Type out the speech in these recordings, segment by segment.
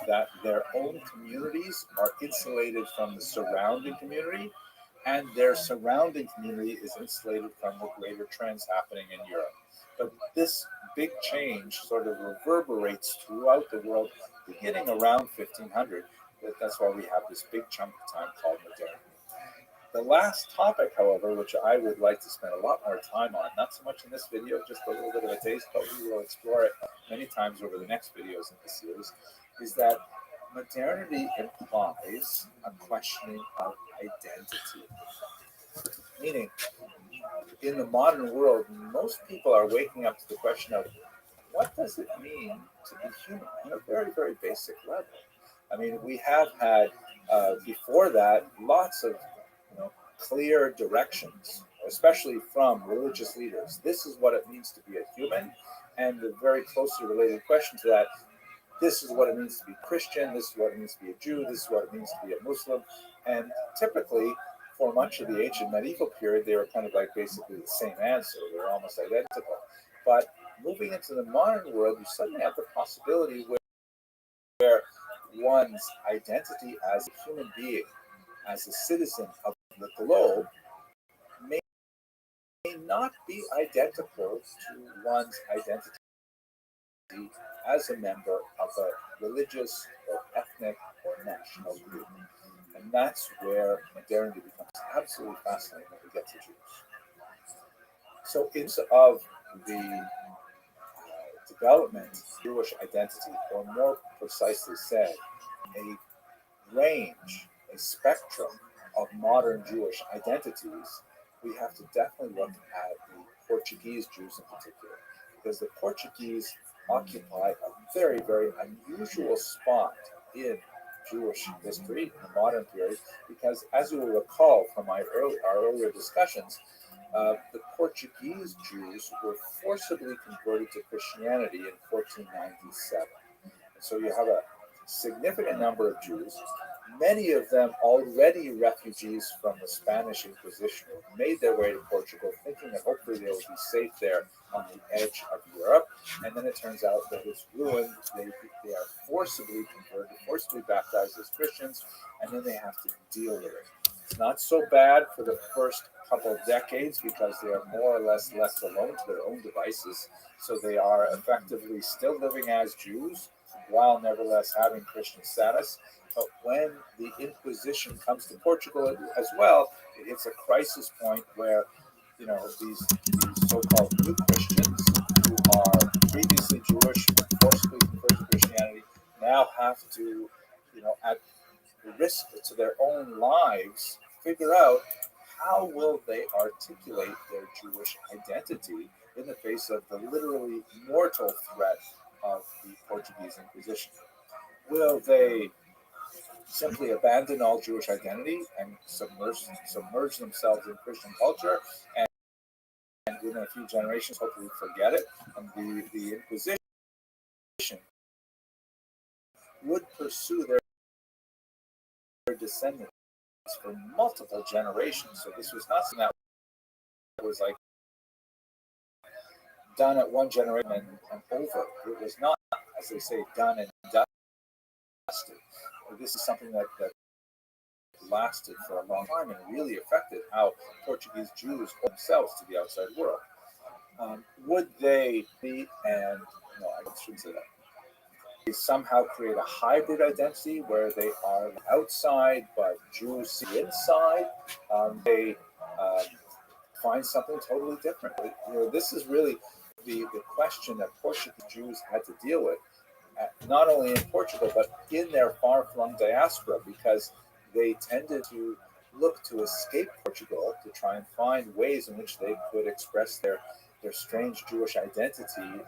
That their own communities are insulated from the surrounding community, and their surrounding community is insulated from the greater trends happening in Europe. But this big change sort of reverberates throughout the world beginning around 1500. That's why we have this big chunk of time called modernity. The last topic, however, which I would like to spend a lot more time on, not so much in this video, just a little bit of a taste, but we will explore it many times over the next videos in this series, is that modernity implies a questioning of identity. Meaning, in the modern world, most people are waking up to the question of what does it mean to be human on a very, very basic level? I mean, we have had before that lots of clear directions, especially from religious leaders. This is what it means to be a human, and the very closely related question to that: this is what it means to be Christian. This is what it means to be a Jew. This is what it means to be a Muslim. And typically, for much of the ancient medieval period, they were kind of like basically the same answer. They were almost identical. But moving into the modern world, you suddenly have the possibility where one's identity as a human being, as a citizen of the globe, may not be identical to one's identity as a member of a religious or ethnic or national group. And that's where modernity becomes absolutely fascinating when we get to Jews. So instead of the development of Jewish identity, or more precisely said, a range, a spectrum of modern Jewish identities, we have to definitely look at the Portuguese Jews in particular, because the Portuguese occupy a very, very unusual spot in Jewish history in the modern period, because as you will recall from our earlier discussions, the Portuguese Jews were forcibly converted to Christianity in 1497. So you have a significant number of Jews, many of them already refugees from the Spanish Inquisition, who made their way to Portugal thinking that hopefully they would be safe there on the edge of Europe. And then it turns out that it's ruined. They are forcibly converted, forcibly baptized as Christians, and then they have to deal with it. It's not so bad for the first couple of decades because they are more or less left alone to their own devices. So they are effectively still living as Jews while nevertheless having Christian status. But when the Inquisition comes to Portugal as well, it hits a crisis point where, these so-called new Christians who are previously Jewish, forcibly converted to Christianity, now have to, at risk to their own lives, figure out how will they articulate their Jewish identity in the face of the literally mortal threat of the Portuguese Inquisition? Will they simply abandon all Jewish identity and submerge themselves in Christian culture, and within a few generations hopefully forget it? And the Inquisition would pursue their descendants for multiple generations. So this was not something that was like done at one generation and over. It was not, as they say, done and dusted. This is something that lasted for a long time and really affected how Portuguese Jews hold themselves to the outside world. Would they be, and no, I shouldn't say that. They somehow create a hybrid identity where they are outside but Jews see inside. They find something totally different. This is really the question that Portuguese Jews had to deal with, not only in Portugal but in their far-flung diaspora, because they tended to look to escape Portugal to try and find ways in which they could express their strange Jewish identity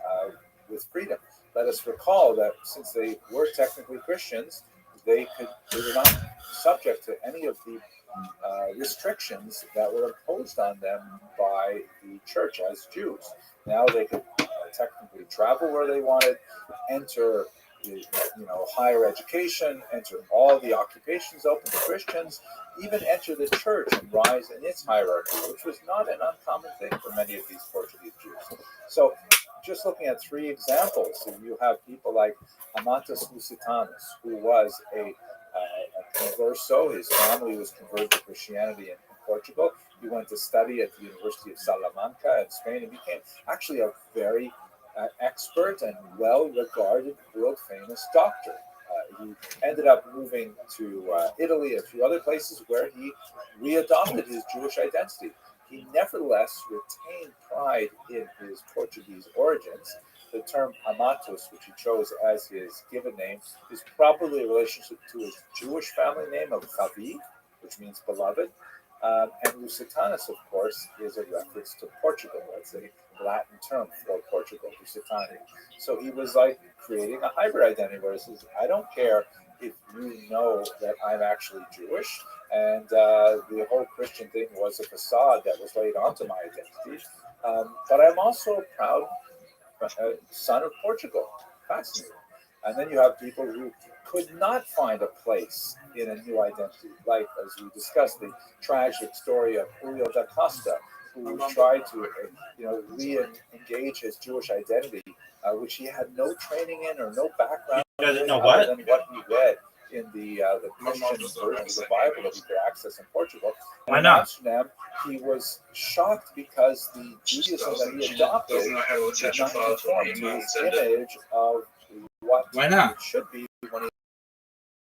with freedom. Let us recall that since they were technically Christians, they were not subject to any of the restrictions that were imposed on them by the church as Jews. Now they could technically travel where they wanted, enter higher education, enter all the occupations open to Christians, even enter the church and rise in its hierarchy, which was not an uncommon thing for many of these Portuguese Jews. So just looking at three examples, you have people like Amatus Lusitanus, who was a converso. His family was converted to Christianity in Portugal. He went to study at the University of Salamanca in Spain and became actually a very expert and well-regarded, world-famous doctor. He ended up moving to Italy and a few other places where he readopted his Jewish identity. He nevertheless retained pride in his Portuguese origins. The term Amatus, which he chose as his given name, is probably a relationship to his Jewish family name of David, which means beloved. And Lusitanus, of course, is a reference to Portugal. That's a Latin term for Portugal, Lusitania. So he was like creating a hybrid identity where he says, I don't care if you know that I'm actually Jewish, and the whole Christian thing was a facade that was laid onto my identity. But I'm also a proud son of Portugal. Fascinating. And then you have people who could not find a place in a new identity, like, as we discussed, the tragic story of Julio da Costa, who tried to re-engage his Jewish identity, which he had no training in or no background Doesn't know other what? than what he read in the Christian version of the Bible that he could access in Portugal. Why in not? Amsterdam, he was shocked because the Judaism that he adopted did not conform to his image of what Why not? it should be when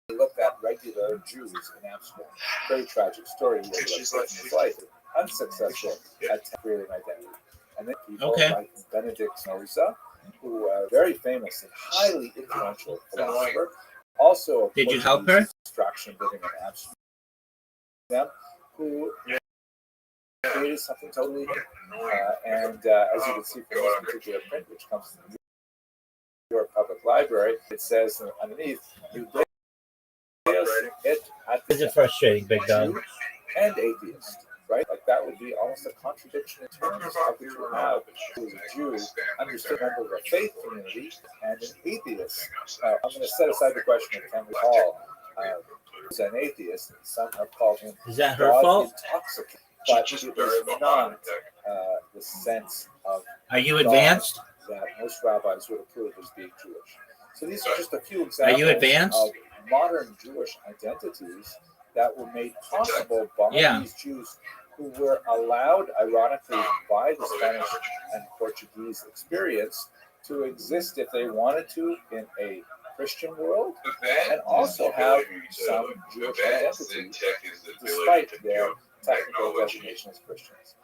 he looked at regular Jews in Amsterdam. Very tragic story. He ended up taking his life, unsuccessful at creating identity. And then people like Benedict Spinoza, who are very famous and highly influential philosopher, also did you help her? Extraction living in Amsterdam, who created something totally new. And as you can see from this particular print, which comes from the New York Public Library, it says underneath, Is it frustrating, big dog? And atheist, right? Like that would be almost a contradiction in terms of what you have who is a Jew, understood member of a faith community, and an atheist. I'm going to set aside the question of can we call who's an atheist. Some have called him Is that her fault? Intoxicated, but it was not the sense of Are you advanced? That most rabbis would approve as being Jewish. So these are just a few examples Are you advanced? of modern Jewish identities that were made possible by these Jews who were allowed, ironically, by the Spanish and Portuguese experience to exist if they wanted to in a Christian world and also have some Jewish identity despite their technical designation as Christians.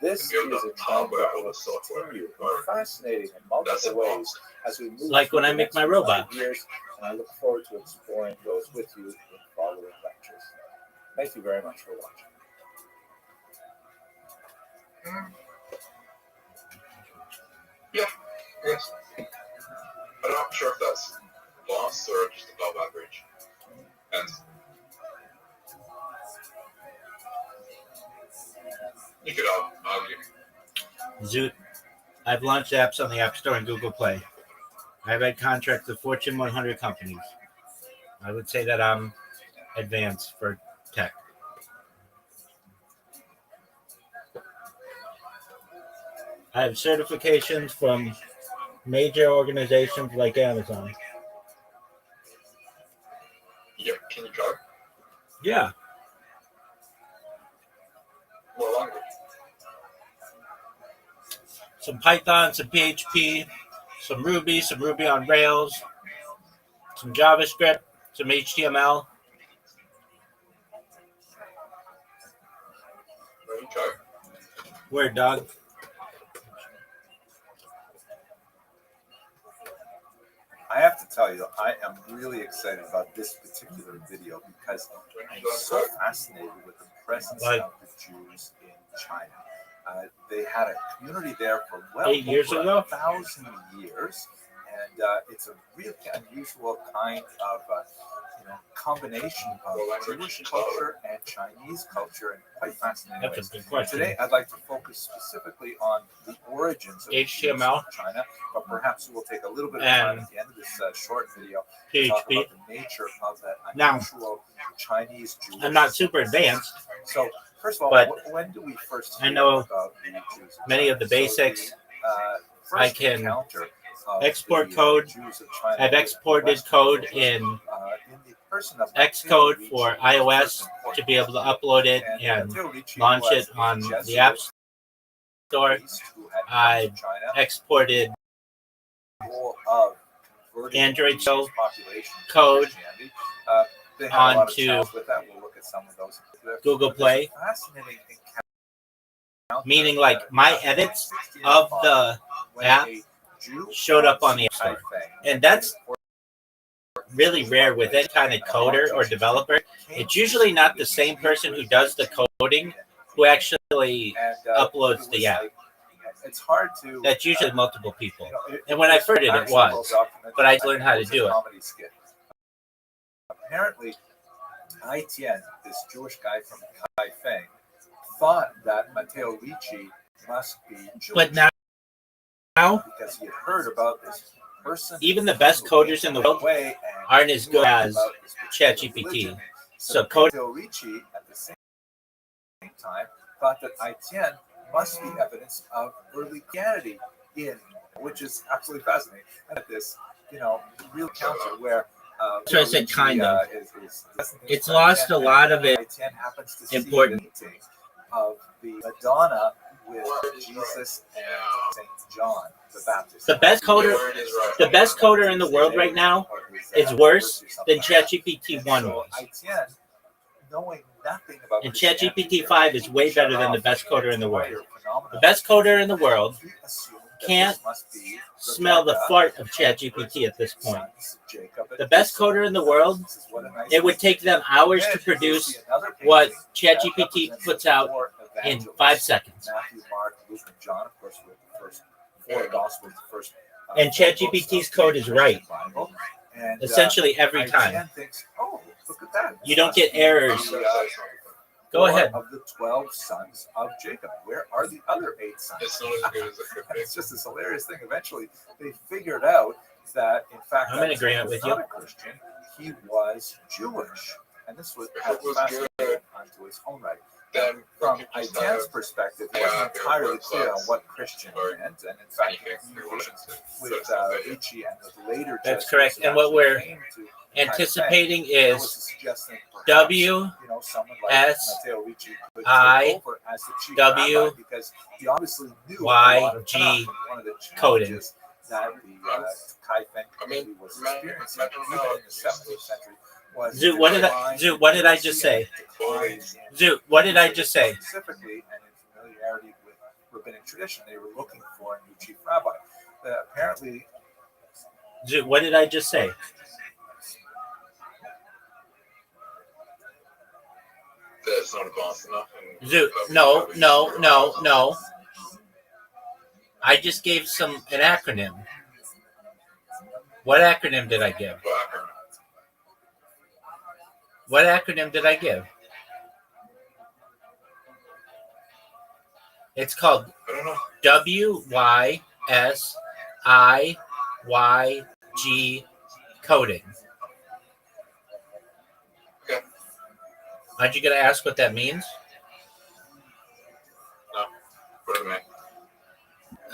This is a trend that will continue fascinating in multiple ways as we move like when I make my robot. Years, and I look forward to exploring those with you in following lectures. Thank you very much for watching. Yeah, yes. I'm not sure if that's lost or just above average. And you could argue. Zoot, I've launched apps on the App Store and Google Play. I've had contracts with Fortune 100 companies. I would say that I'm advanced for tech. I have certifications from major organizations like Amazon. Yeah, can you code? Yeah. What language? Some Python, some PHP, some Ruby on Rails, some JavaScript, some HTML. Where you code? Word, dog. I have to tell you, I am really excited about this particular video because I'm so fascinated with the presence of the Jews in China. They had a community there for well 8 years over ago? 1,000 years, and it's a really unusual kind of combination of Jewish culture and Chinese culture, and quite fascinating. That's a good question. Today, I'd like to focus specifically on the origins of HTML, China, but perhaps we'll take a little bit of time at the end of this short video to talk PHP. about the nature of that Now, unusual Chinese Jewish. I'm not super advanced. So, first of all, but when do we first I know about the Jews many of the basics. So I can export the, code. Jews of China I've exported code in the person of Xcode Matteo for Ricci iOS to be able to upload it and Matteo Ricci launch was it a on Jesuit the App Store. priest who had come I to China exported of converting Android the population to code Christianity. They had a lot of onto challenges with that. We'll look at some of those. Google But there's Play, a fascinating encounter meaning like my edits of the when app a Jew showed up on the App Taipei, Store. And that's really rare with any kind of coder or developer. It's usually not the same person who does the coding who actually uploads the app. It's hard to. That's usually multiple people. And when I first did it was, but I learned how to do it. Apparently, Aitian, this Jewish guy from Kaifeng, thought that Matteo Ricci must be Jewish. But now because he had heard about this person, even the best coders in the world aren't as good as ChatGPT. So Matteo Ricci at the same time thought that Aitian must be evidence of early Christianity which is absolutely fascinating. And at this, real counter where so I said kind of. It's lost a lot of its importance. Of the Madonna with Jesus and Saint John the Baptist. The best coder in the world right now is worse than ChatGPT 1 was. Knowing nothing about and ChatGPT 5 is way better than the best coder in the world. The best coder in the world can't smell the fart of ChatGPT at this point. The best coder in the world, it would take them hours to produce what ChatGPT puts out in 5 seconds. Matthew, Mark, Luke, and John, of course, with the first 4 Gospels, the first. And ChatGPT's code is right. And, essentially every time. Thinks, oh, look at that. You don't get errors. Go ahead. Of the 12 sons of Jacob, where are the other 8 sons? It's not as good as it could be. It's just this hilarious thing. Eventually, they figured out that, in fact, I'm in agreement with you. Not a Christian. He was Jewish, and this was fascinating onto his own right. From Aitian's perspective, it wasn't entirely clear on what Christian meant, and in fact, communications with Ricci and with later. That's correct. And what we're anticipating is W S I W Y G coding. That the Kaifeng community was experiencing even in the 17th century. Zoot, what did I just say? Zoot, what did I just say? Specifically, and in familiarity with rabbinic tradition, they were looking for a new chief rabbi. Apparently, Zoot, what did I just say? That's not advanced enough. Zoot, no. I just gave an acronym. What acronym did I give? What acronym did I give? It's called WYSIYG coding. Okay. Aren't you going to ask what that means? No. What do you mean?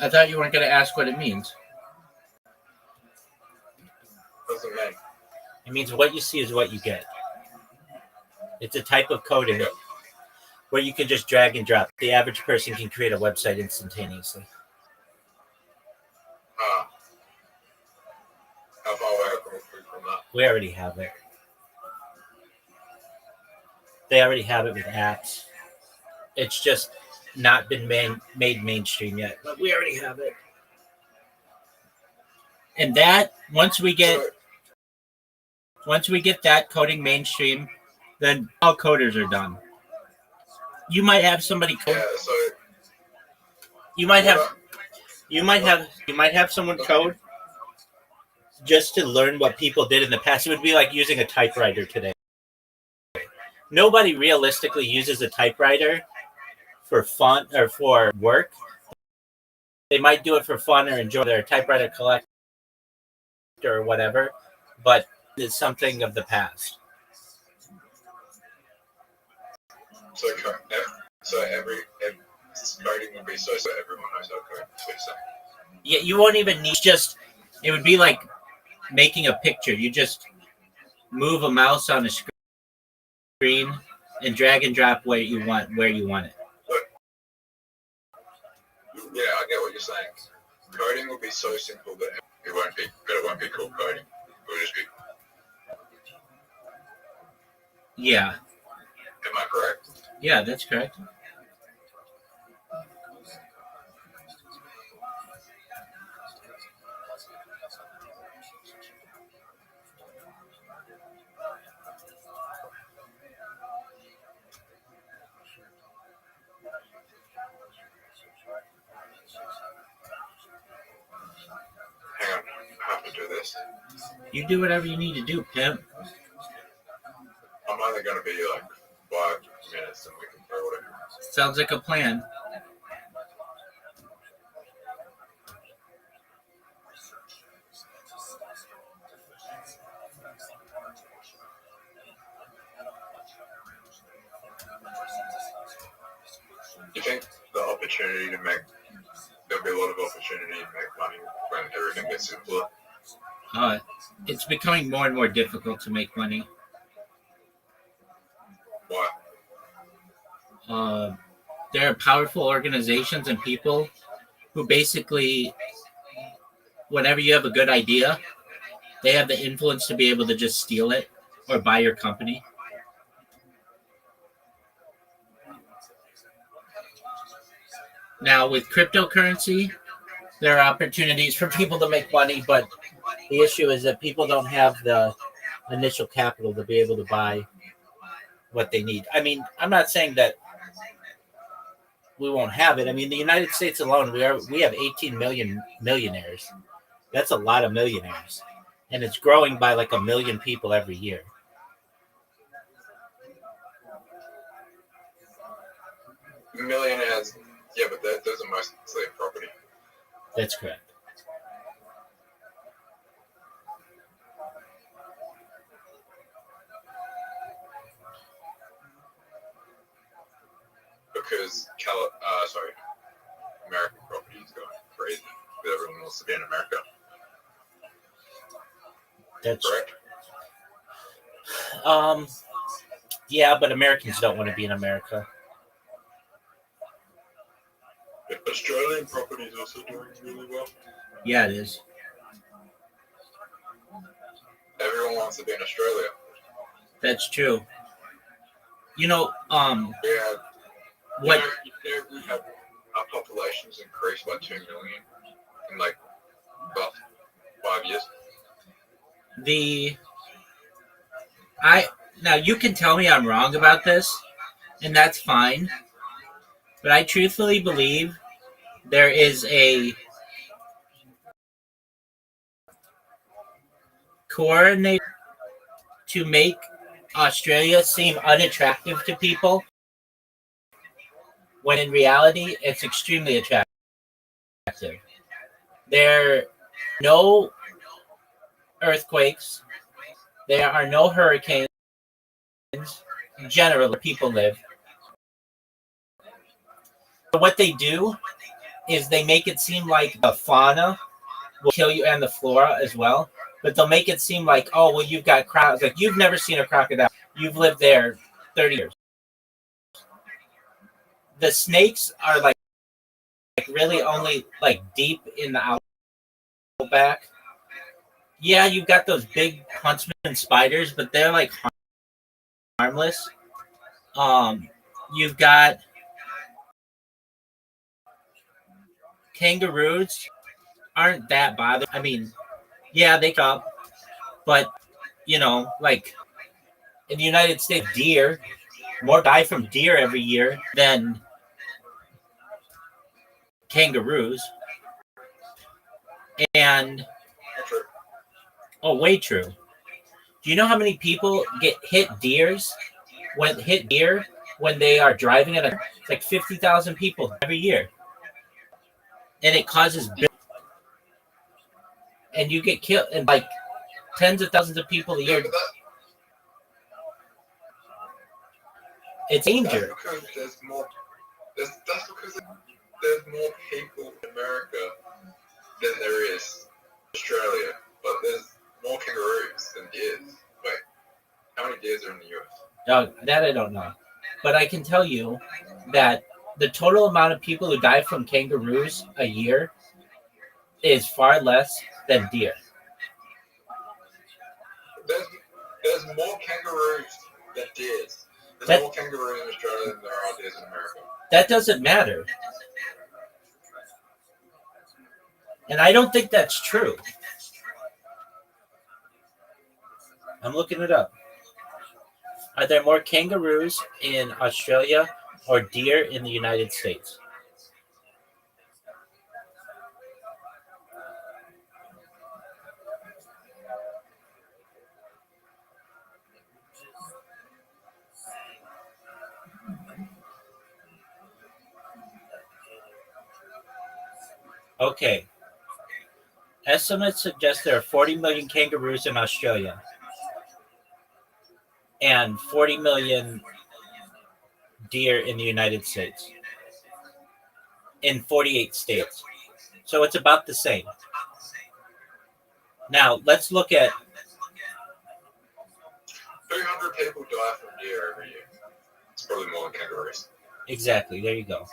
I thought you weren't going to ask what it means. What does it mean? It means what you see is what you get. It's a type of coding where you can just drag and drop. The average person can create a website instantaneously. How far away are we from that? We already have it. They already have it with apps. It's just not been made mainstream yet, but we already have it. And that once we get that coding mainstream, then all coders are done. You might have somebody code. Yeah, so You might have someone code just to learn what people did in the past. It would be like using a typewriter today. Nobody realistically uses a typewriter for fun or for work. They might do it for fun or enjoy their typewriter collector or whatever, but it's something of the past. So every coding would be so everyone knows how to code. That's what you're saying. Yeah, you won't even need it would be like making a picture. You just move a mouse on a screen and drag and drop where you want it. Yeah, I get what you're saying. Coding will be so simple that it won't be called coding. It will just be. Yeah. Am I correct? Yeah, that's correct. Hang on, I have to do this. You do whatever you need to do, pimp. I'm only going to be like 5 minutes and we can throw it. Sounds like a plan. You think there'll be a lot of opportunity to make money when everything gets simpler? It's becoming more and more difficult to make money. Why? There are powerful organizations and people who basically, whenever you have a good idea, they have the influence to be able to just steal it or buy your company. Now, with cryptocurrency, there are opportunities for people to make money, but the issue is that people don't have the initial capital to be able to buy what they need. I mean, I'm not saying that we won't have it. I mean, the United States alone, we have 18 million millionaires. That's a lot of millionaires, and it's growing by like 1 million people every year. Millionaires, yeah, but those are mostly property. That's correct. Because American property is going crazy. Because everyone wants to be in America. That's correct. Yeah, but Americans don't want to be in America. Australian property is also doing really well. Yeah, it is. Everyone wants to be in Australia. That's true. You know, Yeah. what? We have our population's increased by 2 million in like about 5 years. Now you can tell me I'm wrong about this, and that's fine. But I truthfully believe there is a coordinated to make Australia seem unattractive to people, when in reality, it's extremely attractive. There are no earthquakes. There are no hurricanes. Generally, people live. But what they do is they make it seem like the fauna will kill you and the flora as well. But they'll make it seem like, oh, well, you've got crowds. Like, you've never seen a crocodile. You've lived there 30 years. The snakes are like really only like deep in the outback. Yeah, you've got those big huntsman spiders, but they're like harmless. You've got kangaroos aren't that bothered. I mean, yeah, they come, but like in the United States, deer, more die from deer every year than kangaroos. And way true. Do you know how many people get hit deer when they are driving at it's like 50,000 people every year, and it causes and you get killed, and like tens of thousands of people a year. It's danger. That's because there's more. That's because there's more people in America than there is in Australia, but there's more kangaroos than deers. Wait, how many deers are in the US? That I don't know, but I can tell you that the total amount of people who die from kangaroos a year is far less than deer. There's more kangaroos than deers. There's more kangaroos in Australia than there are deers in America. That doesn't matter. And I don't think that's true. I'm looking it up. Are there more kangaroos in Australia or deer in the United States? Okay. Estimates suggest there are 40 million kangaroos in Australia and 40 million deer in the United States, in 48 states. So it's about the same. Now, let's look at 300 people die from deer every year. It's probably more than kangaroos. Exactly. There you go.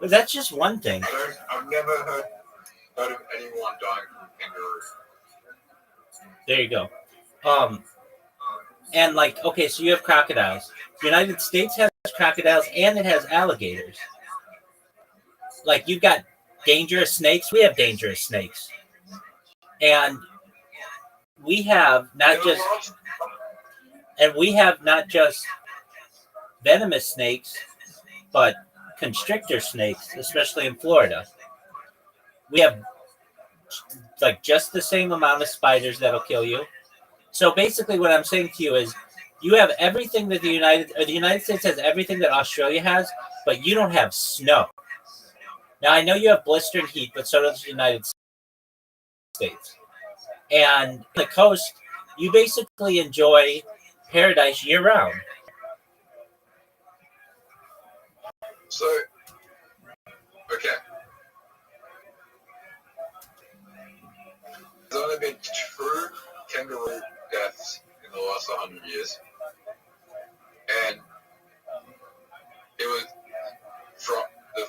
But that's just one thing. I've never heard of anyone dying from kangaroos. There you go. And like, okay, so you have crocodiles. The United States has crocodiles and it has alligators. Like, you've got dangerous snakes. We have dangerous snakes. And we have not just venomous snakes, but constrictor snakes, especially in Florida. We have like just the same amount of spiders that'll kill you. So basically what I'm saying to you is you have everything that the United States has everything that Australia has, but you don't have snow. Now, I know you have blistering heat, but so does the United States. And on the coast, you basically enjoy paradise year-round. So, okay. There's only been 2 kangaroo deaths in the last 100 years. And it was from the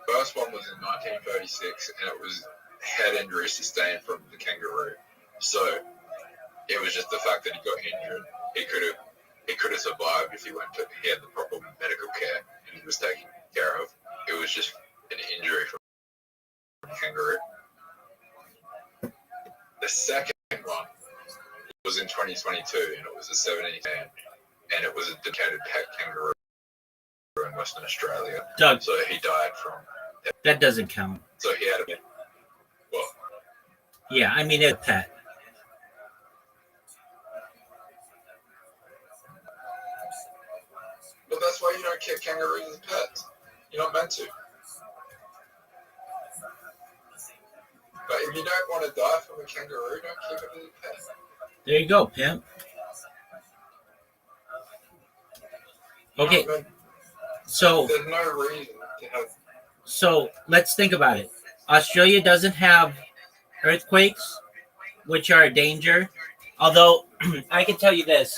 first one was in 1936, and it was head injury sustained from the kangaroo. So it was just the fact that he got injured. He could have survived if he had the proper medical care and he was taken care of. It was just an injury from the kangaroo. The second one was in 2022, and it was a 70 man, and it was a dedicated pet kangaroo in Western Australia. Doug, so he died from that doesn't count. So he had a well. Yeah, I mean, it's a pet. Well, that's why you don't keep kangaroos as pets. You're not meant to. But if you don't want to die from a kangaroo, don't keep it as a pet. There you go, pimp. Okay, so there's no reason to have. So let's think about it. Australia doesn't have earthquakes, which are a danger. Although I can tell you this,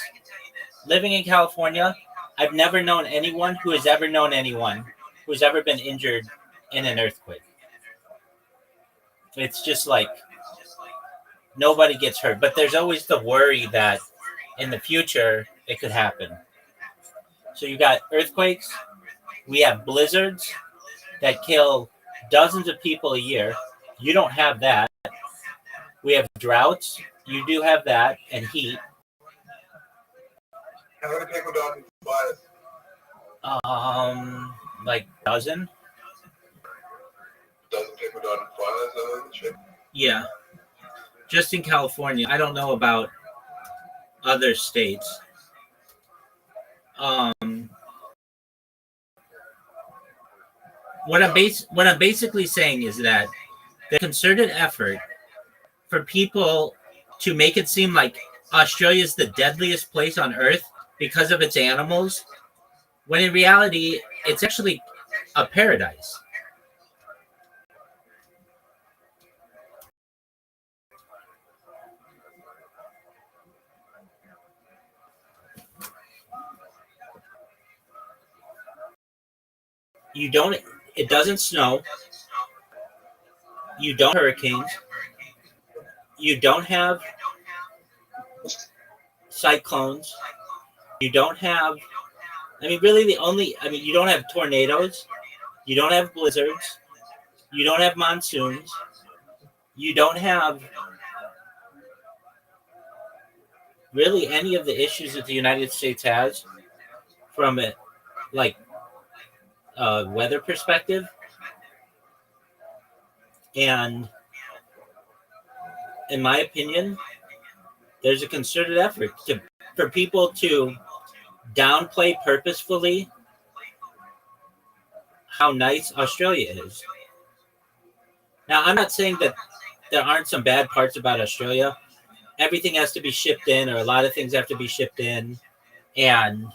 living in California, I've never known anyone who has ever known anyone who's ever been injured in an earthquake. It's just like nobody gets hurt, but there's always the worry that in the future it could happen. So you got earthquakes, we have blizzards that kill dozens of people a year. You don't have that. We have droughts. You do have that, and heat. How many people died in fires? Like dozen. Dozen people died in fires over the trip. Yeah, just in California. I don't know about other states. What I'm basically saying is that the concerted effort for people to make it seem like Australia is the deadliest place on earth because of its animals, when in reality, it's actually a paradise. It doesn't snow. You don't have hurricanes. You don't have cyclones. You don't have, you don't have tornadoes. You don't have blizzards. You don't have monsoons. You don't have really any of the issues that the United States has from a weather perspective. And in my opinion, there's a concerted effort for people to downplay purposefully how nice Australia is. Now, I'm not saying that there aren't some bad parts about Australia. Everything has to be shipped in, or a lot of things have to be shipped in. And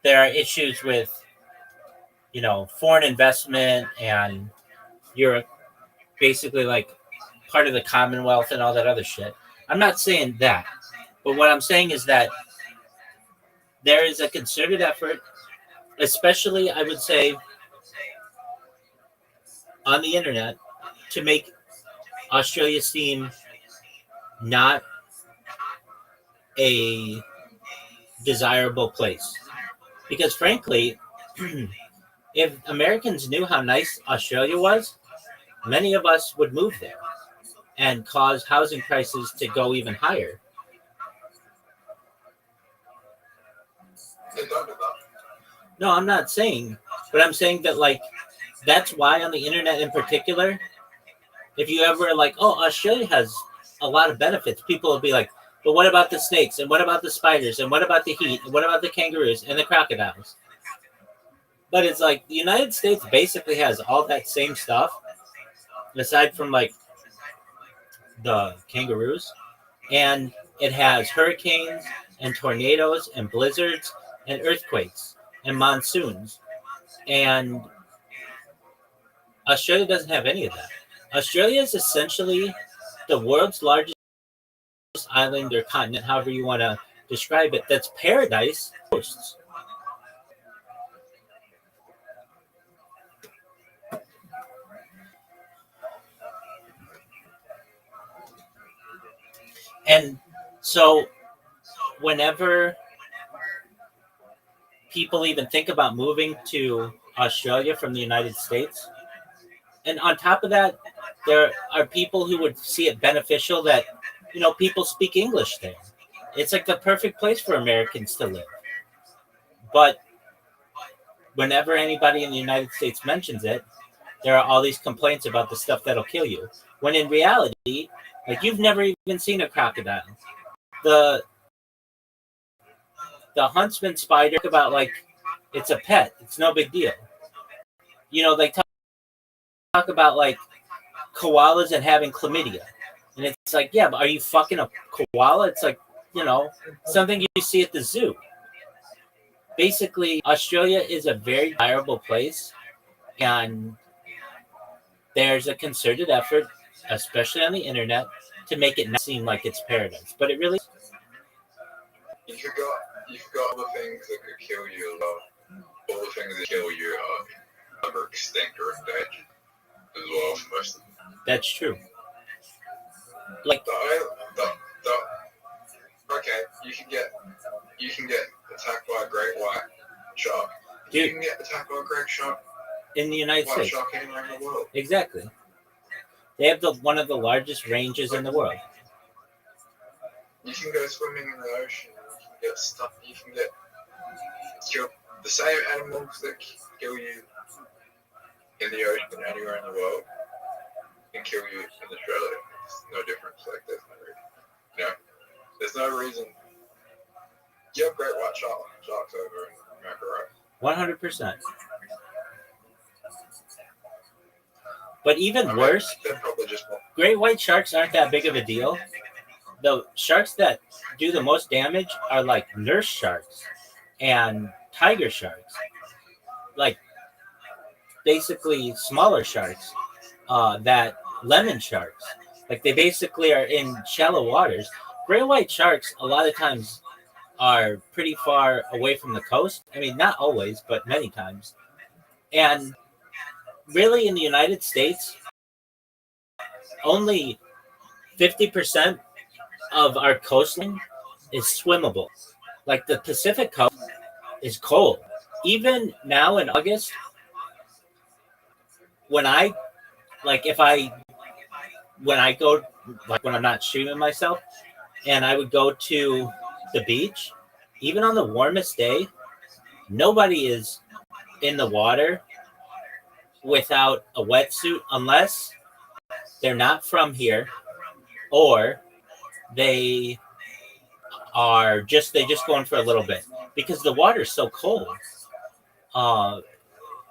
there are issues with, foreign investment, and you're basically like part of the Commonwealth and all that other shit. I'm not saying that. But what I'm saying is that there is a concerted effort, especially, I would say, on the internet, to make Australia seem not a desirable place. Because frankly, if Americans knew how nice Australia was, many of us would move there and cause housing prices to go even higher. No, I'm not saying, but I'm saying that that's why on the internet in particular, if you ever Australia has a lot of benefits, people will be like, but what about the snakes? And what about the spiders? And what about the heat? And what about the kangaroos and the crocodiles? But it's like the United States basically has all that same stuff, aside from the kangaroos. And it has hurricanes and tornadoes and blizzards and earthquakes and monsoons. And Australia doesn't have any of that. Australia is essentially the world's largest island or continent, however you want to describe it, that's paradise hosts. And so whenever people even think about moving to Australia from the United States, and on top of that, there are people who would see it beneficial that, people speak English there. It's like the perfect place for Americans to live. But whenever anybody in the United States mentions it, there are all these complaints about the stuff that'll kill you. When in reality, you've never even seen a crocodile. the huntsman spider, about like it's a pet. It's no big deal. You know, they talk about like koalas and having chlamydia. And it's like, yeah, but are you fucking a koala? It's like, you know, something you see at the zoo. Basically, Australia is a very desirable place, and there's a concerted effort, especially on the internet, to make it not seem like it's paradise. But it really You forgot all the things that could kill you. All the things that kill you are either extinct or endangered as well for most of them. that's true. Like Okay, you can get attacked by a great white shark. Dude, you can get attacked by a great shark in the United white States. Shark anywhere in the world. Exactly. They have one of the largest ranges in the world. You can go swimming in the ocean. You can get stuff. You can get killed. The same animals that kill you in the ocean anywhere in the world can kill you in Australia. It's no difference. Like there's no reason. You know, there's no reason. You have great white sharks over in America, right? 100%. But even worse, they're probably just great white sharks aren't that big of a deal. The sharks that do the most damage are like nurse sharks and tiger sharks. Like basically smaller sharks, that lemon sharks. Like they basically are in shallow waters. Great white sharks a lot of times are pretty far away from the coast. I mean, not always, but many times. And really in the United States, only 50% of our coastline is swimmable. Like the Pacific coast is cold. Even now in August, when I go, like when I'm not shooting myself, and I would go to the beach, even on the warmest day, nobody is in the water without a wetsuit unless they're not from here or they just going for a little bit because the water is so cold.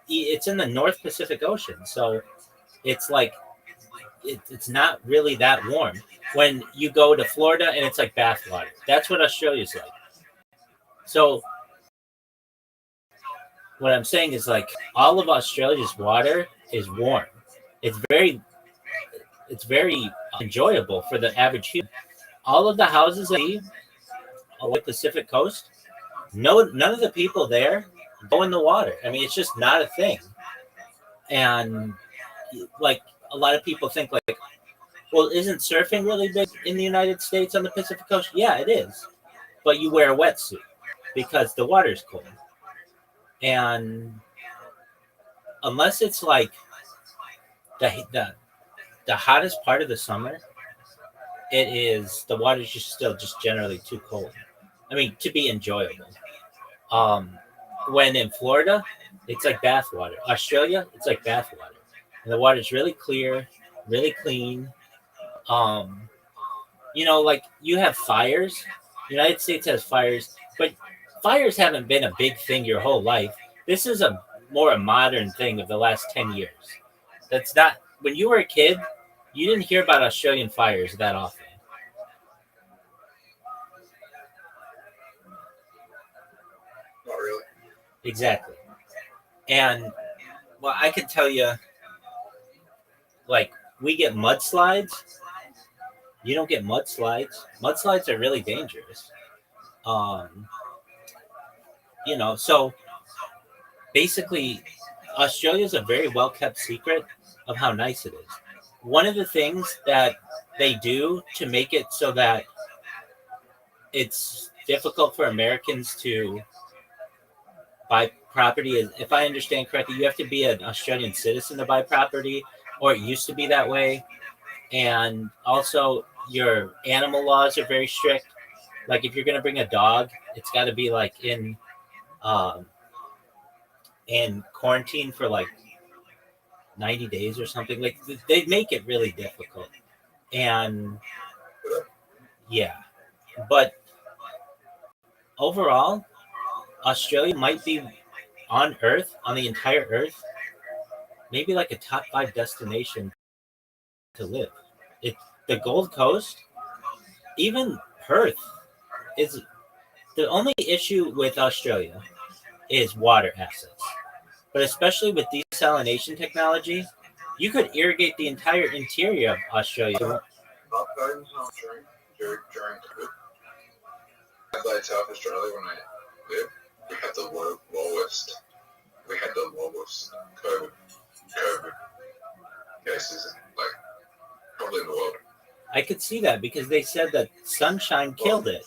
It's in the North Pacific Ocean, so it's like it's not really that warm. When you go to Florida and it's like bath water, that's what Australia's like. So what I'm saying is like all of Australia's water is warm. It's very enjoyable for the average human. All of the houses along the Pacific coast, none of the people there go in the water. I mean, it's just not a thing. And like a lot of people think like, well, isn't surfing really big in the United States on the Pacific coast? Yeah, it is. But you wear a wetsuit because the water's cold. And unless it's like the hottest part of the summer, the water's just generally too cold. I mean, to be enjoyable. When in Florida, it's like bath water. Australia, it's like bath water. And the water's really clear, really clean. Like you have fires. The United States has fires, but fires haven't been a big thing your whole life. This is a modern thing of the last 10 years. That's not, when you were a kid, you didn't hear about Australian fires that often. Not really. Exactly. And well, I can tell you, like, we get mudslides. You don't get mudslides. Mudslides are really dangerous. So basically, Australia is a very well kept secret of how nice it is. One of the things that they do to make it so that it's difficult for Americans to buy property is, if I understand correctly, you have to be an Australian citizen to buy property, or it used to be that way. And also, your animal laws are very strict. Like if you're going to bring a dog, it's got to be like in quarantine for like 90 days or something. Like they make it really difficult. And yeah, but overall, Australia might be on Earth, on the entire Earth, maybe like a top 5 destination to live. It the Gold Coast, even Perth is the only issue with Australia is water assets. But especially with desalination technology, you could irrigate the entire interior of Australia. Not going home during COVID. Like South Australia when I lived, we had the lowest. We had the lowest COVID cases, like probably in the world. I could see that because they said that sunshine killed it.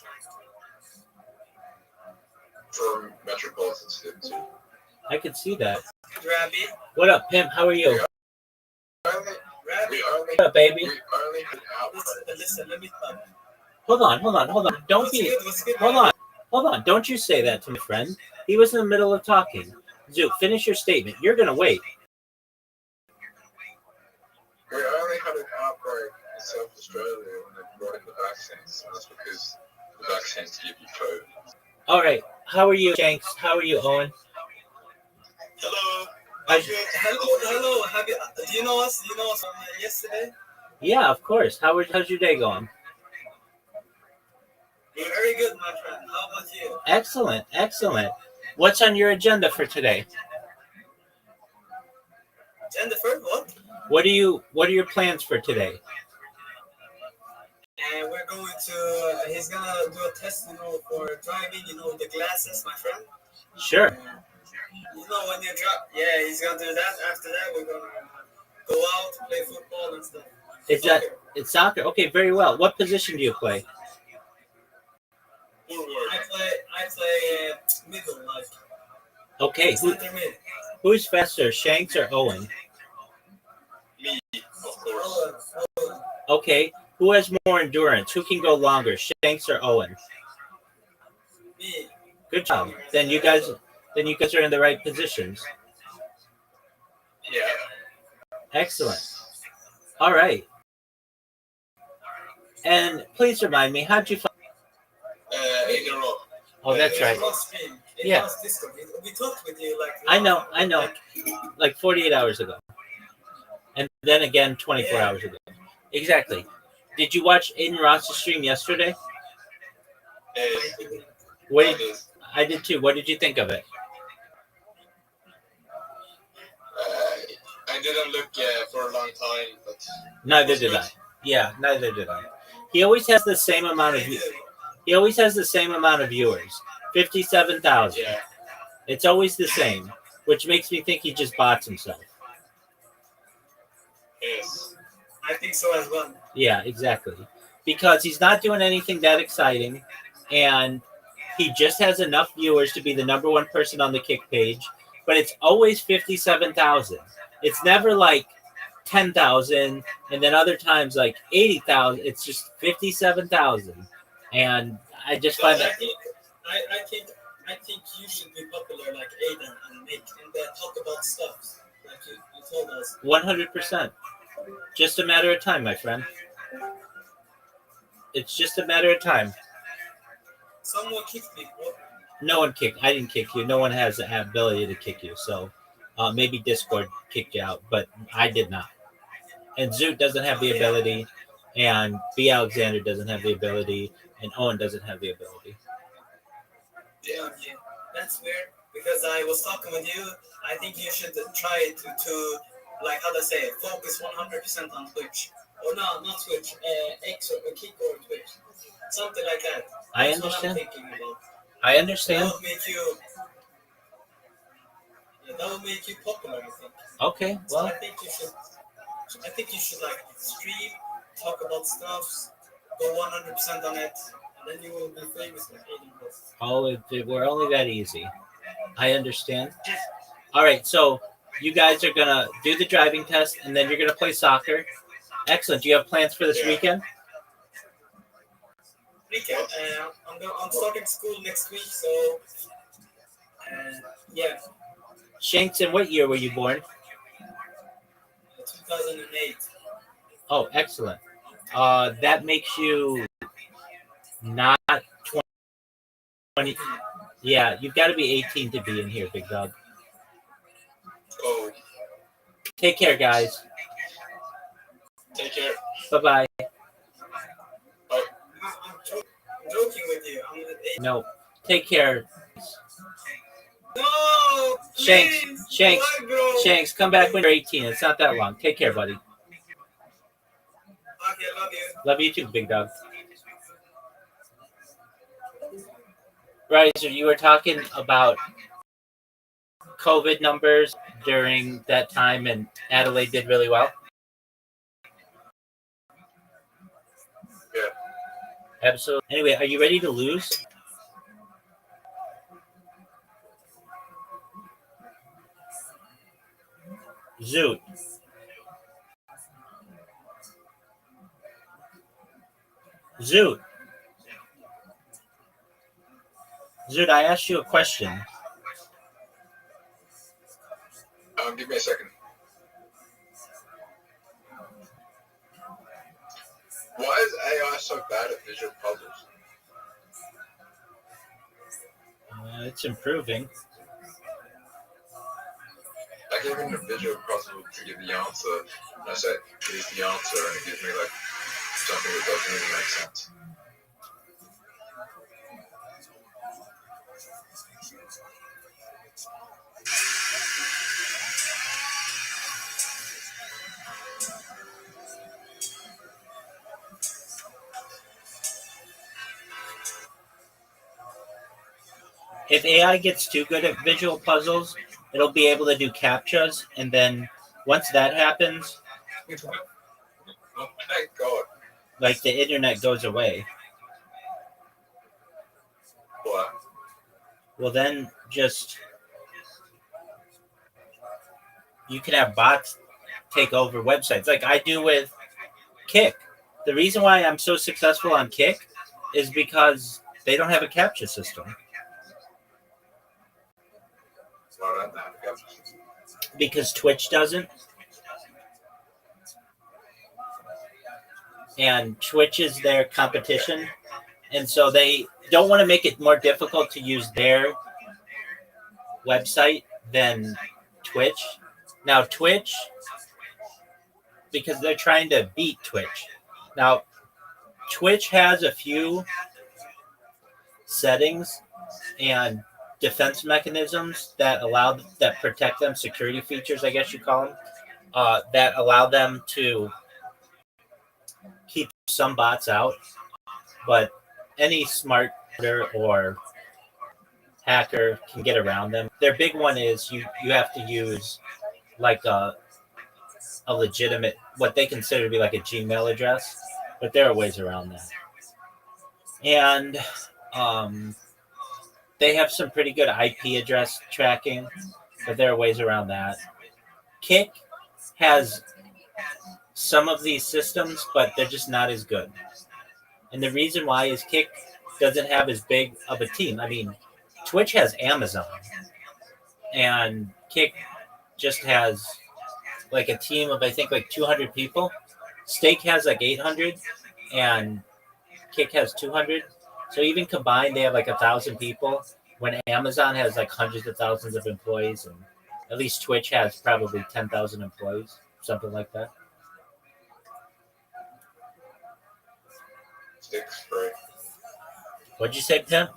For metropolitan cities. I could see that. Rabbit. What up, Pimp? How are you? Rabbit. What up, baby? We only had out. Listen, let me talk. Hold on. Don't be. Hold on. Don't you say that to my friend. He was in the middle of talking. Zook, finish your statement. You're gonna wait. We only had an outbreak in South Australia when they brought in the vaccines. And that's because the vaccines give you COVID. All right. How are you, Shanks? How are you, Owen? Hello. How's- Hello. Do you know us? Do you know us from yesterday? Yeah, of course. How's your day going? You're very good, my friend. How about you? Excellent. What's on your agenda for today? Jennifer, what? What are your plans for today? And we're going to. He's gonna do a test, for driving. The glasses, my friend. Sure. When you drive. Yeah, he's gonna do that. After that, we're gonna go out, play football and stuff. It's soccer. Okay, very well. What position do you play? Forward. I play middle, like. Okay. Center mid. Who's faster, Shanks or Owen? Me, of course. Owen. Okay. Who has more endurance? Who can go longer, Shanks or Owen? Me. Good job. Then you guys are in the right positions. Yeah. Excellent. All right. And please remind me, how'd you find? In a row. Oh, that's right. Yeah. We talked with you like. I know. Like 48 hours ago. And then again 24 hours ago. Exactly. Did you watch Aiden Ross's stream yesterday? I did too. What did you think of it? I didn't look for a long time, but Neither did I. Yeah, neither did I. He always has the same amount of viewers. 57,000. yeah. It's always the same, which makes me think he just bots himself. Yes. I think so as well. Yeah, exactly. Because he's not doing anything that exciting, and he just has enough viewers to be the number one person on the Kick page, but it's always 57,000. It's never like 10,000, and then other times like 80,000. It's just 57,000, and I just find that. I think you should be popular like Aiden and then talk about stuff like you told us. 100%. Just a matter of time, my friend. It's just a matter of time. Someone kicked me, bro. No one kicked. I didn't kick you. No one has the ability to kick you. So maybe Discord kicked you out, but I did not. And Zoot doesn't have the ability, and B. Alexander doesn't have the ability, and Owen doesn't have the ability. Yeah. That's weird because I was talking with you. I think you should try to like how to say it, focus 100% on Twitch. Or no, not Twitch. X or Kick or Twitch. Something like that. I That's understand. What I'm thinking about. I understand. That would make you popular, I think. Okay, So well. I think you should like stream, talk about stuff, go 100% on it, and then you will be famous like Aiden was. Oh, if it were only that easy. I understand. All right, so you guys are gonna do the driving test, and then you're gonna play soccer. Excellent. Do you have plans for this weekend? Weekend. I'm starting school next week, so yeah. Shanks, in what year were you born? 2008. Oh, excellent. That makes you not 20. Yeah, you've got to be 18 to be in here, big dog. Oh, Take care, guys. take care. Bye-bye. I'm joking with you. No, take care. No, Shanks, please. Shanks, Why, bro? Shanks, come back when you're 18. It's not that long. Take care, buddy. Okay, love you. Love you too, big dog. Riser, you were talking about COVID numbers during that time, and Adelaide did really well. Yeah. Absolutely. Anyway, are you ready to lose? Zoot. Zoot. Zoot, I asked you a question. Give me a second. Why is AI so bad at visual puzzles? It's improving. I gave him a visual puzzle to give the answer, and I said, here's the answer, and it gives me like something that doesn't really make sense. If AI gets too good at visual puzzles, it'll be able to do CAPTCHAs, and then once that happens, Oh my god. like the internet goes away. What? Well, then just you can have bots take over websites like I do with Kick. The reason why I'm so successful on Kick is because they don't have a CAPTCHA system. Why don't they have a capture system? Because Twitch doesn't. And Twitch is their competition. And so they don't want to make it more difficult to use their website than Twitch. Now, Twitch, because they're trying to beat Twitch. Now, Twitch has a few settings and defense mechanisms that protect them, security features, I guess you call them, that allow them to keep some bots out. But any smart or hacker can get around them. Their big one is you have to use like a legitimate, what they consider to be like a Gmail address, but there are ways around that. And they have some pretty good IP address tracking, but there are ways around that. Kick has some of these systems, but they're just not as good. And the reason why is Kick doesn't have as big of a team. I mean, Twitch has Amazon, and Kick just has like a team of, I think, like 200 people. Stake has like 800, and Kick has 200. So even combined, they have like 1,000 people, when Amazon has like hundreds of thousands of employees, and at least Twitch has probably 10,000 employees, something like that. Sticks free. What'd you say, Pimp?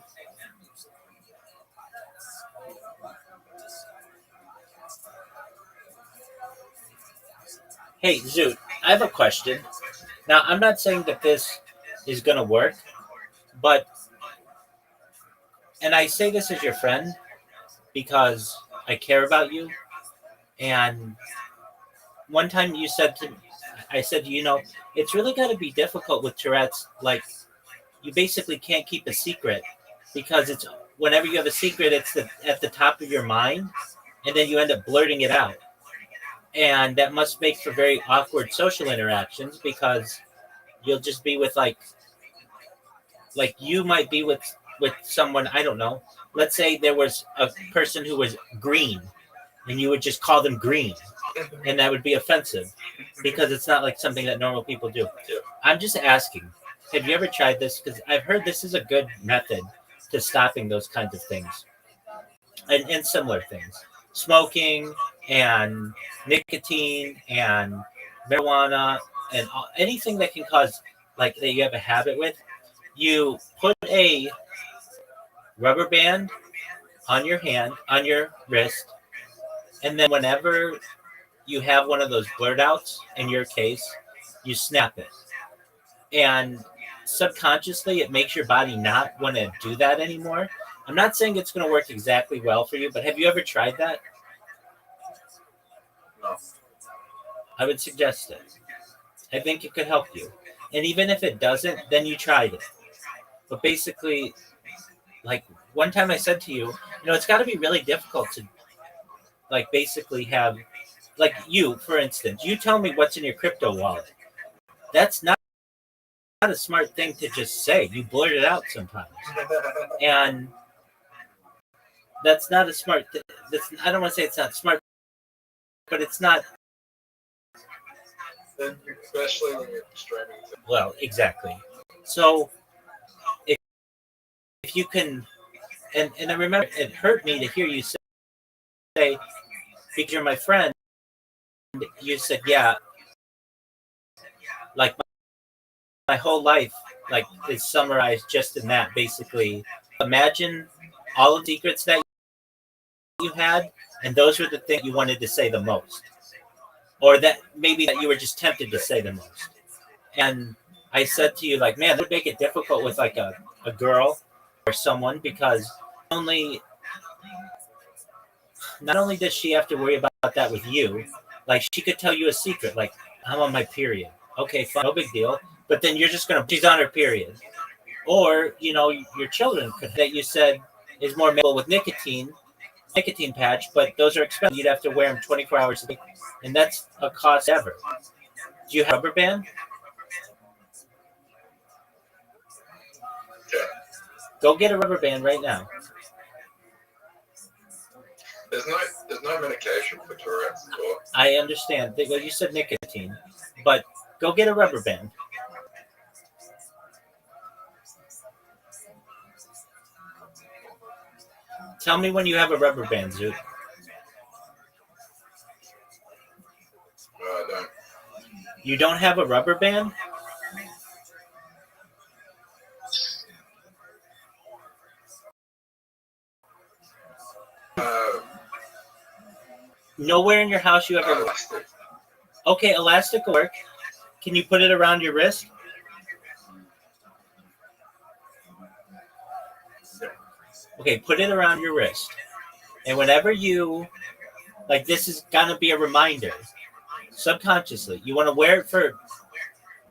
Hey, Zoot, I have a question. Now, I'm not saying that this is going to work, but, and I say this as your friend because I care about you. And one time you said to me, I said, it's really got to be difficult with Tourette's. Like, you basically can't keep a secret because it's whenever you have a secret, it's at the top of your mind, and then you end up blurting it out. And that must make for very awkward social interactions because you'll just be with like you might be with someone, I don't know. Let's say there was a person who was green, and you would just call them green, and that would be offensive because it's not like something that normal people do. I'm just asking, have you ever tried this? Because I've heard this is a good method to stopping those kinds of things and similar things, smoking and nicotine and marijuana and anything that can cause like that you have a habit with. You put a rubber band on your hand, on your wrist, and then whenever you have one of those blurt outs, in your case, you snap it. And subconsciously, it makes your body not want to do that anymore. I'm not saying it's going to work exactly well for you, but have you ever tried that? No. I would suggest it. I think it could help you. And even if it doesn't, then you tried it. But basically, like one time I said to you, it's got to be really difficult to like basically have like you, for instance, you tell me what's in your crypto wallet. That's not a smart thing to just say. You blurt it out sometimes. And that's not a smart thing. I don't want to say it's not smart, but it's not. Especially when you're streaming. Well, exactly. So if you can, and I remember it hurt me to hear you say, because you're my friend, you said, yeah, like my whole life like is summarized just in that. Basically, imagine all of the secrets that you had, and those were the things you wanted to say the most, or that maybe that you were just tempted to say the most. And I said to you, like, man, that would make it difficult with like a girl or someone, because only not only does she have to worry about that with you, like she could tell you a secret, like I'm on my period. Okay, fine, no big deal. But then you're just she's on her period. Or, your children could that you said is more manageable with nicotine patch, but those are expensive. You'd have to wear them 24 hours a day, and that's a cost ever. Do you have a rubber band? Yeah. Go get a rubber band right now. There's no medication for Tourette's. Or... I understand. Well, you said nicotine, but go get a rubber band. Tell me when you have a rubber band, Zoot. I don't. You don't have a rubber band? Nowhere in your house you ever. Elastic. Okay, elastic will work. Can you put it around your wrist? Okay, put it around your wrist. And whenever you, like, this is going to be a reminder, subconsciously, you want to wear it for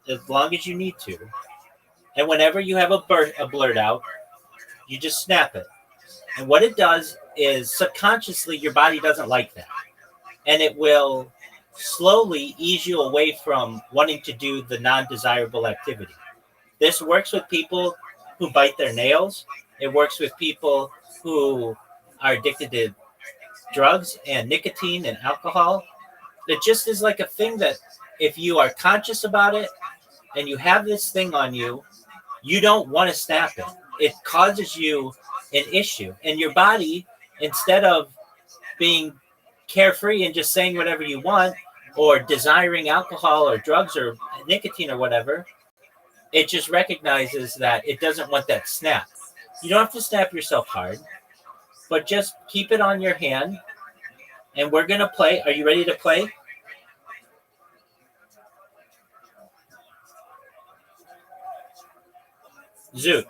as long as you need to. And whenever you have a blurt out, you just snap it. And what it does is subconsciously, your body doesn't like that. And it will slowly ease you away from wanting to do the non-desirable activity. This works with people who bite their nails. It works with people who are addicted to drugs and nicotine and alcohol. It just is like a thing that if you are conscious about it and you have this thing on you, you don't want to snap it. It causes you an issue. And your body, instead of being carefree and just saying whatever you want or desiring alcohol or drugs or nicotine or whatever, it just recognizes that it doesn't want that snap. You don't have to snap yourself hard, but just keep it on your hand. And we're going to play. Are you ready to play? Zoot.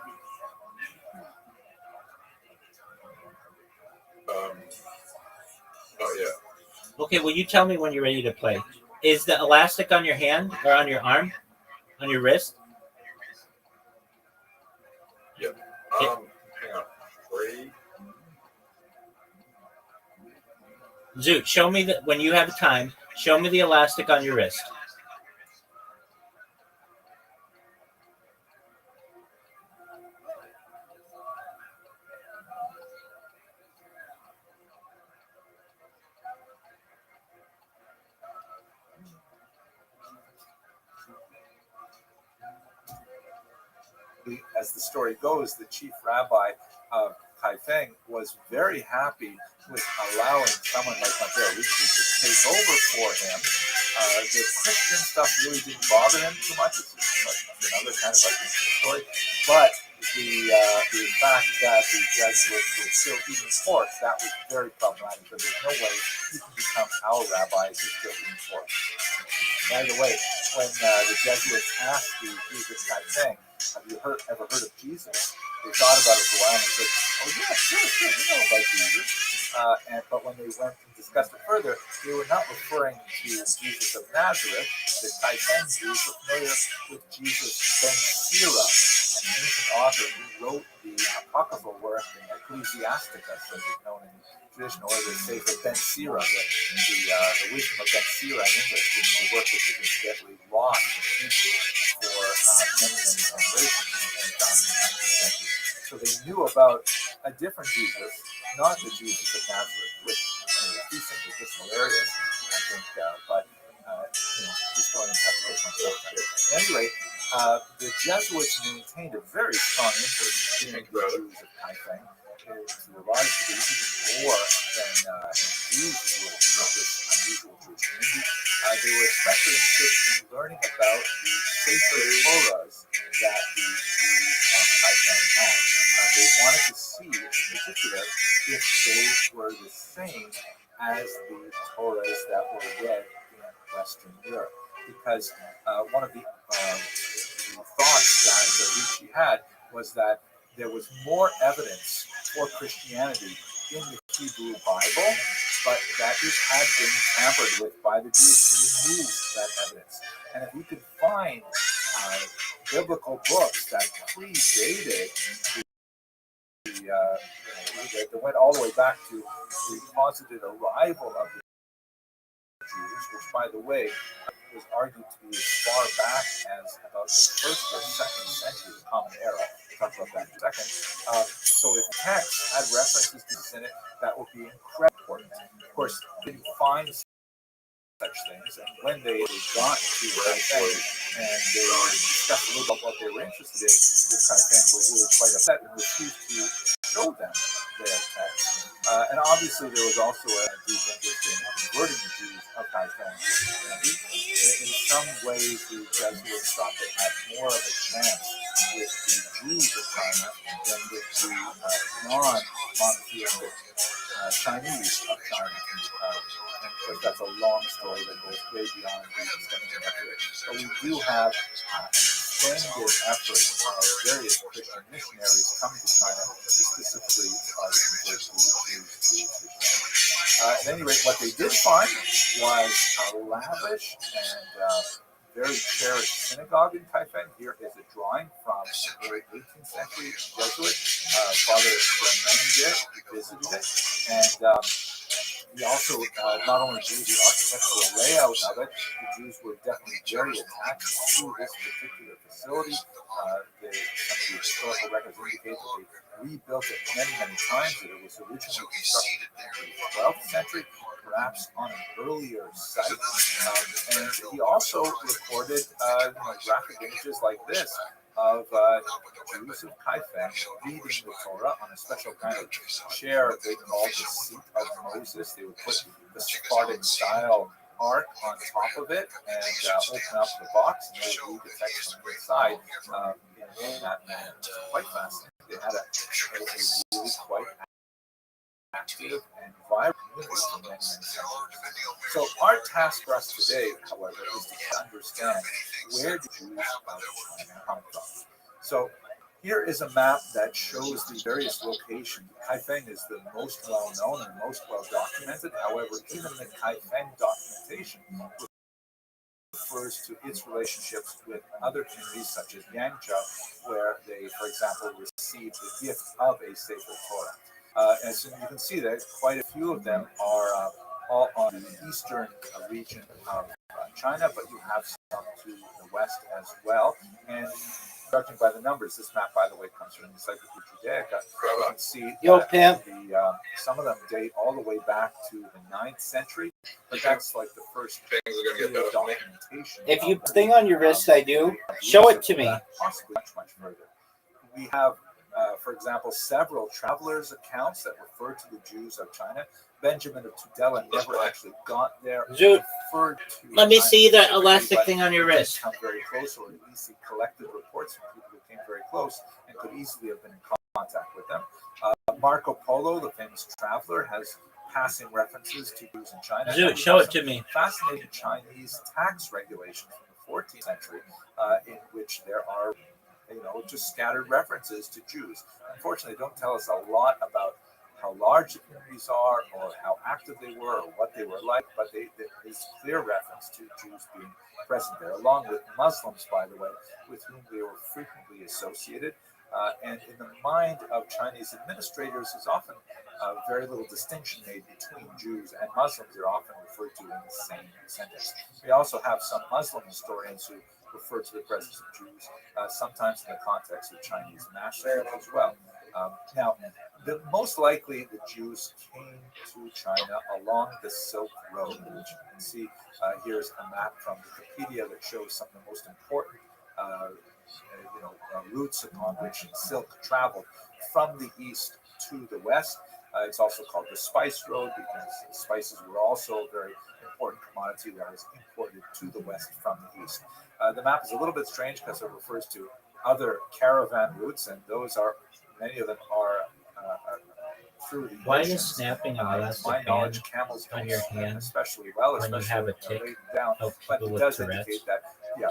Oh, yeah. Okay, well, you tell me when you're ready to play. Is the elastic on your hand or on your arm? On your wrist? Yep. Hang on. 3. Zoot, show me that when you have time, show me the elastic on your wrist. As the story goes, the chief rabbi of Kaifeng was very happy with allowing someone like Mateo Ricci to take over for him. The Christian stuff really didn't bother him too much. It's another kind of like story. But the fact that the Jesuits were still eating pork, that was very problematic. Because there's no way you can become our rabbi if you're still eating pork. By the way, when the Jesuits asked the Jesus Kaifeng, have you ever heard of Jesus? They thought about it for a while and they said, oh yeah, sure, we know about Jesus. But when they went and discussed it further, they were not referring to Jesus of Nazareth. The Kaifeng Jews were familiar with Jesus ben Sira, an ancient author who wrote the apocryphal work in Ecclesiasticus, as it's known in tradition, or the Sefer Ben Sira, the wisdom of Ben Sira in English, which is a work which has been steadily lost in Hebrew for many generations and found in the 19th century. So they knew about a different Jesus, not the Jesus of Nazareth, which these things are just hilarious, I think, but historians have to look myself at it. At any rate, the Jesuits maintained a very strong interest in the Jews of Kaifeng. To a large degree, even more than Jews were with this unusual Jewish community. They were especially interested in learning about the sacred Torahs that the Kaifeng had. They wanted to see, in particular, if they were the same as the Torahs that were read in Western Europe. Because one of the thoughts that Ricci had was that there was more evidence for Christianity in the Hebrew Bible, but that it had been tampered with by the Jews to remove that evidence. And if we could find biblical books that predated that went all the way back to the posited arrival of the Jews, which, by the way, was argued to be as far back as about the 1st or 2nd century of the Common Era. We'll talk about that in a second. So if text had references to this in it, that would be incredibly important. Of course, they didn't find such things, and when they got to Kaifeng and they discussed a little about what they were interested in, the Kaifeng were really quite upset and refused to show them their text. And obviously there was also a deep interest in converting the Jews of Kaifeng to Christianity. In some ways, the Jesuits thought they had more of a chance with the Jews of China than with the non-monotheistic Chinese of China. And of course, that's a long story that goes way beyond the discussion of it. But we do have an extended effort of various Christian missionaries coming to China to specifically try to convert the Jews to Christianity. At any rate, what they did find was a lavish and very cherished synagogue in Kaifeng. Here is a drawing from the 18th century Jesuit, Father Remende, who visited it. And he also not only drew the architectural layout of it, the Jews were definitely very attached to this particular facility. Some of the historical records indicate that they rebuilt it many times, that it was originally constructed in the 12th century, perhaps on an earlier site. And he also recorded graphic images like this of Jews of Kaifeng reading the Torah on a special kind of chair they called the seat of Moses. They would put the Spartan style ark on top of it and open up the box, and they would read the text from the inside in that manner. It's quite fascinating. They had a really quite active and vibrant community for many centuries. So our task for us today, however, is to understand where the Jews of China come from. So here is a map that shows the various locations. Kaifeng is the most well-known and most well-documented. However, even the Kaifeng documentation refers to its relationships with other communities such as Yangzhou, where they, for example, received the gift of a sacred Torah. And so you can see that quite a few of them are all on the eastern region of China, but you have some to the west as well. And judging by the numbers, this map, by the way, comes from the Encyclopedia Judaica. You can see that some of them date all the way back to the 9th century, but that's like the first documentation. If you thing on your wrist, I do. Show it to me. Possibly much further. We have For example, several travelers' accounts that refer to the Jews of China. Benjamin of Tudela never actually got there. Zoot, Referred to let me China see the specifically, elastic but thing on your he did wrist. come very close, or at least he collected reports from people who came very close and could easily have been in contact with them. Marco Polo, the famous traveler, has passing references to Jews in China. Zoot, show it to me. Fascinating Chinese tax regulations from the 14th century, in which there are, just scattered references to Jews. Unfortunately, they don't tell us a lot about how large the communities are, or how active they were, or what they were like, but there's clear reference to Jews being present there, along with Muslims, by the way, with whom they were frequently associated. And in the mind of Chinese administrators, there's often very little distinction made between Jews and Muslims. They're often referred to in the same sentence. We also have some Muslim historians who refer to the presence of Jews, sometimes in the context of Chinese nationalism as well. Now, most likely the Jews came to China along the Silk Road, which you can see here's a map from Wikipedia that shows some of the most important routes upon which silk traveled from the east to the west. It's also called the Spice Road because spices were also a very important commodity that was imported to the west from the east. The map is a little bit strange because it refers to other caravan routes, and many of them are through the Why oceans. is snapping an elastic my knowledge, band camels on don't your swim hand especially well, when you especially have a when they're tick laid down. help But people it with does Tourette's indicate that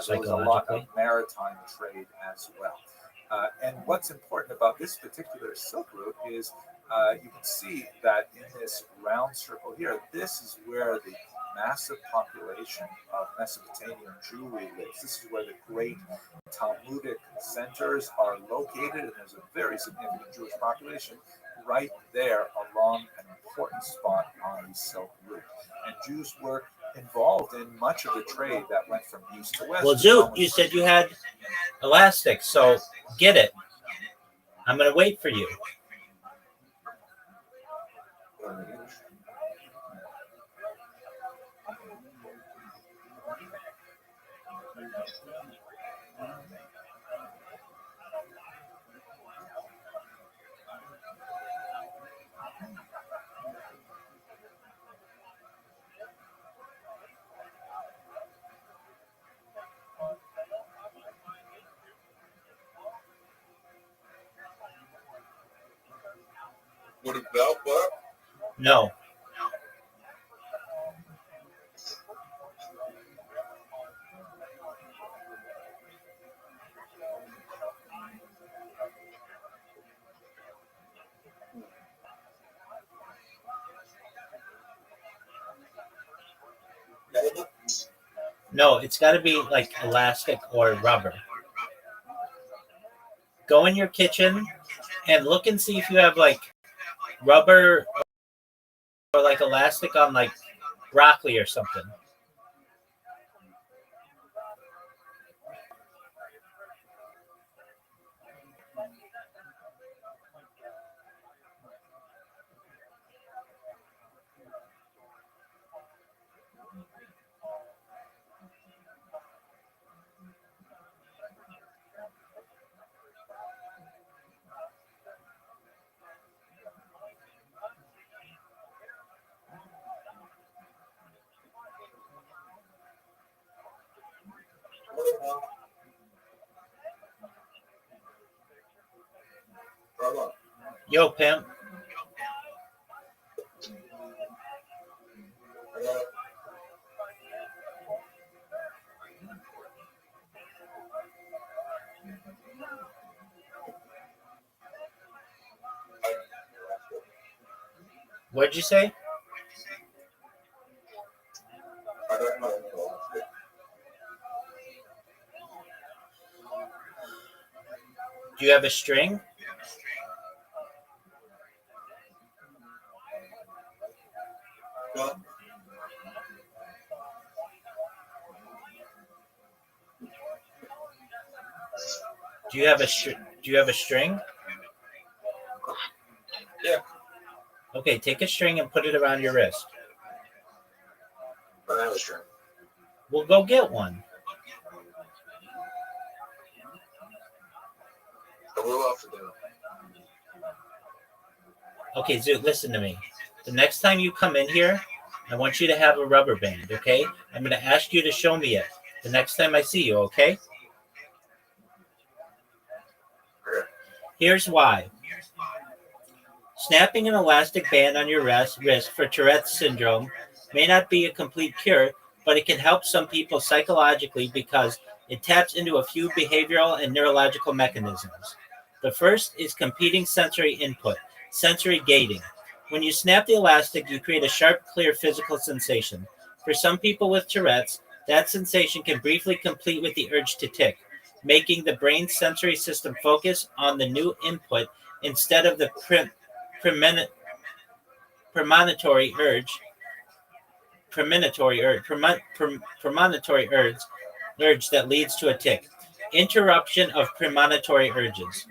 there was a lot of maritime trade as well. And what's important about this particular Silk Route is you can see that in this round circle here, this is where the massive population of Mesopotamian Jewry lives. This is where the great Talmudic centers are located, and there's a very significant Jewish population right there along an important spot on the Silk Route. And Jews were involved in much of the trade that went from east to west. Well, Zoot, you said you had elastic, so get it. I'm going to wait for you. Would a belt work? No. No, it's got to be like elastic or rubber. Go in your kitchen and look and see if you have like rubber or like elastic on like broccoli or something. Yo, pimp. What'd you say? Do you have a string? Do you have a string? Yeah. Okay, take a string and put it around your wrist. I have a string. We'll go get one. So we'll off for dinner. Okay, Zoot, listen to me. The next time you come in here, I want you to have a rubber band, okay? I'm going to ask you to show me it the next time I see you, okay? Here's why. Snapping an elastic band on your wrist for Tourette's syndrome may not be a complete cure, but it can help some people psychologically because it taps into a few behavioral and neurological mechanisms. The first is competing sensory input, sensory gating. When you snap the elastic, you create a sharp, clear physical sensation. For some people with Tourette's, that sensation can briefly complete with the urge to tick, making the brain's sensory system focus on the new input instead of the premonitory urge, urge that leads to a tick. Interruption of premonitory urges.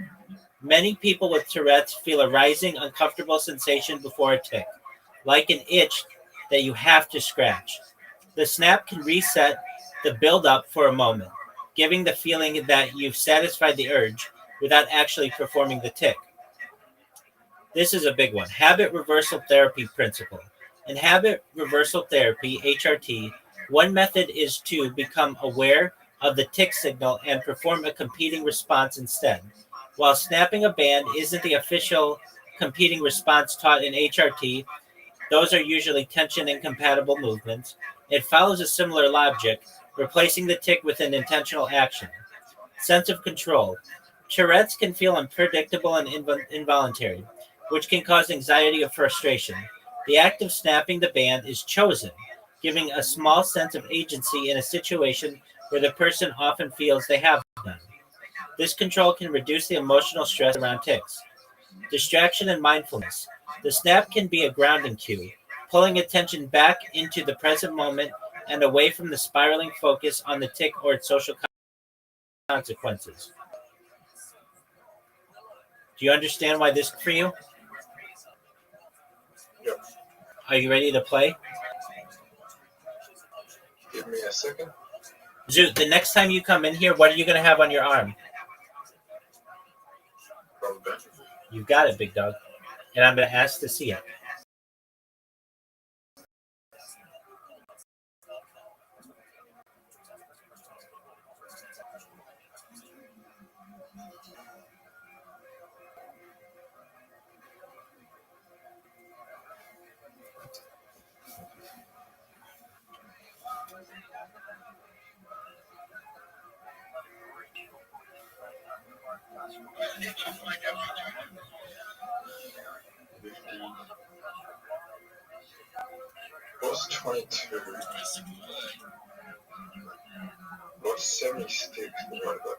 Many people with Tourette's feel a rising, uncomfortable sensation before a tick, like an itch that you have to scratch. The snap can reset the buildup for a moment, giving the feeling that you've satisfied the urge without actually performing the tick. This is a big one. Habit reversal therapy principle. In habit reversal therapy, HRT, one method is to become aware of the tick signal and perform a competing response instead. While snapping a band isn't the official competing response taught in HRT, those are usually tension incompatible movements. It follows a similar logic, replacing the tick with an intentional action. Sense of control. Tourette's can feel unpredictable and involuntary, which can cause anxiety or frustration. The act of snapping the band is chosen, giving a small sense of agency in a situation where the person often feels they have none. This control can reduce the emotional stress around tics. Distraction and mindfulness. The snap can be a grounding cue, pulling attention back into the present moment and away from the spiraling focus on the tick or its social consequences. Do you understand why this is for you? Yep. Are you ready to play? Give me a second. Zoot, the next time you come in here, what are you going to have on your arm? Rubber band. You got it, big dog. And I'm going to ask to see it. What's 22? What's 76 divided by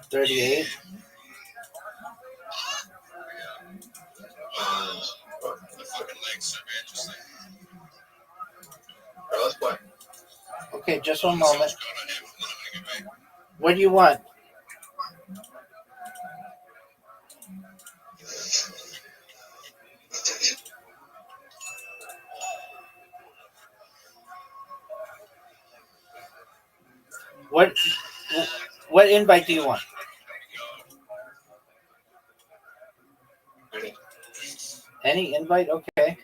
38. Alright, let's play. Okay, just one moment. What do you want? What invite do you want? Any invite? Okay.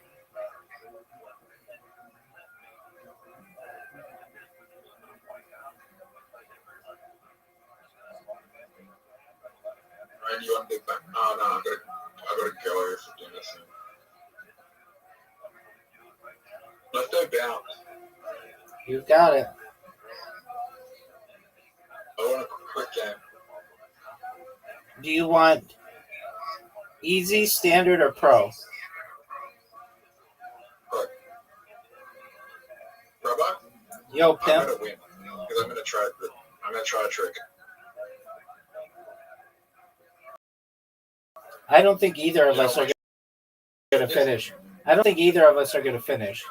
Ryan, you want to do that? Oh no, I gotta go here for dinner soon. Let's do bounce. You got it. I want a quick game. Do you want easy, standard, or pro? Quick. Robot? Yo, I'm pimp. gonna win. Because I'm gonna try a trick. I don't think either of us are going to finish. I don't think either of us are going to finish.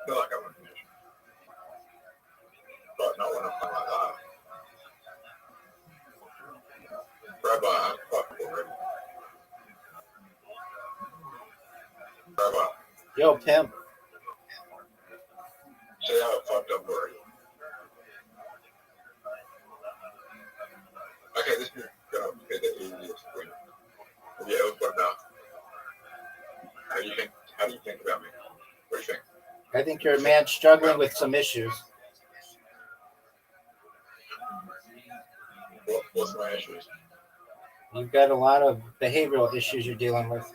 I feel like I'm gonna finish. But not when I'm playing like that. Robot, I'm fucking already. Robot. Yo, pimp. See how it fucked up already. Yeah, but how do you think? How do you think about me? What do you think? I think you're a man struggling with some issues. What's my issues? You've got a lot of behavioral issues you're dealing with.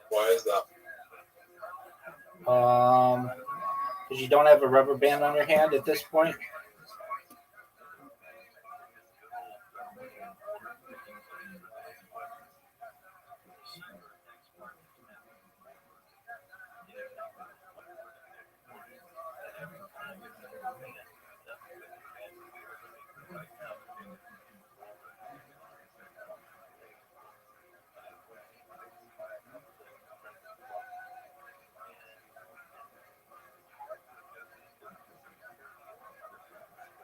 Why is that? Because you don't have a rubber band on your hand at this point.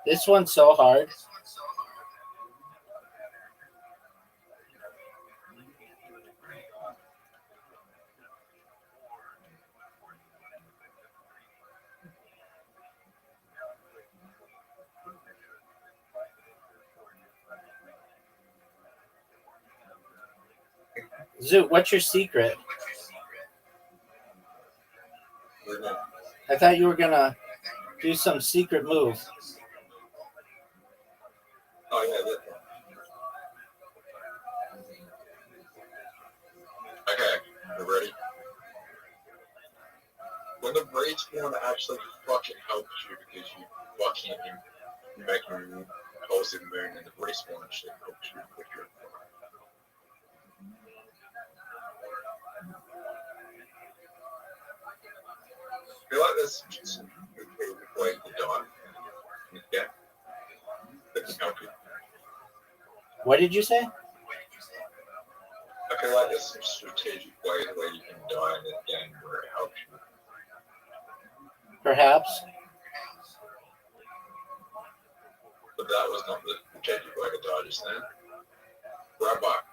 This one's so hard. Zoot, what's your secret? I thought you were gonna do some secret move. Oh yeah. Okay, you ready? When the braid's one actually fucking helps you because you fucking you make your opposite moon and the brace one actually helps you with your. I feel like this is a way to die. Yeah, that can help you. What did you say? I feel like there's some strategic way where you can die in this game where it helps you. Perhaps. But that was not the strategic way to die just then. Right back.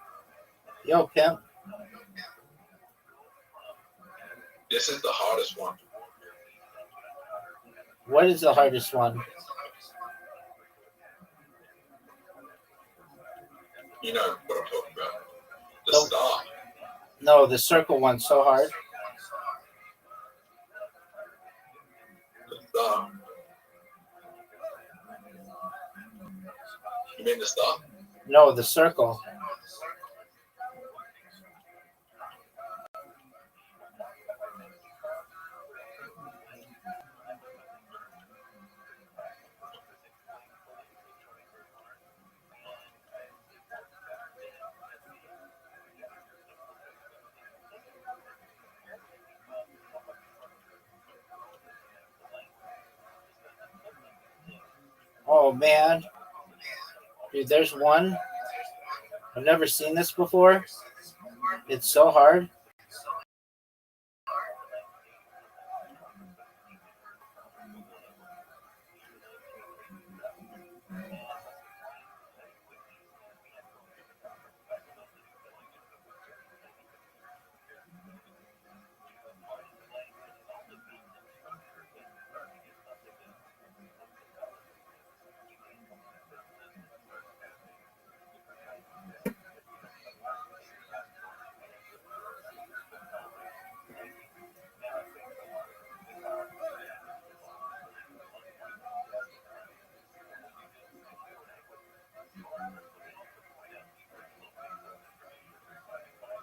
Yo, pimp. This is the hardest one. What is the hardest one? You know what I'm talking about. The Nope. star. No, the circle one's so hard. The star. You mean the star? No, the circle. Oh man. Dude, there's one. I've never seen this before. It's so hard.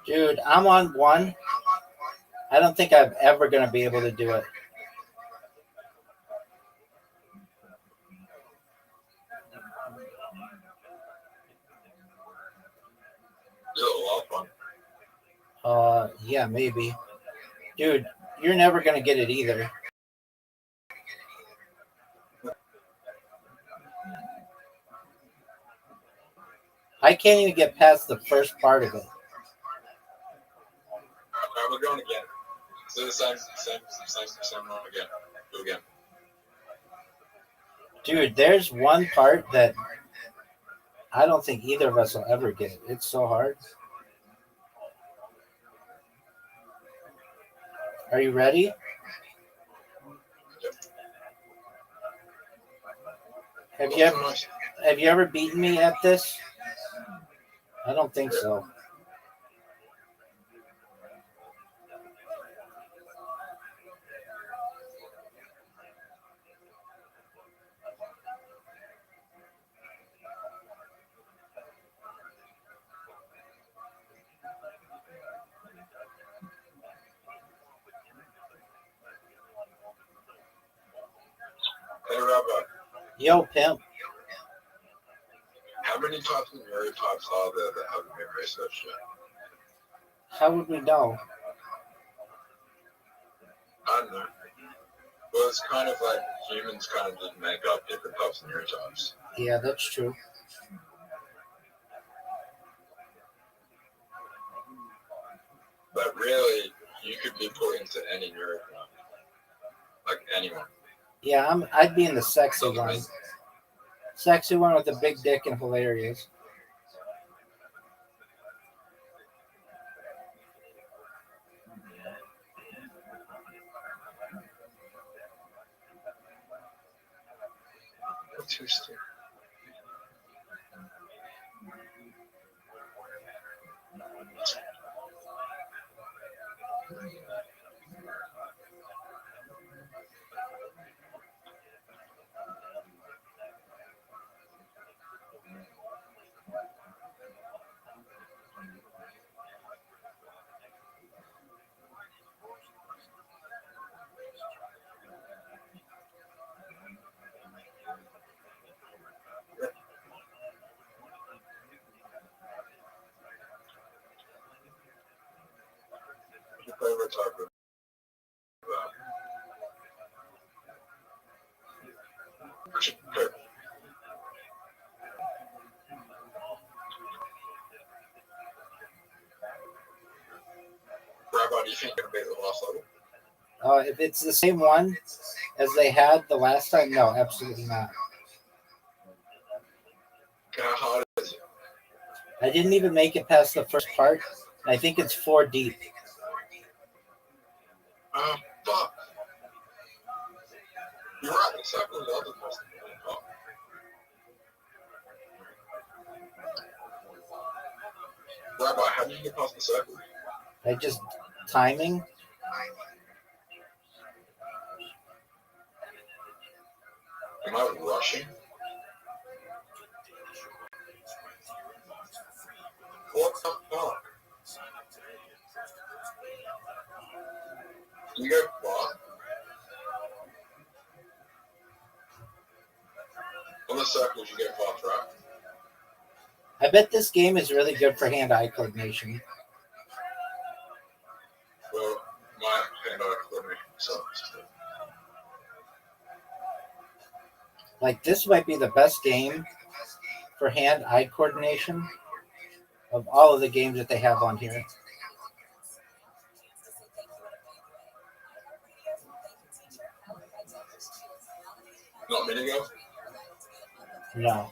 Dude, I'm on one. I don't think I'm ever going to be able to do it. Is it a lot of fun? Yeah, maybe. Dude, you're never going to get it either. I can't even get past the first part of it. Alright, we're going again. So the same one again. Do again. Dude, there's one part that I don't think either of us will ever get. It's so hard. Are you ready? Have you ever beaten me at this? I don't think so. Hey, Rabbi, Yo, pimp. how many types of neurotypes are there that haven't been researched yet? How would we know? I don't know. Well, it's kind of like humans kind of just make up different types of neurotypes. Yeah, that's true. But really, you could be put into any neurotype. Like anyone. Yeah, I'd be in the sexy one. Sexy one with a big dick and hilarious. Interesting. Your favorite type of okay. Rabbi, do you think you're gonna be at the last level? If it's the same one as they had the last time, no, absolutely not. How hard is it? I didn't even make it past the first part. I think it's 4 deep. Fuck. You're right, the second level is most important part. Rabbi, how do you get past the circle? I just timing. Am I rushing? What the fuck? You go far? On the circles, you get fast, right? I bet this game is really good for hand-eye coordination. Well, my hand-eye coordination sucks. Like, this might be the best game for hand-eye coordination of all of the games that they have on here. Not mini golf? No.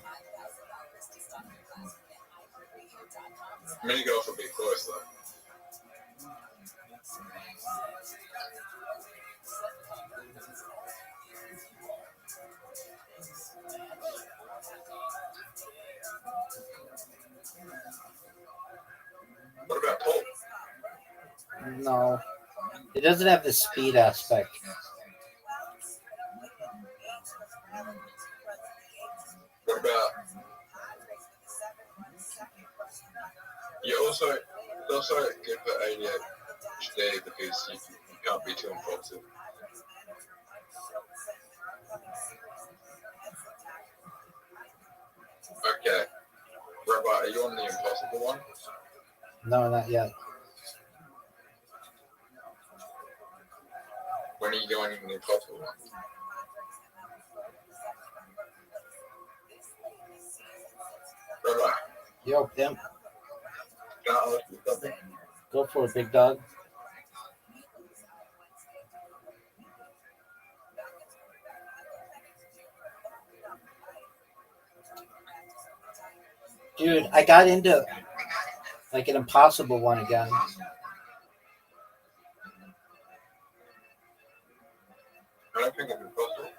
Mini golf would be close, though. What about pole? No. It doesn't have the speed aspect. What about... It's also good for ADHD because you can't be too impulsive. Okay. Rabbi, are you on the impossible one? No, not yet. When are you going in the impossible one? Rabbi, Yo, pimp. can I ask you something? Go for it, big dog. Dude, I got into like an impossible one again. I don't think it's impossible.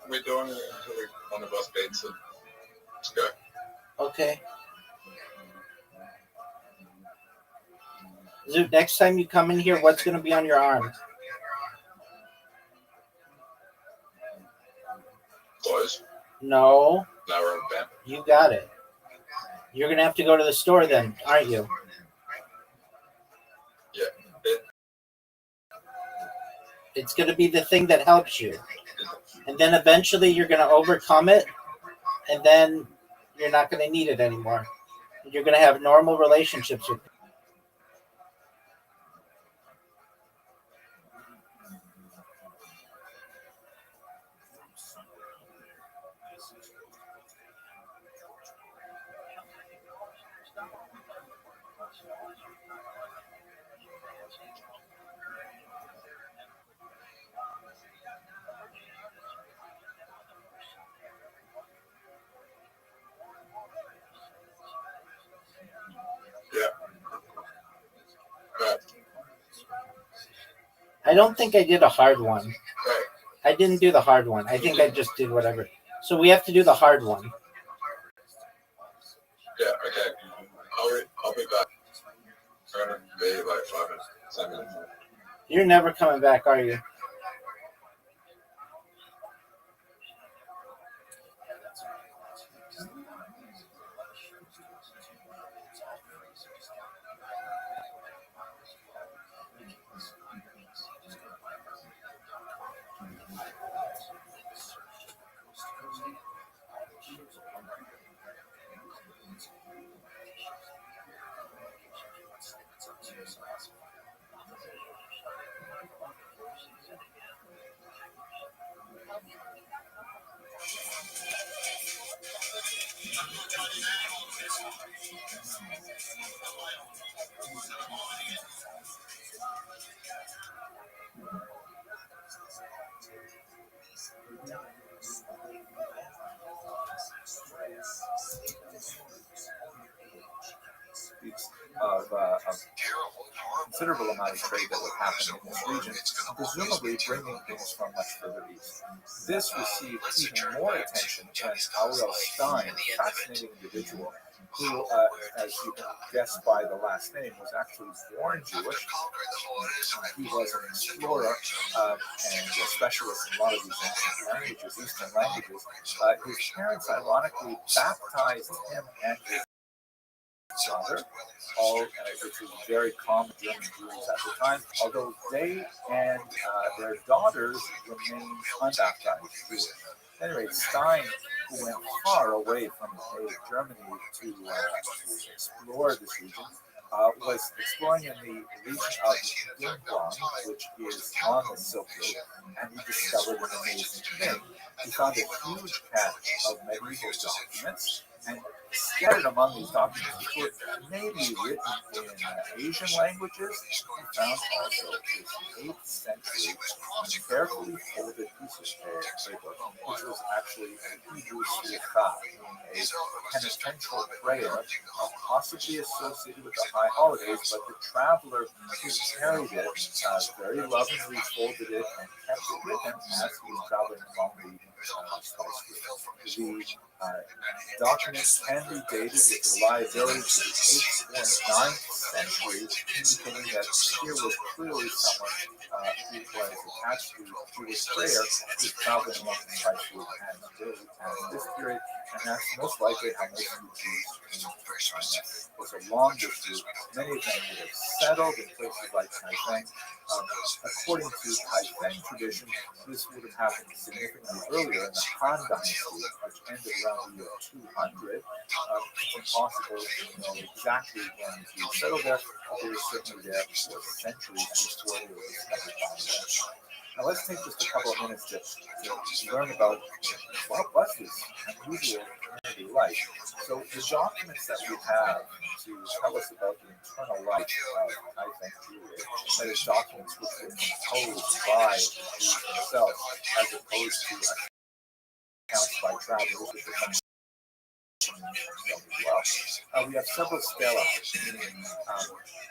we're doing it until one of us dates it. Let's go. Okay. Zoot, next time you come in here, what's going to be on your arm? Close. No, Now we're on band. you got it. You're going to have to go to the store then, aren't you? Yeah. It's going to be the thing that helps you. And then eventually you're going to overcome it, and then you're not going to need it anymore. You're going to have normal relationships with people. Yeah. Right. I don't think I did a hard one. Right. I didn't do the hard one. I think I just did whatever. So we have to do the hard one. Yeah. Okay. I'll be back. I'm gonna be like 5 minutes, 7 minutes. You're never coming back, are you? Of considerable amount of trade that would happen in this region, presumably bringing things from much further east. This received even more attention when Aurel Stein, a fascinating individual, who, as you can guess by the last name, was actually born Jewish. He was an explorer and a specialist in a lot of these ancient languages, Eastern languages. His parents, ironically, baptized him and his daughter, which was very common German Jews at the time, although they and their daughters remained unbaptized Jews. Anyway, Stein, who went far away from his native Germany to explore this region, was exploring in the region of Yinghuang, which is on the Silk Road, and he discovered an amazing thing. He found a huge cache of medieval documents, and scattered among these documents, which were maybe written in Asian languages, he found also this 8th century carefully folded piece of paper, which was actually a Hebrew slicha, meaning a penitential prayer, possibly associated with the high holidays, but the traveler who carried it very lovingly folded it and kept it with him as he was traveling along the spice route. The documents can be dated with reliability to the 8th or 9th century, indicating that here was clearly someone who was attached to Jewish prayer who was traveling along the spice route and this period, and that's most likely how most of the Jews came to China. It was a longer route. Many of them would have settled in places like Kaifeng. According to Kaifeng tradition, this would have happened significantly earlier in the Han Dynasty, which ended around the year 200. It's impossible to know exactly when the Jews settled there, but they were certainly there for centuries before they were discovered by them. Now let's take just a couple of minutes to learn about what was this unusual community like. So the documents that we have to tell us about the internal life of Kaifeng Jewry, that is documents which were composed by the Jews themselves, as opposed to accounts by travelers which are coming We have several stelae, meaning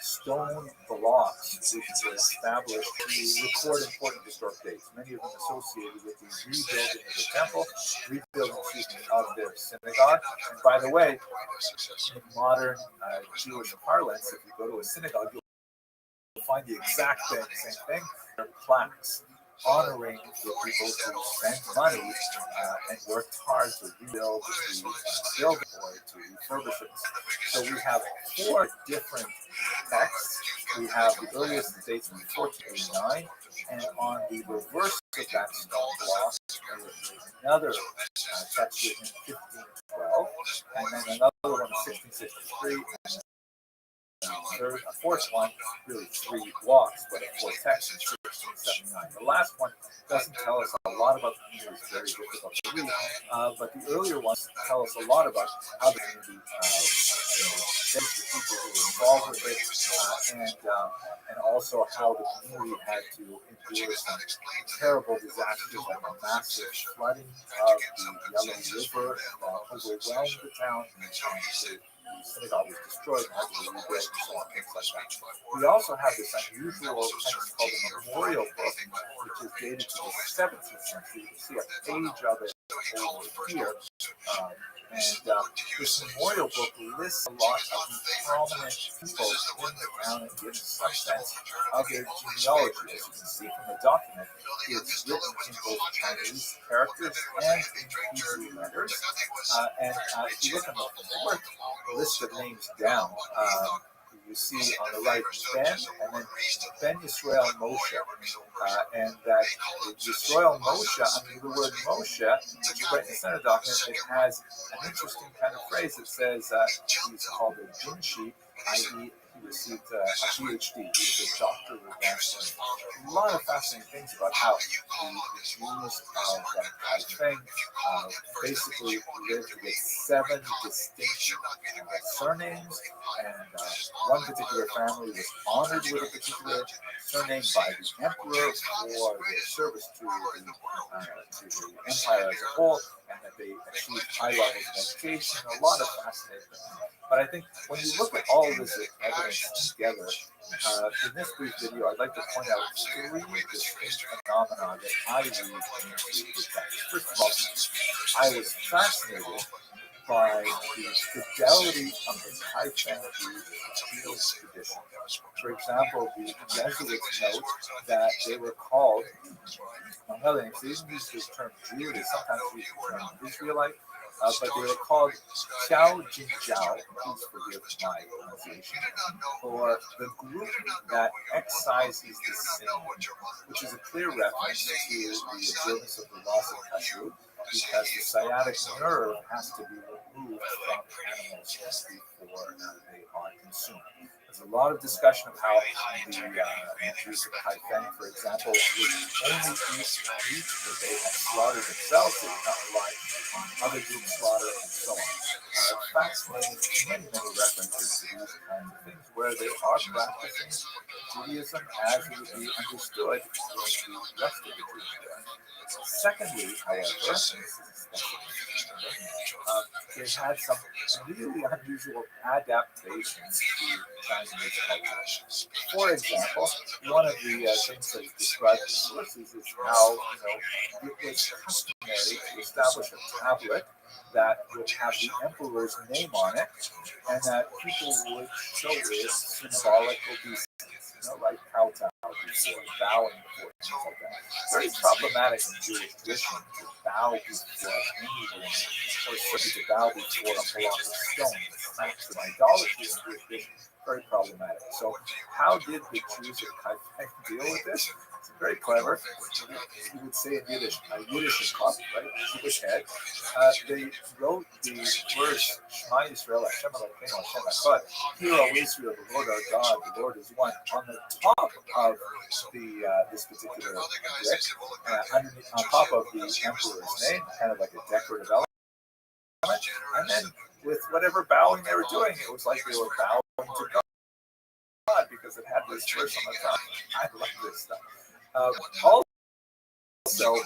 stone blocks which were established to record important historic dates, many of them associated with the rebuilding of the temple, of their synagogue. And by the way, in modern Jewish parlance, if you go to a synagogue, you'll find the exact same thing. They're plaques honoring the people who spent money and worked hard to rebuild the building or to refurbish it. So we have 4 different texts. We have the earliest dates from 1489, and on the reverse of that stone block, there's another text written in 1512, and then another one in 1663, and a fourth one, really 3 blocks, but a 4th text in 1679. The last one doesn't tell us a lot about the community. It's very difficult to read, but the earlier ones tell us a lot about how the community the people who were involved with it, and also how the community had to endure some terrible disasters like a massive flooding of the Yellow River that overwhelmed the town, and the synagogue was destroyed and had to be rebuilt and so on, things like that. We also have this unusual text called the Memorial Book, which is dated to the 17th century. You can see a page of it over here. And this memorial book lists a lot of the prominent people in the town and gives some sense of their genealogy. As you can see from the document, it's written in both Chinese characters and in Hebrew letters. And if you look on the 4th list of names down, you see on the right Ben, and then Ben Yisrael Moshe. And that Yisrael Moshe, under the word Moshe, which is right in the center document, it has an interesting kind of phrase that says he's called a Jinshi, i.e., he received a PhD. He was a doctor of advanced learning. A lot of fascinating things about how the Jews of Kaifeng basically lived with 7 distinct surnames, and one particular family was honored with a particular surname by the emperor for their service to the empire as a whole, and that they achieved high levels of education. A lot of fascinating things. But I think when you look at all of this evidence together, in this brief video, I'd like to point out 3 distinct phenomena that I read into the text. First of all, I was fascinated by the fidelity of the Kaifeng field tradition. For example, the Jesuits note that they were called, among other things, they didn't use this term Jew, they sometimes use the term Israelite, but they were called Xiao Jin Jiao, please forgive my pronunciation, or the group that excises the sin, which is a clear reference to the observance of the laws of kashrut, because the sciatic nerve has to be removed from animals before they are consumed. There's a lot of discussion of how the Jews of Kaifeng, for example, would only eat meat that they had slaughtered themselves. They would not rely on other groups' slaughter and so on. Fascinating, many references to these kinds of things where they are practicing Judaism as it would be understood in the rest of the Jewish world. Secondly, however, they've had some really unusual adaptations to Chinese culture. For example, one of the things that is described in sources is how it was customary to establish a tablet that would have the emperor's name on it, and that people would show it symbolic obeisance, like kowtow before, bowing before, things like that. Very problematic in Jewish tradition to bow before anyone, or certainly to bow before a block of stone. It's an idolatry in Jewish tradition. Very problematic. So, how did the Jews of Kaifeng deal with this? It's very clever. You would say in Yiddish, Yiddish cup, right? Jewish head. They wrote the verse Shema Yisrael, Hashem Elokeinu, Hashem Echad. Hear, O Israel, the Lord our God, the Lord is one. On the top of this particular brick, on top of the emperor's name, kind of like a decorative element, and then with whatever bowing they were doing, it was like they were bowing to God because it had this verse on the top. I love this stuff. Also,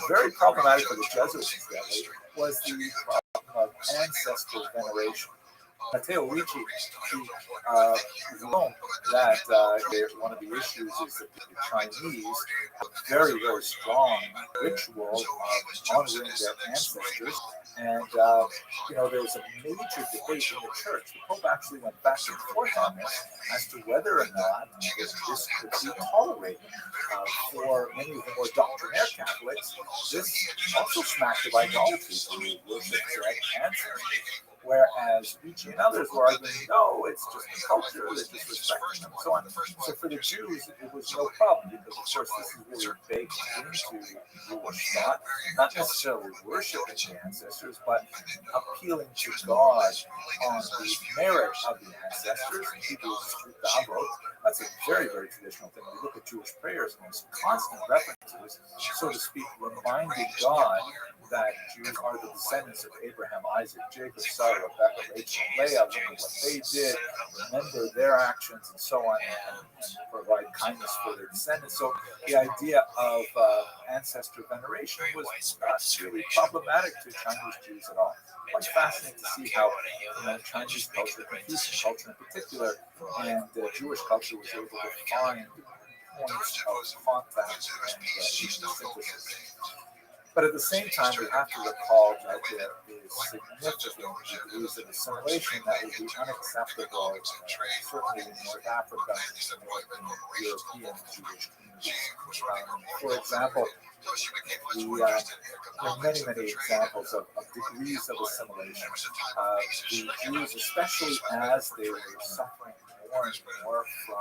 very problematic for the Jesuits, incidentally, was the problem of ancestor veneration. Matteo Ricci, Rome, that one of the issues is that the Chinese have a very, very strong ritual of honoring their ancestors. And, there was a major debate in the church. The Pope actually went back and forth on this as to whether or not this could be tolerated. For many of the more doctrinaire Catholics, this also smacked of idolatry to worship their ancestors. Whereas Ricci and others were arguing, no, it's just the culture, they're just respecting them, and so on. So for the Jews, it was no problem, because of course this is really baked into Jewish thought, not necessarily worshiping the ancestors, but appealing to God on the merit of the ancestors. And Hebrews 2, that's a very, very traditional thing. We look at Jewish prayers, and there's constant references, so to speak, reminding God that Jews are the descendants of Abraham, Isaac, Jacob, Sarah, Rebecca, Rachel, and Leah. Look at what they did, remember their actions, and so on, and provide kindness for their descendants. So the idea of ancestor veneration was not really problematic to Chinese Jews at all. Quite fascinating to see how Chinese culture, Confucian culture in particular, and Jewish culture was able to find points of contact and synthesis. But at the same time, we have to recall that there is significant degrees of assimilation that would be unacceptable, certainly in North Africa and in European Jewish communities. For example, there are many, many examples of degrees of assimilation. The Jews, especially as they were suffering more and more from a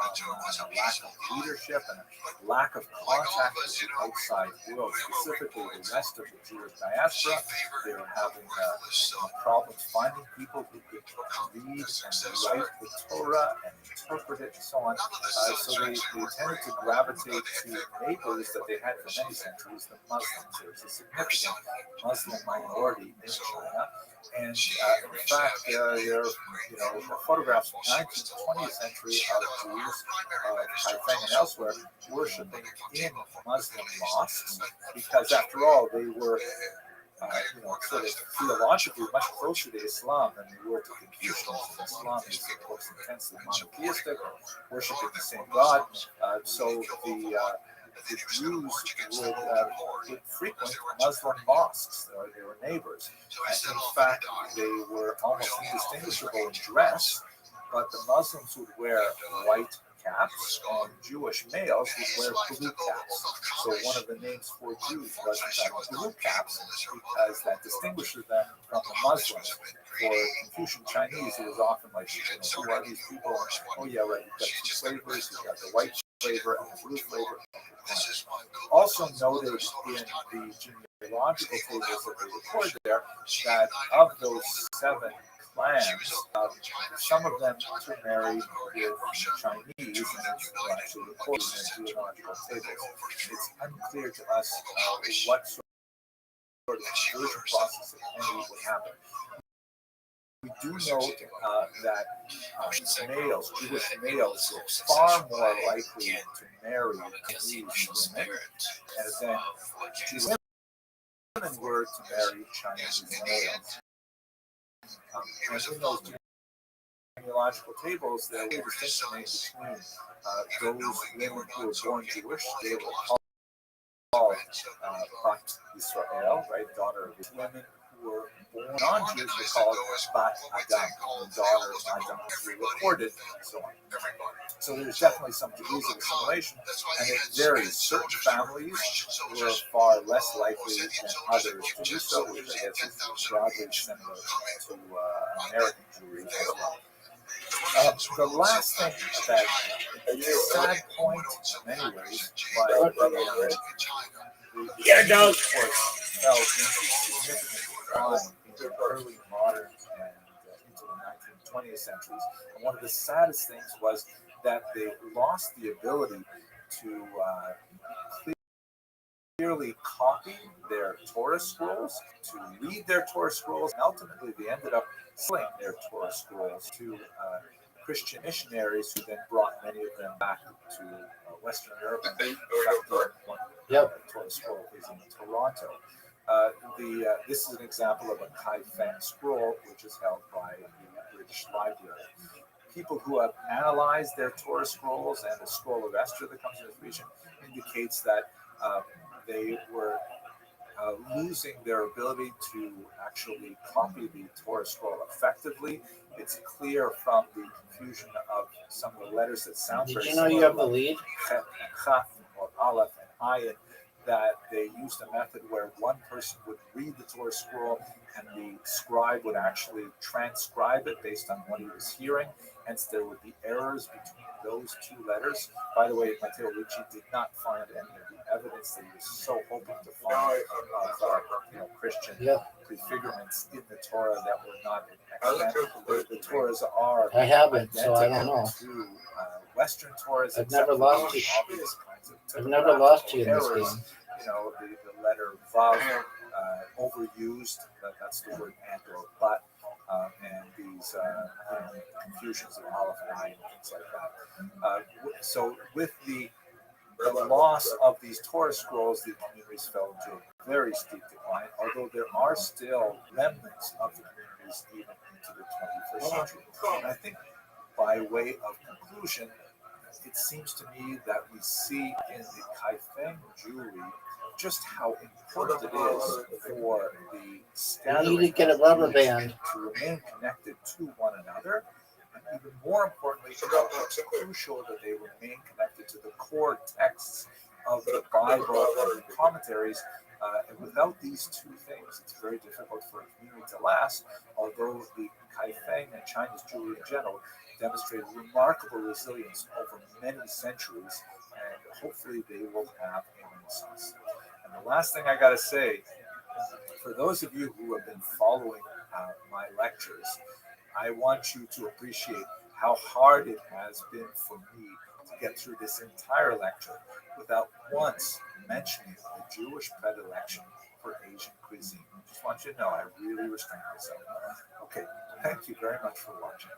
lack of leadership and a lack of contact with the outside world, specifically the rest of the Jewish diaspora. They were having problems finding people who could read and write the Torah and interpret it and so on. So they tended to gravitate to neighbors that they had for many centuries, the Muslims. There was a significant Muslim minority in China. And in fact, there are photographs from the 19th and 20th century of Jews of Taiping and elsewhere worshiping in Muslim mosques, because after all, they were sort of theologically much closer to Islam than they were to Confucianism. Islam is, of course, intensely monotheistic, worshiping the same God. So the Jews would frequent Muslim mosques. They were neighbors. And in fact, they were almost indistinguishable in dress, but the Muslims would wear white caps, and Jewish males would wear blue caps. So one of the names for Jews was in fact blue caps, because that distinguishes them from the Muslims. For Confucian Chinese, it was often like, who are these people? Oh yeah, right, you've got two flavors, you've got the white flavor and the blue flavor. Also noted in the genealogical tables that they record there, that of those 7 clans, some of them intermarried with Chinese, and it's actually recorded in the genealogical tables. It's unclear to us what sort of conversion process, if any, would happen. We do note that Jewish males were far more likely to marry Chinese women, and then Jewish women were to marry Chinese males. And in those genealogical tables, there was a distinction made between those women who were born Jewish, they were called Bat Israel, right, daughter of women who were born non-Jews were called Bat Adam, the daughter of Adam, recorded, and so on. So there's definitely some degrees of assimilation, and it varies. Certain families were far less likely than others to do so, which I guess is broadly similar to American Jewry as well. The last thing that is a sad point in many ways, but the of course fell into significant decline in the early modern and into the 19th, 20th centuries. And one of the saddest things was that they lost the ability to clearly copy their Torah scrolls, to read their Torah scrolls, and ultimately they ended up selling their Torah scrolls to Christian missionaries, who then brought many of them back to Western Europe. And Torah scroll is in Toronto. This is an example of a Kai Feng scroll, which is held by the British Library. People who have analyzed their Torah scrolls and the scroll of Esther that comes in this region indicates that they were losing their ability to actually copy the Torah scroll effectively. It's clear from the confusion of some of the letters that sound Did very you know similar, you have the like lead? Chet and Chaf or Aleph and Ayin, that they used a method where one person would read the Torah scroll and the scribe would actually transcribe it based on what he was hearing. Hence, there would be errors between those two letters. By the way, Matteo Ricci did not find any of the evidence that he was so hoping to find of Christian prefigurements in the Torah that were not the Torahs are I haven't, so I don't know. to Western Torahs. I've never lost you. Obvious kinds of I've never lost you in this errors. game. You know, the letter vav overused. That's the word and or but. And these confusions of aleph and ayin and things like that. So with the loss of these Torah scrolls, the communities fell into a very steep decline, although there are still remnants of the communities even into the 21st century. And I think by way of conclusion, it seems to me that we see in the Kaifeng jewelry just how important it is for the scattering You need to get a rubber band to remain connected to one another, and even more importantly, how it's crucial that they remain connected to the core texts of the Bible and the commentaries. And without these two things, it's very difficult for a community to last, although the Kaifeng and Chinese jewelry in general demonstrated remarkable resilience over many centuries, and hopefully they will have a renaissance. And the last thing I got to say, for those of you who have been following my lectures, I want you to appreciate how hard it has been for me to get through this entire lecture without once mentioning the Jewish predilection for Asian cuisine. I just want you to know I really restrained myself. Okay, thank you very much for watching.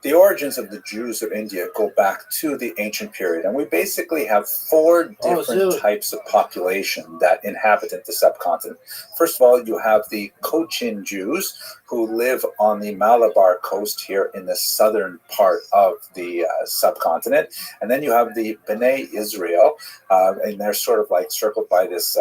The origins of the Jews of India go back to the ancient period, and we basically have four different types of population that inhabit the subcontinent. First of all, you have the Cochin Jews, who live on the Malabar coast here in the southern part of the subcontinent, and then you have the B'nai Israel, and they're sort of like circled by this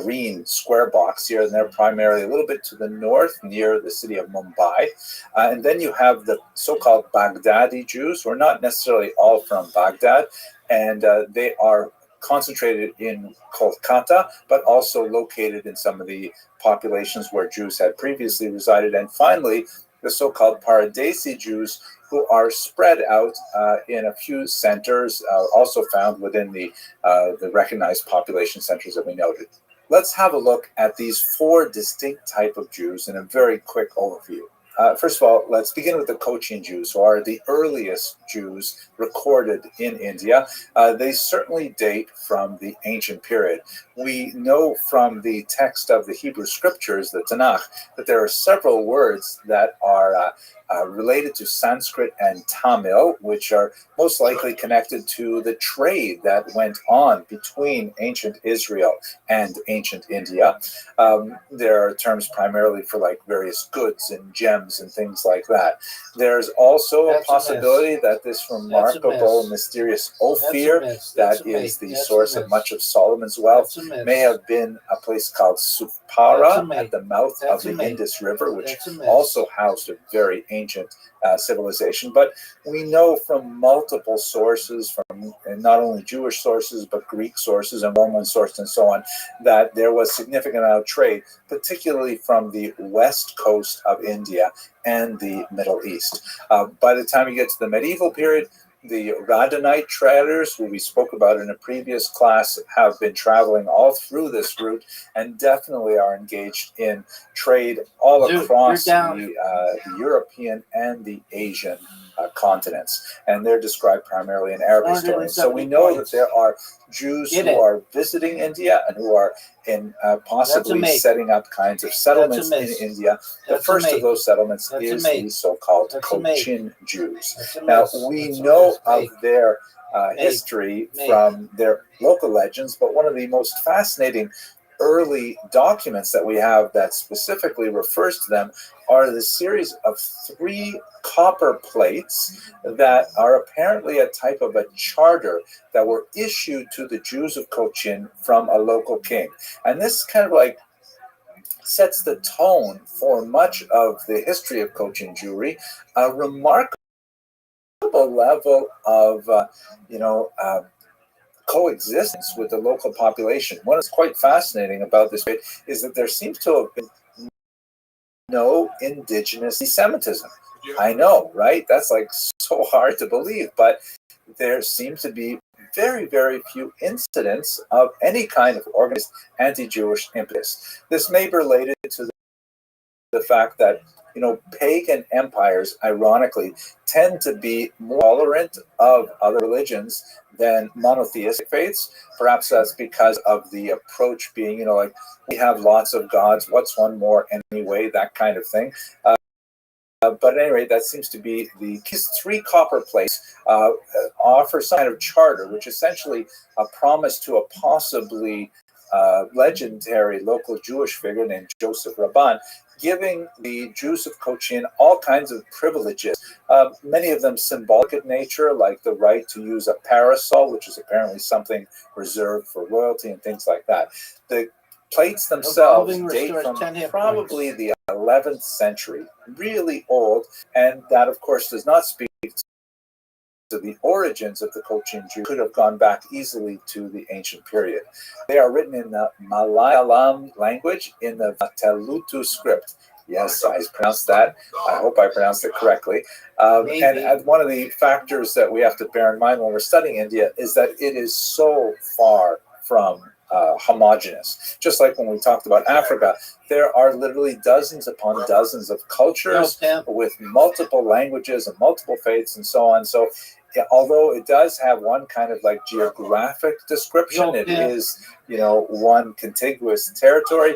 green square box here, and they're primarily a little bit to the north near the city of Mumbai. And then you have the so-called Baghdadi Jews, who are not necessarily all from Baghdad, and they are concentrated in Kolkata, but also located in some of the populations where Jews had previously resided. And finally, the so-called Paradesi Jews, who are spread out in a few centers, also found within the recognized population centers that we noted. Let's have a look at these four distinct types of Jews in a very quick overview. First of all, let's begin with the Cochin Jews, who are the earliest Jews recorded in India. They certainly date from the ancient period. We know from the text of the Hebrew scriptures, the Tanakh, that there are several words that are related to Sanskrit and Tamil, which are most likely connected to the trade that went on between ancient Israel and ancient India. There are terms primarily for like various goods and gems gems and things like that. There's also That's a possibility that this remarkable, myth. mysterious That's a Ophir, myth. that That's a is myth. the That's a source of myth. much of Solomon's wealth, That's a myth. may have been a place called That's a Supara myth. at the mouth That's of a the myth. Indus River, which That's a myth. also housed a very ancient civilization. But we know from multiple sources, from not only Jewish sources, but Greek sources and Roman sources and so on, that there was significant amount of trade, particularly from the west coast of India and the Middle East. By the time you get to the medieval period, the Radhanite traders, who we spoke about in a previous class, have been traveling all through this route and definitely are engaged in trade all Dude, across you're down. the European and the Asian continents. And they're described primarily in Arabic historians. So we 470 know that points. there are Jews Get who it. are visiting India and who are in possibly myth. setting up kinds of settlements in myth. India. The That's a first of myth. those settlements That's a is myth. the so-called That's a myth. Cochin Jews. That's a Now, myth. we That's a know myth. of Myth. their Myth. history Myth. from their local legends, but one of the most fascinating early documents that we have that specifically refers to them are the series of 3 copper plates that are apparently a type of a charter that were issued to the Jews of Cochin from a local king. And this kind of like sets the tone for much of the history of Cochin Jewry, a remarkable level of, coexistence with the local population. What is quite fascinating about this is that there seems to have been no indigenous Semitism. I know, right? That's like so hard to believe, but there seems to be very, very few incidents of any kind of organized anti-Jewish impetus. This may be related to the fact that pagan empires, ironically, tend to be more tolerant of other religions than monotheistic faiths. Perhaps that's because of the approach being, like, we have lots of gods, what's one more anyway, that kind of thing. But at any rate, that seems to be these 3 copper plates offer some kind of charter, which essentially a promise to a possibly legendary local Jewish figure named Joseph Rabban, giving the Jews of Cochin all kinds of privileges, many of them symbolic in nature, like the right to use a parasol, which is apparently something reserved for royalty and things like that. The plates themselves date from probably the 11th century, really old, and that, of course, does not speak to the origins of the Cochin Jew. Could have gone back easily to the ancient period. They are written in the Malayalam language, in the Telugu script. Yes, I pronounced that. I hope I pronounced it correctly. And one of the factors that we have to bear in mind when we're studying India is that it is so far from homogenous. Just like when we talked about Africa, there are literally dozens upon dozens of cultures with multiple languages and multiple faiths and so on. So although it does have one kind of like geographic description, it is, one contiguous territory.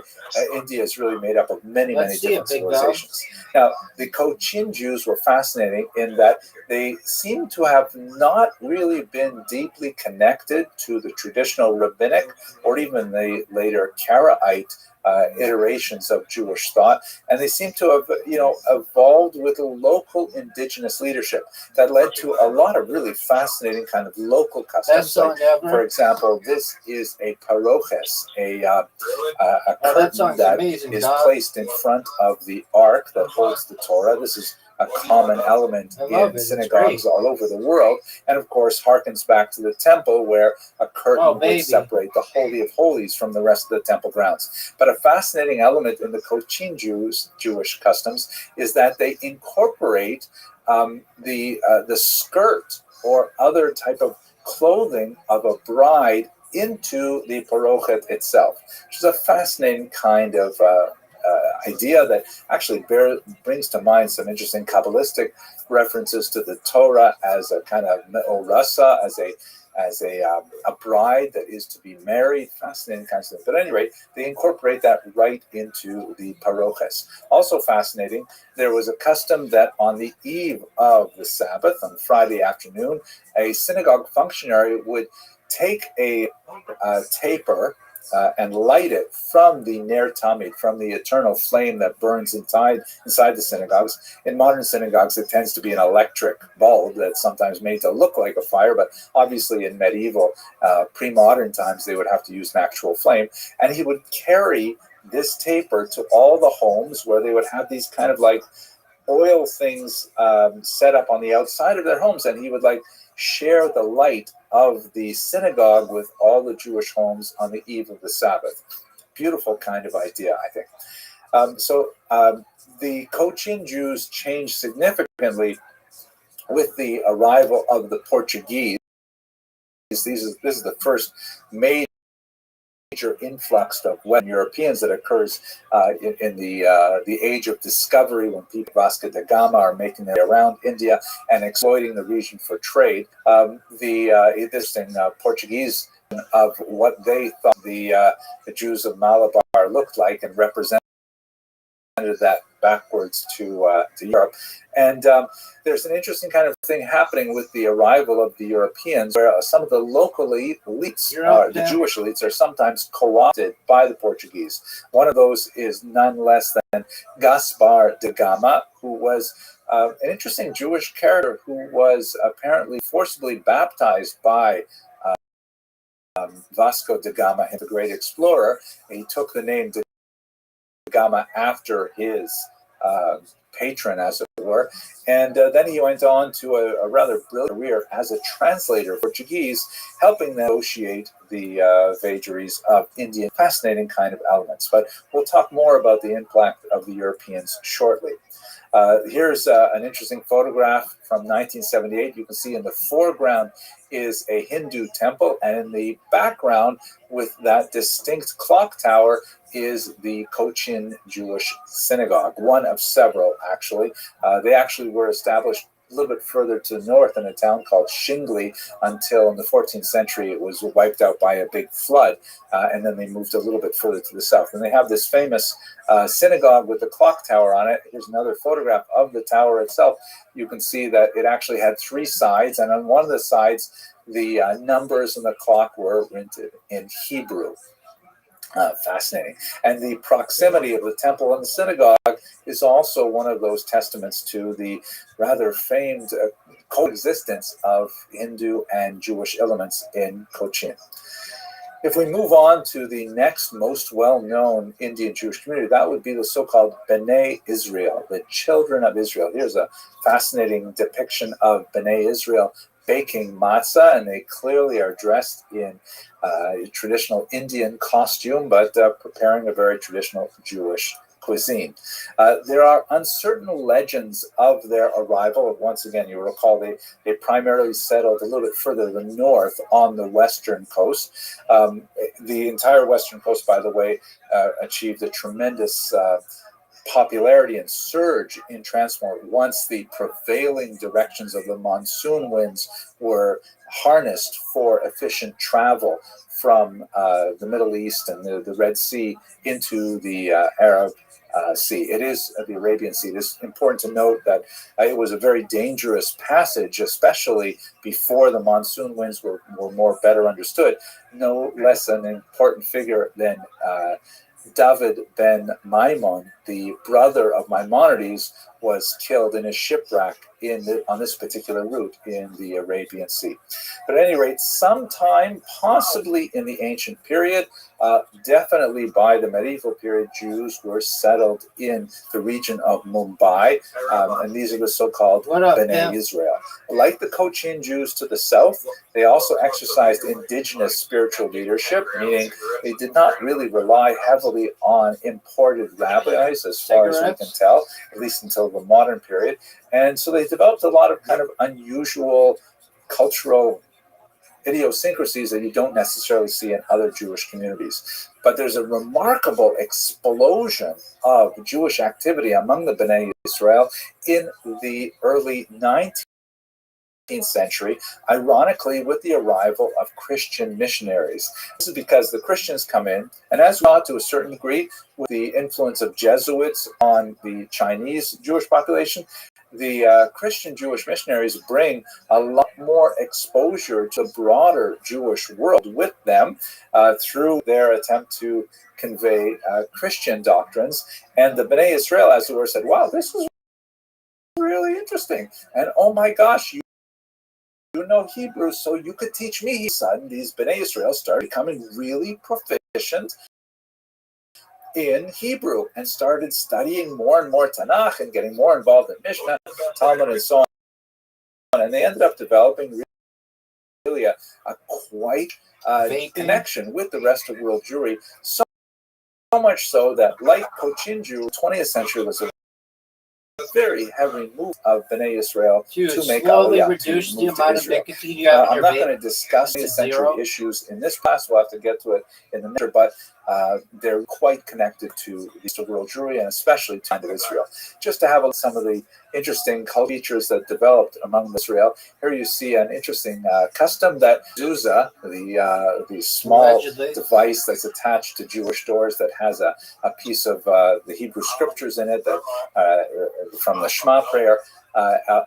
India is really made up of many, many different civilizations. Now, the Cochin Jews were fascinating in that they seem to have not really been deeply connected to the traditional rabbinic or even the later Karaite iterations of Jewish thought, and they seem to have, evolved with a local indigenous leadership that led to a lot of really fascinating kind of local customs. Like, for example, this is a paroches, a curtain that is placed in front of the ark that holds the Torah. This is a common element in synagogues all over the world, and of course harkens back to the temple, where a curtain would separate the Holy of Holies from the rest of the temple grounds. But a fascinating element in the Cochin Jewish customs is that they incorporate the skirt or other type of clothing of a bride into the parochet itself, which is a fascinating kind of idea that actually brings to mind some interesting Kabbalistic references to the Torah as a kind of me'orasa, as a bride that is to be married. Fascinating kinds of things. But at any rate, they incorporate that right into the paroches. Also fascinating, there was a custom that on the eve of the Sabbath, on Friday afternoon, a synagogue functionary would take a taper and light it from the Ner Tamid, from the eternal flame that burns inside the synagogues. In modern synagogues, it tends to be an electric bulb that's sometimes made to look like a fire, but obviously in medieval, pre-modern times, they would have to use an actual flame. And he would carry this taper to all the homes where they would have these kind of like oil things set up on the outside of their homes, and he would like share the light of the synagogue with all the Jewish homes on the eve of the Sabbath. Beautiful kind of idea, I think. The Cochin Jews changed significantly with the arrival of the Portuguese. This is the first major influx of Western Europeans that occurs in the age of discovery, when people Vasco da Gama are making their way around India and exploiting the region for trade. The interesting Portuguese of what they thought the Jews of Malabar looked like and represented that backwards to Europe. And there's an interesting kind of thing happening with the arrival of the Europeans, where some of the local elites, the Jewish elites, are sometimes co-opted by the Portuguese. One of those is none less than Gaspar da Gama, who was an interesting Jewish character who was apparently forcibly baptized by Vasco da Gama, the great explorer. He took the name da Gama after his patron, as it were, and then he went on to a rather brilliant career as a translator of Portuguese, helping them negotiate the vagaries of Indian. Fascinating kind of elements, but we'll talk more about the impact of the Europeans shortly. Here's an interesting photograph from 1978. You can see in the foreground is a Hindu temple, and in the background, with that distinct clock tower, is the Cochin Jewish synagogue, one of several, actually. They actually were established a little bit further to the north in a town called Shingli, until in the 14th century it was wiped out by a big flood, and then they moved a little bit further to the south. And they have this famous synagogue with the clock tower on it. Here's another photograph of the tower itself. You can see that it actually had three sides, and on one of the sides, the numbers in the clock were printed in Hebrew. Fascinating. And the proximity of the temple and the synagogue is also one of those testaments to the rather famed coexistence of Hindu and Jewish elements in Cochin. If we move on to the next most well-known Indian Jewish community, that would be the so-called B'nai Israel, the children of Israel. Here's a fascinating depiction of B'nai Israel baking matzah, and they clearly are dressed in traditional Indian costume, but preparing a very traditional Jewish cuisine. There are uncertain legends of their arrival. Once again, you recall they primarily settled a little bit further to the north on the western coast. The entire western coast, by the way, achieved a tremendous popularity and surge in transport once the prevailing directions of the monsoon winds were harnessed for efficient travel from the Middle East and the Red Sea into the Arab Sea. It is the Arabian Sea. It is important to note that it was a very dangerous passage, especially before the monsoon winds were better understood. No less an important figure than David ben Maimon, the brother of Maimonides, was killed in a shipwreck on this particular route in the Arabian Sea. But at any rate, sometime possibly in the ancient period, definitely by the medieval period, Jews were settled in the region of Mumbai, and these are the so-called B'nai Israel. Like the Cochin Jews to the south, they also exercised indigenous spiritual leadership, meaning they did not really rely heavily on imported rabbis, as far as we can tell, at least until the modern period. And so they developed a lot of kind of unusual cultural idiosyncrasies that you don't necessarily see in other Jewish communities. But there's a remarkable explosion of Jewish activity among the B'nai Israel in the early 19th century, ironically, with the arrival of Christian missionaries. This is because the Christians come in, and as we saw to a certain degree with the influence of Jesuits on the Chinese Jewish population, the Christian Jewish missionaries bring a lot more exposure to the broader Jewish world with them through their attempt to convey Christian doctrines. And the Bnei Israel, as it were, said, wow, this is really interesting. And oh my gosh, you know Hebrew, so you could teach me. Suddenly, these Bnei Israel started becoming really proficient in Hebrew and started studying more and more Tanakh and getting more involved in Mishnah, Talmud, and so on. And they ended up developing really a quite connection with the rest of world Jewry, so much so that, like Kochinju, 20th century was a very heavy move of Bnei Israel to make Aliyah, reduce the move to amount of Israel. nicotine you have in I'm your not vape going to discuss the century zero. issues in this class. We'll have to get to it in the next, but they're quite connected to the East of world Jewry and especially to Israel. Just to have some of the interesting cultural features that developed among Israel. Here you see an interesting custom that Zuzah, the small Allegedly. device that's attached to Jewish doors that has a piece of the Hebrew scriptures in it that from the Shema prayer.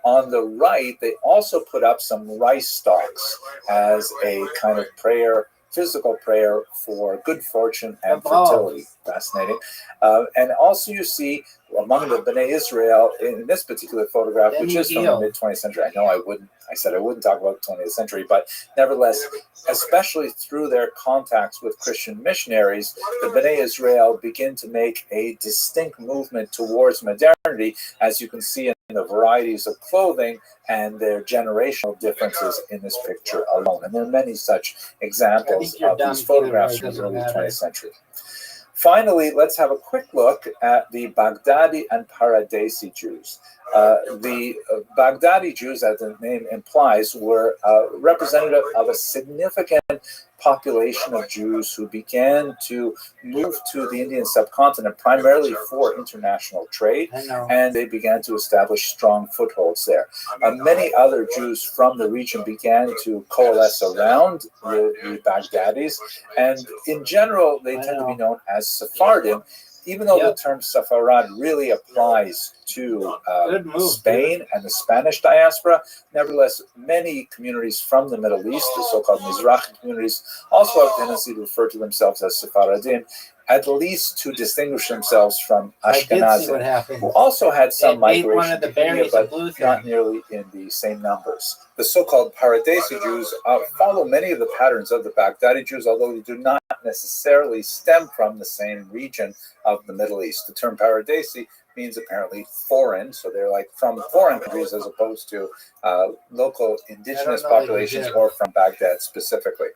On the right, they also put up some rice stalks as a kind of prayer, physical prayer for good fortune and fertility. Fascinating. And also you see among the Bnei Israel in this particular photograph, which is from the mid-20th century. I know I said I wouldn't talk about the 20th century, but nevertheless, especially through their contacts with Christian missionaries, the Bnei Israel begin to make a distinct movement towards modernity, as you can see in the varieties of clothing and their generational differences in this picture alone. And there are many such examples of these photographs from the early 20th century. Finally, let's have a quick look at the Baghdadi and Paradesi Jews. The Baghdadi Jews, as the name implies, were representative of a significant population of Jews who began to move to the Indian subcontinent primarily for international trade, and they began to establish strong footholds there. Many other Jews from the region began to coalesce around the Baghdadis, and in general, they tend to be known as Sephardim, even though the term Sepharad really applies to Spain and the Spanish diaspora. Nevertheless, many communities from the Middle East, the so-called Mizrahi communities, also have a tendency to refer to themselves as Sephardim, at least to distinguish themselves from Ashkenazim, who also had some migration to India, but not nearly in the same numbers. The so-called Paradesi Jews follow many of the patterns of the Baghdadi Jews, although they do not necessarily stem from the same region of the Middle East. The term Paradesi means apparently foreign, so they're like from foreign countries as opposed to local indigenous populations or from Baghdad specifically.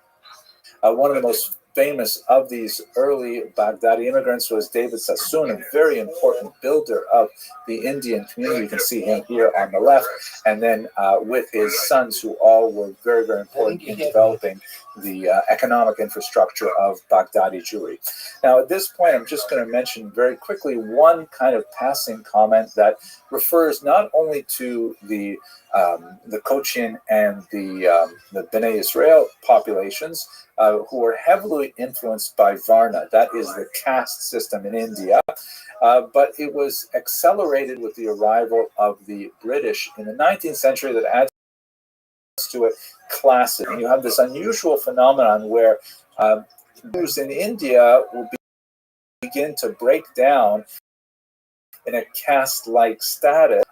One of the most famous of these early Baghdadi immigrants was David Sassoon, a very important builder of the Indian community. You can see him here on the left, and then with his sons, who all were very, very important in developing the economic infrastructure of Baghdadi Jewry. Now, at this point, I'm just going to mention very quickly one kind of passing comment that refers not only to the Cochin and the Bnei Israel populations, who were heavily influenced by Varna, that is the caste system in India, but it was accelerated with the arrival of the British in the 19th century that adds to it classes. And you have this unusual phenomenon where Jews in India will begin to break down in a caste-like status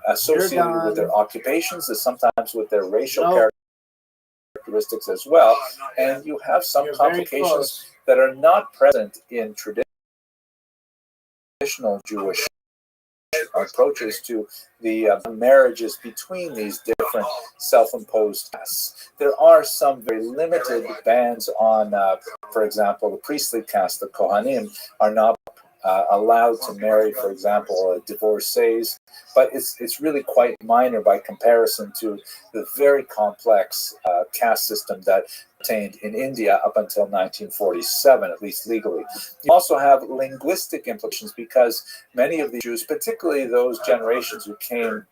associated with their occupations and sometimes with their racial characteristics as well. And you have some complications that are not present in traditional Jewish approaches to the marriages between these different self-imposed castes. There are some very limited bans on, for example, the priestly caste, the Kohanim, are not allowed to marry, for example, divorcees, but it's really quite minor by comparison to the very complex caste system that obtained in India up until 1947, at least legally. You also have linguistic implications because many of the Jews, particularly those generations who came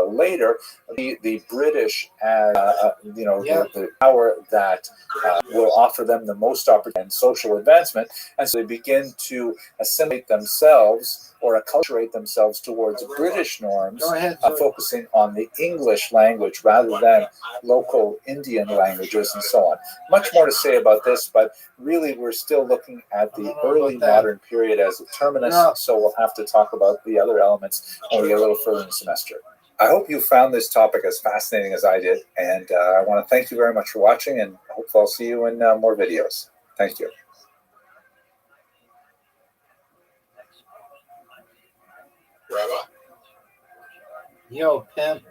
later, the British, the power that will offer them the most opportunity and social advancement, and so they begin to assimilate themselves or acculturate themselves towards British norms, Go ahead. focusing on the English language rather than local Indian languages and so on. Much more to say about this, but really we're still looking at the early modern period as a terminus, so we'll have to talk about the other elements when we get a little further in the semester. I hope you found this topic as fascinating as I did, and I want to thank you very much for watching, and I hope I'll see you in more videos. Thank you. Rabbi? Yo, pimp.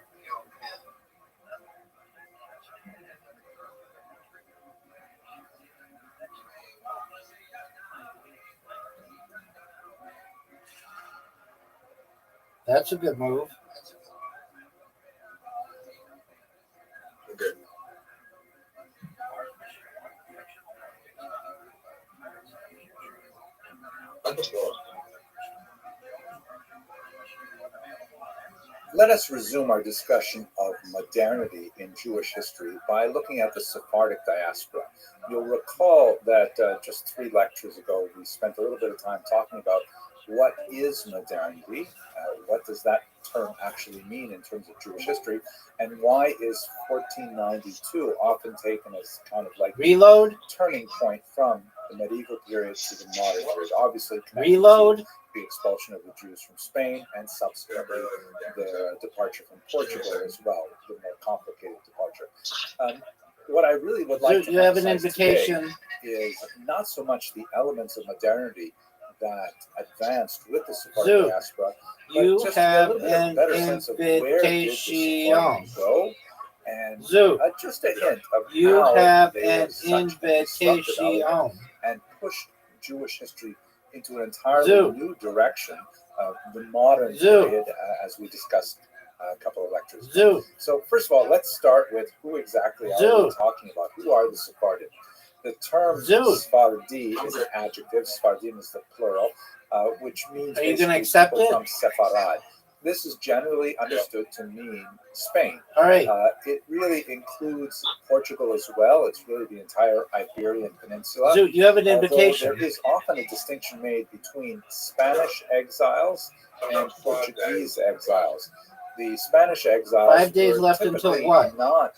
That's a good move. Okay. Let us resume our discussion of modernity in Jewish history by looking at the Sephardic diaspora. You'll recall that just 3 lectures ago, we spent a little bit of time talking about what is modernity, what does that term actually mean in terms of Jewish history, and why is 1492 often taken as kind of like Reload. turning point from the medieval period to the modern period, obviously connected Reload. to the expulsion of the Jews from Spain and subsequently their departure from Portugal as well, the more complicated departure. What I really would like to You have an emphasize invitation. today is not so much the elements of modernity that advanced with the Sephardic Zoo, diaspora, but you just to get a have little bit of a an better sense of where did the Sephardians go, and Zoo, just a hint of you how have they an were such a disruptive element invitation. and pushed Jewish history into an entirely Zoo. new direction of the modern Zoo. period, as we discussed a couple of lectures ago. Zoo. So first of all, let's start with who exactly are Zoo. we talking about? Who are the Sephardim? The term Zoo. Sephardi is an adjective. Sephardim is the plural, which means Are you basically gonna accept people it? from Sepharad. This is generally understood to mean Spain. All right. It really includes Portugal as well. It's really the entire Iberian Peninsula. Zoo, you have an Although invitation. there is often a distinction made between Spanish exiles and Portuguese exiles. The Spanish exiles 5 days were left until typically what? not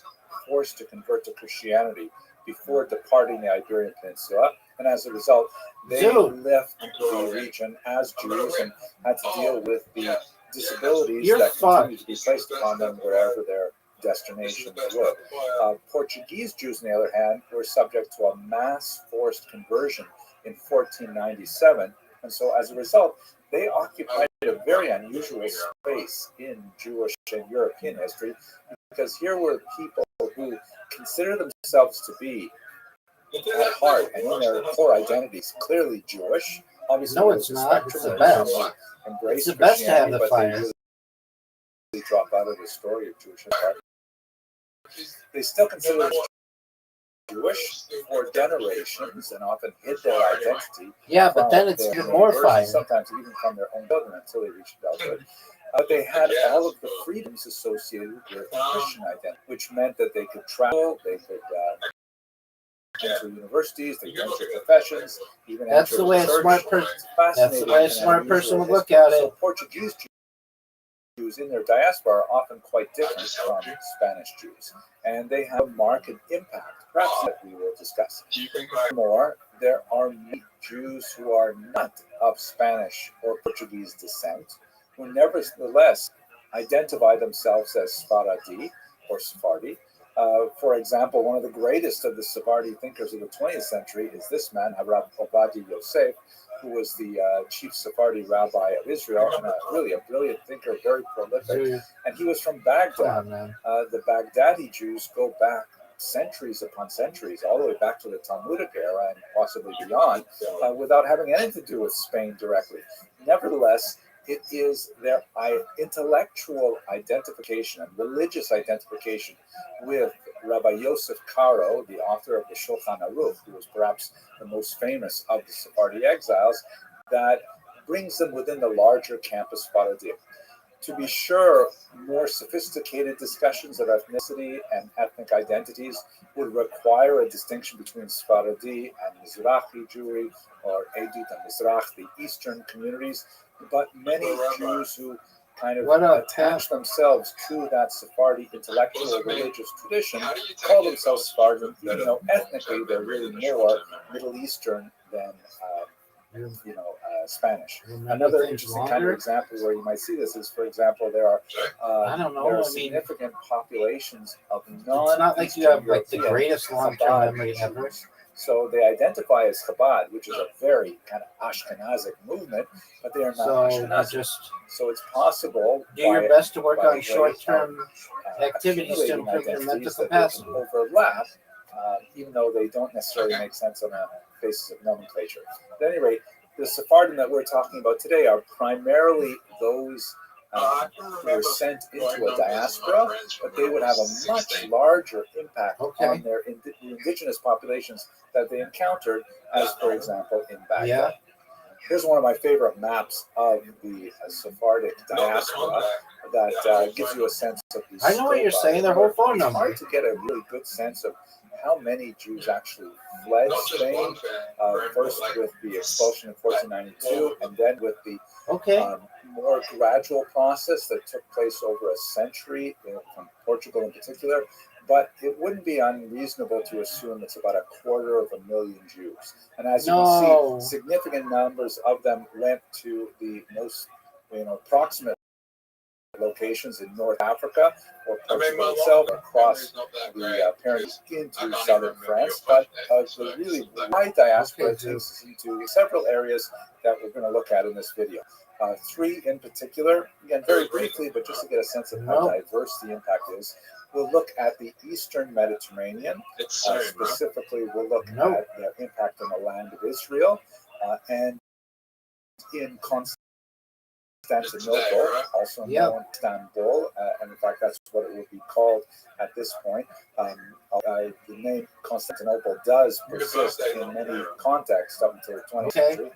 forced to convert to Christianity before departing the Iberian Peninsula, and as a result, they Zoo. left the region as Jews and had to deal with the disabilities You're that fucked. continued to be placed upon them wherever their destinations were. Portuguese Jews, on the other hand, were subject to a mass forced conversion in 1497, and so as a result, they occupied a very unusual space in Jewish and European history, because here were people who consider themselves to be at heart and in their core identities clearly Jewish. Obviously, No, there it's was a not. It's spectrum the of best. them who embraced It's the best to have Christianity, the but fire. they really drop out of the story of Jewish history. They still consider Jewish for generations and often hid their identity. Yeah, but then it's their even more neighbors, fire. and sometimes even from their own children until they reached adulthood. They had all of the freedoms associated with Christian identity, which meant that they could travel, they could enter universities, they could enter professions, even That's enter the way a church. smart person. It's That's the way a fascinating smart and person would unusual look at history. it. So Portuguese Jews in their diaspora are often quite different from Spanish Jews, and they have a marked impact, perhaps that we will discuss. Furthermore, there are many Jews who are not of Spanish or Portuguese descent, who nevertheless identify themselves as Sephardi or Sephardi. For example, one of the greatest of the Sephardi thinkers of the 20th century is this man, Rav Ovadia Yosef, who was the chief Sephardi rabbi of Israel, and really a brilliant thinker, very prolific. And he was from Baghdad. Come on, man. The Baghdadi Jews go back centuries upon centuries, all the way back to the Talmudic era and possibly beyond, without having anything to do with Spain directly. Nevertheless, it is their intellectual identification and religious identification with Rabbi Yosef Karo, the author of the Shulchan Aruch, who was perhaps the most famous of the Sephardi exiles, that brings them within the larger campus Sephardim. To be sure, more sophisticated discussions of ethnicity and ethnic identities would require a distinction between Sephardi and Mizrahi Jewry, or Edut and Mizrach, the Eastern communities. But many Jews who kind of What up, attach themselves to that Sephardi intellectual religious tradition call themselves Sephardim, even though ethnically they're really more Middle Eastern than Spanish. Another interesting kind of example where you might see this is, for example, there are I don't know. there are I mean, significant populations of it's not like you have like the greatest long-term memory ever. So they identify as Chabad, which is a very kind of Ashkenazic movement, but they are not Ashkenazic. So it's possible do your best to work on short-term activities to improve your mental capacity. Overlap, even though they don't necessarily make sense on a basis of nomenclature. At any rate, the Sephardim that we're talking about today are primarily those who were sent into a diaspora, but they would have a much larger impact on their indigenous populations that they encountered, as for example in Baghdad. Yeah. Here's one of my favorite maps of the Sephardic diaspora that gives you a sense of the I know what you're saying, their whole phone number. It's hard to get a really good sense of how many Jews actually fled Spain, first with the expulsion in 1492, and then with the more gradual process that took place over a century, from Portugal in particular. But it wouldn't be unreasonable to assume it's about 250,000 Jews. And as you can see, significant numbers of them went to the most proximate locations in North Africa or Portugal itself, across the Pyrenees into southern France. But the really wide diaspora takes us into several areas that we're going to look at in this video. Three in particular, again, very briefly, but just to get a sense of how diverse the impact is. We'll look at the Eastern Mediterranean. Specifically, we'll look at the impact on the land of Israel and in Constantinople, also known as Istanbul, and in fact, that's what it would be called at this point. The name Constantinople does persist in many contexts up until the 20th century.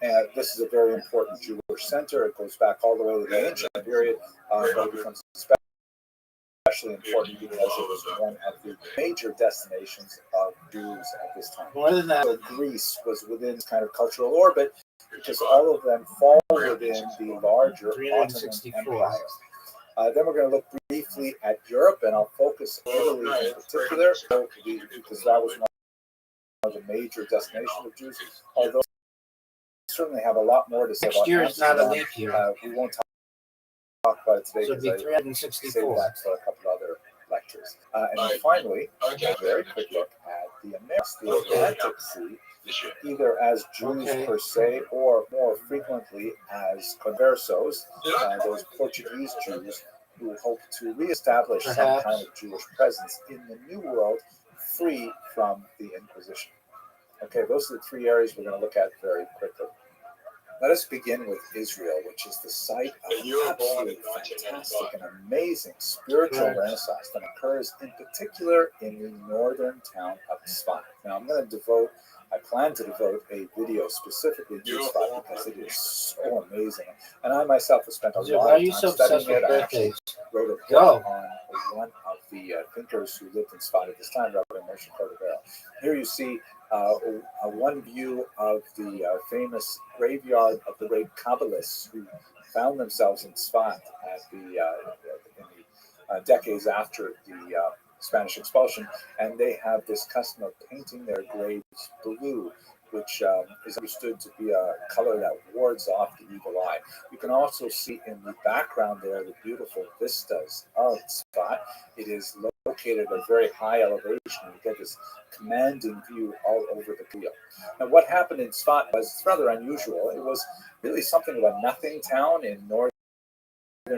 And this is a very important Jewish center. It goes back all the way to the ancient period, but it becomes especially important because it was one of the major destinations of Jews at this time. More than that, so Greece was within this kind of cultural orbit because all of them fall within the larger Ottoman Empire. Then we're going to look briefly at Europe, and I'll focus Italy in particular because that was one of the major destinations of Jews. Although certainly have a lot more to say about Amsterdam. Next year is not a leap year. We won't talk about it today. So it'd be 364. That for a couple other lectures. And then finally, a very quick look at the Americas, the Atlantic Sea, either as Jews per se or more frequently as conversos, those Portuguese Jews who hope to reestablish some kind of Jewish presence in the New World, free from the Inquisition. Okay, those are the three areas we're going to look at very quickly. Let us begin with Israel, which is the site of absolutely fantastic and amazing spiritual renaissance that occurs in particular in the northern town of Tzfat. Now, I plan to devote a video specifically to Tzfat because it is so amazing. And I myself have spent a lot of time studying it. I actually wrote a book on one of the thinkers who lived in Tzfat at this time, Rabbi Moshe Cordovero. Here you see one view of the famous graveyard of the great Kabbalists who found themselves in Tzfat in the decades after the Spanish expulsion, and they have this custom of painting their graves blue, which is understood to be a color that wards off the evil eye. You can also see in the background there the beautiful vistas of Tzfat. It is located at a very high elevation. You get this commanding view all over the field. Now, what happened in Tzfat was rather unusual. It was really something of a nothing town in northern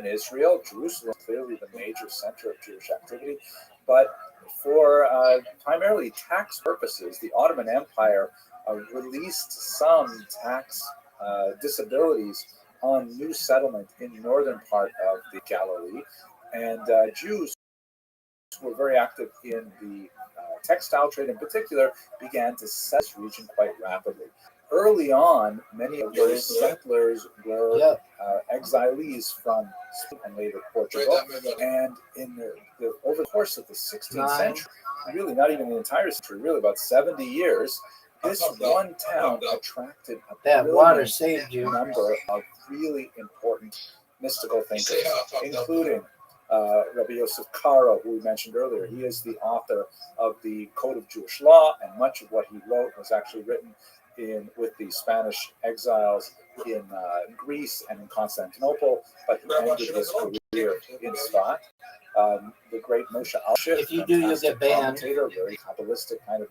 Israel. Jerusalem is clearly the major center of Jewish activity, but for primarily tax purposes, the Ottoman Empire released some tax disabilities on new settlement in the northern part of the Galilee, and Jews who were very active in the textile trade in particular began to set this region quite rapidly. Early on, many of those settlers were exilees from Spain and later Portugal. And over the course of the 16th century, really not even the entire century, really about 70 years, this one town attracted a That water brilliant saved you. number of really important mystical thinkers, including Rabbi Yosef Karo, who we mentioned earlier. He is the author of the Code of Jewish Law, and much of what he wrote was actually written with the Spanish exiles in Greece and in Constantinople, but he ended his career in Sfat. The great Moshe Alshif, If you do, you'll get banned. commentator, very Kabbalistic kind of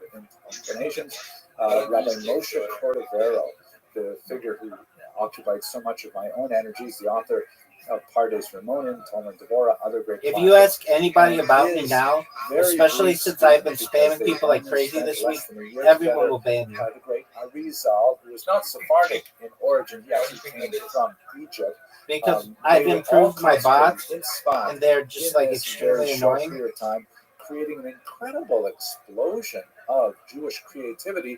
inclinations. Rabbi Moshe Cordovero, the figure who occupied so much of my own energies, the author of Pardes Ramonim, Talmud Devorah, other great If classics. you ask anybody about me Is now, very especially brief since I've been because spamming they people like only crazy spent this less week, than a year everyone together. will ban you. The great Arizal, who was not Sephardic in origin, he actually came from Egypt. Because They I've were all improved my bots, concentrated in Sfat and they're in just like this extremely very short annoying. period of time, creating an incredible explosion of Jewish creativity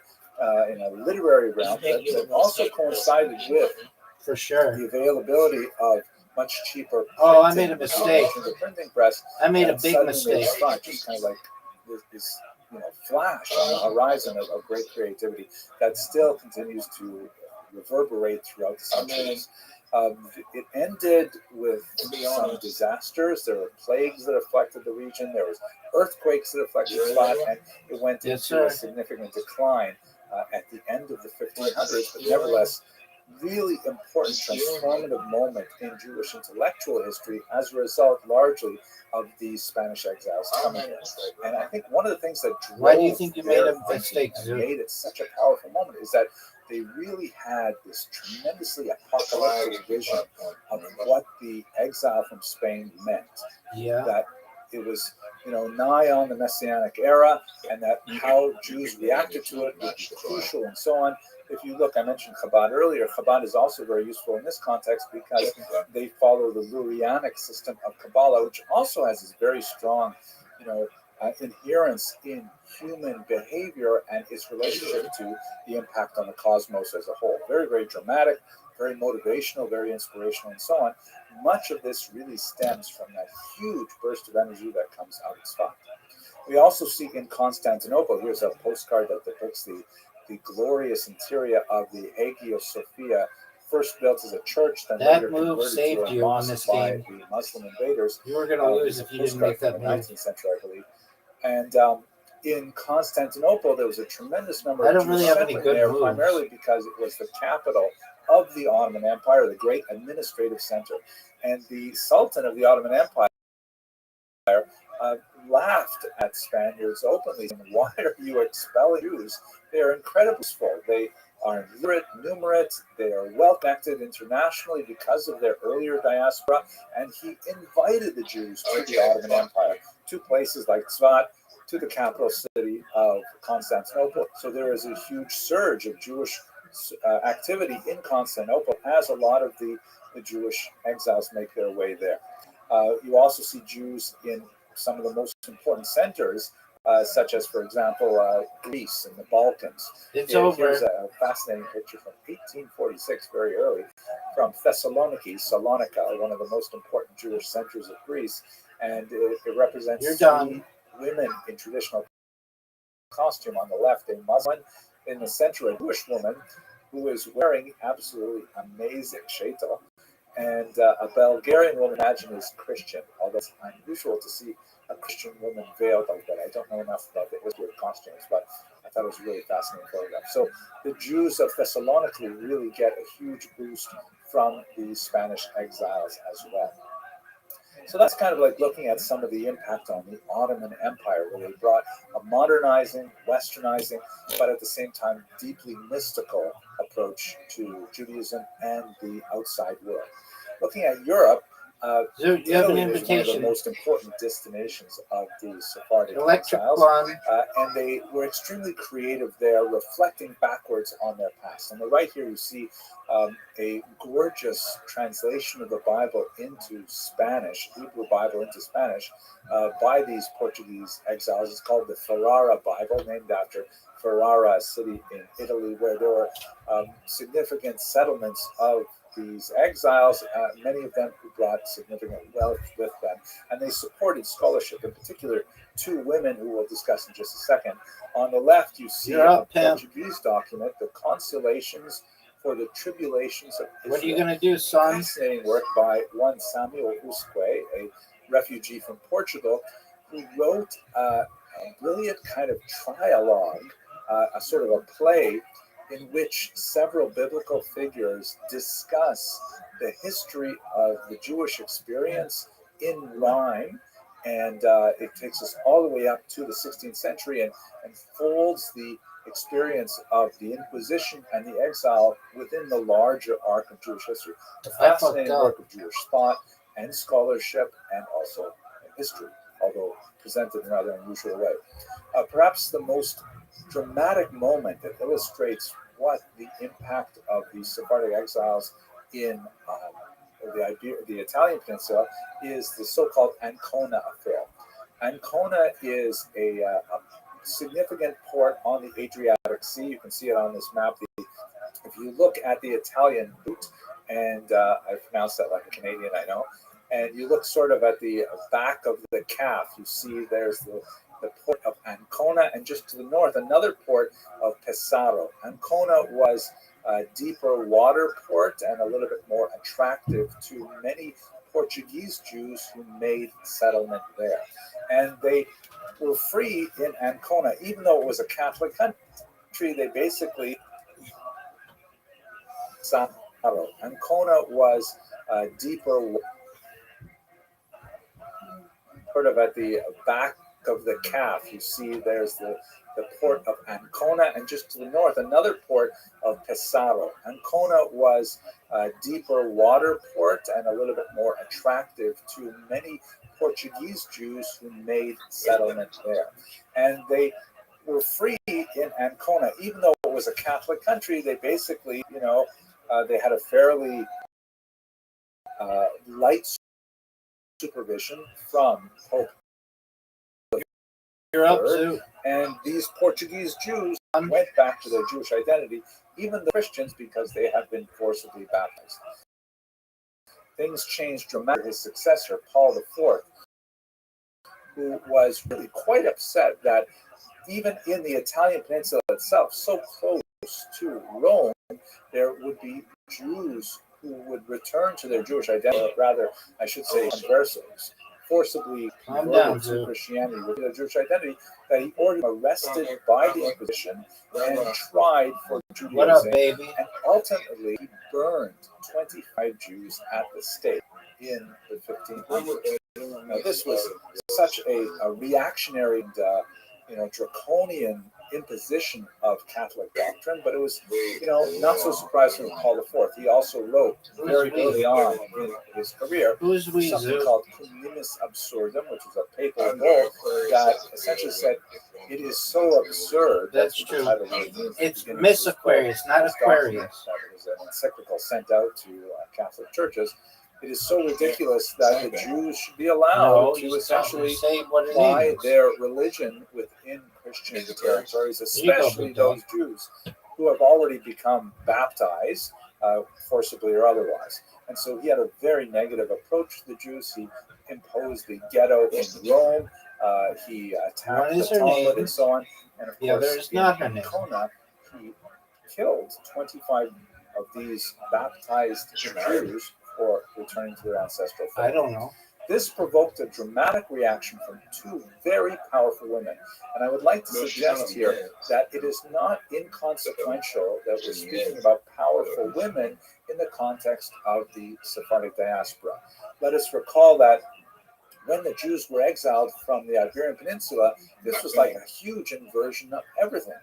in a literary realm that also coincided with For sure. the availability of much cheaper Oh, I printing made a mistake. The printing press. I made a that big suddenly mistake. made Sfat just kind of like this flash on the horizon of great creativity that still continues to reverberate throughout the centuries. It ended with some disasters. There were plagues that affected the region. There was earthquakes that affected Sfat, and it went Yes, into a sir. significant decline at the end of the 1500s. But nevertheless, really important transformative moment in Jewish intellectual history as a result, largely, of these Spanish exiles coming here. And I think one of the things that drove Why do you think you made their a mistake, thinking Zoo? and made it such a powerful moment is that they really had this tremendously apocalyptic vision of what the exile from Spain meant. Yeah. That it was, nigh on the Messianic era, and that how Jews reacted to it would be crucial and so on. If you look, I mentioned Chabad earlier. Chabad is also very useful in this context because they follow the Lurianic system of Kabbalah, which also has this very strong, inherence in human behavior and its relationship to the impact on the cosmos as a whole. Very, very dramatic, very motivational, very inspirational, and so on. Much of this really stems from that huge burst of energy that comes out of Sfat. We also see in Constantinople, here's a postcard that depicts the glorious interior of the Hagia Sophia, first built as a church, then That later move converted saved to a you on mosque this by game. the Muslim invaders. You were going to lose There's if a you didn't postcard make that from the move. 19th century, I believe. And in Constantinople, there was a tremendous number I of don't Jews really have any settling good there, moves. primarily because it was the capital of the Ottoman Empire, the great administrative center. And the Sultan of the Ottoman Empire laughed at Spaniards openly, saying, "Why are you expelling Jews? They are incredibly useful. They are numerate, they are well connected internationally because of their earlier diaspora." And he invited the Jews to the Ottoman Empire, to places like Tzvat, to the capital city of Constantinople. So there is a huge surge of Jewish activity in Constantinople as a lot of the Jewish exiles make their way there. You also see Jews in some of the most important centers, such as, for example, Greece and the Balkans. It's Here's over. a fascinating picture from 1846, very early, from Thessaloniki, Salonika, one of the most important Jewish centers of Greece. And it represents You're done. 3 women in traditional costume. On the left, a Muslim; in the center, a Jewish woman who is wearing absolutely amazing shaitel. And a Bulgarian woman, imagine, is Christian, although it's unusual to see a Christian woman veiled like that. I don't know enough about the history of costumes, but I thought it was a really fascinating photograph. So the Jews of Thessaloniki really get a huge boost from the Spanish exiles as well. So that's kind of like looking at some of the impact on the Ottoman Empire, where they brought a modernizing, westernizing, but at the same time deeply mystical approach to Judaism and the outside world. Looking at Europe, Zoo, you have an Italy is one of the invitation. most important destinations of the Sephardic Electric exiles, one. and they were extremely creative there, reflecting backwards on their past. On the right here, you see a gorgeous translation of the Bible into Spanish, Hebrew Bible into Spanish, by these Portuguese exiles. It's called the Ferrara Bible, named after Ferrara, a city in Italy where there were significant settlements of these exiles, many of them who brought significant wealth with them, and they supported scholarship, in particular two women who we'll discuss in just a second. On the left, you see a Portuguese document, the Consolations for the Tribulations of Israel. What are you going to do, son? Fascinating work by one Samuel Usque, a refugee from Portugal, who wrote a brilliant kind of trialogue, a sort of a play in which several biblical figures discuss the history of the Jewish experience in rhyme. And it takes us all the way up to the 16th century and folds the experience of the Inquisition and the exile within the larger arc of Jewish history. A fascinating work of Jewish thought and scholarship and also history, although presented in a rather unusual way. Perhaps the most dramatic moment that illustrates what the impact of the Sephardic exiles in the Italian peninsula is the so-called Ancona affair. Ancona is a significant port on the Adriatic Sea. You can see it on this map. If you look at the Italian route, and I pronounced that like a Canadian, I know, and you look sort of at the back of the calf, you see there's the port of Ancona, and just to the north, another port of Pesaro. Ancona was a deeper water port and a little bit more attractive to many Portuguese Jews who made settlement there. And they were free in Ancona, even though it was a Catholic country. They basically Ancona was a deeper sort of at the back of the calf. You see there's the port of Ancona, and just to the north, another port of Pesaro. Ancona was a deeper water port and a little bit more attractive to many Portuguese Jews who made settlement there. And they were free in Ancona, even though it was a Catholic country. They basically, they had a fairly light supervision from Pope. You're up, Sue. And these Portuguese Jews went back to their Jewish identity, even the Christians, because they had been forcibly baptized. Things changed dramatically. His successor, Paul IV, who was really quite upset that even in the Italian peninsula itself, so close to Rome, there would be Jews who would return to their Jewish identity, rather, I should say, conversos, forcibly converted to Christianity with their Jewish identity, that he ordered arrested by the Inquisition and tried for Judaism. What up, baby? And ultimately, he burned 25 Jews at the stake in the 1500s. Now, this was such a reactionary and draconian imposition of Catholic doctrine, but it was, not so surprising with Paul IV. He also wrote very early on in his career something called Cum Nimis Absurdum, which is a papal bull that essentially said it is so absurd. That's true. It's Miss Aquarius, not Aquarius. That was an encyclical sent out to Catholic churches. It is so ridiculous that the Jews should be allowed to essentially apply their religion within Christian territories, especially those Jews who have already become baptized, forcibly or otherwise. And so he had a very negative approach to the Jews. He imposed the ghetto in Rome. He attacked the Talmud and so on. And of course, in Ancona, he killed 25 of these baptized Jews for returning to their ancestral faith. I don't know. This provoked a dramatic reaction from two very powerful women. And I would like to suggest here that it is not inconsequential that we're speaking about powerful women in the context of the Sephardic diaspora. Let us recall that when the Jews were exiled from the Iberian Peninsula, this was like a huge inversion of everything.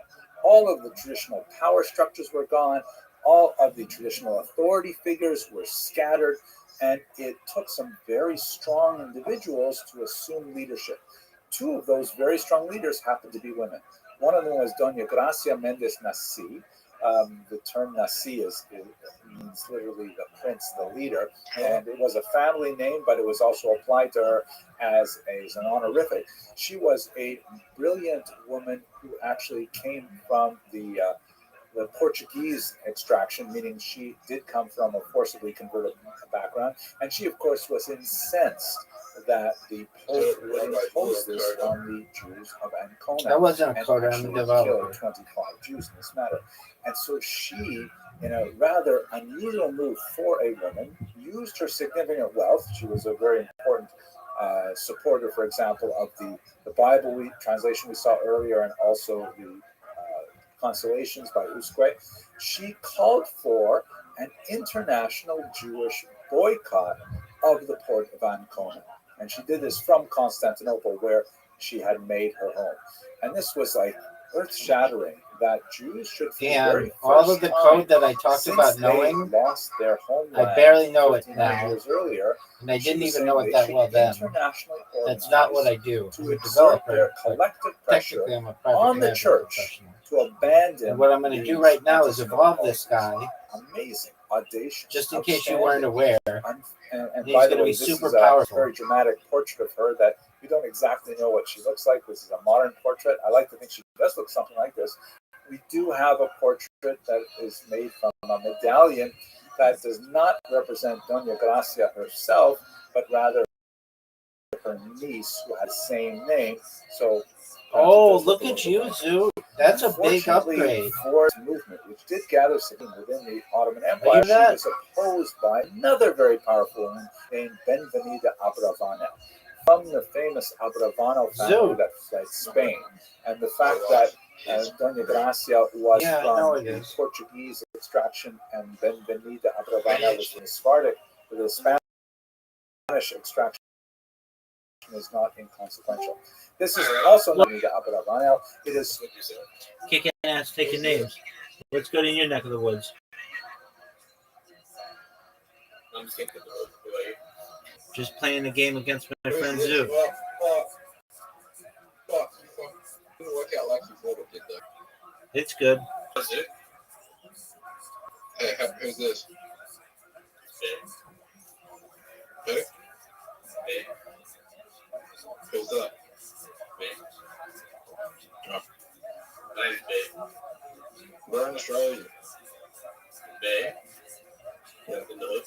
All of the traditional power structures were gone. All of the traditional authority figures were scattered, and it took some very strong individuals to assume leadership. Two of those very strong leaders happened to be women. One of them was Doña Gracia Mendes Nasi. The term Nasi means literally the prince, the leader, and it was a family name, but it was also applied to her as an honorific. She was a brilliant woman who actually came from the the Portuguese extraction, meaning she did come from a forcibly converted background, and she, of course, was incensed that the Pope would impose this on the Jews of Ancona. That wasn't a and coder, I'm a actually developer. killed 25 Jews in this matter. And so she, in a rather unusual move for a woman, used her significant wealth. She was a very important supporter, for example, of the Bible translation we saw earlier, and also the Consolations by Usque. She called for an international Jewish boycott of the port of Ancona. And she did this from Constantinople, where she had made her home. And this was like earth-shattering, that Jews should, for the very And all first of the time, code that I talked since about they knowing, lost their homeland I barely know it 1,500 now. years earlier, And I she didn't was even saying know it they that should well then. internationally That's not what I organize do. I'm to a exert their developer, but collective pressure technically I'm a project on the management church professional. to abandon. And what I'm going to do these right now is anti-Semitic evolve this guy, policies. Amazing, audacious, just in case you outstanding. weren't aware. And He's by the gonna way, be this super is a powerful. very dramatic portrait of her that you don't exactly know what she looks like. This is a modern portrait. I like to think she does look something like this. We do have a portrait that is made from a medallion that does not represent Doña Gracia herself, but rather her niece, who has the same name. So, Oh, look at you, Zoo. That's a big upgrade. For this movement, which did gather steam within the Ottoman Are Empire, you she that? was opposed by another very powerful woman named Benvenida Abravanel, from the famous Abravanel family Zoo. that fled Spain. And the fact that Doña Gracia was Yeah, I know from it the is. Portuguese extraction, and Benvenida Abravanel was from the Sephardic, with the Spanish extraction, is not inconsequential. This is also not Benvenida Abravanel. It is Kicking ass, taking names. What's good in your neck of the woods? I'm just thinking Just playing a game against my friend Zoo. Work out like you thought it did though. It's good. That's it. Hey, who's this? Who? Who's that? Oh. We're in Australia. Yeah, in the hood.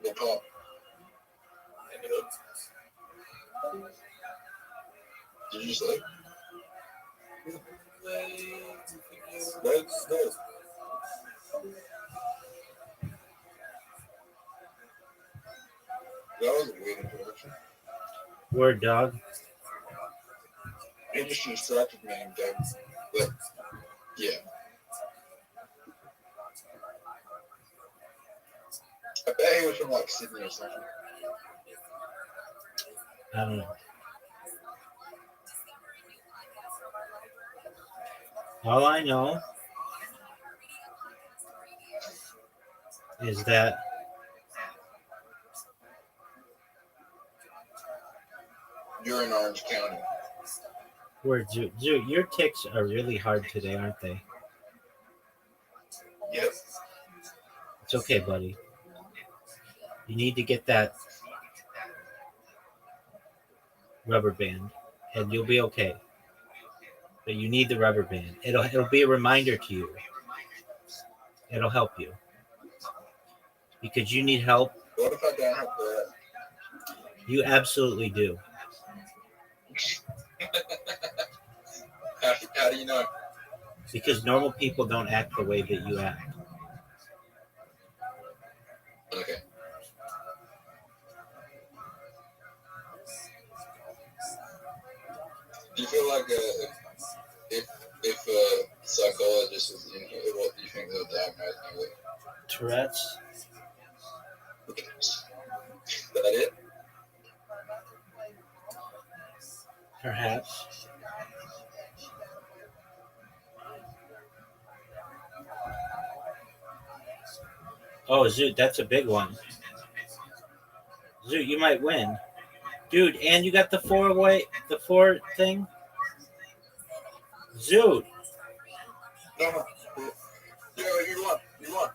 The pop. In the hood. Did you say? Where's this? That was a weird introduction. Word, dog. Industry distracted me and gave, but yeah. I bet he was from like Sydney or something. I don't know. All I know is that You're in Orange County. word, Zoo. Zoo, your ticks are really hard today, aren't they? Yep. It's okay, buddy. You need to get that rubber band, and you'll be okay. But you need the rubber band. It'll be a reminder to you. It'll help you because you need help. What if I don't have that? You absolutely do. How do you know? Because normal people don't act the way that you act. Okay. Do you feel like if a psychologist was in here, what do you think they'll diagnose me with? Tourette's. Is that it? Perhaps. Oh, Zoot, that's a big one. Zoot, you might win. Dude, and you got the four thing? Zoot. No. Yeah, you won. You won.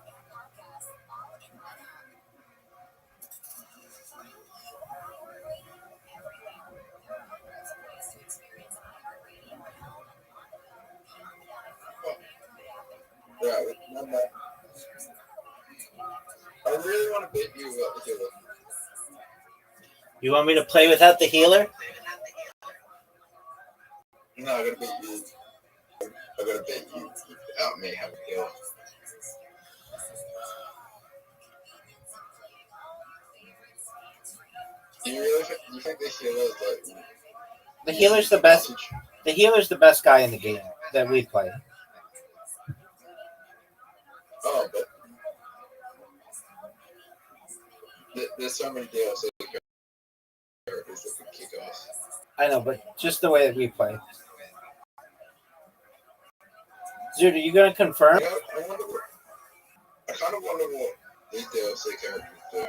Right, one more. I really want to beat you up the healer. You want me to play without the healer? No, I gotta beat you. I gotta beat you without me having a healer. You think the healer is like The healer's the best. The healer's the best guy in the game that we play. Oh, but there's so many DLC characters that can kick ass. I know, but just the way that we play. Dude, are you gonna confirm? You know, I kind of wonder what these DLC characters do.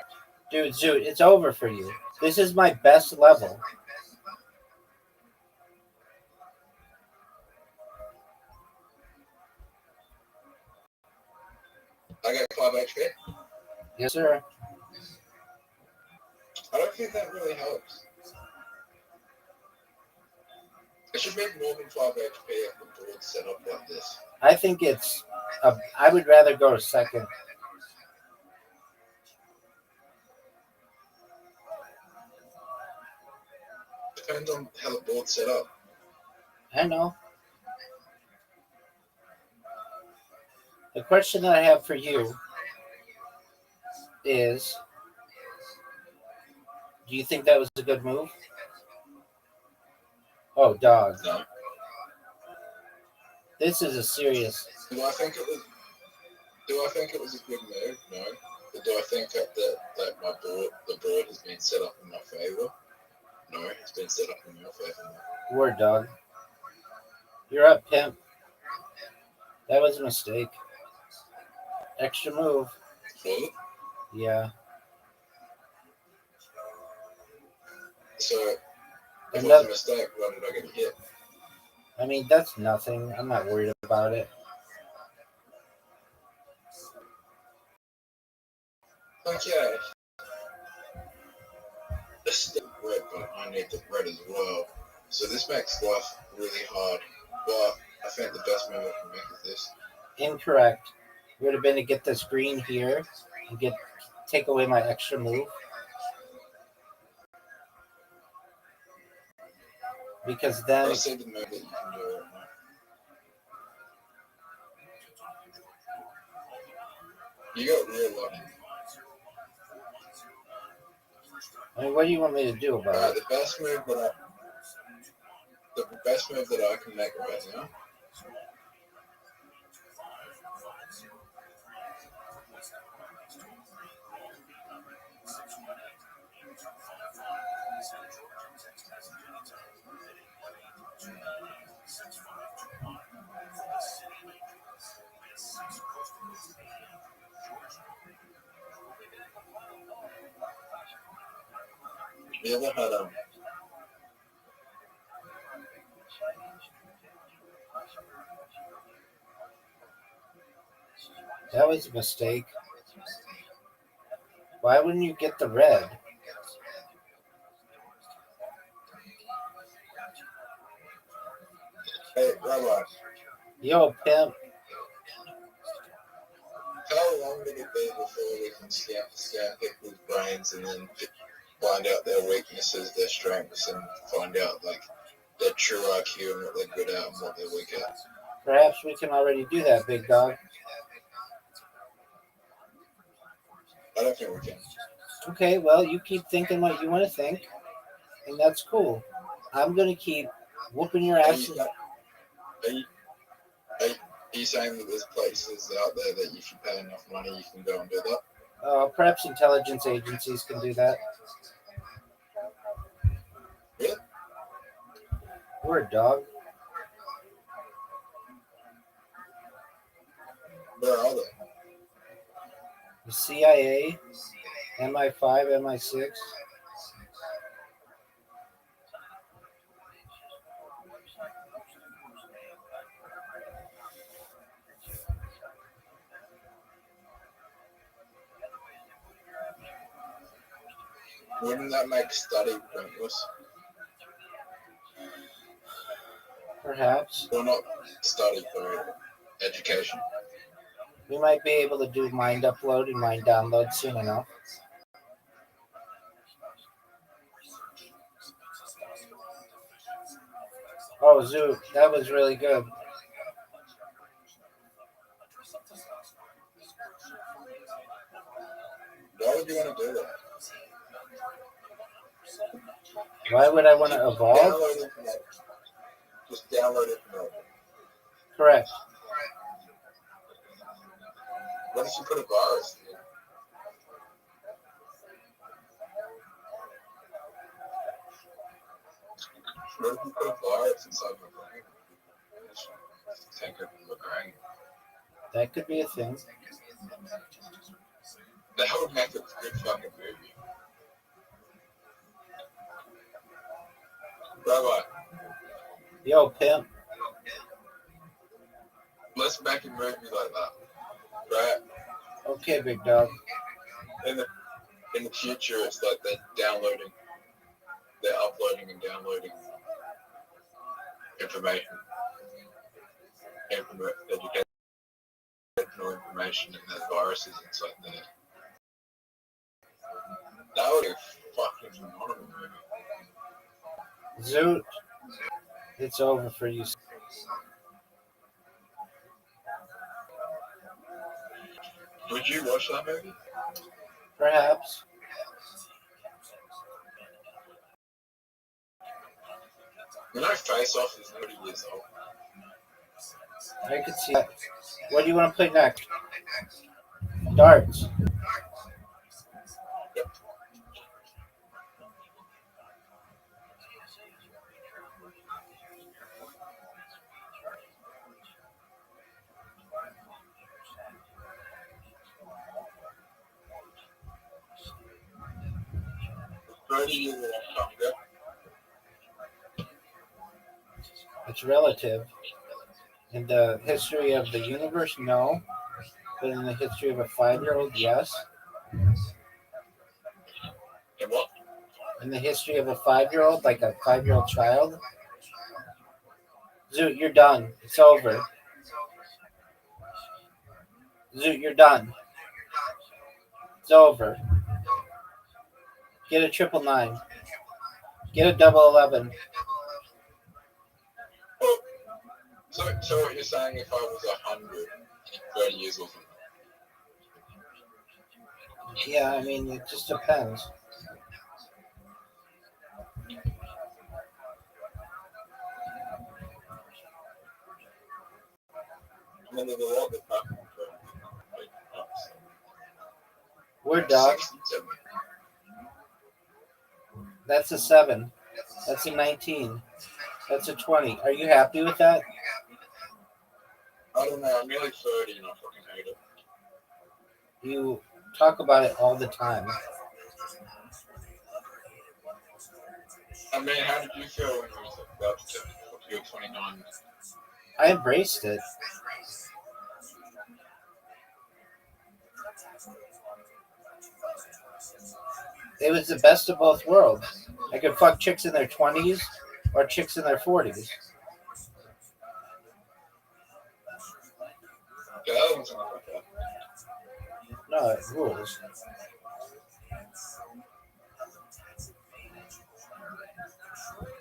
Dude, Zoot, it's over for you. This is my best level. I got 5 HP. Yes, sir. I don't think that really helps. It should make more than 5 HP if the board's set up like this. I think it's. I would rather go second. Depends on how the board's set up. I know. The question that I have for you is, do you think that was a good move? Oh, dog. No. This is a serious. Do I think it was a good move? No. But do I think that the board has been set up in my favor? No, it's been set up in your favor. Word, dog. You're up, pimp. That was a mistake. Extra move. Was it? Yeah. So, if it was Another, a mistake, why did I get hit? I mean, that's nothing. I'm not worried about it. Okay. This is the red, but I need the red as well. So this makes life really hard. But I think the best move I can make is this. Incorrect. Would have been to get this green here and take away my extra move. Because then I'll see the move that you can do right now. You got real lucky. I mean, what do you want me to do about it? The best move that I can make right now. You ever had That was a mistake. Why wouldn't you get the red? Hey, Rabbi, Yo, pimp. how long did it be before we can scan people's brains and then find out their weaknesses, their strengths, and find out like their true IQ and what they're good at and what they're weak at? Perhaps we can already do that, big dog. I don't think we can. Okay, well, you keep thinking what you want to think, and that's cool. I'm going to keep whooping your ass. Are you saying that there's places out there that if you pay enough money, you can go and do that? Perhaps intelligence agencies can do that. Really? Word, dog. Where are they? The CIA, MI5, MI6. Wouldn't that make study pointless? Perhaps. Well, not study, for education. We might be able to do mind upload and mind download soon enough. Oh, Zoo, that was really good. Why would you want to do that? Why would I want to evolve? Download it from that. Just download it from that. Correct. What if you put a virus in? What if you put a virus inside my brain? Take it from the brain. That could be a thing. That would make a good fucking movie. Rabbi, Yo, pimp. let's make a movie like that. Right? Okay, big dog. In the future, it's like they're uploading and downloading information, educational information, and there's viruses inside there. That would be a fucking phenomenal movie. Zoot, it's over for you. Would you watch that movie? Perhaps. You know, Face Off is 30 years old. I could see that. What do you want to play next? Darts. Yep. Years ago. It's relative. In the history of the universe, no. But in the history of a 5-year-old, yes. And what? In the history of a 5-year-old, like a 5-year-old child. Zoot, you're done. It's over. Zoot, you're done. It's over. Get a 999. Get a 11. So what you're saying, if I was 130 years old? Yeah, I mean, it just depends. I mean, there's a lot that happened. We're dog. 67. That's a 7. That's a 19. That's a 20. Are you happy with that? I don't know, I'm nearly 30 and I fucking hate it. You talk about it all the time. I mean, how did you feel when you were about to you were 29? I embraced it. It was the best of both worlds. I could fuck chicks in their 20s or chicks in their 40s. Yeah, that one's not like that. No, it rules.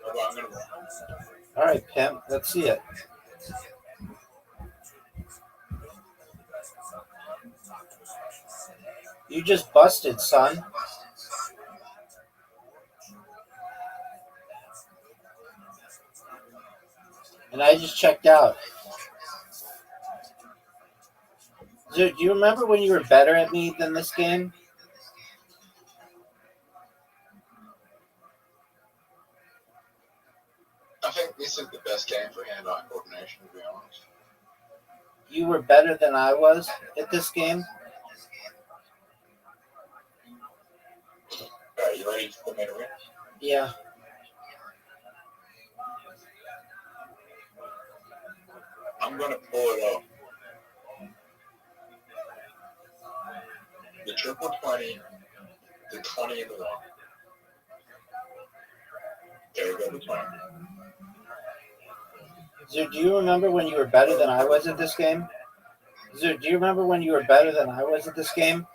Well, I'm gonna All right, pimp. Let's see it. You just busted, son. And I just checked out. Dude, do you remember when you were better at me than this game? I think this is the best game for hand-eye coordination, to be honest. You were better than I was at this game? Alright, you ready for me to win? Yeah. I'm gonna pull it off. The triple 20, the 20 and the 1. There we go, the 20. Dude, do you remember when you were better than I was at this game? Zoo, do you remember when you were better than I was at this game?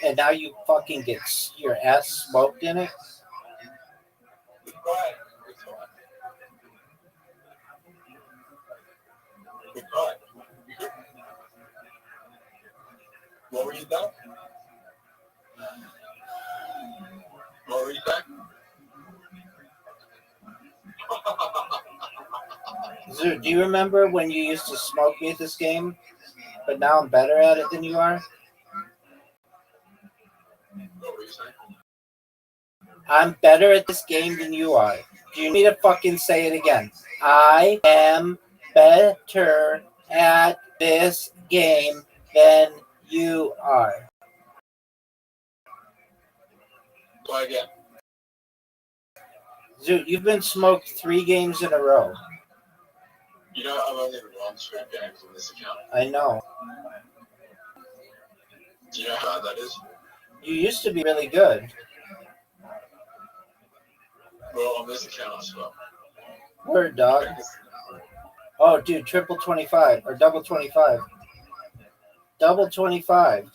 And now you fucking get your ass smoked in it? It's fine. It's fine. It's fine. What were you saying? What were you saying? Zoo, do you remember when you used to smoke me at this game, but now I'm better at it than you are? What were you saying? I'm better at this game than you are. Do you need to fucking say it again? I am better at this game than you are. Try again. Zoo, you've been smoked 3 games in a row. You know, I've only won 3 games on this account. I know. Do you know how bad that is? You used to be really good. Well, on this account, I swear. Word, dog. Oh, dude, triple 25 or double 25. Double 25.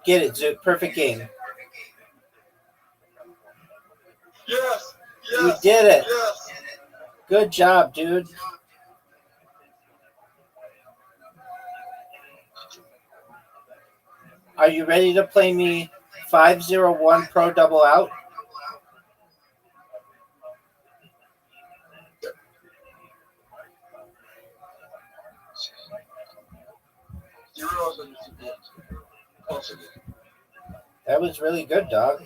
Get it, Zoo. Perfect game. Yes! You Yes! did it. Yes! Good job, dude. Are you ready to play me 501 Pro Double Out? You realize that it's important. Possibly. That was really good, dog.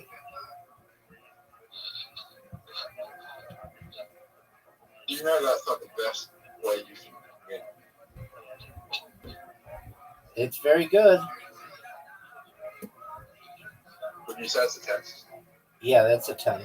You know that's not the best way you can win. It's very good. Would you say it's a text? Yeah, that's a 10.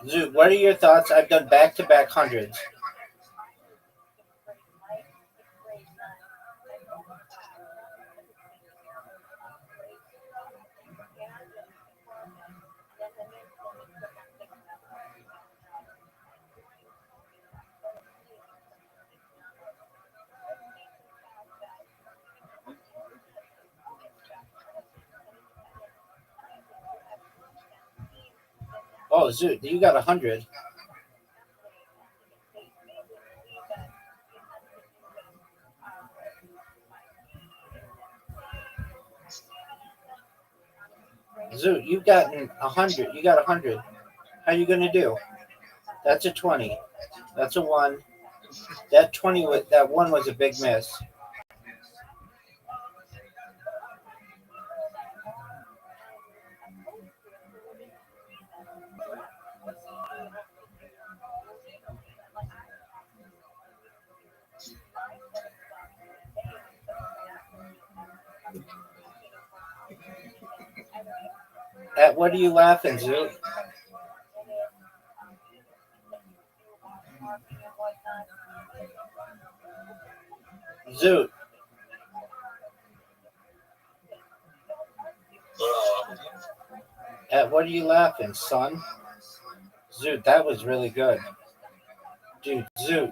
Zoo, what are your thoughts? I've done back-to-back hundreds. Oh, Zoo, you got 100. Zoo, you've gotten 100. You got 100. How you gonna do? That's a 20. That's a 1. That 20 was that 1 was a big miss. At what are you laughing, Zoo? Zoo, at what are you laughing, son? Zoo, that was really good. Dude, Zoo.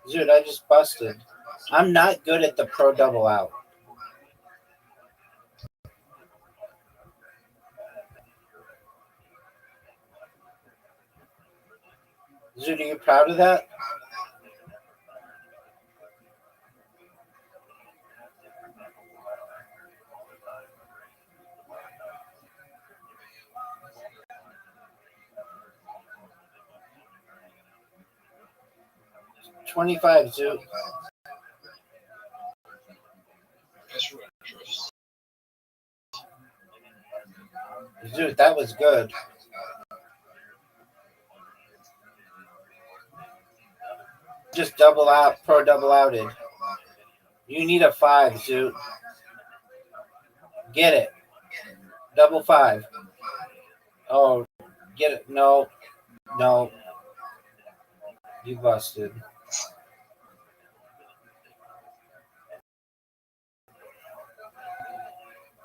Dude, I just busted. I'm not good at the Pro Double Out. Dude, are you proud of that? $25, Zoo. Special interest. Dude, that was good. Just double out, Pro Double Outed. You need a 5, Zoo. Get it. Double 5. Oh, Get it? No, no. You busted.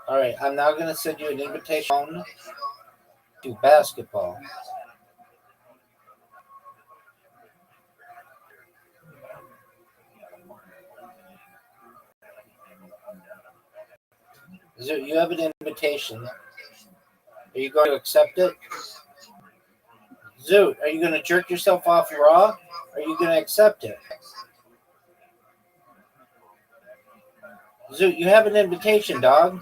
All right, I'm now going to send you an invitation to basketball. Zoot, you have an invitation. Are you going to accept it? Zoot, are you going to jerk yourself off raw? Or are you going to accept it? Zoot, you have an invitation, dog.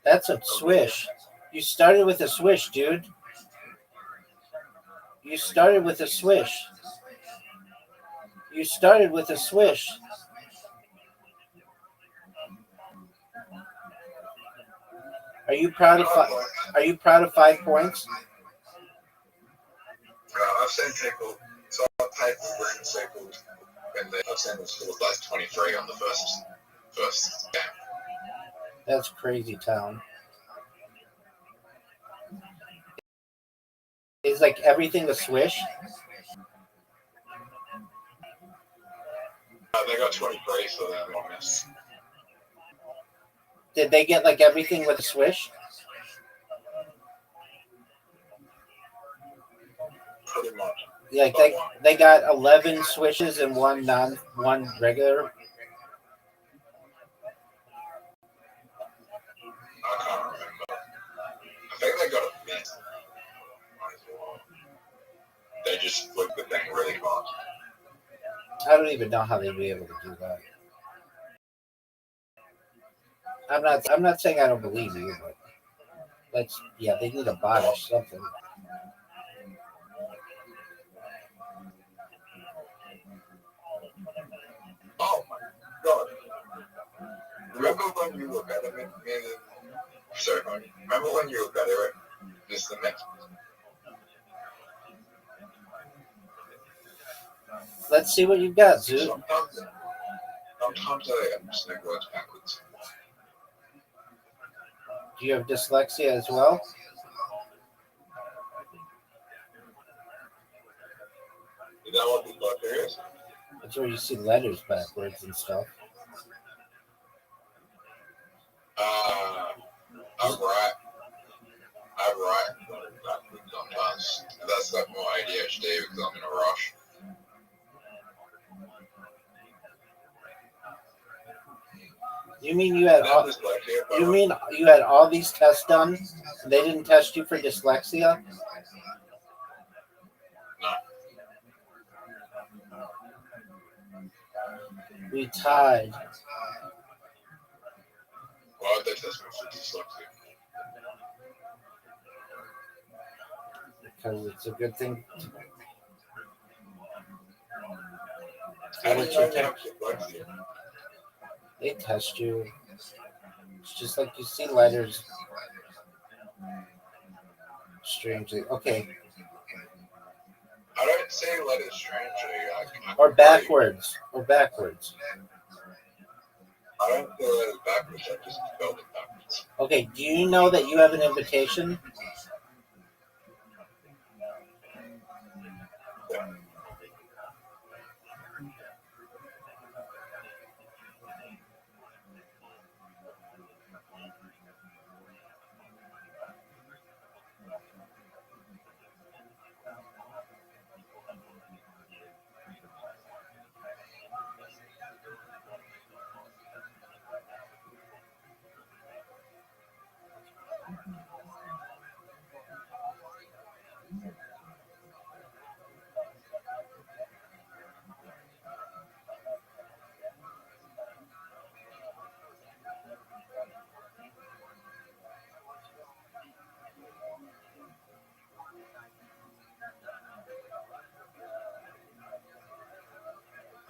That's a swish. You started with a swish, dude. You started with a swish. You started with a swish. Are you proud of Are you proud of 5 points? I've seen people, so I've paid for green circles, and then I've seen them score like 23 on the first game. That's crazy town. Is like everything a swish? They got 23, so they're not missed. Did they get like everything with a swish? Pretty much. Like they got 11 swishes and one regular. I can't remember. I think they got a miss. They just flipped the thing really fast. I don't even know how they'd be able to do that. I'm not saying I don't believe you, but they need a bot or something. Oh my god. Remember when you were better than me? Sorry, remember when you were better at this than me? Let's see what you've got, Zoot. Sometimes I say words backwards. Do you have dyslexia as well? Is that what dyslexia is? That's where you see letters backwards and stuff. I write backwards sometimes. That's like more ADHD because I'm in a rush. You mean you had all these tests done? And they didn't test you for dyslexia? No. We tied. Why would they test me for dyslexia? Because it's a good thing. How do you know you have dyslexia? They test you. It's just like you see letters. Strangely. Okay. I don't see letters strangely. Or backwards. Or backwards. I don't see letters backwards. I just spelled it backwards. Okay. Do you know that you have an invitation? Yeah.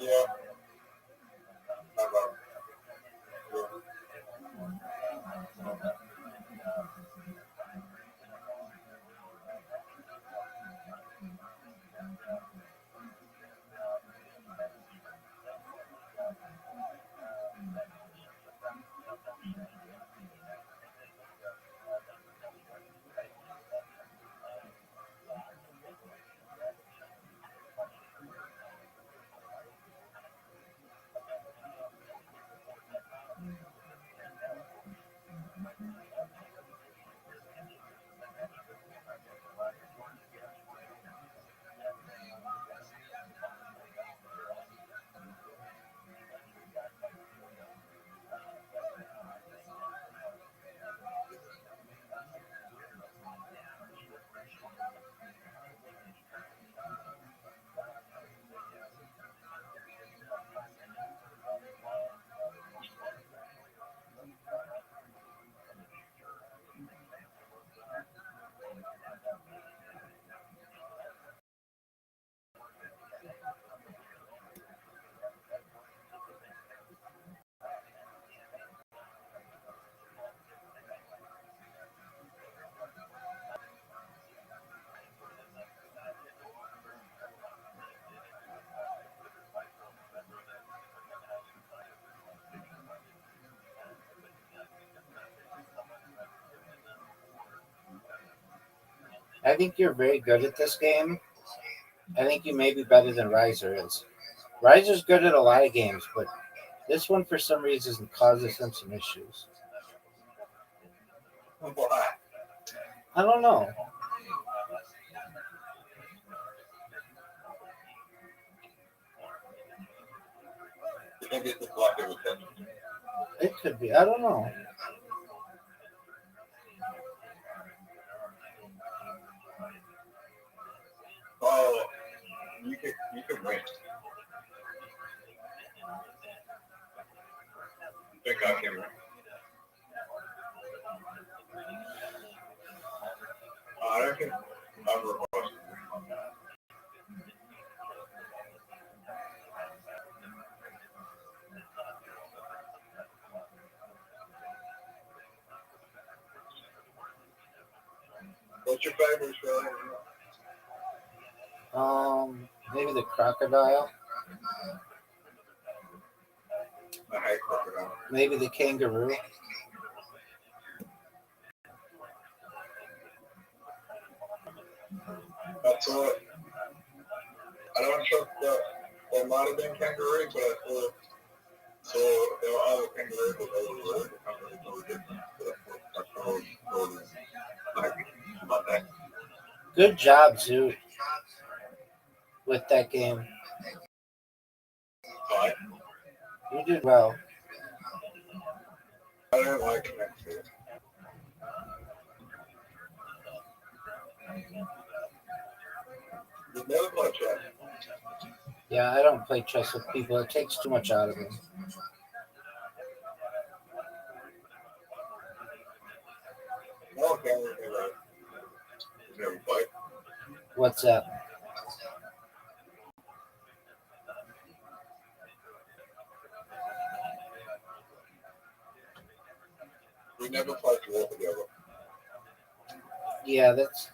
Yeah. I think you're very good at this game. I think you may be better than Riser is. Riser's good at a lot of games, but this one for some reason causes him some issues. Why? I don't know. You think it's a block every 10? It could be. I don't know. Oh, you can win. You think I can win? I reckon I'm remote. What's your favorite show? Maybe the crocodile. I hate crocodile. Maybe the kangaroo. That's what. I don't trust the might have been kangaroo, but I thought so. There were other kangaroos that they were really different. So that's what I told them about that. Good job, Zoot, with that game. But You did well. I don't like connected. You never played chess. Yeah, I don't play chess with people. It takes too much out of me. No, never played. What's that? We never played war together. Yeah, that's.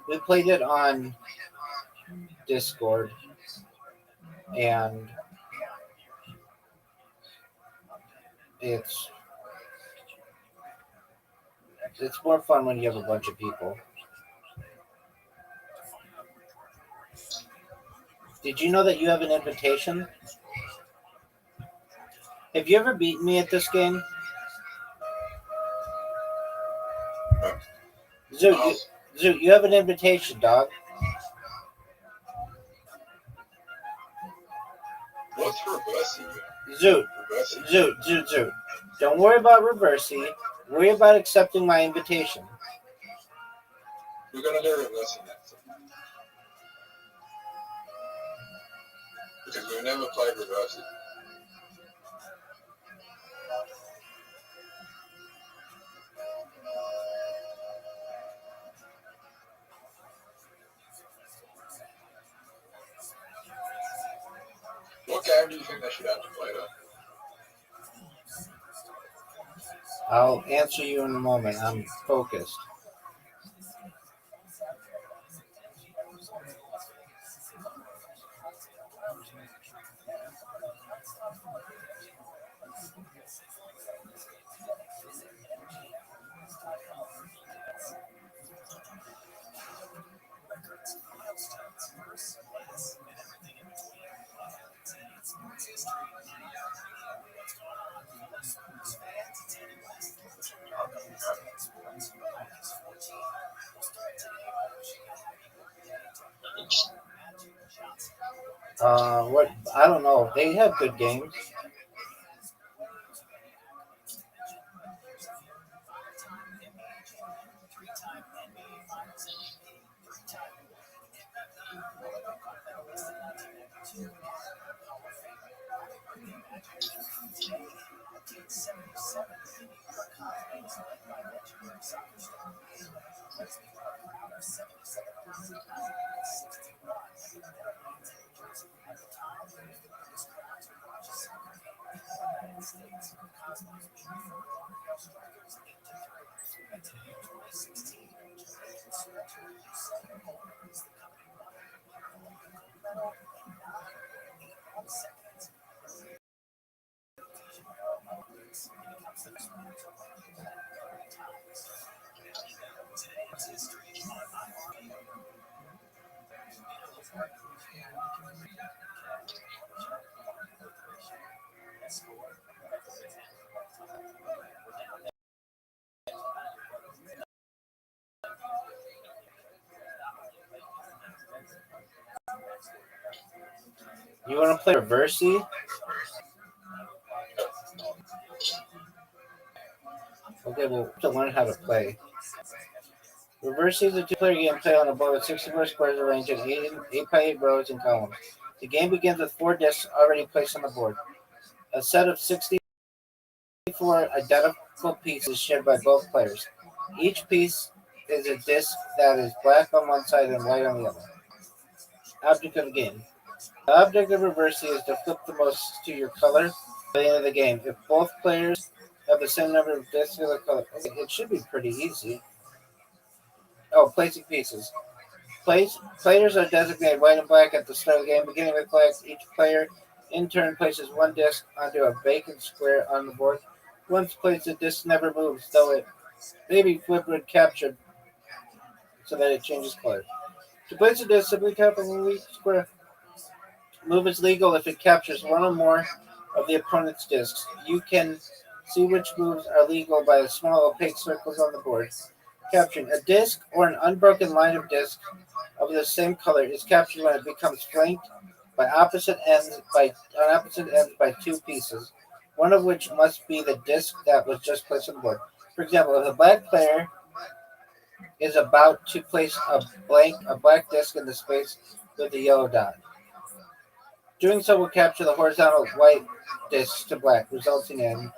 We played it on Discord, and it's more fun when you have a bunch of people. Did you know that you have an invitation? Have you ever beaten me at this game? Zoot, you have an invitation, dog. What's reversing? Zoot. Don't worry about reversing. Worry about accepting my invitation. We're gonna do reversing next. Because we've never played reversing. What game do you think they should have to play though? I'll answer you in a moment. I'm focused. What? I don't know. They have good games. You want to play Reversey? Okay, well, we have to learn how to play. Reversey is a two-player game played on a board with 64 squares arranged in 8 by 8 rows and columns. The game begins with 4 discs already placed on the board. A set of 64 identical pieces shared by both players. Each piece is a disc that is black on one side and white on the other. Object of the game. The object of Reversey is to flip the most to your color by the end of the game. If both players have the same number of discs of the color, okay, it should be pretty easy. Oh, placing pieces. Players are designated white and black at the start of the game. Beginning with black, each player in turn places one disc onto a vacant square on the board. Once placed, the disc never moves, though it may be flipped when captured so that it changes color. To place a disc, simply tap on the weak square. Move is legal if it captures one or more of the opponent's discs. You can see which moves are legal by the small opaque circles on the board. Capturing a disc or an unbroken line of discs of the same color is captured when it becomes flanked by opposite ends by 2 pieces, one of which must be the disc that was just placed on the board. For example, if the black player is about to place a black disc in the space with the yellow dot. Doing so will capture the horizontal white disc to black, resulting in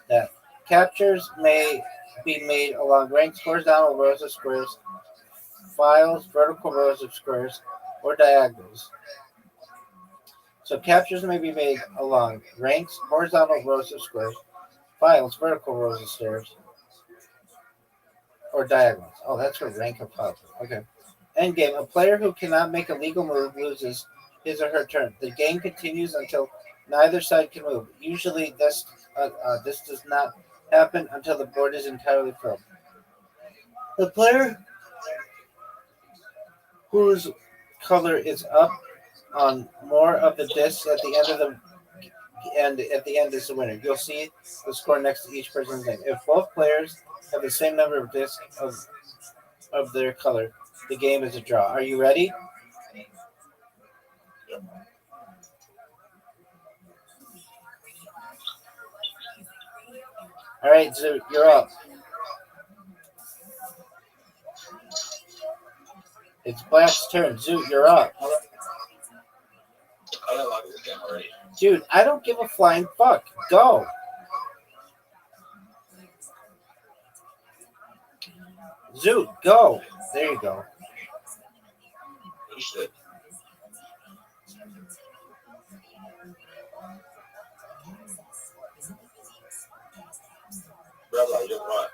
that captures may be made along ranks, horizontal rows of squares, files, vertical rows of squares, or diagonals. So captures may be made along ranks, horizontal rows of squares, files, vertical rows of stairs, or diagonals. Oh, that's where rank of files. Okay. Endgame. A player who cannot make a legal move loses his or her turn. The game continues until neither side can move. Usually, this does not happen until the board is entirely filled. The player whose color is up on more of the discs at the end is the winner. You'll see the score next to each person's name. If both players have the same number of discs of their color, the game is a draw. Are you ready? All right, Zoot, you're up. It's Black's turn. Zoot, you're up. I don't like this game already. Dude, I don't give a flying fuck. Go. Zoot, go. There you go. You should. Brother, you're right.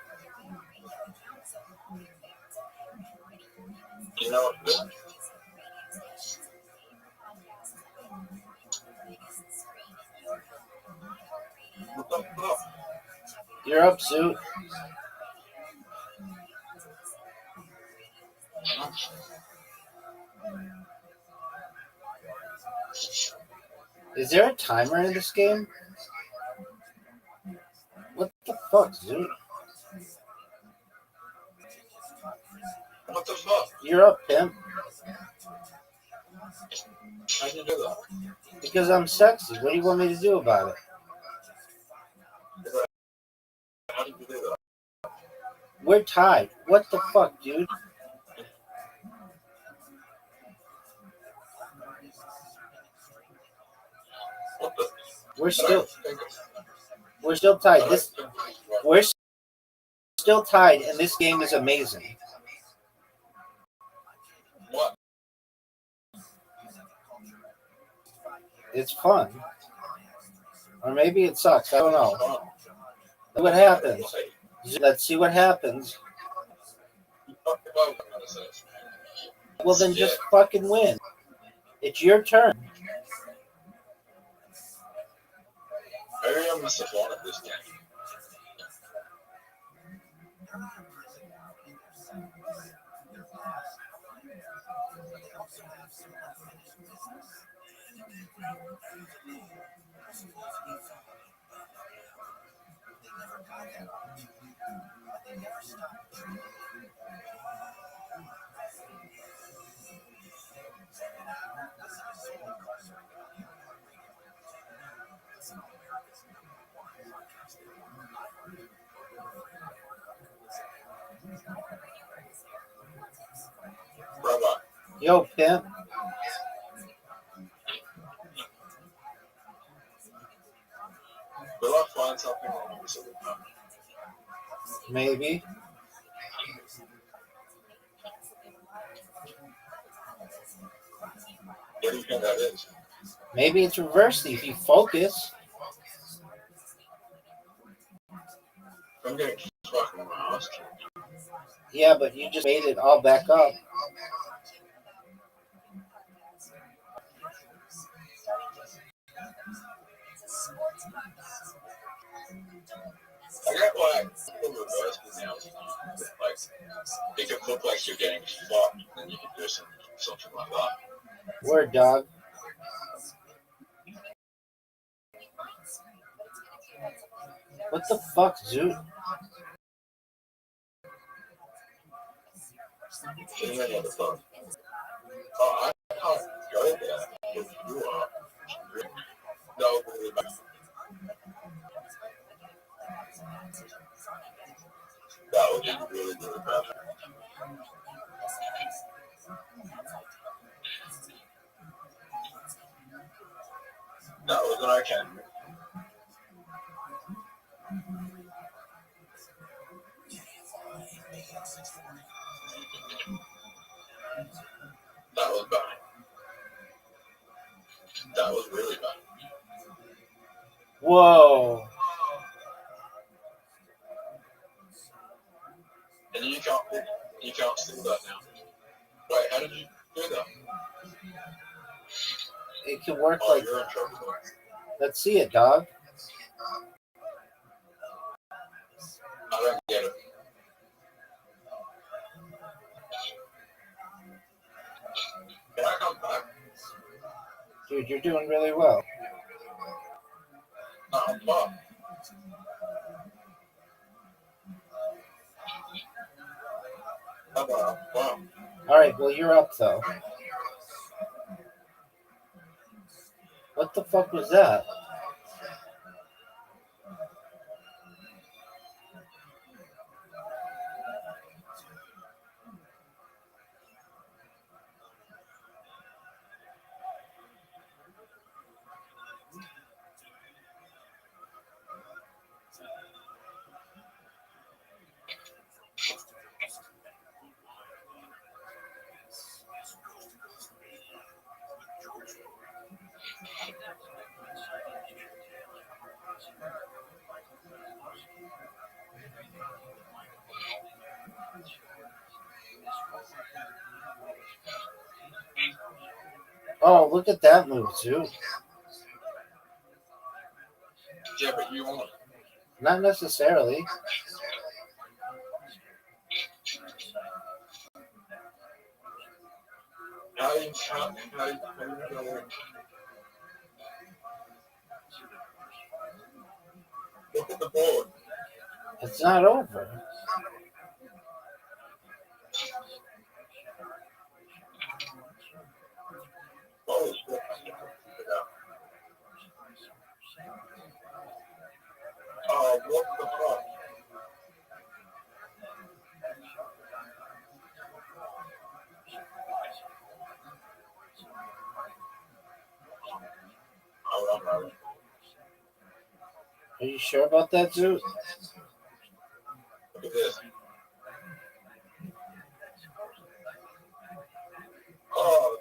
You know what? You're up, Zoot. Is there a timer in this game? What the fuck, Zoot? What the fuck? You're up, pimp. How'd you do that? Because I'm sexy. What do you want me to do about it? How did you do that? We're tied. What the fuck, dude? What the? We're still tied. We're still tied, and this game is amazing. What? It's fun. Or maybe it sucks. I don't know. What happens? Let's see what happens. Well, then just fucking win. It's your turn. Maybe I'm the support of this game. Yo, pimp. Will I find something wrong with it? Maybe. What do you think that is? Maybe it's reversely if you focus. I'm getting fucking lost. Yeah, but you just made it all back up. I got like the reverse now. Like it could look like you're getting fucked, and then you can do something like that. Word, dog. What the fuck, Zoot? What the fuck? Oh, I can't go there if you are. No, that would be really, really bad. That was what I can. That was bad. That was really bad. Whoa. And you can't see that now. Wait, how did you do that? It can work Oh, like. you're in trouble. Let's see it, dog. I don't get it. Can I come back? Dude, you're doing really well. No, I'm fucked. Wow. Alright, well, you're up, though. What the fuck was that? Oh, look at that move, Zoot. Yeah, but you won. Not necessarily. How you know? Look at the board. It's not over. Oh, shit. Oh, what the fuck? Oh, I'm right. Are you sure about that, Zoot? Look at this. Oh,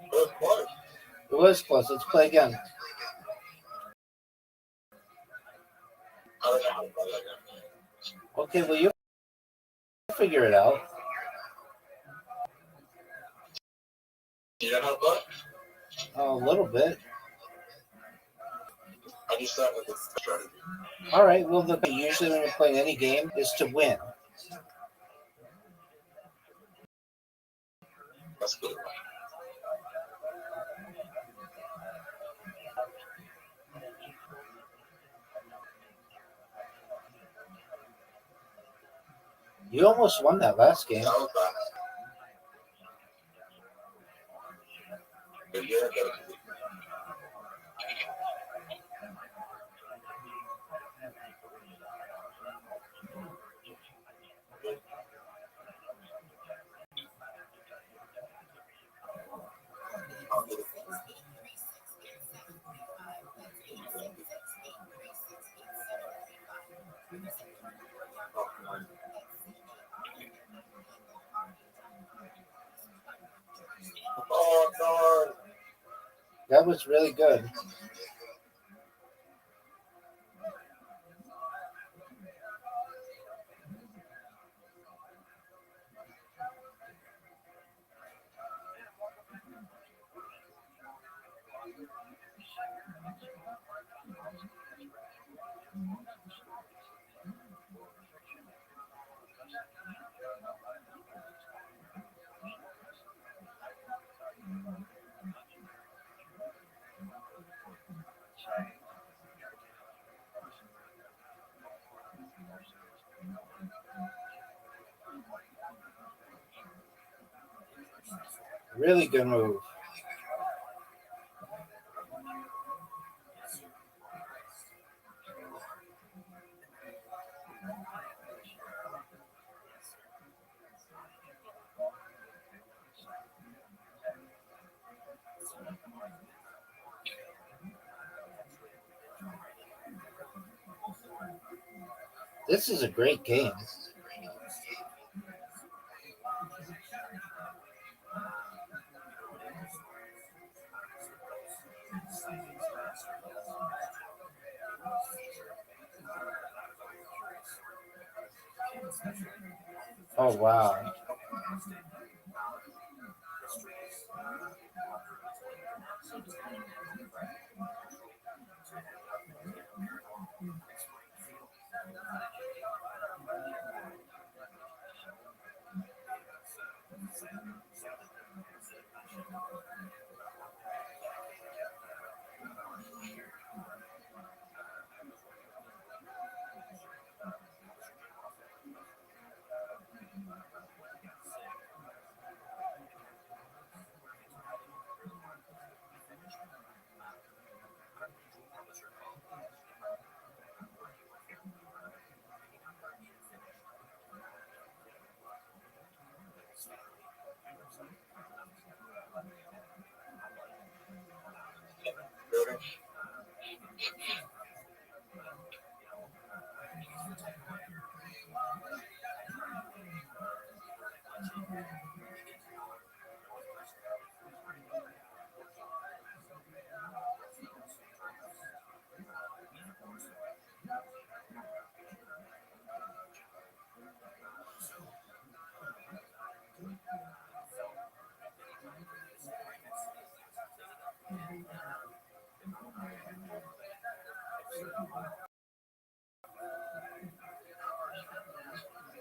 it was close. It was close. Let's play again. I don't know how to play that game. Okay, well, you figure it out. Do you know how to play? A little bit. I just start with the strategy. Alright, well, the usually when you're playing any game is to win. That's good. You almost won that last game. That was bad. But yeah, but That was really good. Really good move. This is a great game. Oh wow.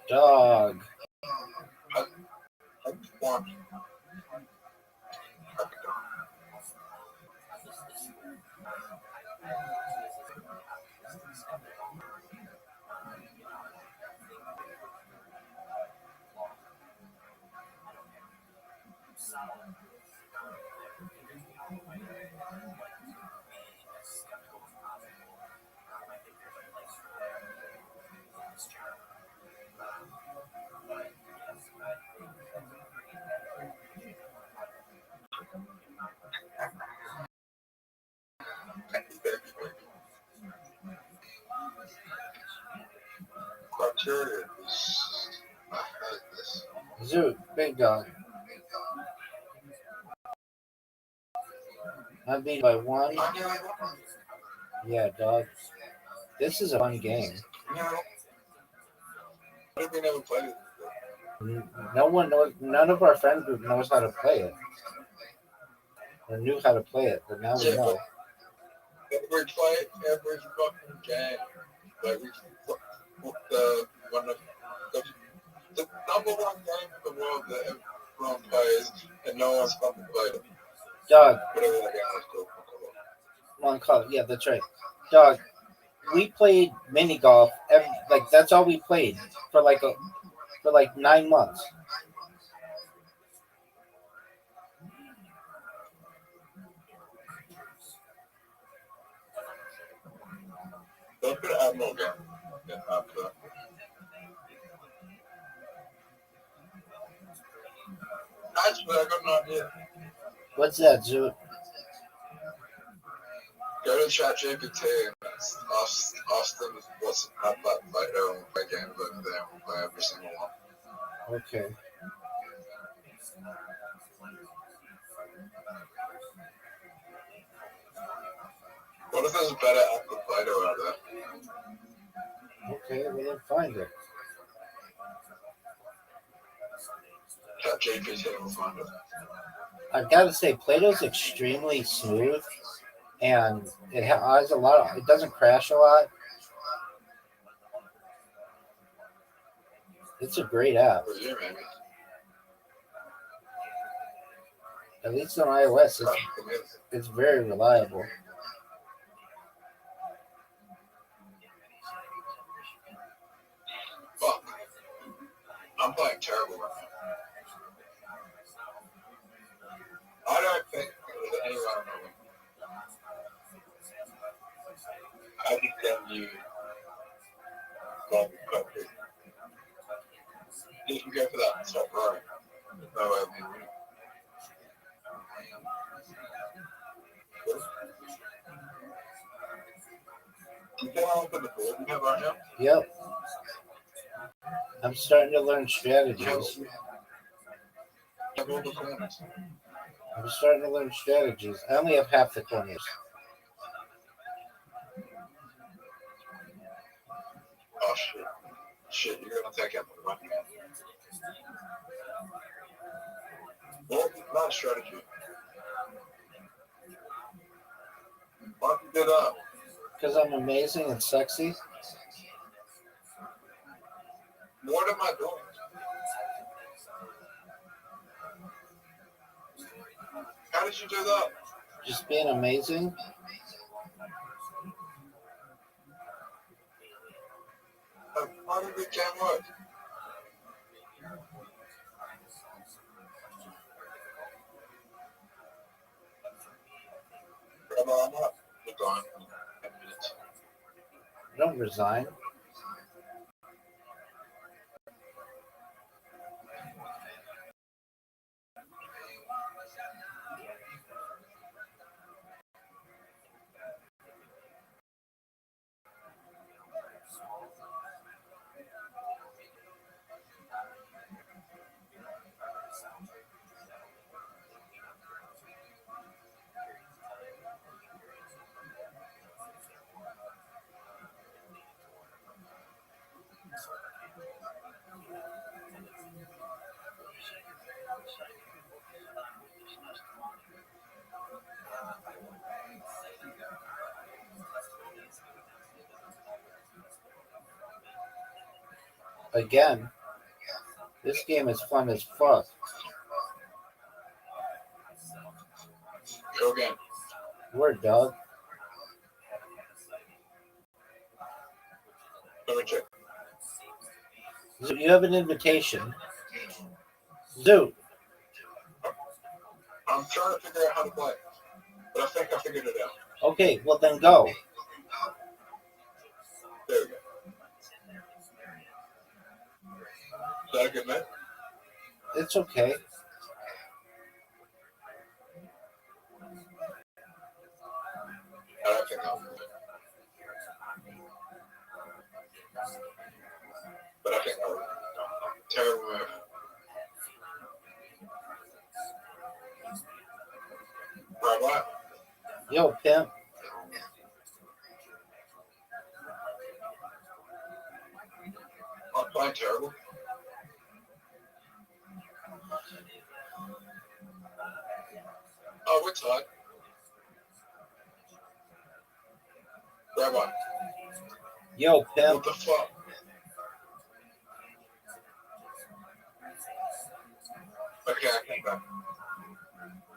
Dog. I want criteria is I had this. Zoot, big dog. I beat by one. Yeah, dog. This is a fun game. I didn't never played it. No one knows. None of our friend group knows how to play it, or knew how to play it, but now we Yeah, know. every play every fucking game. Like the one of the number one game in the world that everyone plays and no one's fucking played it. Dog, Whatever that game was called. one call. Yeah, that's right. Dog, we played mini golf. Like that's all we played for like 9 months. Don't put Admiral game. Yeah, after. Actually, I got an idea. What's that, Zoot? Go to ChatGPT and ask them what's up that photo and play games over there and we'll play every single one. Okay. What if there's a better app than Play-Doh out there? Okay, well then find it. Chat GPT will find it. I've got to say, Play-Doh's extremely smooth, and it has a lot of. It doesn't crash a lot. It's a great app. For you, maybe. At least on iOS, For me. it's very reliable. Fuck. I'm playing terrible right now. I don't think there's anyone on the wing. I think that you go quickly. You can go for that top row. No way of me winning. You can all put the board you have right now. Yep. I'm starting to learn strategies. You have all the corners. I'm starting to learn strategies. I only have half the corners. Oh shit. Shit, you're gonna take out the weapon. Well, not a strategy. Why don't you do that? Because I'm amazing and sexy. What am I doing? How did you do that? Just being amazing. How did it can work? I'm up. You're gone. 10 minutes. Don't resign. Again, this game is fun as fuck. Go again. Word, dog. Let me check. You have an invitation. Zoot. I'm trying to figure out how to play, but I think I figured it out. Okay, well then go. There we go. Is that a good man? It's okay. I don't think I'll do it. But I think I'll. Terrible move. Right, what? Yo, pimp. I'm playing terrible. Oh, we're tied. Right, what? Yo, What pimp. the fuck? Okay, I came back.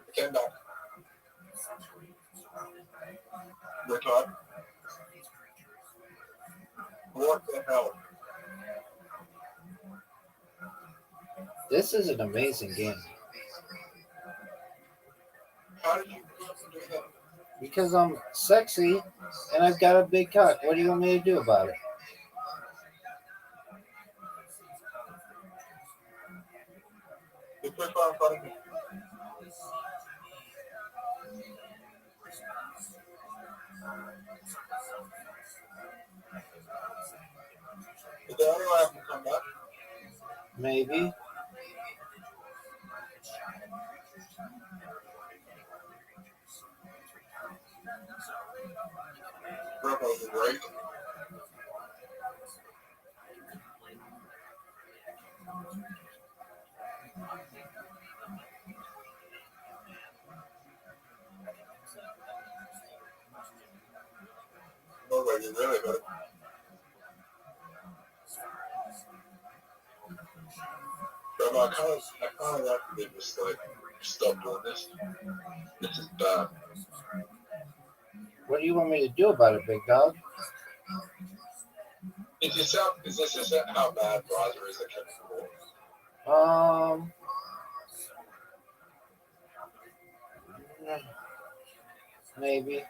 I came back. We're tied. What the hell? This is an amazing game. How did you do that? Because I'm sexy and I've got a big cock. What do you want me to do about it? You put fire in front of me. Is there any way I can come back? Maybe. Right? Nobody really hurt. Grandma, I kind of like they just like stop doing this. This is bad. What do you want me to do about it, big dog? Is this just how bad Roger is at chemical? Maybe.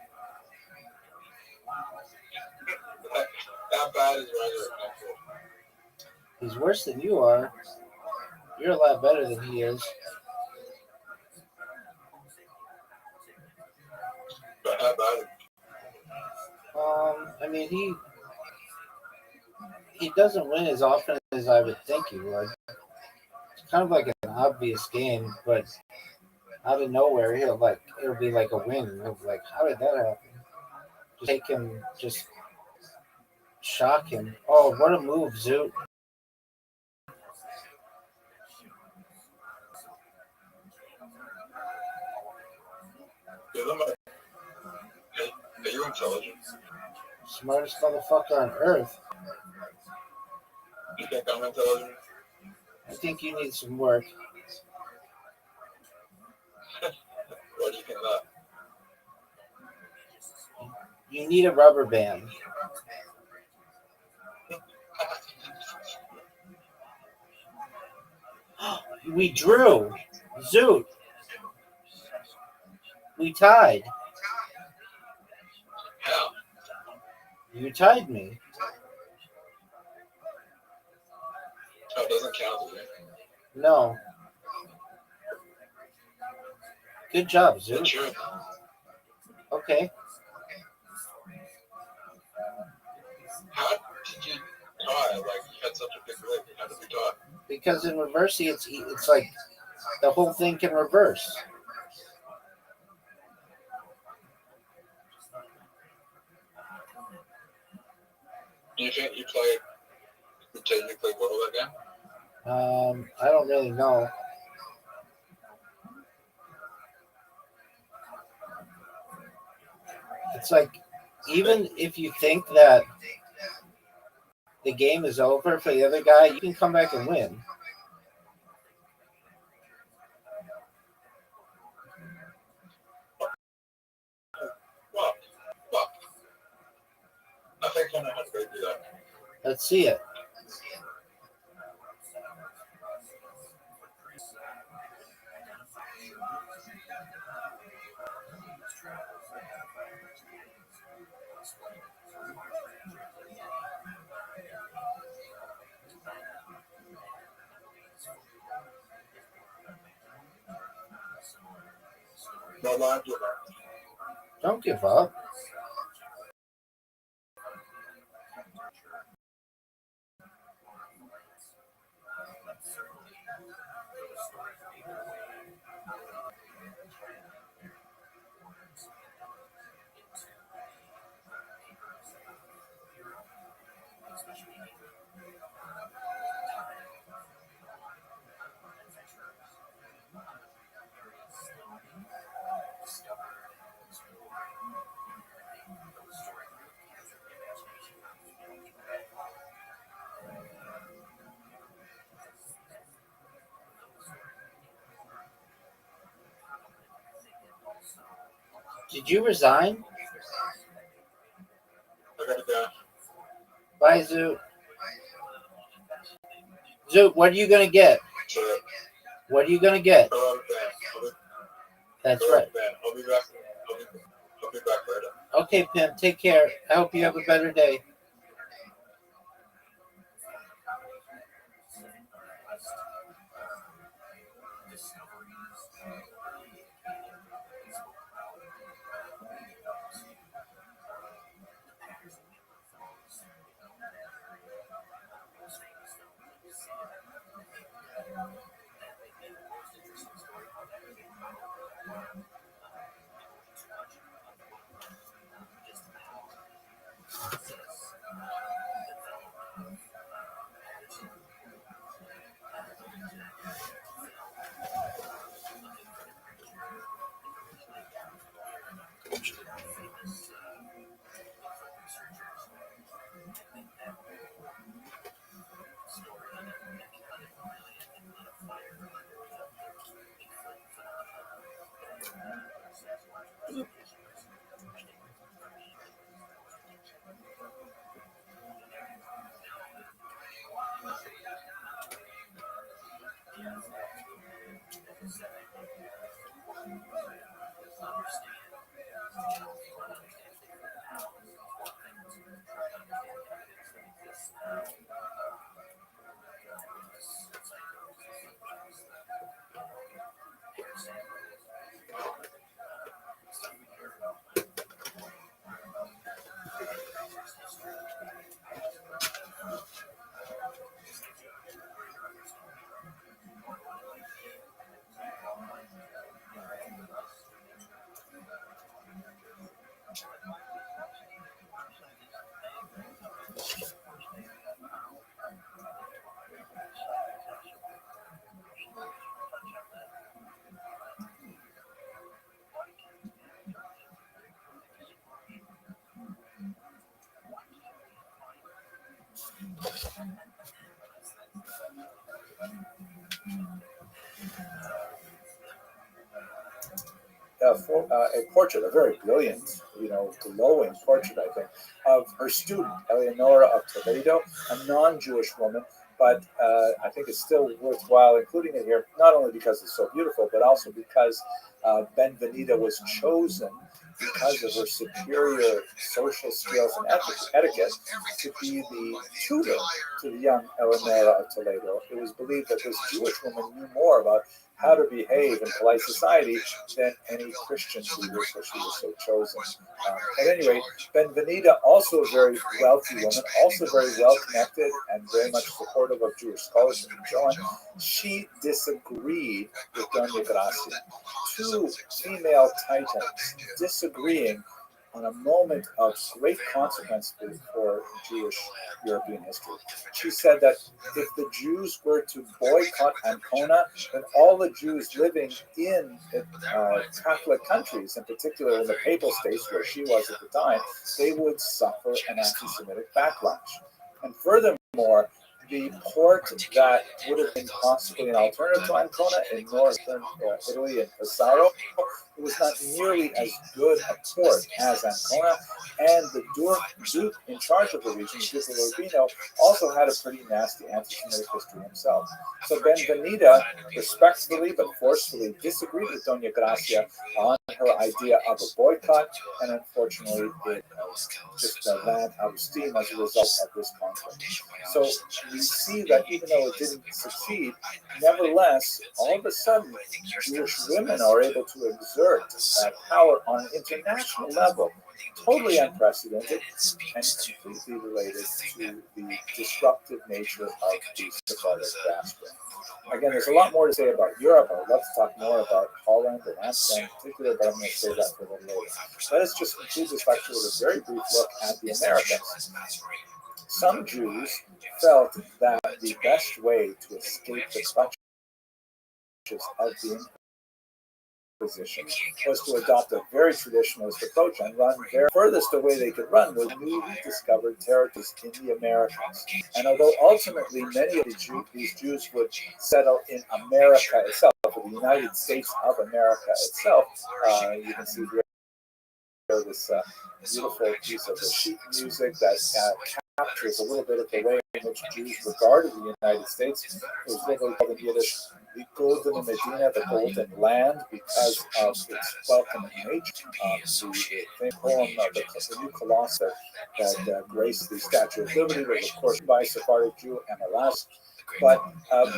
How bad is Roger at chemical? He's worse than you are. You're a lot better than he is. But how bad? I mean, he doesn't win as often as I would think he would. It's kind of like an obvious game, but out of nowhere, it'll be like a win. It'll be like, how did that happen? Just take him, just shock him. Oh, what a move, Zoot. Are you intelligent? Smartest motherfucker on earth. You think I'm intelligent? I think you need some work. Why do you think that? You need a rubber band. We drew. Zoot. We tied. How? You tied me. Oh, it doesn't count as a No. Good job, Zoot. Sure. Okay. How did you tie? Like, you had such a big leg. How did you tie? Because in reverse, it's like the whole thing can reverse. You think you technically well that game? I don't really know. It's like, even if you think that the game is over for the other guy, you can come back and win. Well, I think I know how to go do that. Let's see it. No line to Don't give up. Did you resign? I gotta go. Bye, Zoot. Zoot, what are you going to get? So, What are you going to get? That's right. I'll be back. I'll be back later. Okay, Pimp, take care. I hope you have a better day. A portrait, a very brilliant, glowing portrait, I think, of her student, Eleonora of Toledo, a non-Jewish woman, but I think it's still worthwhile including it here, not only because it's so beautiful, but also because Benvenida was chosen because of her superior social skills and etiquette to be the tutor to the young Eleonora of Toledo. It was believed that this Jewish woman knew more about how to behave in polite society than any Christian leader, so she was so chosen. At any rate, Benvenida, also a very wealthy woman, also very well connected and very much supportive of Jewish scholarship and so on, she disagreed with Doña Gracia. Two female titans disagreeing on a moment of great consequence for Jewish European history. She said that if the Jews were to boycott Ancona, then all the Jews living in Catholic countries, in particular in the Papal States where she was at the time, they would suffer an anti-Semitic backlash. And furthermore, the port that would have been possibly an alternative to Ancona in northern Italy and Pesaro, it was not nearly as good a port as Ancona, and the Duke in charge of the region, Duke of Urbino, also had a pretty nasty anti-Semitic history himself. So Benvenida respectfully but forcefully disagreed with Doña Gracia on her idea of a boycott, and unfortunately it just ran out of steam as a result of this conflict. So we see that even though it didn't succeed, nevertheless, all of a sudden, Jewish women are able to exert power on an international level, totally unprecedented and completely related to the disruptive nature of the Sephardic diaspora. Again, there's a lot more to say about Europe. I would love to talk more about Holland and Amsterdam in particular, but I'm going to say that for a little later. Let us just conclude this lecture with a very brief look at the Americans. Some Jews felt that the best way to escape the clutches of the Inquisition was to adopt a very traditionalist approach and run their furthest away they could run was newly discovered territories in the Americas. And although ultimately many of these Jews would settle in America itself, or the United States of America itself, you can see here this beautiful piece of the sheet music that captures a little bit of the way in which Jews regarded the United States. It was literally called in Yiddish the Golden Medina, the Golden Land, because of its welcoming nature. The famous poem of the New Colossus that graced the Statue of Liberty was, of course, by Sephardic Jew Emelaus. But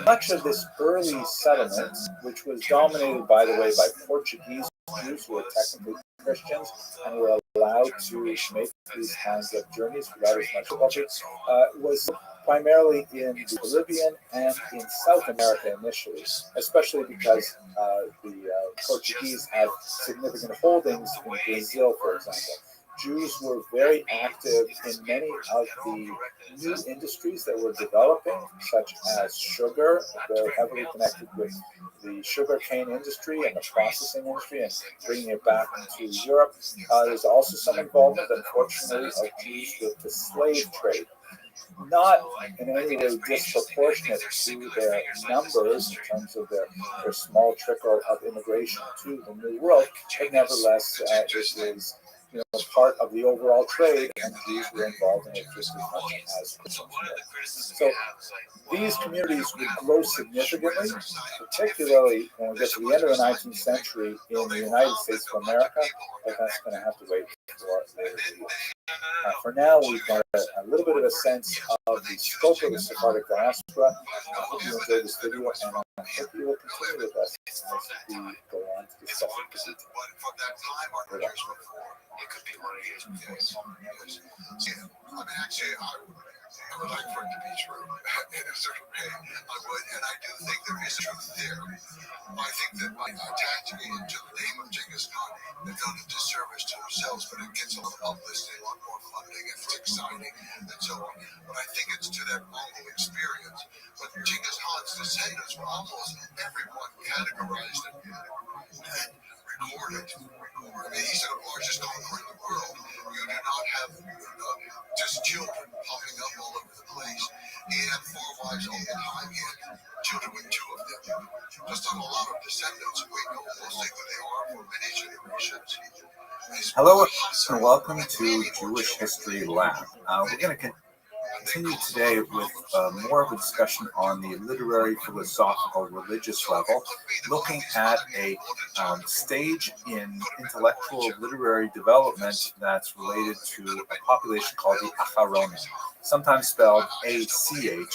much of this early settlement, which was dominated, by the way, by Portuguese Jews who were technically Christians and were allowed to make these kinds of journeys without as much difficulty, was primarily in the Caribbean and in South America initially, especially because the Portuguese had significant holdings in Brazil, for example. Jews were very active in many of the new industries that were developing, such as sugar, very heavily connected with the sugarcane industry and the processing industry and bringing it back into Europe. There's also some involvement, unfortunately, of Jews with the slave trade. Not in any way disproportionate to their numbers in terms of their small trickle of immigration to the New World, but nevertheless, it is part of the overall trade, and Jews were involved in it just as much as Christians were. So these communities would grow significantly, particularly when we get to the end of the 19th century in the United States of America, but that's going to have to wait for later videos. For now, we've got a little bit of a sense of the scope of the Sephardic diaspora. I hope you enjoyed this video, and I hope you will continue with us as we go on to discuss it. I would like for it to be true in a certain way. I would, and I do think there is truth there. I think that by attaching it to the name of Genghis Khan, they've done a disservice to themselves, but it gets a lot of publicity, a lot more funding, and it's exciting, and so on. But I think it's to that Mongol experience. But Genghis Khan's descendants were almost everyone categorized and recorded. I mean, he's the largest conqueror in the world. You do not have just children popping up all over the place. He had 4 wives all the time. He had children with 2 of them. Just on a lot of descendants. We know mostly who they are for many generations. Hello and welcome to Jewish History Lab. We're going to continue today with more of a discussion on the literary, philosophical, religious level, looking at a stage in intellectual literary development that's related to a population called the Acharonim, sometimes spelled Acharonim.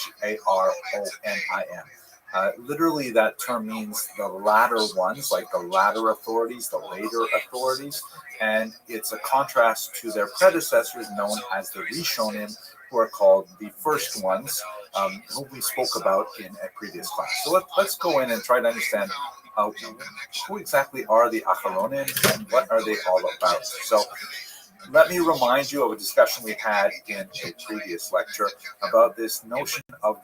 Literally, that term means the latter ones, like the latter authorities, the later authorities, and it's a contrast to their predecessors known as the Rishonim, who are called the first ones, who we spoke about in a previous class. So let's go in and try to understand who exactly are the Acharonim and what are they all about. So let me remind you of a discussion we had in a previous lecture about this notion of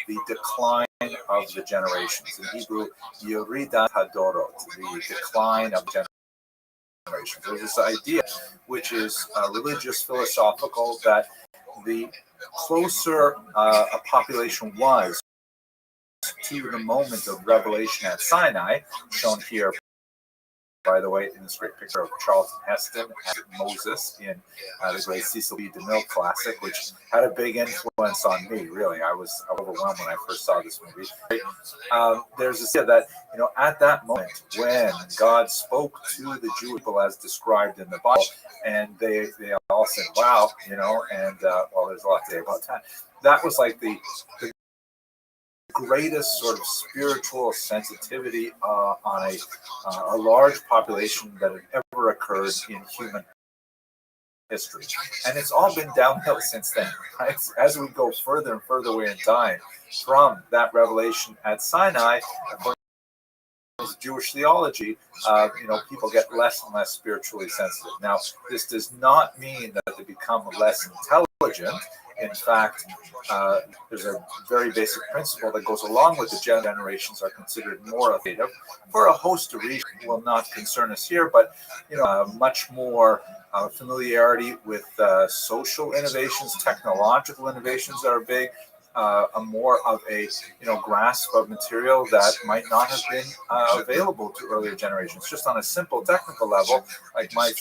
the decline of the generations. In Hebrew, Yoridat Hadorot, the decline of generations. There's this idea, which is religious, philosophical, that the closer a population was to the moment of revelation at Sinai, shown here, by the way, in this great picture of Charlton Heston and Moses in the great Cecil B. DeMille classic, which had a big influence on me, really. I was overwhelmed when I first saw this movie. There's this idea that, at that moment when God spoke to the Jewish people as described in the Bible, and they all said, wow, and well, there's a lot to say about that. That was like the greatest sort of spiritual sensitivity on a large population that had ever occurred in human history. And it's all been downhill since then, right? As we go further and further away in time from that revelation at Sinai, according to Jewish theology, people get less and less spiritually sensitive. Now, this does not mean that they become less intelligent. In fact, there's a very basic principle that goes along with the generations are considered more authoritative for a host of reasons will not concern us here, but much more familiarity with social innovations, technological innovations that are big, more of a grasp of material that might not have been available to earlier generations. Just on a simple technical level, like my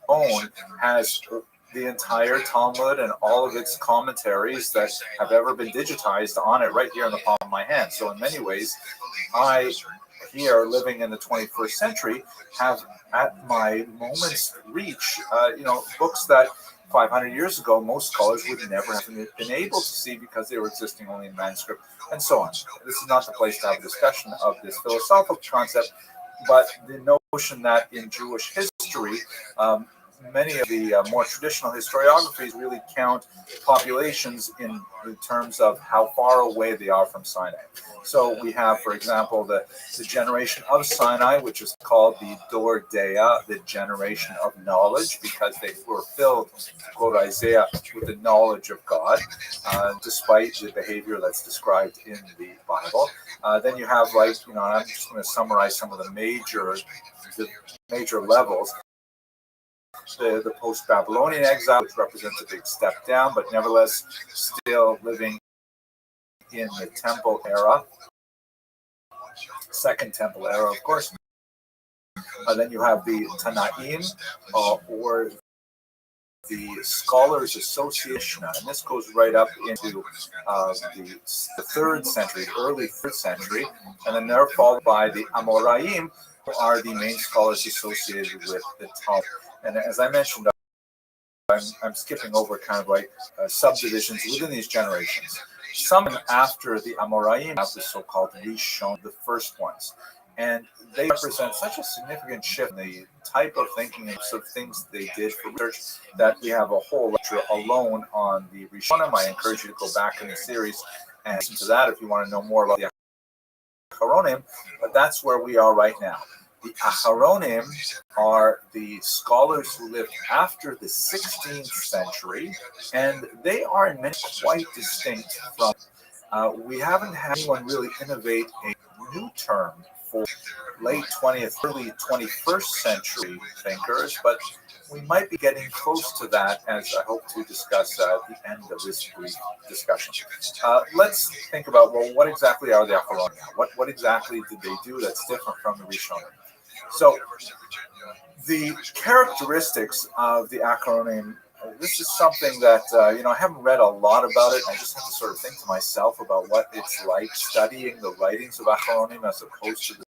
phone has the entire Talmud and all of its commentaries that have ever been digitized on it right here in the palm of my hand. So in many ways, I, here living in the 21st century, have at my moment's reach, books that 500 years ago, most scholars would never have been able to see because they were existing only in manuscript, and so on. This is not the place to have a discussion of this philosophical concept, but the notion that in Jewish history, many of the more traditional historiographies really count populations in terms of how far away they are from Sinai. So we have, for example, the generation of Sinai, which is called the Dor Dea, the generation of knowledge, because they were filled, to quote Isaiah, with the knowledge of God, despite the behavior that's described in the Bible. Then you have, I'm just going to summarize some of the major levels. The post-Babylonian exile, which represents a big step down, but nevertheless still living in the Temple era, Second Temple era, of course. Then you have the Tanaim, or the Scholars Association, and this goes right up into the 3rd century, early 3rd century, and then they're followed by the Amoraim, who are the main scholars associated with the Talmud. And as I mentioned, I'm skipping over kind of like subdivisions within these generations. Some after the Amoraim have the so-called Rishon, the first ones. And they represent such a significant shift in the type of thinking and sort of things they did for research that we have a whole lecture alone on the Rishonim. I encourage you to go back in the series and listen to that if you want to know more about the Acharonim. But that's where we are right now. The Acharonim are the scholars who lived after the 16th century, and they are in many quite distinct from. We haven't had anyone really innovate a new term for late 20th, early 21st century thinkers, but we might be getting close to that, as I hope to discuss at the end of this brief discussion. Let's think about, well, what exactly are the Acharonim? What exactly did they do that's different from the Rishonim? So the characteristics of the Acharonim, this is something that, I haven't read a lot about it. I just have to sort of think to myself about what it's like studying the writings of Acharonim as opposed to the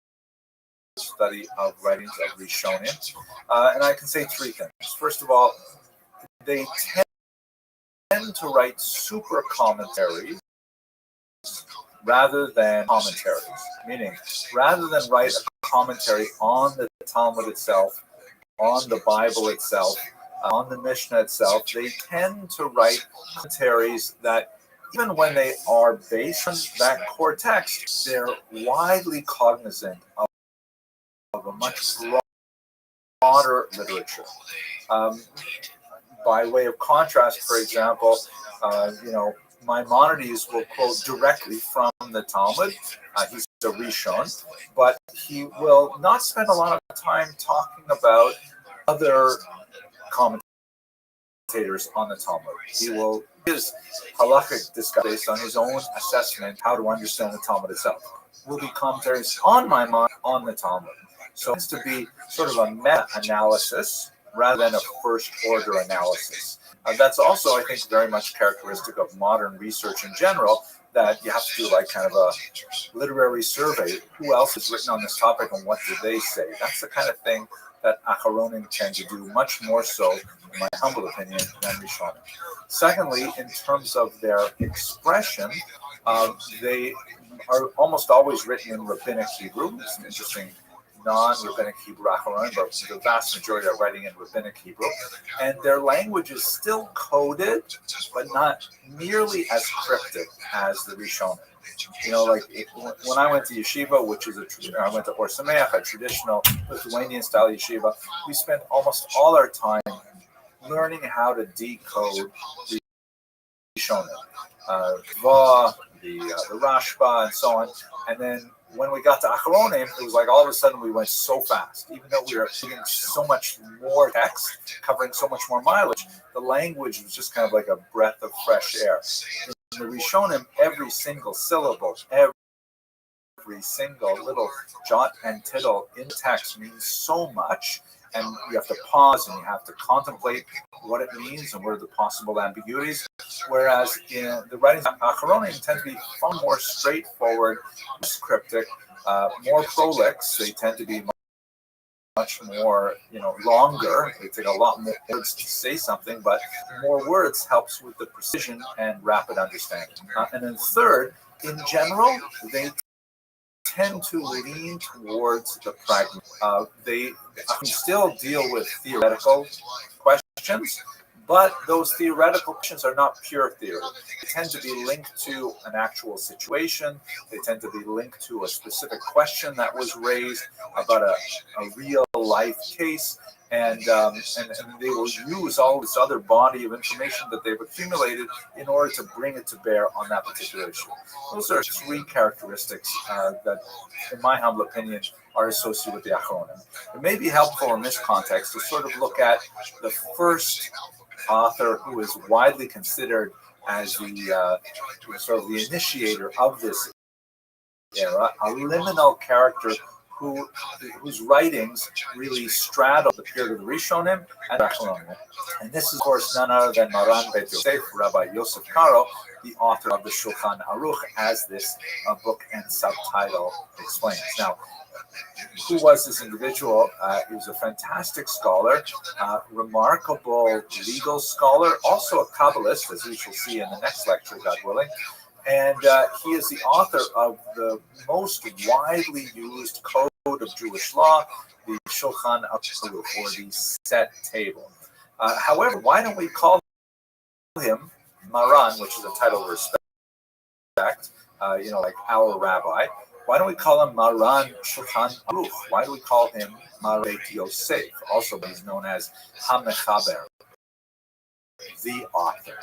study of writings of Rishonim. And I can say 3 things. First of all, they tend to write super commentaries rather than commentaries, meaning rather than write a commentary on the Talmud itself, on the Bible itself, on the Mishnah itself, they tend to write commentaries that, even when they are based on that core text, they're widely cognizant of a much broader literature. By way of contrast, for example, Maimonides will quote directly from the Talmud. He's a Rishon, but he will not spend a lot of time talking about other commentators on the Talmud. He will his halakhic discussion based on his own assessment how to understand the Talmud itself. Will be commentaries on Maimonides on the Talmud. So it's to be sort of a meta-analysis rather than a first-order analysis. That's also, I think, very much characteristic of modern research in general, that you have to do like kind of a literary survey. Who else has written on this topic and what do they say? That's the kind of thing that Acharonim tend to do, much more so, in my humble opinion, than Rishonim. Secondly, in terms of their expression, they are almost always written in Rabbinic Hebrew. It's an interesting non-Rabbinic Hebrew Acharonim, but the vast majority are writing in Rabbinic Hebrew. And their language is still coded, but not nearly as cryptic as the Rishonim. When I went to yeshiva, I went to Or Sameach, a traditional Lithuanian-style yeshiva, we spent almost all our time learning how to decode the Rishonim, the Rashba, and so on. And then when we got to Acharonim, it was like all of a sudden we went so fast. Even though we were reading so much more text, covering so much more mileage, the language was just kind of like a breath of fresh air. In the Rishonim, every single syllable, every single little jot and tittle in text means so much, and you have to pause and you have to contemplate what it means and what are the possible ambiguities. Whereas in the writings of Acharonim tend to be far more straightforward, less cryptic, more prolix. They tend to be much more, longer. They take a lot more words to say something, but more words helps with the precision and rapid understanding. And then third, in general, they tend to lean towards the pragmatic. They still deal with theoretical questions, but those theoretical questions are not pure theory. They tend to be linked to an actual situation. They tend to be linked to a specific question that was raised about a real life case. And they will use all this other body of information that they've accumulated in order to bring it to bear on that particular issue. Those are 3 characteristics that, in my humble opinion, are associated with the Acharonim. It may be helpful in this context to sort of look at the first author who is widely considered as the sort of the initiator of this era, a liminal character whose writings really straddle the period of the Rishonim and the Achronim. And this is, of course, none other than Maran Bet Yosef, Rabbi Yosef Karo, the author of the Shulchan Aruch, as this book and subtitle explains. Now, who was this individual? He was a fantastic scholar, remarkable legal scholar, also a Kabbalist, as we shall see in the next lecture, God willing. And he is the author of the most widely used code of Jewish law, the Shulchan Aruch, or the Set Table. However, why don't we call him Maran, which is a title of respect, like our rabbi? Why don't we call him Maran Shulchan Aruch? Why do we call him Maran Yosef? Also, he's known as HaMechaber, the author.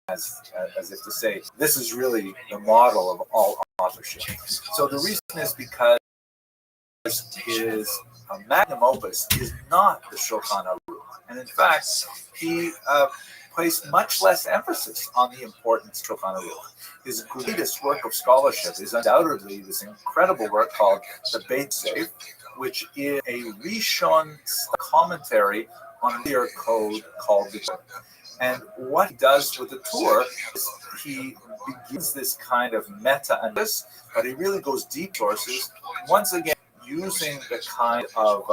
As if to say, this is really the model of all authorship. So the reason is because his magnum opus is not the Shulchan Aruch. And in fact, he placed much less emphasis on the importance of Shulchan Aruch. His greatest work of scholarship is undoubtedly this incredible work called the Beit Seif, which is a Rishon commentary on their code called the Torah. And what he does with the Torah is he begins this kind of meta-analysis, but he really goes deep sources, once again using the kind of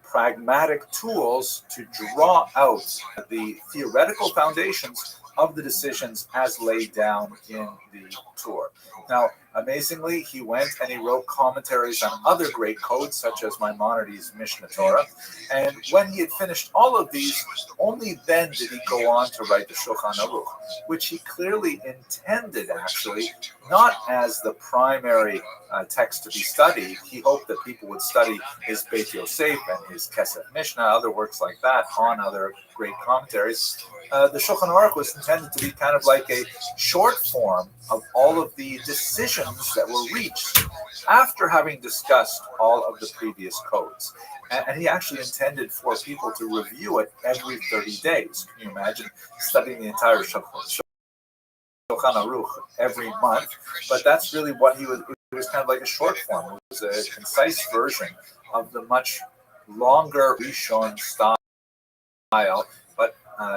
pragmatic tools to draw out the theoretical foundations of the decisions as laid down in the Torah. Now, amazingly, he went and he wrote commentaries on other great codes, such as Maimonides' Mishnah Torah. And when he had finished all of these, only then did he go on to write the Shulchan Aruch, which he clearly intended, actually, not as the primary text to be studied. He hoped that people would study his Beit Yosef and his Kesef Mishnah, other works like that, on other great commentaries. The Shulchan Aruch was intended to be kind of like a short form of all of the decisions that were reached after having discussed all of the previous codes. And he actually intended for people to review it every 30 days. Can you imagine studying the entire Shulchan Aruch every month? But that's really what he was. It was kind of like a short form. It was a concise version of the much longer Rishon style, but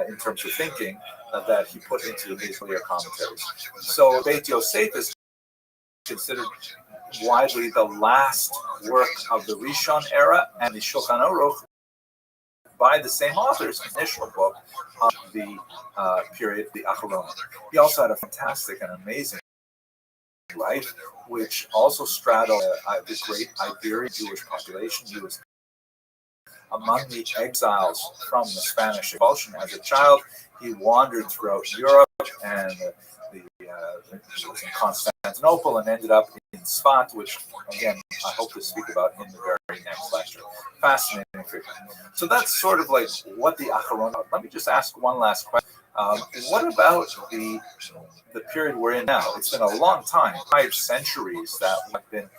in terms of thinking, that he put into his earlier commentaries. So Beit Yosef is considered widely the last work of the Rishon era, and the Shulchan Aruch by the same author's initial book of the period, the Acharonim. He also had a fantastic and amazing life, which also straddled the great Iberian Jewish population. He was among the exiles from the Spanish expulsion. As a child, he wandered throughout Europe, and he was in Constantinople and ended up in Sfat, which, again, I hope to speak about in the very next lecture. Fascinating figure. So that's sort of like what the Acharon are. Let me just ask one last question. What about the period we're in now? It's been a long time, 5 centuries that we've been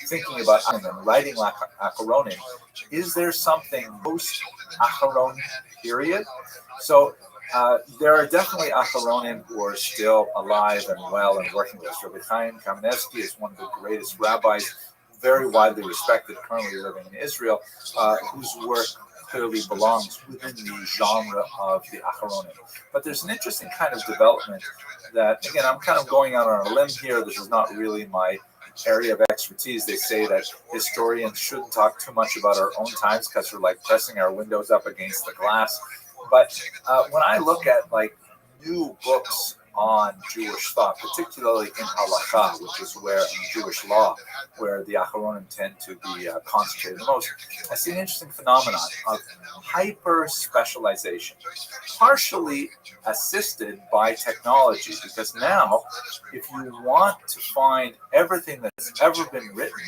thinking about and writing like Acharonim. Is there something post-Acharon period? So there are definitely Acharonim who are still alive and well and working with us. Rabbi Chaim Kamenetsky is one of the greatest rabbis, very widely respected, currently living in Israel, whose work clearly belongs within the genre of the Acharonim. But there's an interesting kind of development that, again, I'm kind of going out on a limb here. This is not really my area of expertise. They say that historians shouldn't talk too much about our own times because we're like pressing our windows up against the glass. But when I look at like new books on Jewish thought, particularly in halakha, which is where in Jewish law, where the Acharonim tend to be concentrated the most, I see an interesting phenomenon of hyper-specialization, partially assisted by technology, because now, if you want to find everything that's ever been written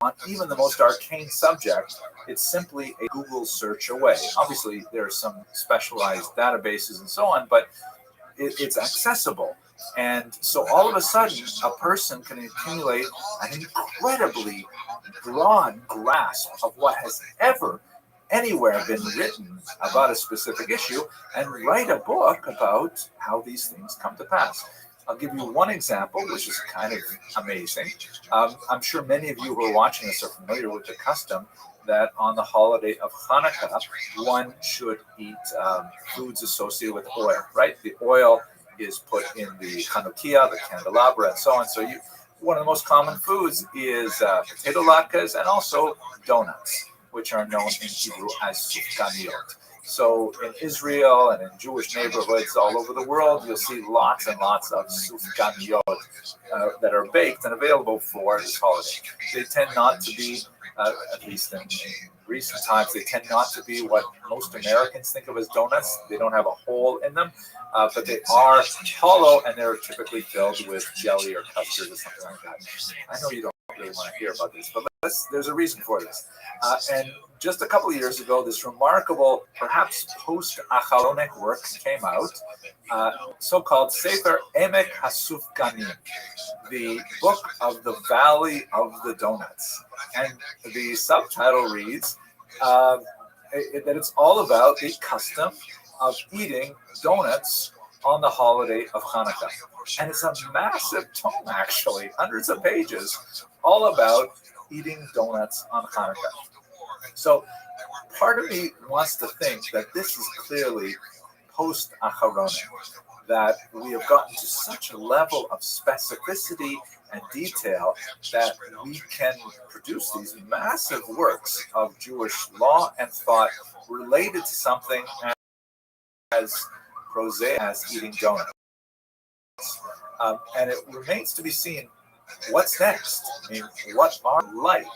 on even the most arcane subject, it's simply a Google search away. Obviously, there are some specialized databases and so on, but it's accessible. And so all of a sudden, a person can accumulate an incredibly broad grasp of what has ever, anywhere been written about a specific issue and write a book about how these things come to pass. I'll give you one example, which is kind of amazing. I'm sure many of you who are watching this are familiar with the custom that on the holiday of Hanukkah, one should eat foods associated with oil, right? The oil is put in the Chanukiah, the candelabra, and so on. So one of the most common foods is potato latkes and also donuts, which are known in Hebrew as sufganiyot. So in Israel and in Jewish neighborhoods all over the world, you'll see lots and lots of sufganiyot that are baked and available for this holiday. They tend not to be, at least in recent times, they tend not to be what most Americans think of as donuts. They don't have a hole in them, but they are hollow and they're typically filled with jelly or custard or something like that. I know you don't really want to hear about this, but there's a reason for this. And just a couple of years ago, this remarkable, perhaps post-Acharonic work came out, so-called Sefer Emek HaSufganim, the Book of the Valley of the Donuts. And the subtitle reads that it's all about the custom of eating donuts on the holiday of Hanukkah. And it's a massive tome, actually, hundreds of pages, all about eating donuts on Hanukkah. So part of me wants to think that this is clearly post-Acharonic, that we have gotten to such a level of specificity and detail that we can produce these massive works of Jewish law and thought related to something as prosaic as eating donuts. And it remains to be seen what's next. I mean, what are like?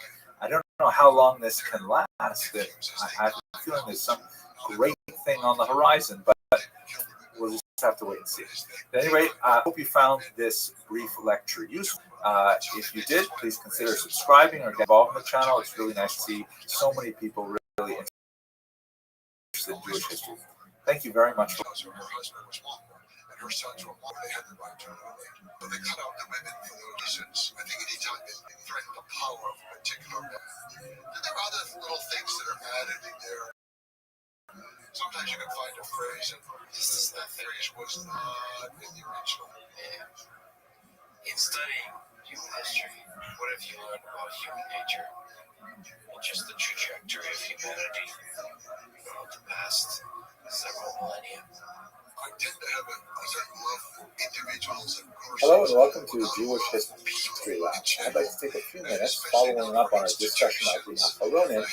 I don't know how long this can last. I have a feeling there's some great thing on the horizon, but we'll just have to wait and see. At any rate, I hope you found this brief lecture useful. If you did, please consider subscribing or get involved in the channel. It's really nice to see so many people really interested in Jewish history. Thank you very much. Her sons were born, they had the right to rule. So they cut out the women for their reasons. I think anytime they threaten the power of a particular man. And there are other little things that are added in there. Sometimes you can find a phrase, and that phrase was not in the original. Yeah. In studying human history, what have you learned about human nature and just the trajectory of humanity throughout the past several millennia? I tend to have a certain love for individuals and persons. Hello and welcome to Jewish History Lab. I'd like to take a few minutes following up on our discussion of the Acharonim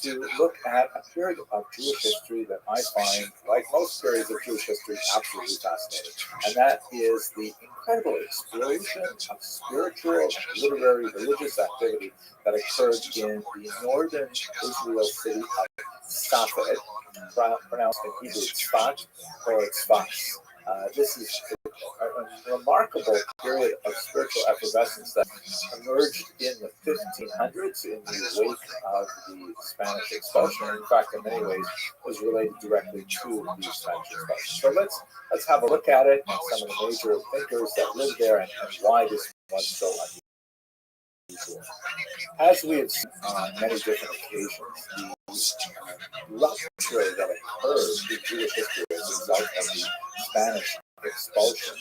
to look at a period of Jewish history that I find, like most periods of Jewish history, absolutely fascinating. And that is the incredible explosion of spiritual, literary, religious activity that occurred in the northern Israel city of Safed, pronounced in Hebrew Tzfat or Tzfas. This is a remarkable period of spiritual effervescence that emerged in the 1500s in the wake of the Spanish expulsion. In fact, in many ways, was related directly to the Spanish expulsion. So let's have a look at it and some of the major thinkers that lived there and why this was so unusual. As we have seen on many different occasions, the rupture that occurred in Jewish history as a result of the Spanish expulsion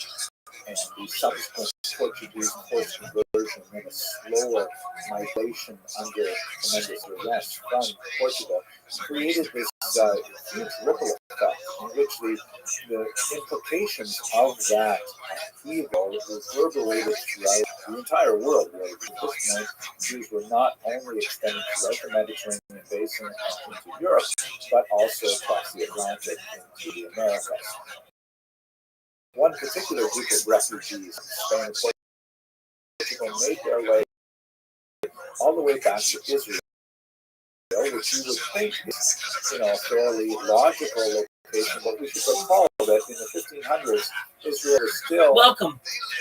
and the subsequent Portuguese forced conversion and a slower migration under tremendous duress from Portugal created this huge ripple effect in which the implications of that upheaval reverberated throughout the entire world. Really. At this point, Jews were not only extending throughout the Mediterranean basin into Europe, but also across the Atlantic into the Americas. One particular group of refugees, Spain and Portugal, made their way all the way back to Israel, which you would think is, a fairly logical location, but we should recall that in the 1500s, Israel was still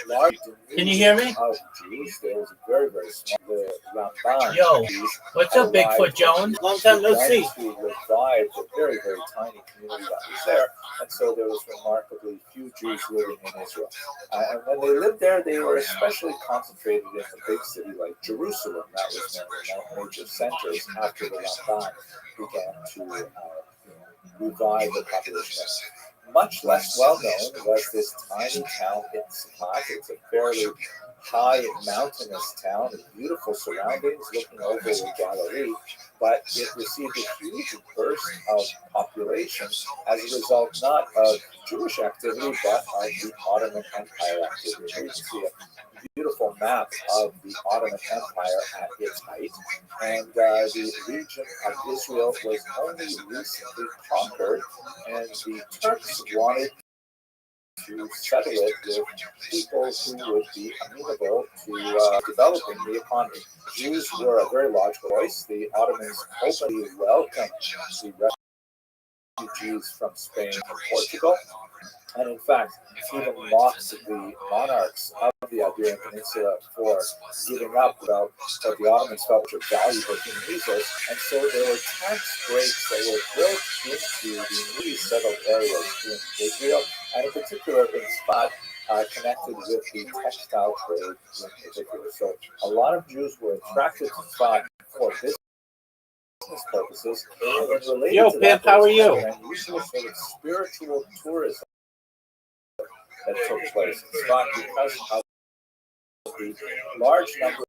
large. Can you hear me? Of Jews. There was a very, very small Ramban. Yo, what's up, Bigfoot Jones? Long time no see. To revive the very, very tiny community that was there, and so there was remarkably few Jews living in Israel. And when they lived there, they were especially concentrated in a big city like Jerusalem. That was one of the major centers after the Ramban began to revive the population. Much less well known was this tiny town in Samat. It's a fairly high mountainous town with beautiful surroundings looking over the Galilee, but it received a huge burst of population as a result not of Jewish activity but of the Ottoman Empire activity. Here you can see a beautiful map of the Ottoman Empire at its height, and the region of Israel was only recently conquered, and the Turks wanted to settle it with people who would be amenable to developing the economy. Jews were a very logical choice. The Ottomans openly welcomed the refugees from Spain and Portugal, and in fact, even mocked the monarchs of the Iberian Peninsula for giving up what the Ottomans felt were valuable human resources. And so there were tax breaks that were built into the newly settled areas in Israel, and in particular in Sfat, connected with the textile trade in particular. So a lot of Jews were attracted to Sfat for business purposes. And then related Yo, to Pimp, that, how are you? an unusual sort of spiritual tourism that took place in Sfat because of the large number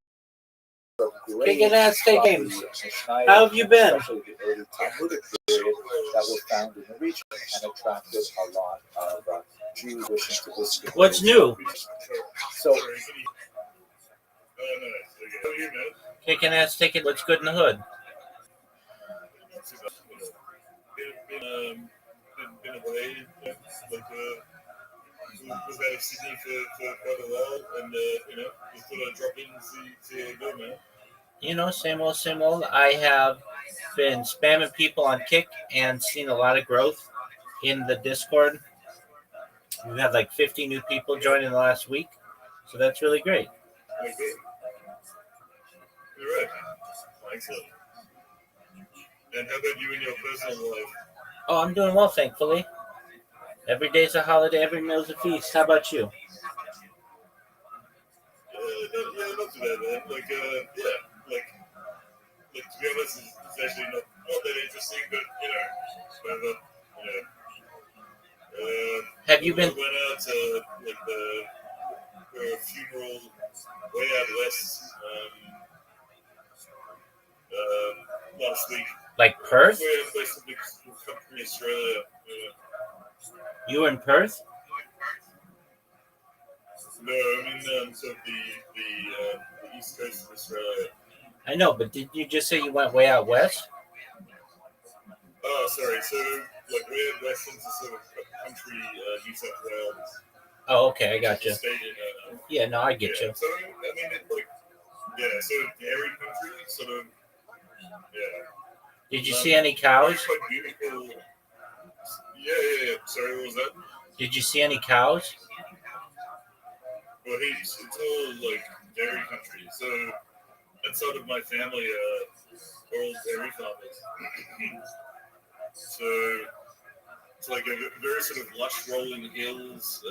of Kicking graves ass from game. the Mishnah, How have you been? especially the early Talmudic period that was found in the region and attracted a lot of Jews wishing to visit. What's new? So, Kicking ass ticket. What's good in the hood? Been away, like was out of Sydney for quite a while, and just thought I'd drop in and see how you go, man. You know, same old, same old. I have been spamming people on Kick and seen a lot of growth in the Discord. We've had like 50 new people join in the last week, so that's really great. Okay. You're right. Excellent. And how about you in your personal life? Oh, I'm doing well, thankfully. Every day's a holiday, every meal's a feast. How about you? Not too bad, man. Like, to be honest, it's actually not that interesting, but whatever. Have you been? I went out to a funeral way out west last week. Like Perth? Where somebody come from Australia. You were in Perth? No, I mean sort of the east coast of Australia. I know, but did you just say you went way out west? Oh, sorry. So, like, way out west into sort of country, New South Wales. Oh, okay, I got you. State in, Yeah, no, I get you. So, I mean, sort of dairy country, sort of, yeah. Did you see any cows? Quite beautiful. Yeah. Sorry, what was that? Did you see any cows? Well, heaps. It's all, like, dairy country. So, that side of my family are all dairy farmers. So, it's like a very sort of lush rolling hills,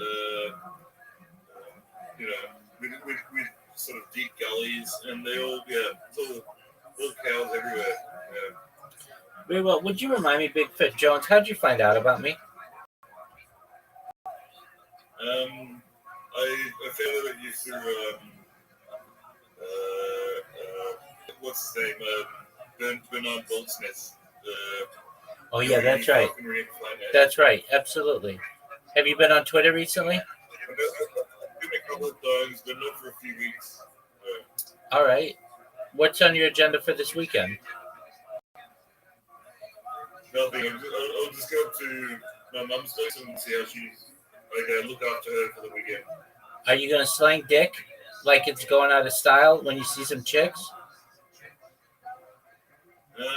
with sort of deep gullies, and they all, it's all cows everywhere. Yeah. Very well. Would you remind me, Bigfoot Jones, how'd you find out about me? I found out you through, what's his name? Bernard Goldsmith. Oh, yeah, that's right. That's right. Absolutely. Have you been on Twitter recently? Been a couple of times, but not for a few weeks. All right. What's on your agenda for this weekend? Nothing. I'll just go up to my mum's place and see how she's. Look after her for the weekend. Are you going to slang dick like it's going out of style when you see some chicks? Well,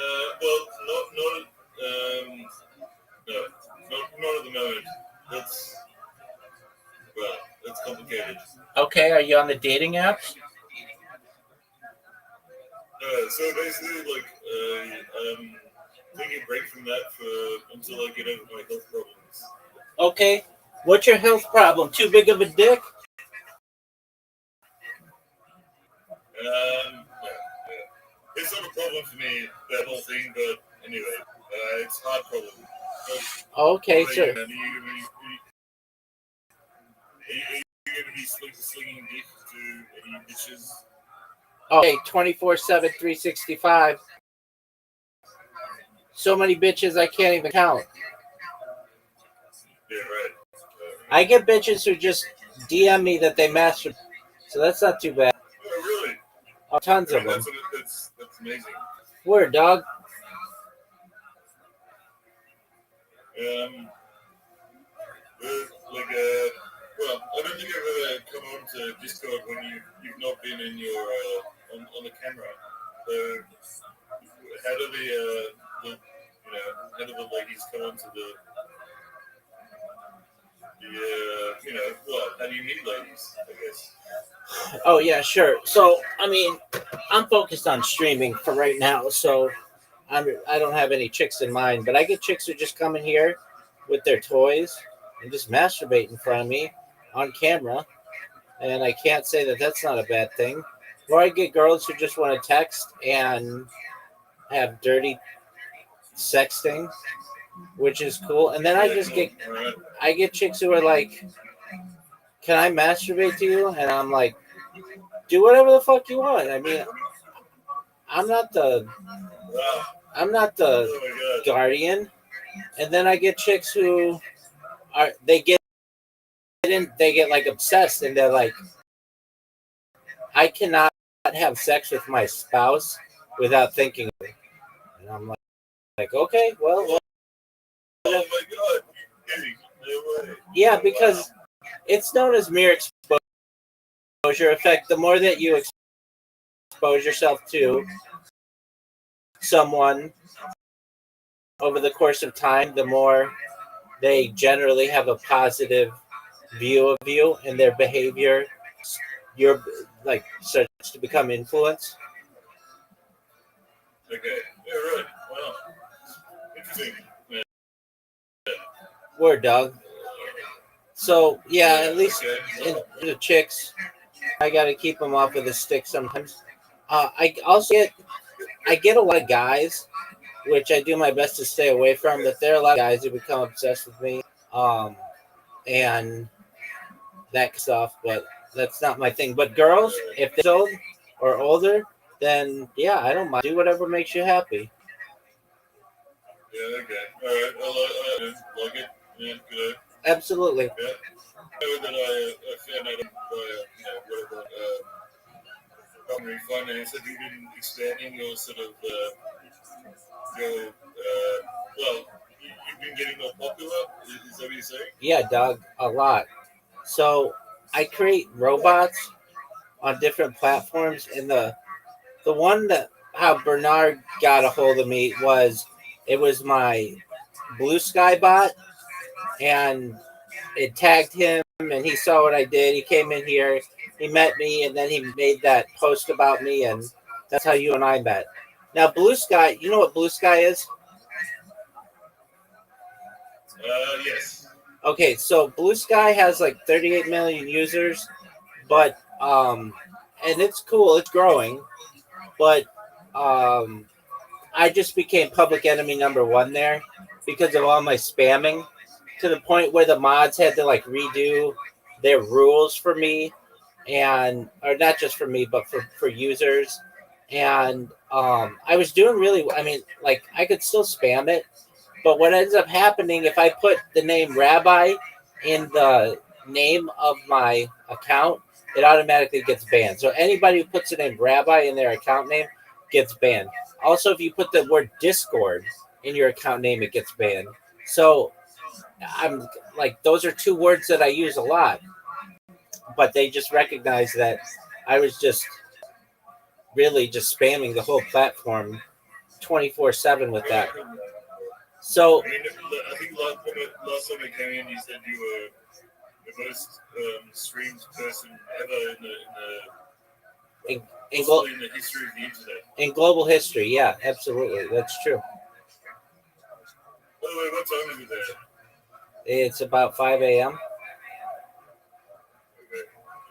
not at the moment. That's complicated. Okay, are you on the dating apps? So basically, taking a break from that until I get over my health problems. Okay. What's your health problem? Too big of a dick? Yeah. It's not a problem for me, that whole thing, but anyway, it's a hard problem. Okay, What are so you gonna do? Are you gonna be slinging dick to any bitches? okay, 24/7, 365. So many bitches I can't even count. Yeah, right. I get bitches who just DM me that they masturbate, so that's not too bad. Oh, really? Oh, tons I of mean, them. that's amazing. Word, dog. Um, well, I don't think I've ever come on to Discord when you've not been in your on the camera. So how do how do the ladies come onto how do you meet ladies? I guess. Oh yeah, sure. So I mean, I'm focused on streaming for right now, so I don't have any chicks in mind, but I get chicks who just come in here with their toys and just masturbate in front of me on camera, and I can't say that that's not a bad thing. Or I get girls who just want to text and have dirty sexting, which is cool. And then I get chicks who are like, "Can I masturbate to you?" And I'm like, "Do whatever the fuck you want." I mean, I'm not the Wow. I'm not the Oh my god. guardian. And then I get chicks who are they get like obsessed and they're like, I cannot have sex with my spouse without thinking of it. And I'm like okay, well, Oh my god. You're kidding. No way. yeah, because it's known as mere exposure effect. The more that you expose yourself to someone over the course of time, the more they generally have a positive view of you and their behavior. You're like starts to become influenced. Okay. Yeah, right. Wow. Interesting. Yeah. Word, dog. So yeah, Yeah, at least okay. in the chicks, I got to keep them off of the stick sometimes. I get a lot of guys, which I do my best to stay away from. But there are a lot of guys who become obsessed with me, and that stuff. But that's not my thing. But girls, if they're old or older, then yeah, I don't mind. Do whatever makes you happy. Yeah, okay. Alright, like it. Yeah, good. Absolutely. Yeah. I know that I found out by, whatever, primary finance, have you been expanding your sort of, you've been getting more popular? Is that what you're saying? Yeah, dog, a lot. So I create robots on different platforms, and the one that how Bernard got a hold of me was it was my Blue Sky bot, and it tagged him, and he saw what I did. He came in here, he met me, and then he made that post about me, and that's how you and I met. Now, Blue Sky, you know what Blue Sky is? Yes. Okay, so Blue Sky has like 38 million users, but and it's cool, it's growing, but um I just became public enemy number one there because of all my spamming, to the point where the mods had to like redo their rules for me, and or not just for me but for users. And I was doing really, I mean, like I could still spam it, but what ends up happening if I put the name Rabbi in the name of my account, it automatically gets banned. So anybody who puts the name Rabbi in their account name gets banned. Also, if you put the word Discord in your account name, it gets banned. So I'm like, those are two words that I use a lot, but they just recognize that I was just really just spamming the whole platform 24/7 with that. So I mean, I think last time I came in, you said you were the most streamed person ever in, possibly in the history of the internet. in global history, yeah, absolutely, that's true. By the way, what time is it there? It's about 5 a.m. Okay.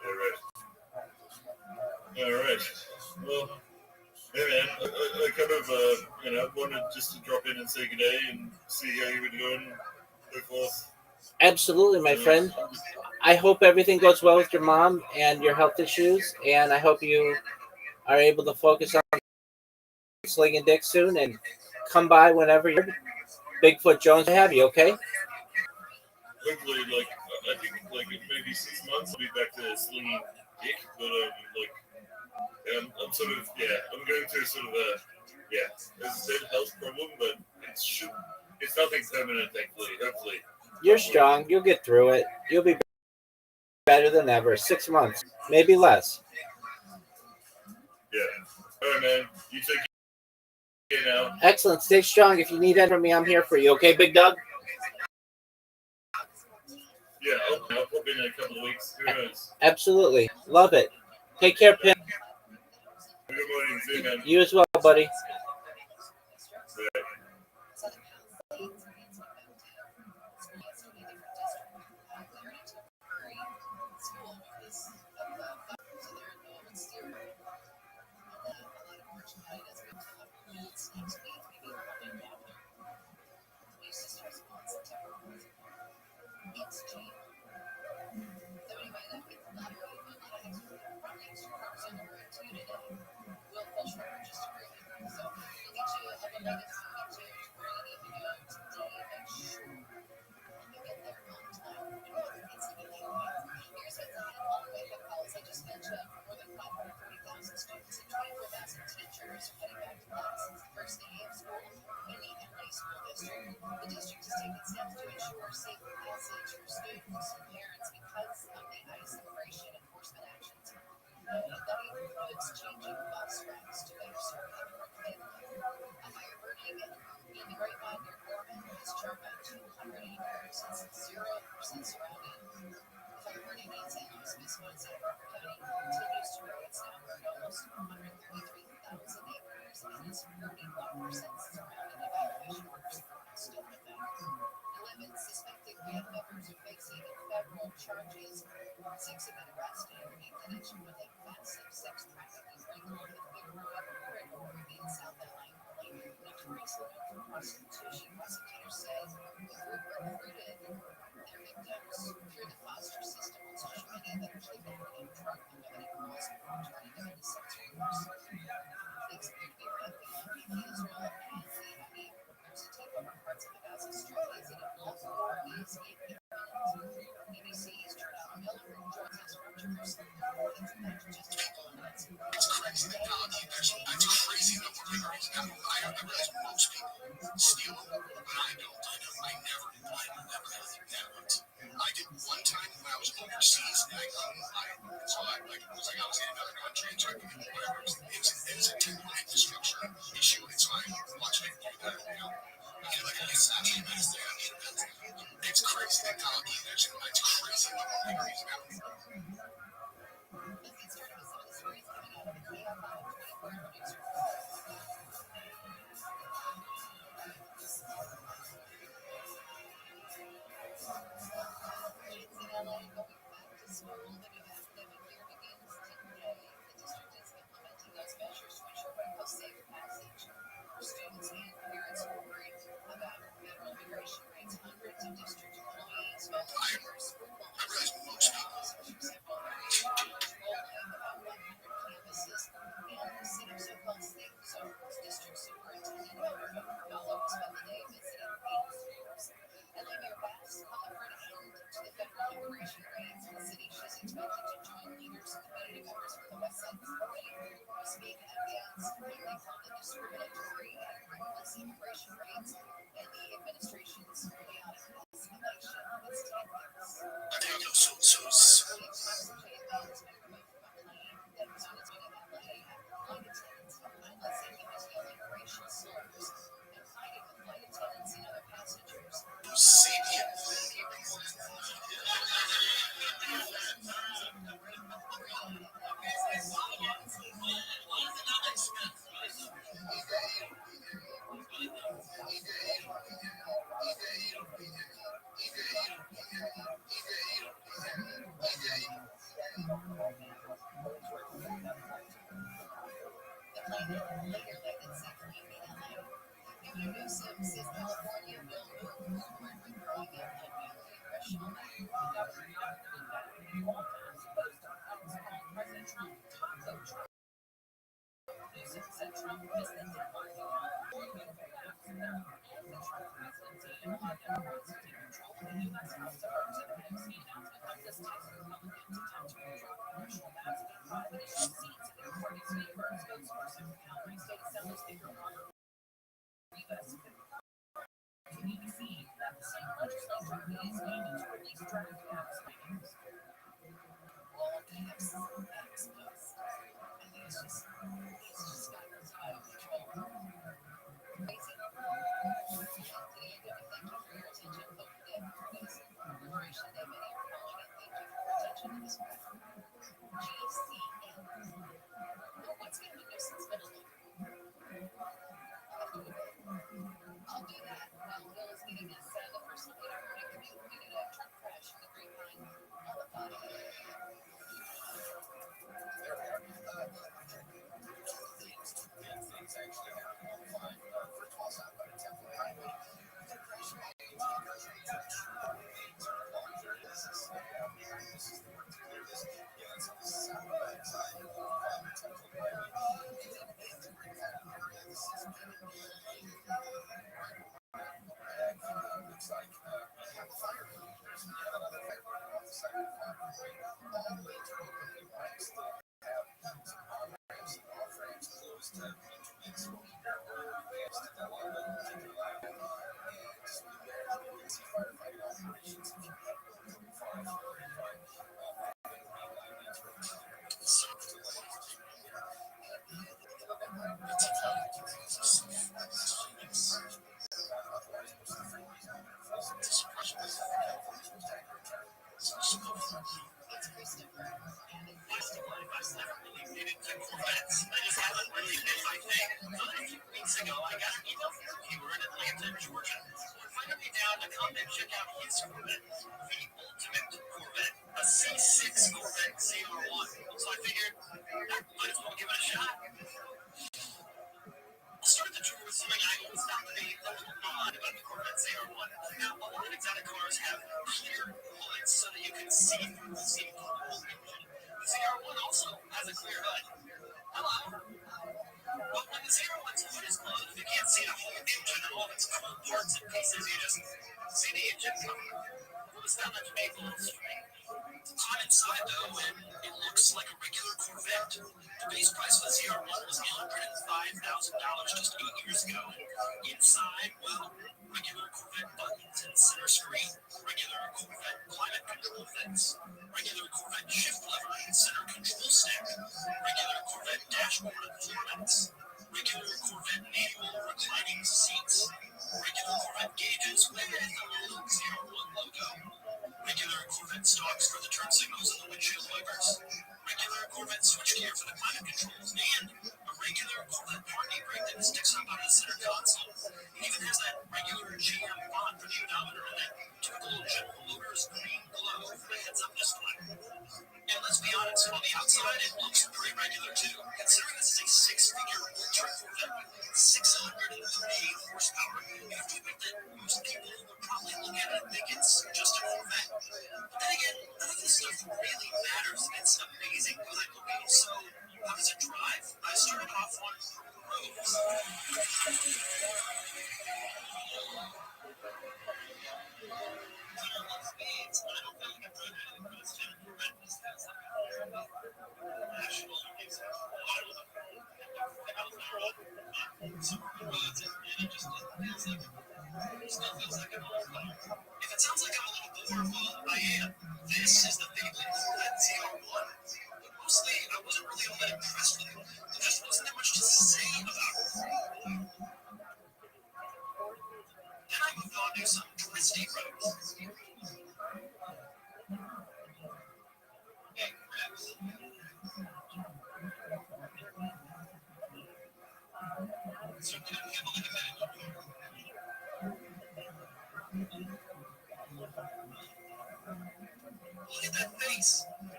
All right. All right. Well, Hey man, I kind of wanted just to drop in and say good day and see how you were doing, so forth. Absolutely, my friend. I hope everything goes well with your mom and your health issues, and I hope you are able to focus on slinging dick soon and come by whenever you're Bigfoot Jones to have you, okay? Hopefully, like I think, like in maybe 6 months, I'll be back to slinging dick. But I'm sort of I'm going through sort of a as I said, health problem, but it's nothing permanent, thankfully. Hopefully, You're strong. You'll get through it. You'll be better than ever. 6 months, maybe less. Yeah. All right, man. You take care now. Excellent. Stay strong. If you need anything from me, I'm here for you. Okay, Big Doug? Yeah, I'll pop in a couple of weeks. Who knows? Absolutely. Love it. Take care, Pim. Good morning. See you, man. You as well, buddy. Yeah. It's crazy that that's crazy that we're I realize most people steal them, but I don't. I never I did one time when I was overseas, and I was in another country, and so whatever. It's a technical infrastructure issue, and so I'm watching it do that. It's actually it's crazy that technology actually it's crazy what we're using now. I realize most people sapient.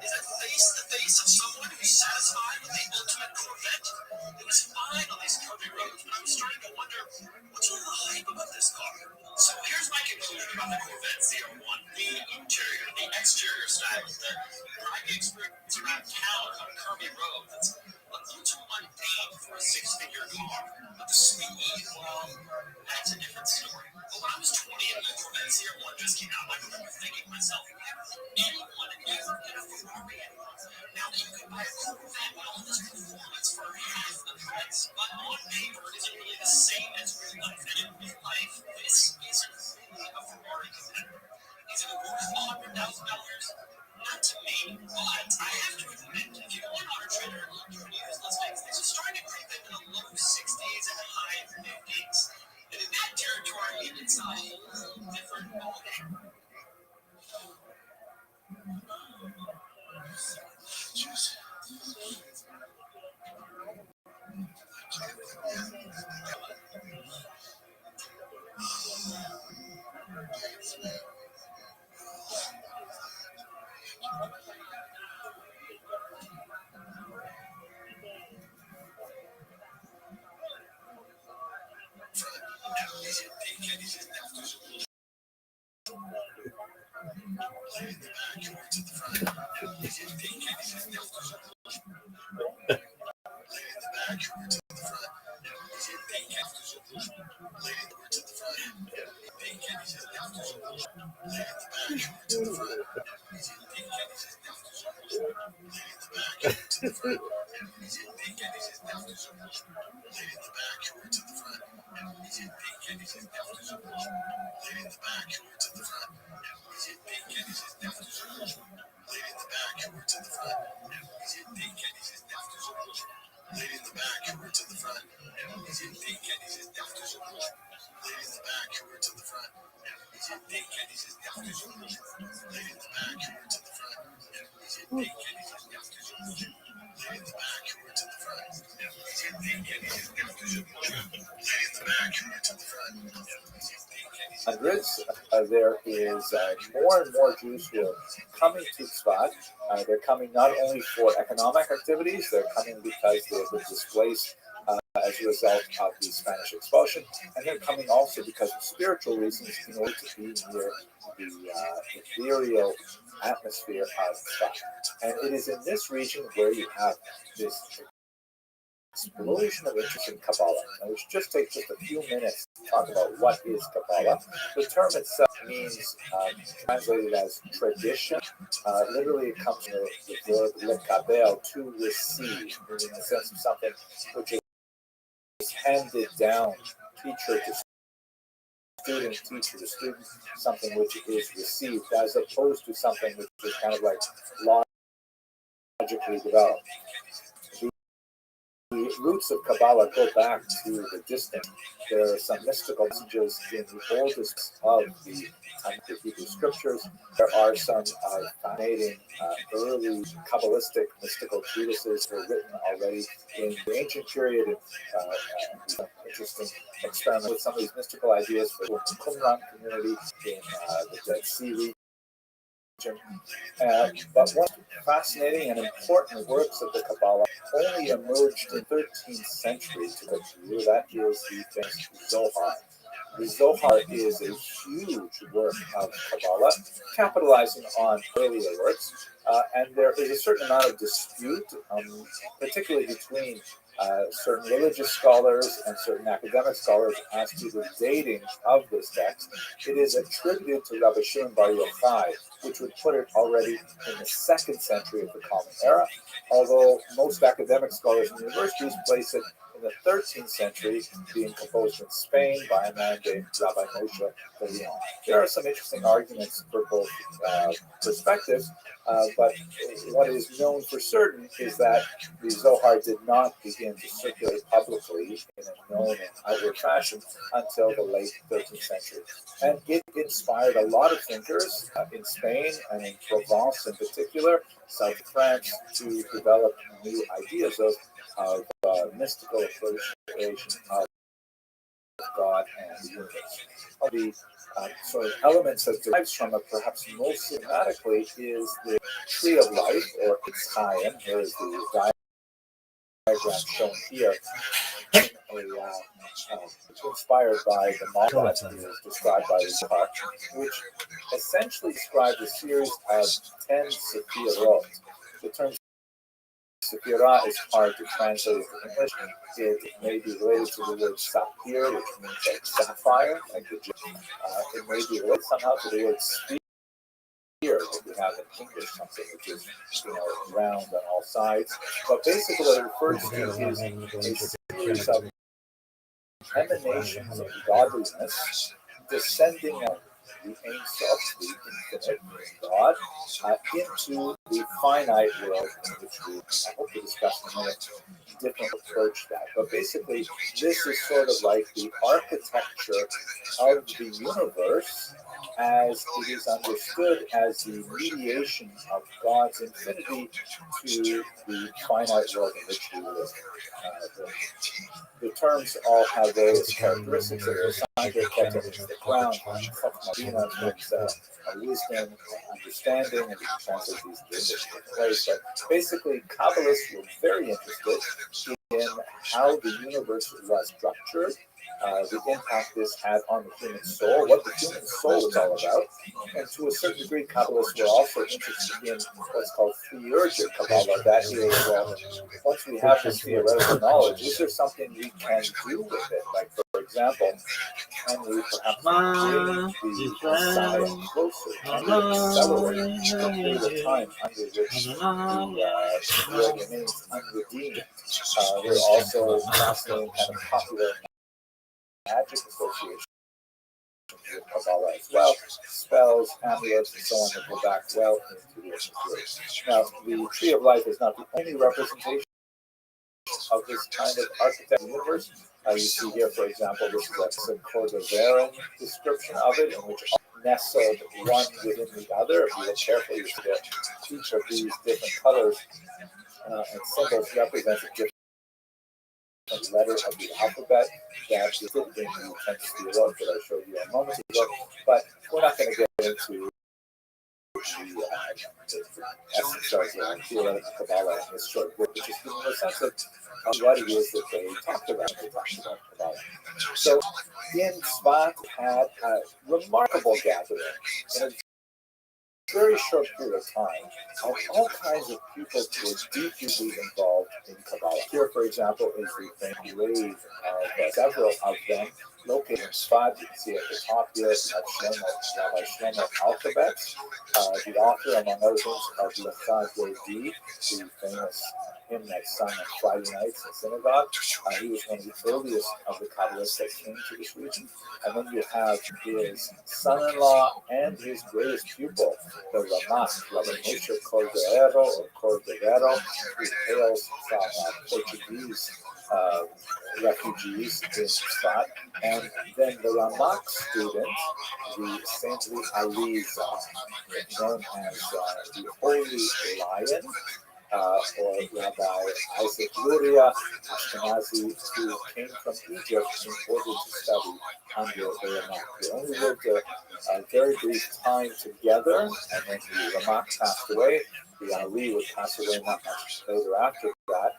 Is that face the face of someone who's satisfied with the ultimate Corvette? It was The interior, the exterior styles, the driving experience around town on a curvy road. That's a little too mundane for a six-figure car. But the speed, well, that's a different story. But when I was 20 and the Corvette ZR1 just came out, I remember thinking to myself, anyone ever get a Ferrari anymore? Now that you can buy a Corvette with all this performance for half the price, but on paper it isn't really the same as real life. And in real life, this isn't really a Ferrari competitor. Is it worth $100,000? Not to me, but I have to admit, if you go on Auto Trader and look for used listings, these are starting to creep into the low 60s and high 50s. And in that territory, it's a whole different ballgame. Hundreds, there is more and more Jews who are coming to Tzfat. They're coming not only for economic activities, they're coming because they've been displaced as a result of the Spanish expulsion, and they're coming also because of spiritual reasons in order to be near the ethereal atmosphere of Tzfat. And it is in this region where you have this explosion of interest in Kabbalah. Now, we should just take just a few minutes to talk about what is Kabbalah. The term itself means, translated as tradition. Literally, it comes from the verb lekabel, to receive, meaning in the sense of something which is handed down, teacher to student, teacher to student, something which is received, as opposed to something which is kind of like logically developed. The roots of Kabbalah go back to the distant. There are some mystical messages in the oldest of the Hebrew scriptures. There are some fascinating early Kabbalistic mystical treatises that were written already in the ancient period. Some interesting experiment with some of these mystical ideas for the Qumran community in the Dead Sea region. But one fascinating and important works of the Kabbalah only emerged in the 13th century to go through. That is the famous Zohar. The Zohar is a huge work of Kabbalah, capitalizing on earlier works, and there is a certain amount of dispute, particularly between certain religious scholars and certain academic scholars as to the dating of this text. It is attributed to Rabbi Shimon Bar Yochai, which would put it already in the 2nd century of the Common Era, although most academic scholars and universities place it in the 13th century, being composed in Spain by a man named Rabbi Moshe de Leon. There are some interesting arguments for both perspectives, but what is known for certain is that the Zohar did not begin to circulate publicly in a known and outward fashion until the late 13th century. And it inspired a lot of thinkers in Spain and in Provence in particular, South France, to develop new ideas of mystical appreciation of God and the universe. One of the sort of elements that derives from it, perhaps most systematically, is the tree of life, or Chaim. Here is the diagram shown here. inspired by the model that is described by the Park, which essentially describes a series of 10 Sefirot. The term Sefirah is hard to translate into English. It may be related to the word sapphire, which means like sapphire, like the it may be related somehow to the word sphere that we have in English, something which is round on all sides. But basically, what it refers to is a series of emanations of godliness descending out the Ein Sof, the infinite God, into the finite world, in which we, I hope to discuss in a minute, different approach that. But basically, this is sort of like the architecture of the universe as it is understood as the mediation of God's infinity to the finite world in which we live. The terms all have various characteristics that are assigned to the crown, Chokmah means wisdom, understanding, and we can translate these into English different ways. But basically, Kabbalists were very interested in how the universe was structured, the impact this had on the human soul, what the human soul is all about, and to a certain degree, Kabbalists were also interested in what's called theurgic Kabbalah. That is, once we have this theoretical knowledge, is there something we can do with it? Like, for example, can we perhaps bring the Messiah closer? Can we accelerate the period of time under which the remains unredeemed? There are also fascinating kind of popular magic associations with Kabbalah as well, spells, amulets, and so on that go back well into the ancient periods. Now, the Tree of Life is not the only representation of this kind of architectural universe. You see here, for example, this is a Cordoveran description of it, in which all nestled one within the other. If you look carefully, you see that each of these different colors and symbols represent a different letter of the alphabet that is in the 10th Sefirot that I showed you a moment ago. But we're not going to get into the essence of theoretical Kabbalah in this short book, which is in the sense of what it is that they talked about when they talked about Kabbalah. So, in Tzfat had a remarkable gathering in a very short period of time of all kinds of people who were deeply involved in Kabbalah. Here, for example, is the grave of several of them located in Tzfat. You can see at the top here, Rabbi Shlomo Alphabet, the author, among other things, of Lecha Dodi, the famous hymn that's sung on Friday nights in synagogue. He was one of the earliest of the Kabbalists that came to this region. And then you have his son-in-law and his greatest pupil, the Ramak, Rabbi Moshe Cordovero, who hails from Portuguese refugees in Tzfat. And then the Ramak student, the saintly Aliza, known as the Holy Lion, or Rabbi Isaac Luria Ashkenazi, who came from Egypt in order to study under the Ramak. They only lived a very brief time together, and then the Ramak passed away. The Ali would pass away not much later after that.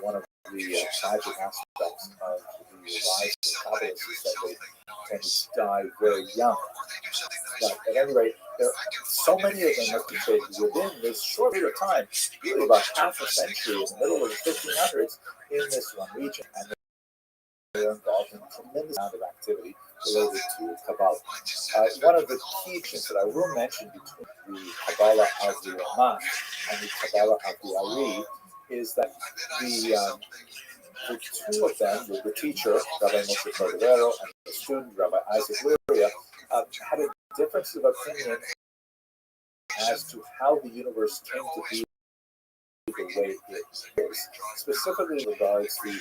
One of the tragic aspects of the lives of Kabbalists is that they tend to die very young. But at any rate, there are so many of them located within this short period of time, really about half a century in the middle of the 1500s in this one region. And they're involved in a tremendous amount of activity related to Kabbalah. One of the key things that I will mention between the Kabbalah of the Ramak and the Kabbalah of the Ari is that the two of them, the teacher, Rabbi Moshe Cordovero, and the student, Rabbi Isaac Luria, had a difference of opinion as to how the universe came to be the way it is. Specifically regards the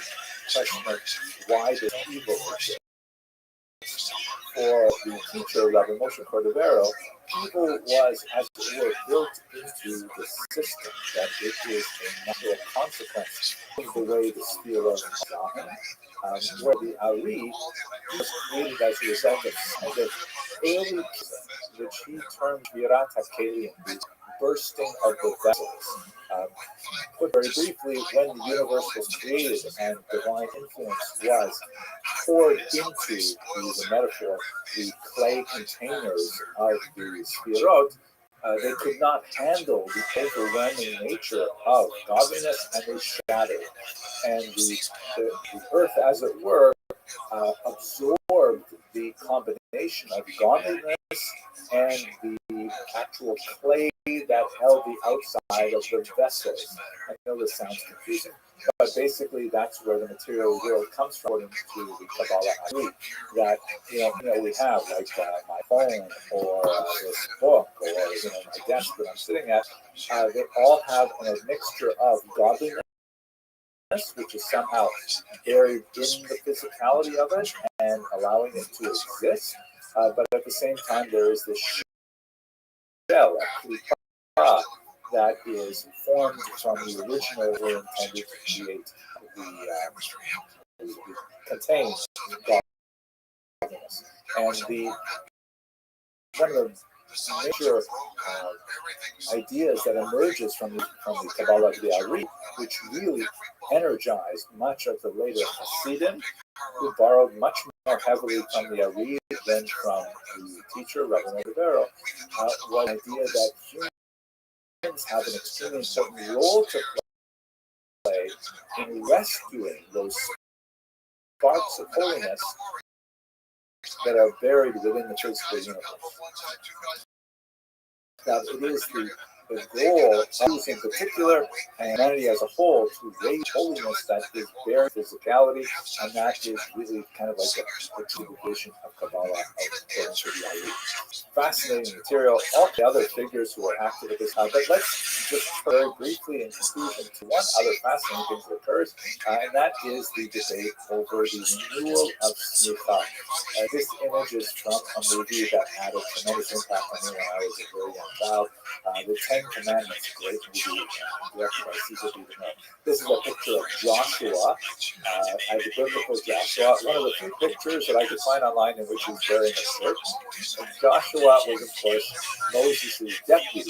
question of why does evil exist. For the teacher, Rabbi Moshe Cordovero, evil was, as it were, built into the system, that it is a natural consequence of the way the sphere of God, where the Ari was created as a result of kind of early, which he termed Virat HaKelim, the bursting of the vessels. Put very briefly, when the universe was created and divine influence was poured into, to use a metaphor, the clay containers of the Sphirot, they could not handle the overwhelming nature of godliness, and they shattered. And the earth, as it were, absorbed the combination of godliness and the actual clay that held the outside of the vessels. I know this sounds confusing, but basically that's where the material world comes from, according to the Kabbalah Ari, that we have like my phone or this book or my desk that I'm sitting at. They all have a mixture of godliness, which is somehow buried in the physicality of it and allowing it to exist. But at the same time, there is this shell, that is formed from the original were intended to create the contain godliness. And one of the major ideas that emerges from the Kabbalah Ari, which really energized much of the later Hasidim, who borrowed much more heavily from the Ari than from the teacher, Rabbi Rivero, was the idea that humans have an extremely important role to play in rescuing those sparks of holiness that are buried within the physical universe. That it is the goal of, in particular, and humanity as a whole, to raise holiness that is buried in physicality, and that is really kind of like a true division of Kabbalah according to the Ari. Fascinating material. All the other figures who are active at this time, but let's just very briefly in conclusion to one other fascinating thing that occurs, and that is the debate over the renewal of Smicha. This image is from a movie that had a tremendous impact on me when I was a very young child. The Ten Commandments, great movie, directed by Caesar Bidino. This is a picture of Joshua, as a biblical Joshua. One of the few pictures that I could find online in which he's wearing a shirt. And Joshua was, of course, Moses' deputy.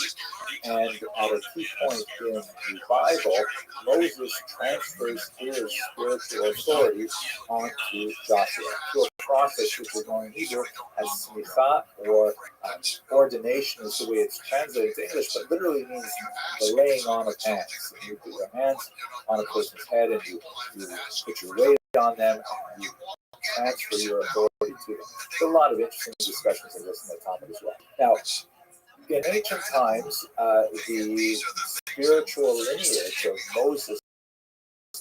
And at a key point in the Bible, Moses transfers his spiritual authority onto Joshua through a process which we're going to Hebrew as smicha, or ordination is the way it's translated to English, but literally means the laying on of hands. You put your hands on a person's head and you put your weight on them and you transfer your authority to them. There's a lot of interesting discussions of this in the Talmud as well. Now, in ancient times, the spiritual lineage of Moses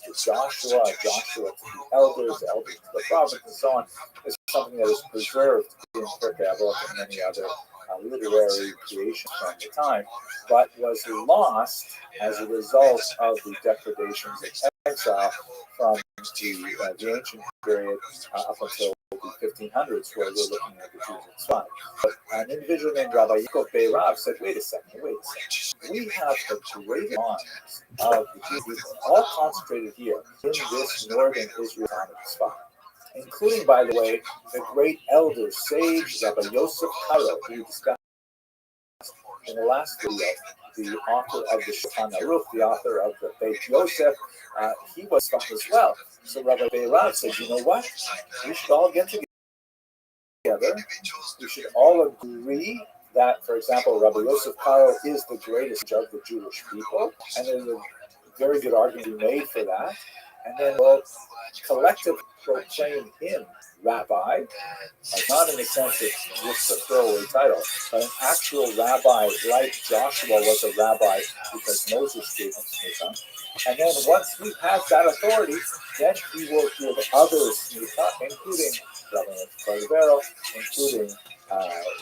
to Joshua, Joshua to the elders to the prophets, and so on, is something that is preserved in Pirkei Avot and many other literary creations from the time, but was lost as a result of the depredations of exile from the ancient period up until the 1500s, where we're looking at the Jews in Tzfat. But an individual named Rabbi Yaakov Beirav said, wait a second. We have the great minds of the Jews people all concentrated here in this northern Israel Tzfat, including, by the way, the great elder sage Rabbi Yosef Karo, who we discussed in the last video, the author of the Shulchan Aruch, the author of the Beit Yosef. He was from as well. So Rabbi Beirav said, you know what? We should all get together. We should all agree that, for example, Rabbi Yosef Karo is the greatest of the Jewish people, and there's a very good argument made for that. And then we'll collectively proclaim him rabbi, not in the sense of just a throwaway title, but an actual rabbi like Joshua was a rabbi because Moses gave him smicha. And then once he has that authority, then he will give others smicha, including Rabbi Rivero, including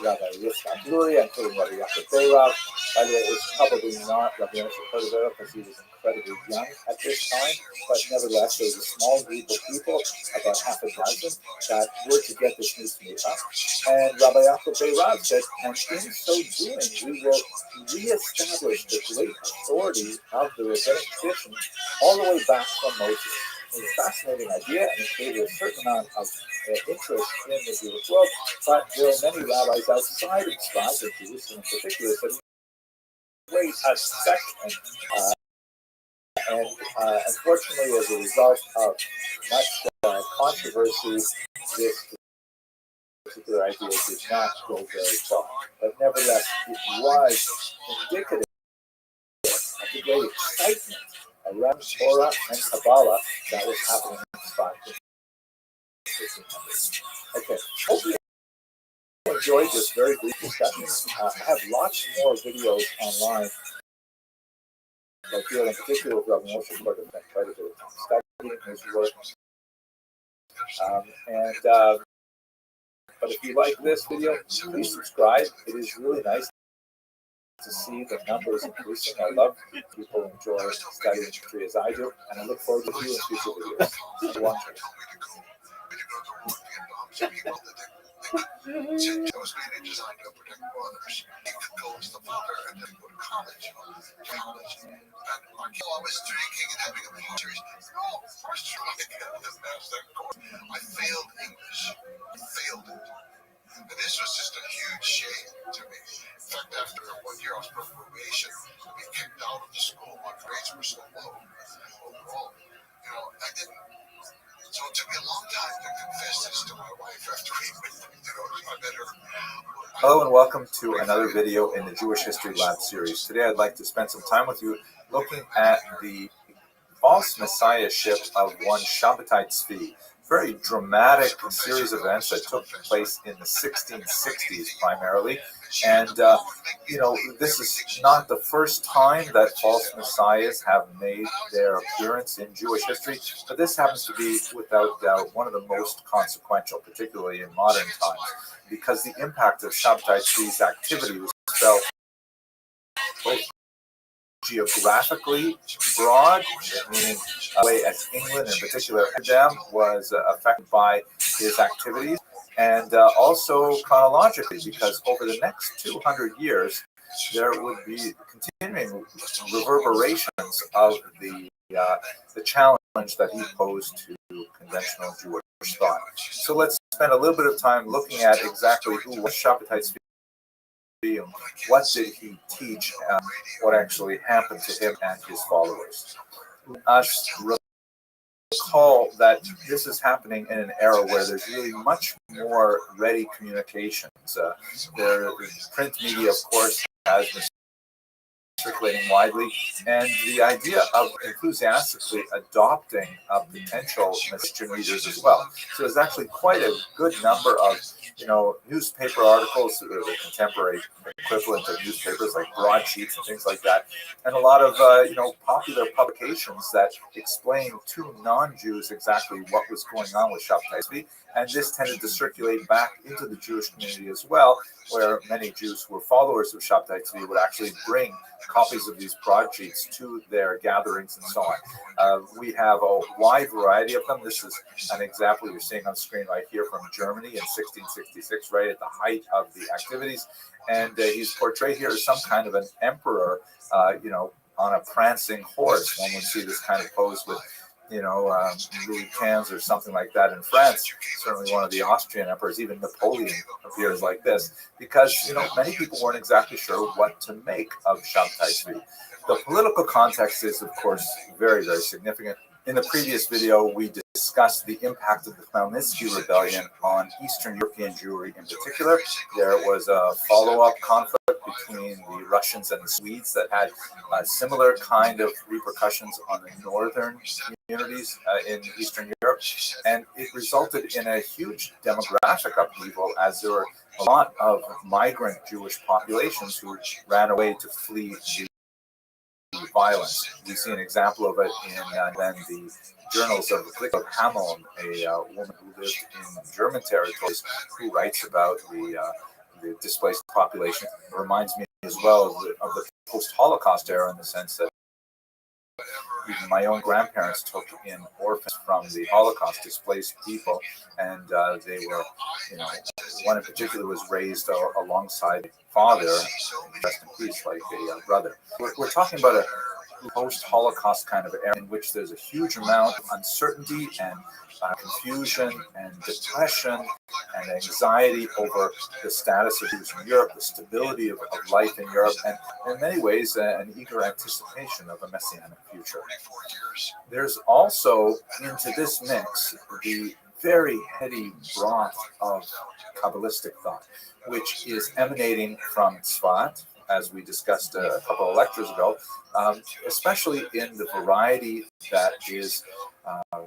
Rabbi Yitzchak Luria, including Rabbi Yaakov Beirav. By the way, it's probably not Rabbi Yitzchak Luria because he was incredibly young at this time, but nevertheless, there was a small group of people, about half a dozen, that were to get this new smicha. And Rabbi Yaakov Beirav said, and in so doing, we will reestablish the great authority of the rabbinic tradition all the way back from Moses. It's a fascinating idea, and it created a certain amount of interest in the Jewish world, but there are many rabbis outside of Tzfat, and Jerusalem in particular, that wait a second. And unfortunately, as a result of much controversy, this particular idea did not go very far. But nevertheless, it was indicative of the great excitement around Torah and Kabbalah that was happening in the spot. Okay, hope you enjoyed this very brief discussion. I have lots more videos online. I feel in particular with Rabbi Moshe Short has spent quite a bit of time studying his work. But if you like this video, please subscribe. It is really nice to see the numbers increasing. I love people enjoy studying history as I do, and I look forward to you in future videos. Watching. It was mainly designed to protect mothers. You could go to the father and then go to college. And I was drinking and having a party. No, first try to get the NASDAQ course. I failed English. I failed it. And this was just a huge shame to me. In fact, after 1 year I was put on probation, to be kicked out of the school. My grades were so low overall. I didn't. So it took me a long time to confess this to my wife after we I met her. Hello and welcome to another video in the Jewish History Lab series. Today I'd like to spend some time with you looking at the false messiahship of one Shabbatai Tzvi. Very dramatic series of events that took place in the 1660s primarily. And, this is not the first time that false messiahs have made their appearance in Jewish history, but this happens to be, without doubt, one of the most consequential, particularly in modern times, because the impact of Shabbatai Tzvi's activity was felt both geographically broad, meaning the way as England in particular was affected by his activities, and also chronologically, because over the next 200 years there would be continuing reverberations of the challenge that he posed to conventional Jewish thought. So let's spend a little bit of time looking at exactly who was Shabbatai Tzvi. What did he teach, and what actually happened to him and his followers? Us recall that this is happening in an era where there's really much more ready communications. Print media, of course, has been circulating widely, and the idea of enthusiastically adopting potential Christian readers as well. So there's actually quite a good number of newspaper articles, the contemporary equivalent of newspapers like broadsheets and things like that, and a lot of popular publications that explain to non-Jews exactly what was going on with Shabbatai Tzvi, and this tended to circulate back into the Jewish community as well, where many Jews who were followers of Shabbatai Tzvi would actually bring copies of these broadsheets to their gatherings and so on. We have a wide variety of them. This is an example you're seeing on screen right here from Germany in 1666, right at the height of the activities. And he's portrayed here as some kind of an emperor, on a prancing horse. One would see this kind of pose with Louis XV or something like that in France. Certainly one of the Austrian emperors, even Napoleon appears like this, because many people weren't exactly sure what to make of Shabbatai Tzvi. The political context is, of course, very, very significant. In the previous video, we discussed the impact of the Khmelnytsky rebellion on Eastern European Jewry in particular. There was a follow-up conflict between the Russians and the Swedes that had similar kind of repercussions on the northern communities in Eastern Europe, and it resulted in a huge demographic upheaval as there were a lot of migrant Jewish populations who ran away to flee the violence. We see an example of it in then the journals of Hamel, a woman who lived in German territories, who writes about the displaced population. It reminds me as well of the post-Holocaust era, in the sense that even my own grandparents took in orphans from the Holocaust, displaced people, and they were, one in particular was raised alongside father, rest in peace, like a brother. We're talking about a post-Holocaust kind of era in which there's a huge amount of uncertainty and confusion and depression and anxiety over the status of Jews in Europe, the stability of life in Europe, and in many ways an eager anticipation of a messianic future. There's also into this mix the very heady broth of Kabbalistic thought, which is emanating from Tzfat, as we discussed a couple of lectures ago, especially in the variety that is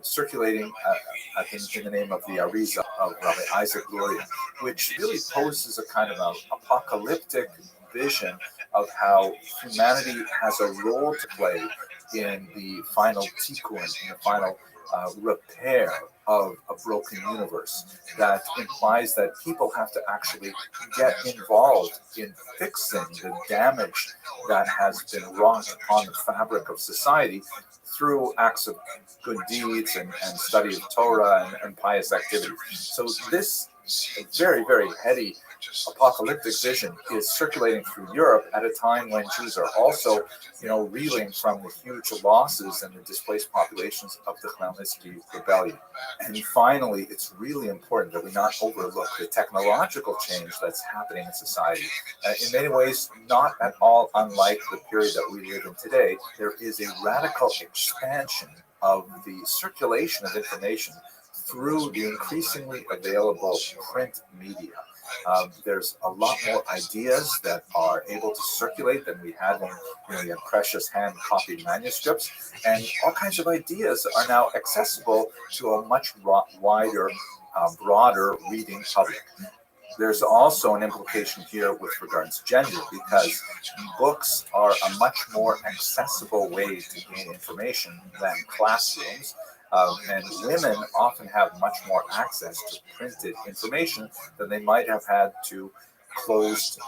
circulating in the name of the Arizal of Rabbi Isaac Luria, which really poses a kind of an apocalyptic vision of how humanity has a role to play in the final tikkun, in the final repair of a broken universe. That implies that people have to actually get involved in fixing the damage that has been wrought upon the fabric of society through acts of good deeds and study of Torah and pious activity. So this very, very heady apocalyptic vision is circulating through Europe at a time when Jews are also, reeling from the huge losses and the displaced populations of the Khmelnytsky rebellion. And finally, it's really important that we not overlook the technological change that's happening in society. In many ways, not at all unlike the period that we live in today, there is a radical expansion of the circulation of information through the increasingly available print media. There's a lot more ideas that are able to circulate than we had when we had precious hand-copied manuscripts, and all kinds of ideas are now accessible to a much wider, broader reading public. There's also an implication here with regards to gender, because books are a much more accessible way to gain information than classrooms. And women often have much more access to printed information than they might have had to closed,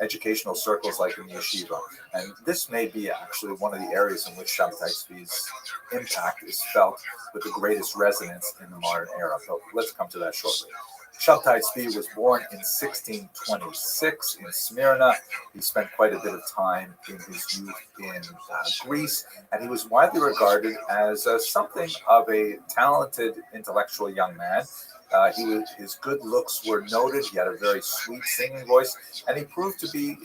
educational circles like in yeshiva. And this may be actually one of the areas in which Shabtai Tzvi's impact is felt with the greatest resonance in the modern era. So let's come to that shortly. Shabtai Tzvi was born in 1626 in Smyrna. He spent quite a bit of time in his youth in Greece, and he was widely regarded as something of a talented intellectual young man. His good looks were noted. He had a very sweet singing voice, and he proved to be,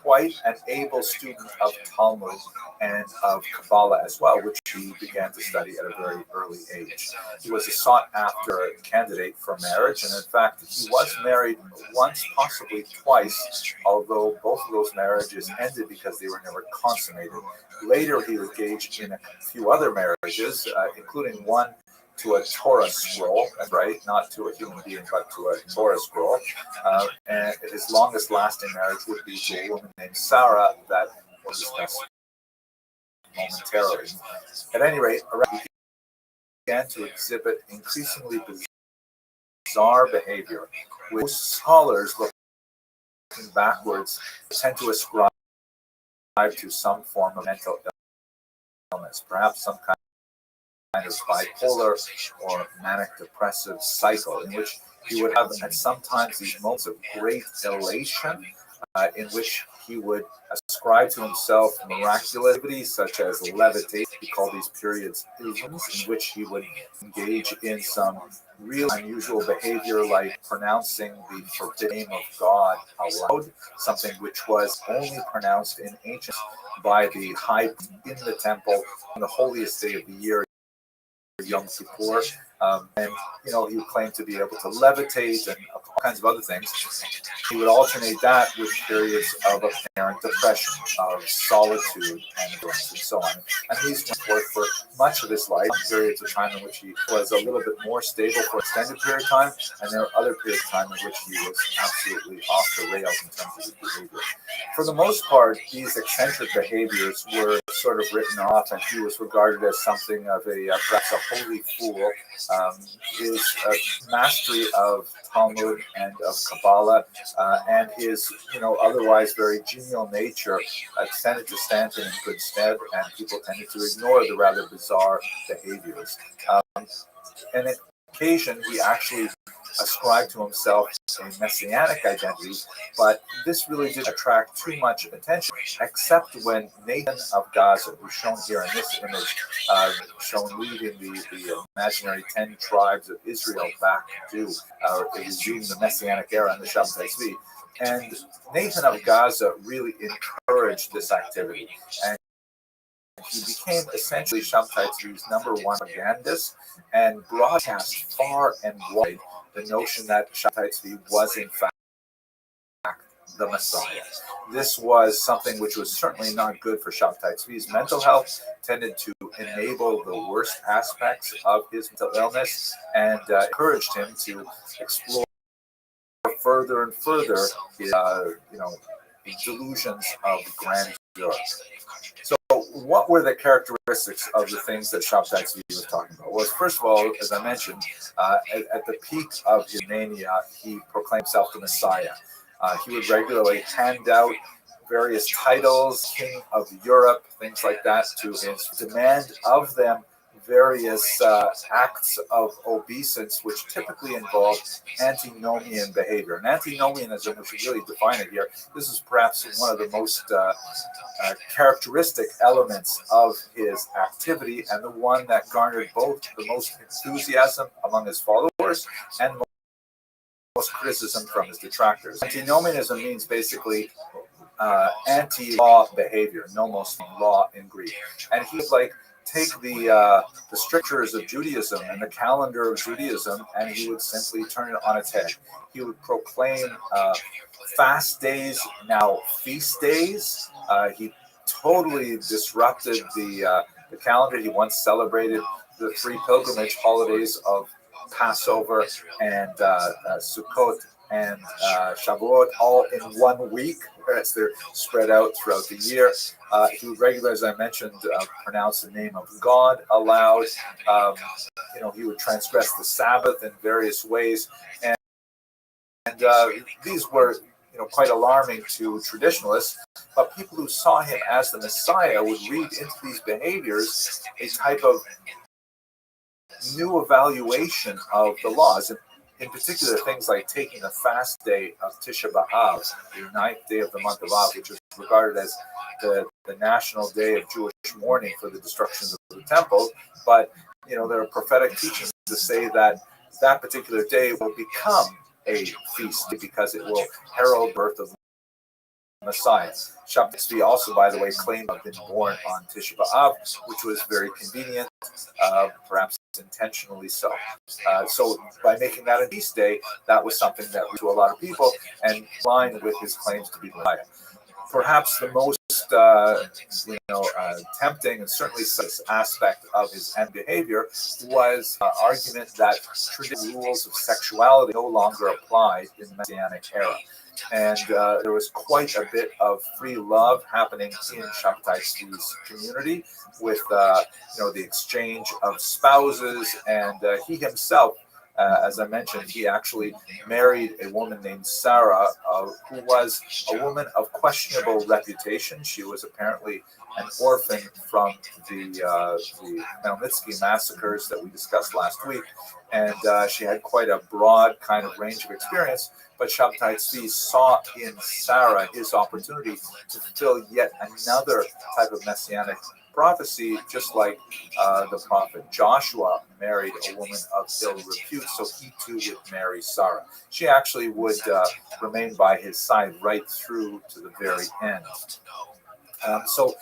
quite an able student of Talmud and of Kabbalah as well, which he began to study at a very early age. He was a sought-after candidate for marriage, and in fact, he was married once, possibly twice, although both of those marriages ended because they were never consummated. Later, he engaged in a few other marriages, including one to a Torah scroll, that's right, not to a human being, but to a Torah scroll. And his longest lasting marriage would be to a woman named Sarah that we'll discuss momentarily. At any rate, he began to exhibit increasingly bizarre behavior, which scholars looking backwards tend to ascribe to some form of mental illness, perhaps some kind of bipolar or manic depressive cycle in which he would have at sometimes these moments of great elation in which he would ascribe to himself miraculous activities such as levitation. We call these periods illusions, in which he would engage in some real unusual behavior like pronouncing the forbidden name of God aloud, something which was only pronounced in ancient by the high priest in the temple on the holiest day of the year, Yom Kippur, and he would claim to be able to levitate and all kinds of other things. He would alternate that with periods of apparent depression, of solitude, and endurance, and so on. And these went forth for much of his life, periods of time in which he was a little bit more stable for an extended period of time, and there were other periods of time in which he was absolutely off the rails in terms of his behavior. For the most part, these eccentric behaviors were sort of written off, and he was regarded as something of perhaps a holy fool. His mastery of Talmud and of Kabbalah and his, otherwise very genial nature tended to stand him in good stead, and people tended to ignore the rather bizarre behaviors. And on occasion, he actually ascribed to himself a messianic identity, but this really didn't attract too much attention, except when Nathan of Gaza, who's shown here in this image, shown leading the imaginary 10 tribes of Israel back to resume the messianic era in the Shabtai Tzvi. And Nathan of Gaza really encouraged this activity, and he became essentially Shabtai Tzvi's #1 propagandist and broadcast far and wide the notion that Shabtai Tzvi was in fact the Messiah. This was something which was certainly not good for Shabtai Tzvi's mental health, tended to enable the worst aspects of his mental illness, and encouraged him to explore further and further his, delusions of grandeur. So, what were the characteristics of the things that Shabtai Tzvi was talking about? Well, first of all, as I mentioned, at the peak of his mania, he proclaimed himself the Messiah. He would regularly hand out various titles, King of Europe, things like that, to his demand of them various acts of obeisance, which typically involve antinomian behavior. And antinomianism, we should really define it here, this is perhaps one of the most characteristic elements of his activity, and the one that garnered both the most enthusiasm among his followers and most criticism from his detractors. Antinomianism means basically anti-law behavior, nomos, law in Greek. And he would take the strictures of Judaism and the calendar of Judaism, and he would simply turn it on its head. He would proclaim fast days, now feast days. He totally disrupted the calendar. He once celebrated the 3 pilgrimage holidays of Passover and Sukkot and Shavuot all in 1 week, whereas they're spread out throughout the year. He would regularly, as I mentioned, pronounce the name of God aloud. He would transgress the Sabbath in various ways, and these were quite alarming to traditionalists. But people who saw him as the Messiah would read into these behaviors a type of new evaluation of the laws. And in particular, things like taking a fast day of Tisha B'Av, the 9th day of the month of Av, which is regarded as the national day of Jewish mourning for the destructions of the temple. But, there are prophetic teachings to say that that particular day will become a feast because it will herald birth of Messiah. Shabtai Tzvi also, by the way, claimed to have been born on Tisha B'Av, which was very convenient, perhaps intentionally so. So by making that a feast day, that was something that to a lot of people and in line with his claims to be Messiah. Perhaps the most tempting and certainly this aspect of his end behavior was argument that traditional rules of sexuality no longer applied in the Messianic era. And there was quite a bit of free love happening in Shabtai Tzvi's community with the exchange of spouses, and he himself, as I mentioned, he actually married a woman named Sarah, who was a woman of questionable reputation. She was apparently an orphan from the Khmelnytsky massacres that we discussed last week, and she had quite a broad kind of range of experience. But Shabtai Tzvi saw in Sarah his opportunity to fulfill yet another type of messianic prophecy, just like the prophet Joshua married a woman of ill repute, so he too would marry Sarah. She actually would remain by his side right through to the very end. So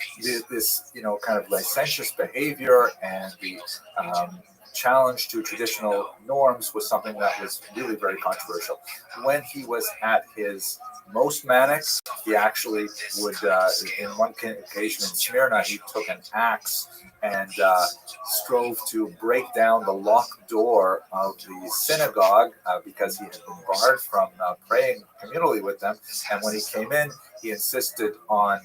this, kind of licentious behavior and the challenge to traditional norms was something that was really very controversial. When he was at his most manic, he actually would, in one occasion in Smyrna, he took an axe and strove to break down the locked door of the synagogue because he had been barred from praying communally with them. And when he came in, he insisted on,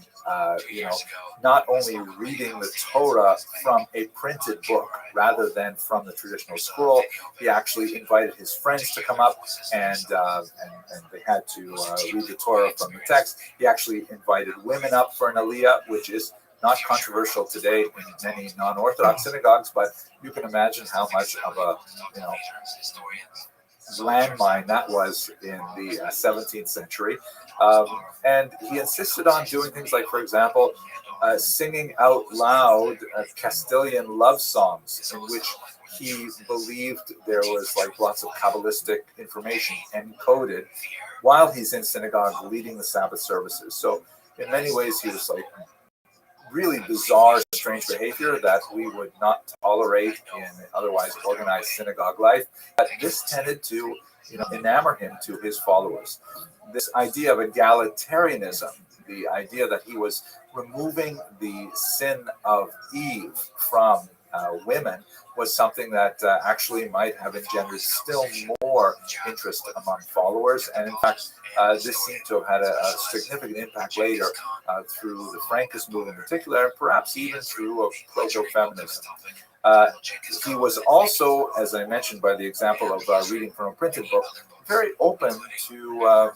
not only reading the Torah from a printed book rather than from the traditional scroll. He actually invited his friends to come up, and they had to read the Torah from the text. He actually invited women up for an aliyah, which is not controversial today in many non-Orthodox synagogues, but you can imagine how much of a landmine that was in the 17th century. And he insisted on doing things like, for example, singing out loud Castilian love songs in which he believed there was like lots of Kabbalistic information encoded while he's in synagogue leading the Sabbath services. So in many ways, he was like really bizarre, strange behavior that we would not tolerate in otherwise organized synagogue life. But this tended to, enamor him to his followers. This idea of egalitarianism, the idea that he was removing the sin of Eve from women, was something that actually might have engendered still more interest among followers. And in fact, this seemed to have had a significant impact later through the Frankist movement in particular, and perhaps even through proto-feminism. He was also, as I mentioned by the example of reading from a printed book, very open to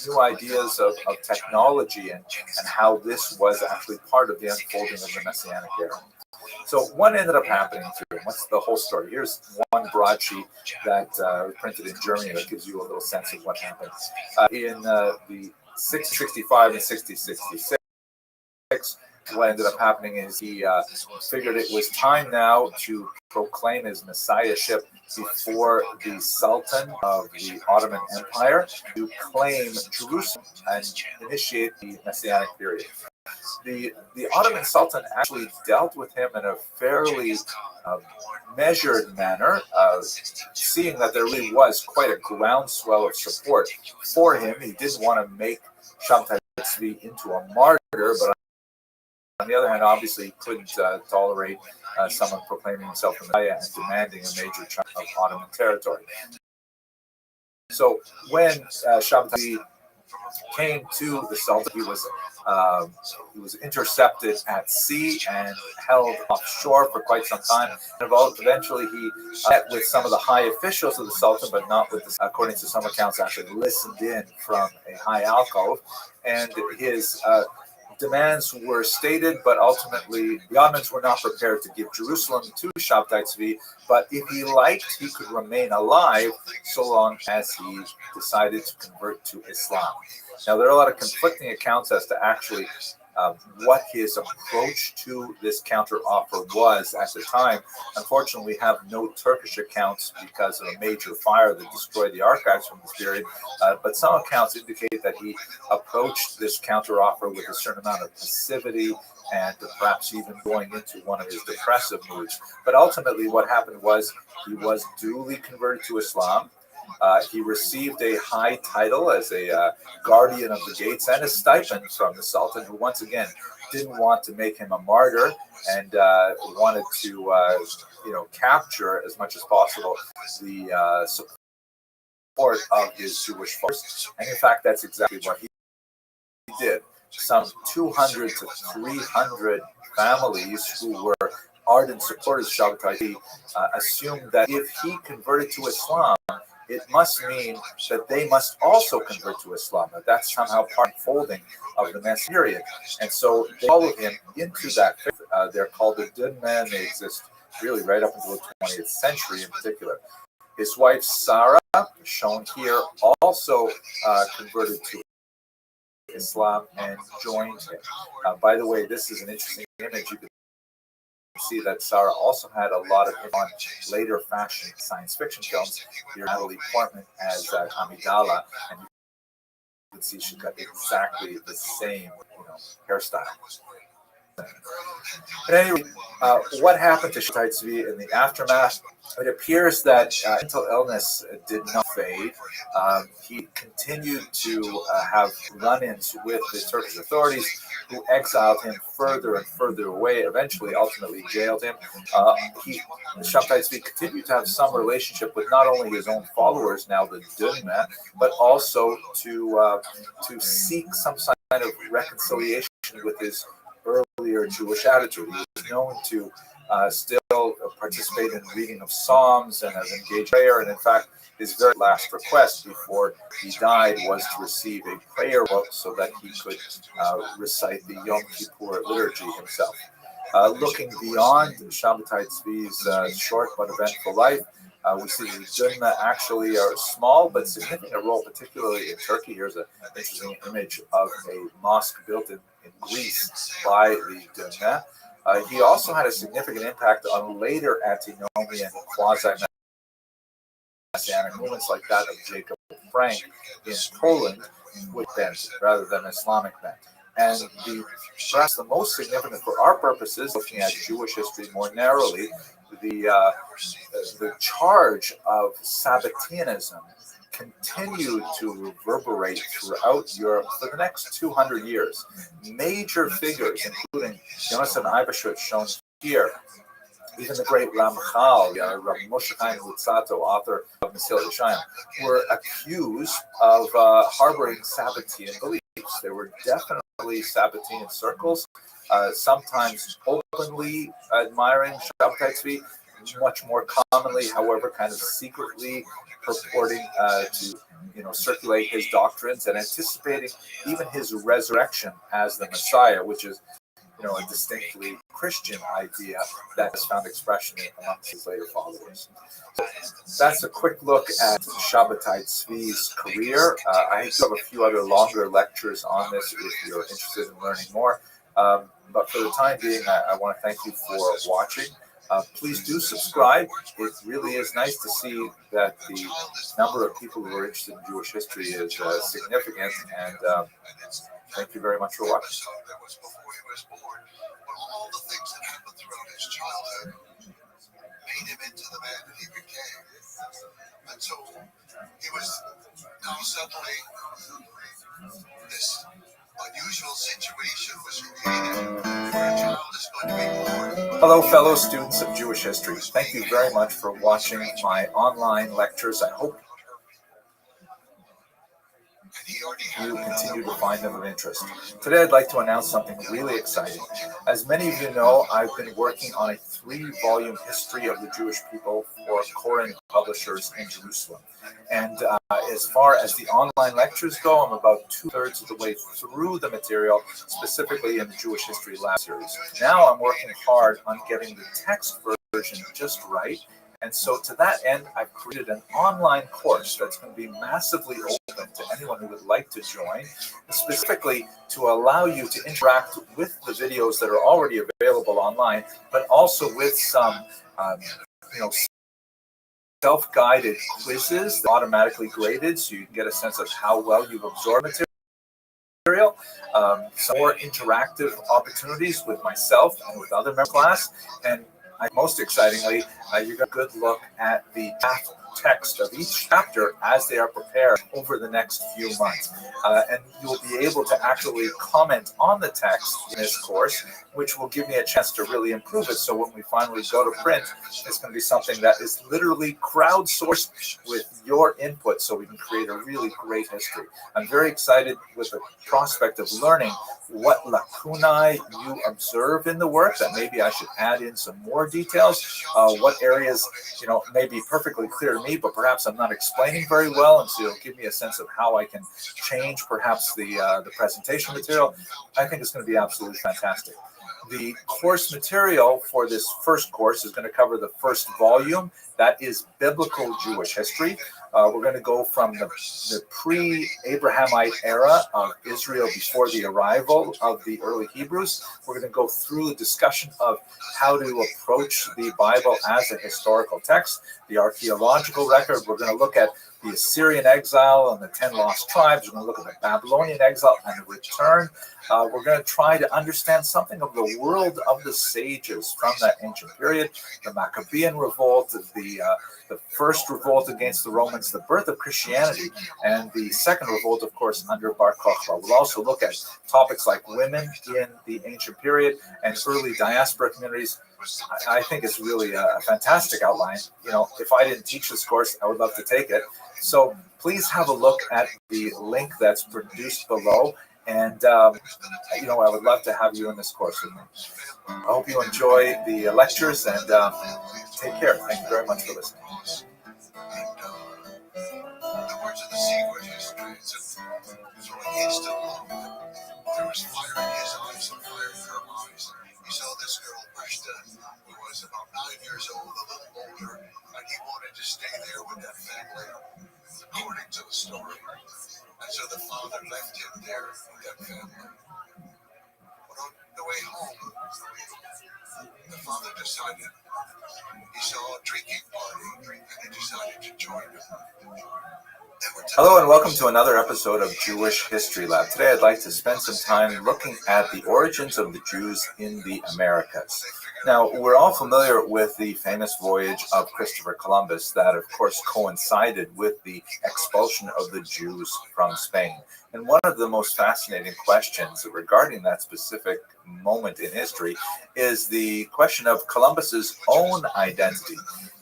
new ideas of technology and how this was actually part of the unfolding of the Messianic era. So what ended up happening to him? What's the whole story? Here's one broadsheet that was printed in Germany that gives you a little sense of what happened. In the 665 and 666, what ended up happening is he figured it was time now to proclaim his messiahship before the Sultan of the Ottoman Empire, to claim Jerusalem and initiate the Messianic period. The Ottoman Sultan actually dealt with him in a fairly measured manner, seeing that there really was quite a groundswell of support for him. He didn't want to make Shabtai Tzvi into a martyr, but on the other hand, obviously, he couldn't tolerate someone proclaiming himself a Messiah and demanding a major chunk of Ottoman territory. So when Shabtai came to the Sultan, he was intercepted at sea and held offshore for quite some time. Eventually, he met with some of the high officials of the Sultan, but not with the, according to some accounts, actually listened in from a high alcove, and his demands were stated, but ultimately the Ottomans were not prepared to give Jerusalem to Shabtai Tzvi, but if he liked, he could remain alive so long as he decided to convert to Islam. Now, there are a lot of conflicting accounts as to actually what his approach to this counter-offer was at the time. Unfortunately, we have no Turkish accounts because of a major fire that destroyed the archives from this period, but some accounts indicate that he approached this counter-offer with a certain amount of passivity and perhaps even going into one of his depressive moods. But ultimately, what happened was he was duly converted to Islam. He received a high title as a guardian of the gates and a stipend from the Sultan, who once again didn't want to make him a martyr and wanted to, capture as much as possible the support of his Jewish followers. And in fact, that's exactly what he did. Some 200 to 300 families who were ardent supporters of Shabtai assumed that if he converted to Islam, it must mean that they must also convert to Islam. That's somehow part of the folding of the Messianic period. And so they followed him into that faith. They're called the Dunman. They exist really right up until the 20th century in particular. His wife, Sarah, shown here, also converted to Islam and joined him. By the way, this is an interesting image. You can see that Sarah also had a lot of on later fashion science fiction films. Here, Natalie Portman as Amidala, and you can see she's got exactly the same, hairstyle. But anyway, what happened to Shabtai Tzvi in the aftermath? It appears that mental illness did not fade. He continued to have run-ins with the Turkish authorities, who exiled him further and further away, eventually, ultimately jailed him. Shabtai Tzvi continued to have some relationship with not only his own followers, now the Dunma, but also to seek some kind of reconciliation with his earlier Jewish attitude. He was known to still participate in reading of Psalms and has engaged in prayer. And in fact, his very last request before he died was to receive a prayer book so that he could recite the Yom Kippur liturgy himself. Looking beyond Shabtai Tzvi's short but eventful life, We see the Dunna actually are small but significant role, particularly in Turkey. Here's an interesting image of a mosque built in Greece by the Dunna. He also had a significant impact on later antinomian quasi-messianic movements like that of Jacob Frank in Poland, with bent rather than Islamic bent. And perhaps the most significant for our purposes, looking at Jewish history more narrowly, the charge of Sabbateanism continued to reverberate throughout Europe for the next 200 years. Major figures, including Jonathan Eibeschutt, shown here, even the great Ramchal, Rabbi Moshe Chaim Luzzatto, author of Mesilat Yeshayaim, were accused of harboring Sabbatean beliefs. There were definitely Sabbatean circles, sometimes openly admiring Shabtai Tzvi, much more commonly, however, kind of secretly purporting to circulate his doctrines and anticipating even his resurrection as the Messiah, which is a distinctly Christian idea that has found expression amongst his later followers. That's a quick look at Shabtai Tzvi's career. I do have a few other longer lectures on this if you're interested in learning more. But for the time being, I want to thank you for watching. Please do subscribe. It really is nice to see that the number of people who are interested in Jewish history is significant. And thank you very much for watching. All the things that happened throughout his childhood made him into the man that he became. And so he was now suddenly, this unusual situation was created where a child is going to be born. Hello, fellow students of Jewish history. Thank you very much for watching my online lectures. I hope you continue to find them of interest. Today I'd like to announce something really exciting. As many of you know, I've been working on a 3-volume history of the Jewish people for Koren publishers in Jerusalem. And as far as the online lectures go, I'm about 2/3 of the way through the material, specifically in the Jewish History Lab series. Now I'm working hard on getting the text version just right. And so to that end, I've created an online course that's going to be massively open to anyone who would like to join, specifically to allow you to interact with the videos that are already available online, but also with some, self-guided quizzes automatically graded so you can get a sense of how well you've absorbed material. Some more interactive opportunities with myself and with other members of the class, and most excitingly, you got a good look at the text of each chapter as they are prepared over the next few months. And you'll be able to actually comment on the text in this course, which will give me a chance to really improve it. So when we finally go to print, it's going to be something that is literally crowdsourced with your input so we can create a really great history. I'm very excited with the prospect of learning what lacunae you observe in the work, that maybe I should add in some more details, what areas may be perfectly clear to me, but perhaps I'm not explaining very well, and so it'll give me a sense of how I can change perhaps the presentation material. I think it's going to be absolutely fantastic. The course material for this first course is going to cover the first volume. That is Biblical Jewish History. We're going to go from the pre-Abrahamite era of Israel before the arrival of the early Hebrews. We're going to go through the discussion of how to approach the Bible as a historical text, the archaeological record. We're going to look at the Assyrian exile and the 10 lost tribes. We're going to look at the Babylonian exile and the return. We're going to try to understand something of the world of the sages from that ancient period, the Maccabean revolt, the first revolt against the Romans, the birth of Christianity, and the second revolt, of course, under Bar Kokhba. We'll also look at topics like women in the ancient period and early diaspora communities. I think it's really a fantastic outline. If I didn't teach this course, I would love to take it. So please have a look at the link that's produced below. And, I would love to have you in this course with me. I hope you enjoy the lectures, and take care. Thank you very much for listening. The words of the secret history, for an instant moment, there was fire in his eyes and fire in her eyes. He saw this girl, Breshta, who was about 9 years old, a little older, and he wanted to stay decided he saw a drinking party and he decided to join them. Hello and welcome to another episode of Jewish History Lab. Today I'd like to spend some time looking at the origins of the Jews in the Americas. Now, we're all familiar with the famous voyage of Christopher Columbus that, of course, coincided with the expulsion of the Jews from Spain. And one of the most fascinating questions regarding that specific moment in history is the question of Columbus's own identity.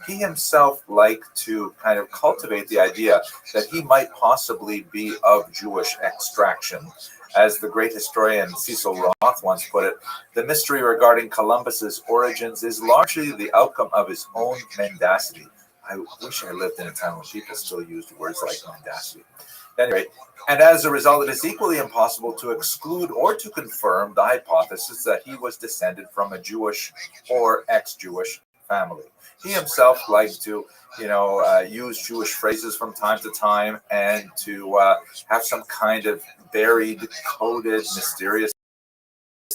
He himself liked to kind of cultivate the idea that he might possibly be of Jewish extraction. As the great historian Cecil Roth once put it, the mystery regarding Columbus's origins is largely the outcome of his own mendacity. I wish I lived in a time when people still used words like mendacity. Anyway, and as a result, it is equally impossible to exclude or to confirm the hypothesis that he was descended from a Jewish or ex-Jewish family. He himself liked to, use Jewish phrases from time to time and to have some kind of buried, coded, mysterious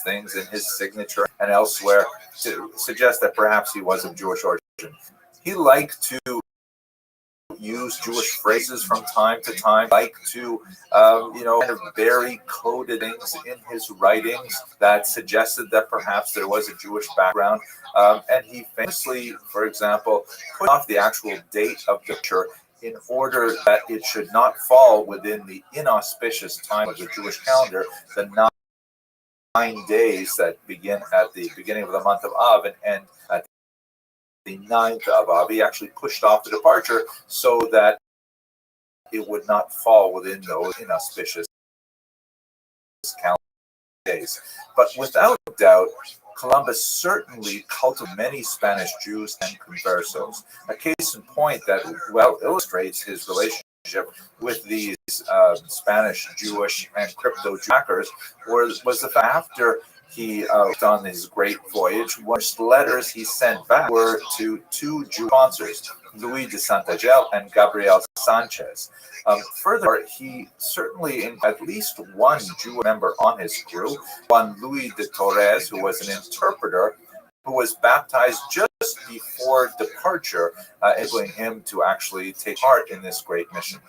things in his signature and elsewhere to suggest that perhaps he was of Jewish origin. He liked to use Jewish phrases from time to time, like to, kind of bury coded things in his writings that suggested that perhaps there was a Jewish background. And he famously, for example, put off the actual date of the picture in order that it should not fall within the inauspicious time of the Jewish calendar, the 9 days that begin at the beginning of the month of Av and end at the 9th of Av. He actually pushed off the departure so that it would not fall within those inauspicious calendar days. But without doubt, Columbus certainly cultivated many Spanish Jews and conversos. A case in point that well illustrates his relationship with these Spanish Jewish and crypto jackers was the fact after he on his great voyage, one of the letters he sent back were to two Jew sponsors, Luis de Santagel and Gabriel Sanchez. Furthermore, he certainly had at least one Jew member on his crew, one Luis de Torres, who was an interpreter, who was baptized just before departure, enabling him to actually take part in this great mission.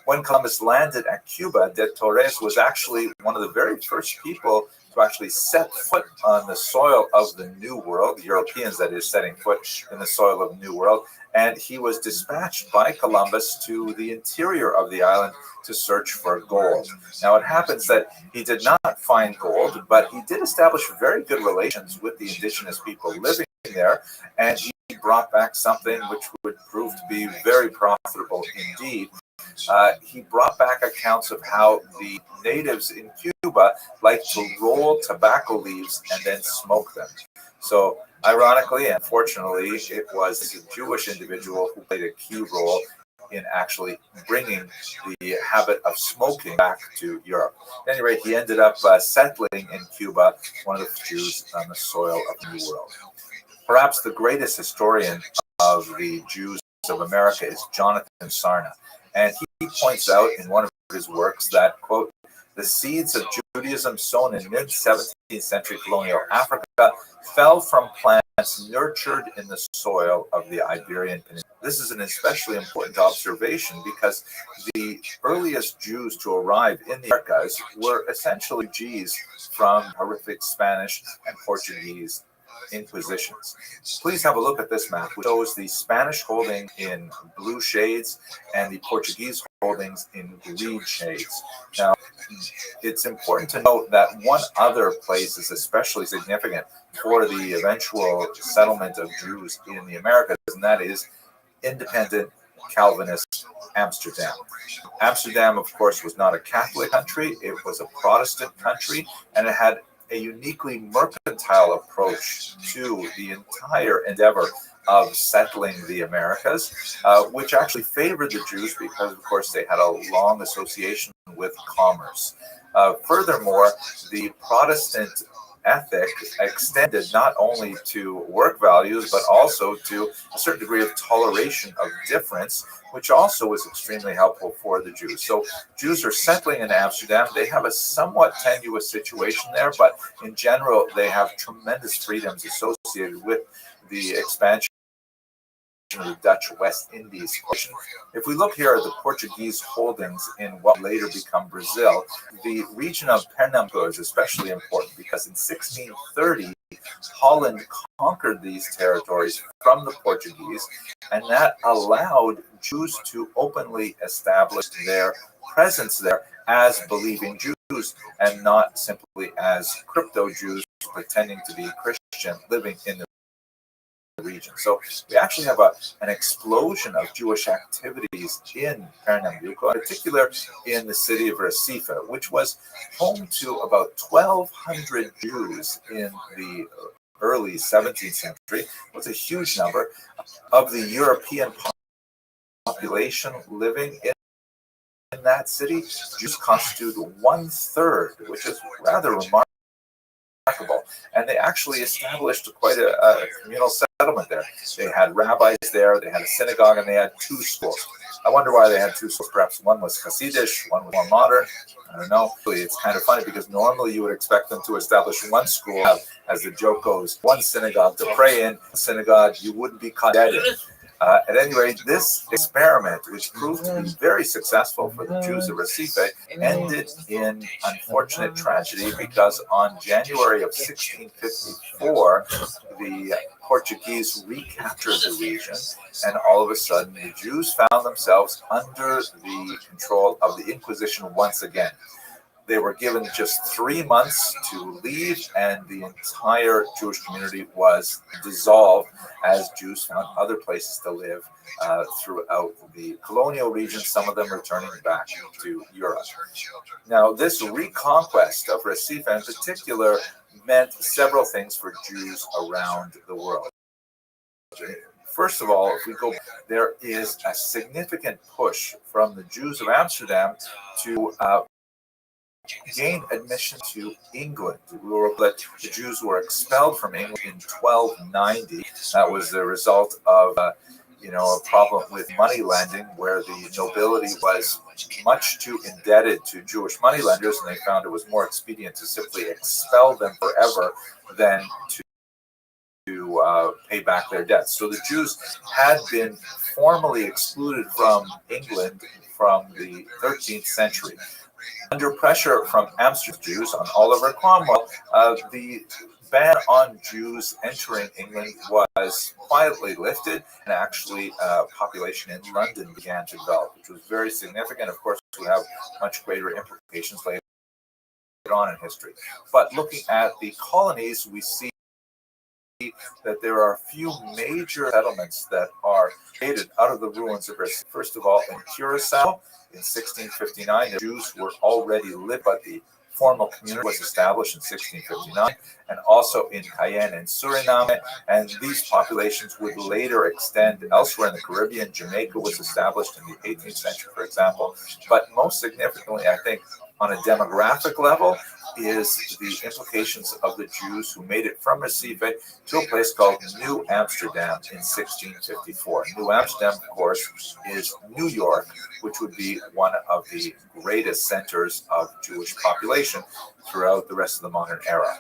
When Columbus landed at Cuba, de Torres was actually one of the very first people to actually set foot on the soil of the New World, the Europeans that is setting foot in the soil of the New World, and he was dispatched by Columbus to the interior of the island to search for gold. Now it happens that he did not find gold, but he did establish very good relations with the indigenous people living there, and he brought back something which would prove to be very profitable indeed. He brought back accounts of how the natives in Cuba like to roll tobacco leaves and then smoke them. So, ironically and fortunately, it was a Jewish individual who played a key role in actually bringing the habit of smoking back to Europe. At any rate, he ended up settling in Cuba, one of the Jews on the soil of the New World. Perhaps the greatest historian of the Jews of America is Jonathan Sarna. And he points out in one of his works that, quote, the seeds of Judaism sown in mid-17th century colonial Africa fell from plants nurtured in the soil of the Iberian Peninsula. This is an especially important observation because the earliest Jews to arrive in the Americas were essentially refugees from horrific Spanish and Portuguese inquisitions. Please have a look at this map, which shows the Spanish holding in blue shades and the Portuguese holdings in green shades. Now, it's important to note that one other place is especially significant for the eventual settlement of Jews in the Americas, and that is independent Calvinist Amsterdam. Amsterdam, of course, was not a Catholic country, it was a Protestant country, and it had a uniquely mercantile approach to the entire endeavor of settling the Americas, which actually favored the Jews because, of course, they had a long association with commerce. Furthermore, the Protestant ethic extended not only to work values, but also to a certain degree of toleration of difference, which also was extremely helpful for the Jews. So Jews are settling in Amsterdam. They have a somewhat tenuous situation there, but in general, they have tremendous freedoms associated with the expansion of the Dutch West Indies. If we look here at the Portuguese holdings in what later become Brazil, the region of Pernambuco is especially important because in 1630, Holland conquered these territories from the Portuguese, and that allowed Jews to openly establish their presence there as believing Jews and not simply as crypto Jews pretending to be Christian living in the region. So we actually have an explosion of Jewish activities in Pernambuco, in particular in the city of Recife, which was home to about 1,200 Jews in the early 17th century. It was a huge number of the European population living in that city. Jews constitute 1/3, which is rather remarkable. And they actually established quite a communal settlement there. They had rabbis there, they had a synagogue, and they had 2 schools. I wonder why they had 2 schools. Perhaps one was Hasidish, one was more modern. I don't know. It's kind of funny because normally you would expect them to establish one school, as the joke goes, one synagogue to pray in, synagogue you wouldn't be caught dead in. At any rate, this experiment, which proved to be very successful for the Jews of Recife, ended in unfortunate tragedy because on January of 1654, the Portuguese recaptured the region, and all of a sudden the Jews found themselves under the control of the Inquisition once again. They were given just 3 months to leave, and the entire Jewish community was dissolved as Jews found other places to live throughout the colonial region, some of them returning back to Europe. Now, this reconquest of Recife in particular meant several things for Jews around the world. First of all, if we go, there is a significant push from the Jews of Amsterdam to gain admission to England. The Jews were expelled from England in 1290. That was the result of a problem with money lending, where the nobility was much too indebted to Jewish moneylenders, and they found it was more expedient to simply expel them forever than to pay back their debts. So the Jews had been formally excluded from England from the 13th century. Under pressure from Amsterdam Jews on Oliver Cromwell, the ban on Jews entering England was quietly lifted, and actually population in London began to develop, which was very significant. Of course, we have much greater implications later on in history. But looking at the colonies, we see that there are a few major settlements that are created out of the ruins of Recife. First of all, in Curacao, in 1659, the Jews were already living, but the formal community was established in 1659, and also in Cayenne and Suriname, and these populations would later extend elsewhere in the Caribbean. Jamaica was established in the 18th century, for example. But most significantly, I think, on a demographic level, is the implications of the Jews who made it from Recife to a place called New Amsterdam in 1654. New Amsterdam, of course, is New York, which would be one of the greatest centers of Jewish population throughout the rest of the modern era.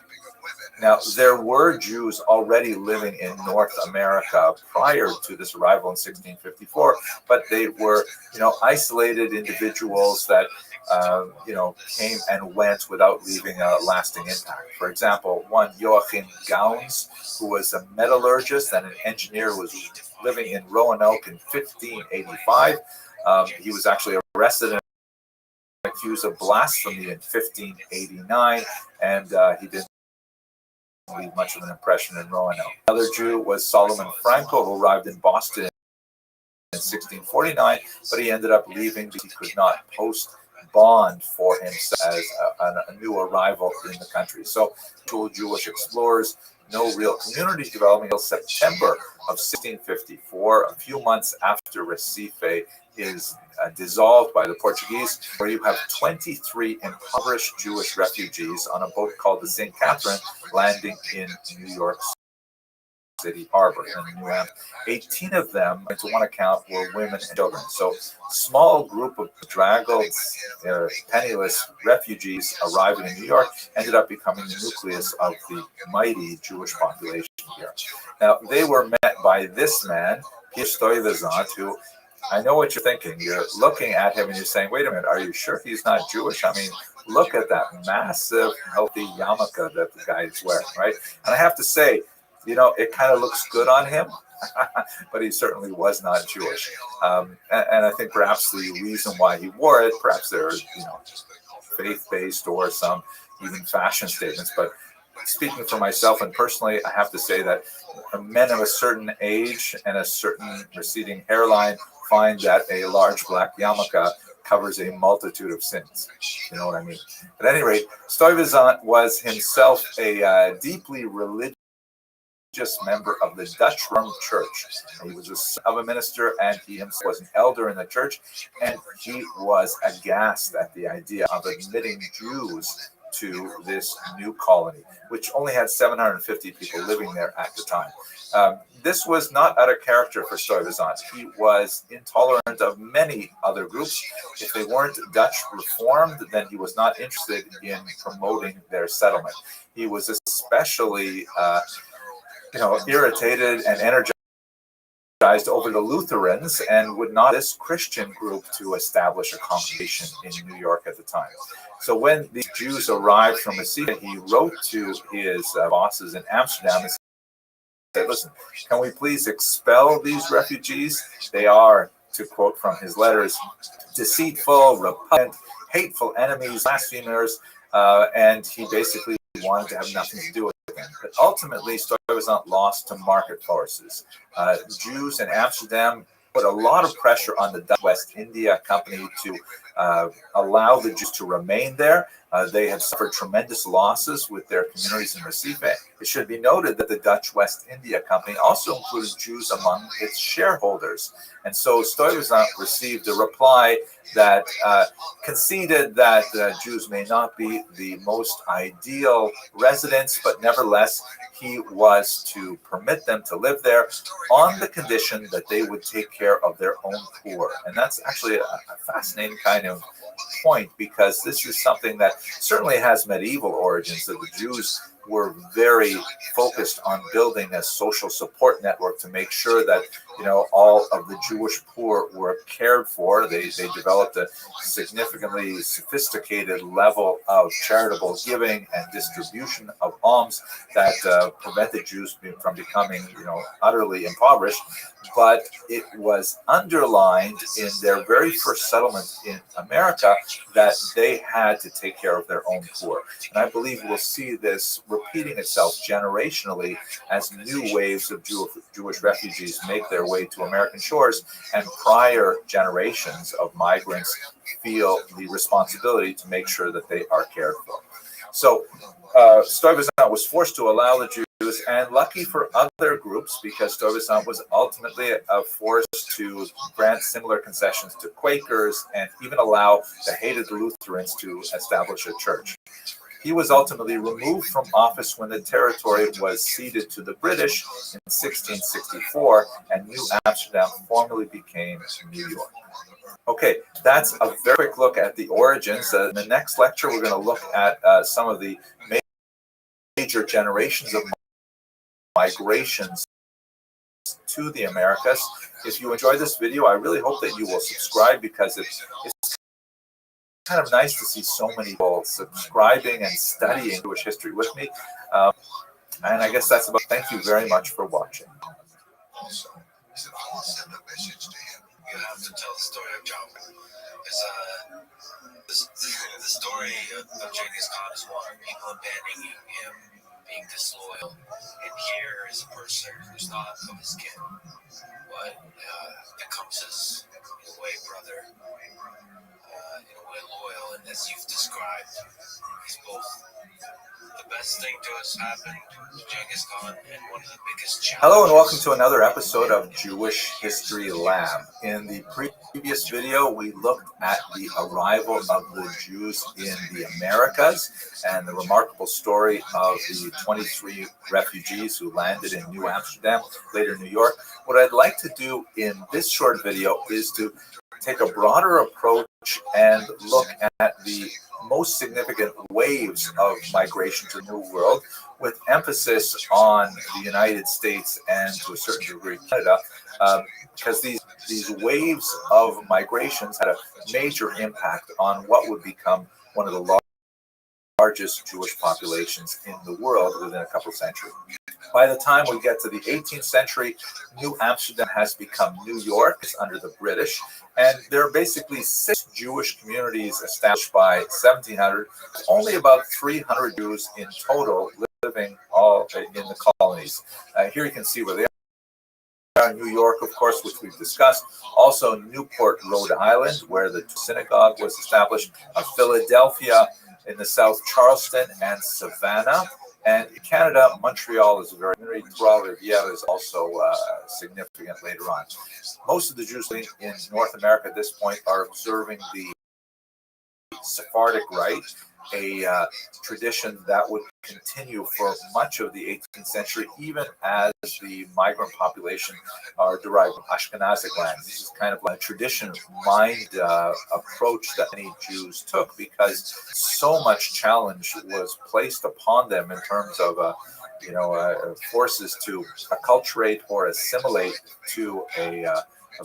Now, there were Jews already living in North America prior to this arrival in 1654, but they were, isolated individuals that, came and went without leaving a lasting impact. For example, one Joachim Gauns, who was a metallurgist and an engineer, was living in Roanoke in 1585. He was actually arrested and accused of blasphemy in 1589, and he didn't leave much of an impression in Roanoke. Another Jew was Solomon Franco, who arrived in Boston in 1649, but he ended up leaving because he could not post bond for himself as a new arrival in the country. So, Jewish explorers no real community development until September of 1654, a few months after Recife is dissolved by the Portuguese, where you have 23 impoverished Jewish refugees on a boat called the St. Catherine landing in New York City Harbor in New Amsterdam. 18 of them, to one account, were women and children. So, small group of bedraggled, penniless refugees arriving in New York ended up becoming the nucleus of the mighty Jewish population here. Now, they were met by this man, Pierre Stuyvesant, who, I know what you're thinking. You're looking at him and you're saying, wait a minute, are you sure he's not Jewish? I mean, look at that massive, healthy yarmulke that the guy is wearing, right? And I have to say, it kind of looks good on him, but he certainly was not Jewish. And I think perhaps the reason why he wore it, perhaps there are, faith-based or some even fashion statements. But speaking for myself and personally, I have to say that men of a certain age and a certain receding hairline find that a large black yarmulke covers a multitude of sins. You know what I mean? At any rate, Stuyvesant was himself a deeply religious member of the Dutch Reformed Church. He was a son of a minister, and he himself was an elder in the church, and he was aghast at the idea of admitting Jews to this new colony, which only had 750 people living there at the time. This was not out of character for Stuyvesant. He was intolerant of many other groups. If they weren't Dutch Reformed, then he was not interested in promoting their settlement. He was especially irritated and energized over the Lutherans and would not this Christian group to establish a congregation in New York at the time. So when these Jews arrived from Recife, he wrote to his bosses in Amsterdam and said, listen, can we please expel these refugees? They are, to quote from his letters, deceitful, repugnant, hateful enemies, blasphemers, and he basically wanted to have nothing to do with them. But ultimately, Stuyvesant lost to market forces. Jews in Amsterdam put a lot of pressure on the Dutch West India Company to allow the Jews to remain there. They had suffered tremendous losses with their communities in Recife. It should be noted that the Dutch West India Company also included Jews among its shareholders. And so Stuyvesant received a reply that conceded that Jews may not be the most ideal residents, but nevertheless, he was to permit them to live there on the condition that they would take care of their own poor. And that's actually a fascinating kind of point, because this is something that certainly has medieval origins, that the Jews were very focused on building a social support network to make sure that all of the Jewish poor were cared for. They developed a significantly sophisticated level of charitable giving and distribution of alms that prevented Jews from becoming utterly impoverished. But it was underlined in their very first settlement in America that they had to take care of their own poor. And I believe we'll see this repeating itself generationally as new waves of Jewish refugees make their way to American shores, and prior generations of migrants feel the responsibility to make sure that they are cared for. So Stuyvesant was forced to allow the Jews, and lucky for other groups, because Stuyvesant was ultimately forced to grant similar concessions to Quakers and even allow the hated Lutherans to establish a church. He was ultimately removed from office when the territory was ceded to the British in 1664, and New Amsterdam formally became New York. Okay, that's a very quick look at the origins. In the next lecture, we're going to look at some of the major generations of migrations to the Americas. If you enjoyed this video, I really hope that you will subscribe, because it's kind of nice to see so many people subscribing and studying Jewish history with me. And I guess that's about. Thank you very much for watching. Also, he said, I will send a message to him. You have to tell the story of John. Because the story of Genghis Khan is one, people abandoning him, being disloyal, and here is a person who's not of his kin, but becomes his, in a way, brother, in a way, loyal, and as you've described, he's both The best thing to us happened to Genghis Khan, and one of the biggest challenges. Hello and welcome to another episode of Jewish History Lab. In the previous video, we looked at the arrival of the Jews in the Americas and the remarkable story of the 23 refugees who landed in New Amsterdam, later New York. What I'd like to do in this short video is to take a broader approach and look at the most significant waves of migration to the New World, with emphasis on the United States and to a certain degree Canada, because these waves of migrations had a major impact on what would become one of the largest Jewish populations in the world within a couple of centuries. By the time we get to the 18th century, New Amsterdam has become New York. It's under the British, and there are basically 6 Jewish communities established by 1700. Only about 300 Jews in total living all in the colonies. Here you can see where they are. New York, of course, which we've discussed. Also Newport, Rhode Island, where the synagogue was established. Philadelphia in the south, Charleston and Savannah. And in Canada, Montreal is a very Trois-Rivières is also significant later on. Most of the Jews in North America at this point are observing the Sephardic Rite, a tradition that would continue for much of the 18th century, even as the migrant population are derived from Ashkenazic lands. This is kind of like a tradition-mind approach that many Jews took, because so much challenge was placed upon them in terms of forces to acculturate or assimilate to a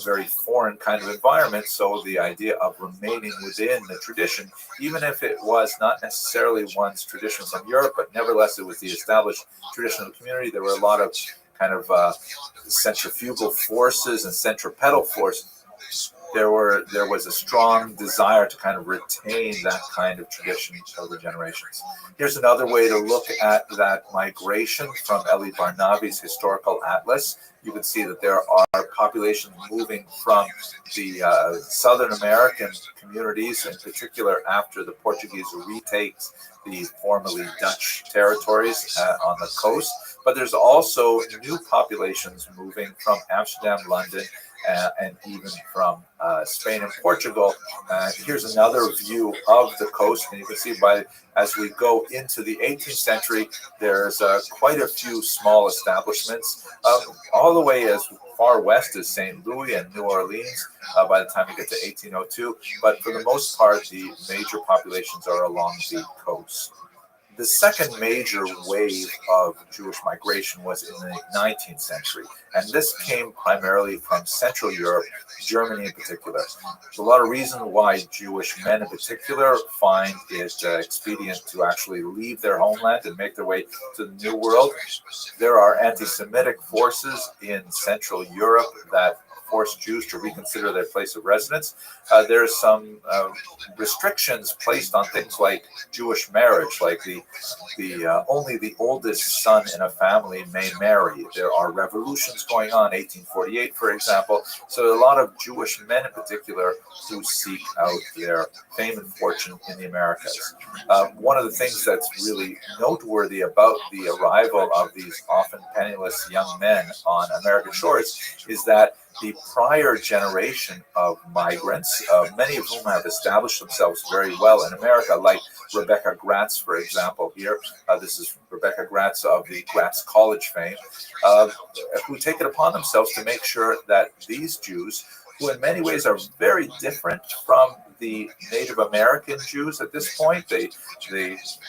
very foreign kind of environment. So the idea of remaining within the tradition, even if it was not necessarily one's tradition from Europe, but nevertheless it was the established tradition of the community. There were a lot of kind of centrifugal forces and centripetal forces. There was a strong desire to kind of retain that kind of tradition over generations. Here's another way to look at that migration from Eli Barnavi's Historical Atlas. You can see that there are populations moving from the Southern American communities, in particular after the Portuguese retakes the formerly Dutch territories on the coast. But there's also new populations moving from Amsterdam, London, and even from Spain and Portugal. Here's another view of the coast, and you can see as we go into the 18th century, there's quite a few small establishments, all the way as far west as St. Louis and New Orleans by the time you get to 1802. But for the most part, the major populations are along the coast. The second major wave of Jewish migration was in the 19th century, and this came primarily from Central Europe, Germany in particular. There's a lot of reason why Jewish men in particular find it expedient to actually leave their homeland and make their way to the New World. There are anti-Semitic forces in Central Europe that force Jews to reconsider their place of residence. There's some restrictions placed on things like Jewish marriage, like only the oldest son in a family may marry. There are revolutions going on, 1848, for example. So a lot of Jewish men in particular who seek out their fame and fortune in the Americas. One of the things that's really noteworthy about the arrival of these often penniless young men on American shores is that the prior generation of migrants, many of whom have established themselves very well in America, like Rebecca Gratz, for example, here. This is Rebecca Gratz of the Gratz College fame, who take it upon themselves to make sure that these Jews, who in many ways are very different from the Native American Jews at this point, they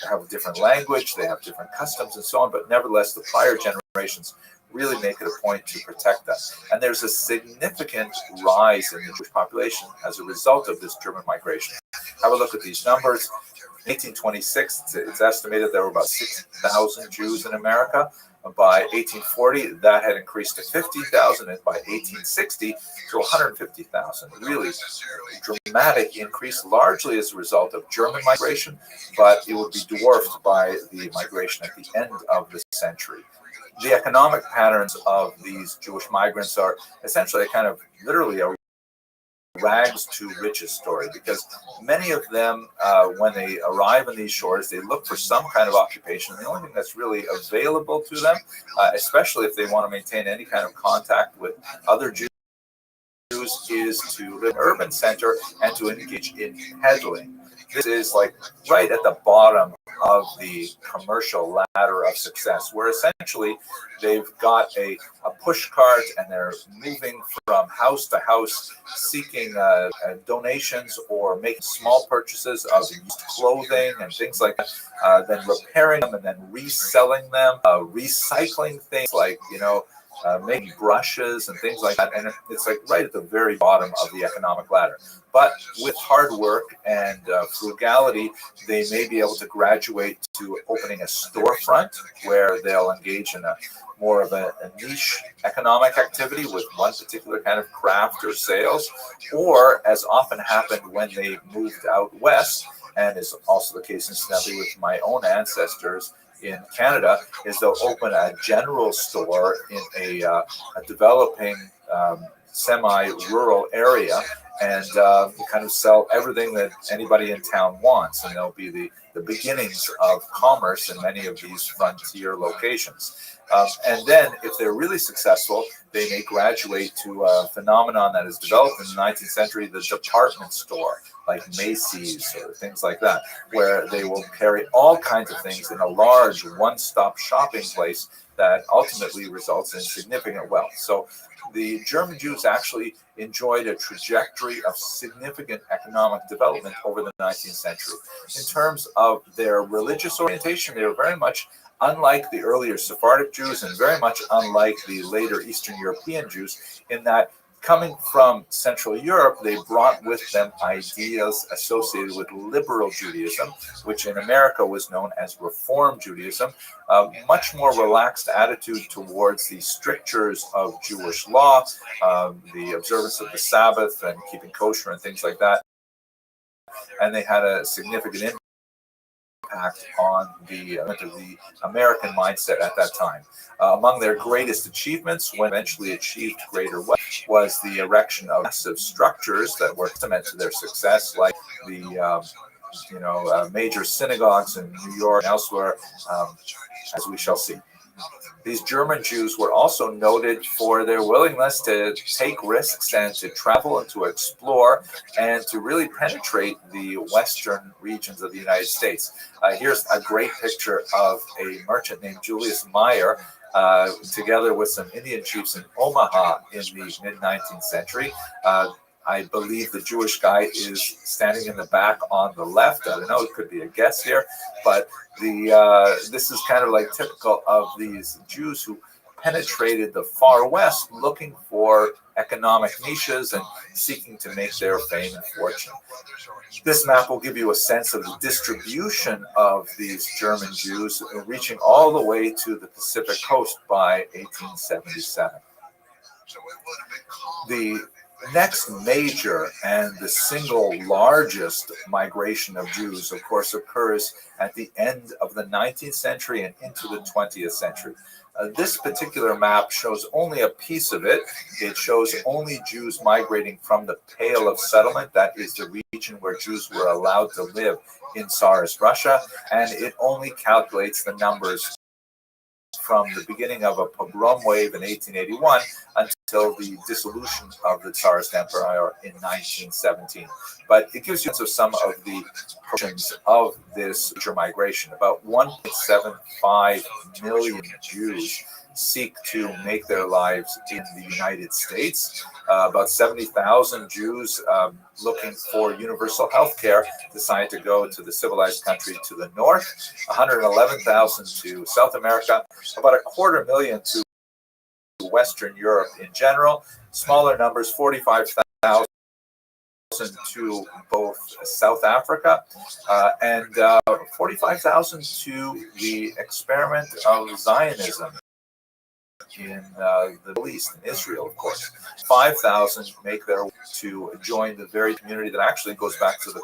have a different language, they have different customs and so on, but nevertheless, the prior generations really make it a point to protect them. And there's a significant rise in the Jewish population as a result of this German migration. Have a look at these numbers. In 1826, it's estimated there were about 60,000 Jews in America. By 1840, that had increased to 50,000, and by 1860 to 150,000. Really dramatic increase, largely as a result of German migration, but it would be dwarfed by the migration at the end of the century. The economic patterns of these Jewish migrants are essentially kind of literally a rags to riches story, because many of them, when they arrive in these shores, they look for some kind of occupation. The only thing that's really available to them, especially if they want to maintain any kind of contact with other Jews, is to live in an urban center and to engage in peddling. This is like right at the bottom of the commercial ladder of success, where essentially they've got a push cart and they're moving from house to house seeking donations or making small purchases of used clothing and things like that, then repairing them and then reselling them, recycling things like, making brushes and things like that. And it's like right at the very bottom of the economic ladder. But with hard work and frugality, they may be able to graduate to opening a storefront where they'll engage in more of a niche economic activity with one particular kind of craft or sales, or as often happened when they moved out west, and is also the case incidentally with my own ancestors in Canada, is they'll open a general store in a developing semi-rural area and kind of sell everything that anybody in town wants. And there'll be the beginnings of commerce in many of these frontier locations. And then if they're really successful, they may graduate to a phenomenon that is developed in the 19th century, the department store, like Macy's or things like that, where they will carry all kinds of things in a large one-stop shopping place that ultimately results in significant wealth. So the German Jews actually enjoyed a trajectory of significant economic development over the 19th century. In terms of their religious orientation, they were very much unlike the earlier Sephardic Jews and very much unlike the later Eastern European Jews, in that coming from Central Europe, they brought with them ideas associated with liberal Judaism, which in America was known as Reform Judaism, a much more relaxed attitude towards the strictures of Jewish law, the observance of the Sabbath and keeping kosher and things like that. And they had a significant impact on the American mindset at that time. Among their greatest achievements, when eventually achieved greater wealth, was the erection of massive structures that were testament to their success, like the major synagogues in New York and elsewhere, as we shall see. These German Jews were also noted for their willingness to take risks and to travel and to explore and to really penetrate the western regions of the United States. Here's a great picture of a merchant named Julius Meyer, together with some Indian chiefs in Omaha in the mid-19th century. I believe the Jewish guy is standing in the back on the left. I don't know, it could be a guess here, but this is kind of like typical of these Jews who penetrated the far west looking for economic niches and seeking to make their fame and fortune. This map will give you a sense of the distribution of these German Jews, reaching all the way to the Pacific coast by 1877. The next major and the single largest migration of Jews, of course, occurs at the end of the 19th century and into the 20th century. This particular map shows only a piece of it. It shows only Jews migrating from the Pale of Settlement, that is the region where Jews were allowed to live in Tsarist Russia, and it only calculates the numbers from the beginning of a pogrom wave in 1881 until the dissolution of the Tsarist Empire in 1917. But it gives you a sense of some of the portions of this major migration. About 1.75 million Jews seek to make their lives in the United States. About 70,000 Jews looking for universal health care decide to go to the civilized country to the north, 111,000 to South America, about 250,000 to Western Europe in general, smaller numbers, 45,000 to both South Africa and 45,000 to the experiment of Zionism in the Middle East, in Israel, of course. 5,000 make their way to join the very community that actually goes back to the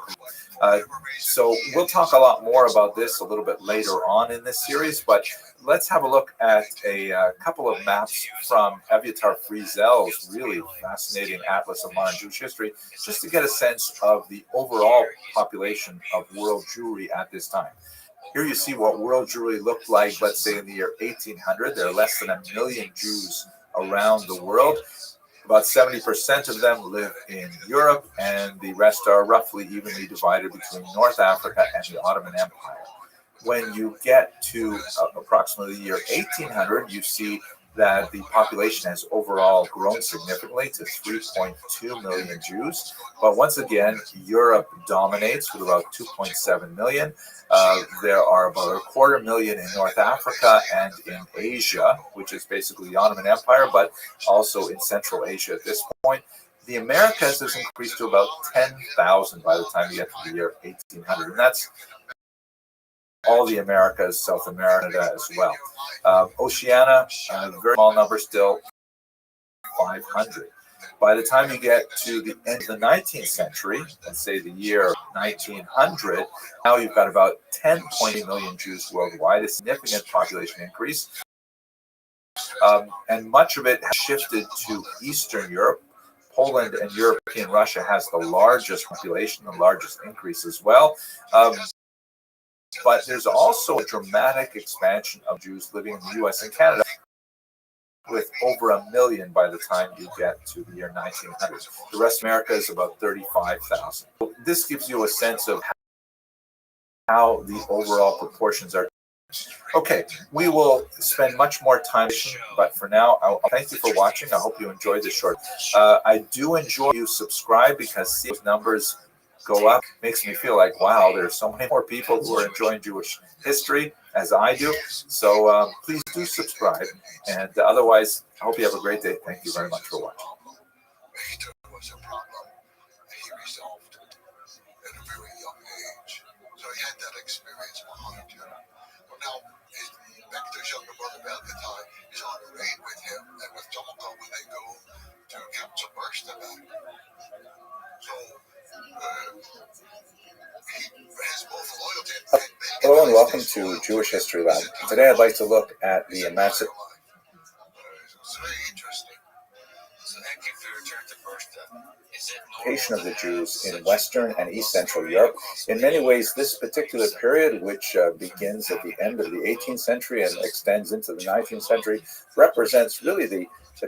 so we'll talk a lot more about this a little bit later on in this series, but let's have a look at a couple of maps from Eviatar Friesel's really fascinating Atlas of Modern Jewish History, just to get a sense of the overall population of world Jewry at this time. Here you see what world Jewry looked like, let's say in the year 1800. There are less than 1 million Jews around the world. About 70% of them live in Europe, and the rest are roughly evenly divided between North Africa and the Ottoman Empire. When you get to approximately the year 1800, you see that the population has overall grown significantly to 3.2 million Jews. But once again, Europe dominates with about 2.7 million. There are about 250,000 in North Africa and in Asia, which is basically the Ottoman Empire, but also in Central Asia at this point. The Americas has increased to about 10,000 by the time you get to the year 1800. And that's all the Americas, South America as well. Oceania, a very small number still, 500. By the time you get to the end of the 19th century, let's say the year 1900, now you've got about 10.8 million Jews worldwide, a significant population increase. And much of it has shifted to Eastern Europe. Poland and European Russia has the largest population, the largest increase as well. But there's also a dramatic expansion of Jews living in the U.S. and Canada, with over 1 million by the time you get to the year 1900. The rest of America is about 35,000. This gives you a sense of how the overall proportions are. Okay, we will spend much more time, but for now, I'll thank you for watching. I hope you enjoyed this short. I do enjoy you subscribe, because seeing those numbers go up makes me feel like, wow, there's so many more people who are enjoying Jewish history as I do. So please do subscribe. And otherwise, I hope you have a great day. Thank you very much for watching. Was a problem he resolved it at a very young age. So he had that experience behind him. But now, Victor's younger brother, Belkatai, is on the raid with him and with Tomoko when they go to capture Burstanack. So, Hello and welcome to Jewish History Lab. Today I'd like to look at the emancipation of the Jews in Western and East Central Europe. In many ways, this particular period, which begins at the end of the 18th century and extends into the 19th century, represents really the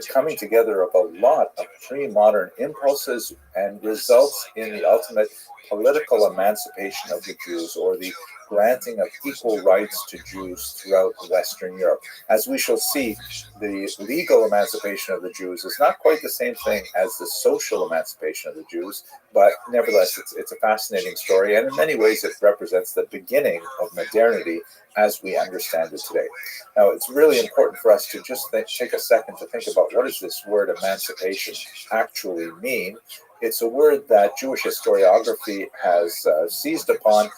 coming together of a lot of pre-modern impulses and results in the ultimate political emancipation of the Jews, or the granting of equal rights to Jews throughout Western Europe. As we shall see, the legal emancipation of the Jews is not quite the same thing as the social emancipation of the Jews, but nevertheless, it's a fascinating story, and in many ways it represents the beginning of modernity as we understand it today. Now, it's really important for us to just take a second to think about, what does this word emancipation actually mean? It's a word that Jewish historiography has seized upon,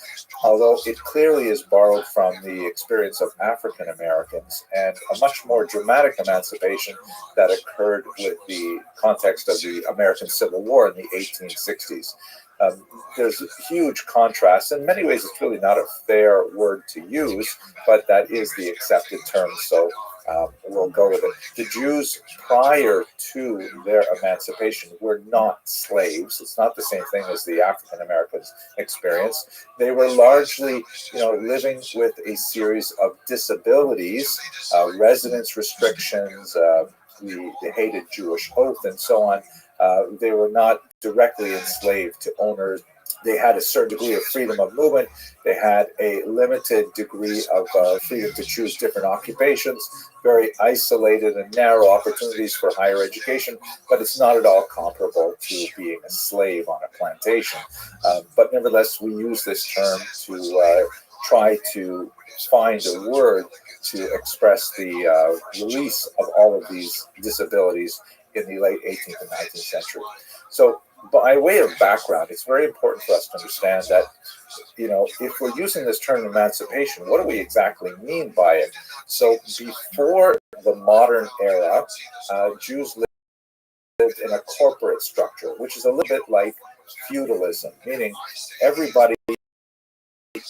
although it clearly is borrowed from the experience of African Americans, and a much more dramatic emancipation that occurred with the context of the American Civil War in the 1860s. There's a huge contrast. In many ways, it's really not a fair word to use, but that is the accepted term, so we'll go with it. The Jews, prior to their emancipation, were not slaves. It's not the same thing as the African Americans experience. They were largely, living with a series of disabilities, residence restrictions, the hated Jewish oath, and so on. They were not directly enslaved to owners. They had a certain degree of freedom of movement. They had a limited degree of freedom to choose different occupations, very isolated and narrow opportunities for higher education, but it's not at all comparable to being a slave on a plantation. But nevertheless, we use this term to try to find a word to express the release of all of these disabilities in the late 18th and 19th century. So by way of background, it's very important for us to understand that, if we're using this term emancipation, what do we exactly mean by it? So before the modern era, Jews lived in a corporate structure, which is a little bit like feudalism, meaning everybody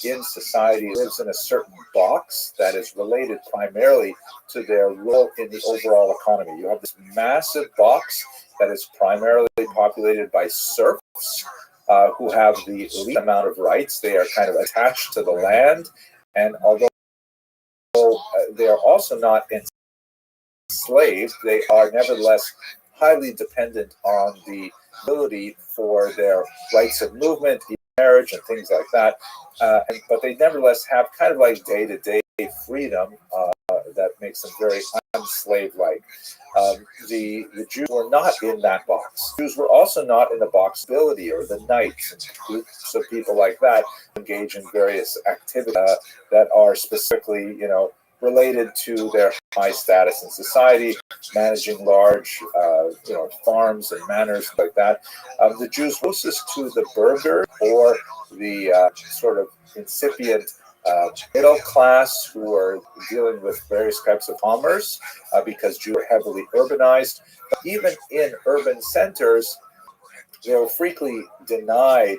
in society lives in a certain box that is related primarily to their role in the overall economy. You have this massive box that is primarily populated by serfs who have the least amount of rights. They are kind of attached to the land, and although they are also not enslaved, they are nevertheless highly dependent on the ability for their rights of movement, marriage, and things like that. But they nevertheless have kind of like day-to-day freedom that makes them very unslave-like. The Jews were not in that box. Jews were also not in the box of ability, or the knights and groups of people like that engage in various activities that are specifically, related to their high status in society, managing large, farms and manors like that. The Jews closest to the burgher, or the sort of incipient middle class, who are dealing with various types of commerce because Jews are heavily urbanized. But even in urban centers, they were frequently denied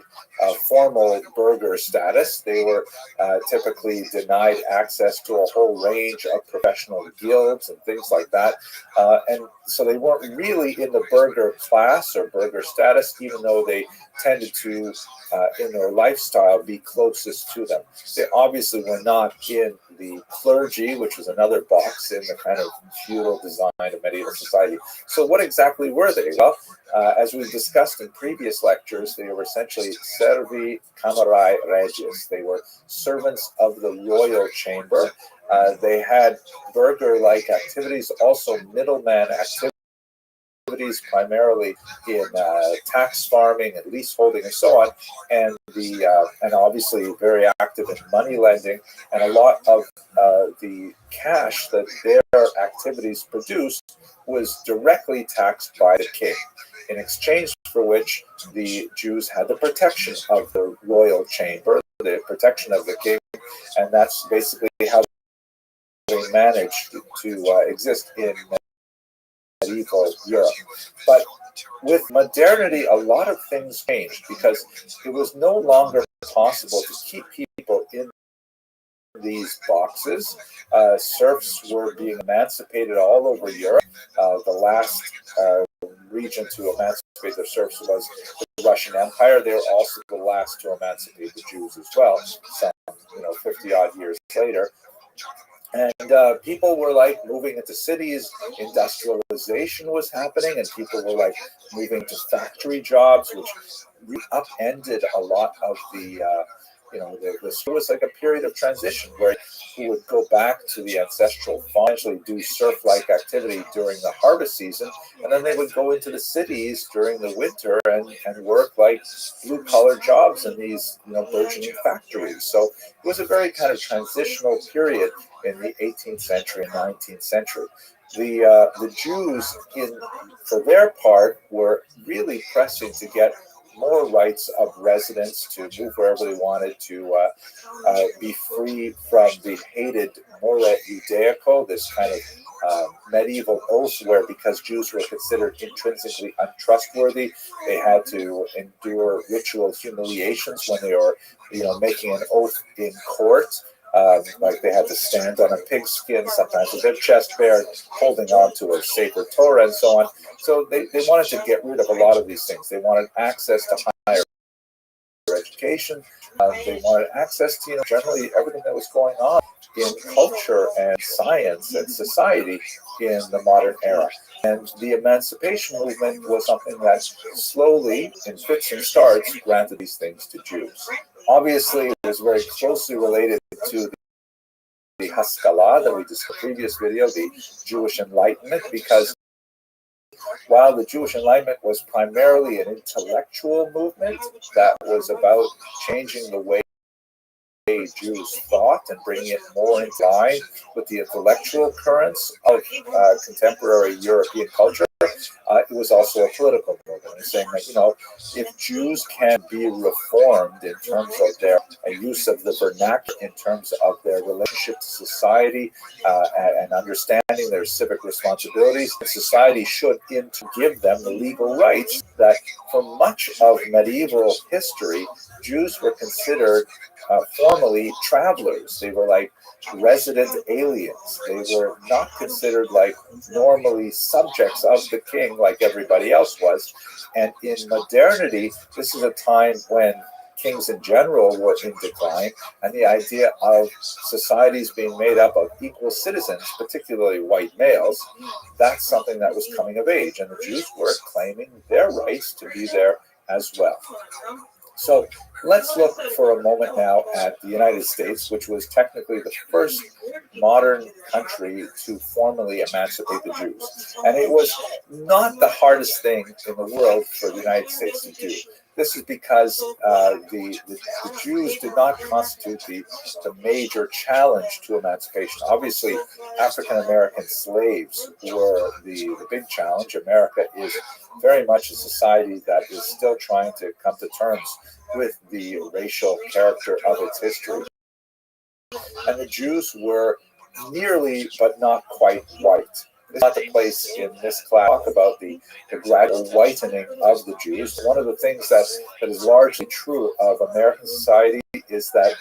formal burgher status. They were typically denied access to a whole range of professional guilds and things like that. And so they weren't really in the burgher class or burgher status, even though they tended to, in their lifestyle, be closest to them. They obviously were not in the clergy, which was another box in the kind of feudal design of medieval society. So what exactly were they? Well, as we've discussed in previous lectures, they were essentially servi camerae regis. They were servants of the royal chamber. They had burgher-like activities, also middleman activities, primarily in tax farming and leaseholding and so on, and and obviously very active in money lending, and a lot of the cash that their activities produced was directly taxed by the king, in exchange for which the Jews had the protection of the royal chamber, the protection of the king, and that's basically how they managed to exist in medieval Europe. But with modernity, a lot of things changed because it was no longer possible to keep people in these boxes. Serfs were being emancipated all over Europe. The last region to emancipate their serfs was the Russian Empire. They were also the last to emancipate the Jews as well, some 50 odd years later. And people were like moving into cities. Industrialization was happening, and people were like moving to factory jobs, which upended a lot of the it was like a period of transition where who would go back to the ancestral farm, actually do surf-like activity during the harvest season, and then they would go into the cities during the winter and work like blue-collar jobs in these burgeoning factories. So it was a very kind of transitional period in the 18th century and 19th century. The Jews, for their part, were really pressing to get more rights of residence, to move wherever they wanted, to be free from the hated mora judaico, this kind of medieval oath where, because Jews were considered intrinsically untrustworthy, they had to endure ritual humiliations when they were making an oath in court. Like they had to stand on a pigskin, sometimes with their chest bared, holding on to a sacred Torah and so on. So they wanted to get rid of a lot of these things. They wanted access to higher education. They wanted access to generally everything that was going on in culture and science and society in the modern era. And the emancipation movement was something that slowly, in fits and starts, granted these things to Jews. Obviously, it was very closely related to the Haskalah that we discussed in the previous video, the Jewish Enlightenment, because while the Jewish Enlightenment was primarily an intellectual movement that was about changing the way Jews thought and bringing it more in line with the intellectual currents of contemporary European culture, it was also a political movement, saying that, if Jews can be reformed in terms of their use of the vernacular, in terms of their relationship to society, and understanding their civic responsibilities, society should give them the legal rights that for much of medieval history, Jews were considered formally travelers. They were like resident aliens. They were not considered like normally subjects of the king like everybody else was. And in modernity, this is a time when kings in general were in decline, and the idea of societies being made up of equal citizens, particularly white males, that's something that was coming of age, and the Jews were claiming their rights to be there as well. So let's look for a moment now at the United States, which was technically the first modern country to formally emancipate the Jews. And it was not the hardest thing in the world for the United States to do. This is because the Jews did not constitute the major challenge to emancipation. Obviously, African American slaves were the big challenge. America is very much a society that is still trying to come to terms with the racial character of its history. And the Jews were nearly, but not quite white. This is not the place in this class to talk about the gradual whitening of the Jews. One of the things that is largely true of American society is that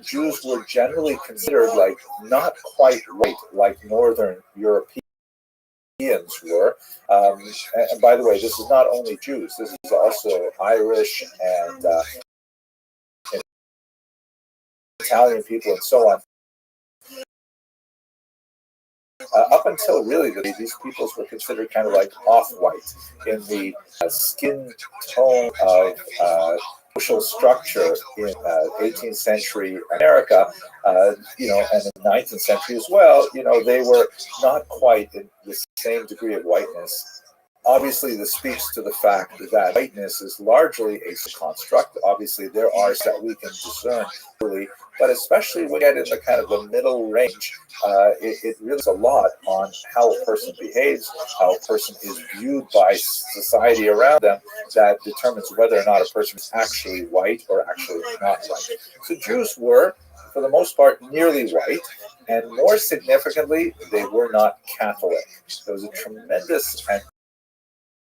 Jews were generally considered like not quite white like Northern Europeans were. And by the way, this is not only Jews. This is also Irish and Italian people and so on. Up until really these peoples were considered kind of like off-white in the skin tone of social structure in 18th century America, and in the 19th century as well. They were not quite in the same degree of whiteness. Obviously, this speaks to the fact that whiteness is largely a construct. Obviously, there are that we can discern really, but especially when you get in the kind of the middle range, it really is a lot on how a person behaves, how a person is viewed by society around them, that determines whether or not a person is actually white or actually not white. So Jews were, for the most part, nearly white, and more significantly, they were not Catholic. There was a tremendous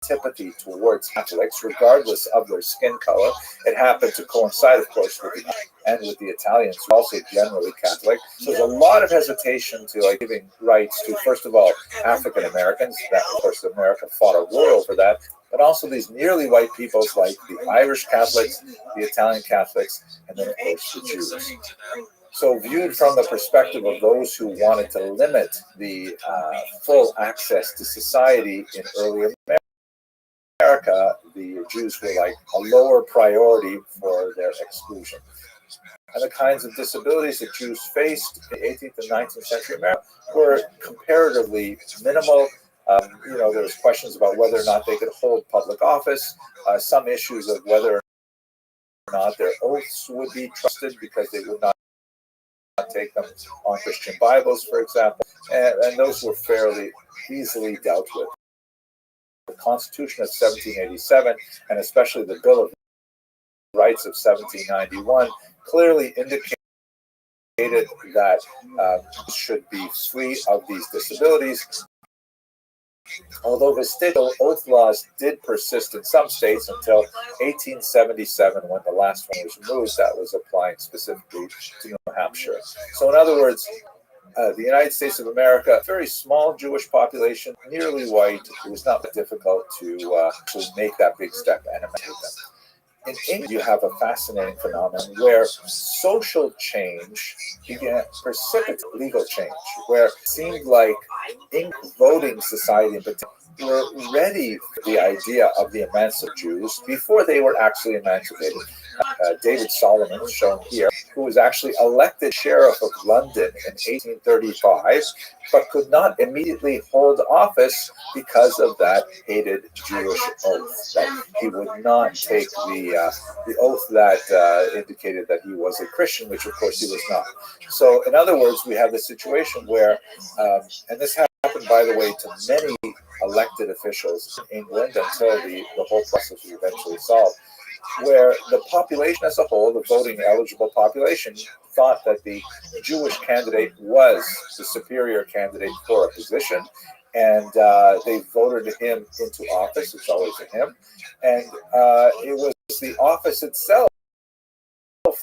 antipathy towards Catholics, regardless of their skin color. It happened to coincide, of course, with the Italians, who are also generally Catholic. So there's a lot of hesitation to giving rights to, first of all, African Americans. That, of course, America fought a war over that. But also these nearly white peoples like the Irish Catholics, the Italian Catholics, and then, of course, the Jews. So viewed from the perspective of those who wanted to limit the full access to society in early America, the Jews were like a lower priority for their exclusion. And the kinds of disabilities that Jews faced in the 18th and 19th century America were comparatively minimal. There was questions about whether or not they could hold public office, some issues of whether or not their oaths would be trusted because they would not take them on Christian Bibles, for example, and those were fairly easily dealt with. The Constitution of 1787, and especially the Bill of Rights of 1791, clearly indicated that should be free of these disabilities. Although vestigial oath laws did persist in some states until 1877, when the last one was removed, that was applying specifically to New Hampshire. So in other words, the United States of America, a very small Jewish population, nearly white. It was not difficult to make that big step and emancipate them. In England, you have a fascinating phenomenon where social change began, precipitate legal change, where it seemed like English voting society in particular were ready for the idea of the emancipated Jews before they were actually emancipated. David Solomon, shown here, who was actually elected sheriff of London in 1835, but could not immediately hold office because of that hated Jewish oath, that he would not take the oath that indicated that he was a Christian, which of course he was not. So in other words, we have the situation where, and this happened happened, by the way, to many elected officials in England until the whole process was eventually solved, where the population as a whole, the voting eligible population, thought that the Jewish candidate was the superior candidate for a position, and they voted him into office. It's always a him, and it was the office itself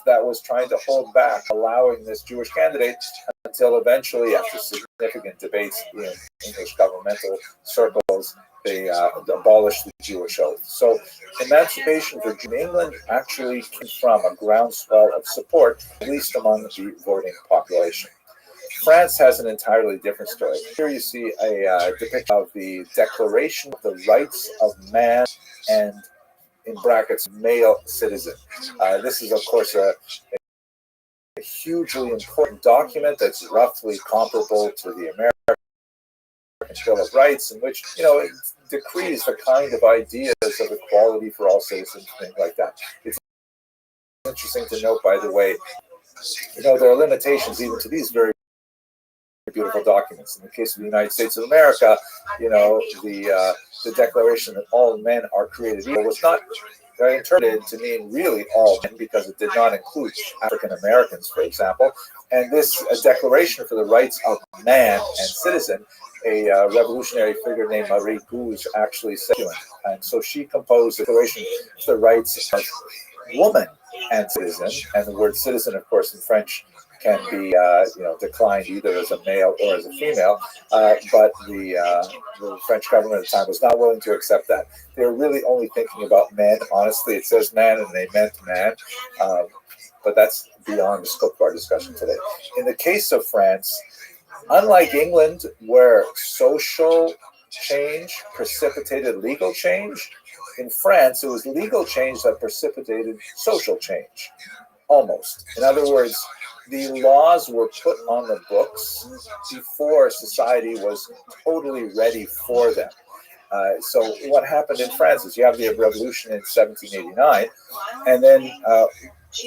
that was trying to hold back allowing this Jewish candidate until eventually, after significant debates in English governmental circles, they abolished the Jewish oath. So emancipation for Jews in England actually came from a groundswell of support, at least among the voting population. France has an entirely different story. Here you see a depiction of the Declaration of the Rights of Man and, in brackets, male citizen. This is, of course, a hugely important document that's roughly comparable to the American Bill of Rights, in which, it decrees the kind of ideas of equality for all citizens, things like that. It's interesting to note, by the way, there are limitations even to these very beautiful documents. In the case of the United States of America, the declaration that all men are created equal was not interpreted to mean really all men, because it did not include African Americans, for example. And this Declaration for the Rights of Man and Citizen, a revolutionary figure named Marie Gouge actually said, and so she composed a Declaration for the Rights of Woman and Citizen, and the word citizen, of course, in French can be declined either as a male or as a female, but the French government at the time was not willing to accept that. They were really only thinking about men. Honestly, it says man, and they meant man, but that's beyond the scope of our discussion today. In the case of France, unlike England, where social change precipitated legal change, in France, it was legal change that precipitated social change, almost. In other words, the laws were put on the books before society was totally ready for them. So what happened in France is you have the revolution in 1789, and then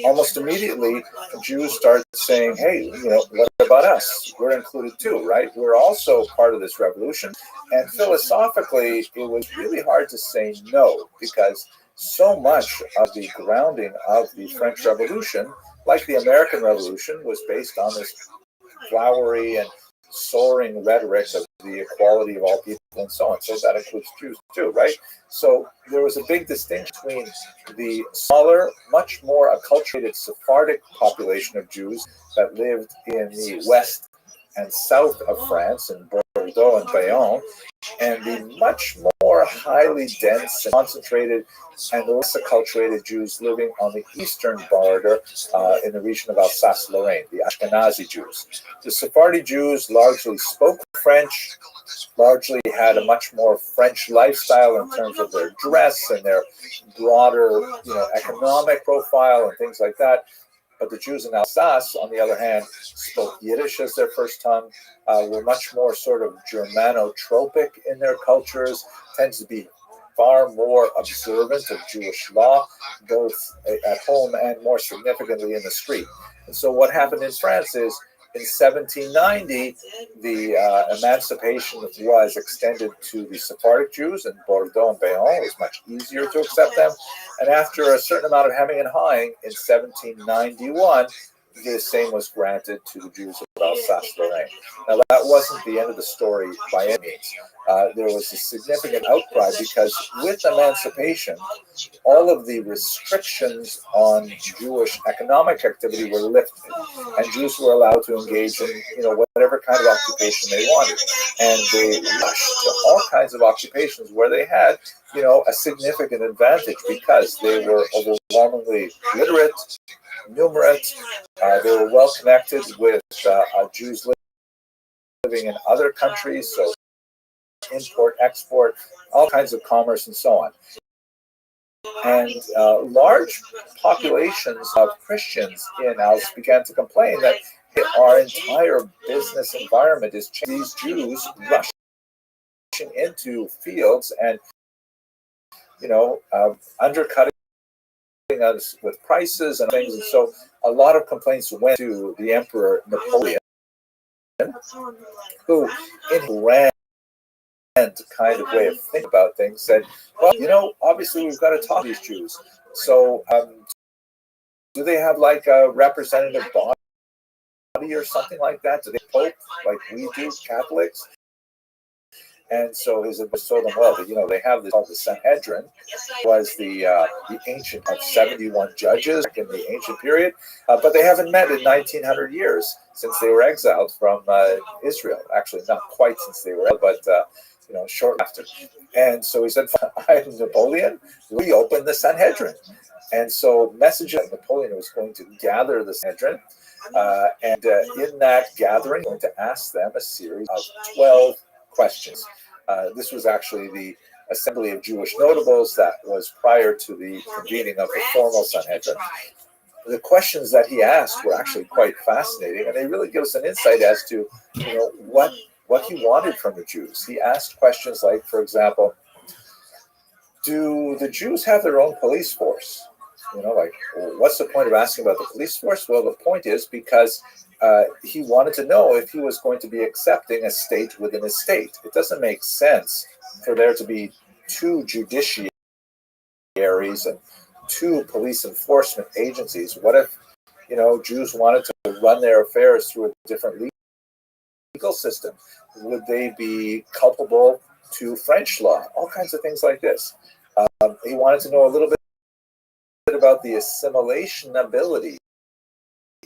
almost immediately Jews start saying, hey, what about us? We're included too, right? We're also part of this revolution. And philosophically, it was really hard to say no, because so much of the grounding of the French Revolution, like the American Revolution, was based on this flowery and soaring rhetoric of the equality of all people and so on. So that includes Jews too, right? So there was a big distinction between the smaller, much more acculturated Sephardic population of Jews that lived in the west and south of France, in Bordeaux and Bayonne, and the much more highly dense and concentrated and less acculturated Jews living on the eastern border in the region of Alsace-Lorraine, the Ashkenazi Jews. The Sephardi Jews largely spoke French, largely had a much more French lifestyle in terms of their dress and their broader, economic profile and things like that. But the Jews in Alsace, on the other hand, spoke Yiddish as their first tongue, were much more sort of Germanotropic in their cultures, tends to be far more observant of Jewish law, both at home and more significantly in the street. And so what happened in France is, in 1790, the emancipation was extended to the Sephardic Jews in Bordeaux and Bayonne. It was much easier to accept them. And after a certain amount of hemming and hawing, in 1791, the same was granted to the Jews of Alsace-Lorraine. Now, that wasn't the end of the story by any means. There was a significant outcry because with emancipation, all of the restrictions on Jewish economic activity were lifted, and Jews were allowed to engage in, whatever kind of occupation they wanted. And they rushed to all kinds of occupations where they had, a significant advantage because they were overwhelmingly literate, numerate. They were well connected with Jews living in other countries, so import, export, all kinds of commerce and so on. And large populations of Christians in Alsace began to complain that our entire business environment is changing. These Jews rushing into fields and, undercutting us with prices and things. And so a lot of complaints went to the Emperor Napoleon, who, in grand kind of way of thinking about things, said, well, obviously we've got to talk to these Jews. So do they have like a representative body or something like that? Do they pope like we do, Catholics? And so his advice told them, well, they have this called the Sanhedrin, was the ancient of 71 judges in the ancient period, but they haven't met in 1900 years since they were exiled from Israel. Actually, not quite since they were, but short after. And so he said, I'm Napoleon, we opened the Sanhedrin. And so message that Napoleon was going to gather the Sanhedrin, and in that gathering, going to ask them a series of 12 questions. This was actually the Assembly of Jewish Notables that was prior to the convening of the formal Sanhedrin. The questions that he asked were actually quite fascinating, and they really give us an insight as to what he wanted from the Jews. He asked questions like, for example, do the Jews have their own police force? What's the point of asking about the police force? Well, the point is because he wanted to know if he was going to be accepting a state within a state. It doesn't make sense for there to be two judiciaries and two police enforcement agencies. What if, Jews wanted to run their affairs through a different legal system? Would they be culpable to French law? All kinds of things like this. He wanted to know a little bit about the assimilation ability.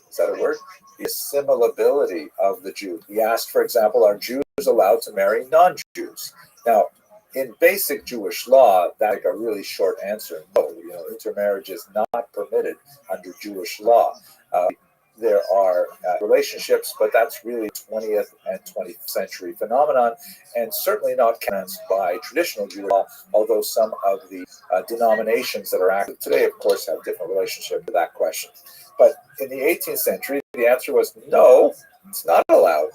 Is that a word? The assimilability of the Jew. He asked, for example, are Jews allowed to marry non-Jews? Now, in basic Jewish law, that's like a really short answer. No, intermarriage is not permitted under Jewish law. There are relationships, but that's really 20th and 20th century phenomenon, and certainly not canonized by traditional Jewish law, although some of the denominations that are active today, of course, have different relationship to that question. But in the 18th century, the answer was no, it's not allowed.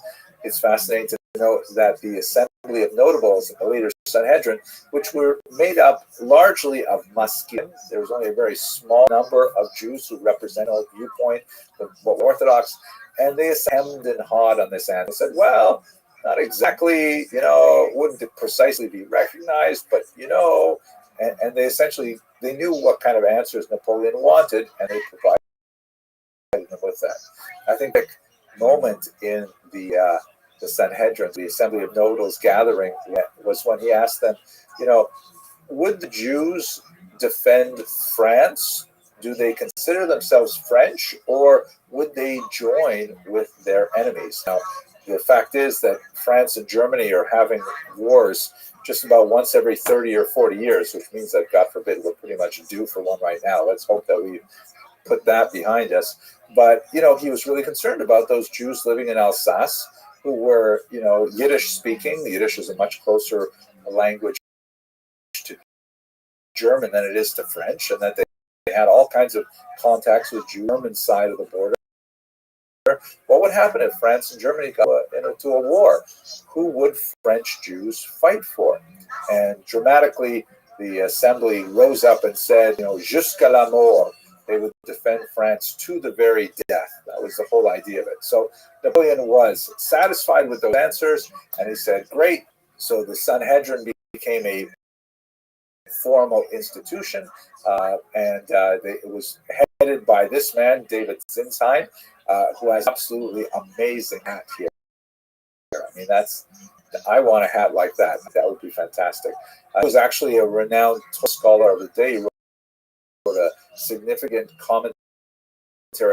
It's fascinating to note that the Assembly of Notables, the later Sanhedrin, which were made up largely of Muskim, there was only a very small number of Jews who represented a viewpoint, the Orthodox, and they hemmed and hawed on this answer. They said, well, not exactly, wouldn't it precisely be recognized, but, and they essentially, they knew what kind of answers Napoleon wanted, and they provided him with that. I think the moment in the Sanhedrin, the Assembly of Notables gathering, was when he asked them, would the Jews defend France? Do they consider themselves French, or would they join with their enemies? Now, the fact is that France and Germany are having wars just about once every 30 or 40 years, which means that, God forbid, we're pretty much due for one right now. Let's hope that we put that behind us. But, he was really concerned about those Jews living in Alsace who were, Yiddish speaking. Yiddish is a much closer language to German than it is to French, and that they had all kinds of contacts with German side of the border. What would happen if France and Germany got into a war? Who would French Jews fight for? And dramatically, the assembly rose up and said, jusqu'à la mort. They would defend France to the very death. That was the whole idea of it. So Napoleon was satisfied with those answers, and he said, great. So the Sanhedrin became a formal institution, and it was headed by this man, David Zinsheim, who has absolutely amazing hat here. I mean, I want a hat like that. That would be fantastic. He was actually a renowned scholar of the day. He wrote a significant commentary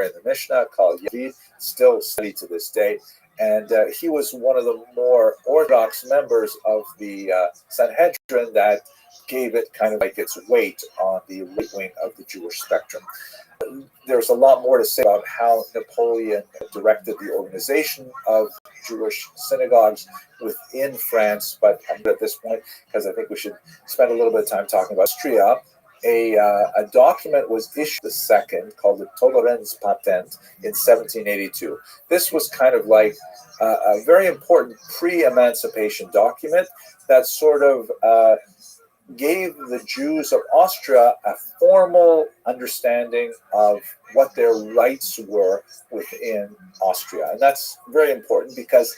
in the Mishnah called Yavid, still studied to this day. And he was one of the more orthodox members of the Sanhedrin that gave it kind of like its weight on the right wing of the Jewish spectrum. There's a lot more to say about how Napoleon directed the organization of Jewish synagogues within France, but I'm at this point because I think we should spend a little bit of time talking about Austria. A document was issued the second called the Toleranz Patent in 1782. This was kind of like a very important pre-emancipation document that sort of gave the Jews of Austria a formal understanding of what their rights were within Austria. And that's very important because,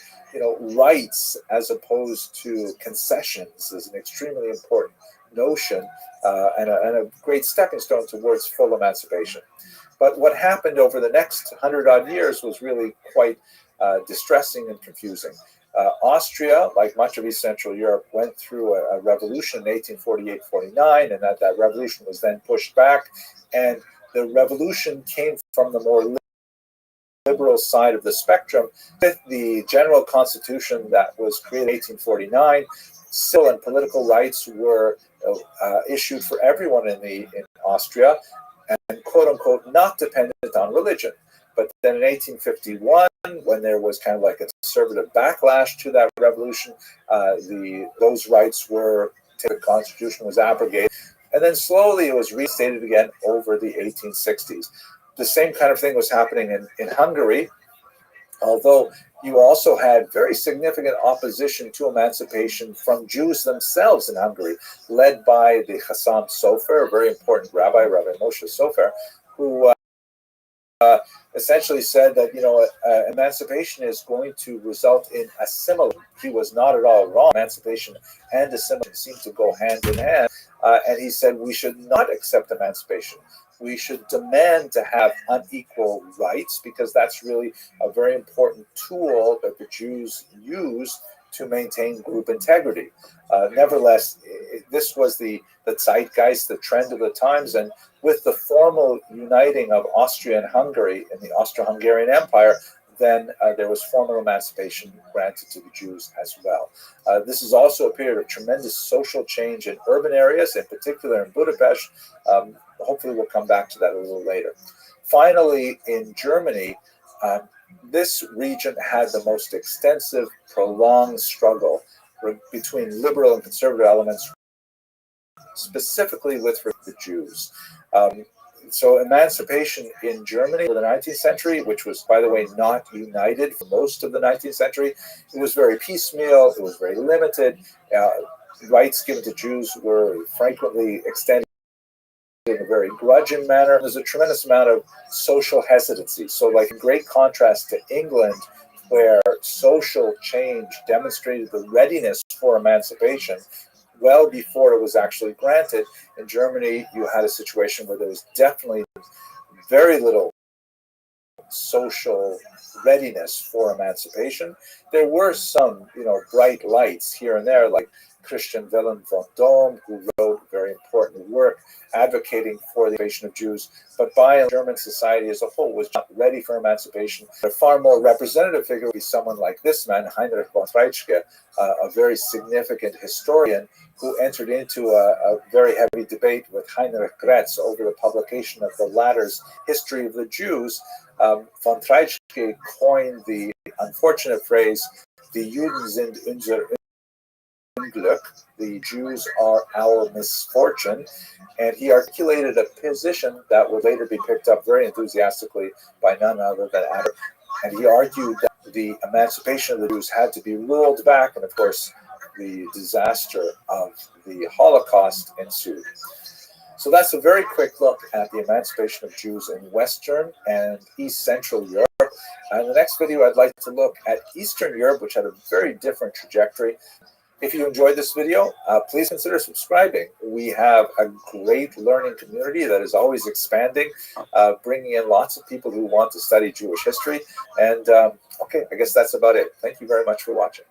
rights as opposed to concessions is an extremely important notion and a great stepping stone towards full emancipation. But what happened over the next 100-odd years was really quite distressing and confusing. Austria, like much of East Central Europe, went through a revolution in 1848-49, and that revolution was then pushed back. And the revolution came from the more liberal side of the spectrum with the general constitution that was created in 1849. Civil and political rights were issued for everyone in Austria, and quote unquote not dependent on religion. But then in 1851, when there was kind of like a conservative backlash to that revolution, those rights the constitution was abrogated, and then slowly it was restated again over the 1860s. The same kind of thing was happening in Hungary, although you also had very significant opposition to emancipation from Jews themselves in Hungary, led by the Chassam Sofer, a very important Rabbi Moshe Sofer, who essentially said that emancipation is going to result in assimilation. He was not at all wrong. Emancipation and assimilation seem to go hand in hand, and he said we should not accept emancipation. We should demand to have unequal rights because that's really a very important tool that the Jews use to maintain group integrity. Nevertheless, this was the zeitgeist, the trend of the times, and with the formal uniting of Austria and Hungary in the Austro-Hungarian Empire, then there was formal emancipation granted to the Jews as well. This is also a period of tremendous social change in urban areas, in particular in Budapest. Hopefully we'll come back to that a little later. Finally, in Germany, this region had the most extensive, prolonged struggle between liberal and conservative elements, specifically with the Jews. So emancipation in Germany in the 19th century, which was, by the way, not united for most of the 19th century, it was very piecemeal, it was very limited. Rights given to Jews were frequently extended in a very grudging manner. There's a tremendous amount of social hesitancy. So, like, in great contrast to England, where social change demonstrated the readiness for emancipation well before it was actually granted, in Germany, you had a situation where there was definitely very little social readiness for emancipation. There were some, bright lights here and there, like Christian Wilhelm von Dohm, who wrote very important work advocating for the emancipation of Jews, but by and large, German society as a whole was not ready for emancipation. A far more representative figure would be someone like this man, Heinrich von Treitschke, a very significant historian who entered into a very heavy debate with Heinrich Gretz over the publication of the latter's History of the Jews. Von Treitschke coined the unfortunate phrase, "Die Juden sind unser Unglück," the Jews are our misfortune, and he articulated a position that would later be picked up very enthusiastically by none other than Adolf. And he argued that the emancipation of the Jews had to be rolled back, and of course, the disaster of the Holocaust ensued. So that's a very quick look at the emancipation of Jews in Western and East Central Europe. In the next video, I'd like to look at Eastern Europe, which had a very different trajectory. If you enjoyed this video, please consider subscribing. We have a great learning community that is always expanding, bringing in lots of people who want to study Jewish history. And okay, I guess that's about it. Thank you very much for watching.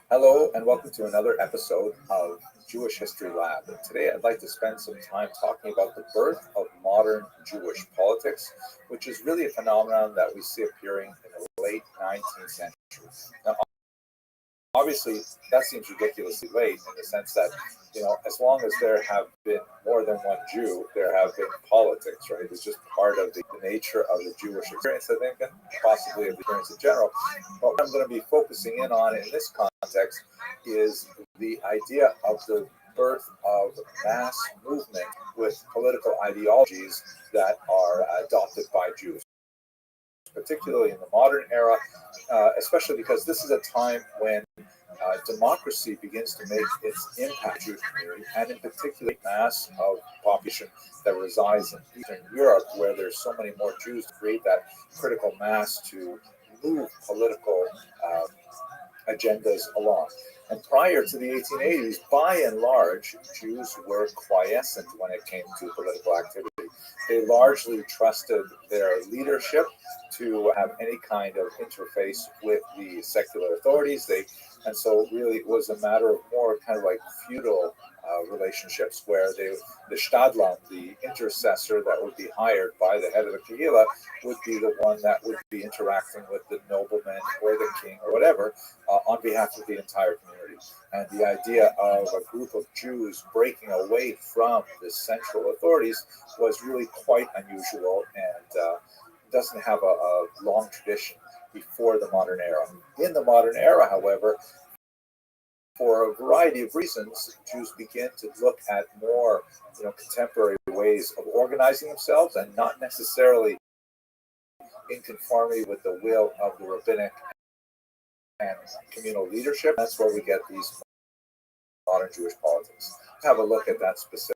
Hello and welcome to another episode of Jewish History Lab. And today I'd like to spend some time talking about the birth of modern Jewish politics, which is really a phenomenon that we see appearing in the late 19th century. Now, obviously, that seems ridiculously late in the sense that, as long as there have been more than one Jew, there have been politics, right? It's just part of the nature of the Jewish experience, I think, and possibly of the experience in general. But what I'm going to be focusing in on in this context is the idea of the birth of mass movement with political ideologies that are adopted by Jews, particularly in the modern era, especially because this is a time when democracy begins to make its impact in the Jewish community, and in particular, mass of population that resides in Eastern Europe, where there's so many more Jews to create that critical mass to move political agendas along. And prior to the 1880s, by and large, Jews were quiescent when it came to political activity. They largely trusted their leadership to have any kind of interface with the secular authorities. And so really it was a matter of more kind of like feudal relationships where the Stadland, the intercessor that would be hired by the head of the Kehillah, would be the one that would be interacting with the nobleman or the king or whatever on behalf of the entire community. And the idea of a group of Jews breaking away from the central authorities was really quite unusual and doesn't have a long tradition before the modern era. In the modern era, however, for a variety of reasons, Jews begin to look at more, contemporary ways of organizing themselves, and not necessarily in conformity with the will of the rabbinic and communal leadership. That's where we get these modern Jewish politics. Let's have a look at that specifically.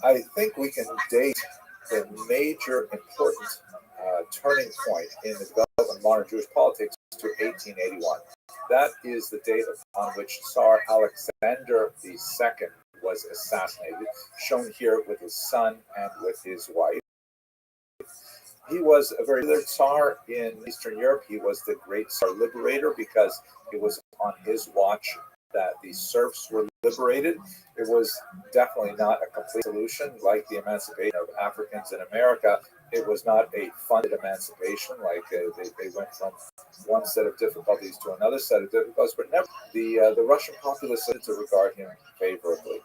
I think we can date the major important turning point in the development of modern Jewish politics to 1881. That is the date on which Tsar Alexander II was assassinated, shown here with his son and with his wife. He was a very popular Tsar in Eastern Europe. He was the great Tsar liberator because it was on his watch that the serfs were liberated. It was definitely not a complete solution like the emancipation of Africans in America. It was not a funded emancipation, like they went from one set of difficulties to another set of difficulties, but never the Russian populace started to regard him favorably.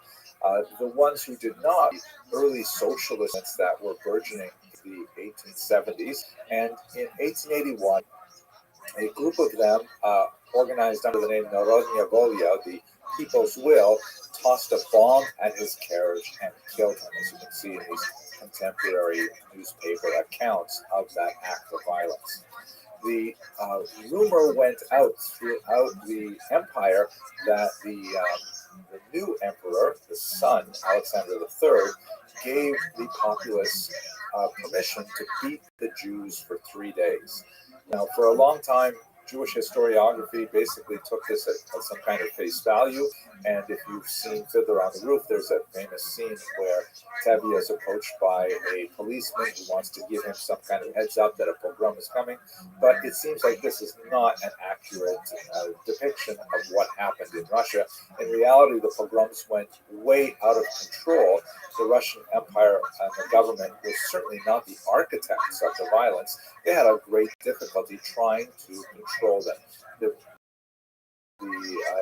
The ones who did not, the early socialists that were burgeoning in the 1870s, and in 1881, a group of them, organized under the name Narodnya Volya, the People's Will, tossed a bomb at his carriage and killed him, as you can see in these contemporary newspaper accounts of that act of violence. The rumor went out throughout the empire that the new emperor, the son, Alexander III, gave the populace permission to beat the Jews for 3 days. Now, for a long time, Jewish historiography basically took this at some kind of face value. And if you've seen Fiddler on the Roof, there's a famous scene where Tevye is approached by a policeman who wants to give him some kind of heads up that a pogrom is coming. But it seems like this is not an accurate depiction of what happened in Russia. In reality, the pogroms went way out of control. The Russian Empire and the government was certainly not the architects of the violence. They had a great difficulty trying to control them. The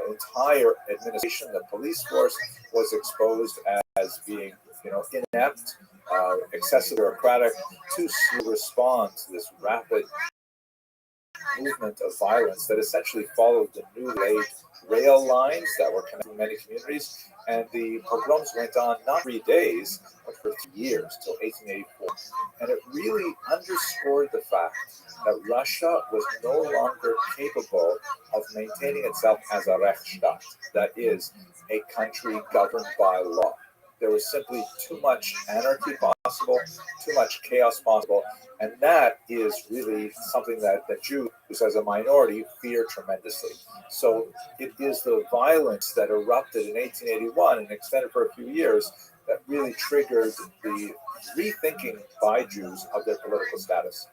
entire administration, the police force, was exposed as being, inept, excessively bureaucratic, too slow to respond to this rapid movement of violence that essentially followed the new laid rail lines that were connecting many communities. And the pogroms went on not 3 days, but for 3 years, till 1884. And it really underscored the fact that Russia was no longer capable of maintaining itself as a Rechtsstaat, that is, a country governed by law. There was simply too much anarchy possible, too much chaos possible, and that is really something that the Jews, as a minority, fear tremendously. So it is the violence that erupted in 1881 and extended for a few years that really triggered the rethinking by Jews of their political status,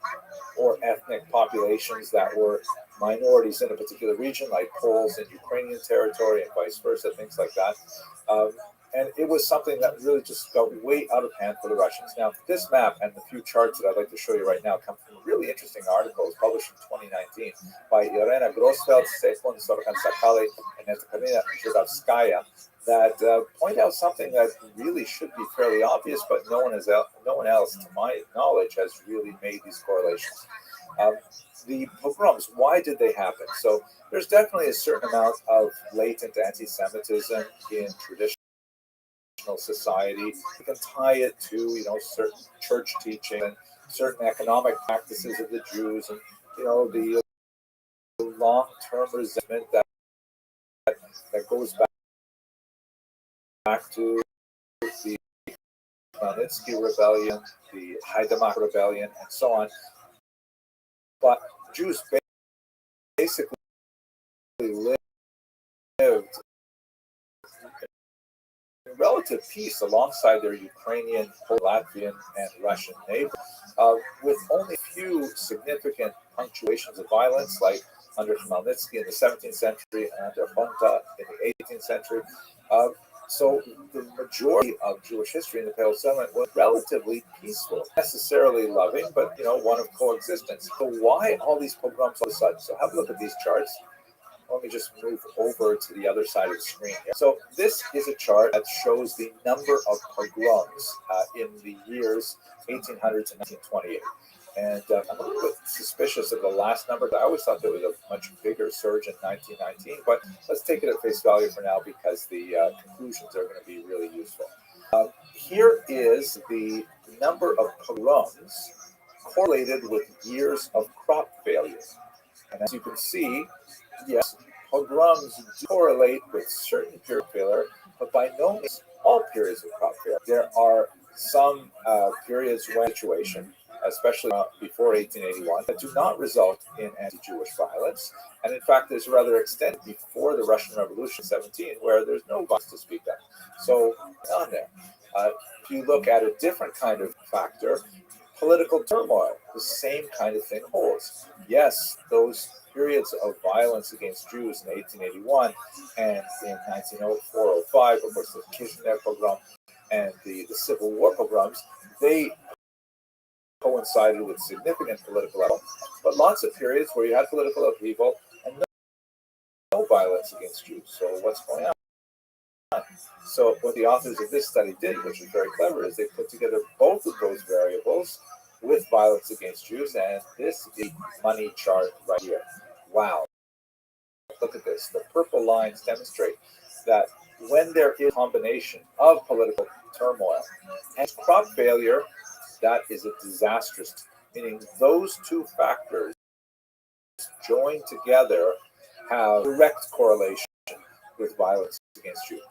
or ethnic populations that were minorities in a particular region, like Poles in Ukrainian territory and vice versa, things like that. And it was something that really just got way out of hand for the Russians. Now, this map and the few charts that I'd like to show you right now come from really interesting articles published in 2019 by Irena Grosfeld, Stefan Sorkan Sakali, and Ekaterina Zhidovskaya that point out something that really should be fairly obvious, but no one else, to my knowledge, has really made these correlations. The pogroms, why did they happen? So there's definitely a certain amount of latent anti-Semitism in traditional society. You can tie it to, certain church teaching and certain economic practices of the Jews, and the long-term resentment that goes back to the Magnitsky Rebellion, the Haidamach Rebellion, and so on. But Jews basically lived in relative peace alongside their Ukrainian, Latvian, and Russian neighbors, with only a few significant punctuations of violence, like under Khmelnytsky in the 17th century and under Honta in the 18th century. So the majority of Jewish history in the Pale Settlement was relatively peaceful, necessarily loving, but one of coexistence. So why all these pogroms all of a sudden? So have a look at these charts. Let me just move over to the other side of the screen here. So this is a chart that shows the number of pogroms in the years 1800 to 1928. And I'm a little bit suspicious of the last number. I always thought there was a much bigger surge in 1919, but let's take it at face value for now because the conclusions are going to be really useful. Here is the number of pogroms correlated with years of crop failure. And as you can see, yes, pogroms do correlate with certain period of failure, but by no means all periods of crop failure. There are some periods when situation, especially before 1881, that do not result in anti-Jewish violence. And in fact, there's a rather extended before the Russian Revolution 17, where there's no violence to speak of. So on there. If you look at a different kind of factor, political turmoil, the same kind of thing holds. Yes, those periods of violence against Jews in 1881 and in 1904-05, of course, the Kishinev pogrom and the Civil War pogroms, they coincided with significant political upheaval, but lots of periods where you had political upheaval and no violence against Jews. So what's going on? So what the authors of this study did, which is very clever, is they put together both of those variables with violence against Jews, and this is a money chart right here. Wow. Look at this. The purple lines demonstrate that when there is a combination of political turmoil and crop failure, that is a disastrous, meaning those two factors joined together have direct correlation with violence against Jews.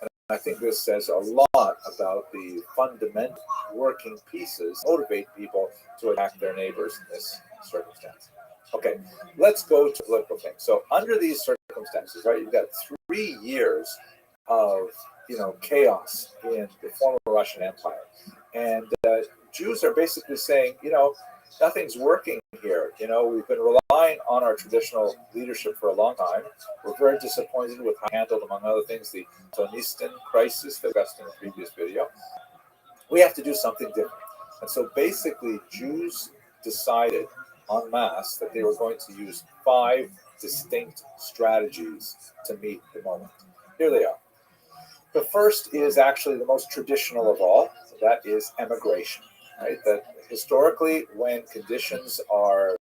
And I think this says a lot about the fundamental working pieces motivate people to attack their neighbors in this circumstance. Okay, let's go to political things. So under these circumstances, right, you've got 3 years of chaos in the former Russian Empire, and Jews are basically saying, nothing's working here. We've been relying on our traditional leadership for a long time. We're very disappointed with how we handled, among other things, the Tonistan crisis that we discussed in the previous video. We have to do something different. And so basically, Jews decided en masse that they were going to use 5 distinct strategies to meet the moment. Here they are. The first is actually the most traditional of all. That is emigration. Right? That historically, when conditions are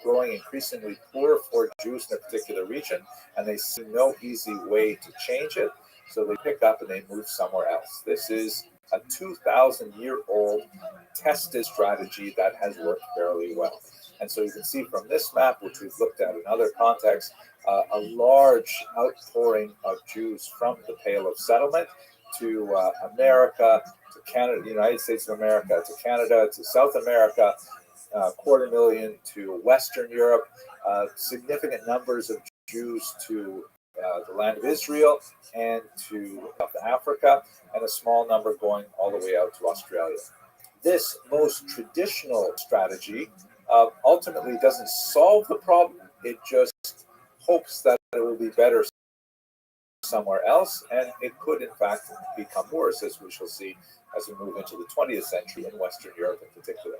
growing increasingly poor for Jews in a particular region, and they see no easy way to change it, so they pick up and they move somewhere else. This is a 2,000-year-old tested strategy that has worked fairly well. And so you can see from this map, which we've looked at in other contexts, a large outpouring of Jews from the Pale of Settlement to America, to Canada, the United States of America, to Canada, to South America, 250,000 to Western Europe, significant numbers of Jews to the land of Israel and to South Africa, and a small number going all the way out to Australia. This most traditional strategy ultimately doesn't solve the problem. It just hopes that it will be better somewhere else, and it could in fact become worse, as we shall see as we move into the 20th century in Western Europe in particular.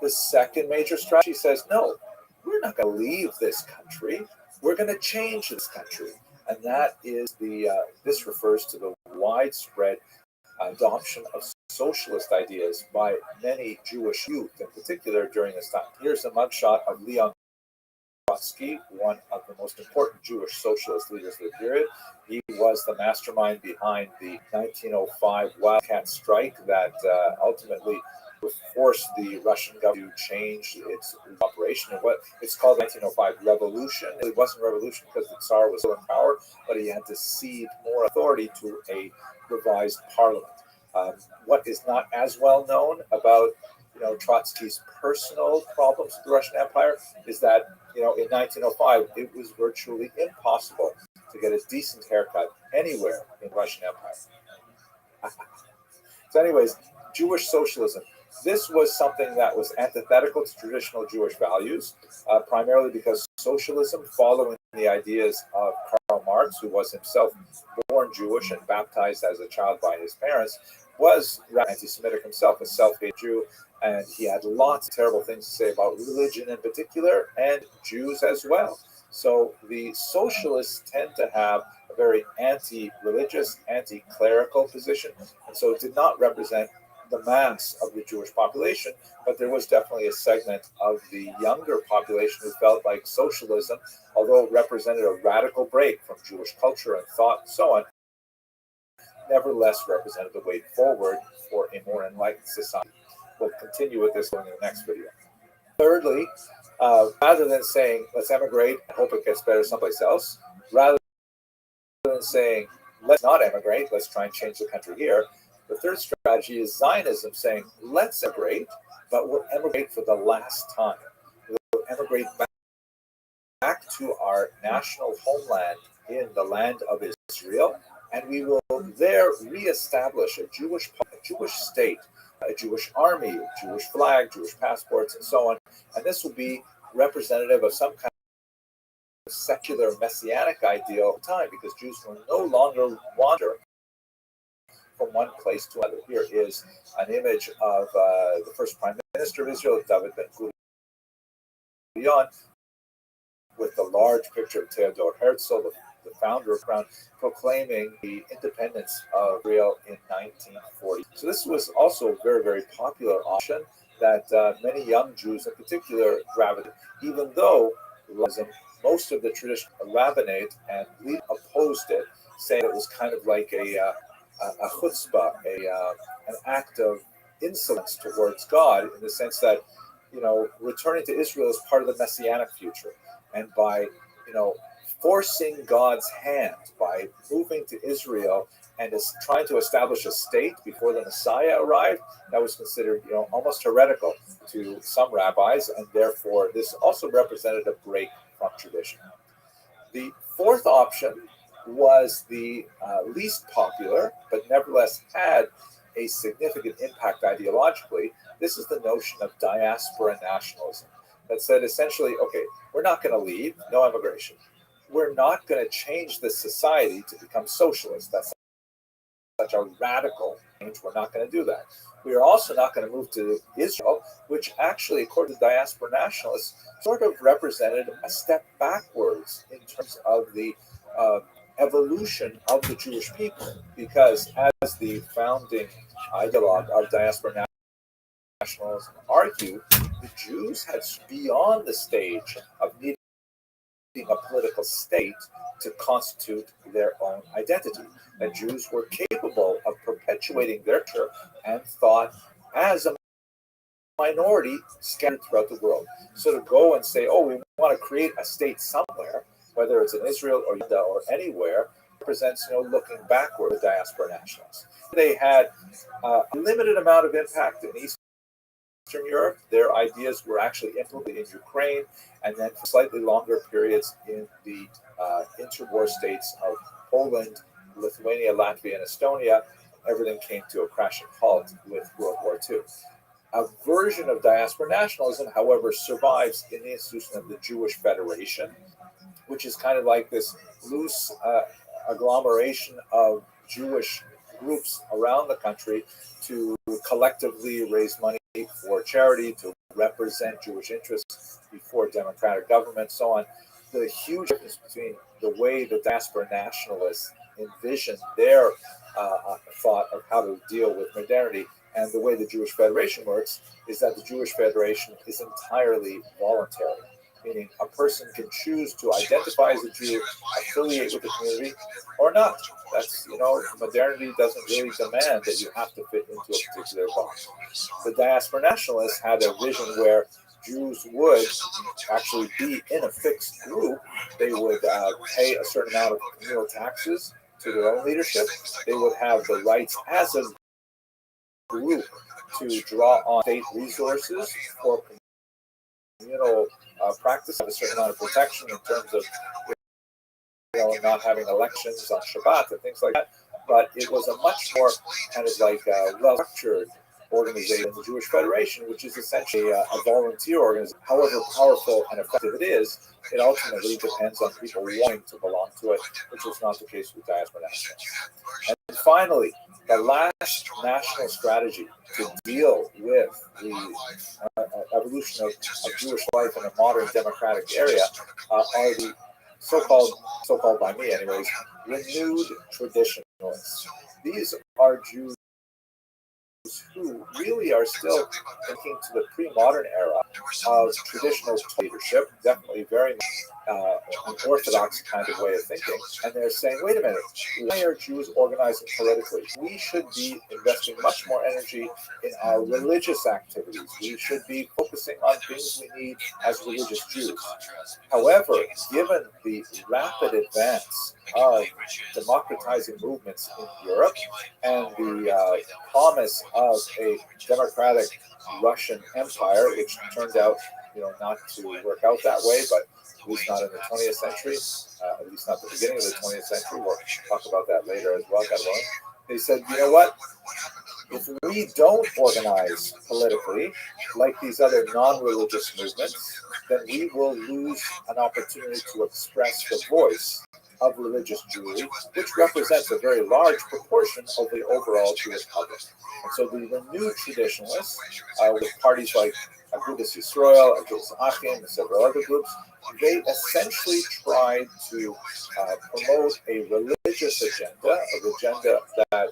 The second major strategy says, no, we're not going to leave this country. We're going to change this country. And that is this refers to the widespread adoption of socialist ideas by many Jewish youth, in particular during this time. Here's a mugshot of Leon Trotsky, one of the most important Jewish socialist leaders of the period. He was the mastermind behind the 1905 Wildcat strike that ultimately forced the Russian government to change its operation. And what it's called 1905 revolution. It wasn't a revolution because the Tsar was still in power, but he had to cede more authority to a revised parliament. What is not as well known about Trotsky's personal problems with the Russian Empire is that in 1905 it was virtually impossible to get a decent haircut anywhere in the Russian Empire. So, anyways, Jewish socialism. This was something that was antithetical to traditional Jewish values, primarily because socialism, following the ideas of Karl Marx, who was himself born Jewish and baptized as a child by his parents, was anti-Semitic himself, a self-made Jew, and he had lots of terrible things to say about religion in particular and Jews as well. So the socialists tend to have a very anti-religious, anti-clerical position, and so it did not represent the mass of the Jewish population, but there was definitely a segment of the younger population who felt like socialism, although it represented a radical break from Jewish culture and thought and so on, nevertheless represented the way forward for a more enlightened society. We'll continue with this in the next video. Thirdly, rather than saying, let's emigrate and hope it gets better someplace else, rather than saying, let's not emigrate, let's try and change the country here, the third strategy is Zionism, saying, let's emigrate, but we'll emigrate for the last time. We'll emigrate back to our national homeland in the land of Israel, and we will there reestablish a Jewish state, a Jewish army, a Jewish flag, Jewish passports, and so on. And this will be representative of some kind of secular messianic ideal of time, because Jews will no longer wander from one place to another. Here is an image of the first Prime Minister of Israel, David Ben-Gurion, with the large picture of Theodor Herzl, the founder of Crown, proclaiming the independence of Israel in 1940. So this was also a very, very popular option that many young Jews in particular gravitated, even though most of the traditional rabbinate and leaders opposed it, saying it was kind of like a chutzpah, an act of insolence towards God, in the sense that, returning to Israel is part of the messianic future. And by, forcing God's hand, by moving to Israel and trying to establish a state before the Messiah arrived, that was considered, almost heretical to some rabbis, and therefore this also represented a break from tradition. The fourth option was the least popular, but nevertheless had a significant impact ideologically. This is the notion of diaspora nationalism, that said essentially, okay, we're not going to leave, no immigration. We're not going to change the society to become socialist. That's such a radical change. We're not going to do that. We are also not going to move to Israel, which actually, according to diaspora nationalists, sort of represented a step backwards in terms of the evolution of the Jewish people, because as the founding ideologue of diaspora nationalism argued, the Jews had beyond the stage of needing a political state to constitute their own identity. And Jews were capable of perpetuating their culture and thought as a minority scattered throughout the world. So to go and say, oh, we want to create a state somewhere, whether it's in Israel or Judah or anywhere, represents, looking backward to diaspora nationalists. They had a limited amount of impact in Eastern Europe. Their ideas were actually implemented in Ukraine, and then for slightly longer periods in the interwar states of Poland, Lithuania, Latvia, and Estonia. Everything came to a crashing halt with World War II. A version of diaspora nationalism, however, survives in the institution of the Jewish Federation, which is kind of like this loose agglomeration of Jewish groups around the country to collectively raise money for charity, to represent Jewish interests before democratic government, so on. The huge difference between the way the diaspora nationalists envision their thought of how to deal with modernity and the way the Jewish Federation works is that the Jewish Federation is entirely voluntary, meaning a person can choose to identify as a Jew, affiliate with the community, or not. That's, modernity doesn't really demand that you have to fit into a particular box. The diaspora nationalists had a vision where Jews would actually be in a fixed group. They would pay a certain amount of communal taxes to their own leadership. They would have the rights as a group to draw on state resources for communal practice, have a certain amount of protection in terms of not having elections on Shabbat and things like that. But it was a much more kind of like well-structured organization, the Jewish Federation, which is essentially a volunteer organization. However powerful and effective it is, it ultimately depends on people wanting to belong to it, which was not the case with diaspora nationalists. And finally, the last national strategy to deal with the evolution of Jewish life in a modern democratic area are the so-called by me anyways, renewed traditionalists. These are Jews who really are still thinking to the pre-modern era of traditional leadership, definitely very much an orthodox kind of way of thinking. And they're saying, wait a minute, why are Jews organizing politically? We should be investing much more energy in our religious activities. We should be focusing on things we need as religious Jews. However, given the rapid advance of democratizing movements in Europe and the promise of a democratic Russian empire, which turned out, not to work out that way, but at least not in the 20th century, at least not the beginning of the 20th century. We'll talk about that later as well. They said, you know what? If we don't organize politically like these other non-religious movements, then we will lose an opportunity to express the voice of religious Jewry, which represents a very large proportion of the overall Jewish public. And so the renewed traditionalists, with parties like Agudas Yisrael, Agudas Achim, and several other groups, they essentially tried to promote a religious agenda, that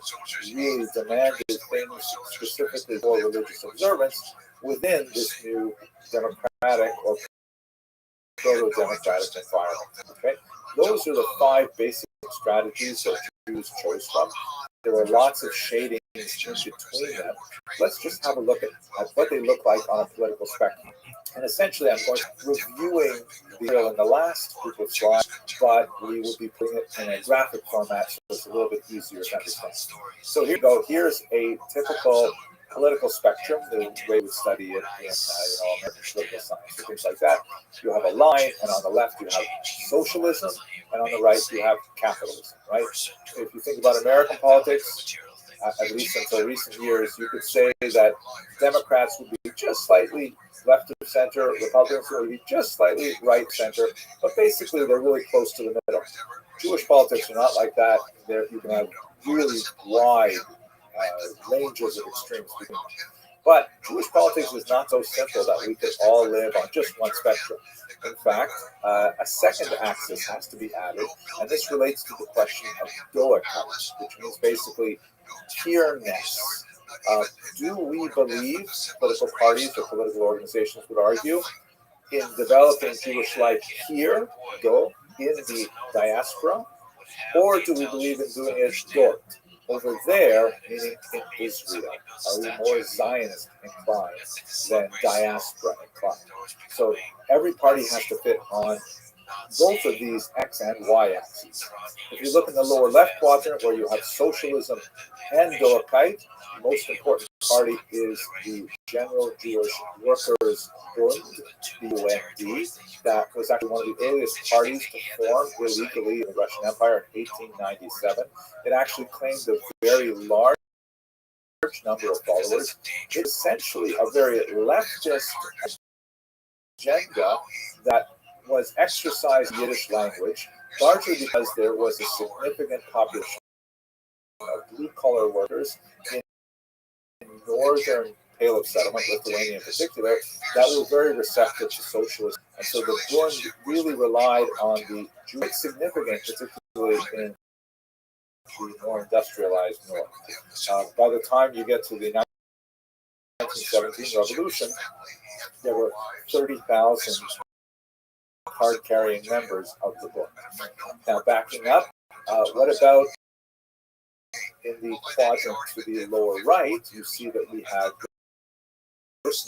really demanded things specifically for religious observance within this new democratic or proto-democratic environment. Okay, those are the 5 basic strategies that Jews chose from. There are lots of shadings in between them. Let's just have a look at what they look like on a political spectrum. And essentially, I'm going to be reviewing the deal in the last group of slides, but we will be putting it in a graphic format so it's a little bit easier to understand. So here you go. Here's a typical political spectrum, the way we study it in American political science, or things like that. You have a line, and on the left you have socialism, and on the right you have capitalism, right? If you think about American politics, at least until recent years, you could say that Democrats would be just slightly left of center, Republicans would be just slightly right center, but basically they're really close to the middle. Jewish politics are not like that. You can have really wide ranges of extremes. But Jewish politics is not so simple that we could all live on just one spectrum. In fact, a second axis has to be added, and this relates to the question of doikas, which means basically here-ness. Do we believe, political parties or political organizations would argue, in developing Jewish life here, in the diaspora, or do we believe in doing it dort, over there, meaning in Israel? Are we more Zionist inclined than diaspora inclined? So every party has to fit on both of these X and Y axes. If you look in the lower left quadrant where you have socialism and Doakite, the most important party is the General Jewish Workers' Bund, the UND. That was actually one of the earliest parties to form illegally in the Russian Empire in 1897. It actually claimed a very large number of followers. It's essentially a very leftist agenda that was exercise Yiddish language, largely because there was a significant population of blue-collar workers in northern Pale of Settlement, Lithuania in particular, that were very receptive to socialism. And so the Bund really relied on the Jewish significant, particularly in the more industrialized north. By the time you get to the 1917 revolution, there were 30,000 card-carrying members of the Bund. Now, backing up, what about in the quadrant to the lower right? You see that we have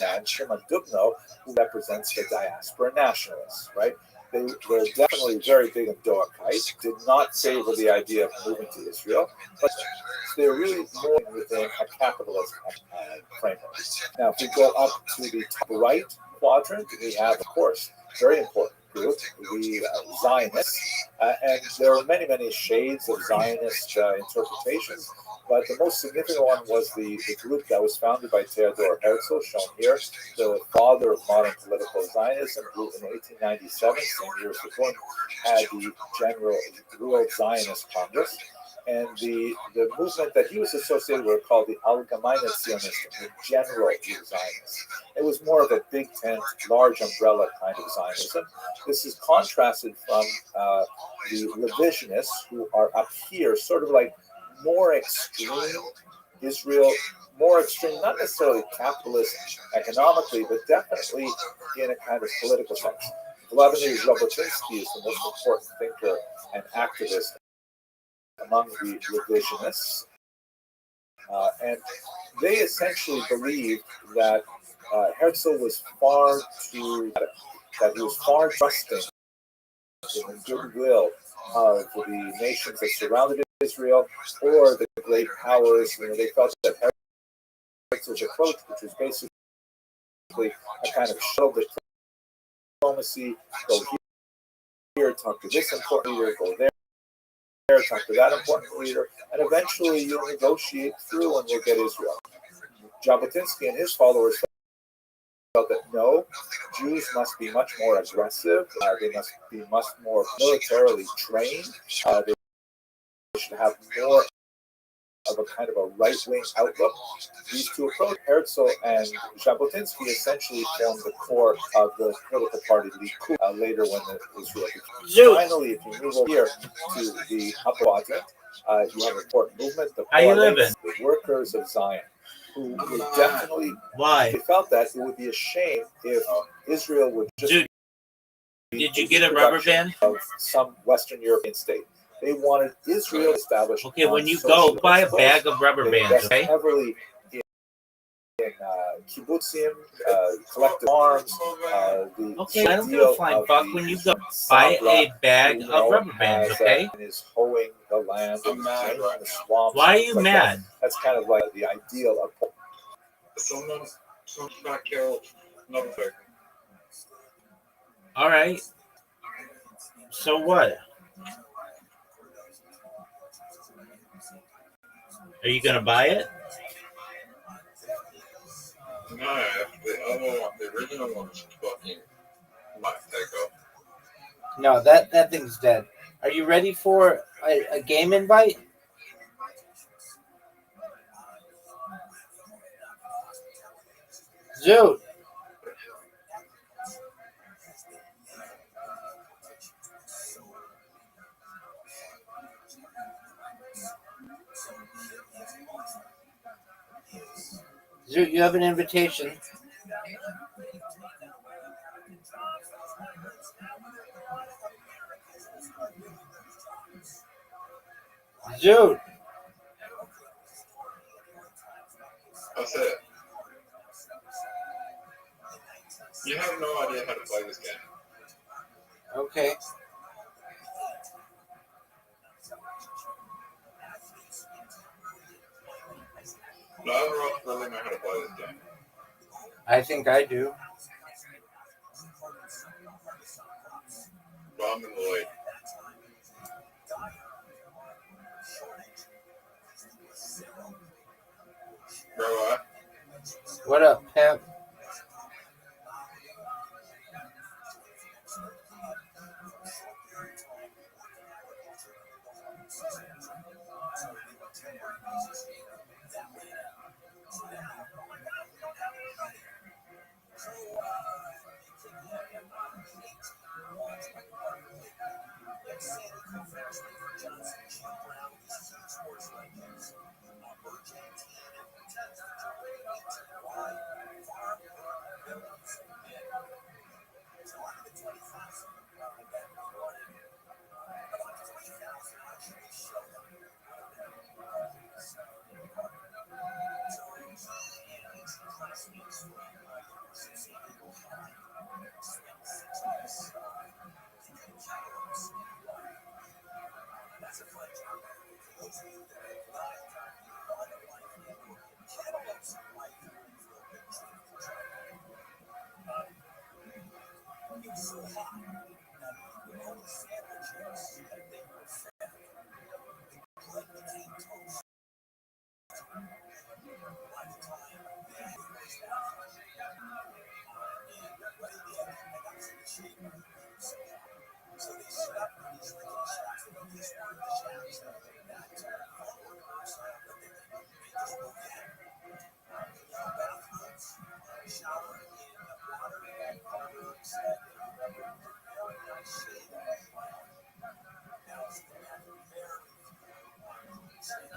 man, Shimon Dubno, who represents the diaspora nationalists, right? They were definitely very big in Doakite, did not favor the idea of moving to Israel, but they're really more within a capitalist framework. Now, if we go up to the top right quadrant, we have, of course, very important group, the Zionists, and there are many, many shades of Zionist interpretations, but the most significant one was the group that was founded by Theodor Herzl, shown here, the father of modern political Zionism, who in 1897, same year as the Bund, had the General World Zionist Congress. And the movement that he was associated with called the Allgemeine Zionism, the general Zionism. It was more of a big tent, large umbrella kind of Zionism. This is contrasted from the revisionists, who are up here, sort of like more extreme Israel, more extreme, not necessarily capitalist economically, but definitely in a kind of political sense. Vladimir Jabotinsky is the most important thinker and activist among the revisionists, and they essentially believed that Herzl was far too, that he was far trusting in the goodwill of the nations that surrounded Israel or the great powers. You know, they felt that Herzl's approach, which was basically a kind of shuttle diplomacy, go here, talk to this important leader, go there, talk to that important leader, and eventually you'll negotiate through and we'll get Israel. Jabotinsky and his followers felt that no, Jews must be much more aggressive, they must be much more militarily trained, they should have more of a kind of a right-wing outlook. These two approaches, Herzl and Jabotinsky, essentially formed the core of the political party Likud later when it was really. Finally, if you move over here to the upper quadrant, you have an important movement, the the workers of Zion, who would definitely, they felt that it would be a shame if Israel would just did you get a rubber band of some Western European state. They wanted Israel established. Okay, when you go, buy a bag of rubber bands, okay? Heavily in kibbutzim, collective farms. Okay, I don't give a flying fuck. When you go, buy a bag of rubber bands, okay? And is hoeing the land and draining the swamps. Why are you mad? That's kind of like the ideal of. Someone's back killed another thing. All right. So what? Are you gonna buy it? No, the other one, the original one's fucking my echo. No, that thing's dead. Are you ready for a game invite? Zoot. Zoot, you have an invitation. Zoot. That's it. You have no idea how to play this game. Okay. None of us really know how to play this game. I think I do. But I'm in the lead. Bro, What up, pimp?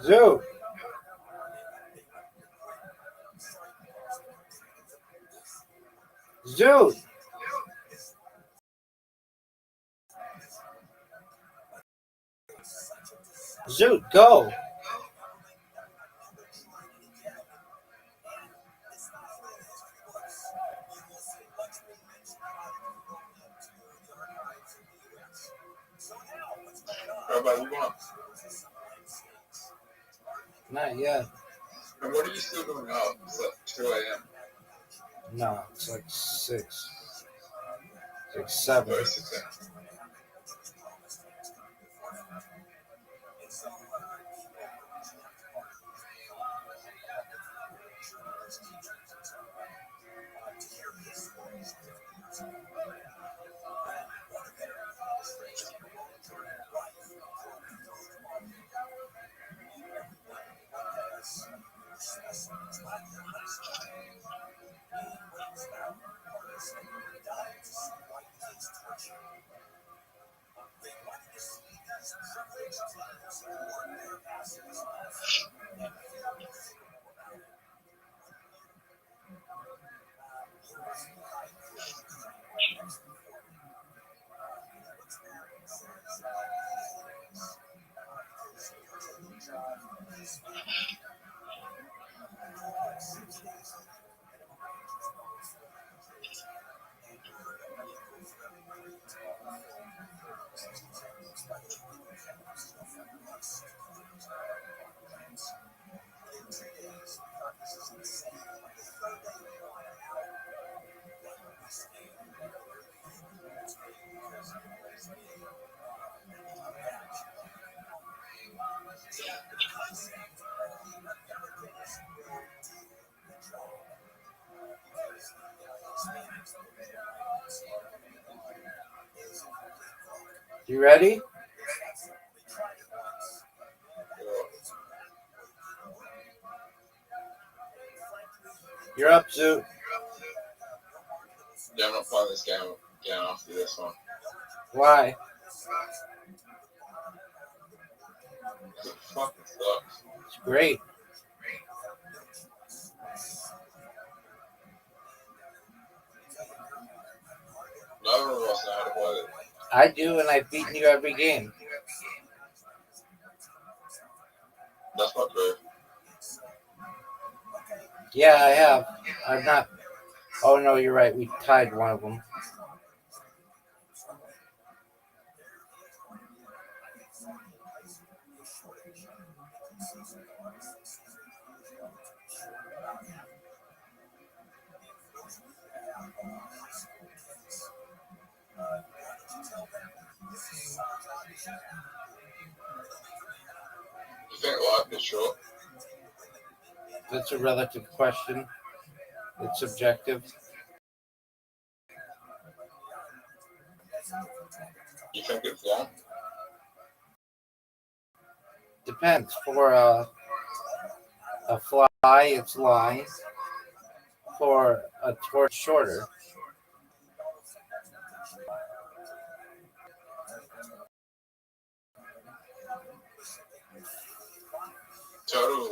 Zoo. Zoo. Zoo. Go. How about you want? Not yet. And what are you still doing up? It's like 2 a.m. No, it's like 6. It's like 7. 6 a.m. You ready? You're up, Zoo. Yeah, I'm not playing this game again after this one. Why? It fucking sucks. It's great. None of us know how to play it. I do, and I've beaten you every game. That's not true. Yeah, I have. I'm not. Oh, no, you're right. We tied one of them. You think life is short? That's a relative question. It's subjective. You think it's long? Depends. For a fly, it's long. For a torch, shorter. Turtles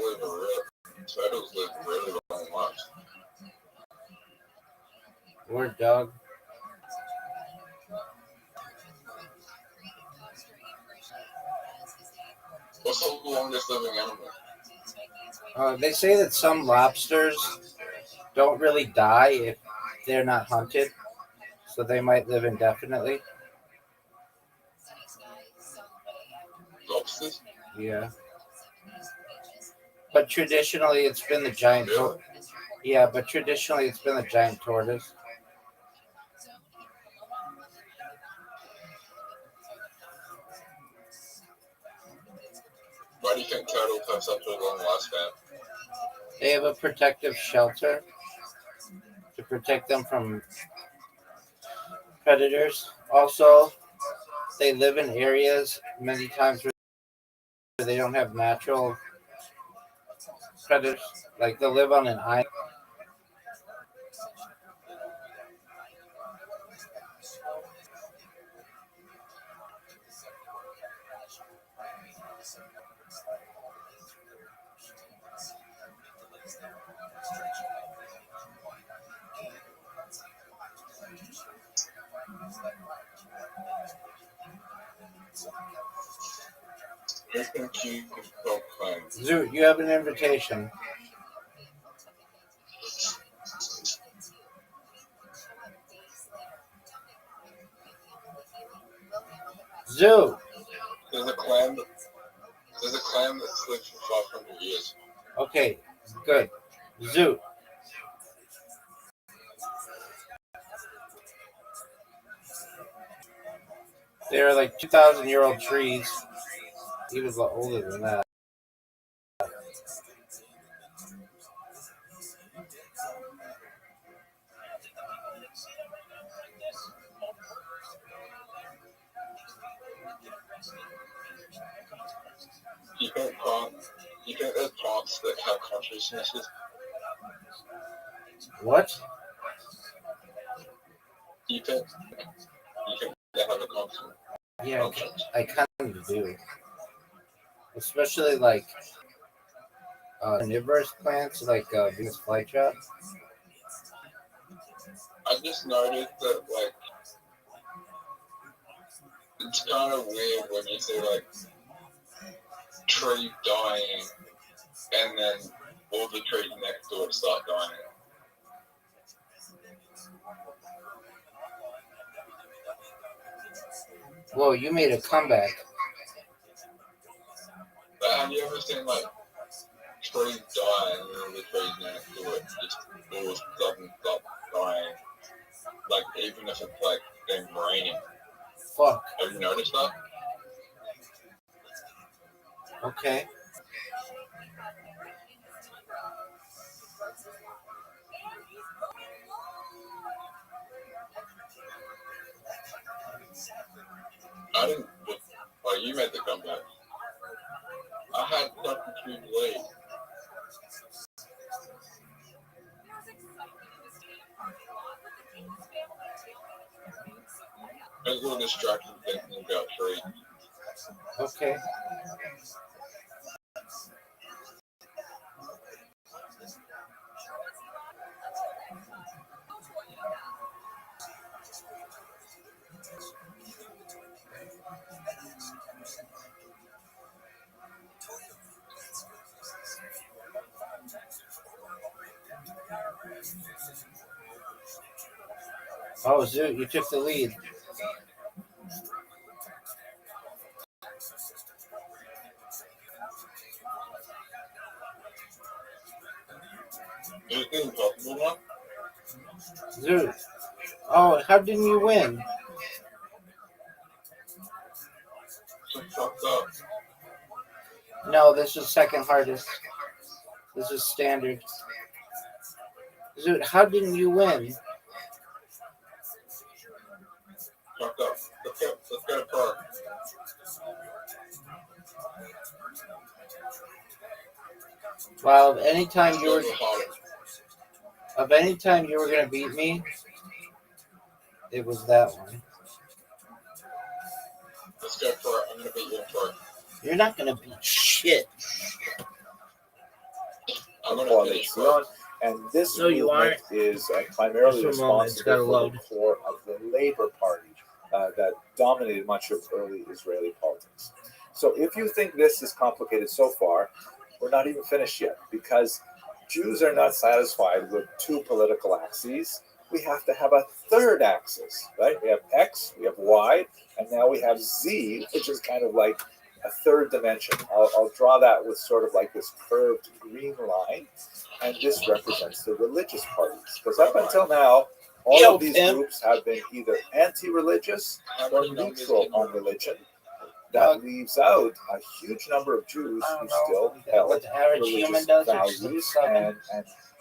live really long lives. Word, dog. What's the longest living animal? They say that some lobsters don't really die if they're not hunted, so they might live indefinitely. Lobsters? Yeah. But traditionally, it's been the giant. Really? Yeah, but traditionally, it's been the giant tortoise. Why do you think turtles have such a long lifespan? They have a protective shelter to protect them from predators. Also, they live in areas many times where they don't have natural predators. Like they'll live on an island. Who think you could help claim? Zoot, you have an invitation. Zoot. There's a clan that's lived for 500 years. Okay, good. Zoot. They're like 2,000-year-old trees. Even a lot older than that. You think there's plants that have consciousnesses? What? You think they have a conscience? Yeah, I kind of do. Especially like carnivorous plants like Venus flytrap. I just noticed that like it's kind of weird when you see like tree dying and then all the trees next to it start dying. Whoa, you made a comeback. But have you ever seen like trees die and then all the trees next to it just all of a sudden stop dying? Like even if it's like been raining. Fuck. Have you noticed that? Okay. I didn't. Well, you made the comeback. I had nothing too late. I was a little distracted thinking about trade. Okay. Oh, Zoot, you took the lead. Anything possible one? Zoot. Oh, how didn't you win? Some fucked up. No, this is second hardest. This is standard. Zoot, how didn't you win? Fucked up. Let's get a car. Well, of any time you were gonna beat me, it was that one. Let's go for it. I'm gonna beat you in for it. You're not gonna beat shit. coalition, and this No, you movement is primarily Just a moment, it's responsible gotta for the load. core of the Labor Party that dominated much of early Israeli politics. So if you think this is complicated so far, we're not even finished yet, because Jews are not satisfied with two political axes. We have to have a third axis, right? We have X, we have Y, and now we have Z, which is kind of like a third dimension. I'll draw that with sort of like this curved green line, and this represents the religious parties. Because up until now, all of these groups have been either anti-religious or neutral on religion. That leaves out a huge number of Jews who still held religious values, and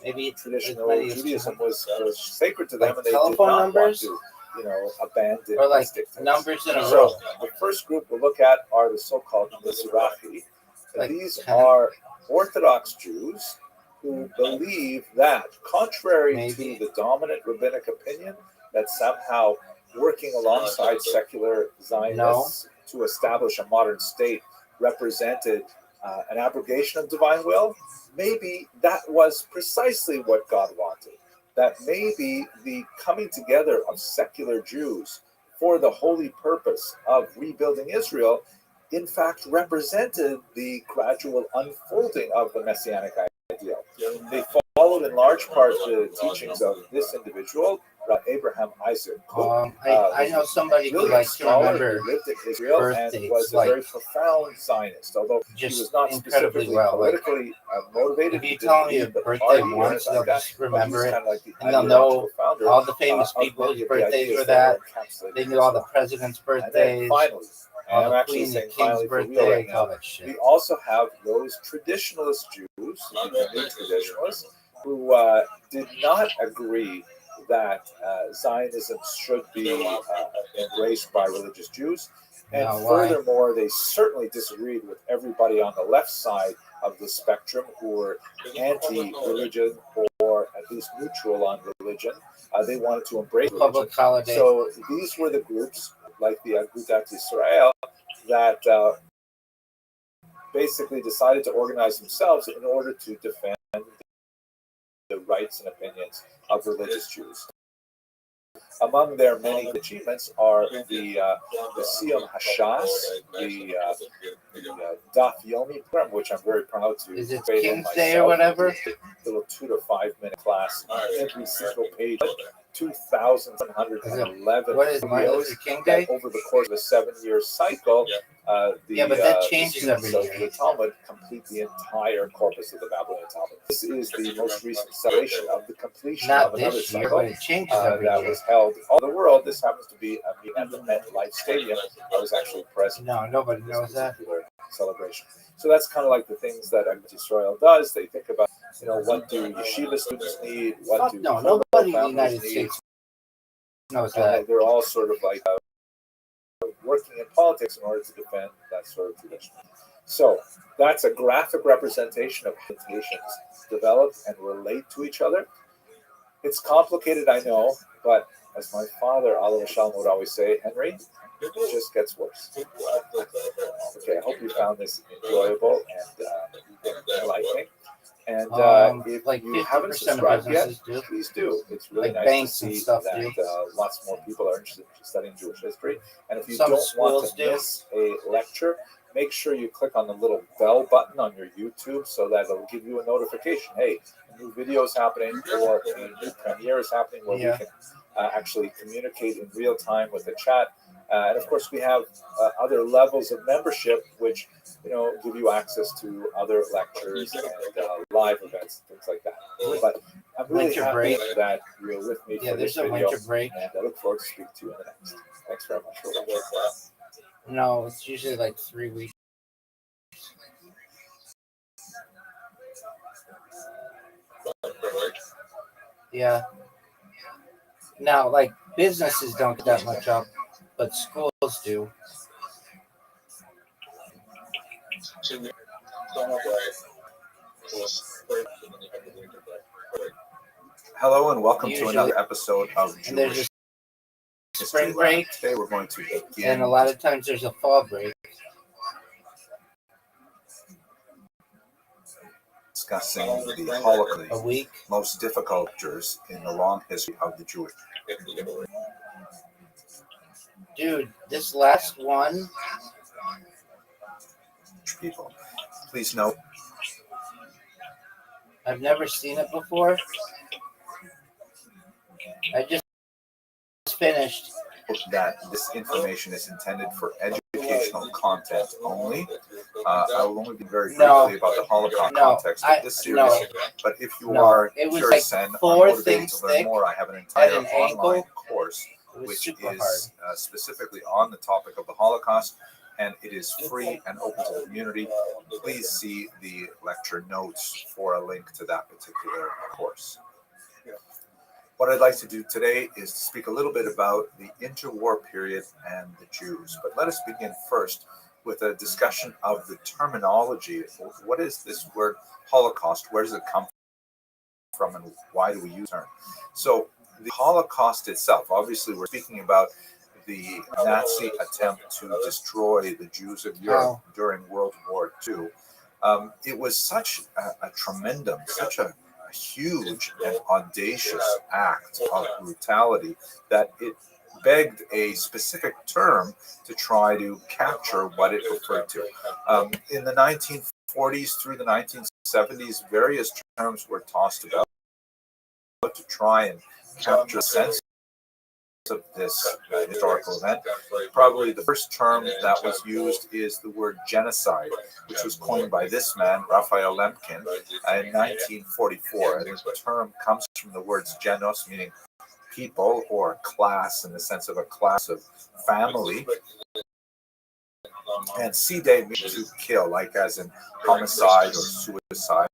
maybe traditional Judaism was sacred to them, like and they did telephone not numbers, want to, abandon or like dictates. numbers in a So row. the first group we'll look at are the so-called Mizrahi. Like These 10. are Orthodox Jews who believe that, contrary Maybe. to the dominant rabbinic opinion, that somehow working alongside secular Zionists to establish a modern state represented an abrogation of divine will, maybe that was precisely what God wanted. That maybe the coming together of secular Jews for the holy purpose of rebuilding Israel, in fact, represented the gradual unfolding of the Messianic ideal. They followed in large part the teachings of this individual, Abraham Isaac Kook. I know somebody who likes to remember lived in Israel and birthdays, was a like, very profound Zionist, although he just was not incredibly specifically well. Like, politically motivated. if you tell them your birthday once, they'll just remember it, and they'll know all the famous people's birthdays were that. They knew all the presidents' birthdays, Finally, all I'm the actually queen saying and king's finally for real birthday, right now, all that shit. we also have those traditionalist Jews, the new traditionalists, who did not agree that Zionism should be embraced by religious Jews. And Now, why? furthermore, they certainly disagreed with everybody on the left side of the spectrum who were anti-religion or at least neutral on religion. They wanted to embrace religion. Public holiday. So these were the groups, like the Agudat Yisrael, that basically decided to organize themselves in order to defend the rights and opinions of religious Jews. Among their many achievements are the Siyam Hashas, the Daf Yomi program, which I'm very proud to Is it create King's myself. Day or whatever? Little 2 to 5 minute class on every single page. 2,111 What is Martin videos Luther King Day? over the course of a 7-year cycle. But that changes students every of year. the Talmud complete the entire corpus of the Babylonian Talmud. This is the most recent celebration of the completion Not of another this year, cycle but it changes every that year. was held all over the world. This happens to be a meeting at the MetLife Stadium. I was actually present. No, nobody in this knows that. particular celebration. So that's kind of like the things that Agudat Yisrael does. They think about, what do yeshiva students need? What Fuck do no, Kollel nobody in the families United need? States knows And that. they're all sort of like working in politics in order to defend that sort of tradition. So that's a graphic representation of how nations develop and relate to each other. It's complicated, I know, but as my father, Alav Shalom, would always say, Henry, it just gets worse. Okay, I hope you found this enjoyable and enlightening. And if like you 50% haven't of subscribed yet, businesses do. please do. It's really Like nice banks to and see stuff that do. lots more people are interested in studying Jewish history. And if you Some don't want schools to do. miss a lecture, make sure you click on the little bell button on your YouTube so that it'll give you a notification. Hey, a new video is happening, or a new premiere is happening, where we can actually communicate in real time with the chat. And of course, we have other levels of membership, which give you access to other lectures and live events, things like that. But I'm really Winter happy break. that you're with me Yeah, for this there's a video, winter break. and I look forward to speaking to you in the next. Thanks very much for watching. No, it's usually like 3 weeks. Yeah. Now, like, businesses don't get that much up, but schools do. Hello and welcome to Usually. another episode of And there's Jewish a spring History break, Lab. Today we're going to begin and a lot of times there's a fall break. discussing the Holocaust, A week. most difficult chapters in the long history of the Jewish Dude, this last one. people. Please note I've never seen it before. I just finished. that this information is intended for educational content only. I will only be very briefly about the Holocaust context of this series. But if you are curious and are motivated to learn more, I have an entire online course which is specifically on the topic of the Holocaust, and it is free and open to the community. Please see the lecture notes for a link to that particular course. What I'd like to do today is to speak a little bit about the interwar period and the Jews. But let us begin first with a discussion of the terminology. What is this word Holocaust? Where does it come from and why do we use the term? So the Holocaust itself, obviously we're speaking about the Nazi attempt to destroy the Jews of Europe during World War II. It was such a tremendum, such a huge and audacious act of brutality that it begged a specific term to try to capture what it referred to. In the 1940s through the 1970s, various terms were tossed about to try and capture a sense of this historical event. Probably the first term that was used is the word genocide, which was coined by this man, Raphael Lemkin, in 1944. And the term comes from the words genos, meaning people, or class in the sense of a class of family, and side means to kill, like as in homicide or suicide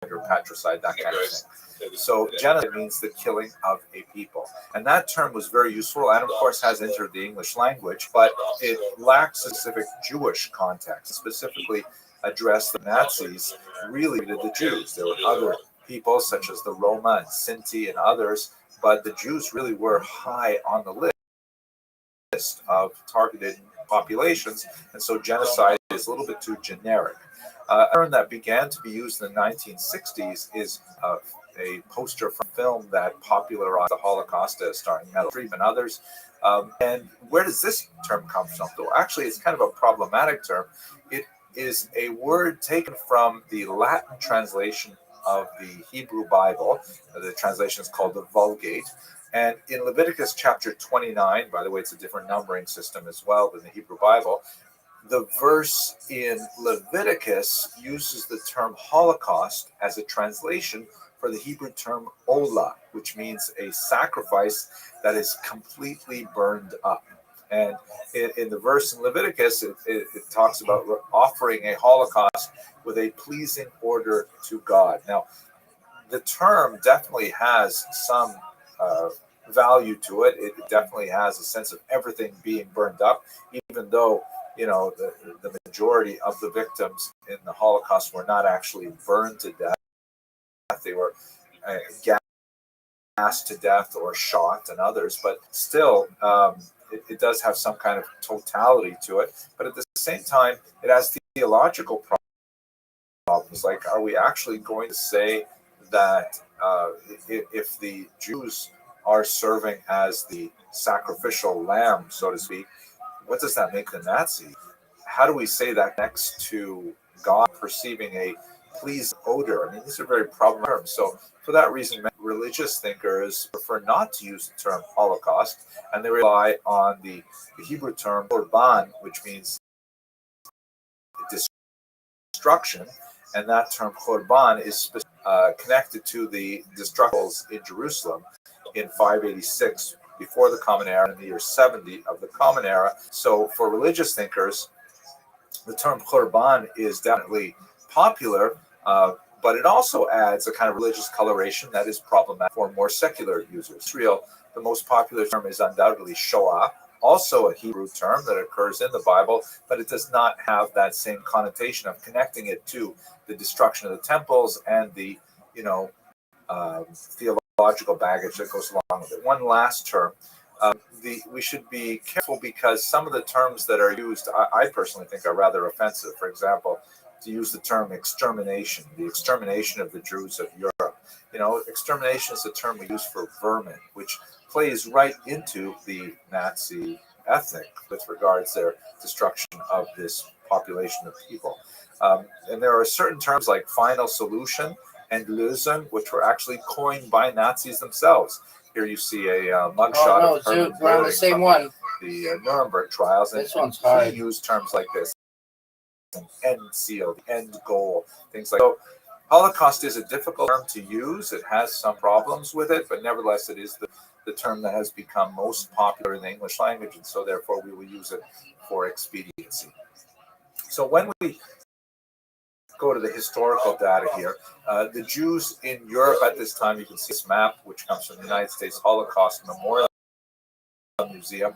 or patricide, that kind of thing. So genocide means the killing of a people. And that term was very useful and of course has entered the English language, but it lacks a specific Jewish context, specifically addressed the Nazis, really to the Jews. There were other people such as the Roma and Sinti and others, but the Jews really were high on the list of targeted populations, and so genocide is a little bit too generic. A term that began to be used in the 1960s is a poster from film that popularized the Holocaust, starring Restream and others. And where does this term come from? Though actually, it's kind of a problematic term. It is a word taken from the Latin translation of the Hebrew Bible. The translation is called the Vulgate. And in Leviticus chapter 29, by the way, it's a different numbering system as well than the Hebrew Bible. The verse in Leviticus uses the term Holocaust as a translation for the Hebrew term olah, which means a sacrifice that is completely burned up. And in the verse in Leviticus, it talks about offering a Holocaust with a pleasing order to God. Now, the term definitely has some value to it. It definitely has a sense of everything being burned up, even though the majority of the victims in the Holocaust were not actually burned to death. They were gassed to death or shot, and others. But still, it does have some kind of totality to it. But at the same time, it has theological problems. Like, are we actually going to say that if the Jews are serving as the sacrificial lamb, so to speak, what does that make the Nazi? How do we say that next to God perceiving a pleasing odor? I mean, these are very problematic terms. So for that reason, religious thinkers prefer not to use the term Holocaust, and they rely on the Hebrew term korban, which means destruction. And that term korban is connected to the destructions in Jerusalem in 586 before the Common Era, in the year 70 of the Common Era. So for religious thinkers, the term korban is definitely popular, but it also adds a kind of religious coloration that is problematic for more secular users. Israel, the most popular term is undoubtedly Shoah, also a Hebrew term that occurs in the Bible, but it does not have that same connotation of connecting it to the destruction of the temples and the, theological baggage that goes along with it. One last term. We should be careful because some of the terms that are used, I personally think, are rather offensive. For example, to use the term extermination, the extermination of the Jews of Europe. You know, extermination is a term we use for vermin, which plays right into the Nazi ethic with regards to their destruction of this population of people. And there are certain terms like final solution and Lösung, which were actually coined by Nazis themselves. Here you see a mugshot Oh, of no, Hermann dude, we're on the Göring same from one. the Nuremberg trials, and This one's hard. he used terms like this: end seal, the end goal, things like that. So Holocaust is a difficult term to use. It has some problems with it, but nevertheless, it is the term that has become most popular in the English language, and so therefore we will use it for expediency. So when we go to the historical data here, the Jews in Europe at this time, you can see this map, which comes from the United States Holocaust Memorial Museum.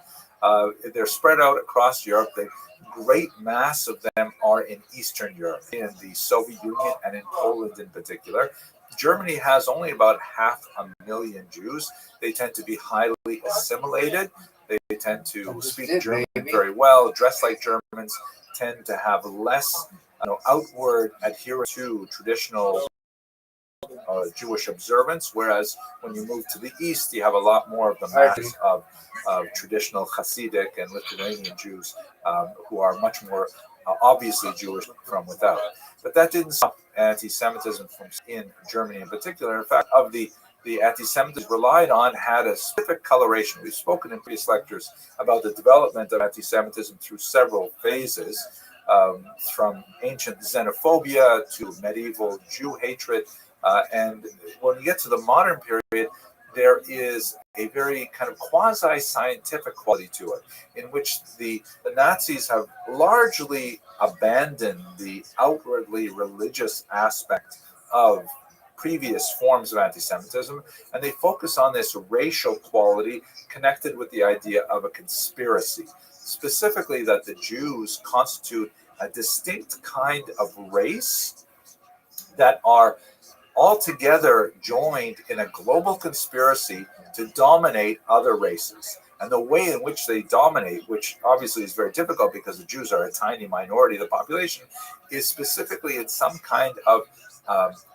They're spread out across Europe. The great mass of them are in Eastern Europe, in the Soviet Union and in Poland in particular. Germany has only about 500,000 Jews. They tend to be highly assimilated. They tend to speak German very well, dress like Germans, tend to have less outward adherence to traditional Jewish observance, whereas when you move to the east, you have a lot more of the mass of traditional Hasidic and Lithuanian Jews who are much more obviously Jewish from without. But that didn't stop anti-Semitism from in Germany in particular. In fact, of the anti-Semitism relied on had a specific coloration. We've spoken in previous lectures about the development of anti-Semitism through several phases, from ancient xenophobia to medieval Jew hatred. And when we get to the modern period, there is a very kind of quasi-scientific quality to it, in which the Nazis have largely abandoned the outwardly religious aspect of previous forms of anti-Semitism, and they focus on this racial quality connected with the idea of a conspiracy, specifically that the Jews constitute a distinct kind of race that are altogether joined in a global conspiracy to dominate other races. And the way in which they dominate, which obviously is very difficult because the Jews are a tiny minority of the population, is specifically in some kind of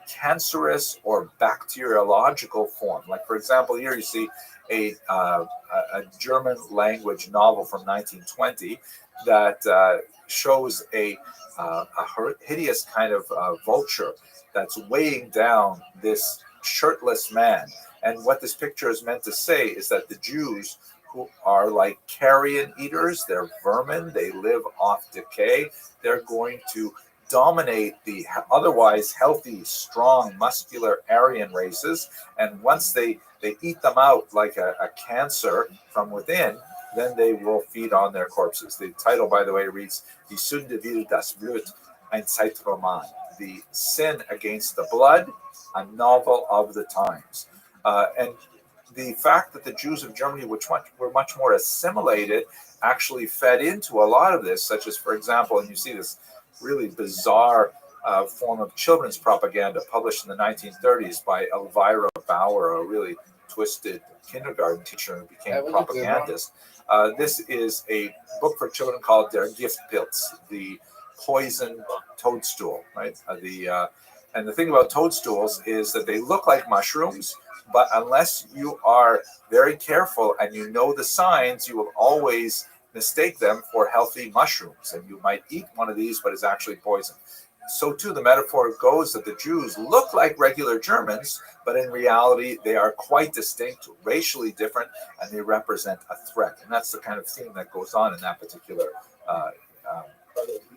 cancerous or bacteriological form. Like, for example, here you see a German language novel from 1920 that shows a hideous kind of vulture that's weighing down this shirtless man. And what this picture is meant to say is that the Jews, who are like carrion eaters, they're vermin, they live off decay, they're going to dominate the otherwise healthy, strong, muscular Aryan races. And once they eat them out like a cancer from within, then they will feed on their corpses. The title, by the way, reads Die Sünde will das Blut, ein Zeitroman. The Sin Against the Blood, a novel of the times. And the fact that the Jews of Germany, which were much more assimilated, actually fed into a lot of this, such as, for example, and you see this really bizarre form of children's propaganda published in the 1930s by Elvira Bauer, a really twisted kindergarten teacher who became a propagandist. This is a book for children called Der Giftpilz, the poison toadstool, right? And the thing about toadstools is that they look like mushrooms, but unless you are very careful and you know the signs, you will always mistake them for healthy mushrooms. And you might eat one of these, but it's actually poison. So too, the metaphor goes that the Jews look like regular Germans, but in reality, they are quite distinct, racially different, and they represent a threat. And that's the kind of theme that goes on in that particular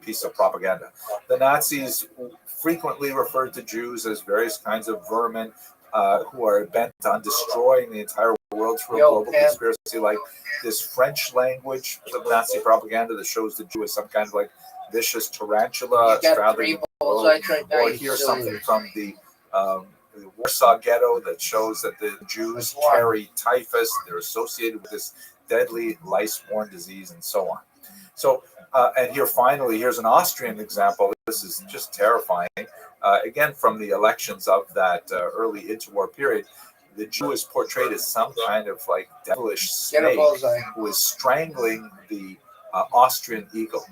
piece of propaganda. The Nazis frequently referred to Jews as various kinds of vermin who are bent on destroying the entire world through a global conspiracy, like this French language of Nazi propaganda that shows the Jew as some kind of like vicious tarantula straddling the world. Or here's something from the Warsaw Ghetto that shows that the Jews carry typhus, they're associated with this deadly lice-borne disease, and so on. So, and here finally, here's an Austrian example. This is just terrifying. Again, from the elections of that early interwar period, the Jew is portrayed as some kind of like devilish snake who is strangling the Austrian eagle.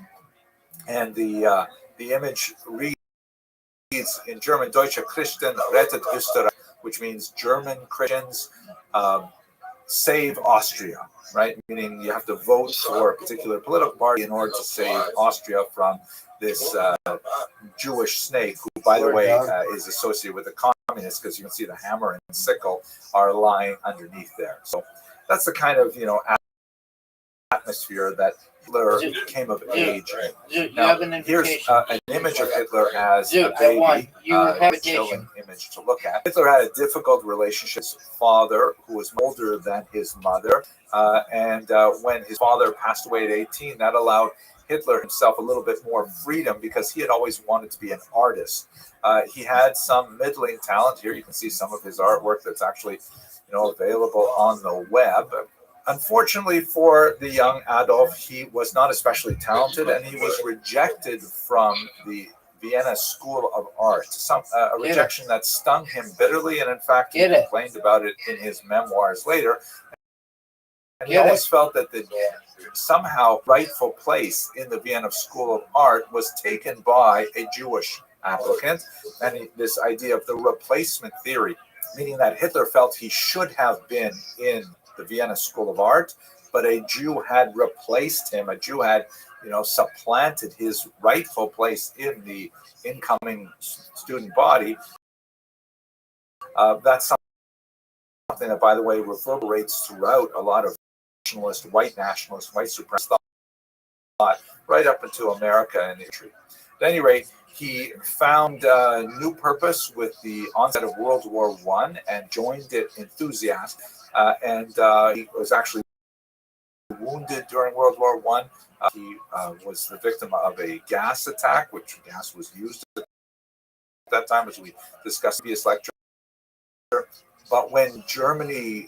And the The image reads in German, Deutsche Christen rettet Österreich, which means German Christians save Austria, right? Meaning you have to vote for a particular political party in order to save Austria from this Jewish snake, who, by the way, is associated with the communists, because you can see the hammer and sickle are lying underneath there. So that's the kind of, atmosphere that Hitler came of age. You Now, have an here's invitation. an image of Hitler as Dude, a baby. I want you have an Chilling invitation. image to look at. Hitler had a difficult relationship with his father, who was older than his mother. And when his father passed away at 18, that allowed Hitler himself a little bit more freedom, because he had always wanted to be an artist. He had some middling talent. Here you can see some of his artwork that's actually available on the web. Unfortunately for the young Adolf, he was not especially talented, and he was rejected from the Vienna School of Art. A rejection that stung him bitterly, and in fact, he complained about it in his memoirs later. And he always felt that the somehow rightful place in the Vienna School of Art was taken by a Jewish applicant, and this idea of the replacement theory, meaning that Hitler felt he should have been in the Vienna School of Art, but a Jew had replaced him. A Jew had, supplanted his rightful place in the incoming student body. That's something that, by the way, reverberates throughout a lot of white nationalist, white supremacist thought, right up into America and history. At any rate, he found new purpose with the onset of World War I and joined it enthusiastic. And he was actually wounded during World War I. He was the victim of a gas attack, which gas was used at that time, as we discussed in the previous lecture. But when Germany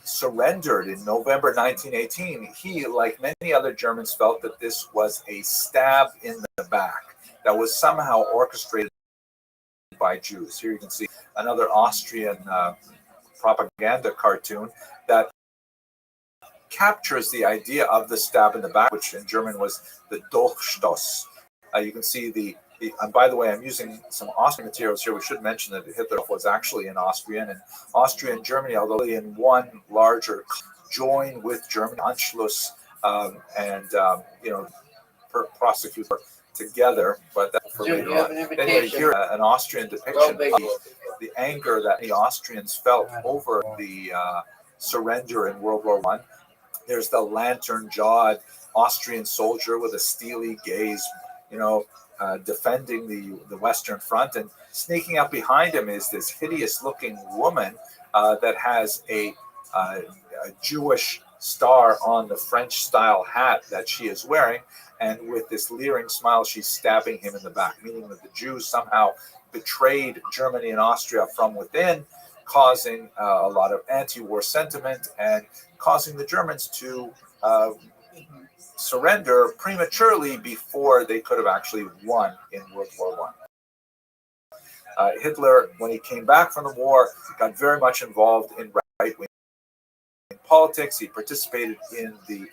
surrendered in November 1918, he, like many other Germans, felt that this was a stab in the back that was somehow orchestrated by Jews. Here you can see another Austrian propaganda cartoon that captures the idea of the stab in the back, which in German was the Dolchstoß. You can see and by the way, I'm using some Austrian materials here. We should mention that Hitler was actually an Austrian, and Austria and Germany, although in one larger, join with Germany, Anschluss, prosecute together, but that's for later on. Anyway, here an Austrian depiction of the anger that the Austrians felt over the surrender in World War I. There's the lantern-jawed Austrian soldier with a steely gaze, defending the Western Front, and sneaking up behind him is this hideous-looking woman that has a Jewish star on the French-style hat that she is wearing, and with this leering smile, she's stabbing him in the back, meaning that the Jews somehow betrayed Germany and Austria from within, causing a lot of anti-war sentiment and causing the Germans to surrender prematurely before they could have actually won in World War I. Hitler, when he came back from the war, got very much involved in right-wing politics. He participated in the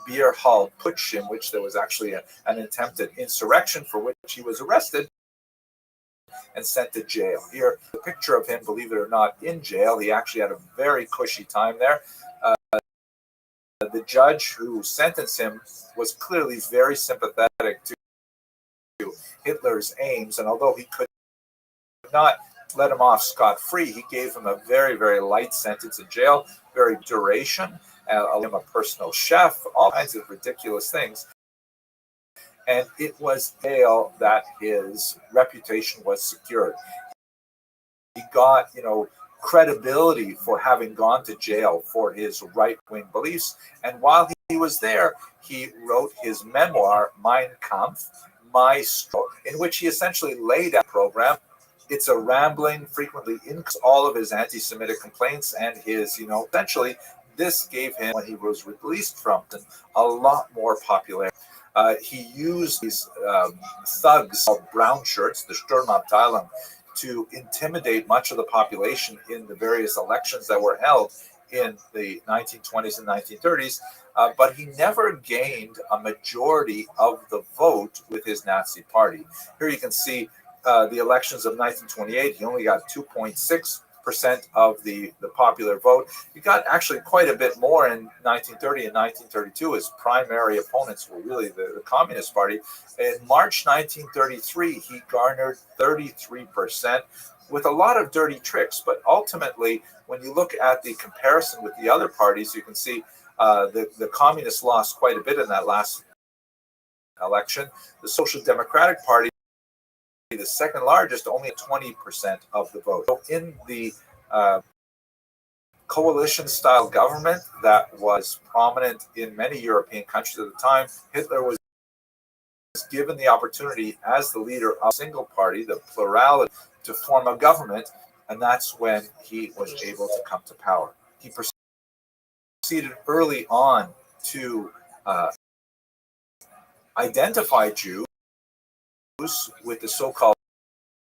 beer hall putsch, in which there was actually an attempted insurrection for which he was arrested and sent to jail. Here, the picture of him, believe it or not, in jail. He actually had a very cushy time there. The judge who sentenced him was clearly very sympathetic to Hitler's aims, and although he could not let him off scot-free, he gave him a very, very light sentence in jail, very duration, him a personal chef, all kinds of ridiculous things. And it was jail that his reputation was secured. He got, credibility for having gone to jail for his right-wing beliefs. And while he was there, he wrote his memoir, Mein Kampf, My Struggle, in which he essentially laid out a program. It's a rambling, frequently all of his anti-Semitic complaints and his, essentially, this gave him, when he was released from it, a lot more popularity. He used these thugs called brown shirts, the Sturmabteilung, to intimidate much of the population in the various elections that were held in the 1920s and 1930s, but he never gained a majority of the vote with his Nazi party. Here you can see the elections of 1928. He only got 2.6% of the popular vote. He got actually quite a bit more in 1930 and 1932. His primary opponents were really the Communist Party. In March 1933, he garnered 33%. With a lot of dirty tricks, but ultimately, when you look at the comparison with the other parties, you can see the communists lost quite a bit in that last election. The Social Democratic Party, the second largest, only 20% of the vote. So in the coalition-style government that was prominent in many European countries at the time, Hitler was given the opportunity as the leader of a single party, the plurality, to form a government, and that's when he was able to come to power. He proceeded early on to identify Jews with the so-called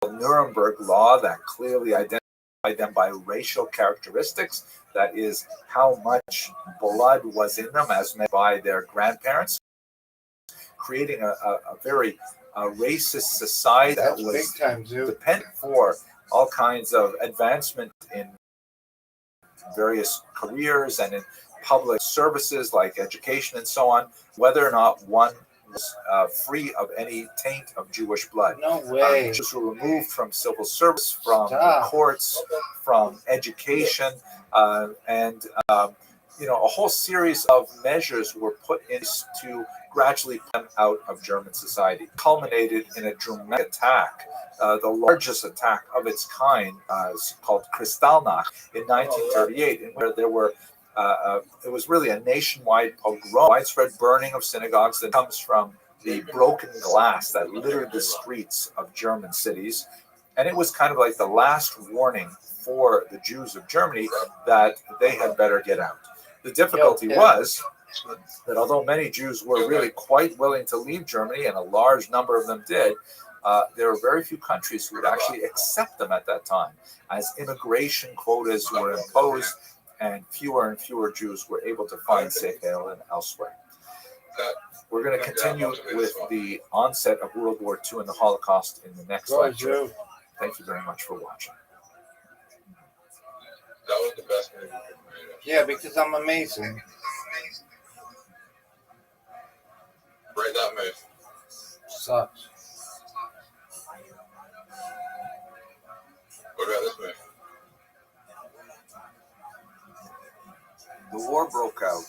Nuremberg Law that clearly identified them by racial characteristics, that is, how much blood was in them as measured by their grandparents, creating a very racist society that was big time, dependent for all kinds of advancement in various careers and in public services like education and so on, whether or not one was free of any taint of Jewish blood. No way. Jews were removed from civil service, from the courts, from education, and a whole series of measures were put in to gradually put them out of German society. Culminated in a dramatic attack, the largest attack of its kind, called Kristallnacht in 1938, in where there were it was really a nationwide pogrom, widespread burning of synagogues that comes from the broken glass that littered the streets of German cities. And it was kind of like the last warning for the Jews of Germany that they had better get out. The difficulty was that although many Jews were really quite willing to leave Germany, and a large number of them did, there were very few countries who would actually accept them at that time, as immigration quotas were imposed and fewer Jews were able to find safe haven elsewhere. We're going to continue with the onset of World War II and the Holocaust in the next lecture. Thank you very much for watching. That was the best movie ever made. Yeah, because I'm amazing. Right, that move. Sucks. What about this move? The war broke out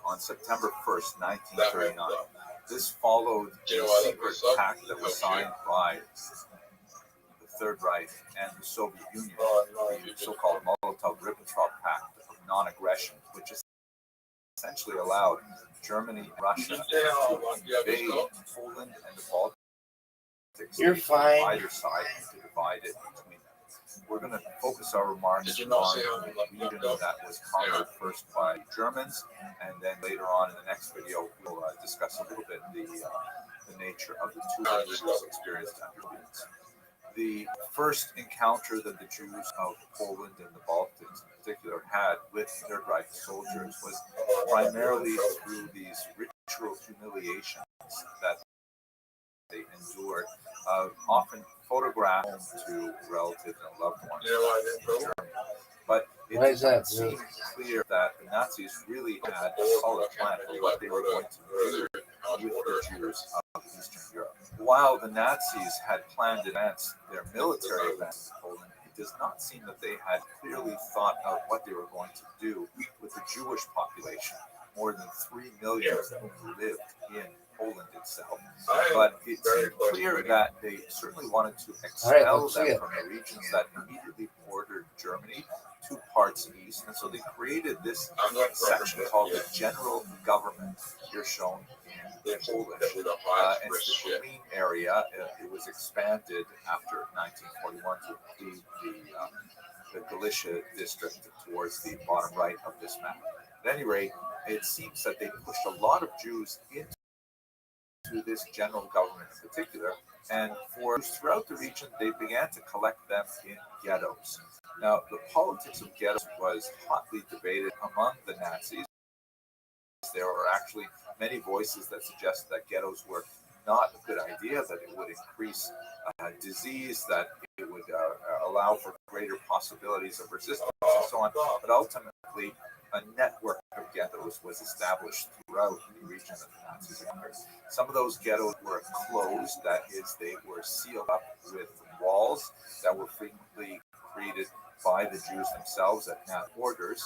on September 1st, 1939. This followed the secret pact that was signed by the Third Reich and the Soviet Union, the so-called Molotov-Ribbentrop Pact of non-aggression, which essentially allowed Germany and Russia to invade Poland and the Baltics. You're fine. On either side, and to divide it between them. We're going to focus our remarks on the region that was conquered first by Germans, and then later on in the next video, we'll discuss a little bit the nature of the two peoples experienced afterwards. The first encounter that the Jews of Poland and the Baltics in particular had with Third Reich soldiers was primarily through these ritual humiliations that they endured, often photographed to relatives and loved ones in Germany. But it seemed clear that the Nazis really had a solid plan for what they were going to do with the Jews of Eastern Europe. While the Nazis had planned to advance their military advance in Poland, it does not seem that they had clearly thought of what they were going to do with the Jewish population, more than 3 million of whom lived in Poland itself. But it seemed clear that they certainly wanted to expel them from the regions that immediately bordered Germany, 2 parts east. And so they created this section called the General Government, here shown in Polish. And it's the green area. It was expanded after 1941 to include the Galicia district towards the bottom right of this map. At any rate, it seems that they pushed a lot of Jews into this general government in particular, and for throughout the region, they began to collect them in ghettos. Now, the politics of ghettos was hotly debated among the Nazis. There were actually many voices that suggested that ghettos were not a good idea, that it would increase disease, that it would allow for greater possibilities of resistance, and so on. But ultimately, a network of ghettos was established throughout the region that the Nazis entered. Some of those ghettos were closed, that is, they were sealed up with walls that were frequently created by the Jews themselves at orders.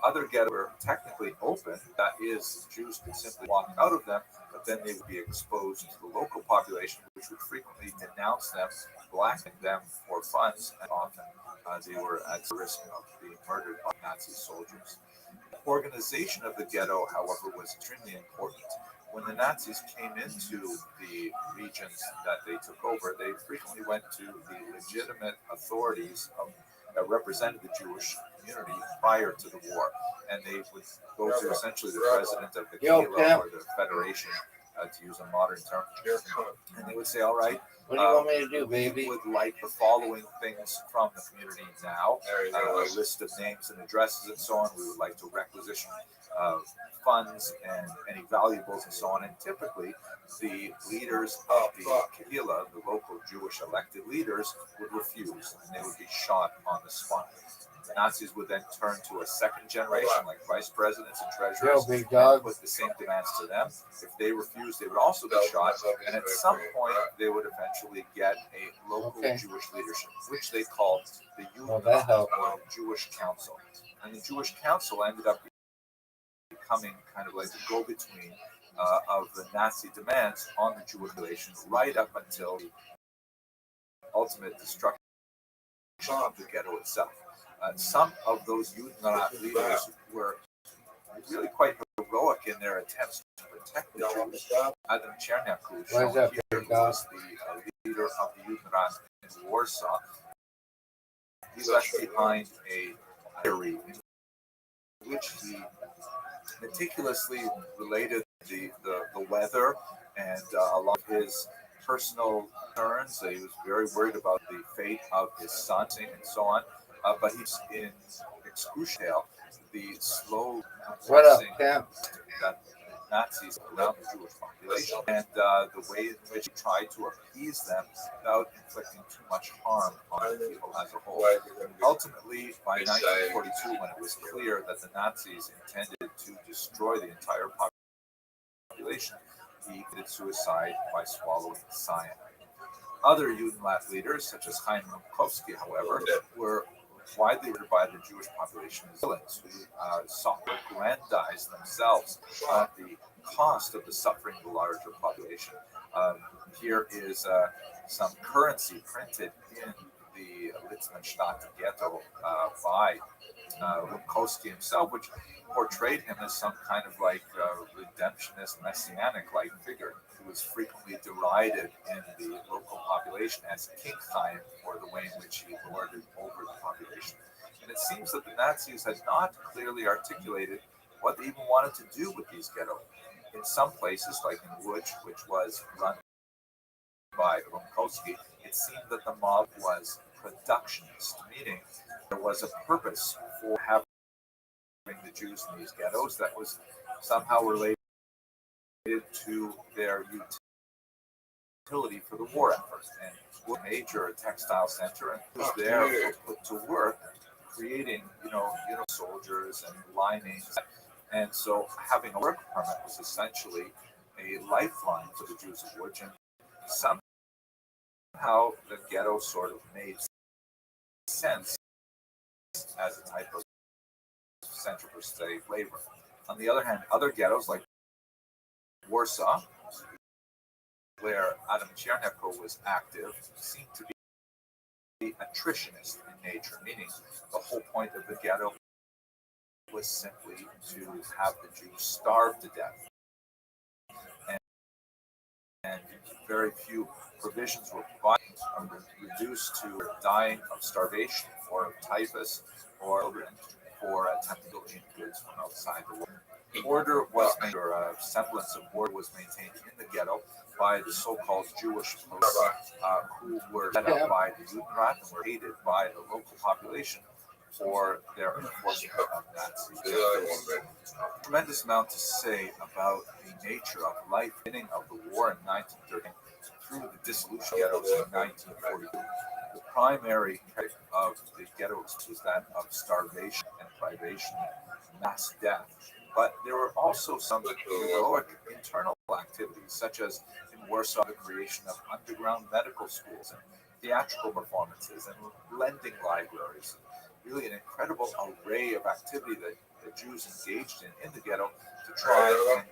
Other ghettos were technically open, that is, Jews could simply walk out of them, but then they would be exposed to the local population, which would frequently denounce them, blacken them for funds, and often they were at risk of being murdered by Nazi soldiers. The organization of the ghetto, however, was extremely important. When the Nazis came into the regions that they took over, they frequently went to the legitimate authorities that represented the Jewish community prior to the war, and they would go to essentially the president of the Kehillah or the Federation, to use a modern term, and they would say, "All right, what do you want me to do, we baby? would like the following things from the community now: a list of names and addresses and so on. We would like to requisition funds and any valuables and so on." And typically, the leaders of the Kehillah, the local Jewish elected leaders, would refuse, and they would be shot on the spot. The Nazis would then turn to a second generation, like vice presidents and treasurers, Yo, big and dog. put the same demands to them. If they refused, they would also be shot, and at some point, they would eventually get a local Jewish leadership, which they called the that helped. or Jewish Council. And the Jewish Council ended up becoming kind of like the go-between of the Nazi demands on the Jewish population, right up until the ultimate destruction of the ghetto itself. Some of those Judenrat leaders were really quite heroic in their attempts to protect the Jews. Adam Cherniakou, shown here, who was the leader of the Judenrat in Warsaw, he left behind a diary in which he meticulously related the weather and a lot of his personal concerns. He was very worried about the fate of his son and so on. But he's in excruciating the slow compressing that Nazis around the Jewish population and the way in which he tried to appease them without inflicting too much harm on the people as a whole. Ultimately, by 1942, when it was clear that the Nazis intended to destroy the entire population, he committed suicide by swallowing cyanide. Other Judenrat leaders, such as Chaim Rumkowski, however, were widely regarded by the Jewish population as villains who sought to aggrandize themselves at the cost of the suffering of the larger population. Here is some currency printed in the Litzmannstadt ghetto by Rumkowski himself, which portrayed him as some kind of like redemptionist, messianic-like figure who was frequently derided in the local population as King Chaim for the way in which he lorded over the population. And it seems that the Nazis had not clearly articulated what they even wanted to do with these ghettos. In some places, like in Łódź, which was run by Rumkowski, it seemed that the mob was productionist, meaning there was a purpose for having the Jews in these ghettos that was somehow related to their utility for the war effort. And was a major textile center and was there put to work creating, soldiers and lining. And so having a work permit was essentially a lifeline for the Jews of Łódź. And somehow the ghetto sort of made sense as a type of center for slave labor. On the other hand, other ghettos like Warsaw, where Adam Cherniakou was active, seemed to be attritionist in nature, meaning the whole point of the ghetto was simply to have the Jews starve to death. And very few provisions were provided, reduced to dying of starvation or of typhus or for attempting to gain goods from outside the war. Order was maintained, or a semblance of order was maintained in the ghetto by the so-called Jewish posts, who were set up by the Judenrat and were hated by the local population for their enforcement of Nazi. Tremendous amount to say about the nature of life beginning of the war in 1930 through the dissolution of the ghettos in 1942. The primary type of the ghettos was that of starvation and privation, mass death. But there were also some heroic internal activities, such as in Warsaw, the creation of underground medical schools and theatrical performances and lending libraries. Really an incredible array of activity that the Jews engaged in the ghetto to try and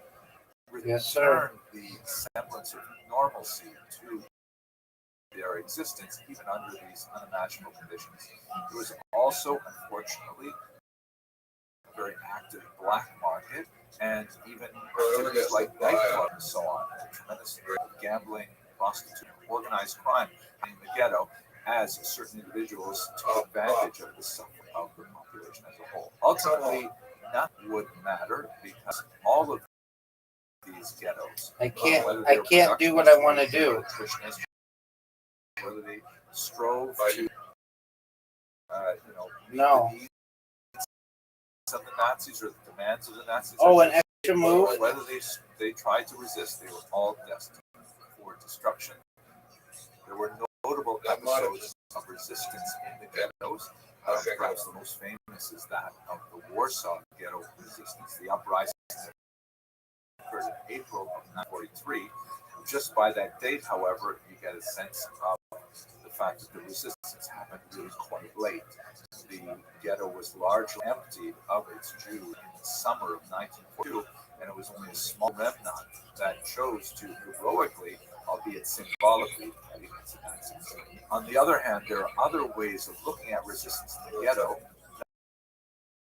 return the semblance of normalcy to their existence, even under these unimaginable conditions. There was also, unfortunately, a very active black market and even activities like nightclubs and so on. A tremendous gambling, prostitution, organized crime in the ghetto as certain individuals took advantage of the suffering of the population as a whole. Ultimately, that would matter because all of these ghettos, I can't do what I want to do. Whether they strove to, meet No. the needs of the Nazis or the demands of the Nazis. Oh, an extra move? Whether they tried to resist, they were all destined for destruction. There were notable episodes of resistance in the ghettos. Perhaps the most famous is that of the Warsaw Ghetto resistance, the uprising that occurred in April of 1943. Just by that date, however, you get a sense of the fact that the resistance happened really quite late. The ghetto was largely emptied of its Jews in the summer of 1942, and it was only a small remnant that chose to heroically, albeit symbolically, fight against the Nazis. On the other hand, there are other ways of looking at resistance in the ghetto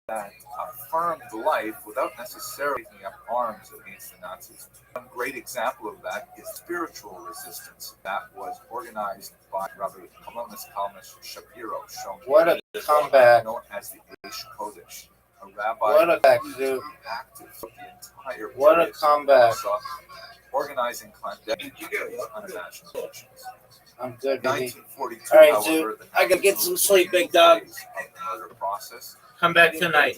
that affirmed life without necessarily taking up arms against the Nazis. One great example of that is spiritual resistance that was organized by Rabbi Kalmus Shapiro, what a comeback, known as the Eish Kodesh, a rabbi what a back, dude. Active for the entire what a comeback, organizing clandestine unimaginable missions. I'm good, baby. 1942, all right, however, dude, I gotta get some sleep, big dog. Process. Come back tonight.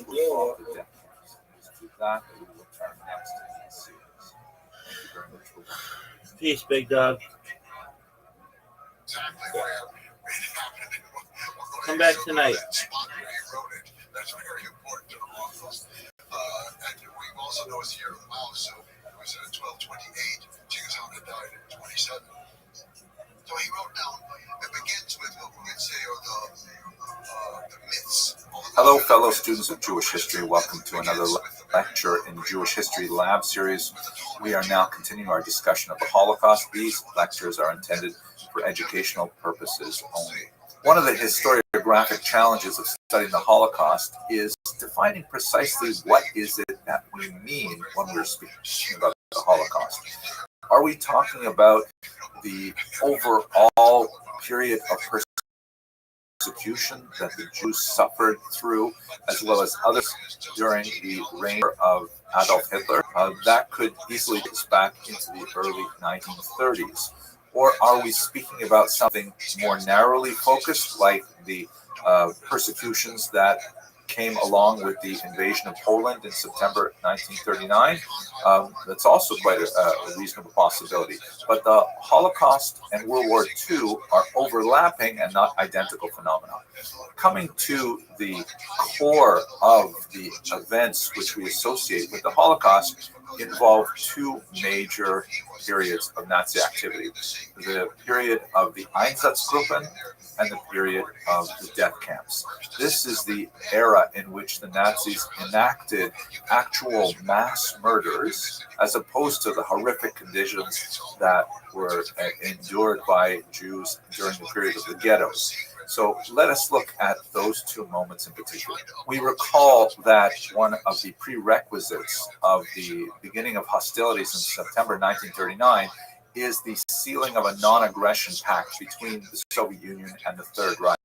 Peace, big dog. Come back tonight. That's very important to all of us. And we also know it's the year of the mouse, so it was in 1228. Genghis had died in 27. So he wrote down, it begins with what we would say are the myths. Hello, fellow students of Jewish history. Welcome to another lecture in Jewish History Lab series. We are now continuing our discussion of the Holocaust. These lectures are intended for educational purposes only. One of the historiographic challenges of studying the Holocaust is defining precisely what is it that we mean when we're speaking about the Holocaust. Are we talking about the overall period of persecution that the Jews suffered through, as well as others during the reign of Adolf Hitler? That could easily take us back into the early 1930s. Or are we speaking about something more narrowly focused, like the persecutions that came along with the invasion of Poland in September 1939? That's also quite a reasonable possibility. But the Holocaust and World War II are overlapping and not identical phenomena. Coming to the core of the events which we associate with the Holocaust involve two major periods of Nazi activity. The period of the Einsatzgruppen and the period of the death camps. This is the era in which the Nazis enacted actual mass murders as opposed to the horrific conditions that were endured by Jews during the period of the ghettos. So let us look at those two moments in particular. We recall that one of the prerequisites of the beginning of hostilities in September 1939 is the sealing of a non-aggression pact between the Soviet Union and the Third Reich,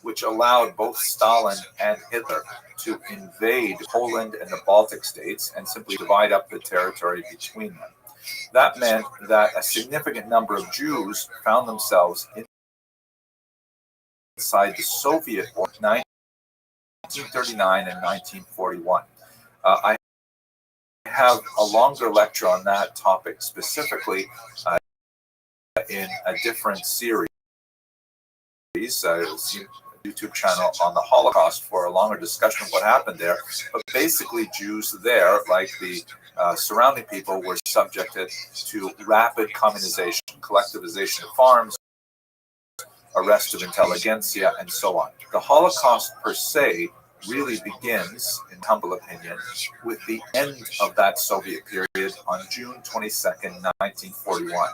which allowed both Stalin and Hitler to invade Poland and the Baltic states and simply divide up the territory between them. That meant that a significant number of Jews found themselves inside the Soviet war 1939 and 1941. I have a longer lecture on that topic specifically in a different series. YouTube channel on the Holocaust for a longer discussion of what happened there. But basically, Jews there, like the surrounding people, were subjected to rapid communization, collectivization of farms, arrest of intelligentsia, and so on. The Holocaust per se really begins, in humble opinion, with the end of that Soviet period on June 22nd, 1941,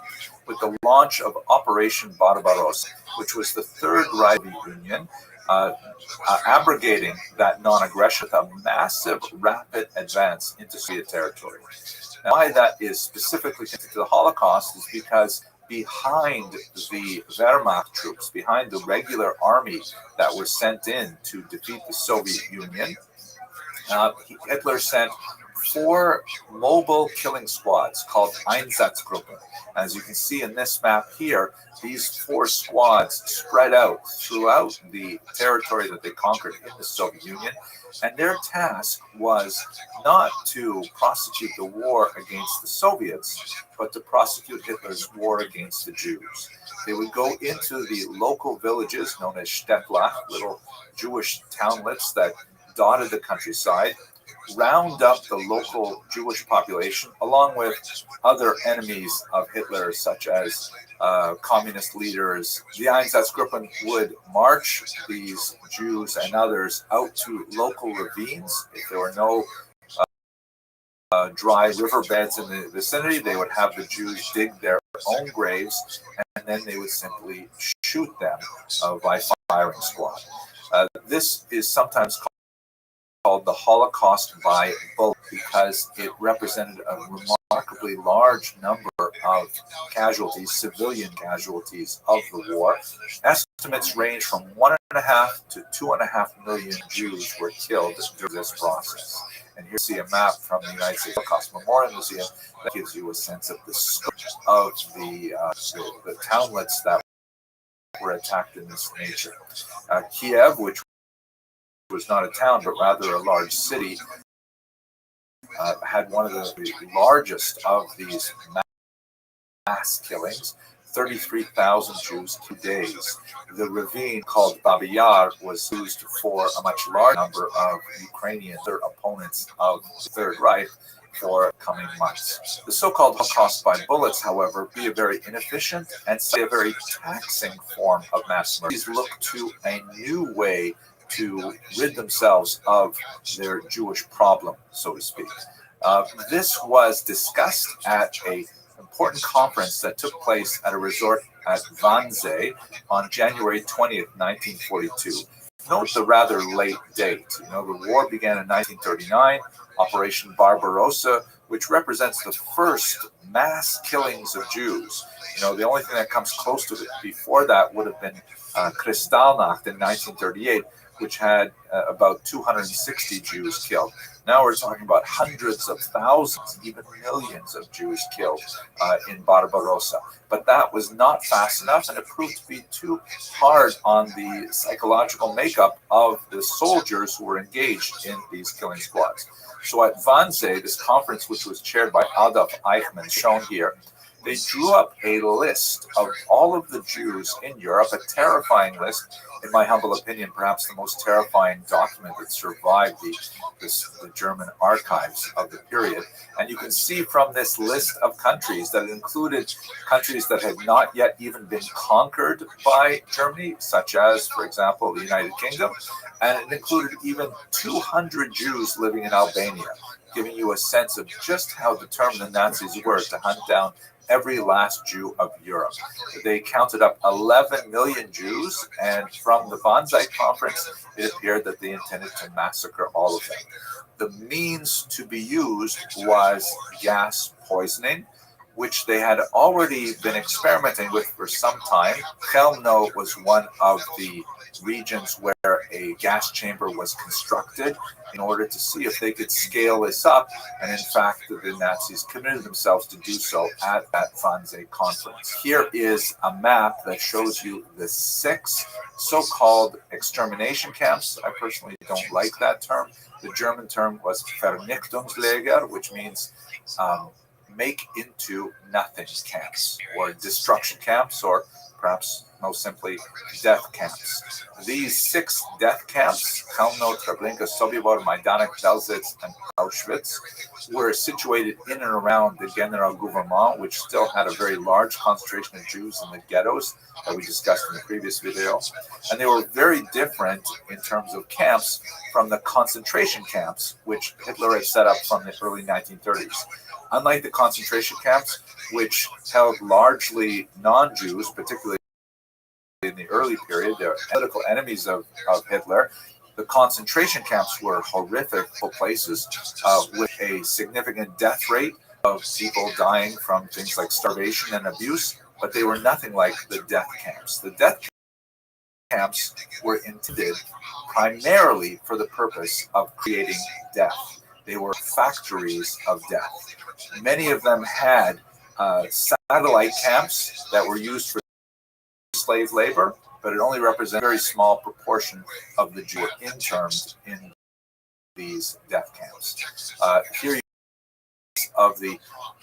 with the launch of Operation Barbarossa, which was the Third Reich Union, abrogating that non-aggression with a massive, rapid advance into Soviet territory. Now, why that is specifically connected to the Holocaust is because behind the Wehrmacht troops, behind the regular army that was sent in to defeat the Soviet Union, Hitler sent 4 mobile killing squads called Einsatzgruppen. As you can see in this map here, these 4 squads spread out throughout the territory that they conquered in the Soviet Union, and their task was not to prosecute the war against the Soviets, but to prosecute Hitler's war against the Jews. They would go into the local villages known as Städtlach, little Jewish townlets that dotted the countryside, round up the local Jewish population along with other enemies of Hitler, such as communist leaders. The Einsatzgruppen would march these Jews and others out to local ravines. If there were no dry riverbeds in the vicinity, they would have the Jews dig their own graves, and then they would simply shoot them by firing squad. This is sometimes called the Holocaust by bullet because it represented a remarkably large number of casualties, civilian casualties of the war. Estimates range from 1.5 to 2.5 million Jews were killed during this process. And here you see a map from the United States Holocaust Memorial Museum that gives you a sense of the scope of the townlets that were attacked in this nature. Kiev, which was not a town but rather a large city, had one of the largest of these mass killings. 33,000 Jews, 2 days. The ravine called Babi Yar was used for a much larger number of Ukrainian opponents of the Third Reich for coming months. The so-called Holocaust by bullets, however, be a very inefficient and a very taxing form of mass murder. These look to a new way to rid themselves of their Jewish problem, so to speak. This was discussed at an important conference that took place at a resort at Wannsee on January 20th, 1942. Note the rather late date. The war began in 1939, Operation Barbarossa, which represents the first mass killings of Jews. The only thing that comes close to it before that would have been Kristallnacht in 1938, which had about 260 Jews killed. Now we're talking about hundreds of thousands, even millions of Jews killed in Barbarossa. But that was not fast enough, and it proved to be too hard on the psychological makeup of the soldiers who were engaged in these killing squads. So at Wannsee, this conference, which was chaired by Adolf Eichmann, shown here, they drew up a list of all of the Jews in Europe, a terrifying list, in my humble opinion, perhaps the most terrifying document that survived the German archives of the period. And you can see from this list of countries that it included countries that had not yet even been conquered by Germany, such as, for example, the United Kingdom, and it included even 200 Jews living in Albania, giving you a sense of just how determined the Nazis were to hunt down every last Jew of Europe. They counted up 11 million Jews, and from the Wannsee conference, it appeared that they intended to massacre all of them. The means to be used was gas poisoning, which they had already been experimenting with for some time. Chelmno was one of the regions where a gas chamber was constructed in order to see if they could scale this up. And in fact, the Nazis committed themselves to do so at that Wannsee conference. Here is a map that shows you the 6 so-called extermination camps. I personally don't like that term. The German term was Vernichtungslager, which means make into nothing camps, or destruction camps, or perhaps most simply death camps. These 6 death camps, Chelmno, Treblinka, Sobibor, Majdanek, Belzec, and Auschwitz, were situated in and around the General Gouvernement, which still had a very large concentration of Jews in the ghettos that we discussed in the previous video. And they were very different in terms of camps from the concentration camps, which Hitler had set up from the early 1930s. Unlike the concentration camps, which held largely non-Jews, particularly in the early period, they're political enemies of Hitler. The concentration camps were horrific places with a significant death rate of people dying from things like starvation and abuse, but they were nothing like the death camps. The death camps were intended primarily for the purpose of creating death. They were factories of death. Many of them had satellite camps that were used for slave labor, but it only represented a very small proportion of the Jews interned in these death camps. Here you of the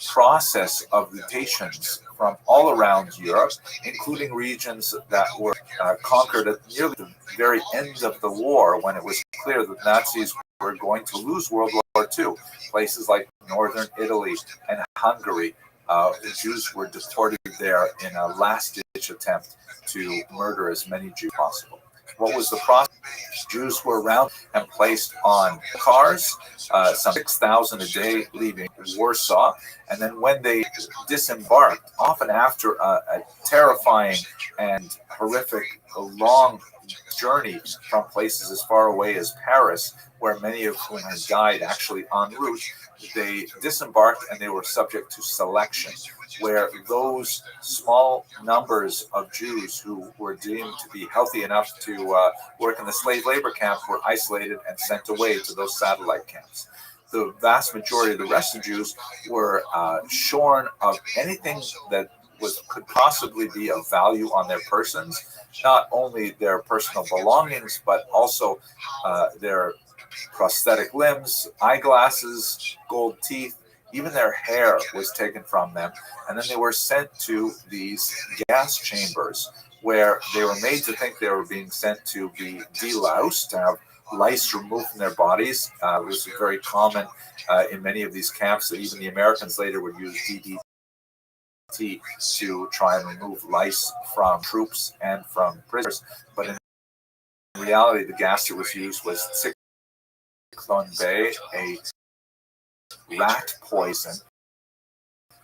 process of mutations from all around Europe, including regions that were conquered at nearly the very end of the war, when it was clear that Nazis were going to lose World War II. Places like northern Italy and Hungary, the Jews were deported there in a last-ditch attempt to murder as many Jews as possible. What was the process? Jews were around and placed on cars, some 6,000 a day leaving Warsaw. And then when they disembarked, often after a terrifying and horrific long journey from places as far away as Paris, where many of whom had died actually en route, they disembarked and they were subject to selection, where those small numbers of Jews who were deemed to be healthy enough to work in the slave labor camp were isolated and sent away to those satellite camps. The vast majority of the rest of Jews were shorn of anything that could possibly be of value on their persons, not only their personal belongings, but also their prosthetic limbs, eyeglasses, gold teeth, even their hair was taken from them. And then they were sent to these gas chambers where they were made to think they were being sent to be deloused, to have lice removed from their bodies. It was very common in many of these camps that even the Americans later would use DDT to try and remove lice from troops and from prisoners. But in reality, the gas that was used was Cyclone B, a rat poison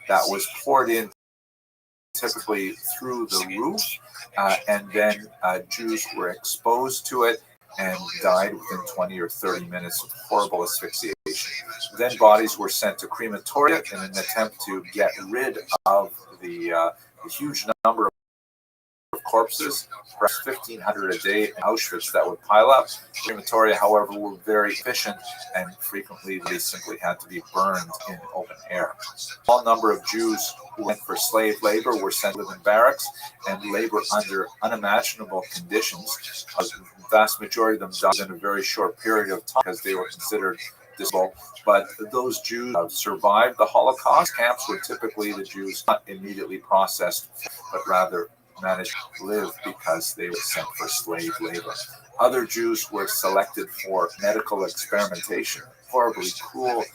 that was poured in typically through the roof, and then Jews were exposed to it and died within 20 or 30 minutes of horrible asphyxiation. Then bodies were sent to crematoria in an attempt to get rid of the huge number of corpses, perhaps 1,500 a day in Auschwitz that would pile up. Crematoria, however, were very efficient, and frequently they simply had to be burned in open air. A small number of Jews who went for slave labor were sent to live in barracks and labor under unimaginable conditions. The vast majority of them died in a very short period of time because they were considered disable. But those Jews survived the Holocaust. Camps were typically the Jews not immediately processed, but rather managed to live because they were sent for slave labor. Other Jews were selected for medical experimentation. Horribly cruel,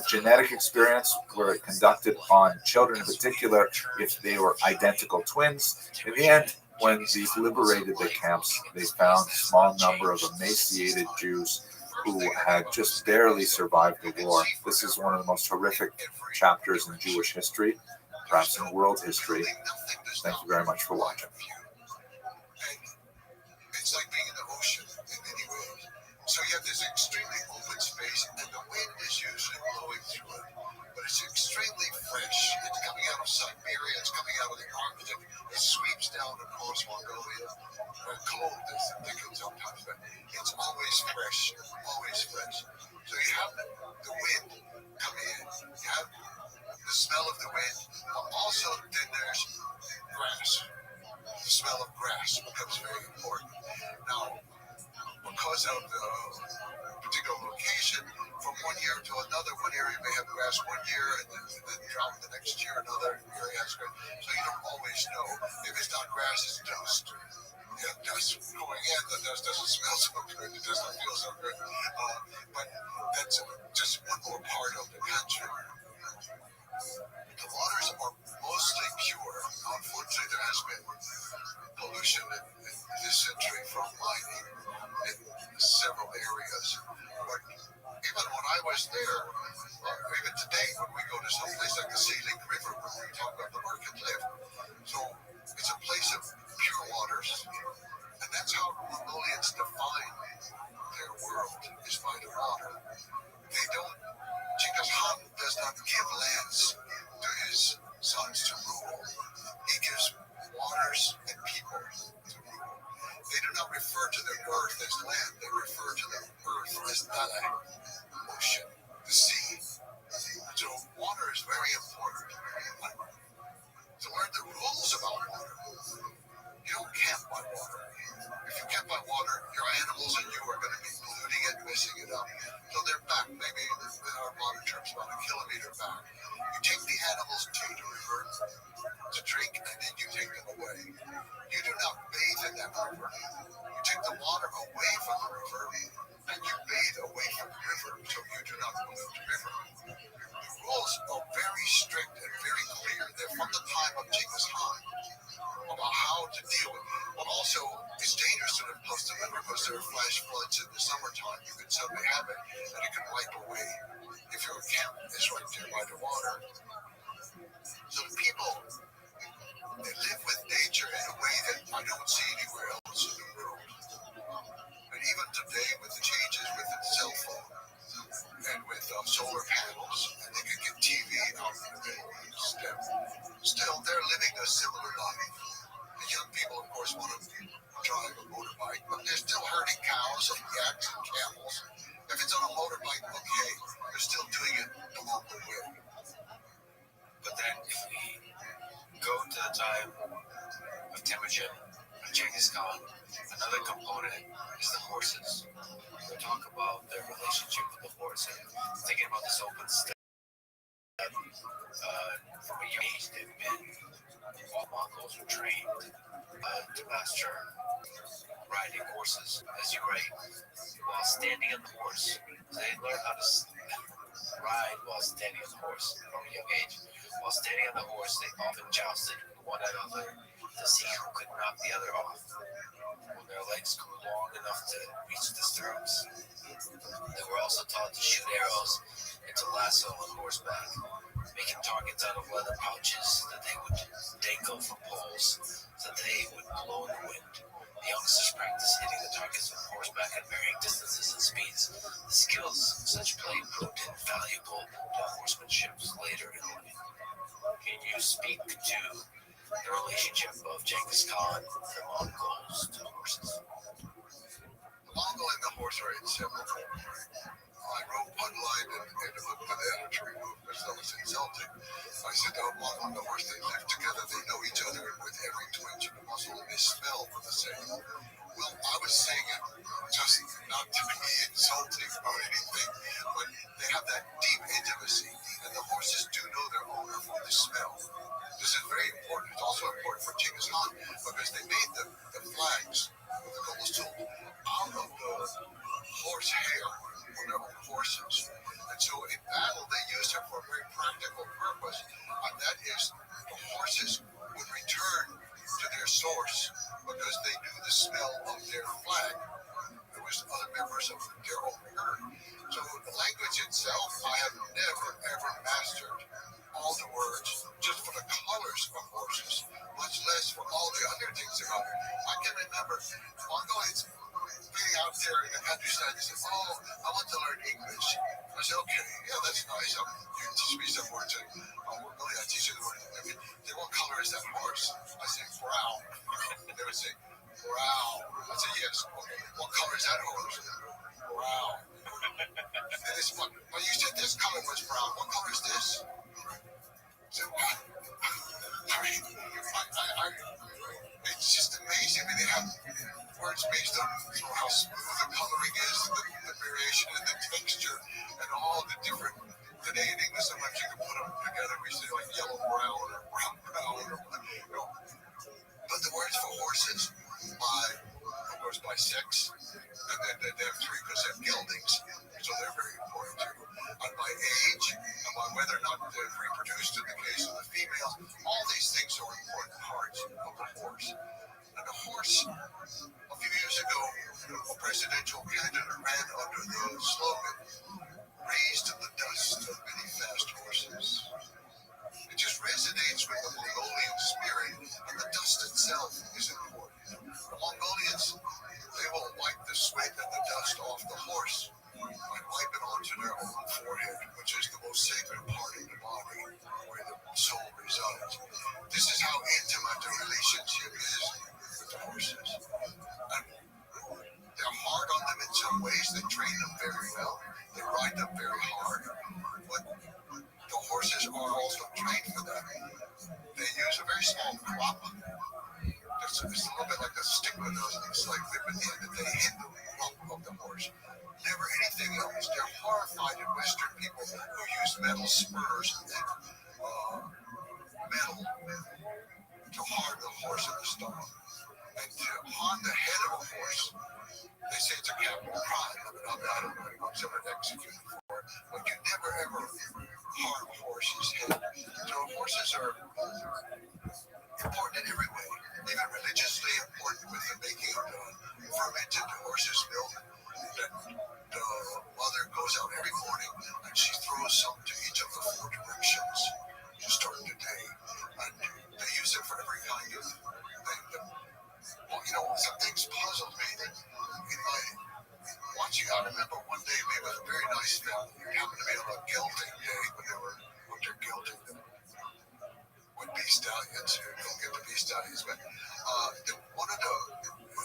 genetic experiments were conducted on children in particular if they were identical twins. In the end, when these liberated the camps, they found a small number of emaciated Jews who had just barely survived the war. This is one of the most horrific chapters in Jewish history, perhaps in world history. Thank you very much for watching. It's like being in the ocean in many ways. So you have this extremely open space, and the wind is usually blowing through it, but it's extremely fresh. So you don't always know. If it's not grass, it's dust. Yeah, dust going in, the dust doesn't smell so good, it doesn't feel so good. But that's just one more part of the country. The waters are mostly pure. Unfortunately, there has been pollution in this century from mining in several areas. But even when I was there, even today, when we go to some place like the Sea Link River, where we talk about the Market Lift, so it's a place of pure waters, and that's how Mongolians define their world, is by the water. They don't, Genghis Khan does not give lands to his sons to rule. He gives waters and people to rule. They do not refer to the earth as land, they refer to the earth as Dala, ocean, the sea. So water is very important. To learn the rules about water, you don't camp by water. If you camp by water, your animals and you are going to be polluting it, messing it up. So they're back, maybe in our modern terms, about a kilometer back. You take the animals to the river to drink, and then you take them away. You do not bathe in that river. You take the water away from the river, and you bathe away from the river, so you do not pollute the river. The rules are very strict and very clear. They're from the time of Genghis Khan about how to deal with it. But also, it's dangerous to post the river because there are flash floods in the summertime. You can suddenly have it, and it can wipe away if your camp is right there by the water. So the people, they live with nature in a way that I don't see anywhere else in the world. And even today, with the changes with the cell phone and with solar panels, and they can get TV out in the middle of the step, still they're living a similar life. The young people, of course, want to drive a motorbike, but they're still herding cows and yaks and camels. If it's on a motorbike, okay, they're still doing it the local way. But then, if we go to the time of Temujin, of Genghis Khan, another component is the horses. We'll talk about their relationship with the horse, and thinking about this open step. From a young age, they've been, while Mongols were trained to master riding horses as you ride. While standing on the horse, they learn how to ride while standing on the horse from a young age. While standing on the horse, they often jousted one another to see who could knock the other off. When their legs grew long enough to reach the stirrups, they were also taught to shoot arrows and to lasso on horseback, making targets out of leather pouches that they would dangle from poles so that they would blow in the wind. The youngsters practiced hitting the targets with horseback at varying distances and speeds. The skills of such play proved invaluable to horsemanship later in life. Can you speak to the relationship of Genghis Khan and the Mongols to horses? The Mongol and the horse are inseparable. I wrote one line in the book that the editor removed because that was insulting. I said, the Mongol and the horse, they live together, they know each other, and with every twitch of the muscle, they smell the same. Well, I was saying it just not to be insulting or anything, but they have that deep intimacy, and the horses do know their owner from the smell. This is very important. It's also important for Genghis Khan because they made the flags with the gold tool out of the horse hair on their own horses. And so in battle, they used it for a very practical purpose, and that is the horses would return to their source because they knew the smell of their flag. There was other members of their own herd. So the language itself, I have never, ever mastered all the words just for the colors of horses, much less for all the other things about it. I can remember Mongolians being out there in the countryside, they said, oh, I want to learn English. I said, okay, yeah, that's nice. You teach me some words. Really, I teach you the words. They said, what color is that horse? I said, brown. They would say, brown. I said, yes. Okay. What color is that horse? Brown. And they said, well, you said this color was brown. What color is this? I said, what? I mean, it's just amazing. I mean, they have words based on how smooth the coloring is, the variation in the texture, and all the different. Today in English, sometimes you can put them together. We say like yellow brown or brown brown or This is how intimate the relationship is with the horses. And they're hard on them in some ways. They train them very well. They ride them very hard. But the horses are also trained for that. They use a very small crop. It's a little bit like a stigma does. It's like at the end of the day, hit the rump of the horse. Never anything else. They're horrified at Western people who use metal spurs and metal to harm the horse in the stomach. And to harm the head of a horse, they say it's a capital crime. I don't know if someone executed for it, but you never ever harm a horse's head. So horses are important in every way, even religiously important with the making of fermented horse's milk. The mother goes out every morning and she throws some to each of the 4 directions to start the day. And they use it for every kind of thing. Well, some things puzzled me in my watching. I remember one day we had a very nice family. It happened to be on a gelding day when they were under gelding with bee stallions. You don't get the bee stallions, but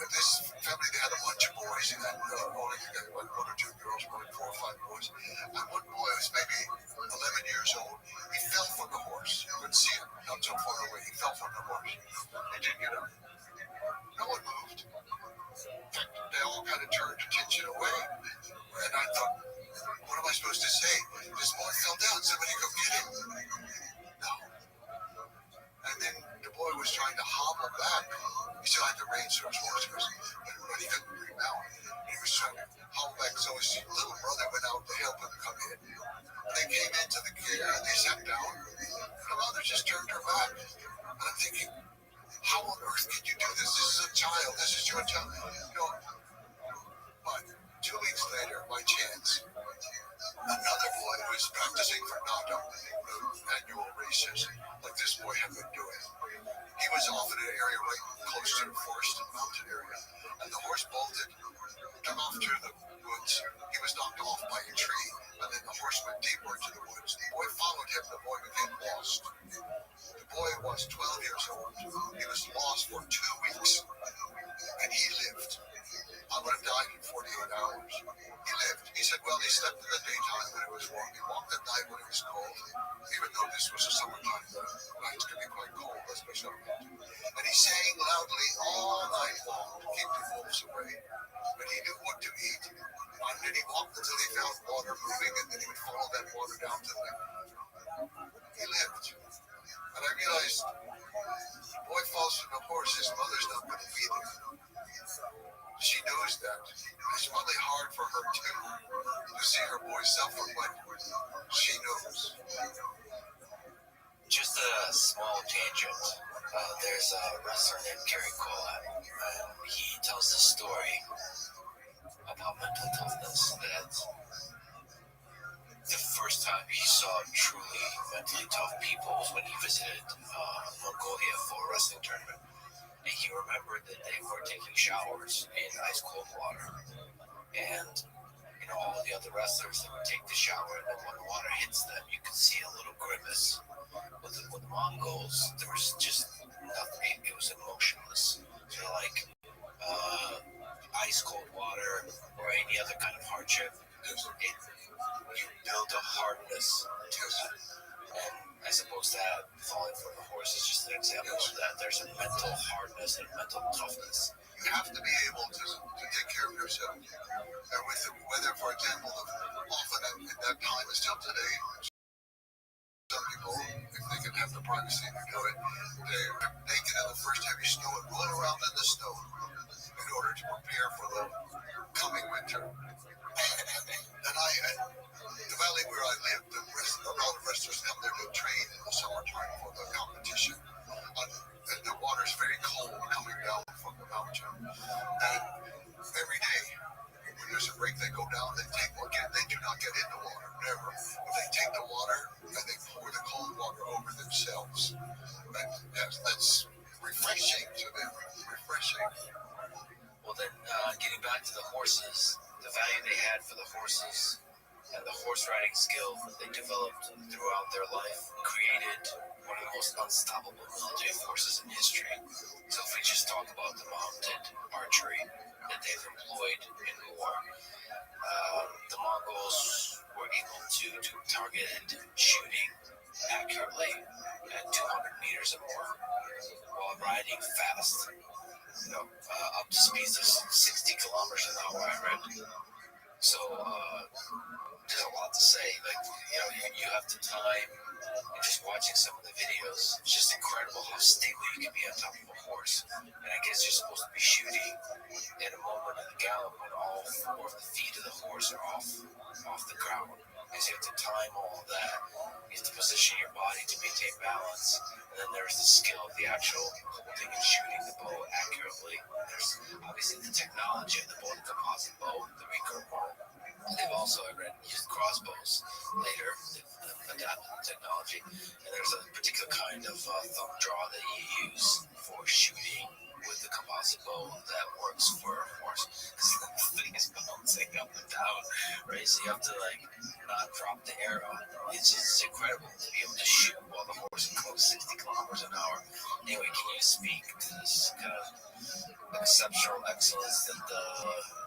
this family, they had a bunch of boys, and only one or two girls, probably 4 or 5 boys. And one boy was maybe 11 years old. He fell from the horse. You couldn't see him, not so far away. He fell from the horse. He didn't get up. No one moved. In fact, they all kind of turned attention away. And I thought, what am I supposed to say? This boy fell down. Somebody go get him. No. And then the boy was trying to hobble back. He still had the reins, so his horse was, but he couldn't remount. He was trying to hobble back, so his little brother went out to help him come in. And they came into the care and they sat down. And the mother just turned her back. And I'm thinking, how on earth can you do this? This is a child. This is your child. But 2 weeks later, by chance, another boy who was practicing for Nado annual races, like this boy had been doing. He was off in an area right close to the forest and mountain area, and the horse bolted, took off through the woods. He was knocked off by a tree, and then the horse went deeper into the woods. The boy followed him. The boy became lost. The boy was 12 years old. He was lost for 2 weeks, and he lived. I would have died in 48 hours. He lived. He said, well, he slept in the daytime when it was warm. He walked at night when it was cold. Even though this was a summertime, the nights could be quite cold, especially on the mountain. And he sang loudly all night long to keep the wolves away. But he knew what to eat. And then he walked until he found water moving, and then he would follow that water down to the lake. He lived. And I realized, the boy falls from the horse, his mother's not going to feed him. She knows that. It's probably hard for her too to see her boy suffer, but she knows. Just a small tangent. There's a wrestler named Kerry Collat, and he tells the story about mental toughness. That the first time he saw truly mentally tough people was when he visited Mongolia for a wrestling tournament. And he remembered that they were taking showers in ice cold water. And, all the other wrestlers that would take the shower, and then when the water hits them, you could see a little grimace. With the Mongols, there was just nothing. It was emotionless. So, like, ice cold water or any other kind of hardship, you build a hardness to that. And I suppose that falling from the horse is just an example of that. There's a mental hardness and a mental toughness. You have to be able to take care of yourself. And with the weather, for example, often at that time and still today, some people, if they can have the privacy to do it, they're naked in the first heavy snow and roll around in the snow in order to prepare for the coming winter. And the valley where I live, a lot of wrestlers come there to train in the summertime for the competition. And the water's very cold coming down from the mountain. And every day, when there's a break, they go down, they do not get in the water, never. But they take the water and they pour the cold water over themselves. And that's refreshing to them, refreshing. Well, then, getting back to the horses, the value they had for the horses and the horse riding skill that they developed throughout their life created one of the most unstoppable military forces in history. So if we just talk about the mounted archery that they've employed in war, the Mongols were able to do targeted shooting accurately at 200 meters or more while riding fast, up to speeds of 60 kilometers an hour, I read. So there's a lot to say. Like, you have to time. And just watching some of the videos, it's just incredible how stable you can be on top of a horse. And I guess you're supposed to be shooting in a moment of the gallop when all four of the feet of the horse are off the ground. Because you have to time all of that. You have to position your body to maintain balance. And then there's the skill of the actual holding and shooting the bow accurately. And there's obviously the technology of the bow, the composite bow, the recurve bow. They've also, I read, used crossbows later, adapted the technology. And there's a particular kind of thumb draw that you use for shooting with the composite bow that works for a horse. Because the thing is bouncing up and down, right? So you have to, not drop the arrow. It's just incredible to be able to shoot while the horse goes 60 kilometers an hour. Anyway, can you speak to this kind of exceptional excellence that the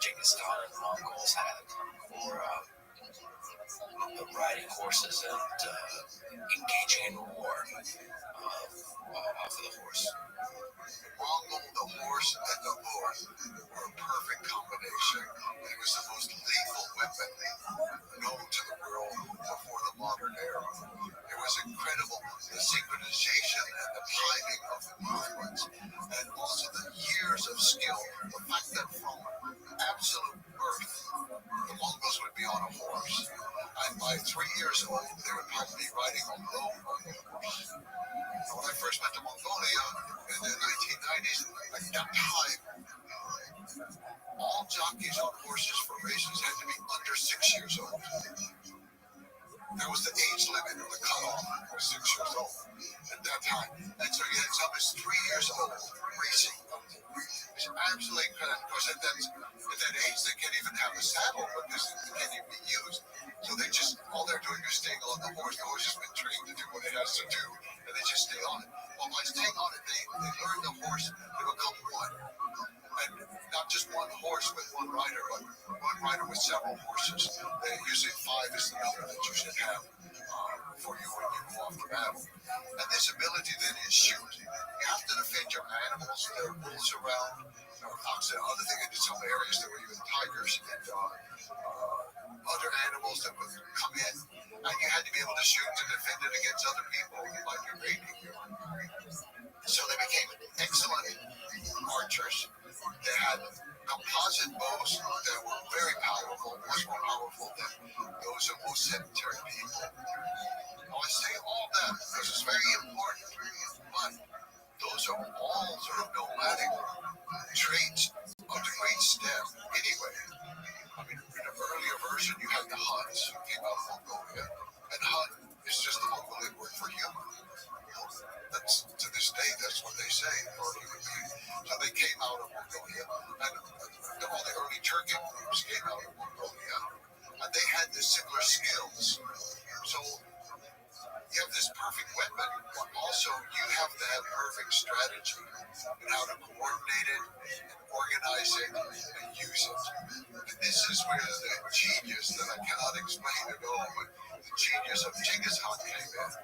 Genghis Khan and the Mongols had for riding horses and engaging in war off of the horse? Mongol, the horse, and the boar were a perfect combination. It was the most lethal weapon known to the world before the modern era. It was incredible, the synchronization and the timing of the movements, and also the years of skill. The fact that from absolute birth, the Mongols would be on a horse, and by 3 years old, they would probably be riding alone on the horse. When I first went to Mongolia in the 1990s, at that time, all jockeys on horses for races had to be under 6 years old. That was the age limit or the cutoff, was 6 years old at that time. And so you had some as 3 years old racing. It's absolutely incredible. Of course, at that age, they can't even have a saddle because it can't even be used. So all they're doing is staying on the horse. The horse has been trained to do what it has to do, and they just stay on it. Well, by staying on it, they learn the horse to become one. And not just one horse with one rider, but one rider with several horses. Usually 5 is the number that you should have for you when you go off to battle. And this ability then is shoot. You have to defend your animals. There are rules around. Other thing, in some areas there were even tigers and other animals that would come in, and you had to be able to shoot to defend it against other people who might be raiding you. So they became excellent archers. They had composite bows that were very powerful, much more powerful than those of most sedentary people. Now, I say all that because it's very important, but those are all sort of nomadic traits of the great steppe anyway. I mean, in an earlier version, you had the Huns who came out of Mongolia, and Hun is just the Mongolian word for human. That's, to this day, that's what they say for a human being. So they came out of Mongolia, and all the early Turkic groups came out of Mongolia, and they had the similar skills. So you have this perfect weapon, but also you have to have perfect strategy and how to coordinate it and organize it and use it. And this is where the genius that I cannot explain at all, but the genius of Genghis Khan came in.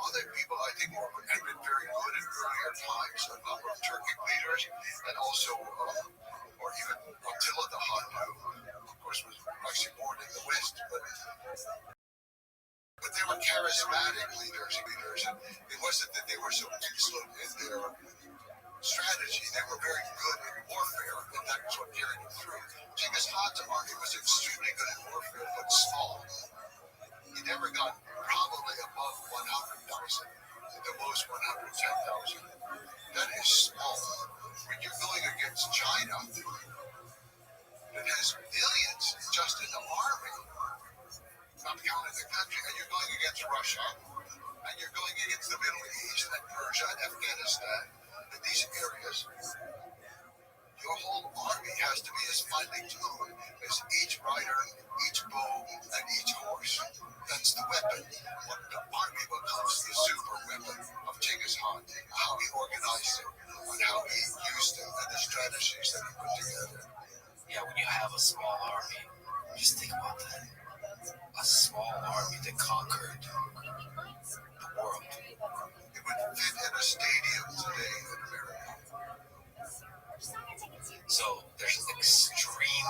Other people, I think, had been very good in earlier times, a number of Turkic leaders, and also, or even Attila the Hun, who, of course, was actually born in the West, but they were charismatic leaders, and it wasn't that they were so excellent in their strategy. They were very good in warfare, and that was what carried them through. Genghis Khan's army was extremely good in warfare, but small. He never got probably above 100,000, at the most 110,000. That is small. When you're going against China, that has millions just in the army, not counting the country, and you're going against Russia, and you're going against the Middle East and Persia and Afghanistan, and these areas, Your whole army has to be as finely tuned as each rider, each bow, and each horse. That's the weapon. What the army becomes the super weapon of Genghis Khan. How he organized it, and how he used it, and the strategies that he put together. Yeah, when you have a small army, just think about that. A small army that conquered the world. It would fit in a stadium today in America. So there's extreme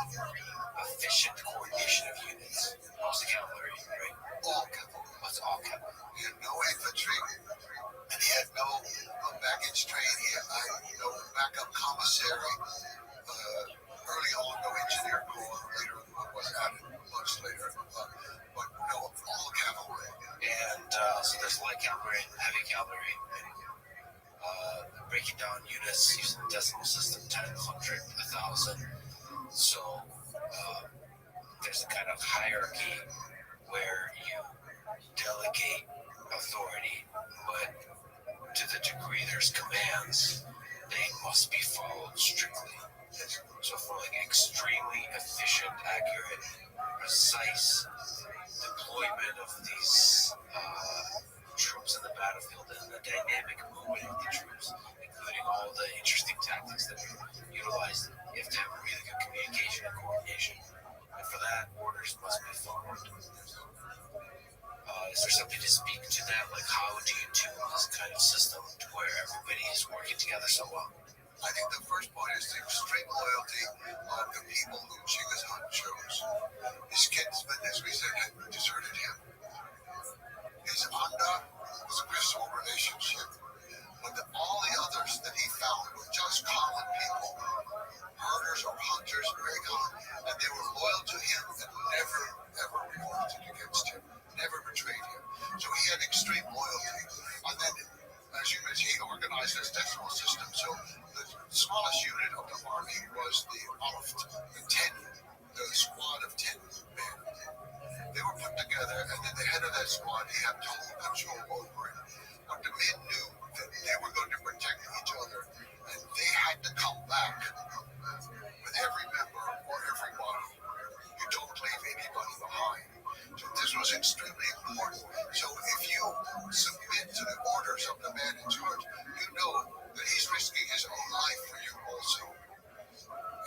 efficient coordination of units. Mostly cavalry, right? All cavalry. What's all cavalry? He had no infantry, and he had no baggage train. He had no backup commissary. Early on, no engineer corps. Later, was added much later. But no, all cavalry. And so there's light cavalry and heavy cavalry. Breaking down units using the decimal system, 10, 100, 1,000. So there's a kind of hierarchy where you delegate authority, but to the degree there's commands, they must be followed strictly. So following extremely efficient, accurate, precise deployment of these troops in the battlefield and the dynamic movement of the troops, including all the interesting tactics that are utilized. You have to have really good communication and coordination. And for that, orders must be followed. Is there something to speak to that? Like, how do you tune this kind of system to where everybody is working together so well? I think the first point is the extreme loyalty of the people whom Genghis Khan chose. His kinsmen, as we said, had deserted him. His Anda was a peaceful relationship, but all the others that he found were just common people, herders or hunters, very common, and they were loyal to him and never, ever revolted against him, never betrayed him. So he had extreme loyalty. And then, as you mentioned, he organized his decimal system. So the smallest unit of the army was the Alft, the squad of 10 men. They were put together, and then the head of that squad, he had total control over it. But the men knew that they were going to protect each other, and they had to come back with every member or every body. You don't leave anybody behind. So this was extremely important. So if you submit to the orders of the man in charge, you know that he's risking his own life for you also.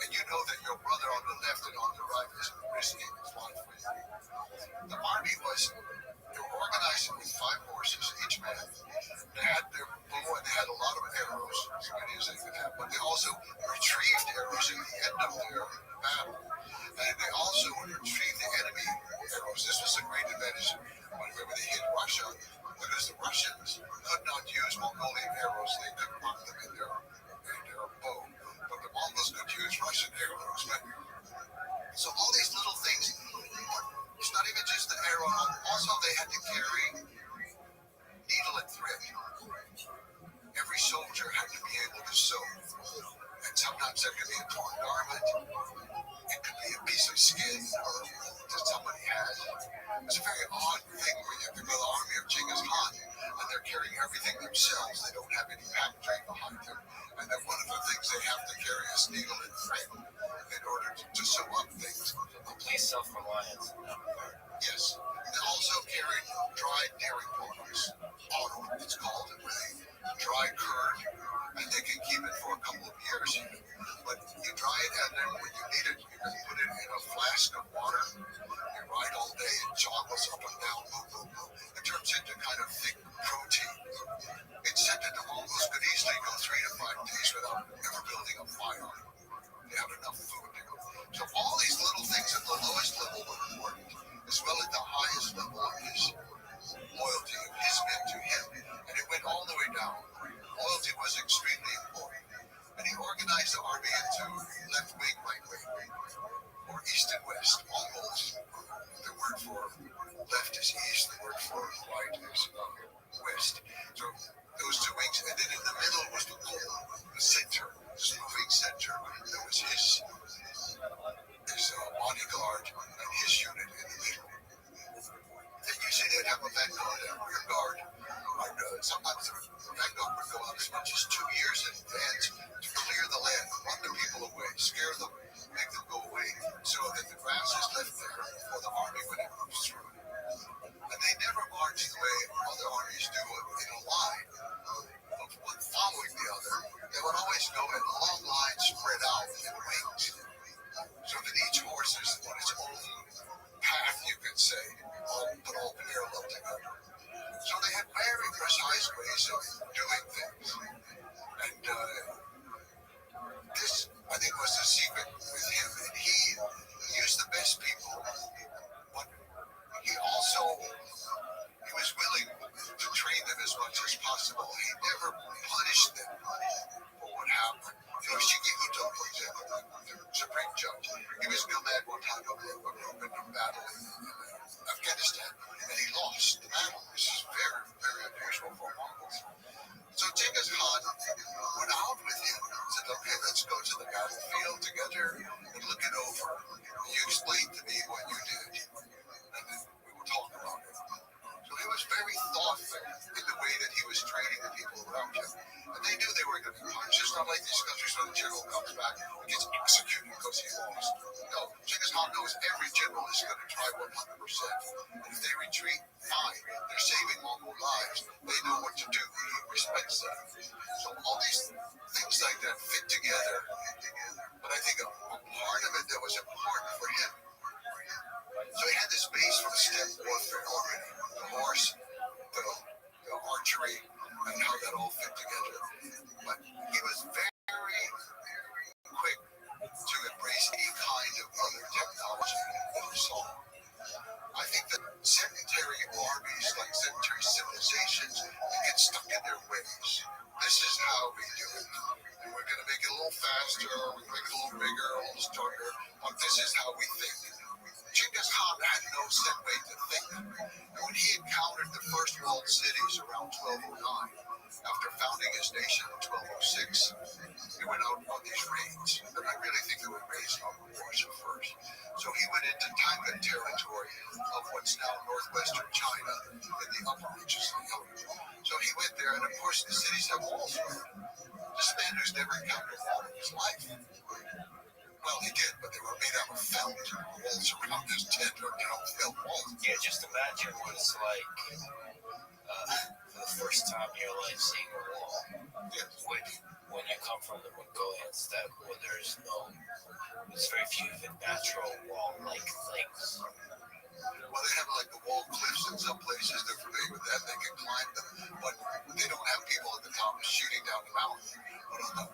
And you know that your brother on the left and on the right is risking his life for you. The army they were organized with 5 horses, each man. They had their bow and they had a lot of arrows, as many as they could have, but they also retrieved arrows at the end of their battle. And they also would retrieve the enemy arrows. This was a great advantage whenever they hit Russia, because the Russians could not use Mongolian arrows. They could mark them in their bow, but the Mongols could use Russian arrows. So all these little things, it's not even just the arrow. Also, they had to carry needle and thread. Every soldier had to be able to sew. And sometimes that could be a torn garment. It could be a piece of skin that somebody had. It's a very odd thing when you have to go to the army of Genghis Khan and they're carrying everything themselves. They don't have any pack train behind them. And then one of the things they have to carry is needle and thread in order to sew up things. Complete self-reliance. Yes. They also carried dried dairy products. Auto, it's called, where they dry curd, and they can keep it for a couple of years even. But you dry it, and then when you need it, you can put it in a flask of water. You ride all day, it joggles up and down, boom, boom, boom. It turns into kind of thick protein. It's said that the Mongols could easily go 3 to 5 days without ever building a fire. They have enough food to go. So all these little things at the lowest level were important, as well as the highest level of his loyalty of his men to him. And it went all the way down. Loyalty was extremely important. And he organized the army into left wing, right wing, or east and west. Mongols, the word for left is east, the word for right is west. So those 2 wings, and then in the middle was the goal, the center, this moving center. That was his bodyguard and his unit in the middle. not like these countries where the general comes back and gets executed because he lost. No, Genghis Khan knows every general is going to try 100%. And if they retreat, fine. They're saving Mongol lives. They know what to do. He respects that. So all these things like that fit together. But I think a part of it that was important for him. So he had this base for the steppe warfare already. The horse, the archery, and how that all fit together. But he was very quick to embrace any kind of other technology that he saw. I think that sedentary armies, like sedentary civilizations, they get stuck in their ways. This is how we do it. And we're going to make it a little faster, we're going to make it a little bigger, a little stronger, but this is how we think. Genghis Khan had no set way to think. And when he encountered the first walled cities around 1209, after founding his nation in 1206, he went out on these raids. And I really think they were raids, not wars at first. So he went into Tangan territory of what's now northwestern China in the upper reaches of the Yellow. So he went there, and of course the cities have walls. This man who's never encountered a wall in his life. Well, he did, but they were made out of felt. Walls around his tent are, felt walls. Yeah, just imagine what it's like for the first time in your life seeing a wall. When you come from the Mongolian steppe where there's very few even natural wall-like things. Well, they have like the wall cliffs in some places. They're familiar with that. They can climb them, but they don't have people at the top shooting down the mountain.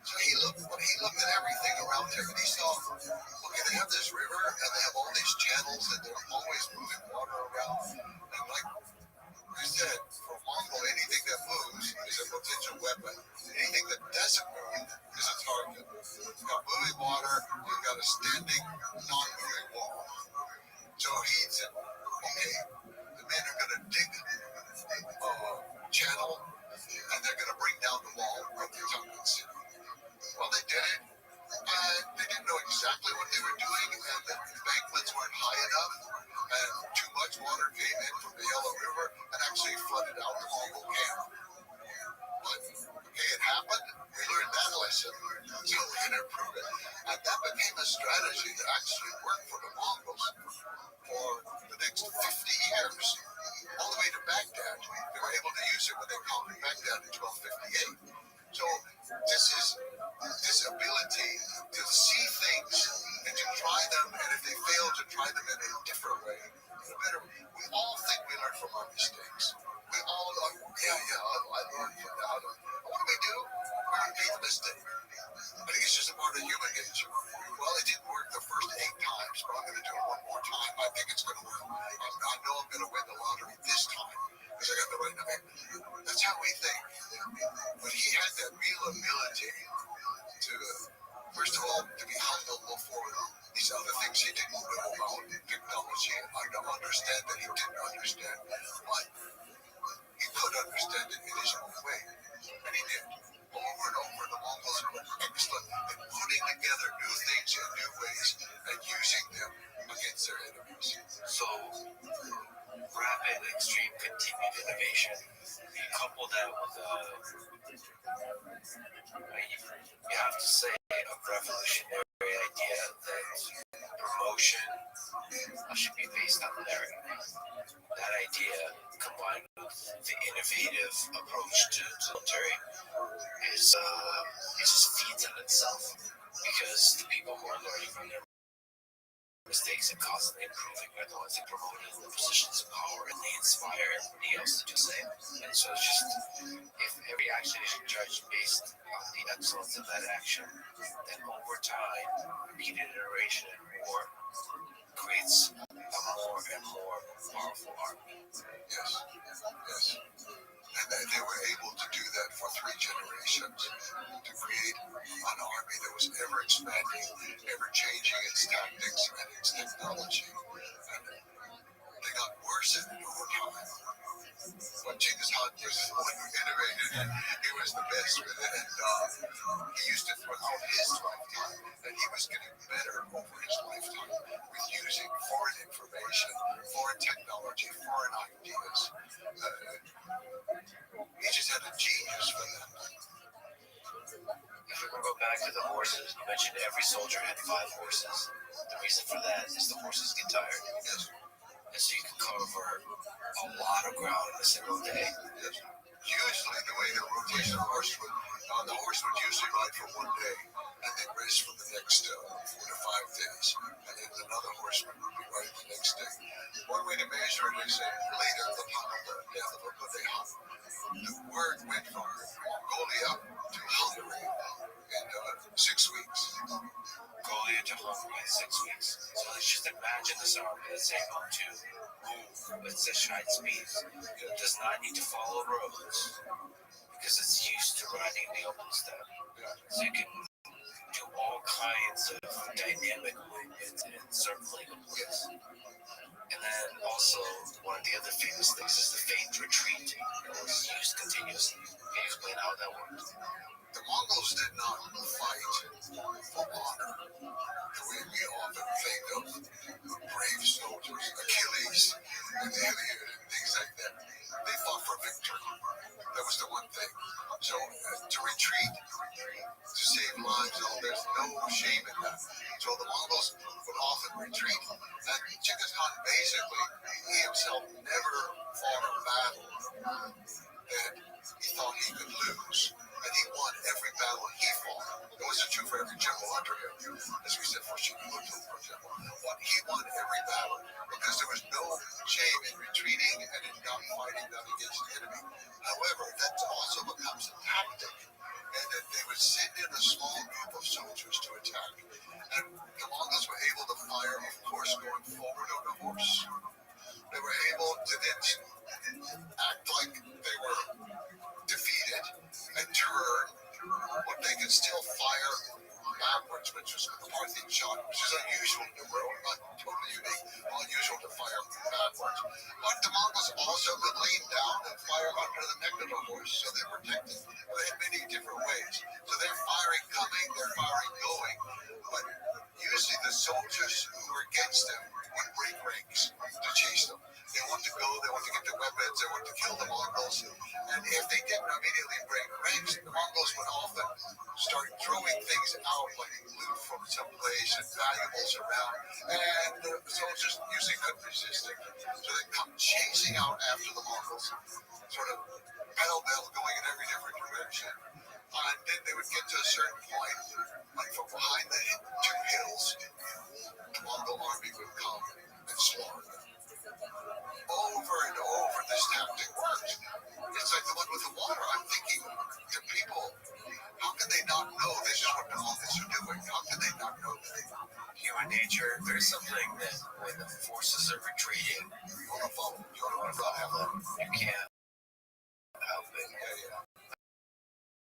So he looked at everything around him, and he saw, okay, they have this river, and they have all these channels, and they're always moving water around. And like you said, for Mongol, anything that moves is a potential weapon. Anything that doesn't move is a target. You've got moving water, you've got a standing, non-moving wall. So he said, okay, the men are going to dig a channel, and they're going to bring down the wall of the Tongan city. Well, they did it. They didn't know exactly what they were doing, and the embankments weren't high enough, and too much water came in from the Yellow River and actually flooded out the Mongol camp. But, okay, it happened. We learned that lesson, so we can improve it. And that became a strategy that actually worked for the Mongols for the next 50 years. All the way to Baghdad. They were able to use it when they conquered Baghdad in 1258. So this ability to see things and to try them, and if they fail, to try them in a different way. We all think we learn from our mistakes. We all like, I learned from that. What do? We repeat the mistake. I think it's just a part of human nature. Well, it didn't work the first 8 times, but I'm going to do it one more time. I think it's going to work. I know I'm going to win the lottery this time because I got the right number. That's how we think. But he had that real ability to, first of all, to be humble before these other things he didn't know about, technology. I don't understand that he didn't understand, but he could understand it in his own way. And he did. Over and over, the Mongols were excellent at putting together new things in new ways and using them against their enemies. So, rapid, extreme, continued innovation. You couple that with you have to say, a revolutionary idea that promotion should be based on merit. That idea, combined with the innovative approach to military, is it just feeds on itself, because the people who are learning from their mistakes and constantly improving are the ones that promote the positions of power, and they inspire everybody else to do the same. And so it's just, if every action is judged based on the excellence of that action, then over time, repeated iteration and more creates a more and more powerful army. Yes. And they were able to do that for 3 generations, to create an army that was ever expanding, ever changing its tactics and its technology. And they got worse at it over time. But Genghis Khan was the one who innovated, and he was the best with it. And he used it throughout his lifetime, and he was getting better over his lifetime with using foreign information, foreign technology, foreign ideas. He just had a genius for that. back to the horses. You mentioned every soldier had 5 horses. The reason for that is the horses get tired. And so you can cover a lot of ground in a single day. Usually, the way the rotation of the horse would usually ride for one day, and then rest for the next 4 to 5 days, and then another horseman would be riding the next day. One way to measure it is later upon the death of a day hunt. The word went from Mongolia to Hungary in 6 weeks. Mongolia to Hungary in 6 weeks. So let's just imagine this army that's able to move at such high speeds. It does not need to follow roads because it's used to riding in the open steppe. So you can do all kinds of dynamic movements and circling in place. And then also, one of the other famous things is the feigned retreat. It was used continuously. Can you explain how that worked? The Mongols did not fight for honor, the way we often think of brave soldiers, Achilles and the Iliad and things like that. They fought for victory. That was the one thing. So to retreat, to save lives, there's no shame in that. So the Mongols would often retreat. And Genghis Khan basically, he himself never fought a battle that he thought he could lose. And he won every battle he fought. It wasn't true for every general under him, as we said for Shimono, for example. But he won every battle because there was no shame in retreating and in not fighting them against the enemy. However, that also becomes a tactic, and that they would send in a small group of soldiers to attack. And the Mongols were able to fire, of course, going forward on the horse. They were able to then act like they were defeated and turn, but they could still fire backwards, which was a Parthian shot, which is unusual in the world, not totally unique, unusual to fire backwards. But the Mongols also could lean down and fire under the neck of the horse, so they protected in many different ways. So they're firing coming, they're firing going, but usually the soldiers who were against them would break ranks to chase them. They want to go, they want to get the weapons, they want to kill the Mongols. And if they didn't immediately break ranks, the Mongols would often start throwing things out, like loot from some place and valuables around. And the soldiers usually couldn't resist it. So they'd come chasing out after the Mongols, sort of pell-mell going in every different direction. And then they would get to a certain point, like from behind the 2 hills, the Mongol army would come and slaughter them. Over and over, this tactic worked. It's like the one with the water. I'm thinking to people, how can they not know this is what the Mongols are doing? How can they not know that? Human nature, there's something that when the forces are retreating, You want to follow them. you can't help it.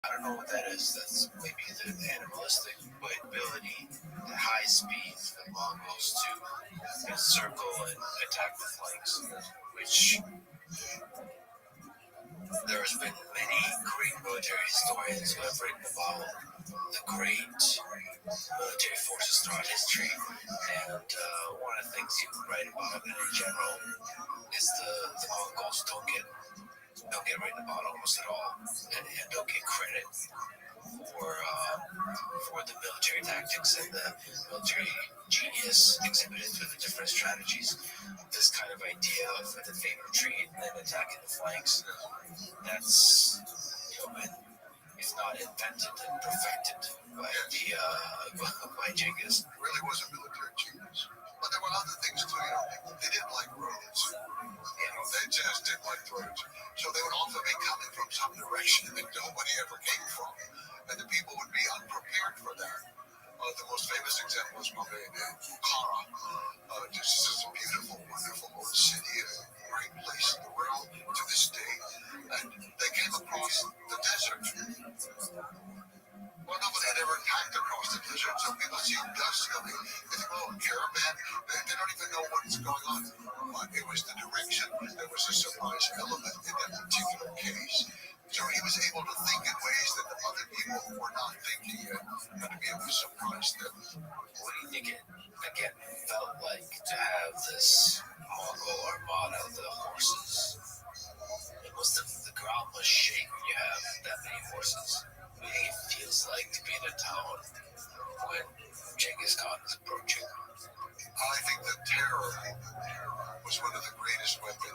I don't know what that is. That's maybe the animalistic ability, the high speed that Mongols to encircle and attack the flanks, which there has been many great military historians who have written about the great military forces throughout history. And one of the things you write about in general is the Mongols don't get written about almost at all, and don't get credit for the military tactics and the military genius exhibited through the different strategies. This kind of idea of the feigned retreat and then attacking the flanks, that's it's not invented and perfected by Genghis. It really was a military genius. But there were other things too, they didn't like roads. They just didn't like roads. So they would often be coming from some direction that nobody ever came from. And the people would be unprepared for that. The most famous example is probably Kara. This is a beautiful, wonderful old city, a great place in the world to this day. And they came across the desert. Well, nobody had ever attacked across the desert, so people see dust coming. They think, oh, caravan. They don't even know what's going on. But it was the direction. There was a surprise element in that particular case. So he was able to think in ways that the other people were not thinking yet, and to be able to surprise them. What do you think it, again, felt like to have this Mongol armada of the horses? It must have, the ground must shake when you have that many horses. What do you think it feels like to be in a town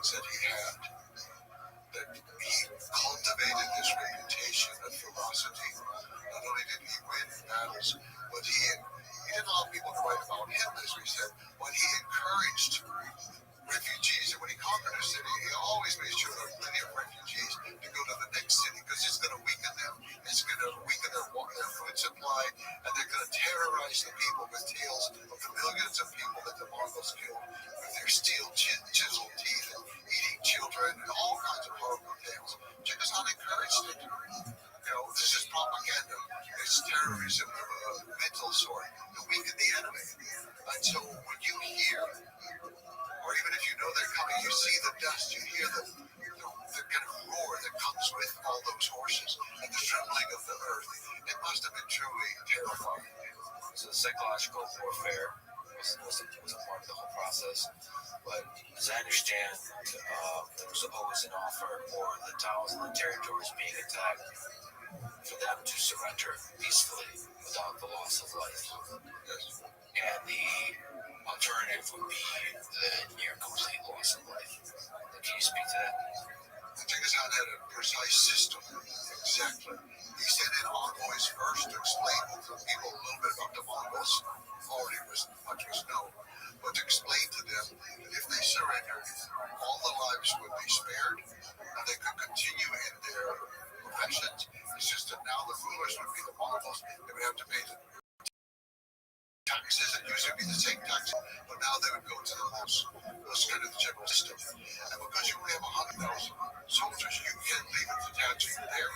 millions that he had, that he cultivated this reputation of ferocity. Not only did he win battles, but he didn't allow people to write about him, as we said, but he encouraged refugees. And when he conquered a city, he always made sure there were plenty of refugees to go to the next city, because it's going to weaken them. It's going to weaken their food supply, and they're going to terrorize the people with tales of the millions of people that the Mongols killed with their steel chiseled teeth and eating children and all kinds of horrible tales. Genghis Khan encouraged it. This is propaganda. It's terrorism of a mental sort to weaken the enemy. And so when you hear, or even if you know they're coming, you see the dust, you hear the kind of roar that comes with all those horses and the trembling of the earth. It must have been truly terrifying. So the psychological warfare was a part of the whole process. But as I understand, there was always an offer for the towns and the territories being attacked for them to surrender peacefully without the loss of life. Yes. And the alternative would be the near complete loss of life. Can you speak to that? Genghis Khan had a precise system. Exactly. He sent in envoys first to explain to people a little bit about the Mongols. Already much was known. But to explain to them that if they surrendered, all the lives would be spared and they could continue in their professions. It's just that now the rulers would be the Mongols. They would have to pay the taxes, and usually be the same taxes, but now they would go to the house. That's kind of the general system. And because you only have 100,000 soldiers, you can't leave a detachment there.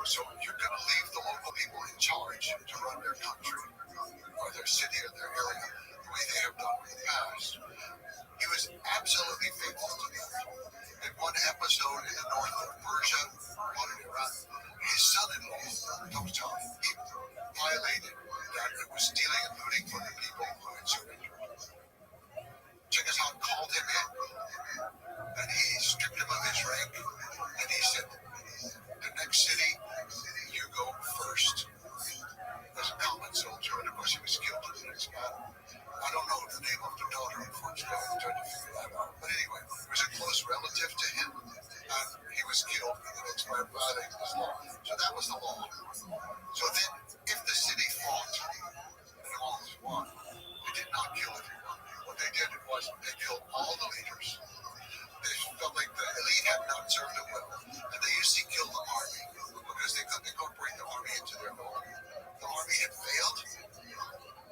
So you're going to leave the local people in charge to run their country, or their city, or their area, the way they have done in the past. He was absolutely faithful to that. In one episode in the north of Persia, modern Iran, his son-in-law, Tokhtar, he violated that. It was stealing and looting from the people who had surrendered. Genghis Khan called him in, and he stripped him of his rank, and he said, the next city, you go first. As a common soldier, and of course he was killed in the next battle. I don't know the name of the daughter, unfortunately. I'm trying to figure that out. But anyway, he was a close relative to him, and he was killed in the next battle violating his law. So that was the law. So then, if the city fought, and the Mongols won, they did not kill everyone. What they did was they killed all the leaders. They felt like the elite had not served them well, and they usually killed the army because they couldn't incorporate the army into their army. The army had failed.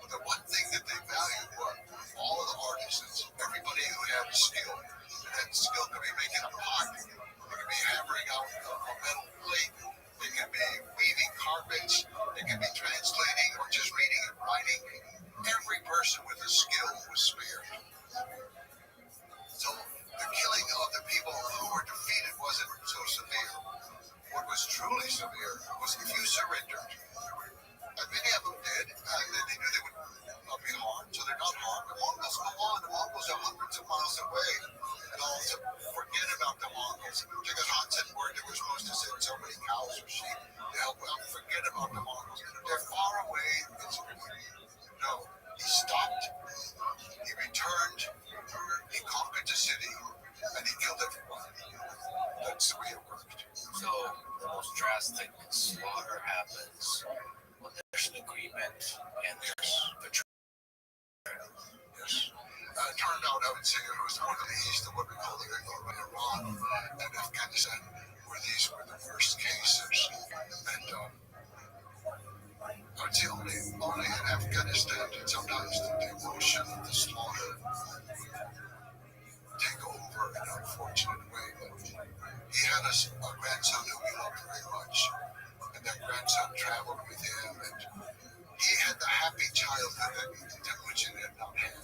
But the one thing that they valued were all of the artisans, everybody who had skill. And that skill could be making a pot, they could be hammering out a metal plate, they could be weaving carpets, they could be translating or just reading and writing. Every person with a skill was spared. So the killing of the people who were defeated wasn't so severe. What was truly severe was if you surrendered, and many of them did, and then they knew they would not be harmed, so they're not harmed. The Mongols go on. The Mongols are hundreds of miles away. And also, forget about the Mongols. Genghis Khan said word they were supposed to send so many cows or sheep to help out. Forget about the Mongols. They're far away. No, he stopped. He returned. He conquered the city, and he killed everyone. That's the way it worked. So the most drastic slaughter happens when there's an agreement and there's betrayal. Yes. It turned out, I would say, it was more to the east of what we call the Iran and Afghanistan, where these were the worst cases. And I would say only in Afghanistan did sometimes the emotion of the slaughter take over in an unfortunate way. But he had a grandson who he loved very much, and that grandson traveled with him, and he had the happy childhood that Temujin had not had.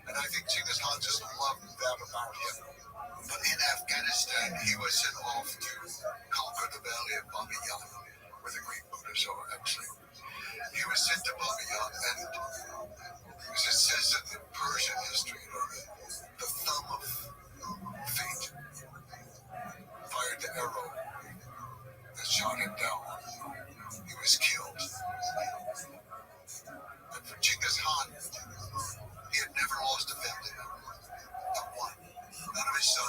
And I think Genghis Khan just loved that about him. But in Afghanistan, he was sent off to conquer the valley of Bamiyan, where the great Buddhas are actually. He was sent to Bamiyan, and as it says in the Persian history, the thumb of fate fired the arrow that shot him down. He was killed. And for Genghis Khan, he had never lost a family member. Not one. None of his sons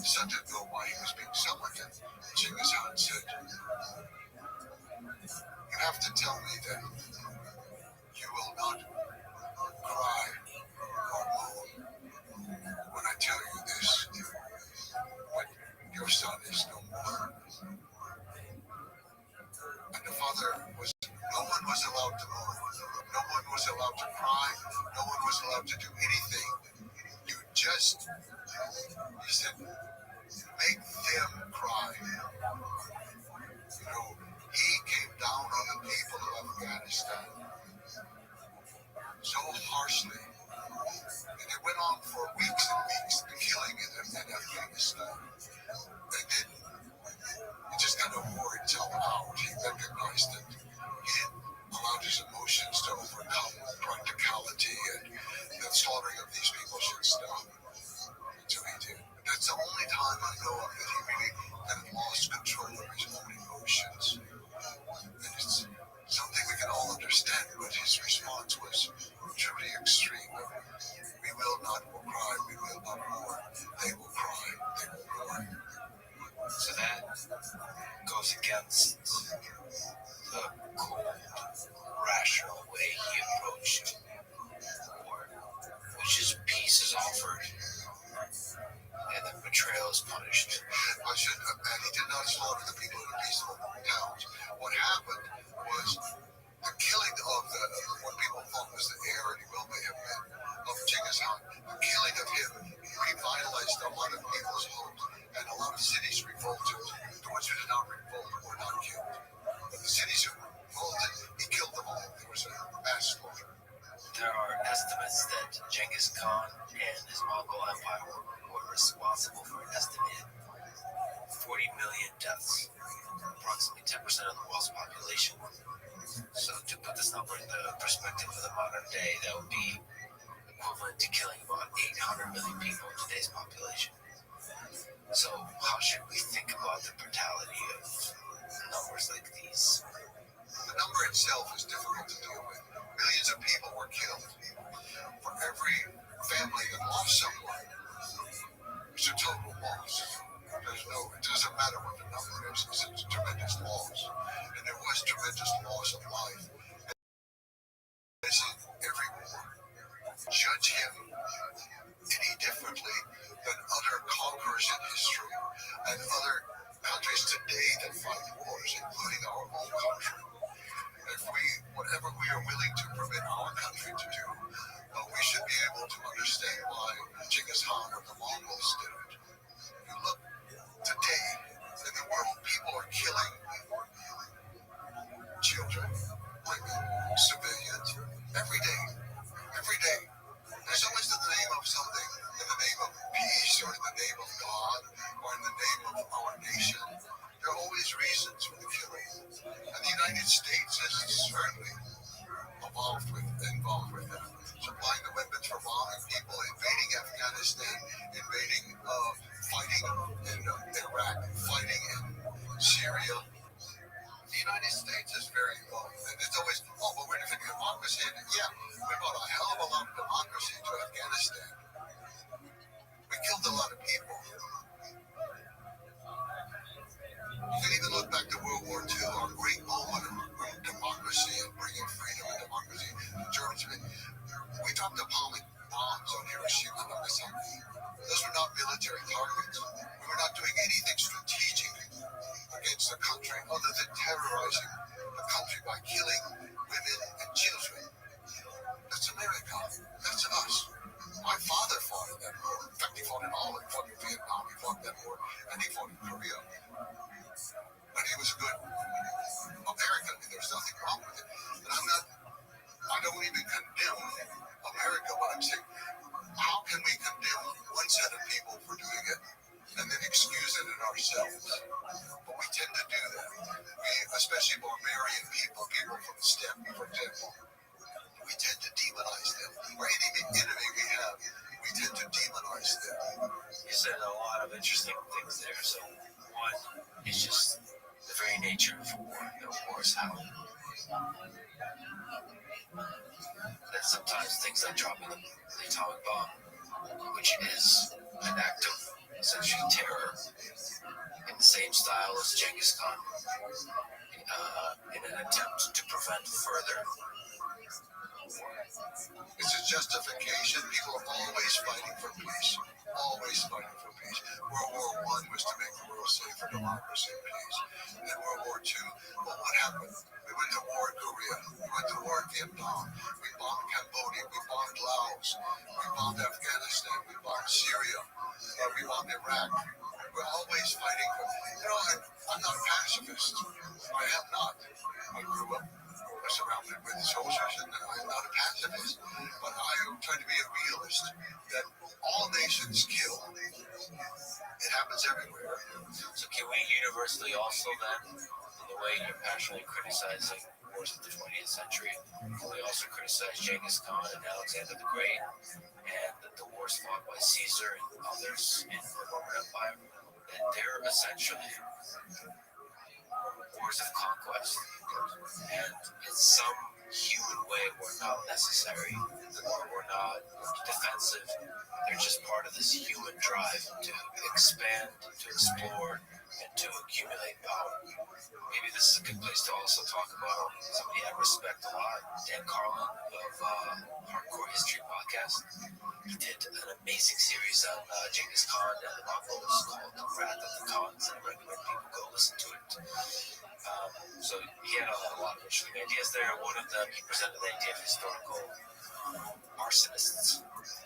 The son didn't know why he was being summoned, and Genghis Khan said, "You have to tell me that you will not cry or moan when I tell you this, but your son is no more." And the father was, no one was allowed to moan, no one was allowed to cry, no one was allowed to do anything. You just, he said, make them cry. You know, he came down on the people of Afghanistan so harshly, and it went on for weeks and weeks, the killing in Afghanistan. And then it just kind of wore itself out. He recognized that he allowed his emotions to overcome practicality, and the slaughtering of these people should stop. So he did. That's the only time I know of that he really kind of lost control of his own emotions. And it's something we can all understand, but his response was truly extreme. We will not cry, we will not mourn. They will cry, they will mourn. So that goes against the cold, rational way he approached war, which is peace is offered and the betrayal is punished. And he did not slaughter the people in the peaceful towns. What happened was the killing of what people thought was the heir, and he well may have been, of Genghis Khan. The killing of him revitalized a lot of people's hopes, and a lot of cities revolted. The ones who did not revolt were not killed. But the cities who revolted, he killed them all. There was a mass slaughter. There are estimates that Genghis Khan and his Mongol Empire were responsible for an estimated 40 million deaths, approximately 10% of the world's population. So to put this number in the perspective of the modern day, that would be equivalent to killing about 800 million people in today's population. So how should we think about the brutality of numbers like these? The number itself is difficult to deal with. Millions of people were killed. For every family that lost someone, it's a total loss. It doesn't matter what the number is, it's a tremendous loss. And there was tremendous loss of life. As in every war, judge him any differently than other conquerors in history and other countries today that fight wars, including our own country. Whatever we are willing to permit our country to do, we should be able to understand why Genghis Khan or the Mongols did it. You look today in the world, people are killing children, women, civilians, every day. Every day. There's always in the name of something, in the name of peace, or in the name of God, or in the name of our nation. There are always reasons for the killing. And the United States has certainly involved with that. Supplying the weapons for bombing people, invading Afghanistan, fighting in Iraq, fighting in Syria. The United States is very involved. And it's always, but we're defending democracy. And yeah, we brought a hell of a lot of democracy to Afghanistan. We killed a lot of people. You can even look back to World War II, our great moment of democracy and bringing freedom and democracy to Germany. We dropped atomic bombs on Hiroshima and Nagasaki. Those were not military targets. We were not doing anything strategic against the country other than terrorizing the country by killing women and children. That's America. That's us. My father fought in that war. In fact, he fought in all. He fought in Vietnam. He fought that war, and he fought in Korea. But he was a good American, and there's nothing wrong with it. And I don't even condemn America, but I'm saying, how can we condemn one set of people for doing it and then excuse it in ourselves? But we tend to do that. We, especially barbarian people from the steppe, for example, we tend to demonize them. Or any enemy we have, we tend to demonize them. You said a lot of interesting things there. So one is just the very nature of war. War is how. That sometimes things like dropping the atomic bomb, which is an act of essentially terror in the same style as Genghis Khan in an attempt to prevent further. It's a justification. People are always fighting for peace. Always fighting for peace. World War I was to make the world safe for democracy and peace. And World War II, well, what happened? We went to war in Korea. We went to war in Vietnam. We bombed Cambodia. We bombed Laos. We bombed Afghanistan. We bombed Syria. We bombed Iraq. We're always fighting for, I'm not a pacifist. I am not. I grew up surrounded with soldiers, and I'm not a pacifist, but I am trying to be a realist that all nations kill. It happens everywhere. So can we universally also then, in the way you're passionately criticizing wars of the 20th century, can we also criticize Genghis Khan and Alexander the Great and the wars fought by Caesar and others in the Roman Empire? That they're essentially wars of conquest, and in some human way were not necessary or were not defensive. They're just part of this human drive to expand, to explore, and to accumulate power. Maybe this is a good place to also talk about somebody I respect a lot, Dan Carlin of Hardcore History Podcast. He did an amazing series on Genghis Khan and the Mongols called Wrath of the Khans, and I recommend people go listen to it. So he had a lot of interesting ideas there. One of them, he presented the idea of historical arsonists,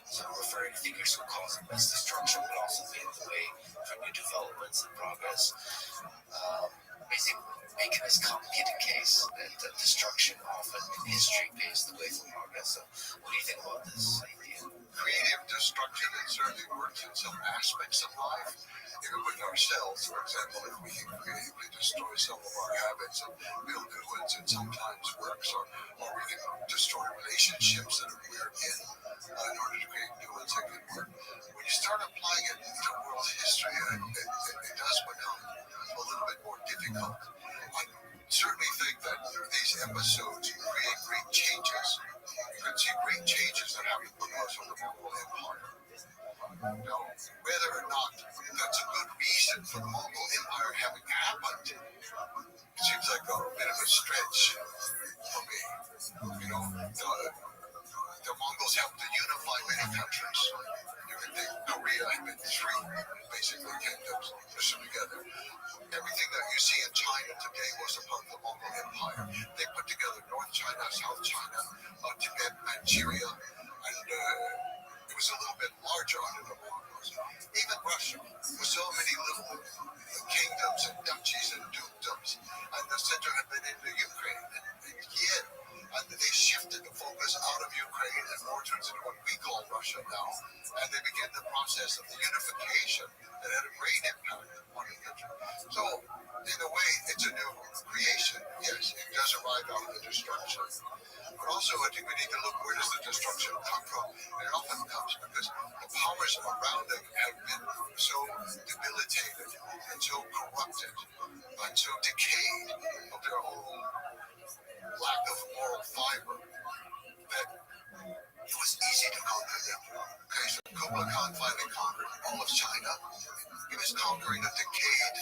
so referring to figures who cause immense destruction but also pave the way for new developments and progress. Basically making this complicated case that destruction often in history paves the way for progress. So what do you think about this idea? Creative destruction, it certainly works in some aspects of life. Even with ourselves, for example, if we can creatively destroy some of our habits and build new ones, it sometimes works, or we can destroy relationships that we're in order to create new ones that can work. When you start applying it to world history, it does become a little bit more difficult. I certainly think that these episodes create great changes. You can see great changes that happen because of the Mongol Empire. Now, whether or not that's a good reason for the Mongol Empire having happened, it seems like a bit of a stretch for me. The Mongols helped to unify many countries. You can think Korea had been three, basically, kingdoms pushed together. Everything that you see in China today was a part of the Mongol Empire. They put together North China, South China, Tibet, Manchuria, and it was a little bit larger under the Mongols. Even Russia, with so many little kingdoms and duchies and dukedoms, and the center had been in the Ukraine and Kiev. And they shifted the focus out of Ukraine and more towards what we call Russia now. And they began the process of the unification that had a great impact on the country. So, in a way, it's a new creation. Yes, it does arrive out of the destruction. But also, I think we need to look, where does the destruction come from? And it often comes because the powers around it have been so debilitated and so corrupted and so decayed of their own lack of moral fiber that it was easy to conquer them. Okay, so Kublai Khan finally conquered all of China. He was conquering a decayed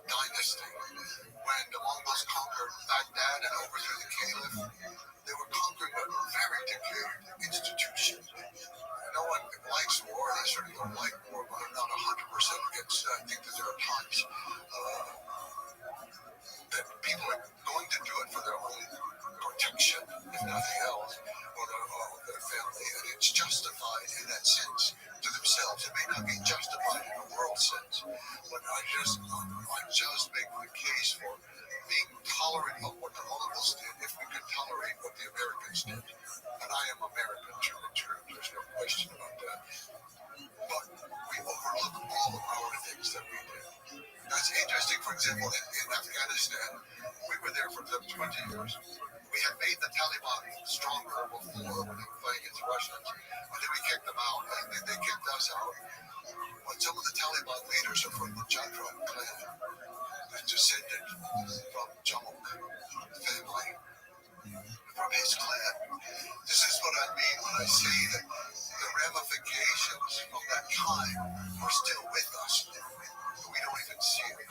dynasty. When the Mongols conquered Baghdad and overthrew the Caliph, they were conquering a very decayed institution. No one likes war, and I certainly don't like war, but I'm not 100% against it. I think that there are times that people are going to do it for their own protection, if nothing else, or their family, and it's justified in that sense to themselves. It may not be justified in a world sense, but I just make the case for being tolerant of what the Mongols did if we could tolerate what the Americans did. And I am American, true and true. There's no question about that. But we overlook all the power things that we did. That's interesting. For example, in Afghanistan, we were there for 20 years. We had made the Taliban stronger before when they were fighting against the Russians. But then we kicked them out, and then they kicked us out. But some of the Taliban leaders are from the Jatra clan, and descended from Jamuk family, from his clan. This is what I mean when I say that the ramifications from that time are still with us. We don't even see it.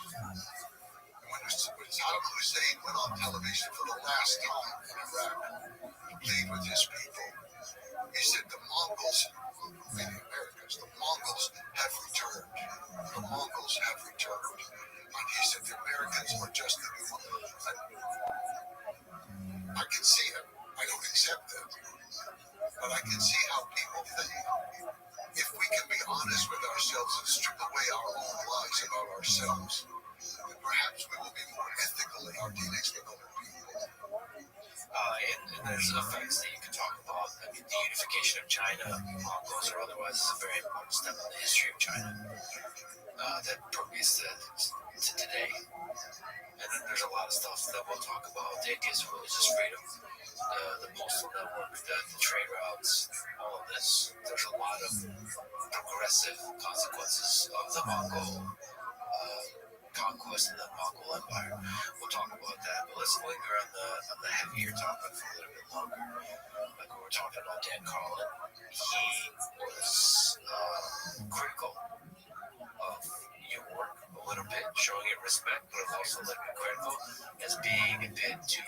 When Saddam Hussein went on television for the last time in Iraq to plead with his people, he said the Mongols, meaning Americans, the Mongols have returned. The Mongols have returned. And he said the Americans are just the new Mongols. I can see it. I don't accept it. But I can see how people think. If we can be honest with ourselves and strip away our own lies about ourselves, then perhaps we will be more ethical in our dealings with other people. And there's effects that you can talk about. I mean, the unification of China, Mongols or otherwise, is a very important step in the history of China that permeates to today. And then there's a lot of stuff that we'll talk about. The ideas of religious freedom, the postal network, the trade routes, all of this. There's a lot of progressive consequences of the Mongol conquest and the Mongol Empire. We'll talk about that, but let's linger on the heavier topic for a little bit longer. Like when we're talking about Dan Carlin, he was critical of your work a little bit, showing it respect, but also a little bit critical as being a bit too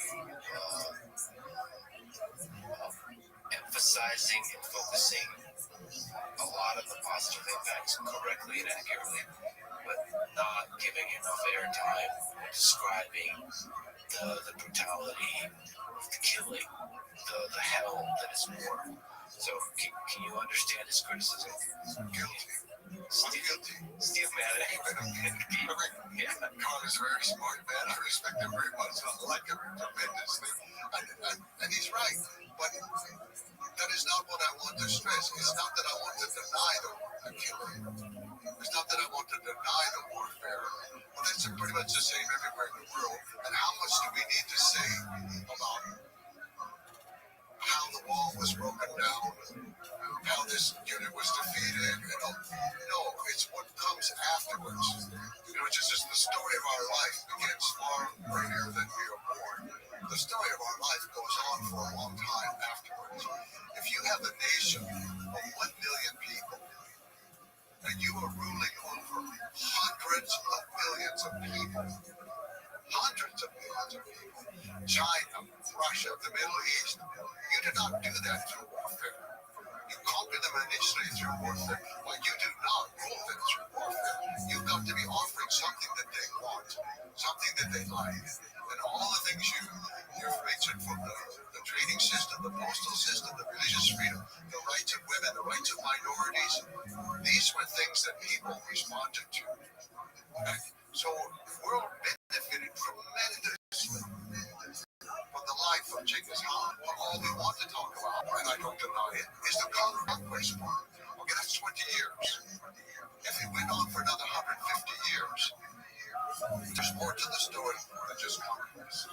emphasizing and focusing a lot of the positive impacts correctly and accurately, but not giving enough airtime describing the brutality of the killing, the hell that is war. So can you understand his criticism? Steve Maddox. Yeah, Carl is a very smart man. I respect him very much. I like him tremendously. And he's right. But that is not what I want to stress. It's not that I want to deny the killing. It's not that I want to deny the warfare. But that's pretty much the same everywhere in the world. And how much do we need to say about how the wall was broken down, how this unit was defeated? No, it's what comes afterwards. Which is just the story of our life begins far earlier than we are born. The story of our life goes on for a long time afterwards. If you have a nation of 1 million people and you are ruling over hundreds of millions of people, China, Russia, the Middle East, you did not do that through warfare. You conquer them initially through warfare, but you do not rule them through warfare. You've got to be offering something that they want, something that they like. And all the things you've mentioned from the trading system, the postal system, the religious freedom, the rights of women, the rights of minorities, these were things that people responded to. Okay? So the world benefited tremendously from the life of Genghis Khan. But all we want to talk about, and I don't deny it, is the conquest part. Okay, that's 20 years. If it went on for another 150 years, there's more to the story than just conquest.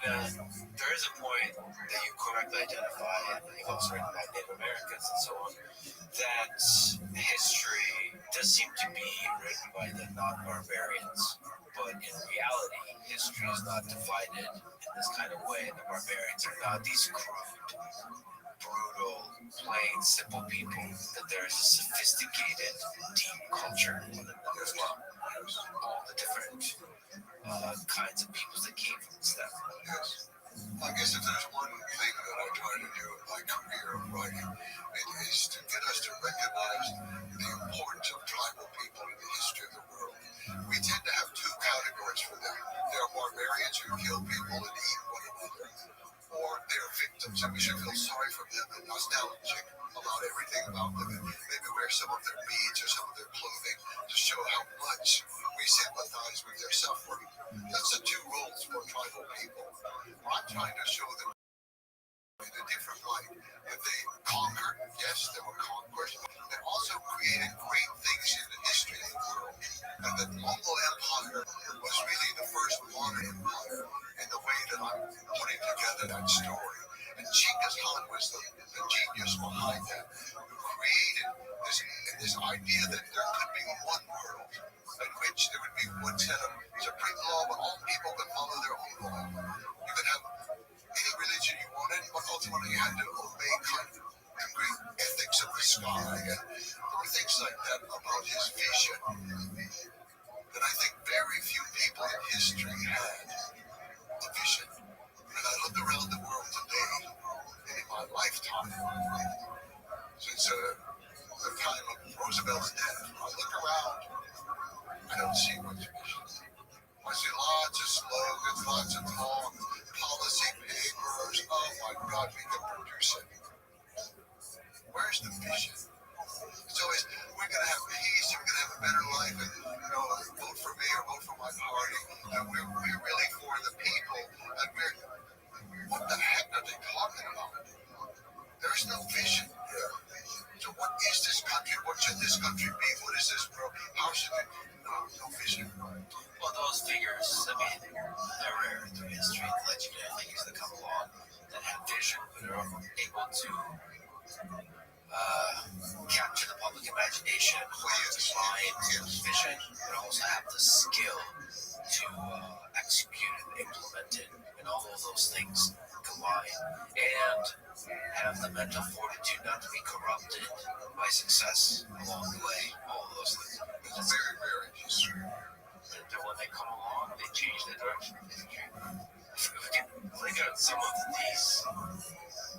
And there is a point that you correctly identify, and you've also written about Native Americans and so on, that history does seem to be written by the non-barbarians. But in reality, history is not divided in this kind of way. The barbarians are not these crude, brutal, plain, simple people. That there is a sophisticated, deep culture on another as well. All the different kinds of peoples that came from this stuff. Yes. I guess if there's one thing that I try to do in my career of writing, it is to get us to recognize the importance of tribal people in the history of the world. We tend to have two categories for them. There are barbarians who kill people and eat one another, or they're victims, and we should feel sorry for them and nostalgic about everything about them, and maybe wear some of their beads or some of their clothing to show how much we sympathize with their suffering. That's the two roles for tribal people. I'm trying to show them in a different light. If they conquered, yes, there were conquests, but they also created great things in the history of the world. And the Mongol Empire was really the first modern empire in the way that I'm putting together that story. And Genghis Khan was the genius behind that, who created this idea that there could be one world in which there would be one set of supreme law, but all people could follow their own law. You could have any religion you wanted, but ultimately you had to obey kind of the great ethics of the sky. no vision. Well, those figures, I mean, they're rare through history. Legendary figures that come along that have vision, that are able to capture the public imagination, mind, vision, but also have the skill to execute and implement it, and all of those things combined, and have the mental fortitude not to be corrupted by success along the way. All of those things. It's very rare in history. And then when they come along, they change the direction of history. If we can look at some of these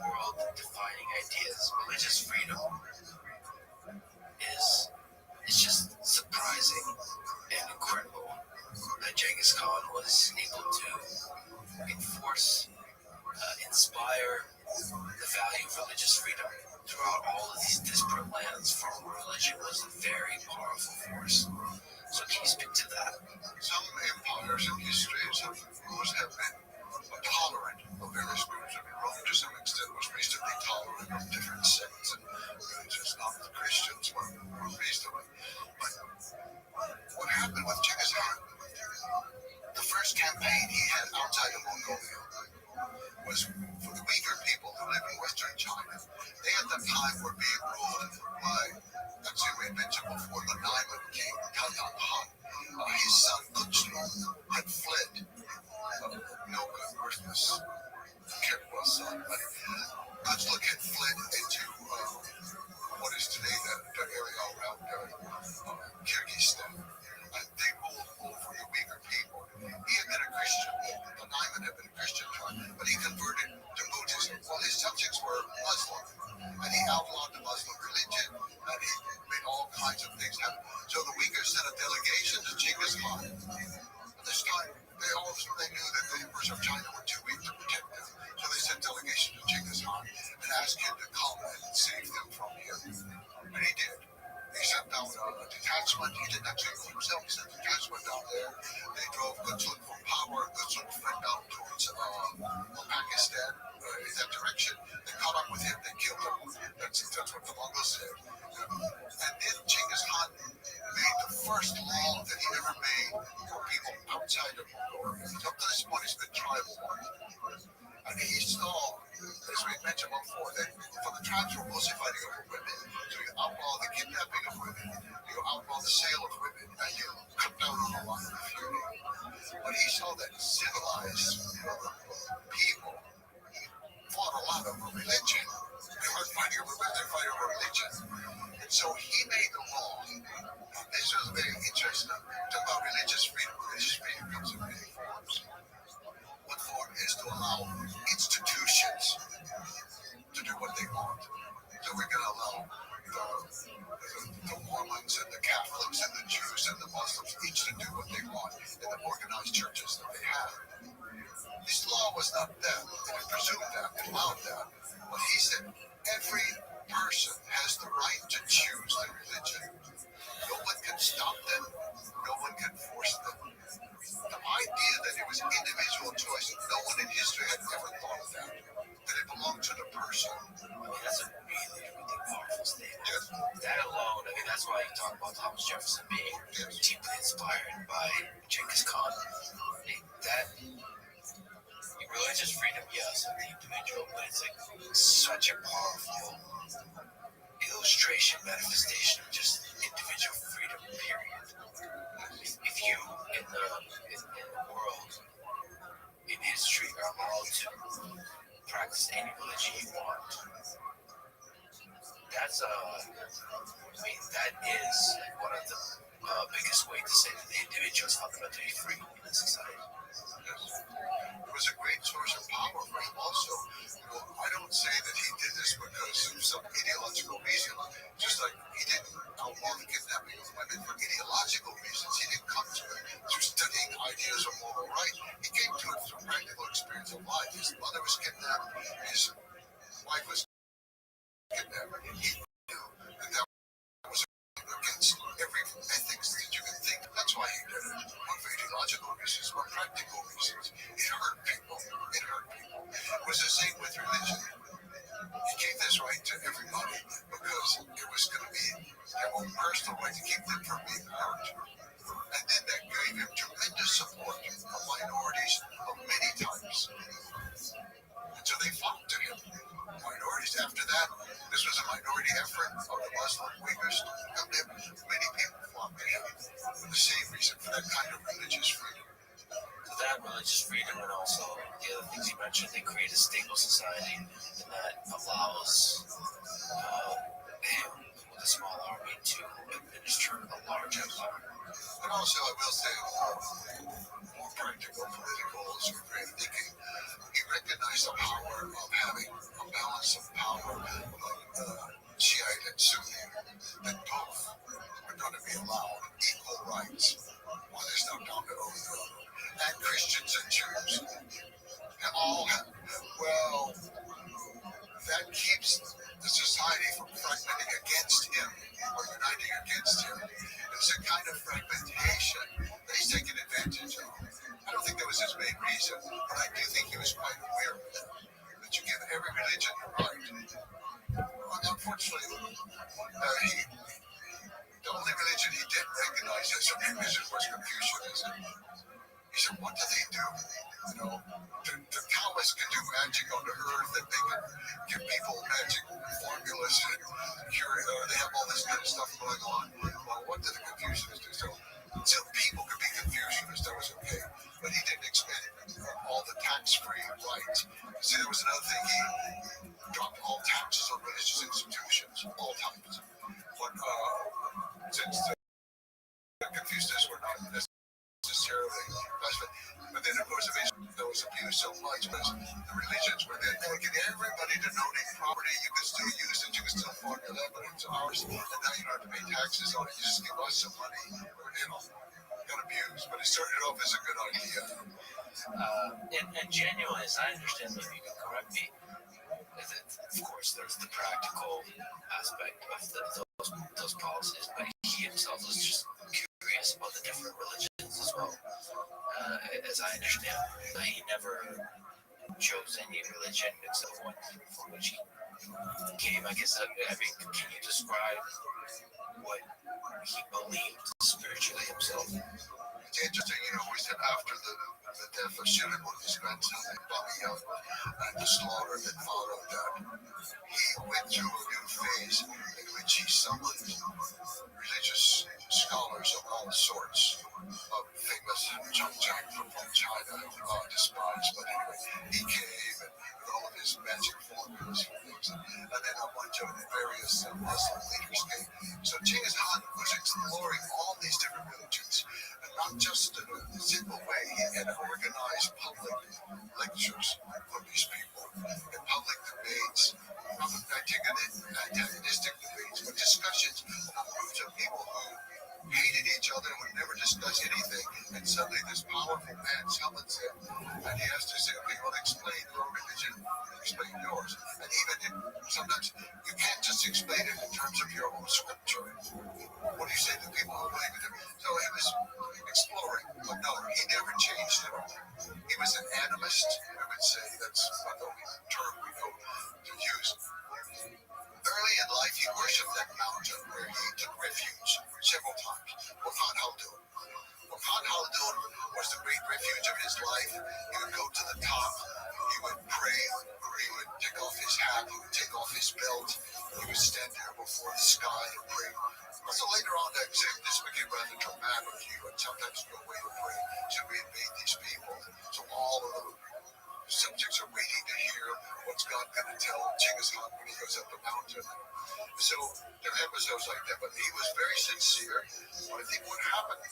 world-defining ideas, religious freedom is just surprising and incredible that Genghis Khan was able to enforce, inspire the value of religious freedom throughout all of these disparate lands, from religion was a very powerful force. So can you speak to that? Some empires in history have been tolerant of various groups. I mean, Rome, to some extent, was reasonably tolerant of different sects and religions. Not the Christians were reasonable. But what happened with Genghis Khan, the first campaign he had outside of Mongolia was for the weaker people who live in Western China. They at the time were being ruled by, actually we had mentioned before, the Naiman king, Khagan Khan. His son Kuchlu had fled. No good, worthless, Kirkwa son. But Kuchlu had fled into what is today the area around Kyrgyzstan. And they ruled over the weaker people. He had been a Christian. The Naiman had been a Christian tribe, but he converted to Buddhism. Well, his subjects were Muslim, and he outlawed the Muslim religion, and he made all kinds of things happen. So the Uyghurs sent a delegation to Genghis Khan. At this time, they knew that the emperors of China were too weak to protect them, so they sent delegation to Genghis Khan and asked him to come and save them from him, and he did. He sent down a detachment. He didn't actually go himself. He sent a detachment down there. They drove Kuchlu from power. Kuchlu fled down towards Pakistan in that direction. They caught up with him. They killed him. That's what the Mongols said. And then Genghis Khan made the first law that he ever made for people outside of Mongolia. Up to this point, it's been tribal. And he saw, as we mentioned before, that for the tribes were mostly fighting over women. So you outlaw the kidnapping of women, you outlaw the sale of women, and you cut down on a lot of the feuding. But he saw that civilized people fought a lot over religion. They weren't fighting over women, they were fighting over religion. And so he made the law. This was very interesting. Talk about religious freedom. Religious freedom comes in many forms. One form is to allow institutions to do what they want. So we're going to allow the Mormons and the Catholics and the Jews and the Muslims each to do what they want in the organized churches that they have. This law was not that. It presumed that. It allowed that. But he said every person has the right to choose their religion. No one can stop them. No one can force them. The idea that it was individual choice, no one in history had ever thought of that. That it belonged to the person. I mean, that's a really, really powerful statement. Yes. That alone, I mean, that's why you talk about Thomas Jefferson being deeply inspired by Genghis Khan. That religious freedom, yes, of the individual, but it's like such a powerful illustration, manifestation of just individual freedom, period. If you, in the world, in history, are allowed to practice any religion you want, that's that is one of the biggest ways to say that the individual is fundamentally free in a society. It was a great source of power for him also. I don't say that he did this because of some ideological reason. Just like he didn't outlaw the kidnapping of women for ideological reasons. He didn't come to it through studying ideas of moral right. He came to it through practical experience of life. His mother was kidnapped. His wife was kidnapped. He knew that was against every ethics that you can think. That's why he did it. One for ideological reasons, one practical reasons. It hurt people. It hurt people. It was the same with religion. He gave this right to everybody because it was going to be their own personal right to keep them from being hurt. religious freedom, and also the other things you mentioned. They create a stable society, and that allows him with a small army to administer a large empire. And also, I will say, more practical, political, sort of creative thinking, he recognized the power of having a balance of power among Shiite and Sunni, that both are going to be allowed equal rights. Well, there's no doubt about it. And Christians and Jews. And all have, well, that keeps the society from fragmenting against him or uniting against him. It's a kind of fragmentation that he's taken advantage of. I don't think that was his main reason, but I do think he was quite aware of that. That you give every religion a right. Well, unfortunately, the only religion he did recognize as a religion was Confucianism. He said, what do they do? You know, the Taoists can do magic on the earth, and they can give people magic formulas and cure it. They have all this kind of stuff going on. Well, what did the Confucianists do? So people could be Confucianists, that was okay. But he didn't expand all the tax-free rights. See, there was another thing. He dropped all taxes on religious institutions, all types. But since the Confucianists were not necessarily, but then of course there was abused so much because the religions were then making everybody to donate property. You could still use it, you could still formula, but it's ours, and now you don't have to pay taxes on it. You just give us some money, got abused, but it started off as a good idea. And genuinely, as I understand, maybe you can correct me, of course, there's the practical aspect of those policies, but he himself was just curious about the different religions as well. As I understand, he never chose any religion except one from which he came. I guess, I mean, can you describe what he believed spiritually himself? It's interesting, we said after the death of Shimon, his grandson, and the slaughter that followed that, he went through a new phase in which he summoned religious scholars of all sorts, of famous Zhang from China, despised, but anyway, he came and with all of his magic formulas and things, and then a bunch of various Muslim leaders came. So Genghis Khan was exploring all these different religions, and not just in a simple way. He had organized public lectures for these people and public debates, not antagonistic debates, but discussions among groups of people who hated each other and would never discuss anything. And suddenly this powerful man summons him, and he has to say, okay, well, explain your religion, explain yours. And even sometimes you can't just explain it in terms of your own scripture. What do you say to people who believe in him? So he was exploring, but no, he never changed it. He was an animist, I would say. That's the term we know to use. Early in life, he worshipped that mountain where he took refuge several times. Wakhan Khaldun. Wakhan Khaldun was the great refuge of his life. He would go to the top, he would pray, he would take off his hat, he would take off his belt, he would stand there before the sky and pray. So later on, this became rather dramatic. He would sometimes go away to pray. Should we invade these people? So all of the subjects are waiting to hear what's God going to tell Genghis Khan when he goes up the mountain. So there are episodes like that, but he was very sincere. But I think what happened,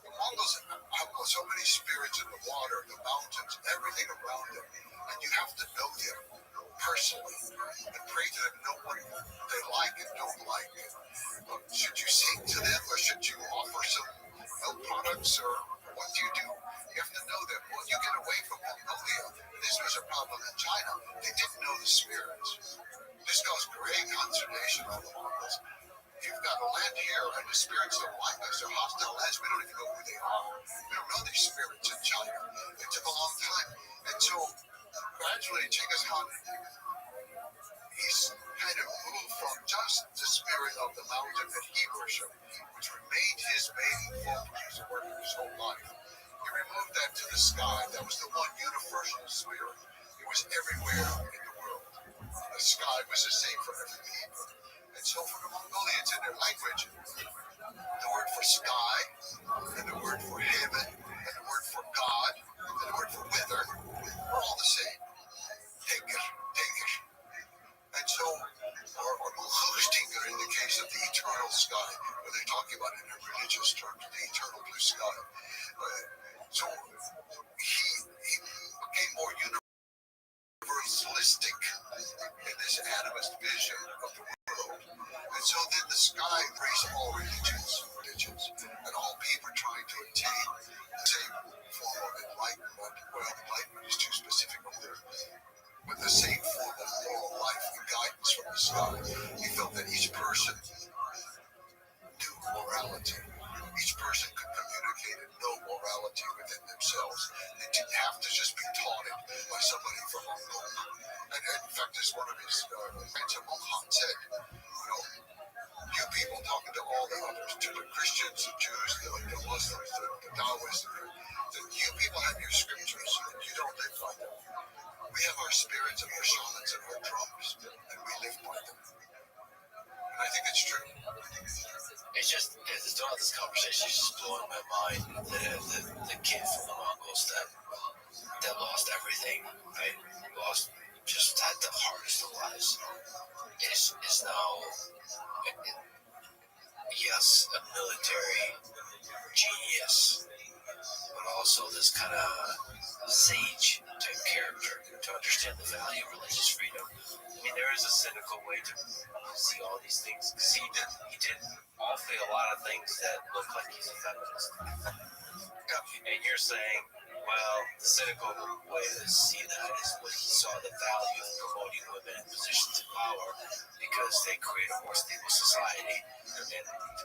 the Mongols have so many spirits in the water, the mountains, everything around them, and you have to know them personally and pray to them, know what they like and don't like. Should you sing to them, or should you offer some milk products, or what do you do? You have to know them. Well, you get away from Mongolia. This was a problem in China. They didn't know the spirits. This caused great consternation on the Mongols. You've got a land here, and the spirits don't like us. They're hostile lands. We don't even know who they are. We don't know these spirits in China. It took a long time. And so, gradually, Genghis Khan, he's kind of moved from just the spirit of the mountain that he worshipped, which remained his main focus for his whole life. He removed that to the sky. That was the one universal spirit. It was everywhere in the world. The sky was the same for every people. And so for the Mongolians in their language, the word for sky, and the word for heaven, and the word for God, and the word eternal blue sky. So he became more universalistic in this animist vision of the world. And so then the sky embraced all religions, and all people trying to attain the same form of enlightenment. Well, enlightenment is too specific over there. With the same form of moral life and guidance from the sky. He felt that each person knew morality. Each person could communicate and know morality within themselves. They didn't have to just be taught it by somebody from a book. And in fact, as one of his friends, Monk said, you people talking to all the others, to the Christians, the Jews, the Muslims, the Taoists, that you people have your scriptures and you don't live by them. We have our spirits and our shamans and our drums, and we live by them. And I think it's true. It's just, throughout this conversation, it's just blowing my mind. The kid from the Mongols that lost everything, right? Just had the hardest of lives. Is now, yes, a military genius, but also this kind of sage type character to understand the value of religious freedom. I mean, there is a cynical way to see all these things, because he did awfully a lot of things that look like he's a feminist. And you're saying, well, the cynical way to see that is when he saw the value of promoting women in positions of power because they create a more stable society, and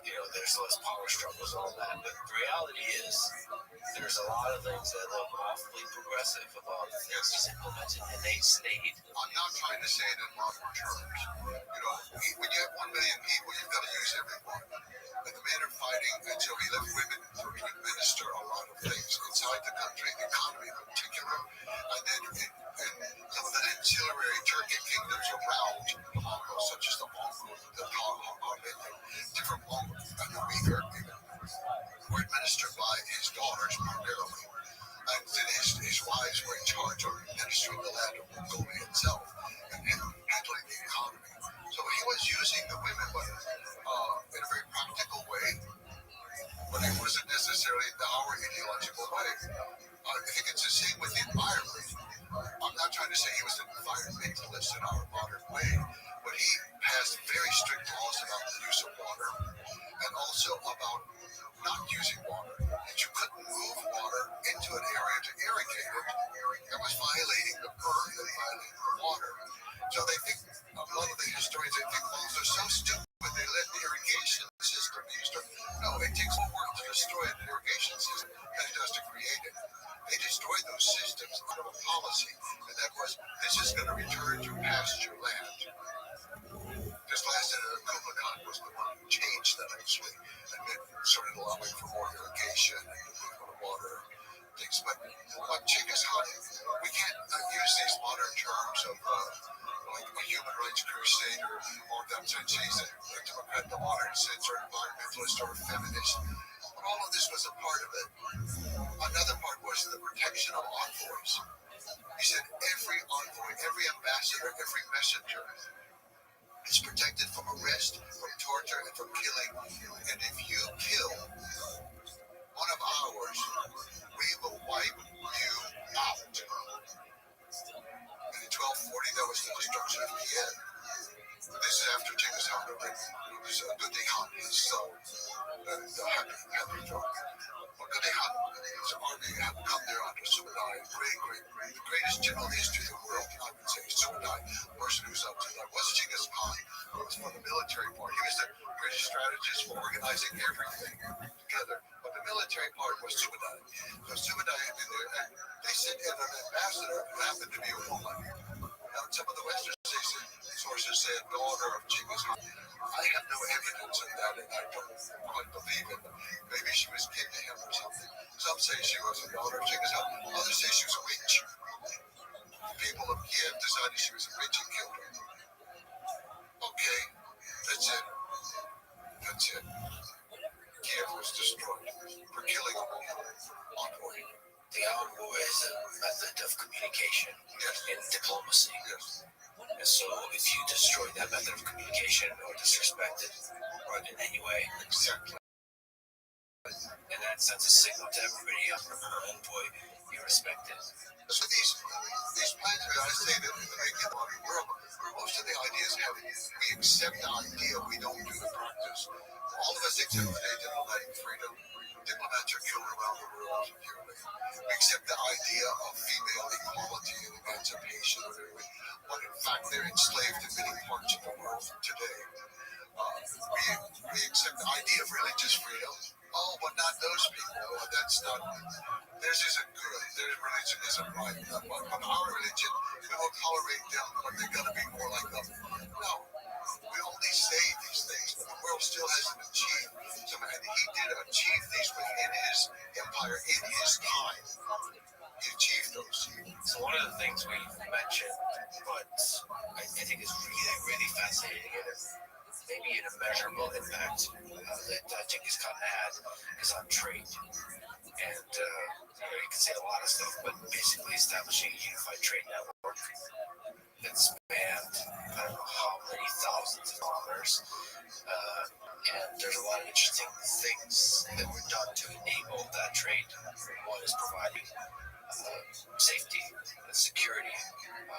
there's less power struggles and all that. But the reality is, there's a lot of things that look awfully progressive about the things he's implemented, and they stayed. I'm not trying to say it in modern terms. When you have 1 million people, you've got to use everyone. And the men are fighting, and so he left women to administer a lot of things inside the country, the economy in particular, and then in some of the ancillary Turkic kingdoms around the Mongols, such as the Mongols, the Armenian, different Mongols, and the Uyghur even, were administered by his daughters primarily. And then his wives were in charge of administering the land of Mongolia itself and handling the economy. So he was using the women, but in a very practical way, but it wasn't necessarily in our ideological way. I think it's the same with the environment. I'm not trying to say he was an environmentalist in our modern way, but he passed very strict laws about the use of water and also about not using water. That you couldn't move water into an area to irrigate it. That was violating the earth and violating the water. So they think, a lot of the historians, they think Mongols are so stupid they let the irrigation system be destroyed. No, it takes more work to destroy an irrigation system than it does to create it. They destroyed those systems out of a policy, and that was, this is going to return to pasture land. This last Senator Kublai was the one who changed that actually, and then started allowing for more irrigation and movement of water things. But Genghis Khan, we can't use these modern terms of like a human rights crusader, or that he's a Democrat, the modern sense, or environmentalist, or feminist. But all of this was a part of it. Another part was the protection of envoys. He said every envoy, every ambassador, every messenger is protected from arrest, from torture, and from killing. And if you kill one of ours, we will wipe you out. And in 1240, that was the destruction of Kiev. This is after Genghis Khan had written Good Khan, his son, the happy dog. But Good Khan, his army had come there under Subadai, the greatest general in the history of the world, I would say. Subadai, the person who's up to that, was Genghis Khan. It was for the military part. He was the greatest strategist for organizing everything together. But the military part was Subadai. So Subadai had been there, and they sent in an ambassador who happened to be a woman. Now, some of the Western sources say a daughter of Genghis Khan. I have no evidence of that, and I don't quite believe it. Maybe she was kin to him or something. Some say she was a daughter of Genghis Khan. Others say she was a witch. The people of Kiev decided she was a witch and killed her. Okay, that's it. That's it. Kiev was destroyed for killing a envoy. The envoy is a method of communication in diplomacy. Yes. And so if you destroy that method of communication or disrespect it or in any way, Exactly. and that sends a signal to everybody else. And boy, you respect it. So these plans, I say that in the making of modern world, most of the ideas have we accept the idea, we don't do the practice. All of us accept today diplomatic freedom. Diplomats are killed around the world yearly. We accept the idea of female equality and emancipation, but in fact they're enslaved in many parts of the world today. We accept the idea of religious freedom. Oh, but not those people. That's not. Theirs isn't good. Their religion isn't right. But our religion, we will tolerate them, but they're going to be more like them. No, we only say these things. The world still hasn't achieved some, and he did achieve these within his empire in his time. He achieved those. So one of the things we mentioned, but I think is really, really fascinating and maybe an immeasurable impact that Genghis Khan had is on trade. And you can say a lot of stuff, but basically establishing a unified trade network that spanned I don't know how many thousands of kilometers. And there's a lot of interesting things that were done to enable that trade. One is providing safety and security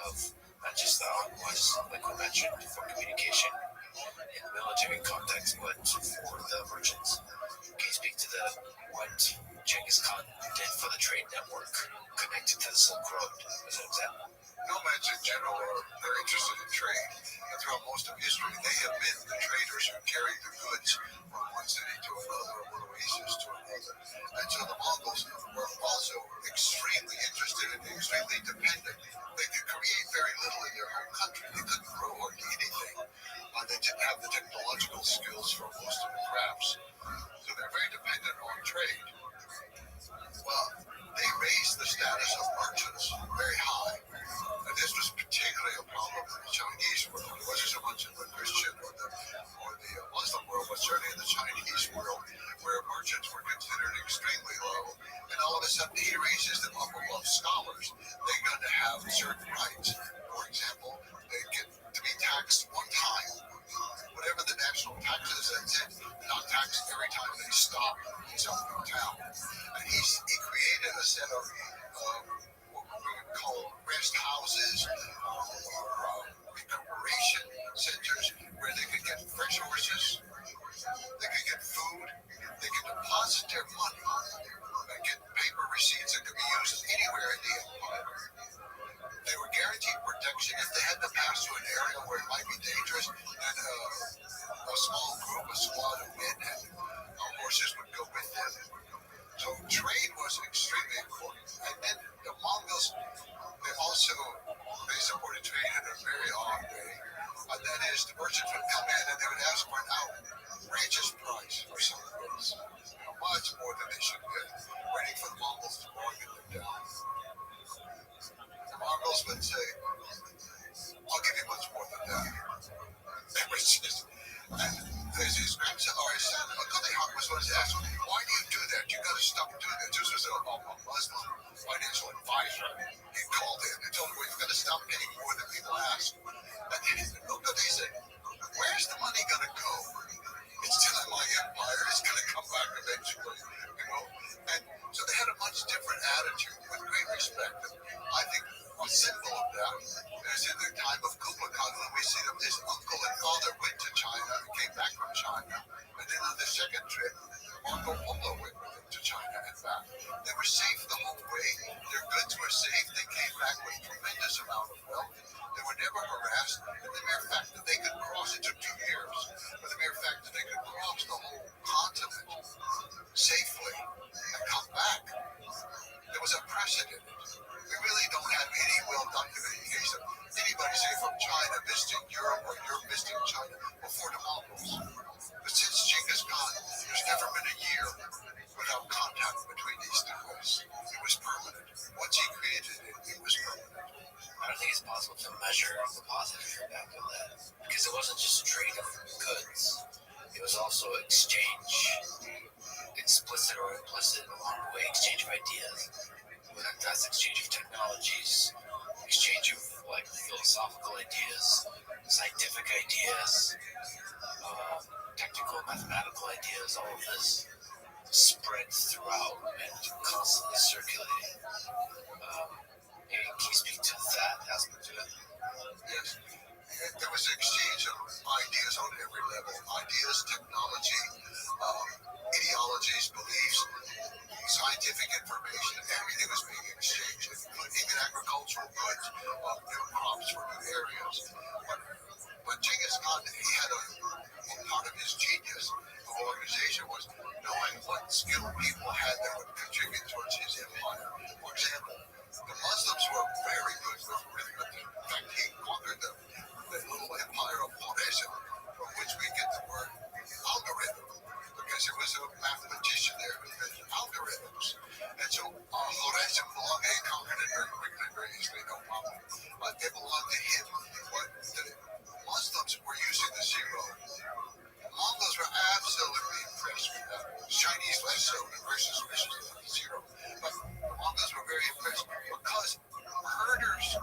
of not just the envoys, like we mentioned, for communication in the military context, but for the merchants. Can you speak to what Genghis Khan did for the trade network connected to the Silk Road as an example? Nomads in general are very interested in trade, and throughout most of history, they have been the traders who carried the goods from one city to another, or one oasis to another. And so the Mongols were also extremely interested and extremely dependent. They could create very little in their home country. They couldn't grow hardly anything. They didn't have the technological skills for most of the crafts. So they're very dependent on trade. Well, they raised the status of merchants very high. And this was particularly a problem in the Chinese world. It wasn't so much in the Christian or the Muslim world, but certainly in the Chinese world, where merchants were considered extremely low. And all of a sudden, he raises them up above scholars. They're going to have certain rights. For example, they get to be taxed one time. Whatever the national tax is, that's it. Not taxed every time they stop in some new town. And he created a set of what we would call rest houses or recuperation centers where they could get fresh horses, they could get food, they could deposit their money and get paper receipts that could be used anywhere in the empire. They were guaranteed protection if they had to pass through an area where it might be dangerous, and a small group, a squad of men and horses would go with them. So trade was extremely important. And then the Mongols, they supported trade in a very odd way. And that is, the merchants would come in and they would ask for an outrageous price for some goods, much more than they should get, waiting for the Mongols to bargain them down. The Mongols would say, I'll give you much more than that. It was just, and his grandson or his son, was going to ask him, why do you do that? You got to stop doing that. This was a Muslim financial advisor. He called in and told him, well, you've got to stop getting more than people ask. And they said, where's the money going to go? It's still in my empire. It's going to come back eventually, And so they had a much different attitude with great respect. And I think a symbol of that is in the time of Kublai Khan, when we see them, his uncle and father went to China and came back from China. And then on the second trip, Marco Polo went with them to China and back. They were safe the whole way. Their goods were safe. They came back with tremendous amount of wealth. They were never harassed. And the mere fact that they could cross, it took 2 years, but the mere fact that they could cross the whole continent safely and come back, there was unprecedented. We really don't have any well-documented case of anybody, say, from China visiting Europe or Europe visiting China before the Mongols. But since Genghis Khan, there's never been a year without contact between these two guys. It was permanent. Once he created it, it was permanent. I don't think it's possible to measure the positive impact of that, because it wasn't just trade of goods. It was also exchange, explicit or implicit, along the way, exchange of ideas. That's exchange of technologies, exchange of philosophical ideas, scientific ideas, technical, mathematical ideas, all of this. spread throughout and constantly circulating. Can you speak to that aspect of it? Yes. There was an exchange of ideas on every level. Ideas, technology, ideologies, beliefs, scientific information, everything was being exchanged. Even agricultural goods, new crops for new areas. But Genghis Khan, he had a part of his genius of organization was knowing what skilled people had that would contribute towards his empire. For example, the Muslims were very good with arithmetic. In fact, he conquered the little empire of Khorasan, from which we get the word algorithm, because there was a mathematician there who invented algorithms. And so Khorasan belonged, he conquered it very quickly, very easily, no problem. But it belonged to him. What the Muslims were using the zero. Mongols were absolutely impressed with that. Chinese less so, versus zero. But the Mongols were very impressed because herders'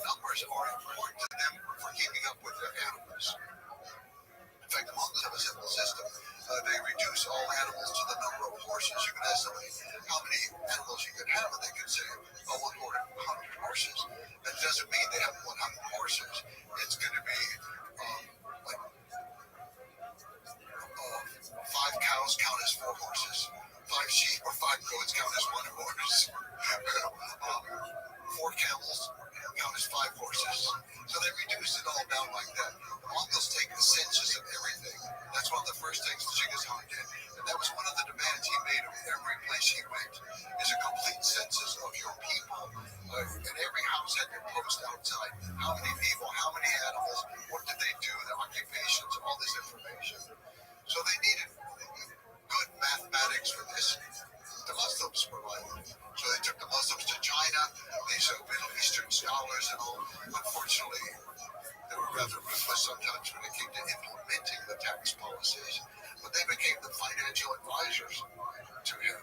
numbers are important to them for keeping up with their animals. In fact, the Mongols have a simple system. They reduce all animals to the number of horses. You can ask somebody how many animals you can have, and they can say, oh, 100 horses. That doesn't mean they have 100 horses. It's going to be like 5 cows count as 4 horses. 5 sheep or 5 goats count as 1 horse. 4 camels count as 5 horses. So they reduce it all down like that. The Mongols take the census of everything. That's one of the first things Genghis Khan did. And that was one of the demands he made of every place he went, is a complete census of your people. And every house had to post outside how many people, how many animals, what did they do, their occupations, all this information. So they needed good mathematics for this. The Muslims provided. So they took the Muslims to China, these Middle Eastern scholars and all. Unfortunately, they were rather ruthless sometimes when it came to implementing the tax policies. But they became the financial advisors to him.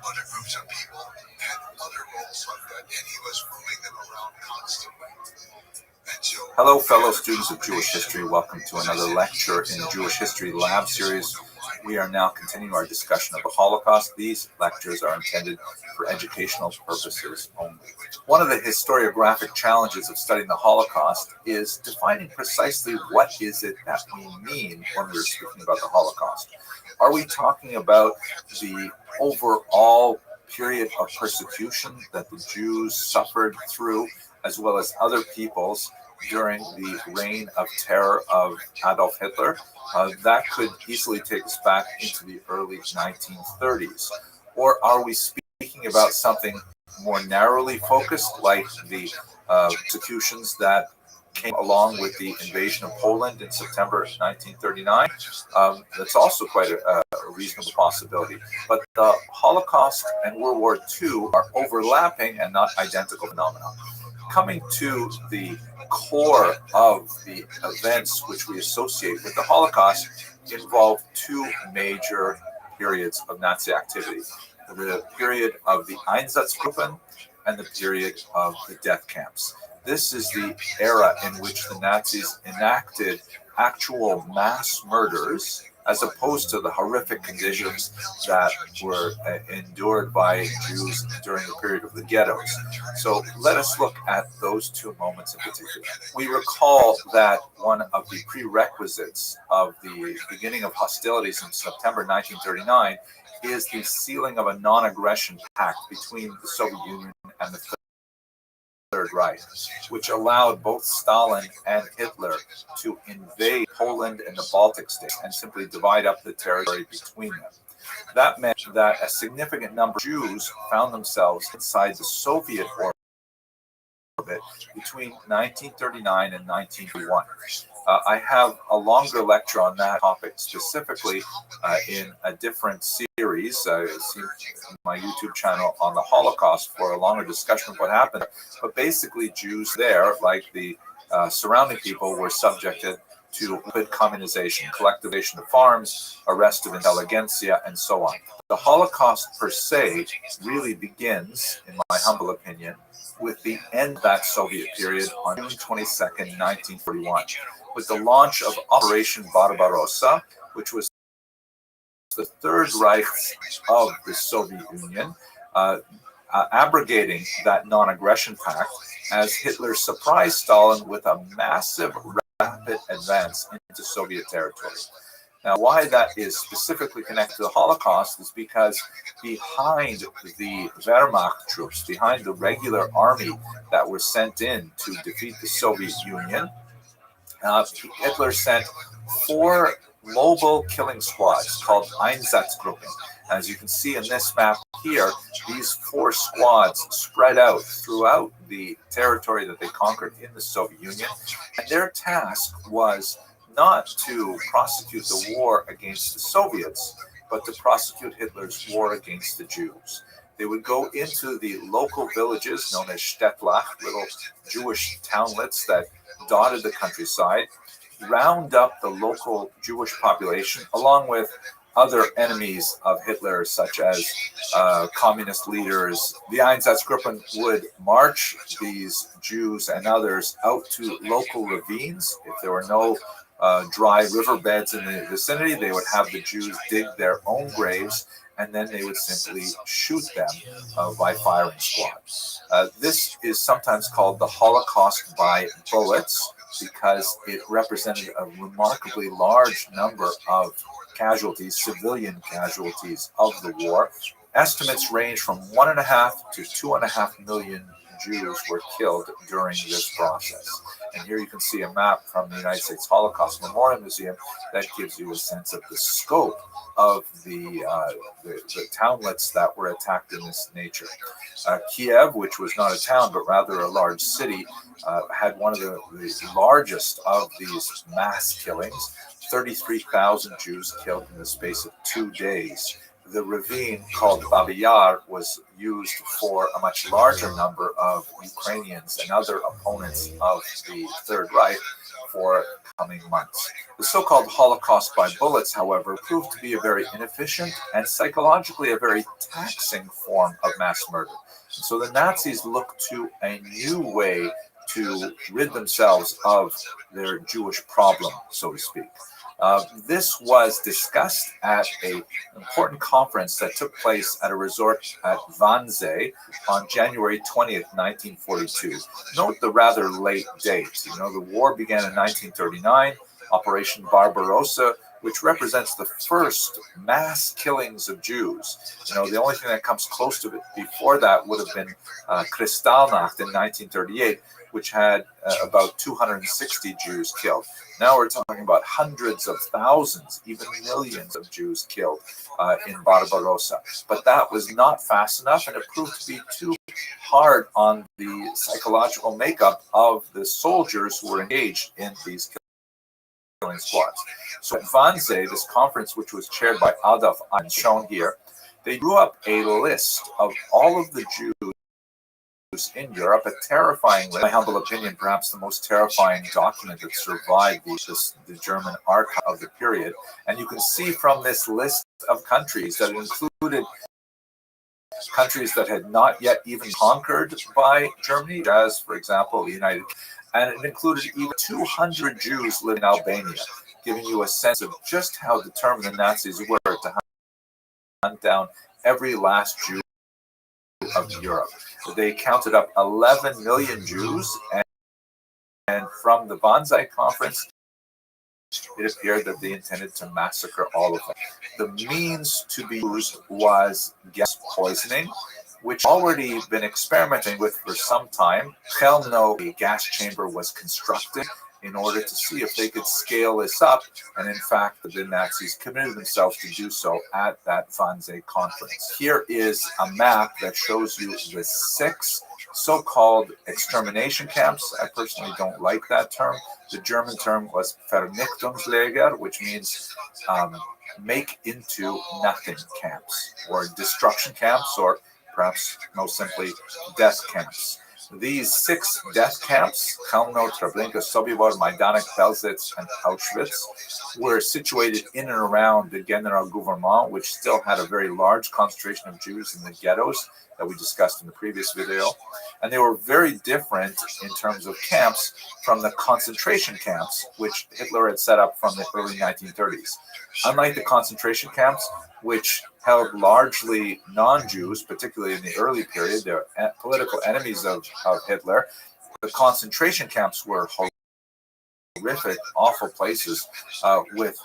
Other groups of people had other roles like that, and he was moving them around constantly. Hello, fellow students of Jewish history. Welcome to another lecture in the Jewish History Lab series. We are now continuing our discussion of the Holocaust. These lectures are intended for educational purposes only. One of the historiographic challenges of studying the Holocaust is defining precisely what is it that we mean when we're speaking about the Holocaust. Are we talking about the overall period of persecution that the Jews suffered through, as well as other peoples, during the reign of terror of Adolf Hitler? That could easily take us back into the early 1930s. Or are we speaking about something more narrowly focused, like the persecutions that came along with the invasion of Poland in September 1939? That's also quite a reasonable possibility. But the Holocaust and World War II are overlapping and not identical phenomena. Coming to the core of the events which we associate with the Holocaust involve 2 major periods of Nazi activity. The period of the Einsatzgruppen and the period of the death camps. This is the era in which the Nazis enacted actual mass murders, as opposed to the horrific conditions that were endured by Jews during the period of the ghettos. So let us look at those 2 moments in particular. We recall that one of the prerequisites of the beginning of hostilities in September 1939 is the sealing of a non-aggression pact between the Soviet Union and the Third Reich, which allowed both Stalin and Hitler to invade Poland and the Baltic states and simply divide up the territory between them. That meant that a significant number of Jews found themselves inside the Soviet orbit between 1939 and 1941. I have a longer lecture on that topic specifically in a different series. See my YouTube channel on the Holocaust for a longer discussion of what happened. But basically, Jews there, like the surrounding people, were subjected to rapid communization, collectivization of farms, arrest of intelligentsia, and so on. The Holocaust per se really begins, in my humble opinion, with the end of that Soviet period on June 22nd, 1941, with the launch of Operation Barbarossa, which was the Third Reich of the Soviet Union, abrogating that non-aggression pact as Hitler surprised Stalin with a massive rapid advance into Soviet territory. Now, why that is specifically connected to the Holocaust is because behind the Wehrmacht troops, behind the regular army that were sent in to defeat the Soviet Union, Hitler sent 4 mobile killing squads called Einsatzgruppen. As you can see in this map here, these 4 squads spread out throughout the territory that they conquered in the Soviet Union, and their task was not to prosecute the war against the Soviets, but to prosecute Hitler's war against the Jews. They would go into the local villages known as Städtlach, little Jewish townlets that dotted the countryside, round up the local Jewish population along with other enemies of Hitler, such as communist leaders. The Einsatzgruppen would march these Jews and others out to local ravines. If there were no dry riverbeds in the vicinity, they would have the Jews dig their own graves, and then they would simply shoot them by firing squads. This is sometimes called the Holocaust by bullets because it represented a remarkably large number of casualties, civilian casualties of the war. Estimates range from 1.5 to 2.5 million Jews were killed during this process. And here you can see a map from the United States Holocaust Memorial Museum that gives you a sense of the scope of the townlets that were attacked in this nature. Kiev, which was not a town but rather a large city, had one of the largest of these mass killings. 33,000 Jews killed in the space of 2 days. The ravine called Babi Yar was used for a much larger number of Ukrainians and other opponents of the Third Reich for coming months. The so-called Holocaust by bullets, however, proved to be a very inefficient and psychologically a very taxing form of mass murder. And so the Nazis looked to a new way to rid themselves of their Jewish problem, so to speak. This was discussed at an important conference that took place at a resort at Wannsee on January 20th, 1942. Note the rather late date. You know, the war began in 1939, Operation Barbarossa, which represents the first mass killings of Jews. You know, the only thing that comes close to it before that would have been Kristallnacht in 1938, which had about 260 Jews killed. Now we're talking about hundreds of thousands, even millions of Jews killed in Barbarossa. But that was not fast enough, and it proved to be too hard on the psychological makeup of the soldiers who were engaged in these killing squads. So at Wannsee, this conference, which was chaired by Adolf Eichmann, shown here, they drew up a list of all of the Jews in Europe, a terrifying, in my humble opinion, perhaps the most terrifying document that survived the German archive of the period. And you can see from this list of countries that it included countries that had not yet even conquered by Germany, as, for example, the United Kingdom, and it included even 200 Jews living in Albania, giving you a sense of just how determined the Nazis were to hunt down every last Jew of Europe. They counted up 11 million Jews, and from the Wannsee conference, it appeared that they intended to massacre all of them. The means to be used was gas poisoning, which already been experimenting with for some time. Chelmno, a gas chamber, was constructed in order to see if they could scale this up, and in fact the Nazis committed themselves to do so at that Wannsee conference. Here is a map that shows you the 6 so-called extermination camps. I personally don't like that term. The German term was Vernichtungslager, which means make into nothing camps, or destruction camps, or perhaps most simply death camps. These 6 death camps, Chelmno, Treblinka, Sobibor, Majdanek, Belzec, and Auschwitz, were situated in and around the General Gouvernement, which still had a very large concentration of Jews in the ghettos that we discussed in the previous video. And they were very different in terms of camps from the concentration camps, which Hitler had set up from the early 1930s. Unlike the concentration camps, which held largely non-Jews, particularly in the early period. They're political enemies of Hitler. The concentration camps were horrific, awful places with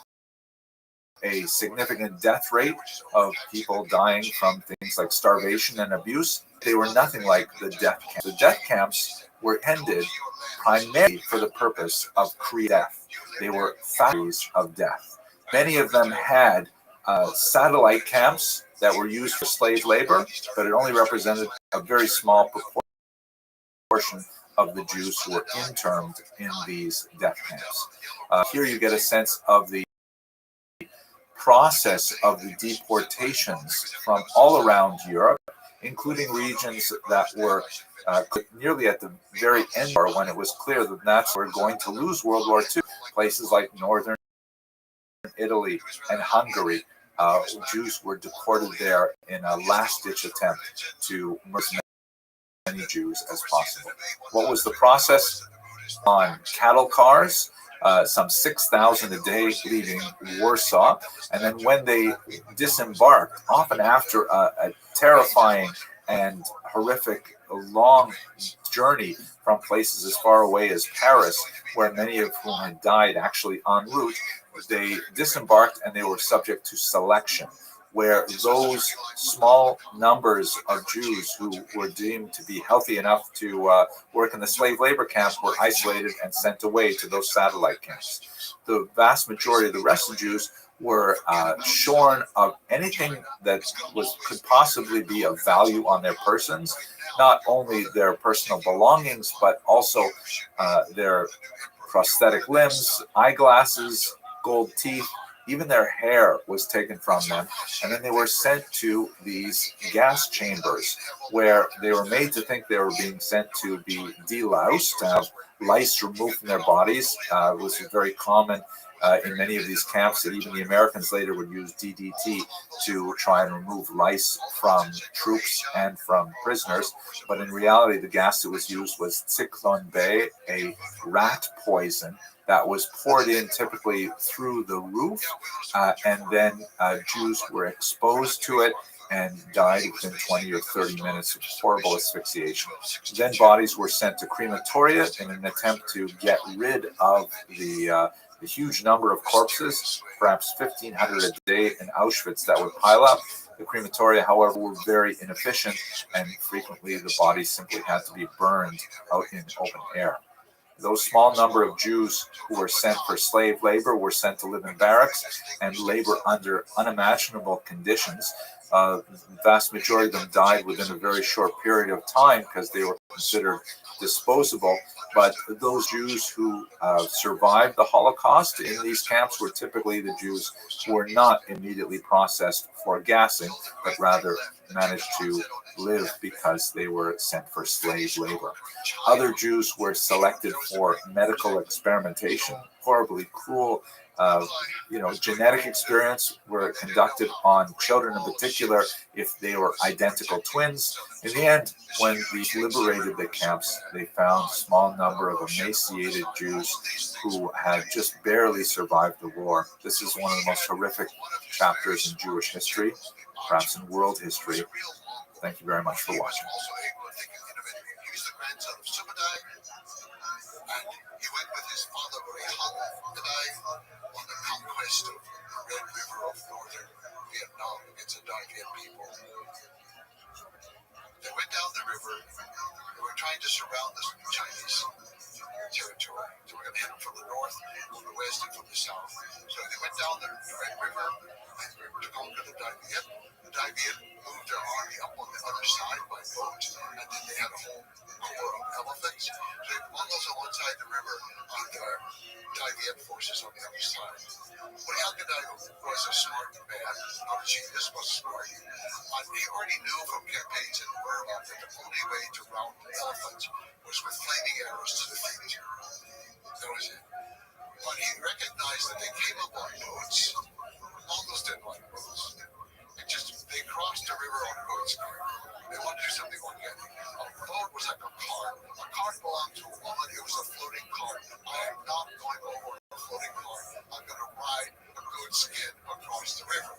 a significant death rate of people dying from things like starvation and abuse. They were nothing like the death camps. The death camps were intended primarily for the purpose of creating death. They were factories of death. Many of them had satellite camps that were used for slave labor, but it only represented a very small proportion of the Jews who were interned in these death camps. Here you get a sense of the process of the deportations from all around Europe, including regions that were nearly at the very end, or when it was clear that Nazis were going to lose World War II. Places like northern Italy and Hungary, Jews were deported there in a last-ditch attempt to murder as many Jews as possible. What was the process? On cattle cars, some 6,000 a day leaving Warsaw. And then when they disembarked, often after a terrifying and horrific long journey from places as far away as Paris, where many of whom had died actually en route, they disembarked and they were subject to selection, where those small numbers of Jews who were deemed to be healthy enough to work in the slave labor camps were isolated and sent away to those satellite camps. The vast majority of the rest of the Jews were shorn of anything that could possibly be of value on their persons, not only their personal belongings, but also their prosthetic limbs, eyeglasses, gold teeth. Even their hair was taken from them, and then they were sent to these gas chambers where they were made to think they were being sent to be deloused, to have lice removed from their bodies. It was very common in many of these camps that even the Americans later would use DDT to try and remove lice from troops and from prisoners. But in reality, the gas that was used was Zyklon B, a rat poison that was poured in typically through the roof, and then Jews were exposed to it and died within 20 or 30 minutes of horrible asphyxiation. Then bodies were sent to crematoria in an attempt to get rid of the huge number of corpses, perhaps 1,500 a day in Auschwitz that would pile up. The crematoria, however, were very inefficient, and frequently the bodies simply had to be burned out in open air. Those small number of Jews who were sent for slave labor were sent to live in barracks and labor under unimaginable conditions. The vast majority of them died within a very short period of time because they were considered disposable. But those Jews who survived the Holocaust in these camps were typically the Jews who were not immediately processed for gassing, but rather managed to live because they were sent for slave labor. Other Jews were selected for medical experimentation, horribly cruel. Genetic experiments were conducted on children in particular if they were identical twins. In the end, when they liberated the camps, they found a small number of emaciated Jews who had just barely survived the war. This is one of the most horrific chapters in Jewish history, perhaps in world history. Thank you very much for watching. He went with his father, on the conquest of the Red River of northern Vietnam against the Viet people. They went down the river. They were trying to surround the Chinese territory. They were going to hit them from the north, from the west, and from the south. So they went down the Red River to conquer the Viet. The Viet moved their army up on the other side by boat, and then they had a whole corps of elephants. So they bundled on one side of the river, and the Viet forces on the other side. Well, Al-Qaeda was a smart man, not a genius, but smart. He already knew from campaigns in Burma that the only way to rout elephants was with flaming arrows to the feet. That was it. But he recognized that they came up on boats. Mongols didn't like boats. They crossed the river on boats. They wanted to do something organic. A boat was like a cart. A cart belonged to a woman. It was a floating cart. I am not going over a floating cart. I'm going to ride a good skin across the river.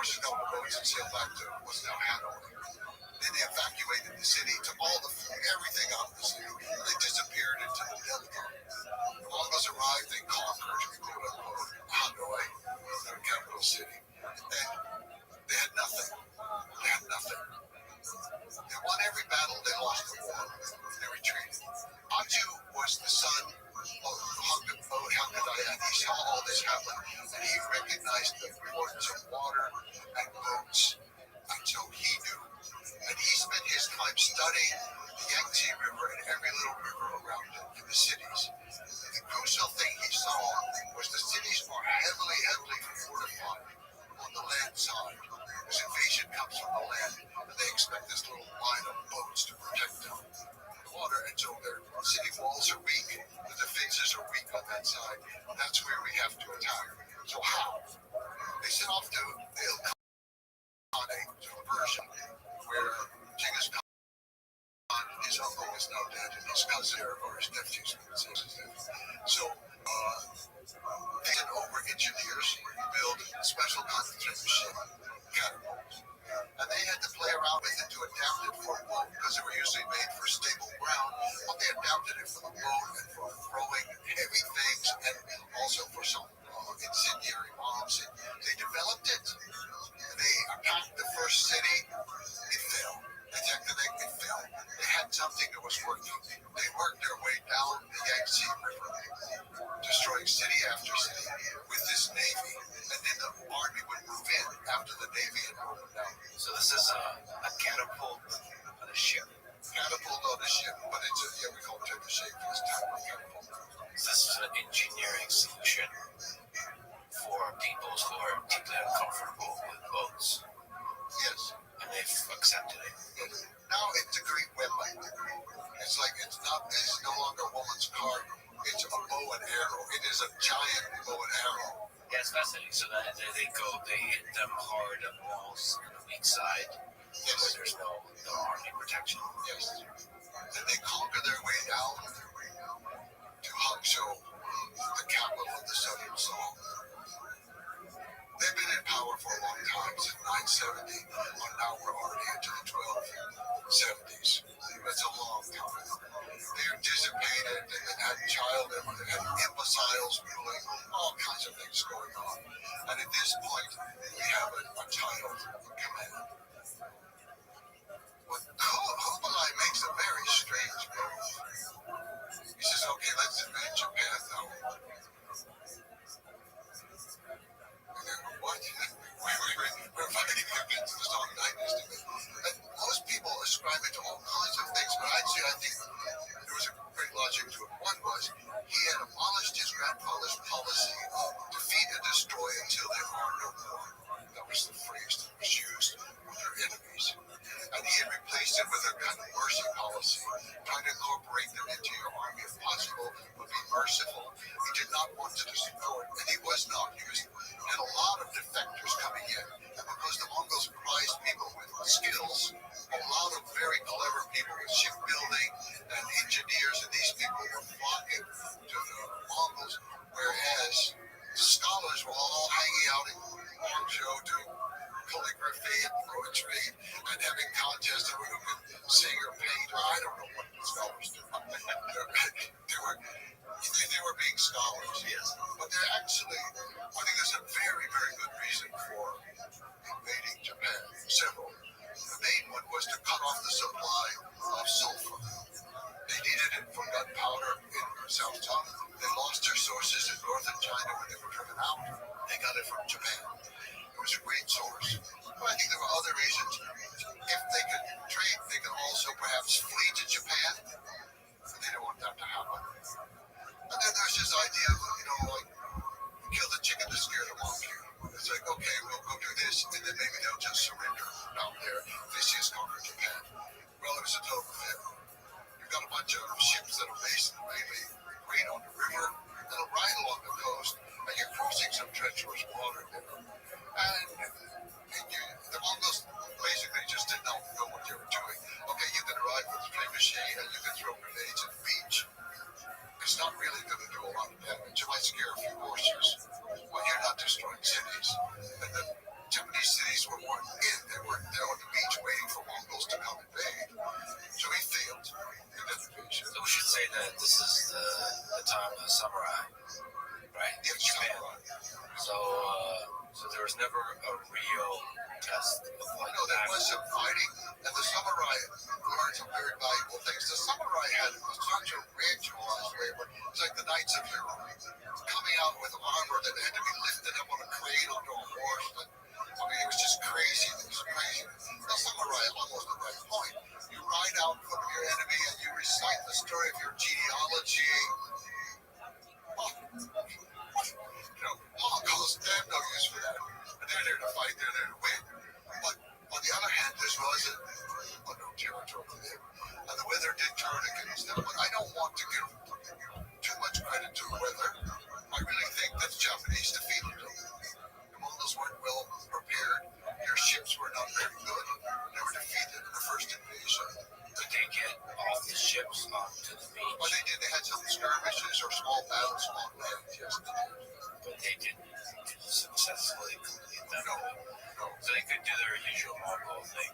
forced a couple boats and sailed back to what's now Hanoi. Then they evacuated the city, took all the food, everything out of the city, and they disappeared into the Delta. The Mongols arrived, they conquered, quote unquote, Hanoi, their capital city, and they had nothing. They had nothing. They won every battle, they lost the war. They retreated. Aju was the son of Hangadayan. He saw all this happen, and he recognized the importance of water and boats. And so he knew. And he spent his time studying the Yangtze River and every little river around it in the cities. The crucial thing he saw was the cities are heavily, heavily fortified on the land side. This invasion comes from the land, and they expect this little line of boats to protect them from the water. And so their city walls are weak, the defenses are weak on that side. That's where we have to attack. So how? They set off to Persia, where Genghis Khan, his uncle, is now dead, and his cousin or his nephews. So they sent over engineers who build special concentrated machine catapults, and they had to play around with it to adapt it for a boat because they were usually made for stable ground, but they adapted it for the boat and for throwing heavy things, and also for some incendiary bombs. And they developed it. They attacked the first city. It fell. They attacked the next. It fell. They had something that was working. They worked their way down the Yangtze River, destroying city after city with this navy, and then the army would move in after the navy had moved down. So this is a catapult on a ship. Catapult on a ship, but it's we call it the shape of this type of catapult. So this is an engineering solution for peoples who are deeply uncomfortable with boats, Yes. and they've accepted it. Yes. Now it's a great weapon. It's like it's no longer a woman's card. It's a bow and arrow. It is a giant bow and arrow. Yeah, it's fascinating. So that they hit them hard on walls on the weak side, Yes. where there's no army protection. Yes. And they conquer their way down to Hangzhou, the capital of the southern Song. They've been in power for a long time, since 970, and now we're already into the 1270s. That's a long time. They're dissipated, and had child, and had imbeciles ruling, all kinds of things going on. And at this point, we have a child in command. But Kublai makes a very strange move. He says, okay, let's invade Japan now. What? We're fighting against the Song Dynasty. And most people ascribe it to all kinds of things, but I think there was a great logic to it. One was he had abolished his grandfather's policy of defeat and destroy until there are no more. That was the phrase that was used with their enemies. And he had replaced it with a kind of mercy policy, trying to incorporate them into your army if possible, but be merciful. He did not want to destroy, and he was not. He had a lot of defectors coming in, and because the Mongols prized people with skills, a lot of very clever people with shipbuilding and engineers, and these people were flocking to the Mongols, whereas the scholars were all hanging out in Hangzhou doing calligraphy and poetry and having contests of who could sing or paint, or I don't know what the scholars do. They were being scholars, yes. But they're actually, I think there's a very, very good reason for invading Japan. Several. The main one was to cut off the supply of sulfur. They needed it for gunpowder in South China. They lost their sources in northern China when they were driven out. They got it from Japan. It was a great source. But I think there were other reasons. If they could trade, they could also perhaps flee to Japan. But they don't want that to happen. And then there's this idea of, like, kill the chicken to scare the monkey. It's like, okay, were there on the beach waiting for Mongols to come invade. So he failed in that invasion. So we should say that this is the time of samurai, right? In Japan. Samurai. So there was never a real test of like No, there was some fighting, and the samurai learned some very valuable things. The samurai had such a ritualized way, where it's like the Knights of Europe, coming out with armor that had to be lifted up on a crane onto a horse. And, I mean, it was just crazy. It was crazy. The samurai almost at that point. You ride out in front of your enemy and you recite the story of your genealogy. You know, Mongols, they have no use for that. And they're there to fight, they're there to win. But on the other hand, this wasn't unknown territory for them. And the weather did turn against them. But I don't want to give too much credit to the weather. I really think that the Japanese defeated them. The Mongols weren't well prepared. Their ships were not very good. They were defeated in the first invasion. Could they get off the ships onto the beach? Well, they did. They had some skirmishes or small battles on land, yes. But they didn't successfully complete them. No, no. So they could do their usual Mongol thing.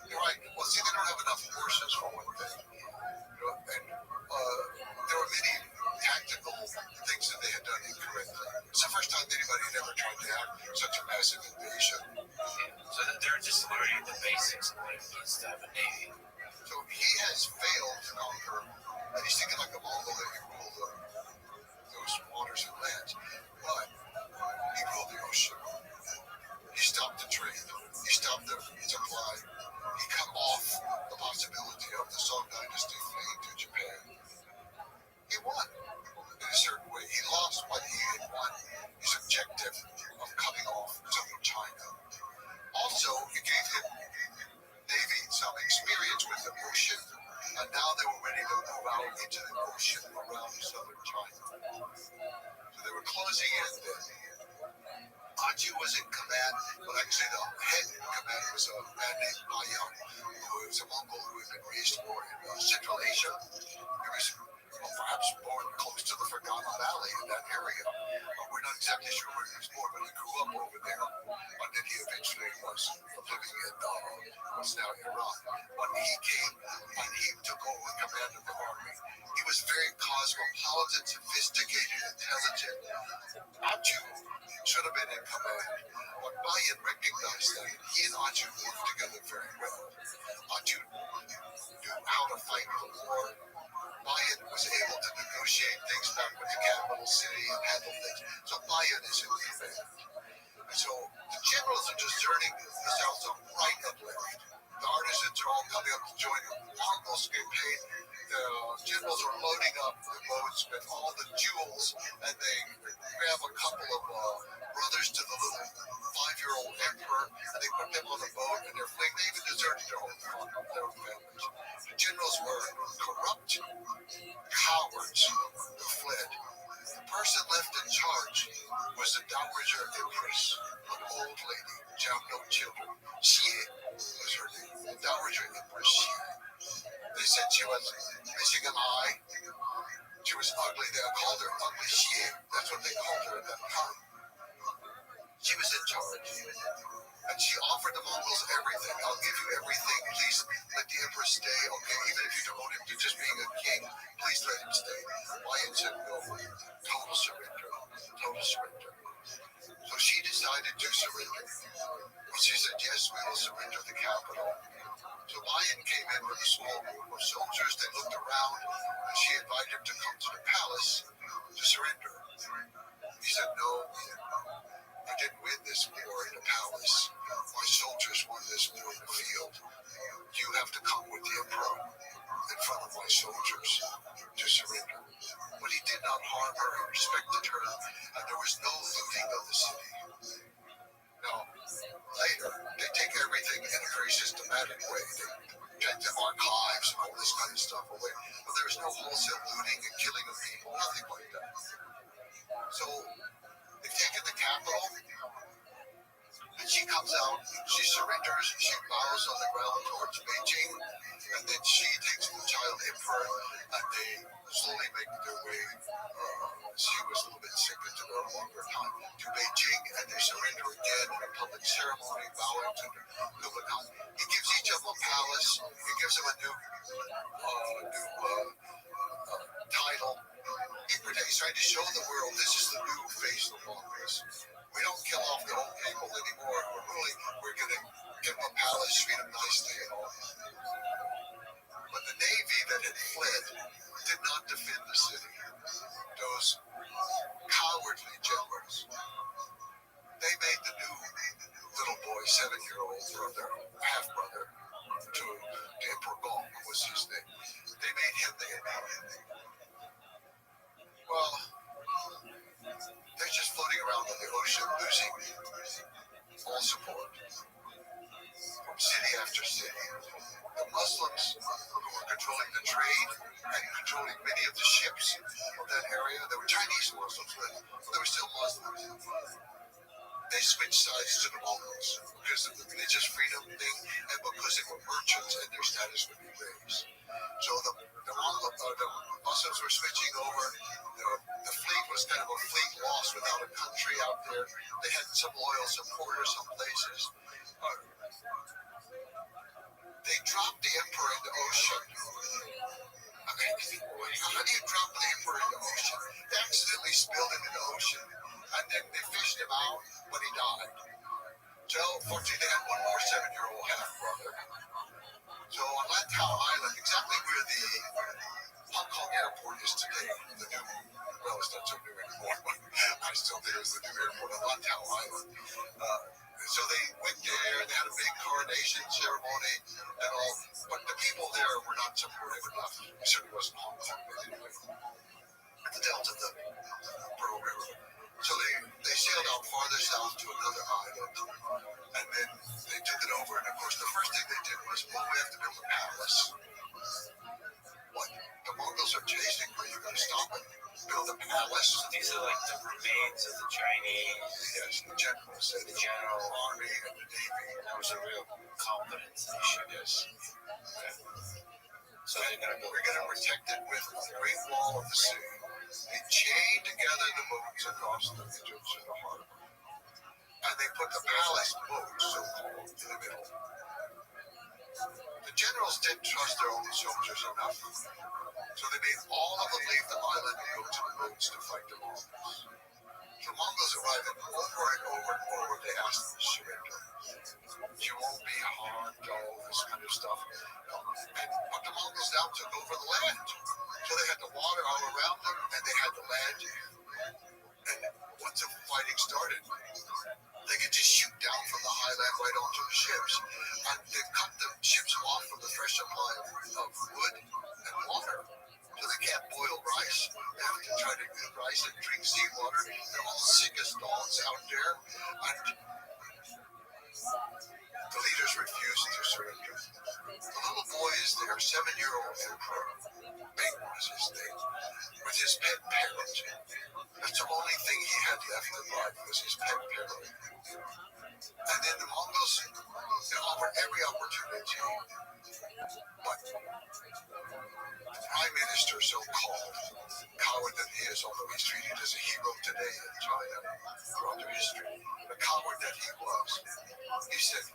You're right. Well, see, they don't have enough horses for one thing. You know, and there were many tactical things that they had done incorrectly. It's the first time anybody had ever tried to have such a massive invasion. So that they're just learning the basics of what it means to have a navy. So he has failed to conquer, and he's thinking like a Mongol that he ruled those waters and lands. But he ruled the ocean. He stopped the trade. He stopped the supply. He cut off the possibility of the Song Dynasty fleeing to Japan. He won in a certain way. He lost, but he had won his objective of cutting off southern China. Also, he gave him Navy some experience with the ocean, and now they were ready to move out into the ocean around southern China. So they were closing in then. Aju was in command, but actually the head in command was a man named Bayan, who was a Mongol who had been raised more in Central Asia. He was perhaps born close to the Fergana Valley in that area. We're not exactly sure where he was born, but he grew up over there. And then he eventually was living in what's now Iran. When he came and he took over command of the army, he was very cosmopolitan, sophisticated, intelligent. Aju should have been in command. But Bayan recognized that he and Aju worked together very well. Aju knew how to fight the war. Bayan was able to negotiate things back with the capital city and handle things. So Bayan is in command. And so the generals are discerning the south on right and left. The artisans are all coming up to join the Mongols campaign. The generals are loading up the boats with all the jewels, and they grab a couple of brothers to the little 5-year-old emperor, and they put them on the boat, and they're fleeing. They even deserted their own families. The generals were corrupt cowards who fled. The person left in charge was the Dowager Empress, an old lady, no children. Xie was her name. The Dowager Empress Xie. They said she was missing an eye. She was ugly. They called her Ugly Xie. That's what they called her at that time. She was in charge. And she offered the Mongols everything. I'll give you everything. Please let the Emperor stay. Okay, even if you devote him to just being a king, please let him stay. Bayan said no. Total surrender. Total surrender. So she decided to surrender. And she said, yes, we will surrender the capital. So Bayan came in with a small group of soldiers. They looked around, and she invited him to come to the palace to surrender. He said, no, I didn't win this war in the palace. My soldiers won this war in the field. You have to come with the emperor in front of my soldiers to surrender. But he did not harm her. He respected her, and there was no looting of the city. Now, later, they take everything in a very systematic way. They take the archives and all this kind of stuff away. But there's no wholesale looting and killing of people, nothing like that. So, they've taken the capital, and she comes out, she surrenders, she bows on the ground towards Beijing, And then she takes the child emperor, and they slowly make their way. She was a little bit sick into their longer time to Beijing, and they surrender again in a public ceremony, bowing to the Khan. He gives each of them a palace. He gives them a new title. He's trying to show the world this is the new face of Mongols. We don't kill off the old people anymore. We're going to give them a palace, treat them nicely and all. But the navy that had fled did not defend the city. Those cowardly generals, they made the new little boy, 7-year-old brother, half brother, to Emperor Gong was his name. They made him the enemy. Well, they're just floating around in the ocean, losing all support from city after city. The Muslims who were controlling the trade and controlling many of the ships of that area, they were Chinese Muslims, but they were still Muslims. They switched sides to the Mongols because of the religious freedom thing and because they were merchants and their status would be raised. So the Muslims were switching over. The fleet was kind of a fleet lost without a country out there. They had some loyal supporters some places. They dropped the emperor in the ocean. I mean, how do you drop the emperor in the ocean? They accidentally spilled him in the ocean, and then they fished him out when he died. So, fortunately, they had one more 7-year-old half-brother. So, on Lantau Island, exactly where the Hong Kong airport is today, the new, well, it's not so new anymore, but I still think it's the new airport on Lantau Island. So they went there, they had a big coronation ceremony and all, but the people there were not supportive enough. It certainly wasn't Hong Kong, but anyway. The Delta, the Pearl River. So they sailed out farther south to another island, and then they took it over, and of course the first thing they did was, well, we have to build a palace. What? The Mongols are chasing, are you going to stop it? Build a palace? These are like the remains of the Chinese. Yes, the generals, the general army and the navy. That was a real competence issue. Yes. Okay. So We're going to protect it with a great wall of the sea. They chained together the boats across the regions in the harbor. And they put the palace boats, so-called, in the middle. The generals didn't trust their own soldiers enough, so they made all of them leave the island and go to the boats to fight the Mongols. The Mongols arrived and over and over and over they asked them to surrender. You won't be harmed, all this kind of stuff. But the Mongols now took over the land. So they had the water all around them and they had the land. And once the fighting started, they could just shoot down from the highland right onto the ships. And they cut the ships off from the fresh supply of wood and water. So they can't boil rice. They have to try to eat rice and drink seawater. They're all sick as dogs out there. And the leaders refused to surrender. The little boy is there, 7-year-old emperor. Bing was his name. With his pet parrot. That's the only thing he had left in life was his pet parrot. And then the Mongols offered every opportunity. But the prime minister, so-called, coward that he is, although he's treated as a hero today in China throughout their history, the coward that he was, he said,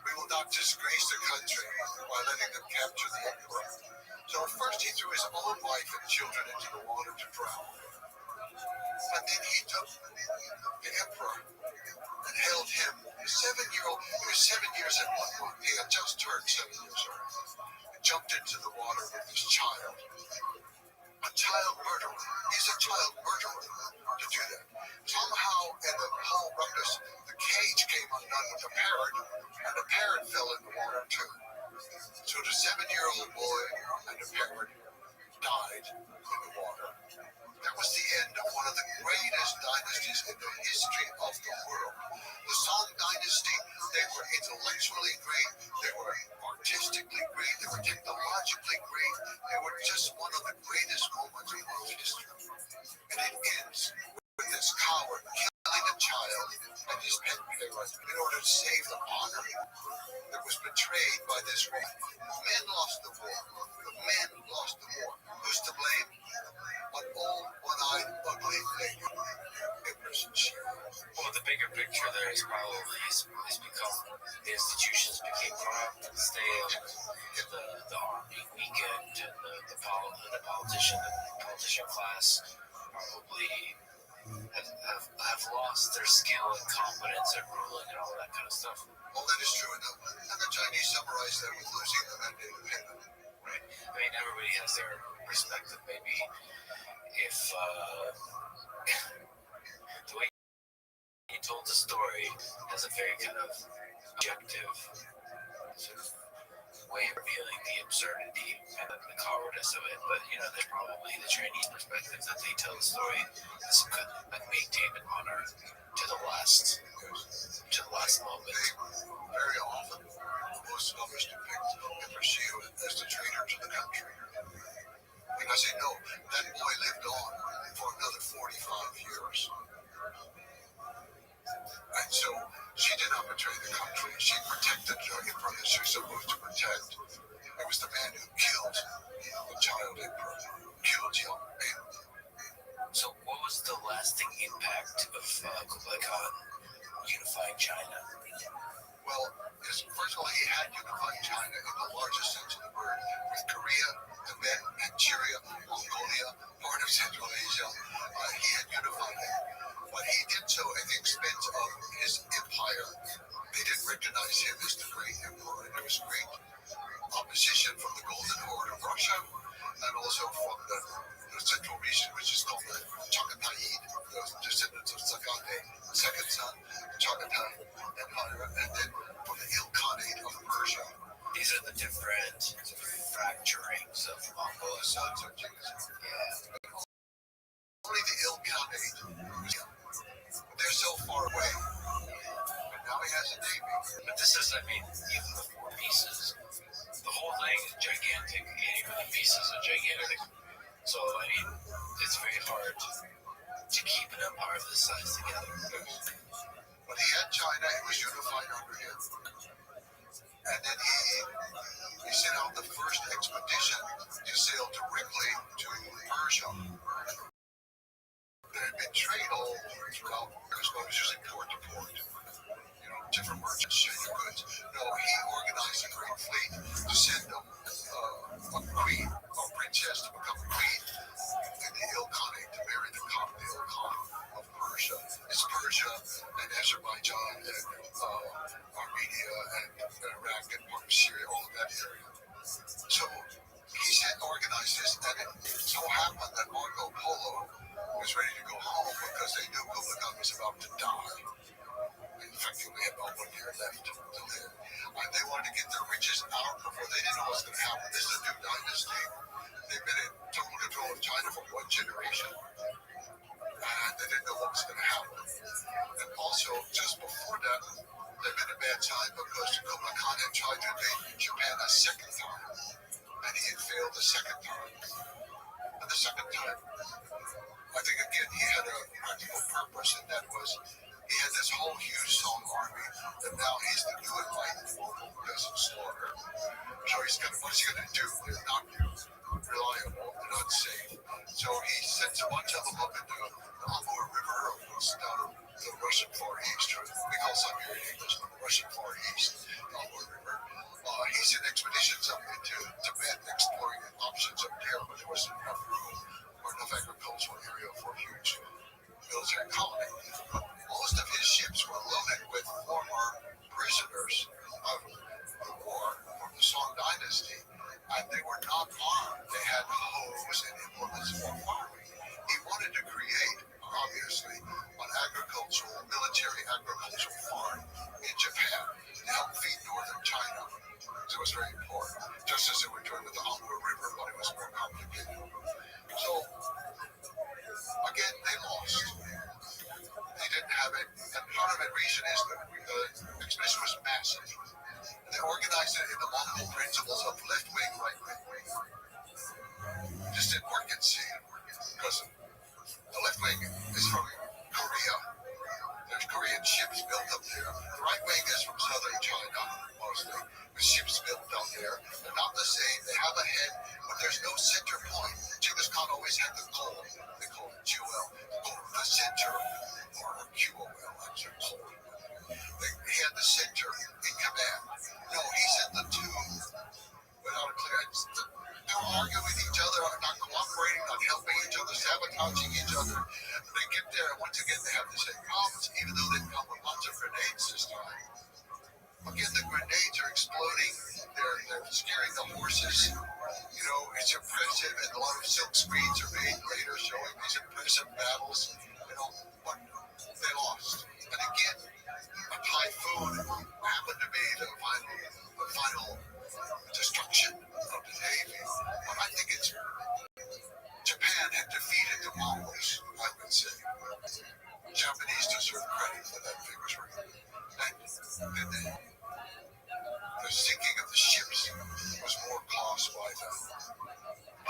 we will not disgrace the country by letting them capture the emperor. So at first he threw his own wife and children into the water to drown. But then he took the emperor and held him, a 7-year-old, he was 7 years and 1 month. He had just turned 7 years old. And jumped into the water with his child. A child murderer. He's a child murderer to do that. Somehow in the whole ruckus, the cage came undone with the parrot, and the parrot fell in the water too. So the 7-year-old boy and the parrot died in the water. That was the end of one of the greatest dynasties in the history of the world. The Song Dynasty, they were intellectually great, they were artistically great, they were technologically great, they were just one of the greatest moments in world history. And it ends with this coward killing a child and his pet parrot in order to save the honor that was betrayed by this war. Men lost the war. The men lost the war. Who's to blame? An old, one-eyed, ugly lady. Well, the bigger picture there is probably is because the institutions became corrupt and stale. The army weakened, and the politician class probably have lost their skill and competence at ruling and all that kind of stuff. All that is true enough. And the Chinese summarize that with losing the mandate of Hitler. Right. I mean, everybody has their perspective. Maybe if the way he told the story has a very kind of objective sort of way of revealing the absurdity and the cowardice of it. But there's probably the Chinese perspective that they tell the story as could maintain an honor to the last moment. Very often, most others depict and perceive it as the traitor to the country. Because they know that boy lived on for another 45 years. And so she did not betray the country. She protected the emperor that she was supposed to protect. It was the man who killed the child emperor, killed young men. So what was the lasting impact of Kublai Khan unifying China? Well, first of all, he had unified China in the largest sense of the word, with Korea, Tibet, Manchuria, Mongolia, part of Central Asia. He had unified it. But he did so at the expense of his empire. They didn't recognize him as the great emperor. There was great opposition from the Golden Horde of Russia and also from the central region, which is called the Chagatai, the descendants of Sakate, the second son, Chagatai Empire, and then from the Ilkhanate of Persia. These are the different sort of fracturings of Mongolia. Sons of Genghis. Yeah. Only the Ilkhanate. They're so far away. But now he has a navy. But this is, even the four pieces, the whole thing is gigantic. Even the pieces are gigantic. So, it's very hard to keep an empire of this size together. When he had China, it was unified under him. And then he sent out the first expedition to sail directly to Persia. There had been trade all throughout, because it was usually port to port. Different merchants shipping goods. No, he organized a great fleet to send them a queen, a princess to become a queen in the Ilkhanate, to marry the Khan, the Ilkhan of Persia. It's Persia and Azerbaijan and Armenia and Iraq and part of Syria, all of that area. So he organized this, and it so happened that Marco Polo was ready to go home because they knew Kublai Khan was about to die. In fact, they only had about 1 year left to live. And they wanted to get their riches out before they didn't know what was going to happen. This is a new dynasty. They've been in total control of China for 1 generation. And they didn't know what was going to happen. And also, just before that, they've been a bad time because Kublai Khan had tried to invade Japan a second time. And he had failed the second time. And the second time, I think again he had a practical purpose, and that was he had this whole huge Song army that now he's the new enlightened Mongol who doesn't slaughter. So what's he going to do? They're not reliable, they're not safe. So he sends a bunch of them up into the Amur River, down the Russian Far East, we call Siberia in English, the Russian Far East, Amur River. He sent expeditions up into Tibet, exploring options up there, but there wasn't enough room or enough agricultural area for a huge military colony. Most of his ships were loaded with former prisoners of the war from the Song dynasty, and they were not Again, the grenades are exploding. They're scaring the horses. You know, it's impressive, and a lot of silk screens are made later showing these impressive battles. You know, but they lost. And again, a typhoon happened to be the final destruction of the Navy. But I think it's Japan had defeated the Mongols, I would say. Japanese deserve credit for that victory. And the sinking of the ships was more caused by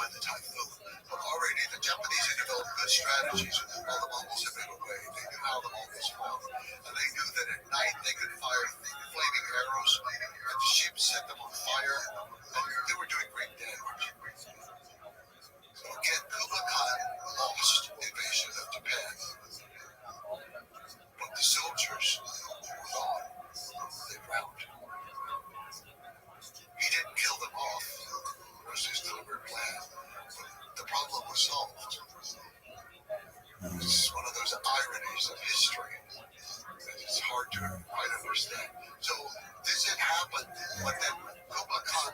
the typhoon. But already the Japanese had developed good strategies while the Mongols had been away. They knew how the Mongols fought. And they knew that at night they could fire flaming arrows at the ships, set them on fire. And they were doing great damage. So again, Kublai Khan lost the invasion of Japan. But the soldiers were gone. They drowned. He didn't kill them off. It was his deliberate plan. But the problem was solved. It's one of those ironies of history that it's hard to quite understand. So this had happened, but then Kublai Khan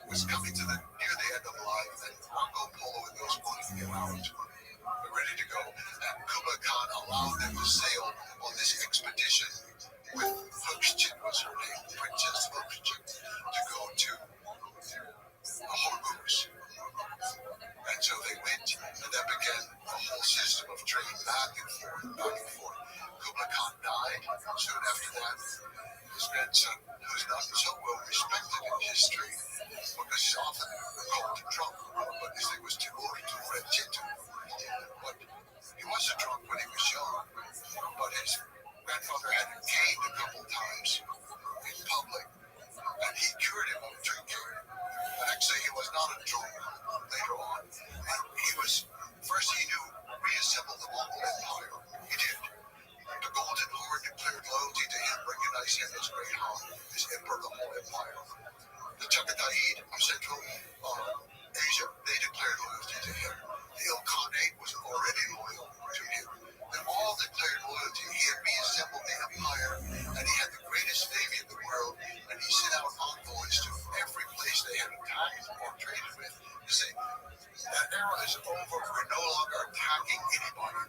was coming to near the end of life, and Marco Polo and those wanted to get out. They're ready to go. And Kublai Khan allowed them to sail on this expedition with Hookschin was her name, Princess Hookschin, to go to Hormuz. And so they went, and that began a whole system of trade back and forth, back and forth. Kublai Khan died soon after that. His grandson, who's not so well respected in history, because he's often called drunk, but his name was Timur Rejitu. But he wasn't drunk when he was young, but his grandfather had him caned a couple times in public, and he cured him of drinking. And actually, he was not a drunk later on. And he was, first he knew, reassembled the Mongol Empire. He did. The Golden Horde declared loyalty to him, recognized him as Great Han, as Emperor of the whole empire. The Chagatai of Central Asia, they declared loyalty to him. The Ilkhanate was already loyal to him. They all declared loyalty. He had reassembled the empire, and he had the greatest navy in the world, and he sent out envoys to every place they had attacked or traded with to say, that era is over. We're no longer attacking anybody.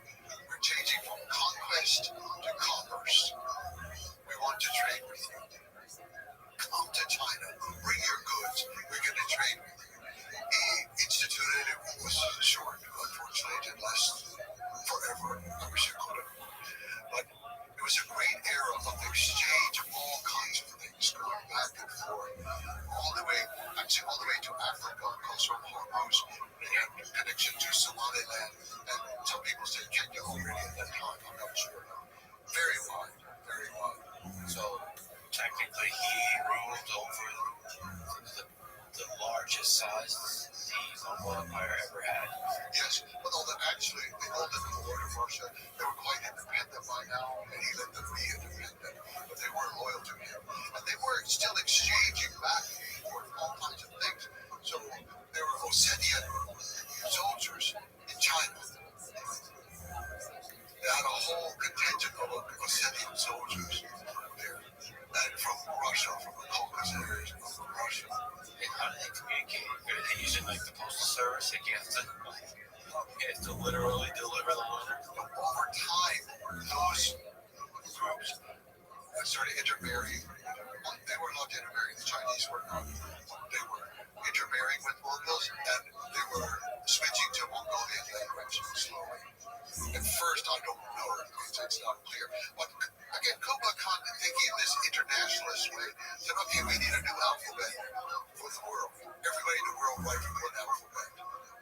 We're changing from conquest to commerce. We want to trade with you. Come to China. Bring your goods. We're going to trade with you. He instituted it. It was short. Unfortunately, it didn't last forever. I wish it could have. But it was a great era of exchange of all kinds of things going back and forth. All the way to Africa, across from Hormuz. They had a connection to Somaliland. And some people say Kenya already at that time. I'm not sure. Very wide. Very wide. So technically, he ruled over the largest size the Mongol Empire ever had. Yes, although actually the Golden Horde of Russia, they were quite independent by now, and he let them be independent, but they weren't loyal to him. And they were still exchanging back and forth all kinds of things. So there were Ossetian soldiers in China. They had a whole contingent of Ossetian soldiers there. And from Russia, from the Caucasus areas of Russia. And how do they communicate? Are they using like the postal service? Like you have to literally deliver the letter? Over time, those groups started intermarrying. They were not intermarrying. The Chinese were not. They were intermarrying with Mongols, and they were switching to Mongolian language slowly. At first, I don't know. It's not clear. But again, Kublai Khan, thinking in this internationalist way, said, okay, we need a new alphabet for the world. Everybody in the world writes one alphabet.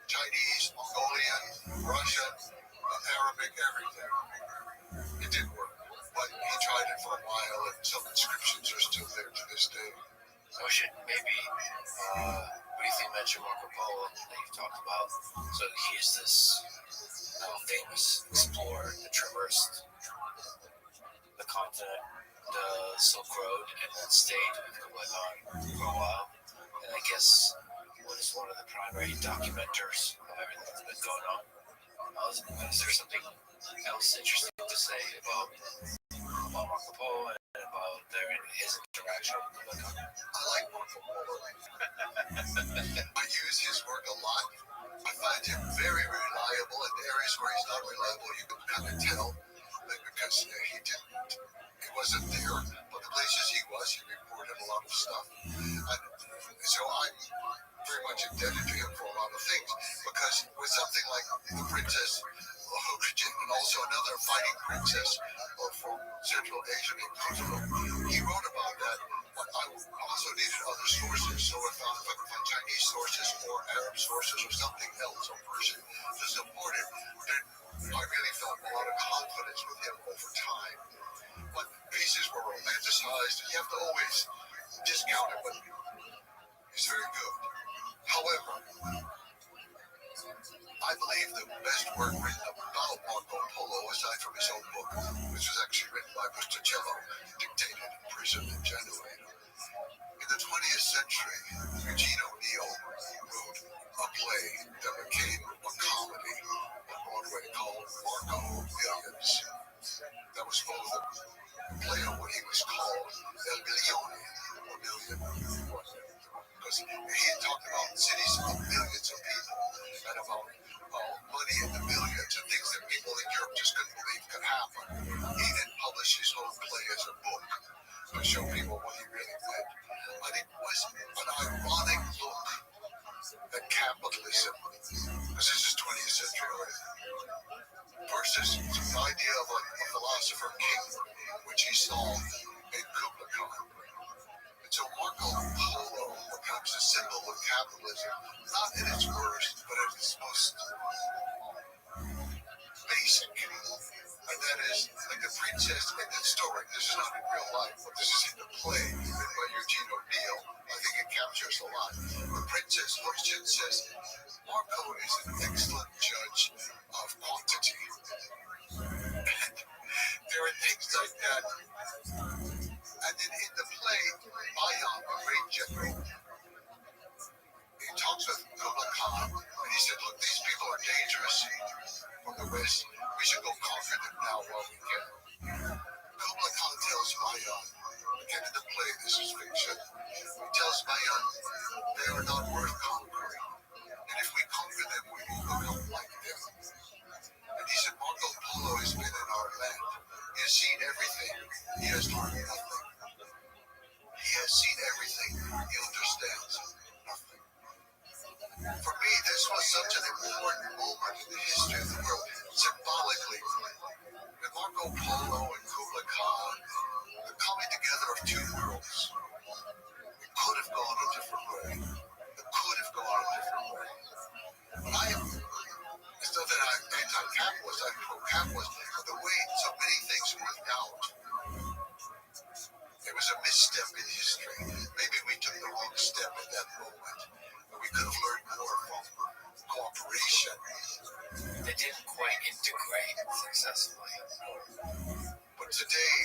Chinese, Mongolian, Russian, Arabic, everything. It didn't work. But he tried it for a while, and some inscriptions are still there to this day. So we should maybe briefly mention Marco Polo that you've talked about. So he is this famous explorer that traversed the continent, the Silk Road, and then stayed with Kublai Khan for a while. And I guess was one of the primary documenters of everything that's been going on. Is there something else interesting to say about Marco Polo and about about his interaction with Kublai Khan? I like Marco Polo. I use his work a lot. I find him very reliable. In areas where he's not reliable, you can kind of tell that because he wasn't there, but the places he was, he reported a lot of stuff. And so I'm very much indebted to him for a lot of things, because with something like the Princess and also another fighting princess from Central Asia named Kuzuro, he wrote about that. But I also needed other sources, so if I could find Chinese sources or Arab sources or something else or Persian to support it, then I really felt a lot of confidence with him over time. But pieces were romanticized, and you have to always discount it, but he's very good. However, I believe the best work written about Marco Polo, aside from his own book, which was actually written by Bustichello, dictated in prison in Genoa. In the 20th century, Eugene O'Neill wrote a play that became a comedy on Broadway called Marco Millions. That was both a play on what he was called El Milione, a million, because he had talked about cities of millions of people and about money in the millions and things that people in Europe just couldn't believe could happen. He then published his whole play as a book to show people what he really meant. And it was an ironic look at capitalism, because this is 20th century already, versus the idea of a philosopher king, which he saw in Kublai Khan. And so Marco Polo becomes a symbol of capitalism, not in its worst, but at its most basic. And that is like the princess in the story. This is not in real life, but this is in the play written by Eugene O'Neill. I think it captures a lot. The princess Hoshin says, Marco is an excellent judge of quantity. And there are things like that. And then in the play, Bayan, a great general, he talks with Kublai Khan, and he said, look, these people are dangerous from the West. We should go conquer them now while we can. Kublai Khan tells Bayan, again in the play, this is fiction, he tells Bayan, they are not worth conquering. And if we conquer them, we will become like them. And he said, Marco Polo has been in our land. He has seen everything. He has learned nothing. He has seen everything. He understands nothing. For me, this was such an important moment in the history of the world. Symbolically, with Marco Polo and Kublai Khan, the coming together of two worlds. It could have gone a different way. It could have gone a different way. But it's not that I'm anti-capitalist, I'm pro-capitalist, but the way so many things worked out, there was a misstep in history. Maybe we took the wrong step at that moment, but we could have learned more from cooperation. They didn't quite integrate successfully. But today,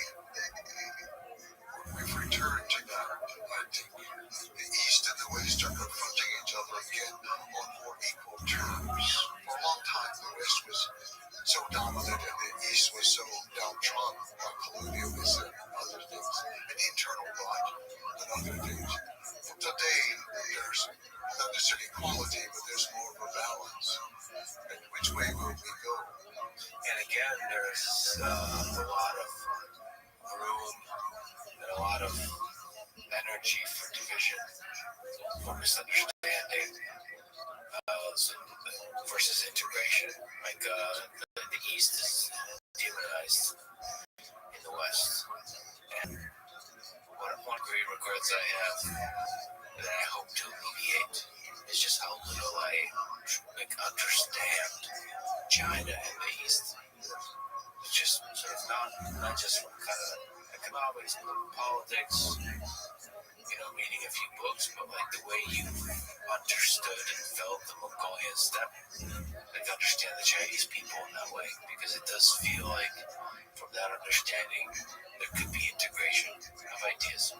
we've returned to that. I think the East and the West are confronting each other again on more equal terms. For a long time, the West was so dominant and the East was so downtrodden by colonialism and other things, and internal rot and other things. And today, there's not necessarily equality, but there's more of a balance. And which way will we go? And again, there's a lot of room and a lot of energy for division, for misunderstanding, versus integration. Like the East is demonized in the West. And one great regrets I have that I hope to alleviate is just how little I understand China and the East. It's just sort of not just from kind of economics, politics, reading a few books, but like the way you understood and felt the Mongolian steppe, like understand the Chinese people in that way, because it does feel like from that understanding there could be integration of ideas.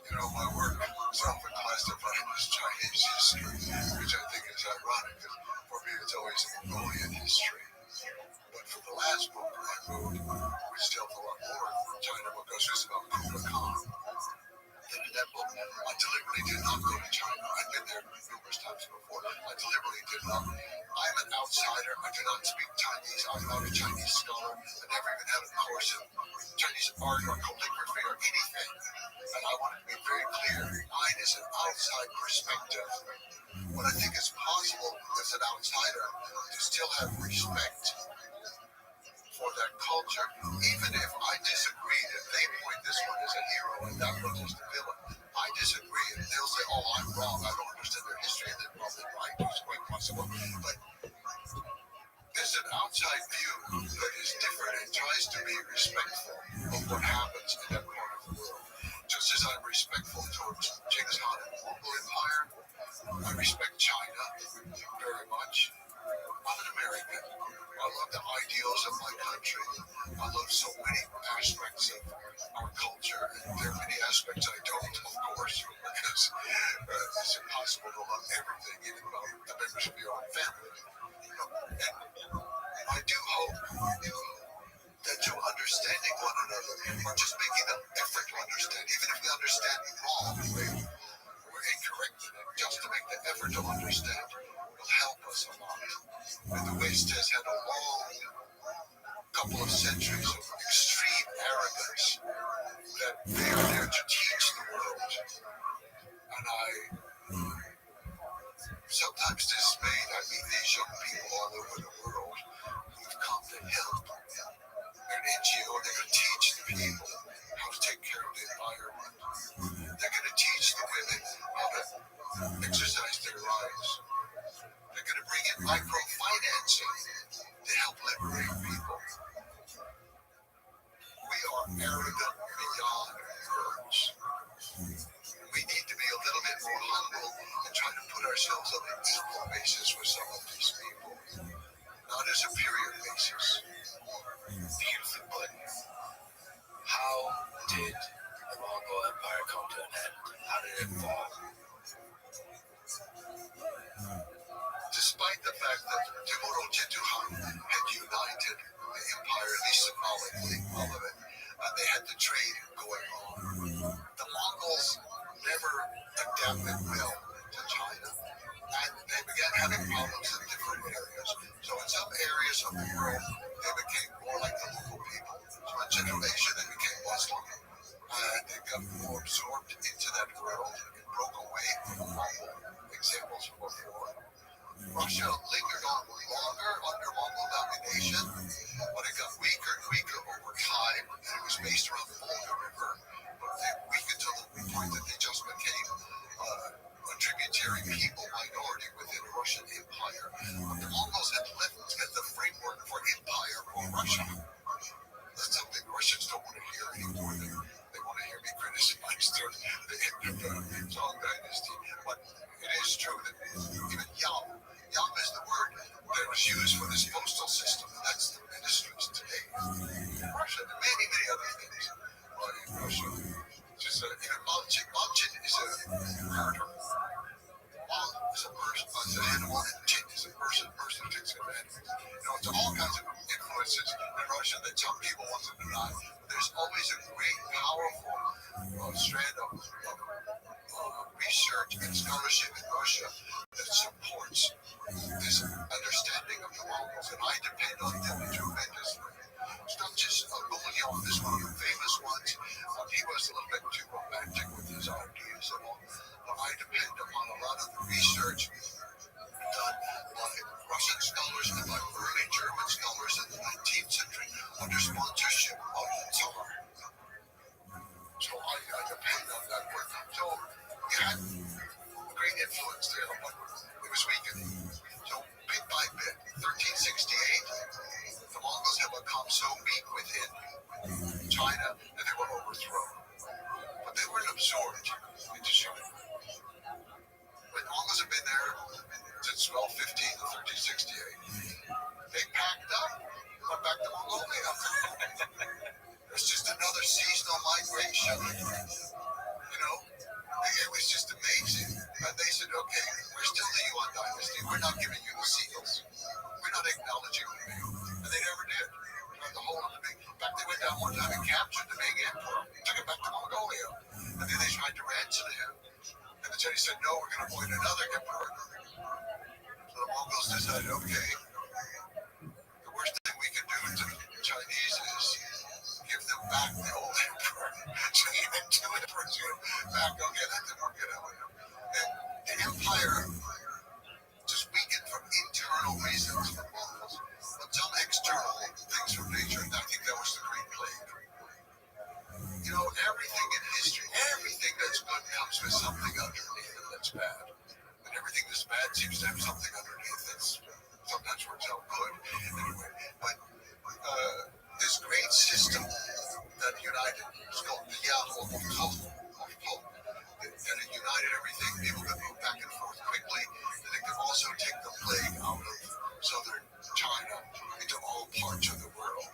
My work is often classified as Chinese history, which I think is ironic, because for me it's always a Mongolian history. But for the last book I wrote, which dealt a lot more with China, because it's about Kublai Khan, I do not speak Chinese. I'm not a Chinese scholar. I never even had a course in Chinese art or calligraphy or anything. And I want to be very clear. Mine is an outside perspective. What I think is possible as an outsider to still have respect for that culture, even if I disagree that they point this one as a hero and that one as the villain. I disagree, and they'll say, "Oh, I'm wrong. I don't understand their history," and they're probably right. It's quite possible, but there's an outside view that is different and tries to be respectful of what happens in that part of the world. Just as I'm respectful towards Genghis Khan and the Mongol Empire, I respect China very much. I'm an American. I love the ideals of my country. I love so many aspects of our culture, and there are many aspects I don't, of course, because it's impossible to love everything, even about the members of your own family. And I do hope that you're understanding one another, or just making an effort to understand, even if we understand wrong, we're incorrect in it, just to make the effort to understand will help us a lot. And the West has had a long couple of centuries of extreme arrogance that they are there to teach the world. And I sometimes dismayed. I meet these young people all over the world who've come to help. They're an NGO. They're going to teach the people how to take care of the environment. They're going to teach the women how to exercise their rights. They're going to bring in microfinancing to help liberate people. We are arrogant beyond words. We need to be a little bit more humble and try to put ourselves on an equal basis with some of these people, not a superior basis. Beautifully put. How did the Mongol Empire come to an end? How did it fall? Despite the fact that Timur Genghis had united the empire, at least symbolically, all of it, and they had the trade going on, the Mongols never adapted well to China, and they began having problems in different areas. So in some areas of the world, they became more like the local people. So in Central Asia, they became Muslim, and they got more absorbed into that world and broke away from the Mongol examples before. Russia lingered on longer under Mongol domination, but it got weaker and weaker over time, and it was based around the Volga River, but they weakened to the point that they just became a tributary people minority within the Russian Empire. But the Mongols had lifted the framework for empire for Russia. That's something Russians don't want to hear anymore. They want to hear me criticize the end of the Song Dynasty. But it is true that even Yam is the word that was used for this postal system. That's the ministries today. In Russia, and many, many other things in Russia. Just even Malchin is a murder. Mal is a person, the animal, and Chin is a person who takes advantage. It's all kinds of influences in Russia that some people want to deny. There's always a great, powerful strand of research and scholarship in Russia that supports this understanding of the Mongols, and I depend on them tremendously. It's not just Gullion is one of the famous ones. He was a little bit too romantic with his ideas and all. But I depend upon a lot of the research done by Russian scholars and by early German scholars in the 19th century under sponsorship of the Tsar. So I depend on that work. So we had a great influence there, but it was weakened. So bit by bit, 1368, the Mongols have become so weak within China that they were overthrown. But they weren't absorbed into China. But the Mongols have been there since 1215 to 1368. They packed up, went back to Mongolia. It's just another seasonal migration. It was just amazing. And they said, okay, we're still the Yuan dynasty. We're not giving you the seals. We're not acknowledging the name. And they never did. The whole of the big. In fact, they went down one time and captured the big emperor, took him back to Mongolia. And then they tried to ransom him. And the Chinese said, no, we're going to appoint another emperor. So the Mongols decided, okay, everything in history, everything that's good comes with something underneath it that's bad. And everything that's bad seems to have something underneath that's sometimes works out good. Anyway, but this great system that united, it's called the Yahoo of Hope, that it united everything. People could move back and forth quickly, and it could also take the plague out of southern China into all parts of the world.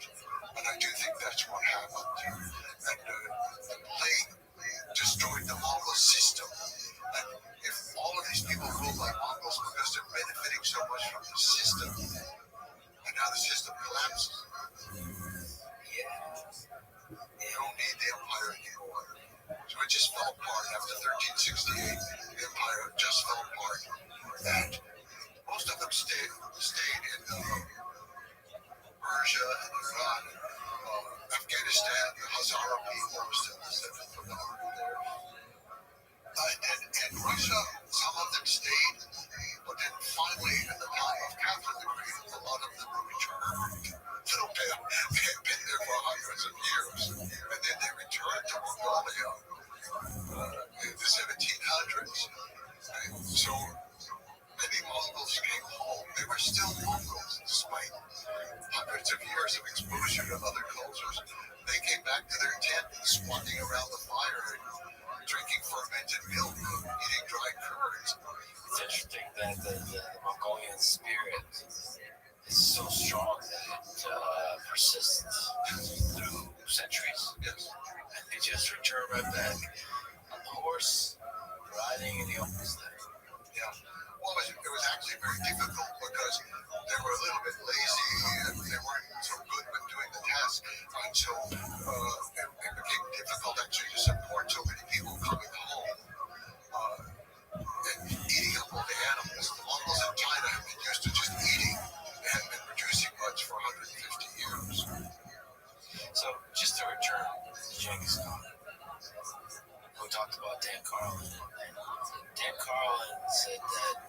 And I do think that's what happened. And the plague destroyed the Mongol system. And if all of these people rule like Mongols because they're benefiting so much from the system, and now the system collapses, you don't need the empire anymore. So it just fell apart after 1368. The empire just fell apart. And most of them stayed in Persia and Iran and Afghanistan. The Hazara people were still descended from the army there. And Russia, some of them stayed, but then finally, in the time of Catherine the Great, a lot of them returned. So they had been there for hundreds of years, and then they returned to Mongolia in the 1700s. And so many Mongols came home. They were still Mongols, despite hundreds of years of exposure to other cultures. They came back to their tent, squatting around the fire, drinking fermented milk, eating dried curds. It's interesting that the Mongolian spirit is so strong that it persists through centuries. Yes. And they just return right back on the horse, riding in the open sleigh. Yeah. Well, it was actually very difficult because they were a little bit lazy and they weren't so good with doing the task. And so it became difficult actually to support so many people coming home and eating up all the animals. The Mongols in China have been used to just eating. They hadn't been producing much for 150 years. So, just to return to Genghis Khan, we talked about Dan Carlin. Dan Carlin said that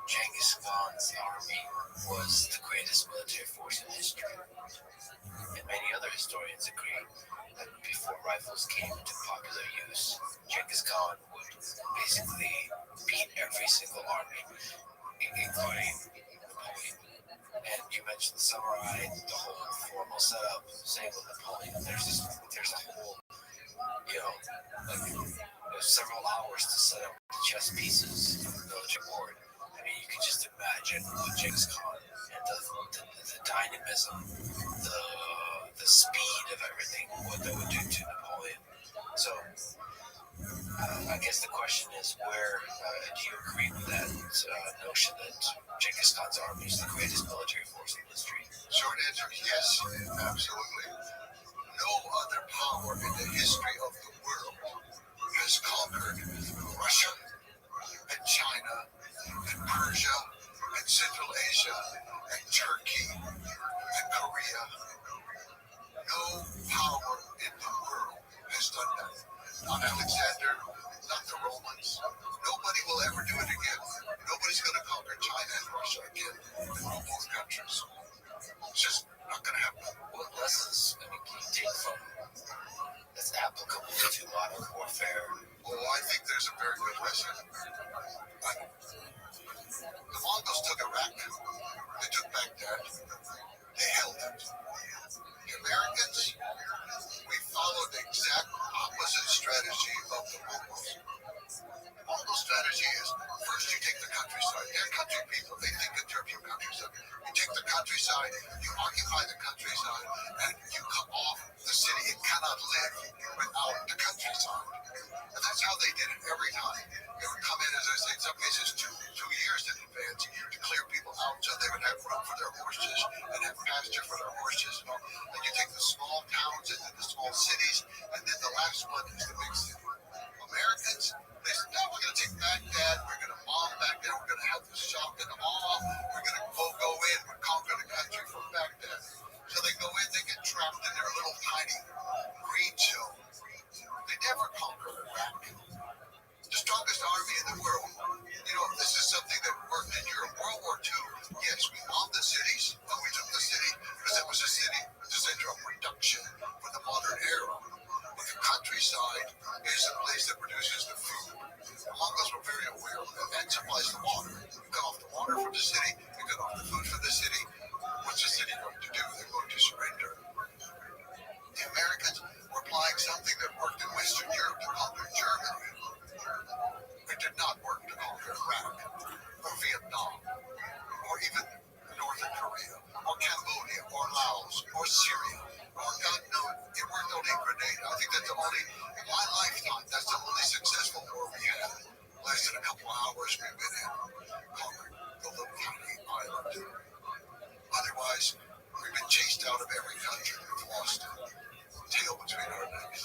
Genghis Khan's army was the greatest military force in history. And many other historians agree that before rifles came into popular use, Genghis Khan would basically beat every single army, including Napoleon. And you mentioned the samurai, the whole formal setup, same with Napoleon. There's a whole, there's several hours to set up the chess pieces of the military board. I mean, you can just imagine what Genghis Khan and the dynamism, the speed of everything, what that would do to Napoleon. So, I guess the question is, where do you agree with that notion that Genghis Khan's army is the greatest military force in history? Short answer, yes, absolutely. No other power in the history of the world has conquered Russia and China and Persia and Central Asia and Turkey and Korea. No power in the world has done that. Not Alexander, not the Romans. Nobody will ever do it again. Nobody's going to conquer China and Russia again and rule both countries. It's just not going to happen. What lessons can you take from that's applicable to modern warfare? Well, I think there's a very good lesson. The Mongols took Iraq. They took Baghdad. They held it. The Americans, we followed the exact opposite strategy of the Mongols. The Mongol strategy is first you take the countryside. They're country people. They think in terms of countryside. You take the countryside, you occupy the countryside, and you cut off the city. It cannot live without the countryside. And that's how they did it every time. They would come in, as I say, in some cases two years in advance to clear people out so they would have room for their horses and have pasture for their horses. And you take the small towns and then the small cities, and then the last one is the big city. Americans, they said, no, we're going to take Baghdad, we're going to bomb Baghdad, we're going to have the shock and awe, we're going to go in, we're conquer the country from Baghdad. So they go in, they get trapped in their little tiny green zone. They never conquer Iraq. The strongest army in the world. This is something that worked in Europe. World War II, yes, we bombed the cities, and we took the city because it was a city, the center of production for the modern era. But the countryside is a place that produces the food. The Mongols were very aware of that and supplies the water. You cut off the water from the city, you cut off the food from the city. What's the city going to do? They're going to surrender. The Americans were applying something that worked in Western Europe to conquer Germany. It did not work to conquer Iraq or Vietnam or even Northern Korea or Cambodia or Laos or Syria or God knows it worked only in Grenada. I think that's the only, in my lifetime, that's the only successful war we had. Less than a couple of hours we've been in, conquered the little tiny island. Otherwise, we've been chased out of every country. We've lost it. Tail between our legs.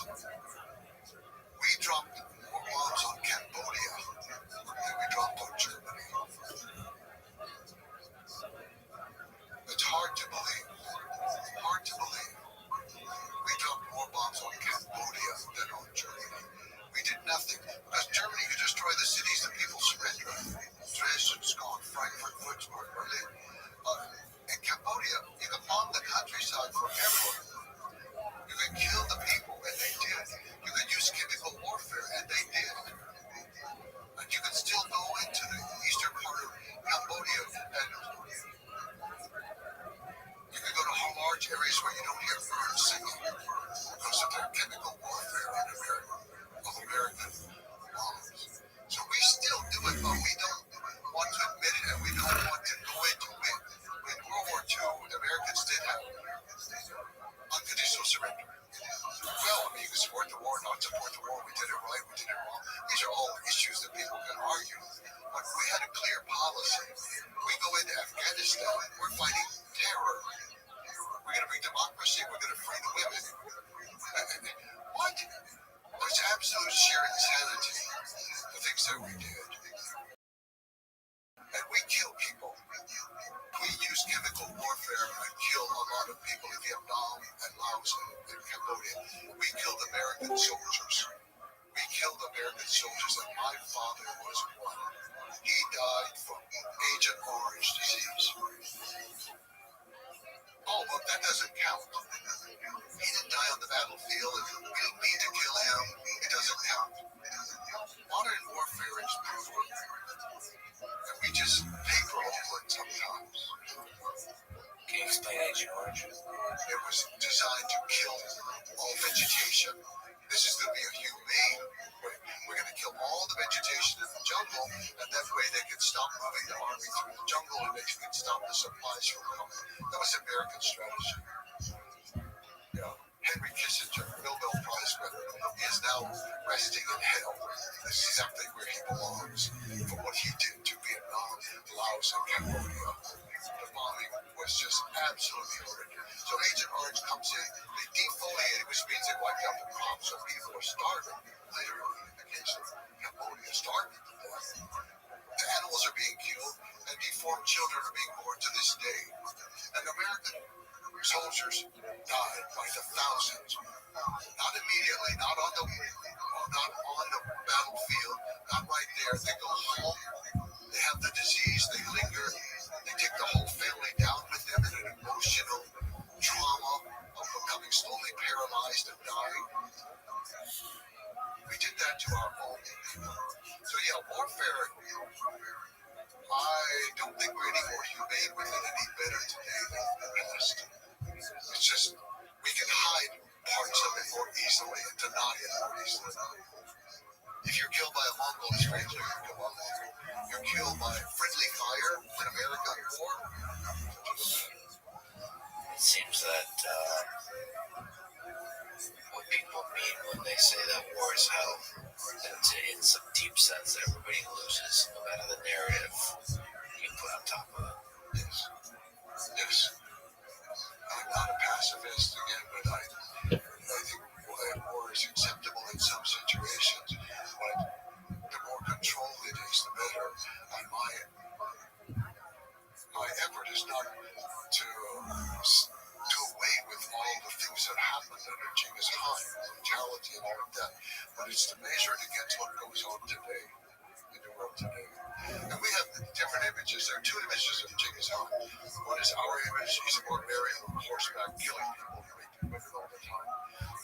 We dropped more bombs on Cambodia than we dropped on Germany. It's hard to believe. Hard to believe. We dropped more bombs on Cambodia than on Germany. We did nothing because Germany could destroy the cities that people surrendered. Dresden, Scotland, Frankfurt, Würzburg, Berlin. In Cambodia, you can bomb the countryside forever. You can kill the people, and they did. You can use chemical warfare, and they did. And you can still go into the eastern part of Cambodia, and you can go to large areas where you don't hear birds singing because of their chemical warfare of American bombs. So we still do it, but we don't want to admit it, and we don't want to go into it. In World War II, the Americans did have unconditional surrender. Well, I mean, you can support the war, not support the war. We did it right, we did it wrong. These are all issues that people can argue. But we had a clear policy. We go into Afghanistan, we're fighting terror. We're going to bring democracy, we're going to free the women. What? It's absolute sheer insanity, the things that we did. And we kill people. We use chemical warfare and kill a lot of people in Vietnam and Laos and Cambodia. We killed American soldiers. We killed American soldiers, and my father was one. He died from Agent Orange disease. Oh, but that doesn't count. He didn't die on the battlefield, and we didn't mean to kill him. It doesn't count. Modern warfare is brutal, and we just paper over it sometimes. Can you explain Agent Orange? It was designed to kill all vegetation. This is going to be a humane way. We're going to kill all the vegetation in the jungle, and that way they can stop moving the army through the jungle, and they can stop the supplies from coming. That was American strategy. Yeah. Henry Kissinger, Nobel Prize winner, is now resting in hell. This is exactly where he belongs for what he did to Vietnam, Laos, and Cambodia. The bombing was just absolutely horrific. So Agent Orange comes in, they defoliate it, which means they wiped out the crops, so people are starving. Literally, in the case of Cambodia, starving to death. The animals are being killed, and deformed children are being born to this day. And American soldiers died by the thousands. Not immediately, not on the battlefield, not right there. They go home, they have the disease, they linger, they take the whole family down with them in an emotional trauma of becoming slowly paralyzed and dying. We did that to our own people. So yeah, warfare, I don't think we're any more humane with it any better today than in the past. It's just, we can hide parts of it more easily and deny it more easily. If you're killed by a Mongol, it's very clear you're killed by a Mongol. You're killed by friendly fire in America or It seems that what people mean when they say that war is hell, that in some deep sense everybody loses, no matter the narrative you put on top of it. yes. Yes. I'm not a pacifist again, but I think war is acceptable in some situations, but the more control it is, the better. And my effort is not to do away with all the things that happened under Genghis Khan, brutality and all of that, but it's to measure it against what goes on today, in the world today. And we have different images. There are two images of Genghis Khan. One is our image. He's a barbarian on horseback, killing people, raping women all the time.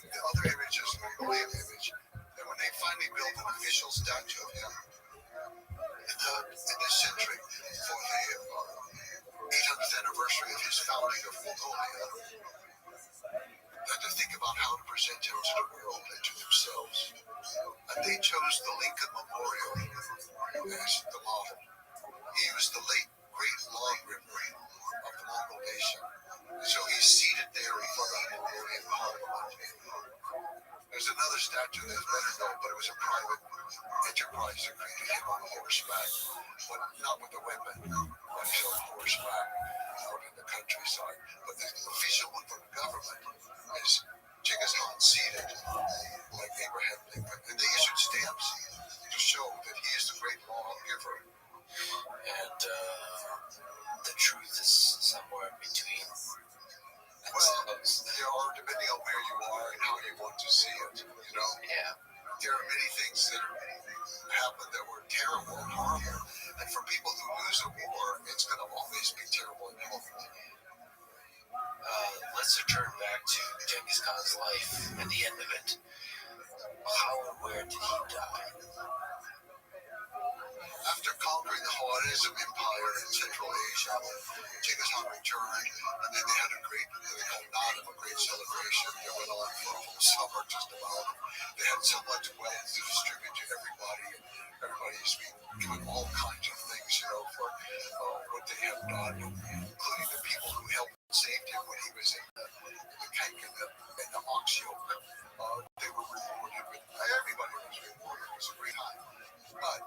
The other image is the Mongolian image. statue of him in this century for the 800th anniversary of his founding of Mongolia, and to think about how to present him to the world and to themselves. And they chose the Lincoln Memorial as the model. He was the late great lawgiver of the Mongol nation. So he's seated there in front of the Mongolian parliament. There's another statue that's better known, but it was a private enterprise that created him on horseback, but not with a weapon, but he's on horseback out in the countryside. But the official one from the government is Genghis Khan seated like Abraham Lincoln. And they issued stamps to show that he is the great lawgiver. And the truth is somewhere in between. Well, there are, depending on where you are and how you want to see it, you know. Yeah. There are many things that happened that were terrible and horrible. And for people who lose a war, it's going to always be terrible and horrible. Let's return back to Genghis Khan's life and the end of it. How and where did he die? After conquering the Khwarezm Empire in Central Asia, Genghis Khan returned, and then they had a great, they called Naadam, a great celebration that went on for a whole summer just about. They had so much wealth to distribute to everybody, and everybody's doing all kinds of things, you know, for what they have done, including the people who helped and saved him when he was in the tank in the ox yoke. They were rewarded with, everybody was rewarded. It was a great time. But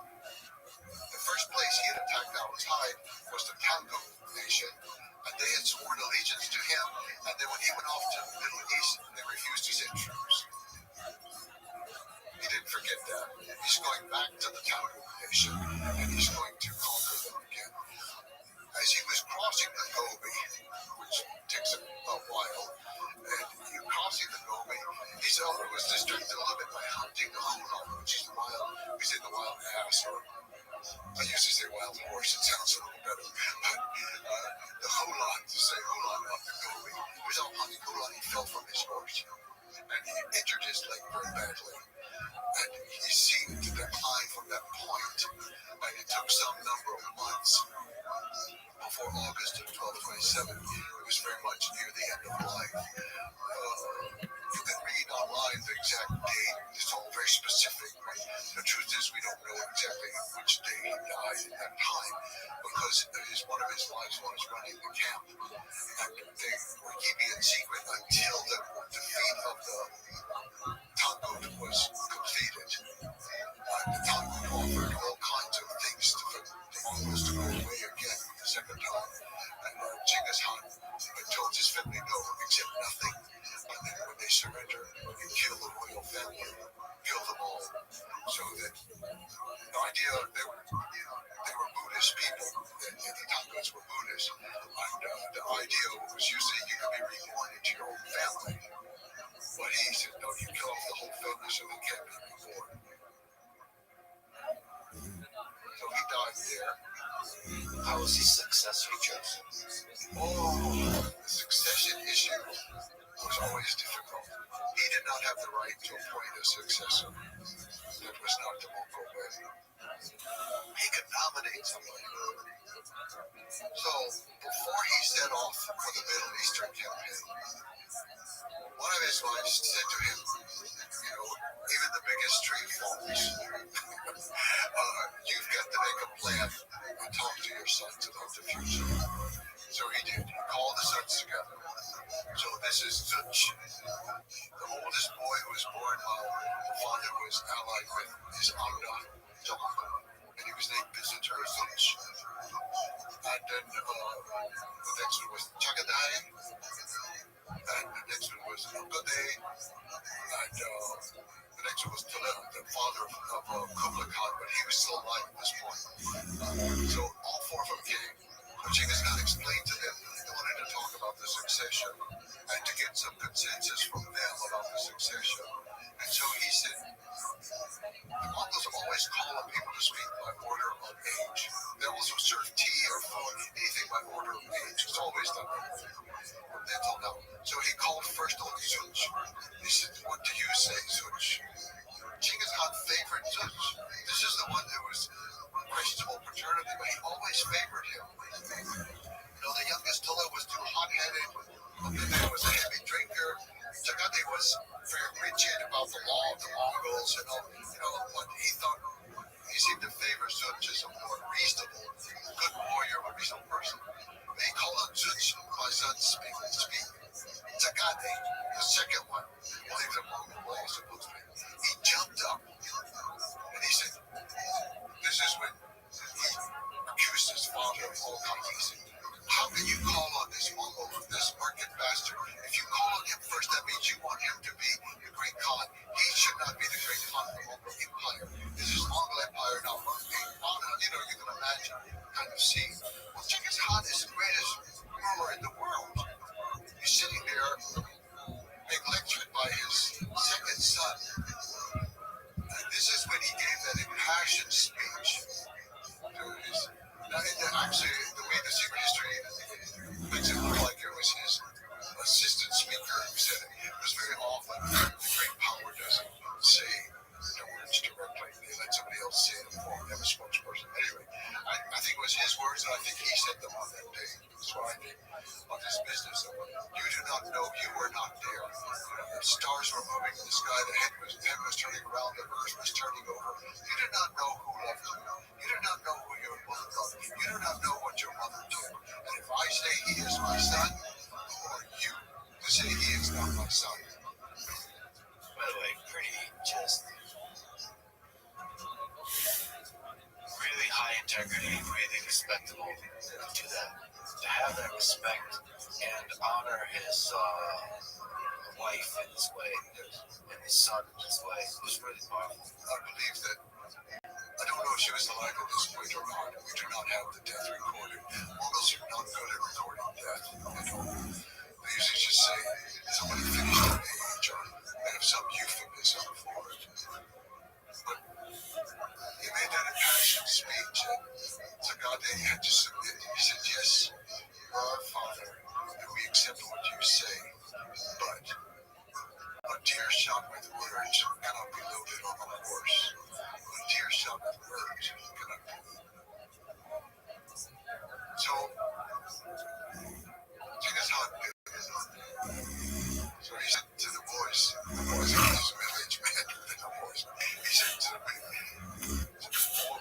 the first place he had attacked outside was the Tango nation, and they had sworn allegiance to him. And then when he went off to the Middle East, they refused to send troops. He didn't forget that. He's going back to the Tango nation, and he's going to conquer them again. As he was crossing the Gobi, which takes a while, and crossing the Gobi, he was distracted a little bit by hunting the hulan, which is the wild, we say the wild ass, or I used to say wild horse, it sounds a little better. But the hulan, to say hulan up the Gobi, he was out hunting hulan, he fell from his horse, and he injured his leg very badly. And he seemed to decline from that point, and it took some number of months before August of 1227. It was very much near the end of life. You can read online the exact date. It's all very specific. The truth is, we don't know exactly which day he died at that time, because one of his wives was running the camp, and they were keeping it secret until the defeat of the Tangut was completed. The Tangut offered all kinds of things to the Mongols to go away again the second time. And Genghis Khan told his family no, accept nothing. And then when they surrendered, he killed the royal family, killed them all. So that the idea, they were Buddhist people, and the Tanguts were Buddhists. And the idea was usually you could be reborn into your own family. But he said, no, you kill off the whole family so they can't be reborn. So he died there. How was his successor chosen? Oh, the succession issue was always difficult. He did not have the right to appoint a successor. That was not the Mongol way. He could nominate somebody. So before he set off for the Middle Eastern campaign, one of his wives said to him, you know, even the biggest tree falls. You've got to make a plan and talk to your sons about the future. So he did. He called the sons together. So this is Zunch, the oldest boy who was born while the father was allied with his Amna, and he was named Visitor Zunch. And then the next one was Chagadai, and the next one was Ukade, and the next one was Talib, the father of Kublai Khan, but he was still alive at this point. So all four of them came. Genghis Khan explained to them they wanted to talk about the succession and to get some consensus from them about the succession. And so he said, the Mongols always call on people to speak by order of age. They also serve tea or food, anything by order of age. It's always done that way. From then till now. So he called first on Zunch. He said, what do you say, Zunch? Genghis Khan favored Zunch. This rules and all, but he thought he seemed to favor Sun as a more reasonable, good warrior, a reasonable person. They call on Sun my son speak. Takade, the second one, believes in Mongol way supposed to be. He jumped up and he said, this is when he accused his father of all kinds. He said, how can you call on this Mongol, this market bastard? If you call on him first, that means you want him to be the great Khan. He should not be the great Khan of the Mongol Empire. This is Mongol Empire now. You can imagine kind of scene. Well, Genghis Khan is the greatest ruler in the world. He's sitting there being lectured by his second son. And this is when he gave that impassioned speech. Actually, the way the secret history makes it look like it was his assistant speaker who said it was very often the great power doesn't say the words directly. They let somebody else say them for them, a spokesperson. Anyway, I think it was his words, and I think he said them on that day. That's what I think on this business. You do not know, you were not there. The stars were moving in the sky, the head was turning around, the earth was turning over. You did not know who loved you. You did not know who your mother loved. You do not know what your mother did. And if I say he is my son, who are you to say he is not my son? By the way, pretty just really high integrity, really respectable to that. To have that respect and honor his wife in this way and his son in this way was really powerful. I believe that, I don't know if she was alive at this point or not. We do not have the death recorded. Mongols are not good at recording death at all. They usually just say somebody finished their age or they have some euphemism for it. But he made that impassioned speech and Sagade had to submit. He said, yes, you're our father and we accept what you say, but a deer shot with words cannot be loaded on a horse. A deer shot with words cannot be. So, Genghis Khan knew. So he said to the boys was a middle-aged man with the boys. He said to them,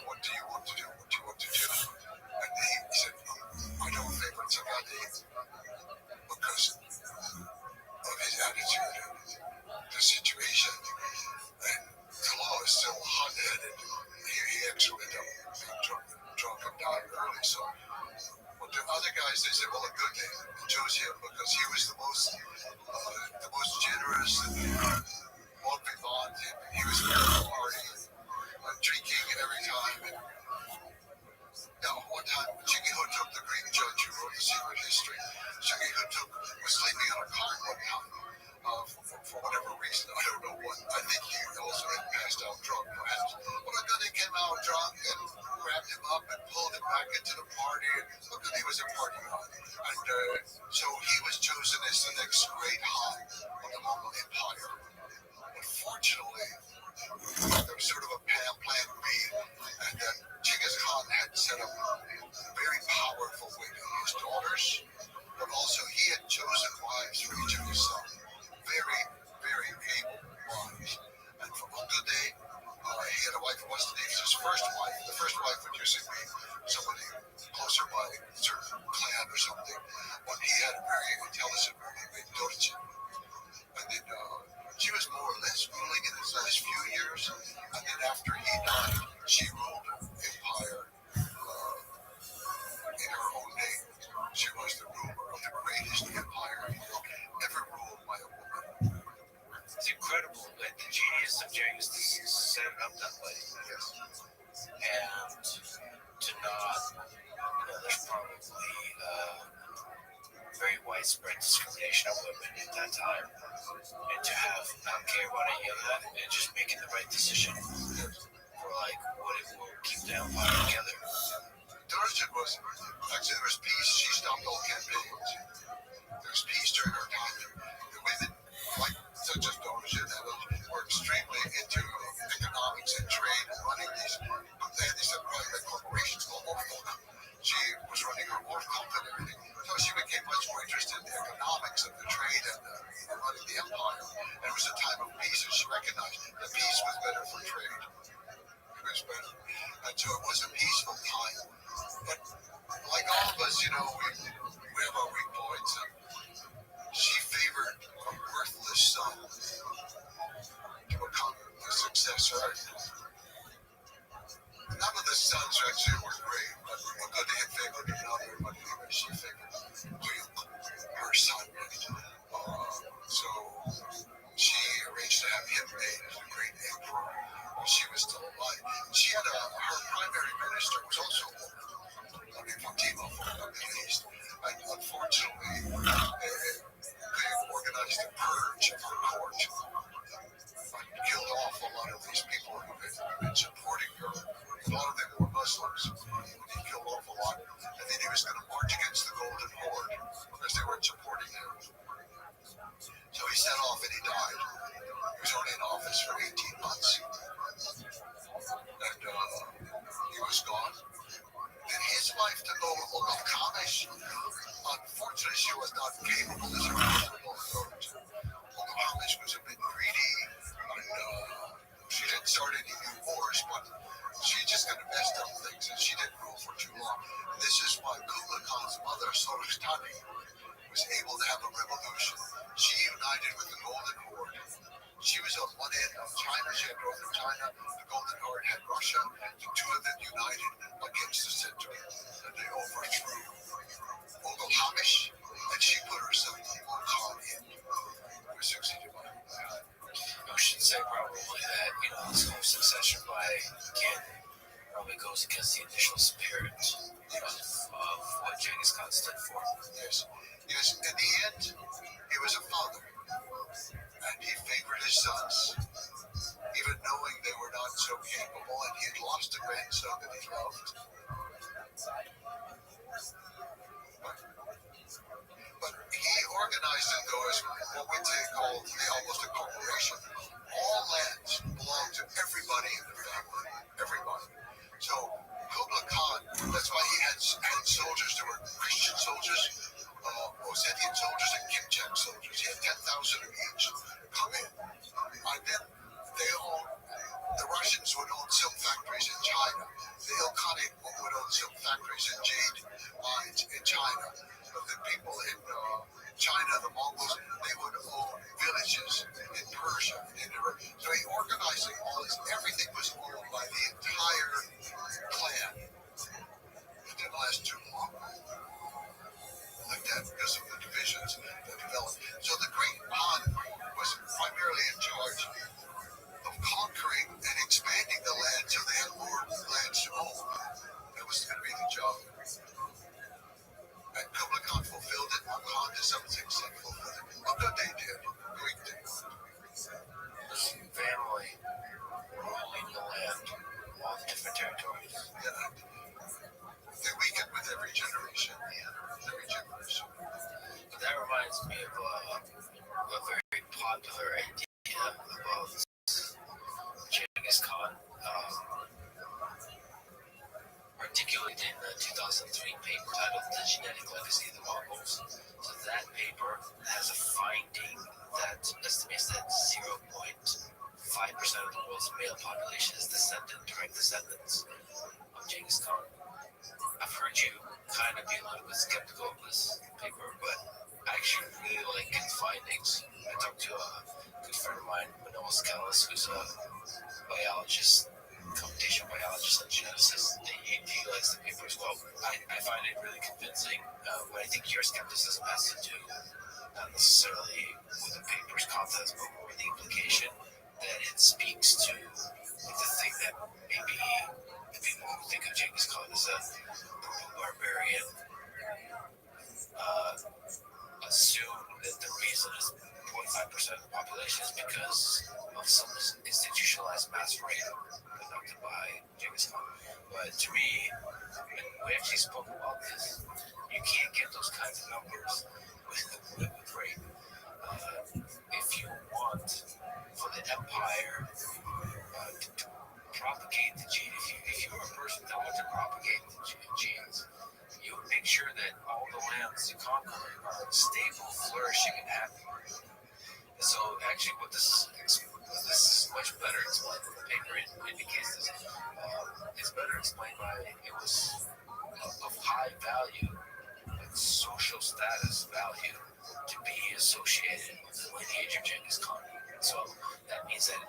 what do you want to do? What do you want to do? And he said, I don't favor Sagade because of his attitude and the situation. And Kalaw is still hot-headed. He actually ended up being drunk and died early. So, but the other guys, they said, well, a good thing. They chose him because he was the most generous and bon vivant. He was at the party, drinking every time. And now, one time, Jiggy Hotuk, the Greek judge who wrote The Secret History, Jiggy Hotuk was sleeping on a cart one time. For whatever reason, I don't know what. I think he also had passed out drunk, perhaps. But look, they came out drunk and grabbed him up and pulled him back into the party. And look, he was a party on. And so he was chosen as the next great Khan of the Mongol Empire. Unfortunately, there was sort of a plan B, and Genghis Khan had set up a very powerful way to his daughters, but also he had chosen wives for each of his sons. Very, very able wives. And for Day, he had a wife who was his first wife. The first wife would usually be somebody closer by a certain clan or something. But he had a very intelligent woman named Dorje. And then she was more or less ruling in his last few years. And then after he died, she ruled an empire in her own name. She was the ruler of the greatest empire ever ruled by a woman. It's incredible that the genius of Genghis to set it up that way. Yes. And to not, there's probably very widespread discrimination of women at that time. And to have not care about any of that and just making the right decision for like what it will keep the empire together. Dorje was, actually there was peace. She stopped all campaigns. There was peace during her time. The women, like such as Dorje, were extremely into economics and trade and running these private corporations called Orfolk. She was running her own company and everything. So she became much more interested in the economics of the trade and running the empire. And it was a time of peace, and she recognized that peace was better So it was a peaceful time. But like all of us, we have our weak points. And she favored a worthless son to become the successor. None of the sons actually were great, but Ogode favored another, but anyway, she favored her son. So she arranged to have him made the great emperor. She was still alive. She had her primary minister was also Fatima from the Middle East. And unfortunately, they organized a purge of her court and killed off a lot of these people who had been supporting her. A lot of them were Muslims. He killed off a lot. And then he was going to march against the Golden Horde because they weren't supporting him. So he set off and he died. He was only in office for 18 months. And he was gone. And his wife took over Olga Kamish. Unfortunately, she was not capable as a reasonable authority. Olga Kamish was a bit greedy. And she didn't start any new wars, but she just kind of messed up things. And she didn't rule for too long. This is why Kublai Khan's mother, Sorostani, was able to have a revolution. She united with the Golden Horde. She was on one end of China, she had northern China, the Golden Horde had Russia. The two of them united against the center, and they overthrew Olga Kamish, and she put her son Khan in. Who was succeeded by I should say probably that, this whole succession by kin probably goes against the initial spirit of what Genghis Khan stood for. Yes. In the end, he was a father, and he favored his sons, even knowing they were not so capable, and he had lost a grandson that he loved. But he organized it, though, as what we call almost a corporation. All lands belonged to everybody in the family, everybody. So Kublai Khan, that's why he had soldiers. There were Christian soldiers, Ossetian soldiers, and Kipchak soldiers. He had 10,000 of each come in. And then the Russians would own silk factories in China. The Ilkhanate would own silk factories in jade mines in China. But the people in China, the Mongols, they would own villages in Persia and in Iran. So he organized all this. Everything was owned by the entire clan. It didn't last too long like that because of the divisions that developed. So the Great Khan was primarily in charge of conquering and expanding the land so they had more land to own. That was going to be the job. And Kublai Khan fulfilled it. Khan to some extent fulfilled it. What they did, Greek did. Family ruling the land on different territories. Yeah. They weakened with every generation. Every generation. But that reminds me of a very popular idea about Genghis Khan, articulated in the 2003 paper titled The Genetic Legacy of the Mongols. So that paper has a finding that estimates that 0.5% of the world's male population is direct descendants of Genghis Khan. I've heard you kind of be a little bit skeptical of this paper, but I actually really like its findings. I talked to a good friend of mine, Manoel Scalis, who's a biologist, computational biologist and geneticist. He likes the paper as well. I find it really convincing, but I think your skepticism has to do not necessarily with the paper's contents, but more the implication that it speaks to the thing that maybe the people who think of Genghis Khan as a brutal barbarian assume that the reason is 0.5% of the population is because of some institutionalized mass rape conducted by Genghis Khan. But to me, and we actually spoke about this, you can't get those kinds of numbers with rape. If you want for the empire to propagate the gene, if you're a person that wants to propagate the genes, you would make sure that all the lands you conquer are stable, flourishing, and happy. And so, actually, what this is much better explained in the paper indicates this. It's better explained by it was of high value, like social status value, to be associated with the lineage of Genghis Khan. So that means that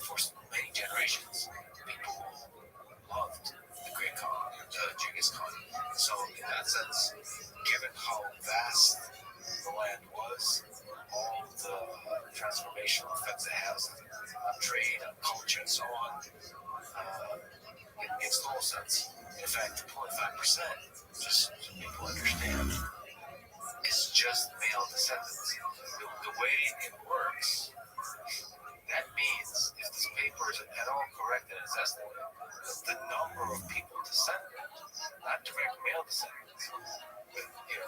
for many generations, people loved the great Khan, Genghis Khan. So in that sense, given how vast the land was, all the transformational effects it has on trade, on culture, and so on, it makes total sense. In fact, 0.5%, just so people understand, is just male descendants. The way it works, that means if this paper is at all correct in its estimate, the number of people descendant, not direct male descendants, but the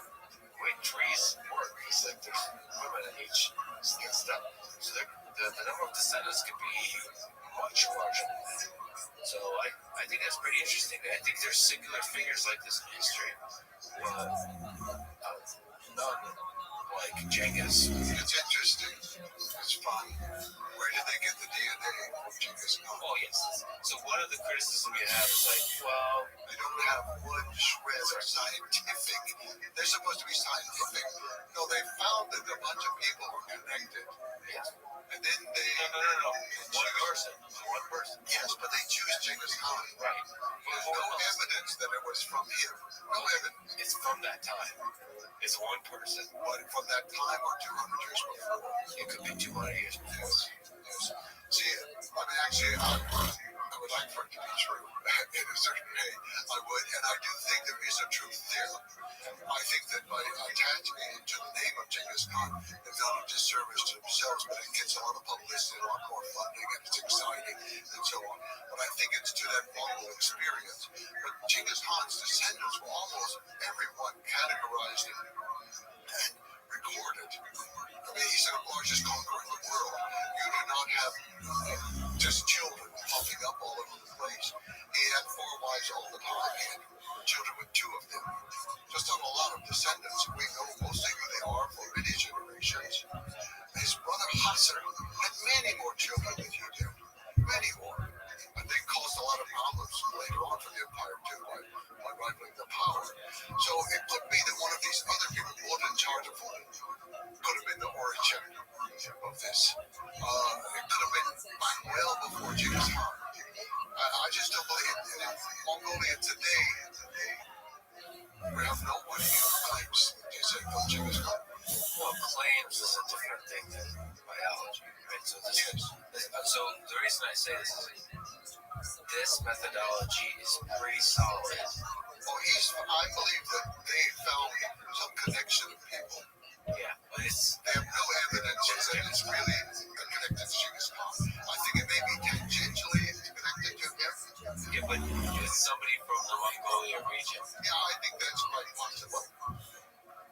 way trees work is that there's women in each step. So the number of descendants could be much larger than that. So I think that's pretty interesting. I think there's singular figures like this in history, but none like Genghis. It's interesting. It's fun. Where did they get the DNA from Genghis Khan? Oh yes. So one of the criticisms we have is like, well, They don't have one shred of scientific. They're supposed to be scientific. No, they found that a bunch of people were connected. yes. And then they... No. One person. Yes, but they choose Genghis Khan. Right. There's no evidence that it was from him. No evidence. It's from that time. It's one person. But from that time or 200 years before. It could be 200 years before. Yes. See, I mean, actually, I would like for it to be true in a certain way. I would, and I do think there is a truth there. I think that by attaching it to the name of Genghis Khan, they've done a disservice to themselves, but it gets a lot of publicity, a lot more funding, and it's exciting, and so on. But I think it's to that Mongol experience. But Genghis Khan's descendants were almost everyone categorized and recorded. I mean, he's the largest conqueror in the world. You do not have just children popping up all over the place. He had 4 wives all the time. He had children with 2 of them. Just not a lot of descendants. We know mostly who they are for many generations. His brother Hassan had many more children than he did. Many more. And they caused a lot of problems later on for the empire too by rivaling the power. So it could be that one of these other people who was in charge of it could have been the origin of this. It could have been well before Genghis Khan. I just don't believe in Mongolia today. We have no one who claims to say from Genghis Khan. Well, claims is a different thing than biology, right? So so the reason I say this is this methodology is pretty solid. I believe that they found some connection of people. Yeah, but They have no evidence that it's really connected to Genghis Khan. I think it may be tangentially connected to him. yeah, but it's somebody from the Mongolia region. Yeah, I think that's quite possible.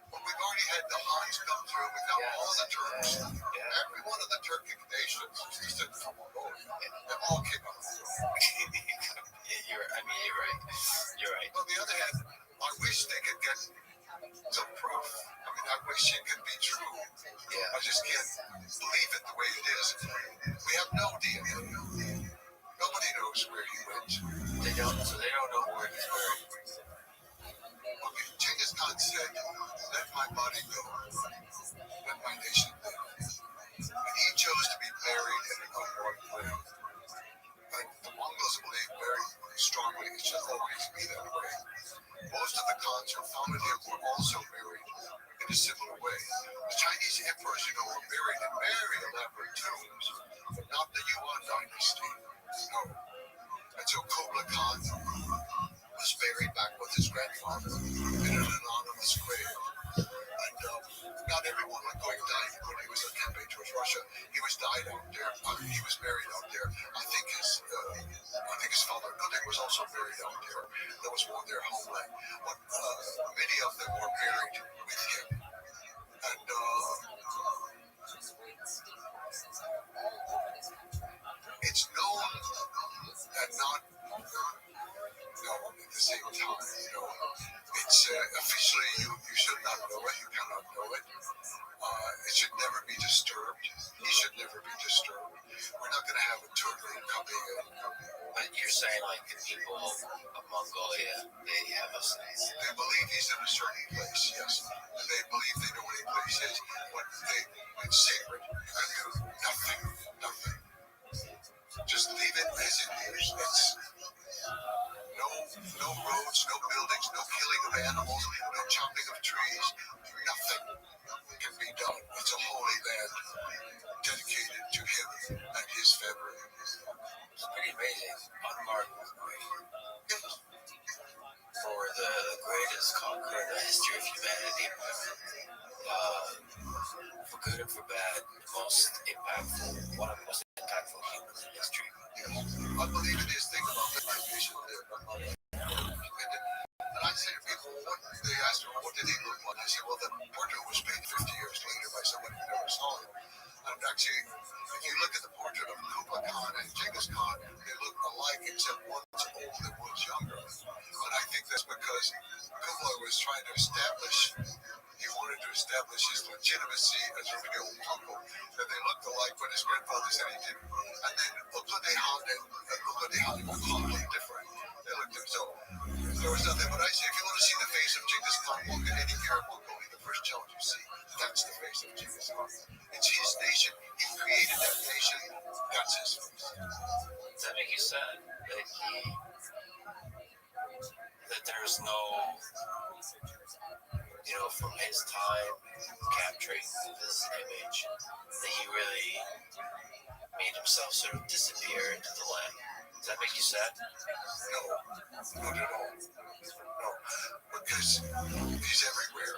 But we've already had the Huns come through. We've got all the Turks. Every one of the Turkic nations is descended from Mongolia. They all came out of the You're right. You're right. On the other hand, I wish they could get some proof. I mean, I wish it could be true. Yeah. I just can't believe it the way it is. We have no DNA. Nobody knows where he went. They don't know where he's buried. Okay, Genghis Khan said, "Let my body go. Let my nation live." And he chose to be buried in an unmarked grave. Like the Mongols believe very strongly it should always be that way. Most of the Khans who founded him were also buried in a similar way. The Chinese emperors, were buried in very elaborate tombs, but not the Yuan dynasty. No. And so Kublai Khan was buried back with his grandfather in an anonymous grave. And not everyone like going died when he was on campaign towards Russia. He was died out there. He was buried out there. I think his father Kudik was also buried out there. That was one of their homeland. But many of them were buried with him. And it's known and not known at the same time. It's officially you should not know it. You cannot know it. It should never be disturbed. He should never be disturbed. we're not going to have a tournament coming in. But you're saying like the people of Mongolia, they have a sense. They believe he's in a certain place, yes. And they believe they know where the place is. But it's sacred. You can do nothing. Just leave it as it is. It's no roads, no buildings, no killing of animals, no chopping of trees. Nothing can be done. It's a holy land dedicated to him and his family. It's pretty amazing. Unmarked grave. For the greatest conqueror in the history of humanity. For good or for bad, the most impactful, one of the most impactful humans in history. I believe in this thing about the nation lived. And I say to people, they ask me, what did he look like? I say, well, the portrait was made 50 years later by somebody who never saw him. And actually, if you look at the portrait of Kublai Khan and Genghis Khan, they look alike except one's old and one's younger. And I think that's because Kublai was trying to he wanted to establish his legitimacy as a real uncle, that they looked alike, but his grandfather said he didn't. And then Kublai Khan looked different. They looked different. So there was nothing, but I say, if you want to see the face of Genghis Khan, walk in any Arab Mongolia, the first challenge you see, that's the face of Genghis Khan. It's his nation. He created that nation. That's his face. Does that make you sad that there's no, from his time capturing this image, that he really made himself sort of disappear into the land? Does that make you sad? No, not at all. No, because he's everywhere.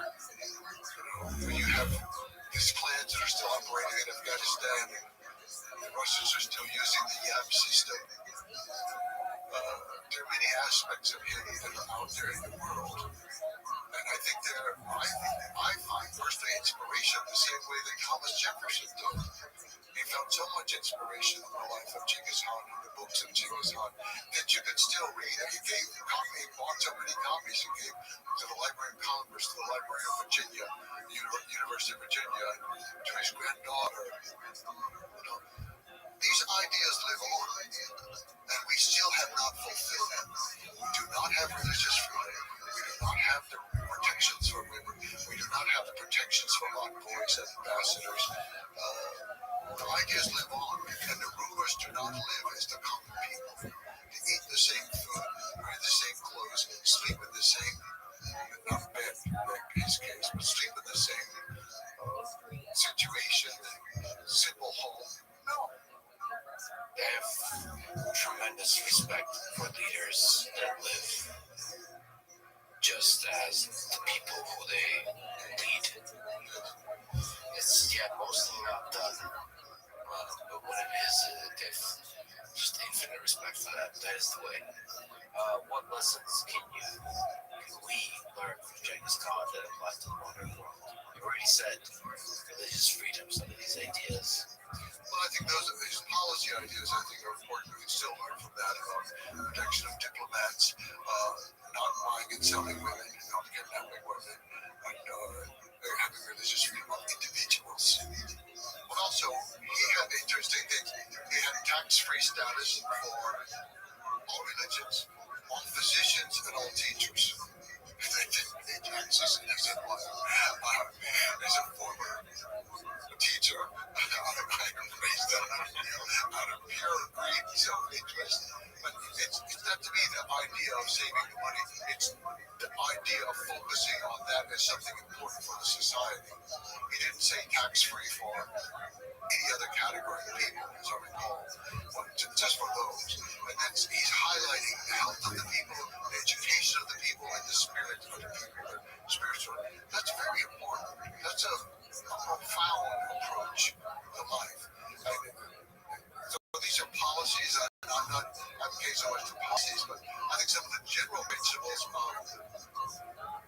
When you have these clans that are still operating in Afghanistan, the Russians are still using the YAP system. There are many aspects of him that are out there in the world. And I think I find personally inspiration the same way that Thomas Jefferson did. He found so much inspiration in the life of Genghis Khan and the books of Genghis Khan that you could still read. And he bought so many copies he gave to the Library of Congress, to the Library of Virginia, University of Virginia, to his granddaughter. These ideas live on, and we still have not fulfilled them. We do not have religious freedom. We do not have the protections for women. We do not have the protections for envoys and ambassadors. The ideas live on, and the rulers do not live as the common people. They eat the same food, wear the same clothes, sleep in the same, not bed, like his case, but sleep in the same situation, simple home. No. They have tremendous respect for leaders that live just as the people who they lead. It's mostly not done, but when it is, they've just infinite respect for that. That is the way. What lessons can we learn from Genghis Khan that apply to the modern world? You already said religious freedom, some of these ideas. Well, I think these policy ideas, I think, are important. We can still learn from that about protection of diplomats, not buying and selling women, not kidnapping women, and having religious freedom of individuals. But also, he had interesting things. He had tax-free status for all religions, all physicians, and all teachers. They didn't pay taxes, and he said, well, as a former teacher, I raised that out of pure greed and self-interest. But it's not to me the idea of saving the money. It's the idea of focusing on that as something important for the society. He didn't say tax-free for any other category of people, as I recall, but just for those. And he's highlighting the health of the people, the education of the people, and the spirit of the people, the spiritual. That's very important. That's a profound approach to life. So these are policies. I'm not advocating so much for policies, but I think some of the general principles of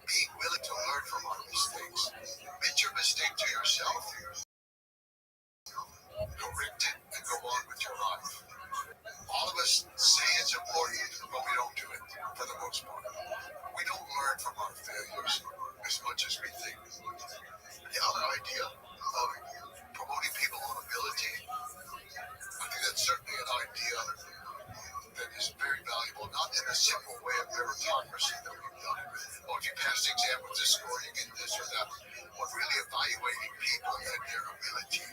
being willing to learn from our mistakes. Admit your mistake to yourself. Correct it and go on with your life. All of us say it's important, but we don't do it for the most part. We don't learn from our failures as much as we think. The other idea of promoting people on ability, I think in a simple way of meritocracy that we've done it. Oh, if you pass the exam with this score, you get this or that. But really evaluating people and their ability,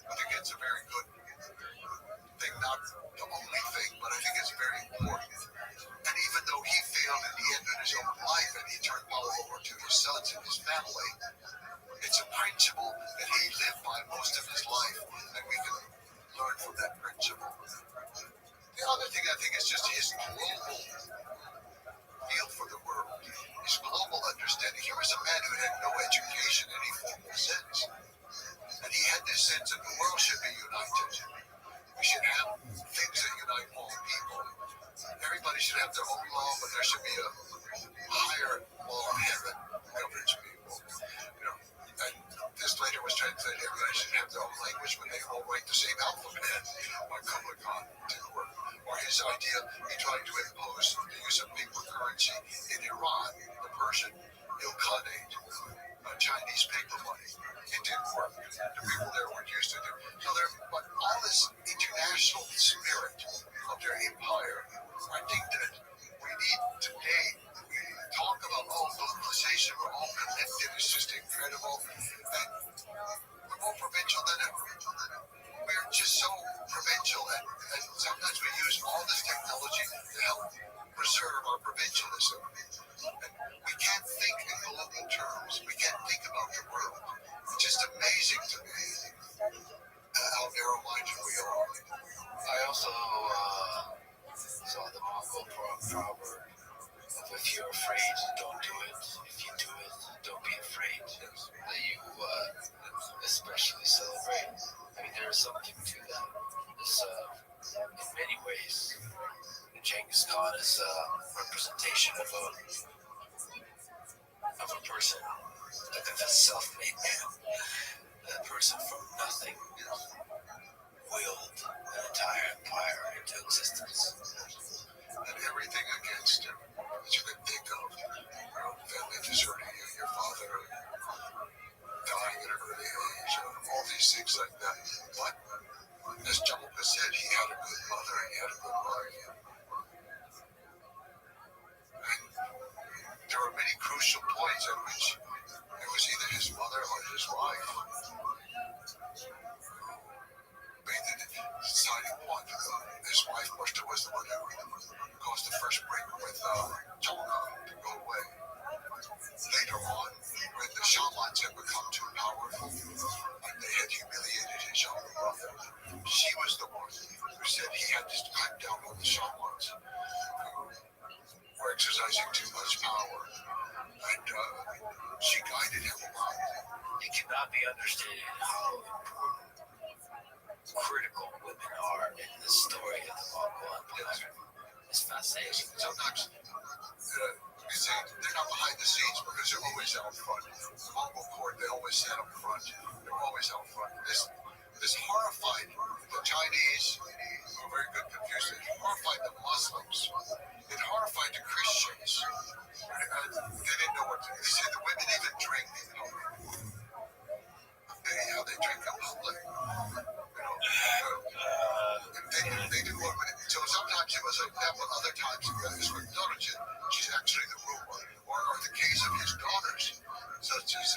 I think it's a very good thing, not the only thing, but I think it's very important. And even though he failed in the end of his own life and he turned power over to his sons and his family, it's a principle that he lived by most of his life, and we can learn from that principle. The other thing I think is just his global feel for the world, his global understanding. He was a man who had no education in any formal sense, and he had this sense that the world should be united. We should have things that unite all people. Everybody should have their own law, but there should be a higher law of heaven that governs people. You know, and this later was translated, everybody should have their own language, but they all write the same alphabet. Like Kublai Khan didn't work. Or his idea, he tried to impose the use of paper currency in Iran, the Persian Ilkhanate, Chinese paper money. It didn't work. The people there weren't used to it. So but all this international spirit of their empire, I think that we need today, we talk about globalization, we're all connected, it's just incredible. And we're more provincial than ever. We're just so provincial, and sometimes we use all this technology to help preserve our provincialism. And we can't think in global terms. We can't think about the world. It's just amazing to me how narrow-minded we are. I also saw the Mongol proverb of if you're afraid, don't do it. If you do it, don't be afraid. That you especially celebrate. I mean, there is something to that. This, in many ways, Genghis Khan is a representation of a person, like a self-made man, a person from nothing willed an entire empire into existence. And everything against him that you can think of, your own family deserting you, your father dying at an early age, all these things like that. But as Jalka said, he had a good mother, he had a good wife. And there were many crucial points at which it was either his mother or his wife made the deciding point. His wife was the one who caused the first break with Jalka to go away. Later on, when the shamans had become too powerful and they had humiliated his younger brother, she was the one who said he had to clamp down on the shamans who were exercising too much power. And she guided him a lot. It cannot be understated how important critical women are in the story of the Mongol Empire. It's fascinating. Sometimes you say they're not behind the scenes because they're always out front. The Mongol court, they always sat up front. They're always out front. This horrified the Chinese, who were very good Confucians. It horrified the Muslims. It horrified the Christians. They didn't know what to do. They said the women even drink in public. How they drink in public. You know, they didn't work with it. So sometimes it was like that, but other times it was with Dorothy. She's actually the ruler. Or the case of his daughters, such as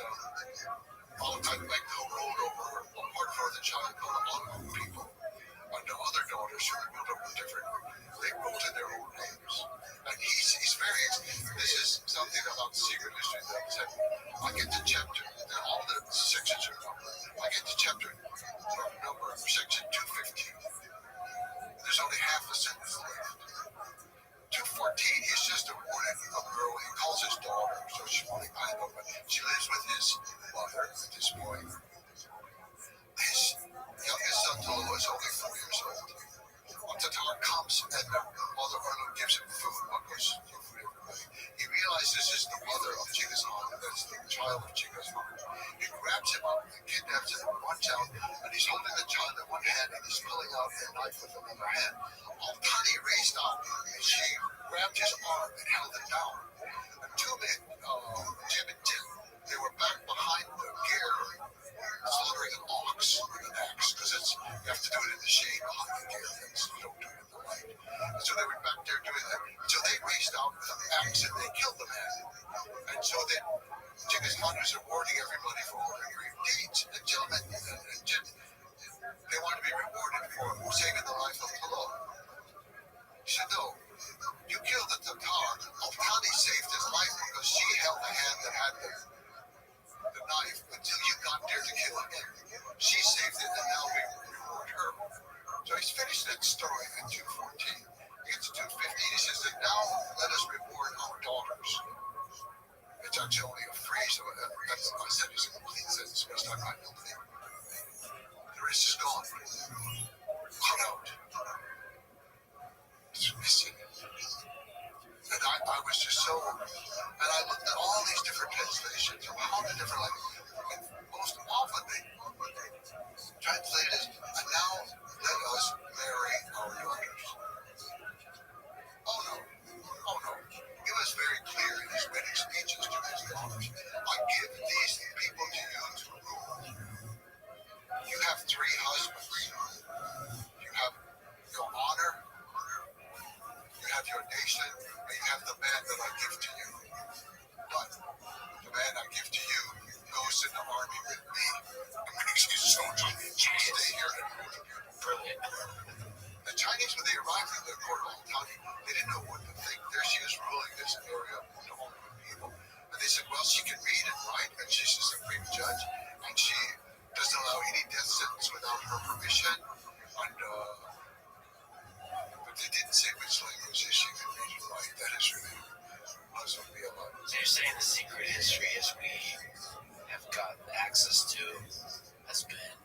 Altagbek, who ruled over one part of the child called the Mongol people. And the other daughters who ruled over different, they ruled in their own names. And he's very, this is something about secret history that said, I get the chapter, all the sections are numbered. I get the chapter number, section 215. There's only half a sentence left. 214, he's just a woman, a girl. He calls his daughter, so she's only kind of, but she lives with his mother at this point. His youngest son, Tolo, is only 4 years old. Tatar comes and the mother Erlu gives him food. What goes for everybody? He realizes this is the mother of Genghis Khan, that's the child of Genghis Khan. He grabs him up, kidnaps him, runs out, and he's holding the child in one hand and he's pulling out a knife with another hand. Altani raised up and she grabbed his arm and held it down. And two men, Jim and Tim, they were back behind the gear, slaughtering an ox with an axe, because you have to do it in the shade behind the gear. You don't do it in the light. So they were back there doing that until axe and they killed the man. And so then Genghis Khan was rewarding everybody for all their great deeds. And gentlemen, they wanted to be rewarded for saving the life of Talal. He said, no, you killed the Tatar. Al-Thani saved his life because she held the hand that had the knife until you got there to kill him. She saved it, and now we reward her. So he's finished that story at 2:14. He gets to 2:15. He says that now let us reward our daughters. It's actually only a phrase. That's I said it's a complete sentence. But it's not my complete. The rest is gone. Cut out. It's missing. And I was just so. And I looked at all these different translations of all the different, like, and most often they translate it, and now let us marry our daughters. Oh no. Oh no. He was very clear in his wedding speeches to his daughters. I give these people to you to rule. You have 3 husbands. You have your honor, you have your nation, and you have the man that I give to you. But the man I give to you goes in the army with me. It makes you so stay here and brilliant. The Chinese, when they arrived in the court of Al-Thani, they didn't know what to think. There she is ruling this area of all the people. And they said, well, she can read and write, and she's a supreme judge, and she doesn't allow any death sentence without her permission. And, but they didn't say which languages she could read and write. That is really puzzled me a lot. So you're saying the secret history as we have gotten access to has been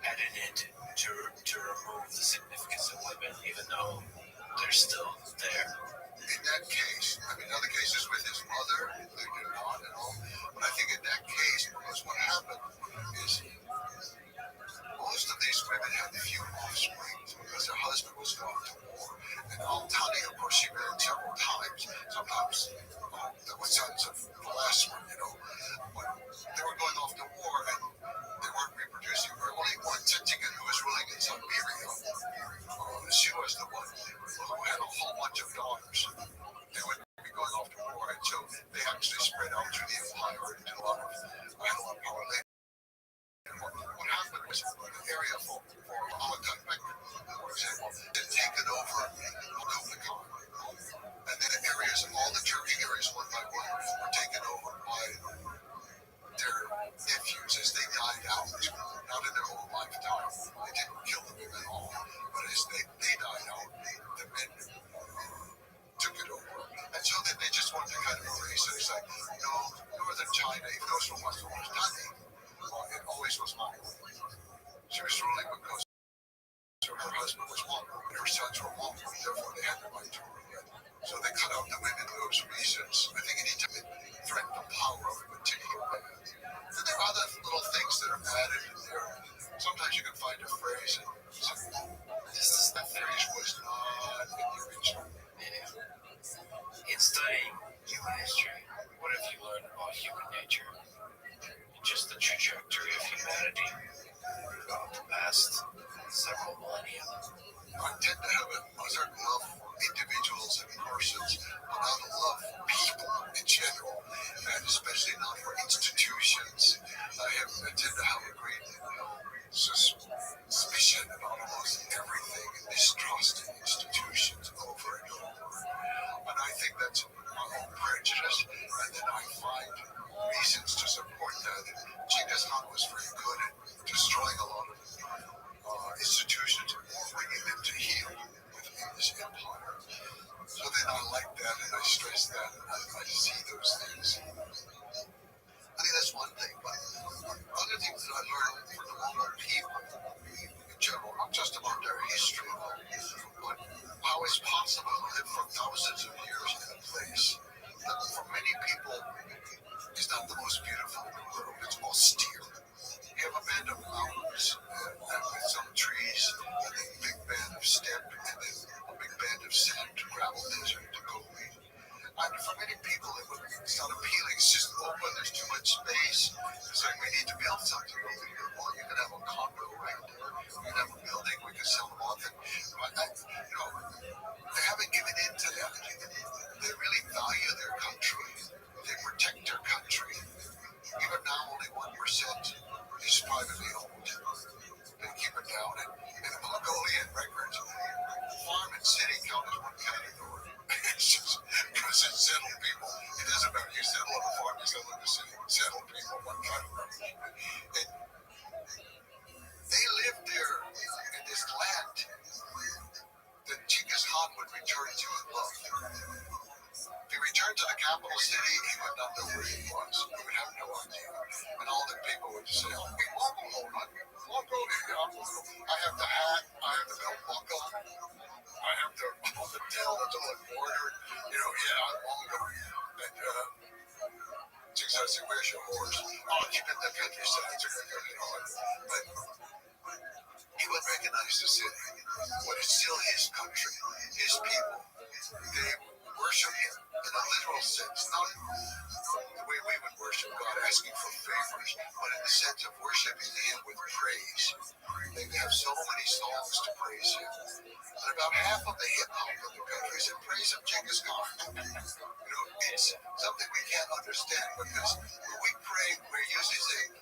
edited to remove the significance of women, even though they're still there. In that case, I mean, other cases with his mother, they did not at all. But I think in that case, because what happened is most of these women had few offspring because their husband was going to war. And Al-Thani, of course, she married several times. Sometimes there was sons of the last one, But they were going off to war and they weren't reproducing. There were only one Tetigan who was ruling in Siberia. She was the one who had a whole bunch of daughters. They would be going off to war, and so they actually spread out through the empire into a lot of power later. What happened was the area for Amakak, for example, had taken over Kukulkan. And then the areas, all the Turkic areas, one by one, were taken over by their nephews as they died out. Not in their whole lifetime. They didn't kill them at all. But as they died out, the men took it over. And so then they just wanted to kind of erase it. It's like, no, northern China, even though it's almost nothing, it always was Mongol. She was ruling because her husband was Mongol and her sons were Mongol. Therefore, they had the right to rule it. So they cut out the women for those reasons. I think anytime it threatened the power of a particular man. And there are other little things that are added in there. Sometimes you can find a phrase and that phrase was not in the original. In studying human history, what have you learned about human nature? Just the trajectory of humanity throughout the past several millennia. I tend to have a certain love for individuals and persons, but not a love for people in general, and especially not for institutions. I tend to have a great suspicion about almost everything and distrust in institutions over and over. And I think that's my own prejudice, and then I find reasons to support that. And Genghis Khan was very good at destroying a lot of institutions or bringing them to heel within this empire. So then I like that and I stress that and I see those things. I think that's one thing, but other things that I learned from the Mongol people in general, not just about their history, but how it's possible to live for thousands of years in a place that for many people is not the most beautiful in the world. It's austere. You have a band of mountains with some trees, and a big band of steppe, and then a big band of sand, gravel desert to go with. And for many people, it's not appealing. It's just open. There's too much space. It's like we need to build something over here. Well, you can have a condo right there. You can have a building. We can sell them off. They haven't given in to that. They really count as one category. It's just because it's settled people. It doesn't matter. You settle on a farm, you settle in the city. Settled people, one category. And they lived there in this land that Genghis Khan would return to and love. If he returned to the capital city, he would not know where he was. He would have no idea. And all the people would just say, "Oh, hey, Mongol, hold on. Mongol, I have the hat, I have the belt buckle, I have the tail that's all embroidered. Yeah, I'm Mongol." And Genghis Khan said, "Where's your horse?" "Oh, keep it in the countryside." But he would recognize the city, but it's still his country, his people. They worship him in a literal sense, not the way we would worship God, asking for favors, but in the sense of worshiping him with praise. They have so many songs to praise him. And about half of the hip hop in the country is in praise of Genghis Khan. It's something we can't understand because when we pray, we're usually saying,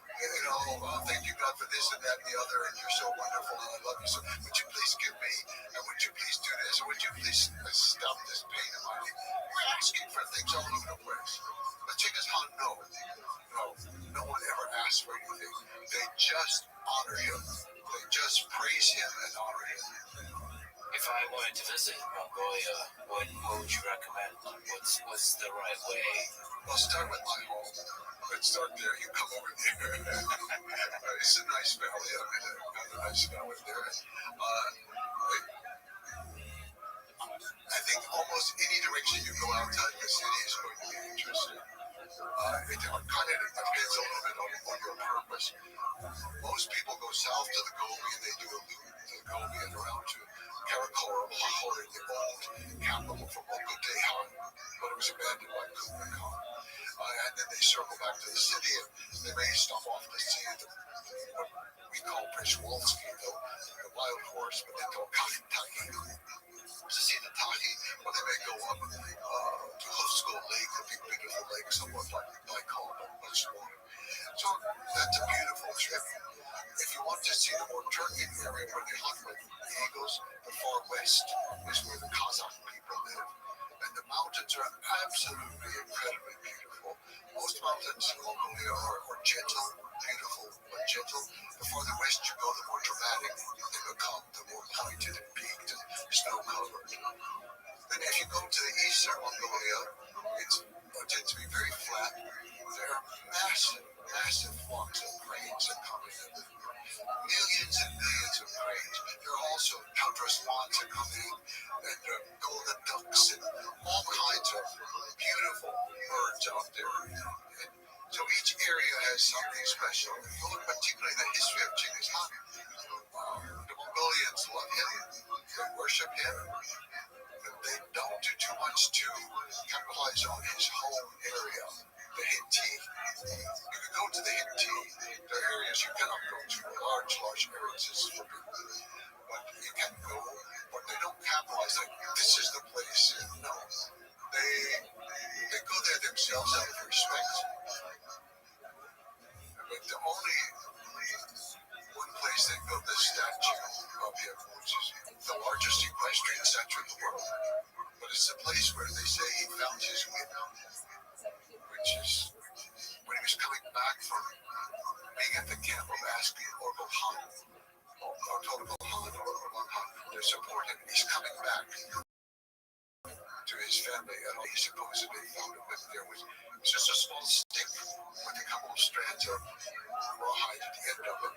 thank you, God, for this and that and the other, and you're so wonderful, and I love you. So would you please give me, and would you please do this, and would you please stop this pain in my life? We're asking for things all over the place. But Genghis Khan, no one ever asked for anything. They just honor him. They just praise him and honor him. If I wanted to visit Mongolia, what would you recommend? What's the right way? Well, start with my home. Let's start there. You come over there. It's a nice valley. I mean, a nice valley there. I think almost any direction you go outside the city is going to be interesting. It kind of depends a little bit on your purpose. Most people go south to the Gobi and they do a loop to the Gobi and around to Karakoram, Lahore, the old capital from Mongol, but it was abandoned by Kublai Khan. And then they circle back to the city and they may stop off to see what we call Przewalski, the wild horse, but they call Taki. To see the Taki, or they may go up to Huskell Lake, the big beautiful lake, somewhat like home, but much smaller. So that's a beautiful trip. If you want to see the more Turkic area where they hunt with eagles, the far west is where the Kazakh people live. And the mountains are absolutely incredibly beautiful. Most mountains in Mongolia are gentle, beautiful, but gentle. The farther west you go, the more dramatic they become, the more pointed and peaked and snow-covered. And if you go to the eastern Mongolia, it tends to be very flat. There are massive flocks of cranes that come in. Millions and millions of cranes. There are also tundra swans that come in, and golden ducks, and all kinds of beautiful birds out there. And so each area has something special. If you look particularly at the history of Genghis Khan, the Mongolians love him, they worship him, but they don't do too much to capitalize on his home area, the Hitti. You can go to the Hitti. There are areas you cannot go to, large areas is forbidden. But you can go, but they don't capitalize like this is the place. No, they go there themselves out of respect. But the only one place they built this statue of him, which is the largest equestrian statue in the world. But it's the place where they say he found his whip, which is when he was coming back from being at the camp of asking Orgul Khan, or Torgul Khan, or Orgul Khan to support him. He's coming back to his family, and he supposedly found a whip there. It was just a small stick with a couple of strands of rawhide at the end of it.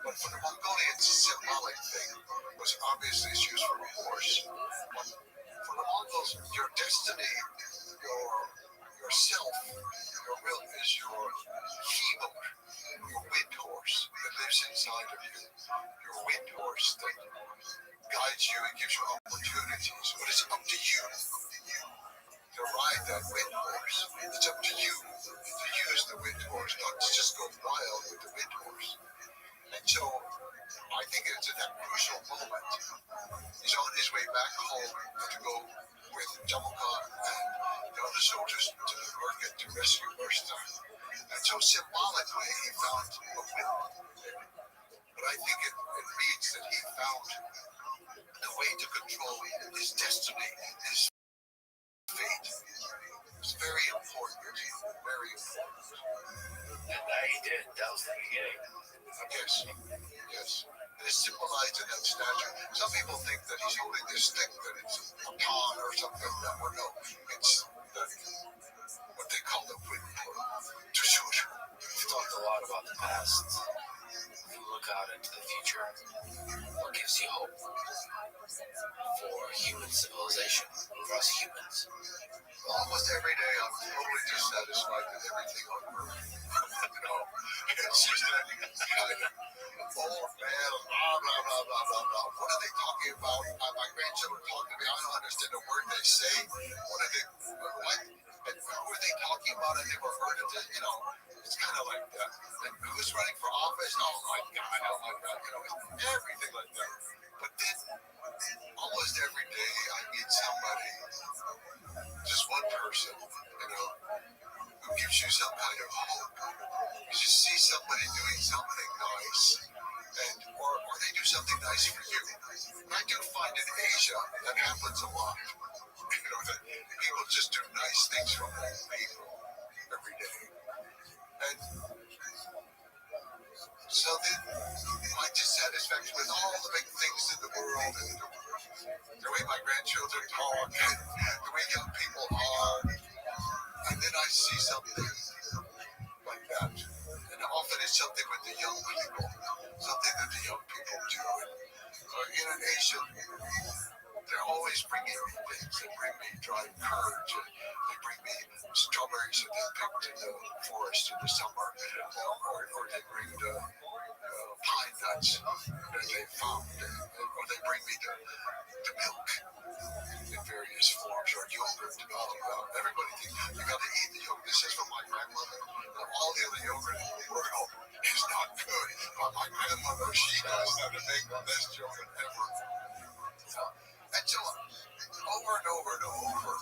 But for the Mongolians, the symbolic thing was obviously it's used for a horse. But for the Mongols, your destiny, yourself, your will is your he-goat, your wind horse that lives inside of you, your wind horse that guides you and gives you opportunities. But it's up to you to ride that wind horse. It's up to you to use the wind horse, not to just go wild with the wind horse. And so I think it's at that crucial moment. He's on his way back home to go with Jamal Khan and the other soldiers to the market to rescue Urstar. And so symbolically, he found a whip. But I think it means that he found the way to control his destiny. destiny, his fate. It's very important. Very important. And now he did. That was the beginning. Yes. Yes. It is symbolized in that statue. Some people think that he's holding this thing, that it's a pawn or something like that. Well, no, it's what they call the whip to shoot. We've talked a lot about the past. If you look out into the future, what gives you hope for human civilization, for us humans? Almost every day I'm totally dissatisfied with everything on Earth. It's just that kind of old man, blah, blah, blah, blah, blah, blah. What are they talking about? My grandchildren talk to me. I don't understand a word they say. What are they, what? And who are they talking about? I never heard of it. It's kind of like that. And who's running for office? Oh my God. Everything like that. But then, almost every day, I meet somebody, just one person, who gives you some kind of hope. You just see somebody doing something nice, or they do something nice for you. And I do find in Asia that happens a lot. That people just do nice things for old people every day. And so then my dissatisfaction with all the big things in the world, and the way my grandchildren talk, and the way young people are, and then I see something like that. And often it's something with the young people, something that the young people do. In Asia, they're always bringing me things. They bring me dried courage, and they bring me strawberries that they picked in the forest in the summer, or they bring the pine nuts that they found, or they bring me the milk in various forms, or yogurt. Everybody thinks you got to eat the yogurt. This is from my grandmother. All the other yogurt in the world is not good, but my grandmother, she knows how to make the best yogurt ever. And so, over and over and over,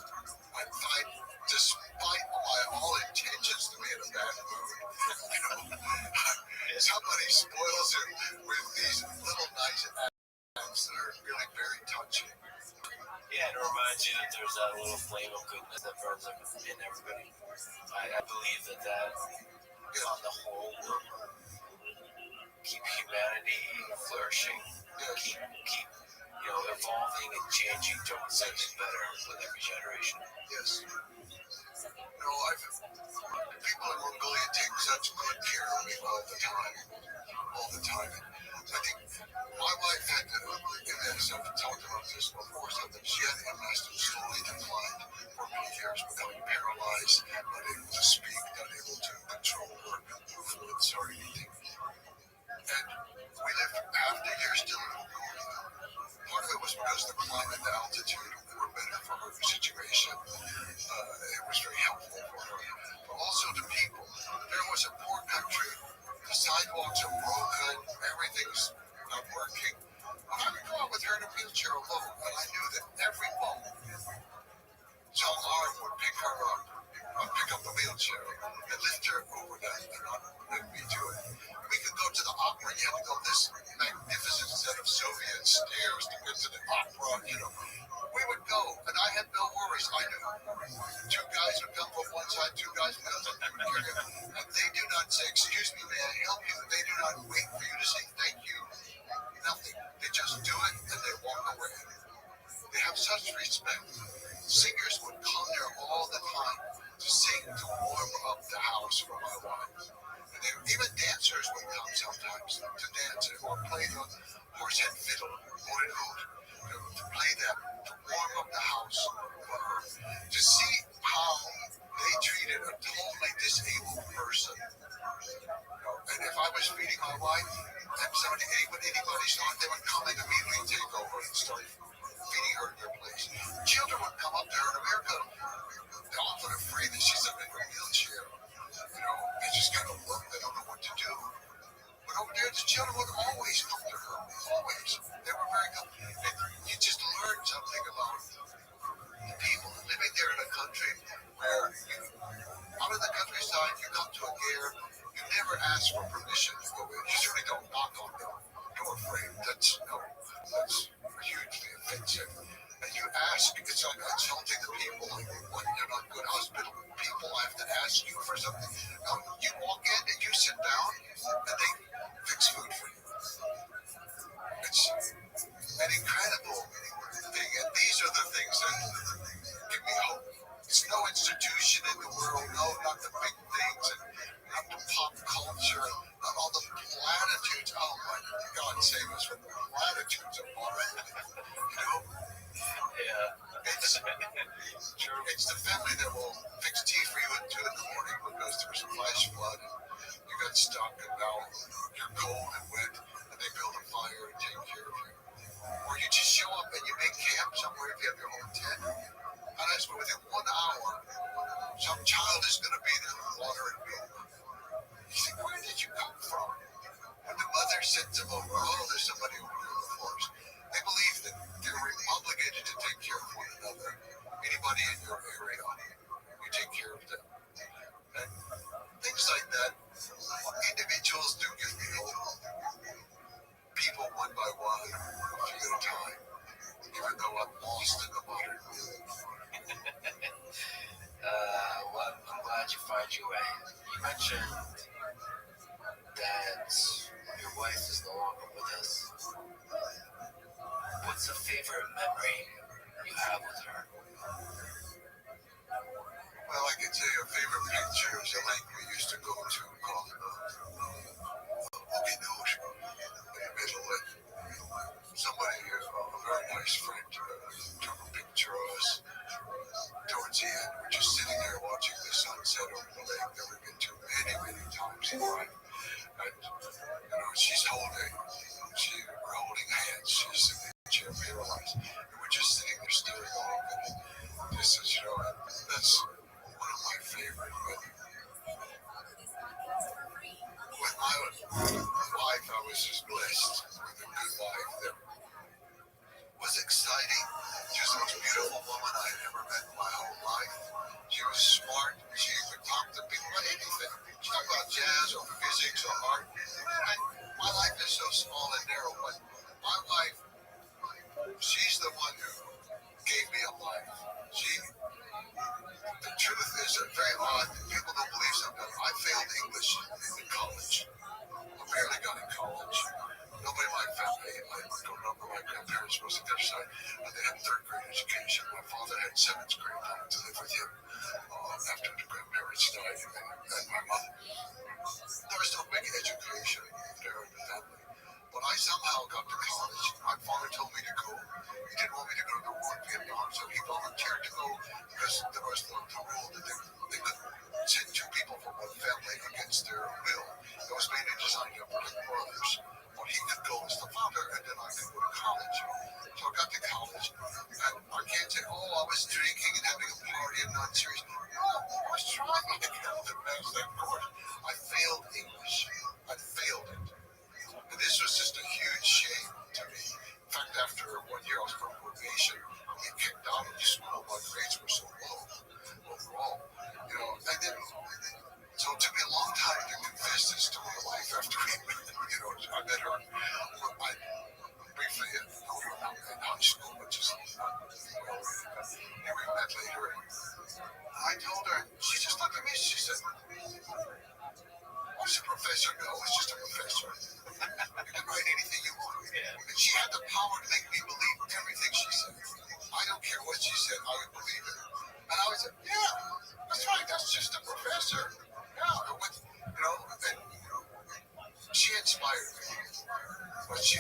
I find, despite my all intentions to be in a bad mood, somebody spoils it with these little nice acts that are really very touching. Yeah, it reminds you that there's that little flame of goodness that burns in everybody. I believe that on the whole will keep humanity flourishing, keep evolving and changing towards something better with every generation. Yes. People in Mongolia take such good care of me all the time. I think my wife had I've talked about this before, something she had MS that slowly declined for many years, becoming paralyzed, not able to speak, not able to control her movements or anything. And we lived half the year still in Mongolia. Part of it was because the climate and the altitude were better for her situation. It was very helpful for her. But also the people. There was a poor country. The sidewalks are broken. Everything's not working. I would go out with her in a wheelchair alone, and I knew that every moment, some arm would pick her up, pick up the wheelchair, and lift her over that and not let me do it. We could go to the opera. You had to go this magnificent set of Soviet stairs to get to the opera. We would go, and I had no worries. I knew two guys would come from one side, two guys from the other, and they do not say, "Excuse me, may I help you?" They do not wait for you to say thank you. Nothing. They just do it, and they walk away. They have such respect. Singers would come there all the time to sing, to warm up the house for my wife. And even dancers would come sometimes to dance or play the horsehead fiddle, to play that, to warm up the house for her. To see how they treated a totally disabled person. And if I was feeding my wife, and anybody saw it, they would come and immediately take over and start feeding her in their place. Children would come up to her in America. They're often afraid that she's in a wheelchair. They just kind of look. They don't know what to do. But over there, the children would always come to her. Always. They were very good. And you just learned something about the people living there in a country where out in the countryside, you come to a gear, you never ask for permission to go in. You certainly don't knock on the door frame. That's hugely offensive. And you you ask, it's like insulting the people. Like, when you're not good hospitable people, I have to ask you for something. No, you walk in and you sit down, and they fix food for you. It's an incredible thing, and these are the things that give me hope. It's no institution in the world, no, not the big things, and not the pop culture, not all the platitudes. Oh my God, save us from the platitudes of modern. You know, it's the family that will fix tea for you at 2 in the morning because there was a flash flood and you got stuck and now you're cold and wet and they build a fire and take care of you. Or you just show up and you make camp somewhere if you have your own tent. And I swear within 1 hour, some child is going to be there with water and milk. You think, where did you come from? And the mother sends them over. Oh, there's somebody over here in the forest. They believe that they're obligated to take care of one another. Anybody in your area, you take care of them. And things like that. Individuals do give me hope. People one by one, a few at a time. Even though I'm lost in the modern world. Well, I'm glad you find your way. You mentioned that your wife is no longer with us. What's a favorite memory you have with her? Well, I can tell you a favorite picture is a lake we used to go to called Okinosh in the middle. And somebody, a very nice friend, took a picture of us towards the end. We're just sitting there watching the sunset over the lake that we've been to many, many times in life. And, you know, we're holding hands. She's in the chair paralyzed. And we're just sitting there staring off. And this is, you know, that's one of my favorite. But with my life, I was just blessed with a good life that was exciting. She was the most beautiful woman I had ever met in my whole life. She was smart. She could talk to people about anything. She talked about jazz or physics or art. And my life is so small and narrow, but my wife, she's the one who gave me a life. The truth is very odd. People don't believe sometimes. I failed English in college. I barely got in college. Nobody in my family, I don't remember my grandparents was on their side. They had 3rd grade education. My father had 7th grade. I went to live with him after the grandparents died and my mother. There was no big education there in the family. But I somehow got to college. My father told me to go. He didn't want me to go to the war in Vietnam, so he volunteered to go because there was the rule that they couldn't send 2 people from one family against their will. It was mainly designed to protect brothers. But he could go as the father, and then I could go to college. So I got to college, and I can't say, oh, I was drinking and having a party and not serious. No, I was trying to pass that course. I failed English. I failed it. And this was just a huge shame to me. In fact, after 1 year I was on probation, I got kicked out of the school. My grades were so low overall. You know, and then, so it took me a long time to confess this to my wife after we met. You know, I met her. I briefly had known her in high school, but just not well. And we met later. And I told her, she just looked at me. She said, "What's a professor?" No, it's just a professor. You can write anything you want. And she had the power to make me believe everything she said. I don't care what she said, I would believe it. And I would say, yeah, that's right, that's just a professor. Yeah, you know, and she inspired me. But she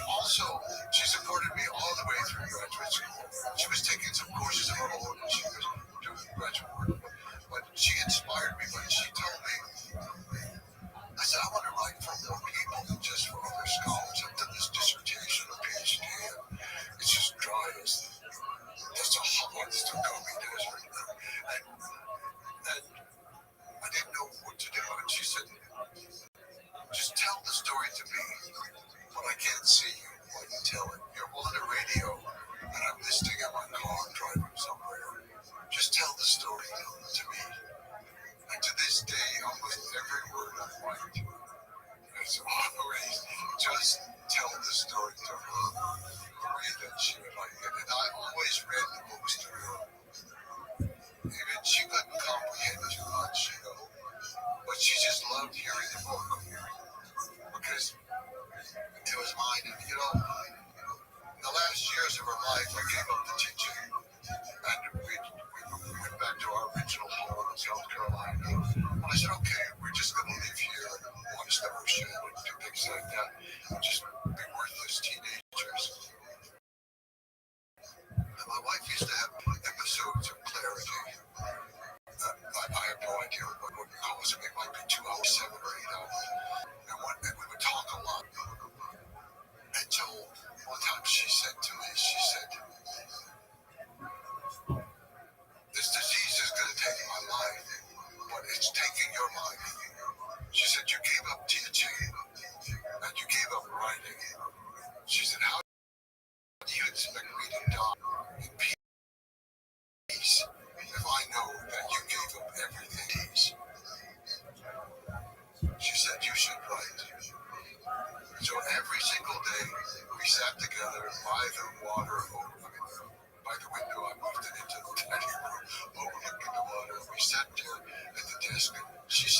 supported me all the way through graduate school. She was taking some courses of her own when she was doing graduate work. But she inspired me when she told me, I said, I want to write for more people than just for other scholars. I've done this dissertation, a PhD, and it's just dry as that's a hot, it's the Gobi Desert. And I didn't know what to do. And she said, just tell the story to me, but I can't see you while you tell it. You're on the radio, and I'm listening in my car driving somewhere. Just tell the story to me. And to this day, almost every word I write is always just tell the story to her the way that she would like it. And I always read the book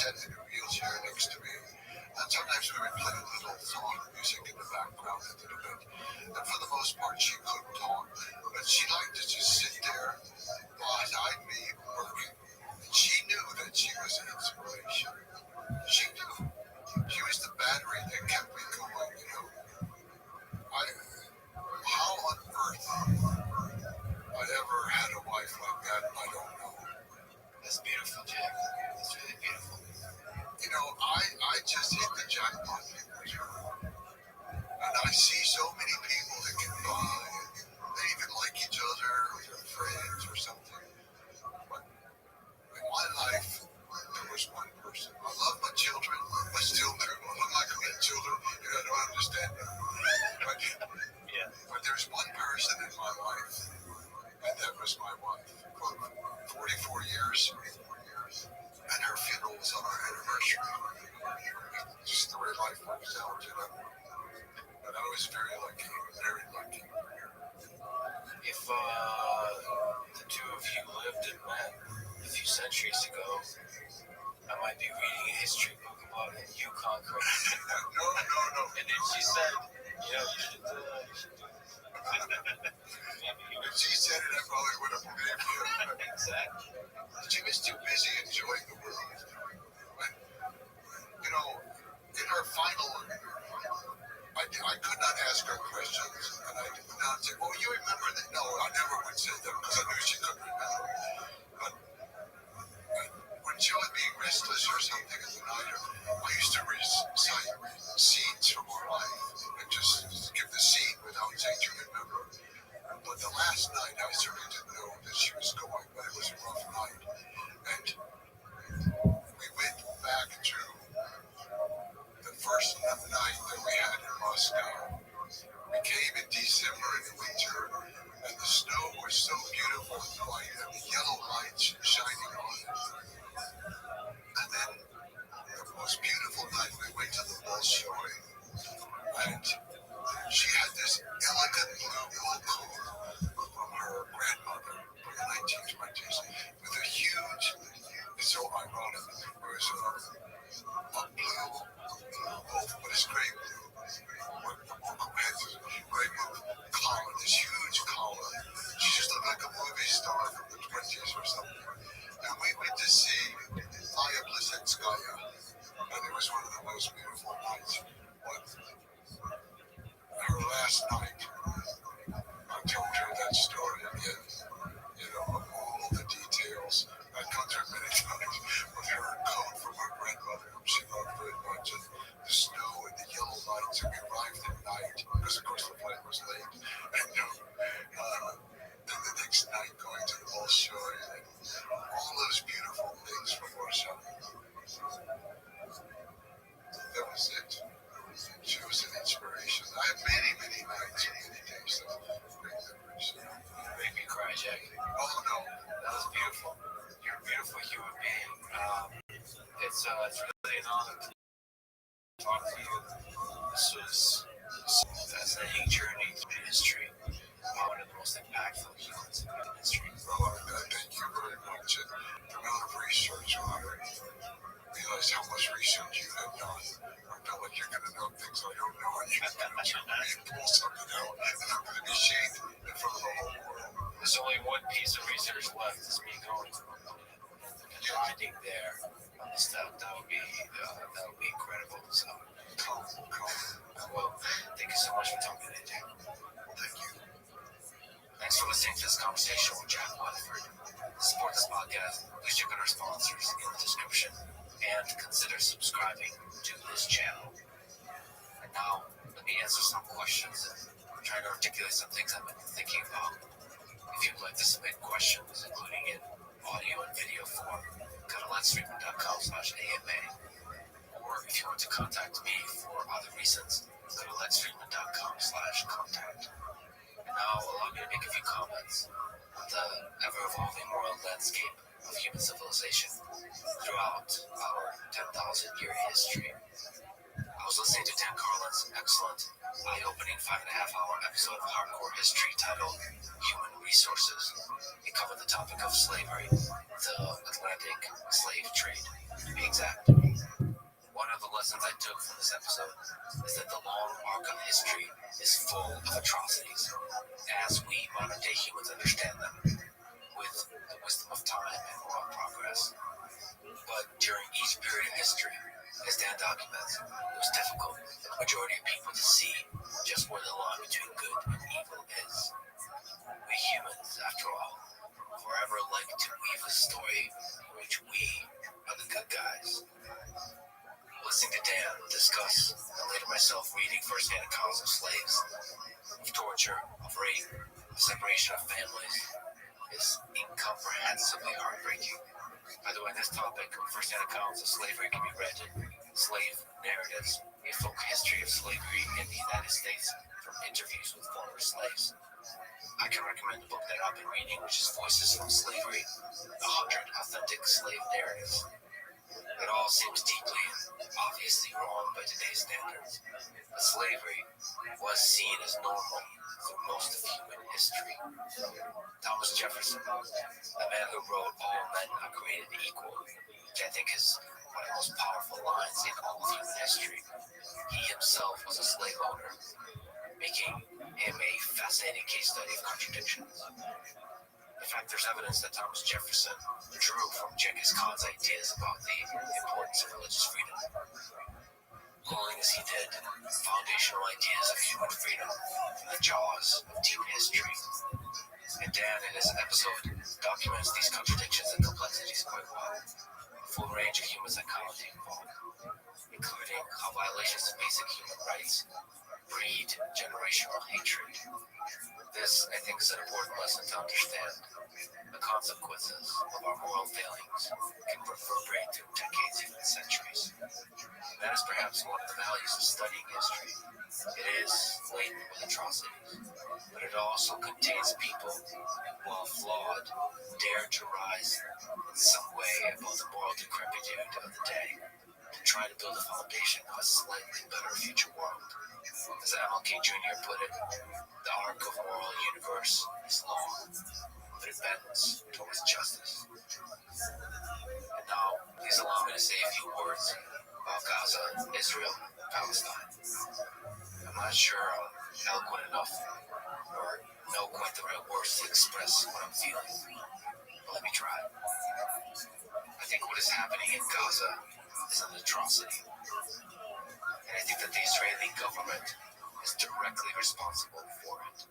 sat in a wheelchair next to me, and sometimes we would play a little song music in the background a little bit. And for the most part, she couldn't talk, but she liked to just sit there beside me working. And she knew that she was an inspiration. She knew. She was the battery that kept me going, you know. How on earth I ever had a wife like that, I don't know. That's beautiful, Jack. That's really beautiful. You know, I just hit the jackpot with her. And I see so many people that get by and they even like each other or they're friends or something. But in my life, there was one person. I love my children. I still do. I love my grandchildren. You know, I don't understand them. But there's one person in my life, and that was my wife. For 44 years. And her funeral was on our anniversary. Just the way life works out, you know. But I was very lucky, very lucky. If the two of you lived and met a few centuries ago, I might be reading a history book about it. You conquering. No. And then she said, you know, you should do this. If she said it, I probably would have believed her. Exactly. She was too busy enjoying the world. But, you know, in her final, I could not ask her questions. And I did not say, oh, you remember that? No, I never would say that because I knew she couldn't remember. But when she would be restless or something in the night, I used to recite scenes from her life and just give the scene without saying, do you remember? But the last night, I certainly didn't know that she was going, but it was a rough night. And we went back to the first night that we had in Moscow. We came in December in the winter, and the snow was so beautiful and white, and the yellow lights shining on it. And then the most beautiful night, we went to the Bolshoi, and she had this elegant blue wool coat from her grandmother from the 1920s with a huge, it's so ironic, it was a blue wolf, but it's gray blue. The wolf had this gray blue collar, this huge collar. She just looked like a movie star from the 20s or something. And we went to see Maya Blisenskaya, and it was one of the most beautiful nights. But her last night, I told her that story again, you know, of all the details. I'd come to her many times with her coat from her grandmother, whom she loved very much, and the snow and the yellow lights, and we arrived at night, because of course the flight was late, and then the next night going to the Bolshoi, and all those beautiful things from Russia. That was it. She was an inspiration. I had many, many nights and many days of great memories. You made me cry, Jack. Oh, no. That was beautiful. You're a beautiful human being. It's really an honor to talk to you. This was a fascinating journey through history. One of the most impactful humans in human history. Well, thank you very much. And the amount of research I realized how much research you had done. I felt like you're going to know things I don't know, and you're going to pull something out, and I'm going to be shamed in front of the whole world. There's only one piece of research left, is me going and riding there on the stuff. That would be incredible. So, Come. well, thank you so much for talking today, Jack. Thank you. Thanks for listening to this conversation with Jack Weatherford. To support this podcast, please check out our sponsors in the description and consider subscribing to this channel. And now, let me answer some questions and try to articulate some things I've been thinking about. If you'd like to submit questions, including in audio and video form, go to letstream.com/AMA. Or if you want to contact me for other reasons, go to letstream.com/contact. And now, allow me to make a few comments on the ever-evolving world landscape of human civilization throughout our 10,000-year history. I was listening to Dan Carlin's excellent, eye-opening 5.5-hour episode of Hardcore History titled Human resources. It covered the topic of slavery, the Atlantic slave trade, to be exact. One of the lessons I took from this episode is that the long arc of history is full of atrocities, as we modern-day humans understand them, with the wisdom of time and moral progress. But during each period of history, as Dan documents, it was difficult for the majority of people to see just where the line between good and evil is. We humans, after all, forever like to weave a story in which we are the good guys. Listening to Dan discuss, and later myself reading first-hand accounts of slaves, of torture, of rape, of separation of families, is incomprehensibly heartbreaking. By the way, this topic, first-hand accounts of slavery, can be read in Slave Narratives, a folk history of slavery in the United States from interviews with former slaves. I can recommend the book that I've been reading, which is Voices from Slavery, 100 Authentic Slave Narratives. It all seems deeply and obviously wrong by today's standards, but slavery was seen as normal through most of human history. Thomas Jefferson, the man who wrote All Men Are Created Equal, which I think is one of the most powerful lines in all of human history. He himself was a slave owner, making him a fascinating case study of contradictions. In fact, there's evidence that Thomas Jefferson drew from Genghis Khan's ideas about the importance of religious freedom. Pulling as he did foundational ideas of human freedom from the jaws of deep history. And Dan, in his episode, documents these contradictions and complexities quite well. A full range of human psychology involved, including how violations of basic human rights breed generational hatred. This, I think, is an important lesson to understand. The consequences of our moral failings can reverberate through decades, even centuries. That is perhaps one of the values of studying history. It is laden with atrocities, but it also contains people who, while flawed, dare to rise in some way above the moral decrepitude of the day to try to build a foundation of a slightly better future world. As MLK Jr. put it, the arc of moral universe is long, but it bends towards justice. And now, please allow me to say a few words about Gaza, Israel, and Palestine. I'm not sure I'm eloquent enough or know quite the right words to express what I'm feeling, but let me try. I think what is happening in Gaza is an atrocity, and I think that the Israeli government is directly responsible for it.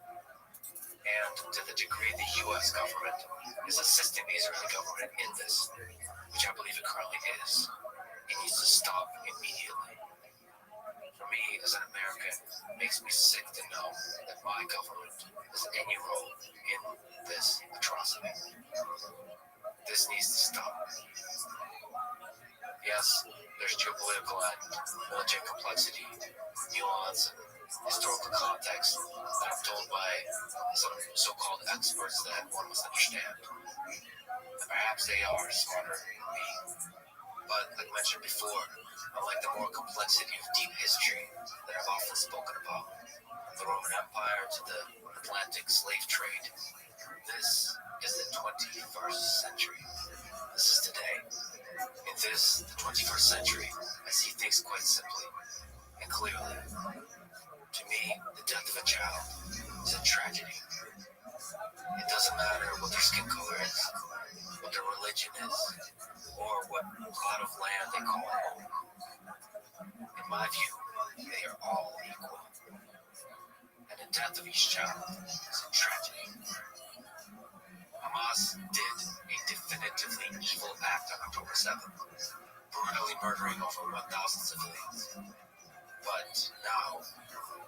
And to the degree the U.S. government is assisting the Israeli government in this, which I believe it currently is, it needs to stop immediately. For me, as an American, it makes me sick to know that my government has any role in this atrocity. This needs to stop. Yes, there's geopolitical and military complexity, nuance, and historical context that I'm told by some so-called experts that one must understand. And perhaps they are smarter than me. But, like mentioned before, unlike the moral complexity of deep history that I've often spoken about, from the Roman Empire to the Atlantic slave trade, this is the 21st century. This is today. In this, the 21st century, I see things quite simply and clearly. To me, the death of a child is a tragedy. It doesn't matter what their skin color is, what their religion is, or what plot of land they call home. In my view, they are all equal. And the death of each child is a tragedy. Hamas did a definitively evil act on October 7th, brutally murdering over 1,000 civilians. But now,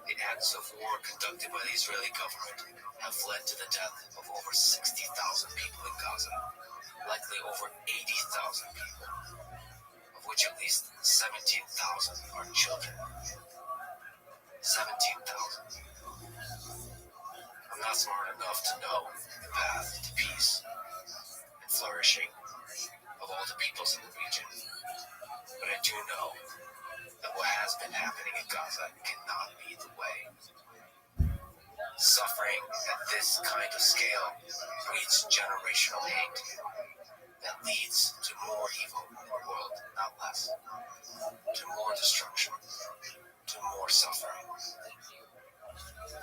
the acts of war conducted by the Israeli government have led to the death of over 60,000 people in Gaza, likely over 80,000 people, of which at least 17,000 are children. 17,000. I'm not smart enough to know the path to peace and flourishing of all the peoples in the region, but I do know that what has been happening in Gaza cannot be the way. Suffering at this kind of scale It's generational hate that leads to more evil in the world, not less. To more destruction, to more suffering.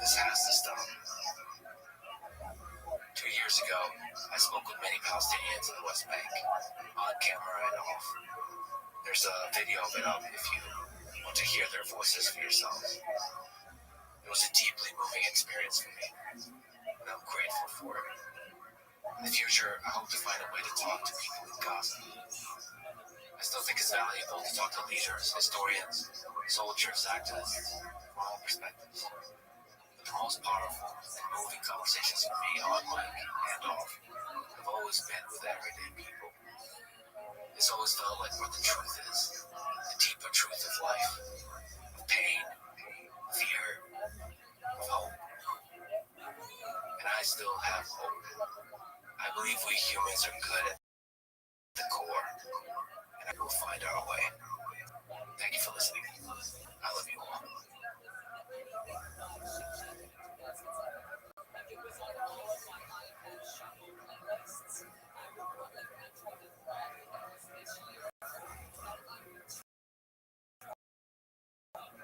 This has to stop. 2 years ago, I spoke with many Palestinians in the West Bank, on camera and off. There's a video of it up if you want to hear their voices for yourselves. It was a deeply moving experience for me, and I'm grateful for it. In the future, I hope to find a way to talk to people in Gaza. I still think it's valuable to talk to leaders, historians, soldiers, activists, from all perspectives. But the most powerful and moving conversations for me on mic and off have always been with everyday people. It's always felt like what the truth is, the deeper truth of life, of pain, fear, of hope. And I still have hope. I believe we humans are good at the core, and I will find our way. Thank you for listening. I love you all.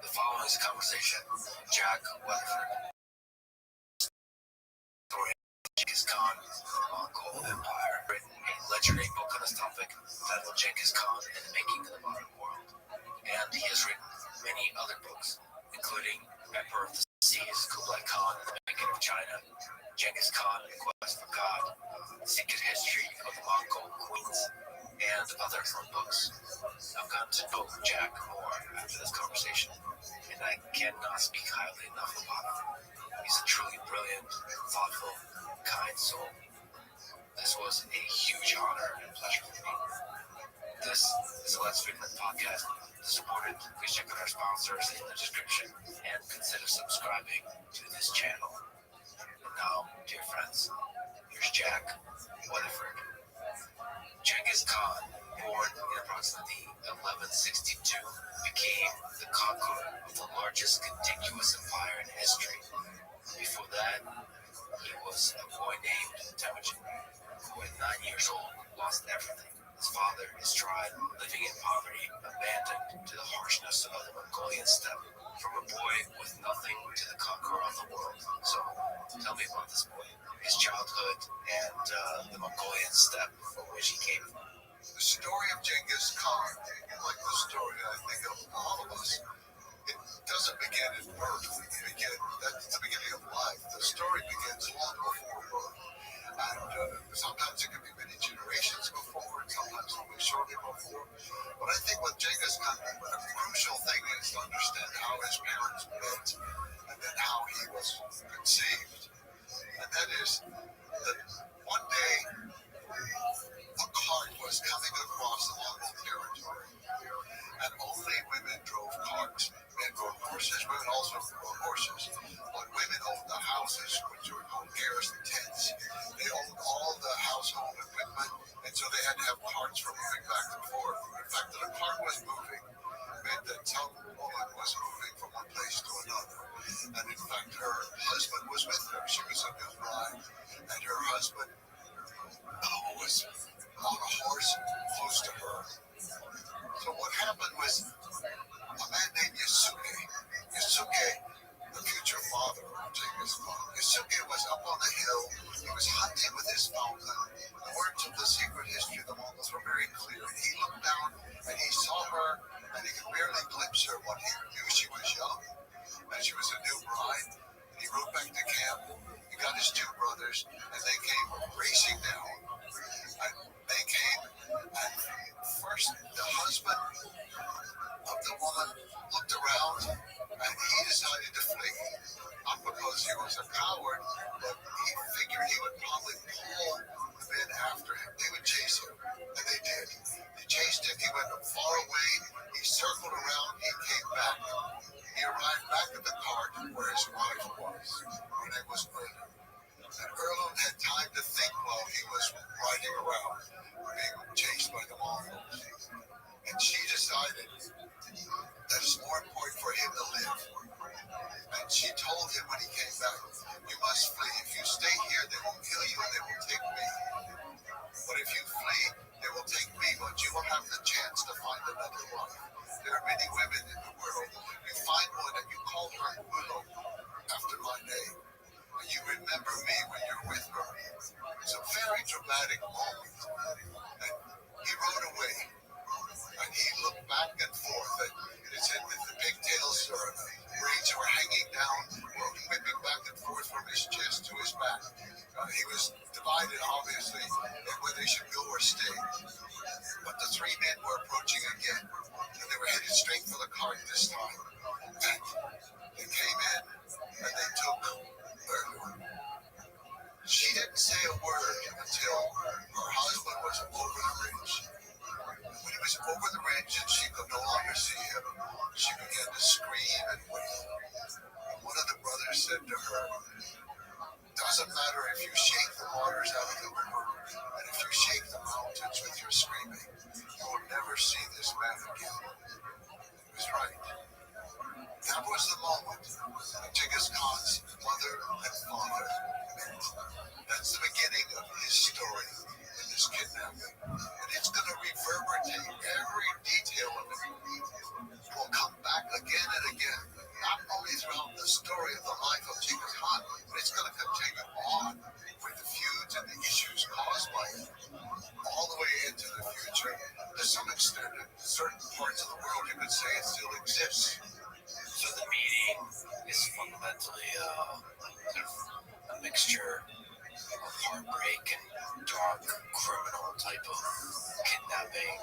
The following is a conversation with Jack Weatherford, historian of Genghis Khan, the Mongol Empire, written a legendary book on this topic titled Genghis Khan and the Making of the Modern World. And he has written many other books, including Emperor of the Seas, Kublai Khan and the Making of China, Genghis Khan and Quest for God, Secret History of the Mongol Queens, and other fun books. I've gotten to know Jack more after this conversation, and I cannot speak highly enough about him. He's a truly brilliant, thoughtful, kind soul. This was a huge honor and pleasure for me. This is a Let's Finland podcast. To support it, please check out our sponsors in the description and consider subscribing to this channel. And now, dear friends, here's Jack Weatherford. Genghis Khan, born in approximately 1162, became the conqueror of the largest contiguous empire in history. Before that, he was a boy named Temujin, who at 9 years old lost everything. His father, his tribe, living in poverty, abandoned to the harshness of the Mongolian steppe. From a boy with nothing to the conqueror of the world. So, tell me about this boy, his childhood, and the Mongolian steppe from which he came from. The story of Genghis Khan, like the story I think of all of us, it doesn't begin at birth. That's the beginning of life. The story begins long before birth. And sometimes it can be many generations before, and sometimes only shortly before. But I think with Genghis Khan, the crucial thing is to understand how his parents met, and then how he was conceived. And that is that one day a cart was coming across the Mongol territory, and only women drove carts. Men rode horses, women also rode horses. But women owned the houses, which were called garrison tents. They owned all the household equipment, and so they had to have carts for moving back and forth. The fact that a cart was moving meant that some woman was moving from one place to another. And in fact, her husband was with her. She was a new bride, and her husband was on a horse close to her. So what happened was a man named Yasuke, the future father of Genghis Khan. Yasuke was up on the hill. He was hunting with his falcon. The words of the secret history of the Mongols were very clear. He looked down and he dramatic moment. And he rode away. And he looked back and forth, and it said that the pigtails or braids were hanging down, or whipping back and forth from his chest to his back. He was divided, obviously, in whether he should go or stay. But the three men were approaching again, and they were headed straight for the cart this time. And they came in, and they took her. She didn't say a word until her husband was over the ridge. When he was over the ridge and she could no longer see him, she began to scream and wail. And one of the brothers said to her, "Doesn't matter if you shake the waters out of the river, and if you shake the mountains with your screaming, you will never see this man again." He was right. That was the moment Genghis Khan's mother and father met. That's the beginning of his story in this kidnapping. And it's going to reverberate every detail of it. It will come back again and again, not only throughout the story of the life of Genghis Khan, but it's going to continue on with the feuds and the issues caused by it, all the way into the future. To some extent, in certain parts of the world, you could say it still exists. So the meeting is fundamentally sort of a mixture of heartbreak and dark criminal type of kidnapping.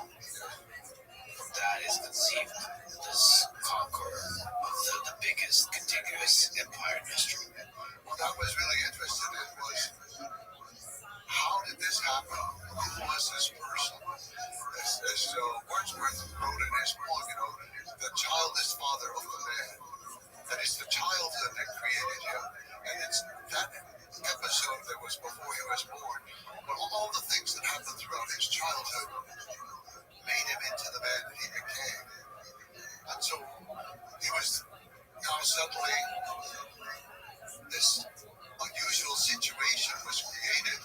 From that is conceived this conqueror of the biggest contiguous empire in history. What I was really interested in was, how did this happen? Who was this person? As Wordsworth wrote in his poem, the child is father of the man. And it's the childhood that created him. And it's that episode that was before he was born. But all the things that happened throughout his childhood made him into the man that he became. And so he was now suddenly, this unusual situation was created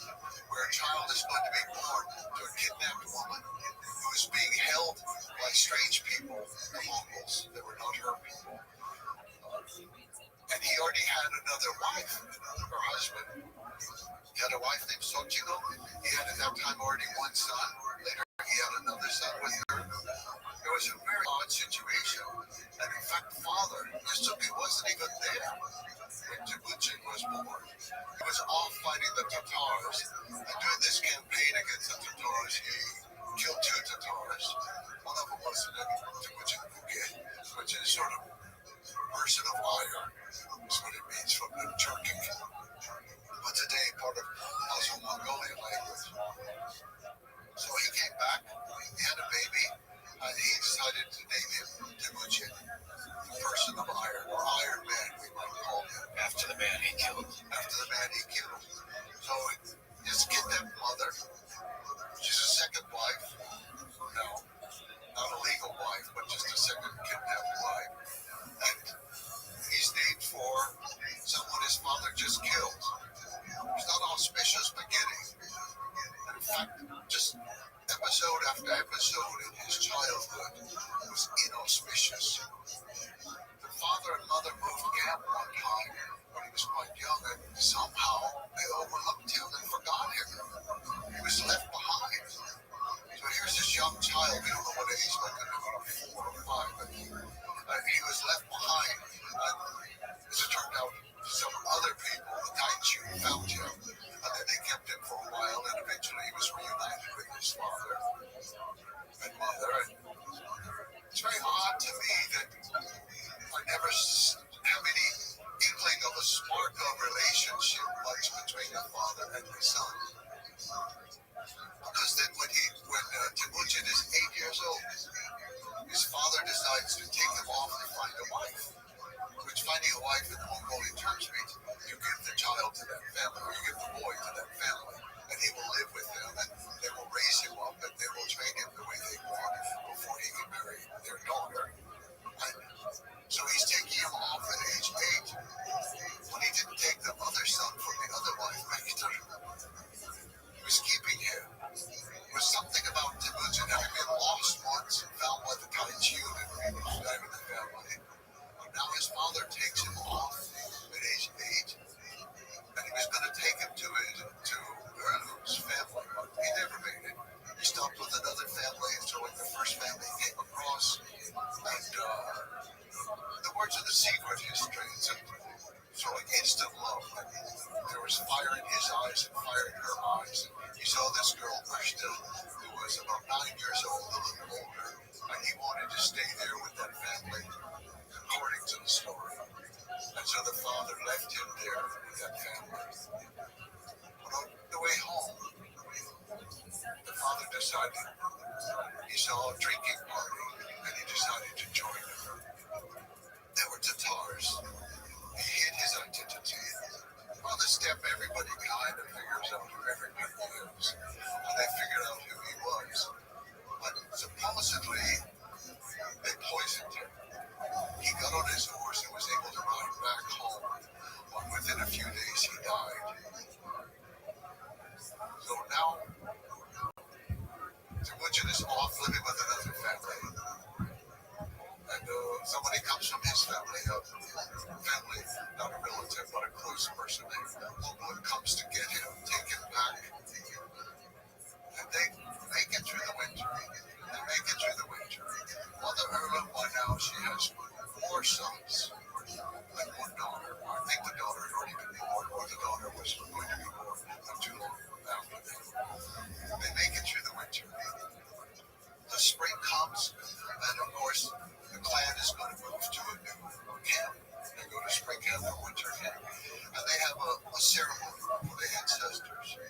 where a child is going to be born to a kidnapped woman who is being held by strange people, the Mongols, that were not her people. And he already had another wife, her husband. He had a wife named Sochino. He had at that time already one son. Later, he had another son with her. It was a very odd situation. And in fact, father, Yasuke, wasn't even there when Temujin was born. He was off fighting the Tatars. And doing this campaign against the Tatars, he killed two Tatars. One of them was Temujin Kuge, which is sort of person of iron. That's what it means from the Turkic. But today, part of also Mongolian language. So he came back, he had a baby, and he decided to name him Temujin, the person of iron, or Iron Man, we might call him. After the man he killed. After the man he killed. So his kidnapped mother, she's a second wife. No, not a legal wife, but just a second kidnapped wife. And he's named for someone his father just killed. It's not auspicious beginning. And in fact, just episode after episode in his childhood was inauspicious. The father and mother moved camp one time when he was quite young, and somehow they overlooked him and forgot him. He was left behind. So here's this young child, we don't know what age, like about 4 or 5, but he was left behind. As it turned out, some other people, the Taichu, found him, and then they kept him for a while, and eventually he was reunited with his father and mother. And it's very odd to me that I never have any inkling of a spark of relationship much between a father and his son. Because then when Temujin is 8 years old, his father decides to take him off to find a wife. Which, finding a wife in the Mongolian terms means you give the child to that family, or you give the boy to that family, and he will live with them, and they will raise him up, and they will train him the way they want before he can marry their daughter. And so he's taking him off at age 8, when he didn't take the other son from the other wife, Mekiter. left him there with that family. But on the way home, the father decided he saw a drinking party and he decided to join them. They were Tatars. He hid his identity. On the step, everybody kind of figures out who everybody is. And they figured out who he was. But supposedly, they poisoned him. He got on his horse and was able to ride back home. But within a few days, he died. So now, Temujin is off living with another family. And somebody comes from his family, not a relative, but a close person, who comes to get him, take him back. And they make it through the winter. Mother Erla, by now, she has 4 sons and 1 daughter. I think the daughter had already been born, or the daughter was going to be born not too long after that. They make it through the winter. The spring comes, and of course, the clan is going to move to a new camp. They go to spring camp or winter camp, and they have a ceremony for the ancestors.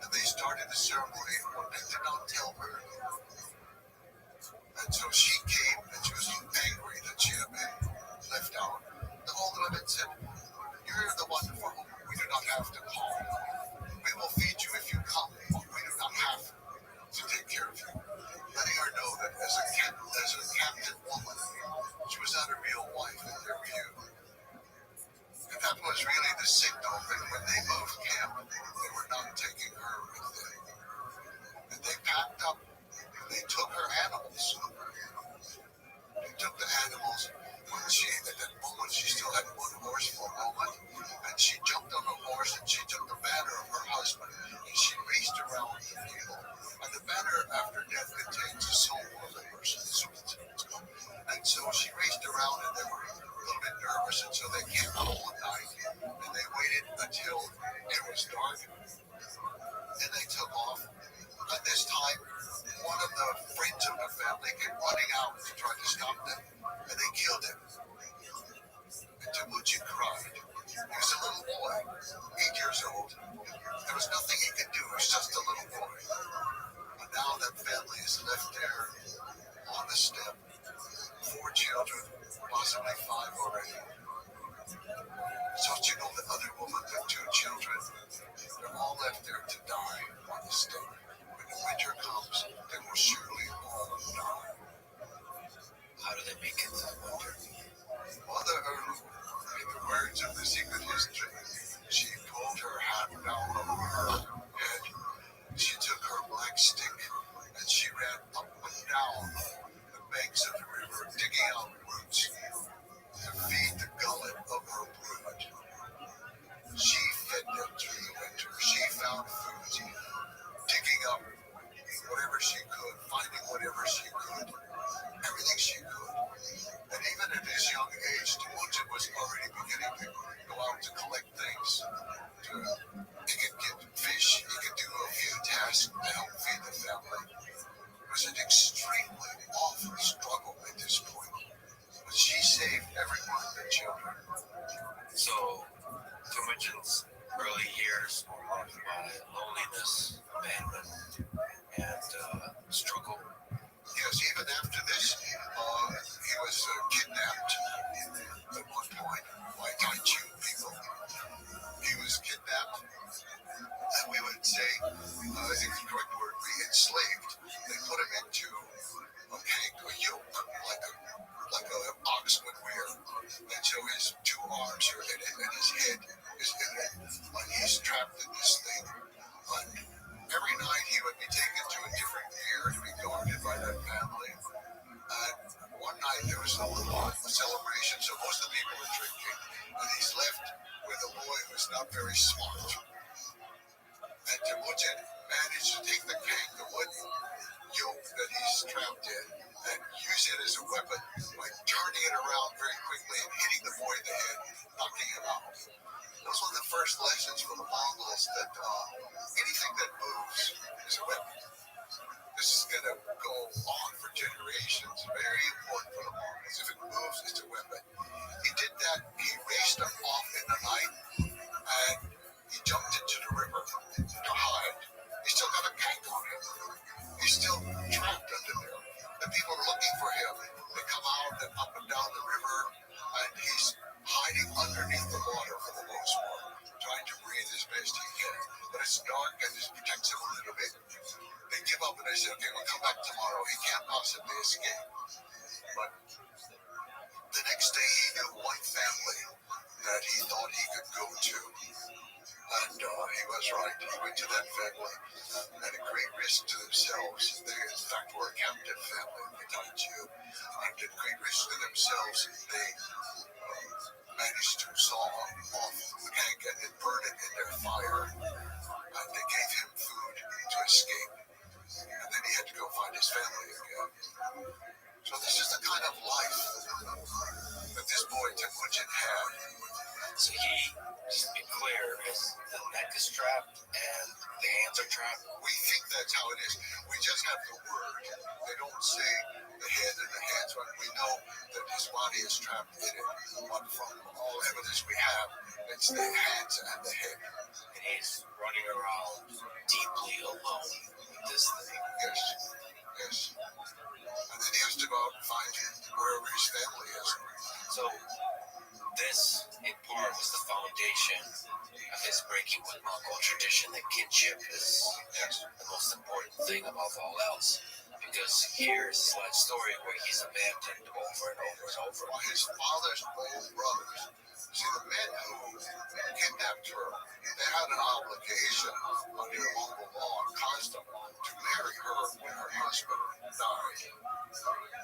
And they started the ceremony, but they did not tell her. And so she came, and she was angry that she had been left out. The old women said, "You're the one for whom we do not have to call. We will feed you if you come, but we do not have to take care of you." Letting her know that as a captive woman, she was not a real wife in their view. And that was really the signal that when they moved camp, they were not taking her with them. And they packed up, and they took her animals. They took the animals at that moment she still had 1 horse for a moment, and she jumped on the horse and she took the banner of her husband and she raced around the people. And the banner after death contains the soul of the person. And so she raced around and they were a little bit nervous, and so they came home one night and they waited until it was dark. Then they took off. At this time, one of the friends of the family came running out to try to stop them, and they killed him. And Temujin cried. He was a little boy, 8 years old. There was nothing he could do. He was just a little boy. But now that family is left there on the step. 4 children, possibly 5 already. Sochino, the other woman, with 2 children. They're all left there to die on the step. When the winter comes, they will surely all die. How do they make it to the winter? Mother Erlu, in the words of the secret history, she pulled her hat down over her head. She took her black stick and she ran up and down the banks of the river, digging out roots to feed the gullet of her brood. She fed them through the winter. She found food, digging up whatever she could, finding whatever she could, everything she could. And even at his young age, Temujin was already beginning to go out to collect things. He could get fish, he could do a few tasks to help feed the family. It was an extremely awful struggle at this point. But she saved every one of the children. So, Temujin's early years were marked by loneliness, abandonment, and struggle. Yes, even after this, he was kidnapped at one point by Taichu people. He was kidnapped, and we would say, I think the correct word would be enslaved. They put him into a keg, a yoke, like an ox would wear. And so his 2 arms are in it, and his head is in it. Like he's trapped in this thing. But every night he would be taken to a different pier to be guarded by that family. And one night there was a little celebration, so most of the people were drinking, and he's left with a boy who's not very smart. And Temujin managed to take the keg, the wooden yoke that he's trapped in, and use it as a weapon by turning it around very quickly and hitting the boy in the head, knocking him out. Those were the first lessons for the Mongols that anything that moves is a weapon. This is going to go on for generations. Very important for the Mongols. If it moves, it's a weapon. He did that. He raced him off in the night The people are looking for him. They come out and up and down the river, and he's hiding underneath the water for the most part, trying to breathe as best he can. But it's dark and it protects him a little bit. They give up and they say, okay, we'll come back tomorrow. He can't possibly escape. But the next day he knew one family that he thought he could go to. And he was right. He went to that family at a great risk to themselves. They, in fact, were a captive family at Itachi. And at great risk to themselves, they managed to saw off the egg and then burn it in their fire. And they gave him food to escape. And then he had to go find his family again. So this is the kind of life that this boy Temujin had. So he, just to be clear, is the neck is trapped and the hands are trapped? We think that's how it is. We just have the word. They don't say the head and the hands, but we know that his body is trapped in it. But from all evidence we have, it's the hands and the head. And he's running around deeply alone with this thing. Yes, yes. And then he has to go out and find wherever his family is. So this, in part, was the foundation of his breaking with Mongol tradition that kinship is the most important thing above all else. Because here's his life story where he's abandoned over and over and over. Well, his father's own brothers. See, the men who kidnapped her, they had an obligation under the Mongol law and custom to marry her when her husband died.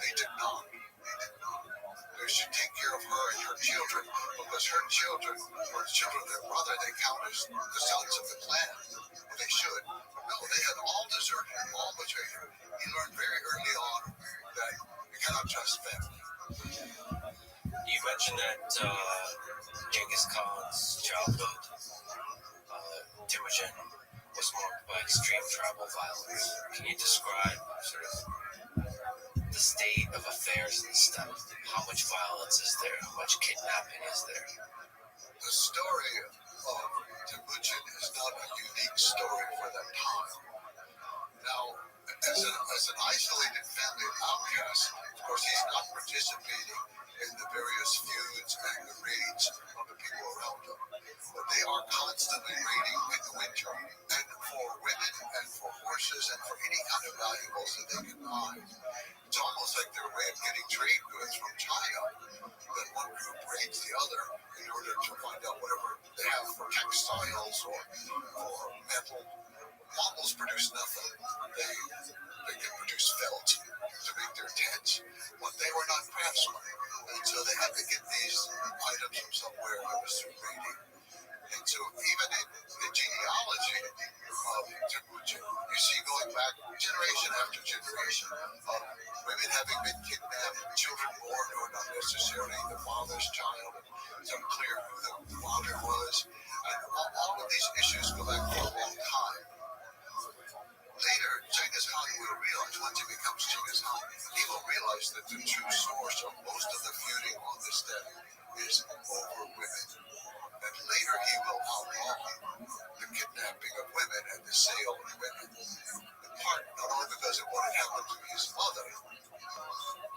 They did not. They should take care of her and her children, because her children were the children of their brother. They count as the sons of the clan. Well, they should. But no, they had all deserted him, all betrayed him. He learned very early on that you cannot trust family. You mentioned that Genghis Khan's childhood, Temujin, was marked by extreme tribal violence. Can you describe sort of the state of affairs in the steppe? How much violence is there? How much kidnapping is there? The story of Temujin is not a unique story for that time. Now, as an isolated family of outcasts, of course, he's not participating in the various feuds and the raids of the people around him. But they are constantly raiding in the winter. And for women and for horses and for any kind of valuables that they can buy, it's almost like their way of getting trade goods from China. Then one group raids the other in order to find out whatever they have for textiles or metal. Mongols produce nothing. They can produce felt to make their tents, but they were not craftsmen, and so they had to get these items from somewhere that was through raiding. And so even in the genealogy of Temujin, you see going back generation after generation of women having been kidnapped, children born who are not necessarily the father's child. It's unclear who the father was. And all of these issues go back for a long time. Later, Genghis Khan will realize, once he becomes Genghis Khan, he will realize that the true source of most of the feuding on the steppe is over women. And later he will outlaw the kidnapping of women and the sale of women. In part, not only because of what had happened to his mother,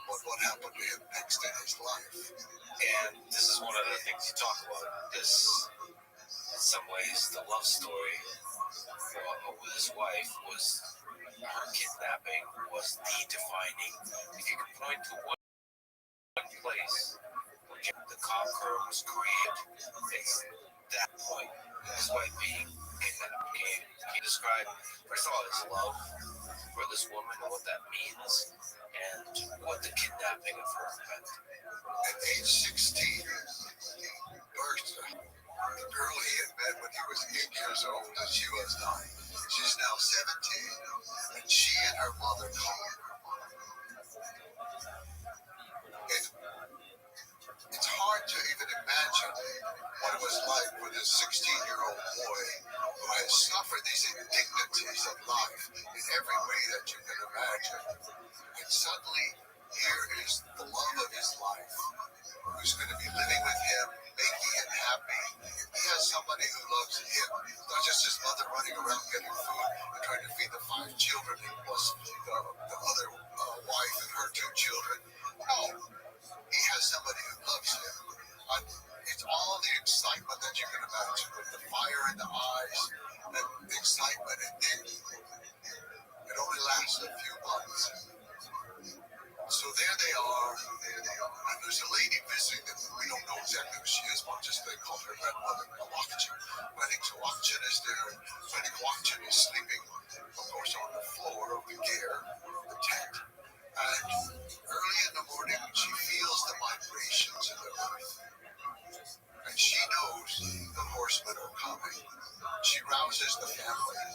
but what happened to him next in his life. And this is one of the things you talk about. This, in some ways, the love story with his wife was her kidnapping was the defining. If you could point to one place where the conqueror was created, it's that point. His wife being kidnapped. Can you describe, first of all, his love for this woman and what that means, and what the kidnapping of her meant? At age 16, Bertha, the girl he had met when he was 8 years old, and she was 9. She's now 17, and she and her mother called her. It's hard to even imagine what it was like for this 16-year-old boy who has suffered these indignities of life in every way that you can imagine. And suddenly, here is the love of his life, who's going to be living with him, making him happy. He has somebody who loves him, not just his mother running around getting food and trying to feed the 5 children, plus the other wife and her two children. No, he has somebody who loves him. And it's all the excitement that you can imagine, with the fire in the eyes, and the excitement, and then it only lasts a few months. So there they are, and there's a lady visiting them. We don't know exactly who she is, but just they call her grandmother, Kawakchin. Granny Kawakchin is there, and Granny Kawakchin is sleeping, of course, on the floor of the gear, the tent. And early in the morning, she feels the vibrations in the earth, and she knows the horsemen are coming. She rouses the family.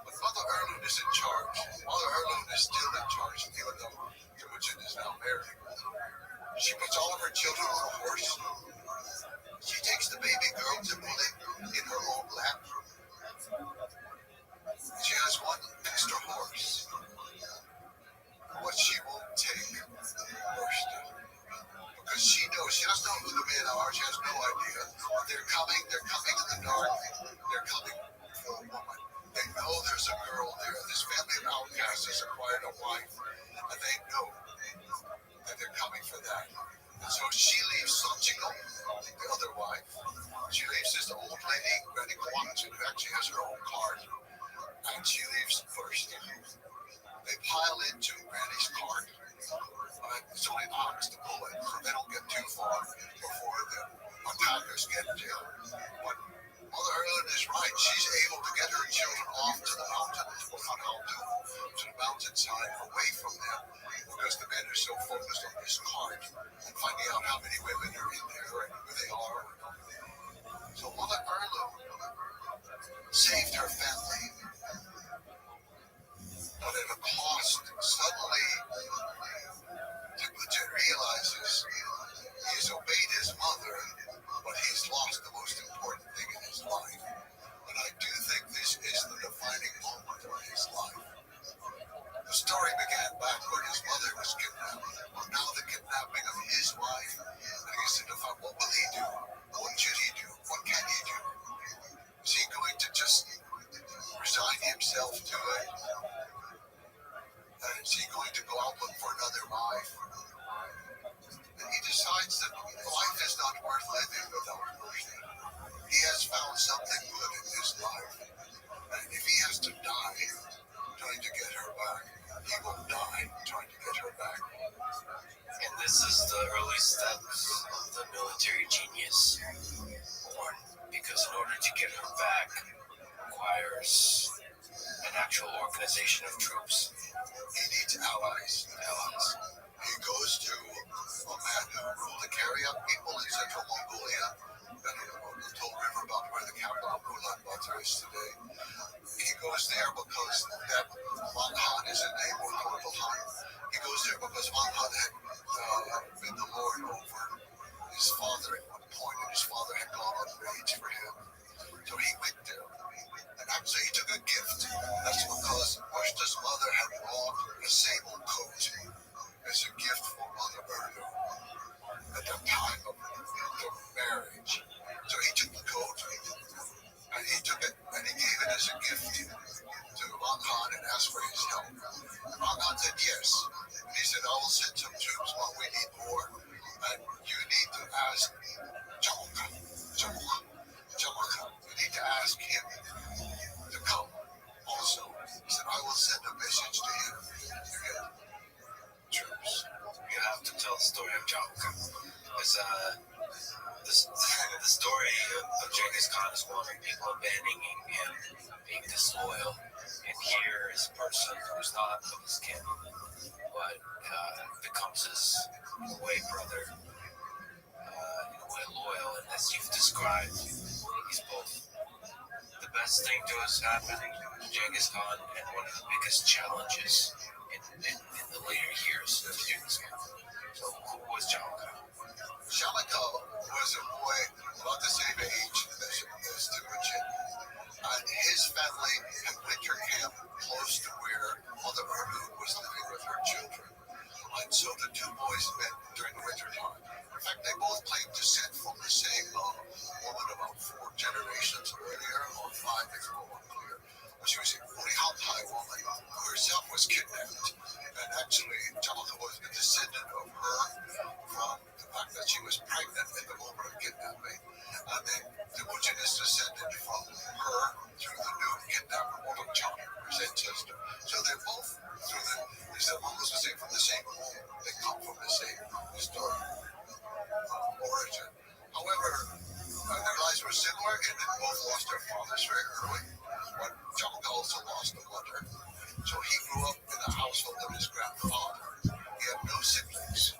But Mother Erlund is in charge. Mother Erlund is still in charge, even though Temujin is now married. She puts all of her children on a horse. She takes the baby girl Temujin in her own lap. She has one extra horse. But she won't take Roshta. Because she knows, she doesn't know who the men are. She has no idea. They're coming in the dark. They're coming for a woman. They know there's a girl there. This family of outcasts has acquired a wife, and they know that they're coming for that. And so she leaves Sanchiko, the other wife. She leaves this old lady, Granny Kawakchin, who actually has her own cart, and she leaves first. They pile into Granny's cart. It's only an ox to pull it, so they don't get too far before the attackers get there. But Mother Erlund is right. She's able to get her children off to the mountain, to the mountainside, away from them, because the men are so focused on this cart and finding out how many women are in there and who they are. So Mother Erlund saved her family, but at a cost. Suddenly, Temujin realizes he has obeyed his mother, but he's lost the most important thing in his life. And I do think this is the defining moment of his life. The story began back when his mother was kidnapped. Well, now the kidnapping of his wife, and he's to define, what will he do? What should he do? What can he do? Is he going to just resign himself to it? And is he going to go out look for another wife? And he decides that life is not worth living without mercy. He has found something good in his life. And if he has to die trying to get her back, he will die trying to get her back. And this is the early steps of the military genius born, because in order to get her back requires an actual organization of troops. He needs allies. He goes to a man who ruled the Karyak people in central Mongolia, and a told river about where the capital of Ulaanbaatar is today. He goes there because that Manghan is a name of Ulaanbaatar. He goes there because Manghan had been the lord over his father at one point, and his father had gone on rage for him. So he went there. And actually, he took a gift. That's because Roshta's mother had bought a sable coat as a gift for Mother Erlund at the time of the marriage. So he took the coat, and he took it, and he gave it as a gift to Manghan and asked for his help. And Manghan said yes. And he said, I will send some troops, but we need more. And you need to ask Jamaka. You need to ask him to come also. He said, I will send a message to him to get troops. You have to tell the story of Jamka. Because the story of Genghis Khan is one of people abandoning him, being disloyal. And here is a person who's not of his kin, but becomes his, in a way, brother, in a way, loyal. And as you've described, he's both. The best thing to us happening to Genghis Khan and one of the biggest challenges in the later years of Genghis Khan. So who was Jamka? Jamaka was a boy about the same age as Temujin. And his family had winter camp close to where Mother Erlund was living with her children. And so the two boys met during the winter time. In fact, they both claimed descent from the same woman about 4 generations earlier, or 5, it's more unclear. She was a Urihantai woman who herself was kidnapped. And actually, Jamaka was master. So they're both almost the same from the same home. They come from the same origin. However, their lives were similar in that both lost their fathers very early. But Jump also lost a mother. So he grew up in the household of his grandfather. He had no siblings.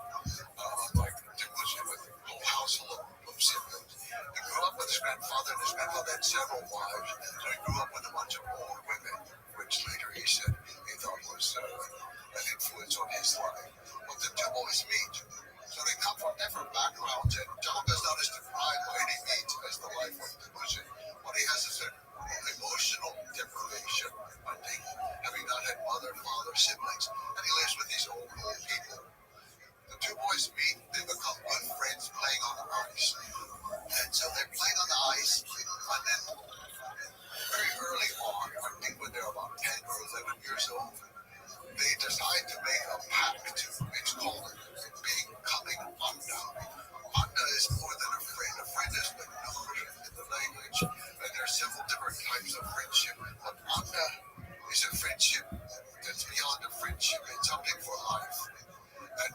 Like Tingushi with a whole household of siblings. He grew up with his grandfather, and his grandfather had several wives. So he grew up with a bunch of old women, which later he said he thought was an influence on his life. But the two boys meet. So they come from different backgrounds, and John is not as deprived by any means as the life of Tingushi. What he has is an emotional deprivation, I think, having not had mother, father, siblings, and he lives with these old people. The two boys meet, they become good friends playing on the ice. And so they're playing on the ice, and then very early on, I think when they're about 10 or 11 years old, they decide to make a pact. It's called becoming Anda. Anda is more than a friend. A friend is the knower in the language, and there are several different types of friendship. But Anda is a friendship that's beyond a friendship. It's something for life. And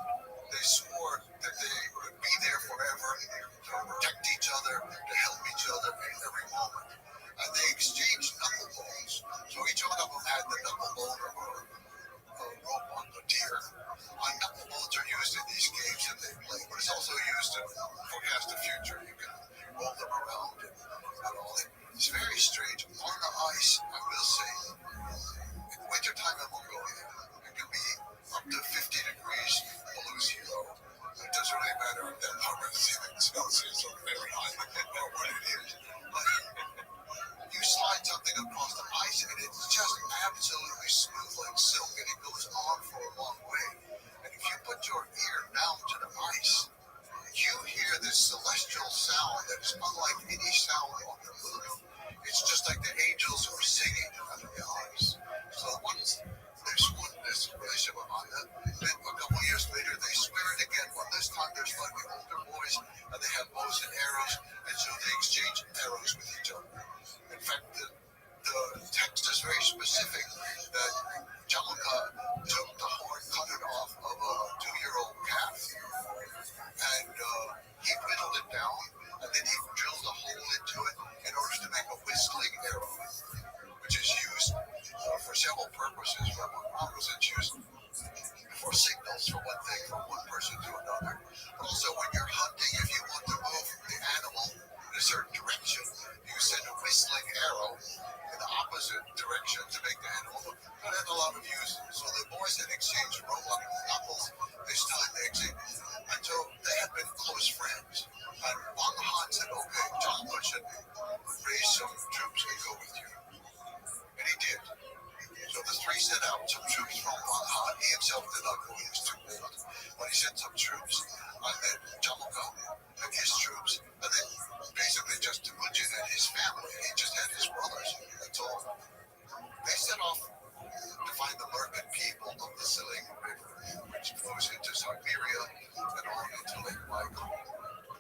they swore that they would be there forever to protect each other, to help each other in every moment. And they exchanged knuckle bones. So each one of them had the knuckle bone of a rope on the deer. Knuckle bones are used in these games that they play, but it's also used to forecast the future. You can roll them around and all that. It's very strange. On the ice, I will say, in wintertime in Mongolia, it can be up to 50 degrees below zero. It doesn't really matter if that number is in Celsius or Fahrenheit or what it is. But you slide something across the ice and it's just absolutely smooth like silk, and it goes on for a long way. And if you put your ear down to the ice, you hear this celestial sound that is unlike any sound on the moon. It's just like the angels who are singing under the ice. So once there's this relationship with Anda, then a couple years later they swear it again, but this time they're slightly older boys and they have bows and arrows, and so they exchange arrows with each other. In fact, the text is very specific that Jamaka took the horn, cut it off of a 2-year-old calf, and he whittled it down, and then he drilled a hole into it in order to make a whistling arrow, which is used for several purposes. From one was it's used for signals, for one thing, from one person to another. But also when you're hunting, if you want to move the animal in a certain direction, you send a whistling arrow in the opposite direction to make the animal move. That had a lot of use. So the boys had exchanged robot knuckles. This time they exchanged. And so they had been close friends. And Wang Han said, okay, John should raise some troops and go with you. And he did. So the three sent out some troops from Wang Han. He himself did not go, he was too old. But he sent some troops. And then Jamaka and his troops. And then basically just Temujin and his family. He just had his brothers. That's all. They set off to find the merman people of the Seling River, which flows into Siberia and on into Lake Baikal.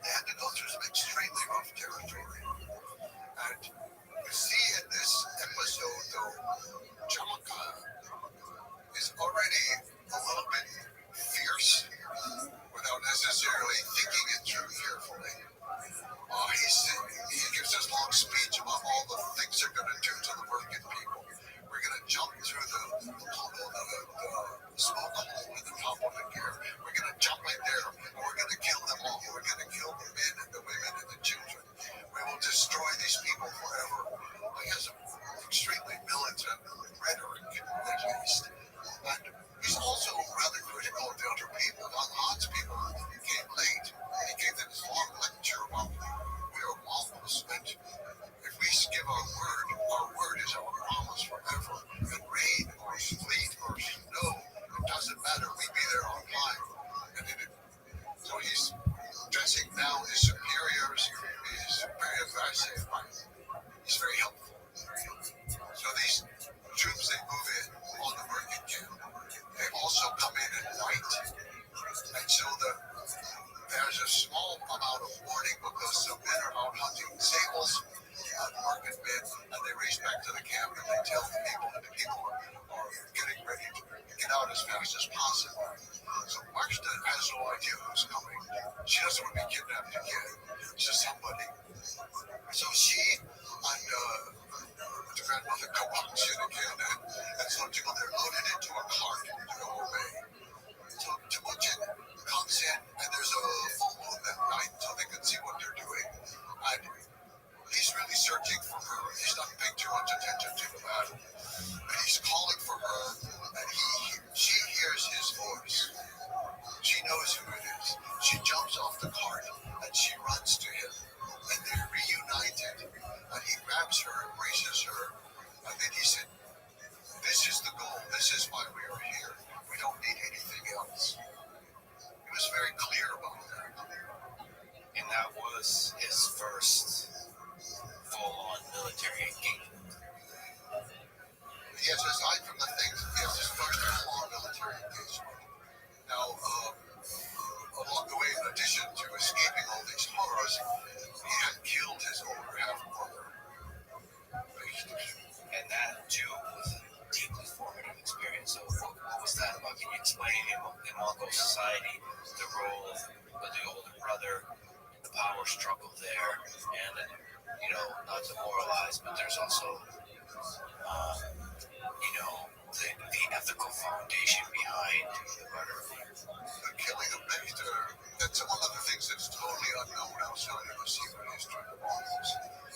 They had to go through some extremely rough territory. And we see in this episode, though, Jamaka fast as possible. So Marcia has no idea who's coming. She doesn't want to be kidnapped again. So somebody. So she and the grandmother go up to it again, and so they're loaded into a cart to go away. So Temujin comes in, and there's a full moon that night, so they can see what they're doing. And he's really searching for her. He's not paying too much attention to the man. And he's calling for her, and she hears his voice. She knows who it is. She jumps off the cart, and she runs to him. And they're reunited. And he grabs her, embraces her, and then he said, "This is the goal. This is why we are here. We don't need anything else." He was very clear about that. And that was his first full-on military engagement. Yes, aside from the things, yes, his first full-on military engagement. Now, along the way, in addition to escaping all these horrors, he had killed his older half-brother. And that, too, was a deeply formative experience. So what was that about? Can you explain in Mongol society the role of the older brother, the power struggle there, and, not to moralize, but there's also, the ethical foundation behind the murder. The killing of Nectar, that's one of the things that's totally unknown outside of the secret history of the Mongols.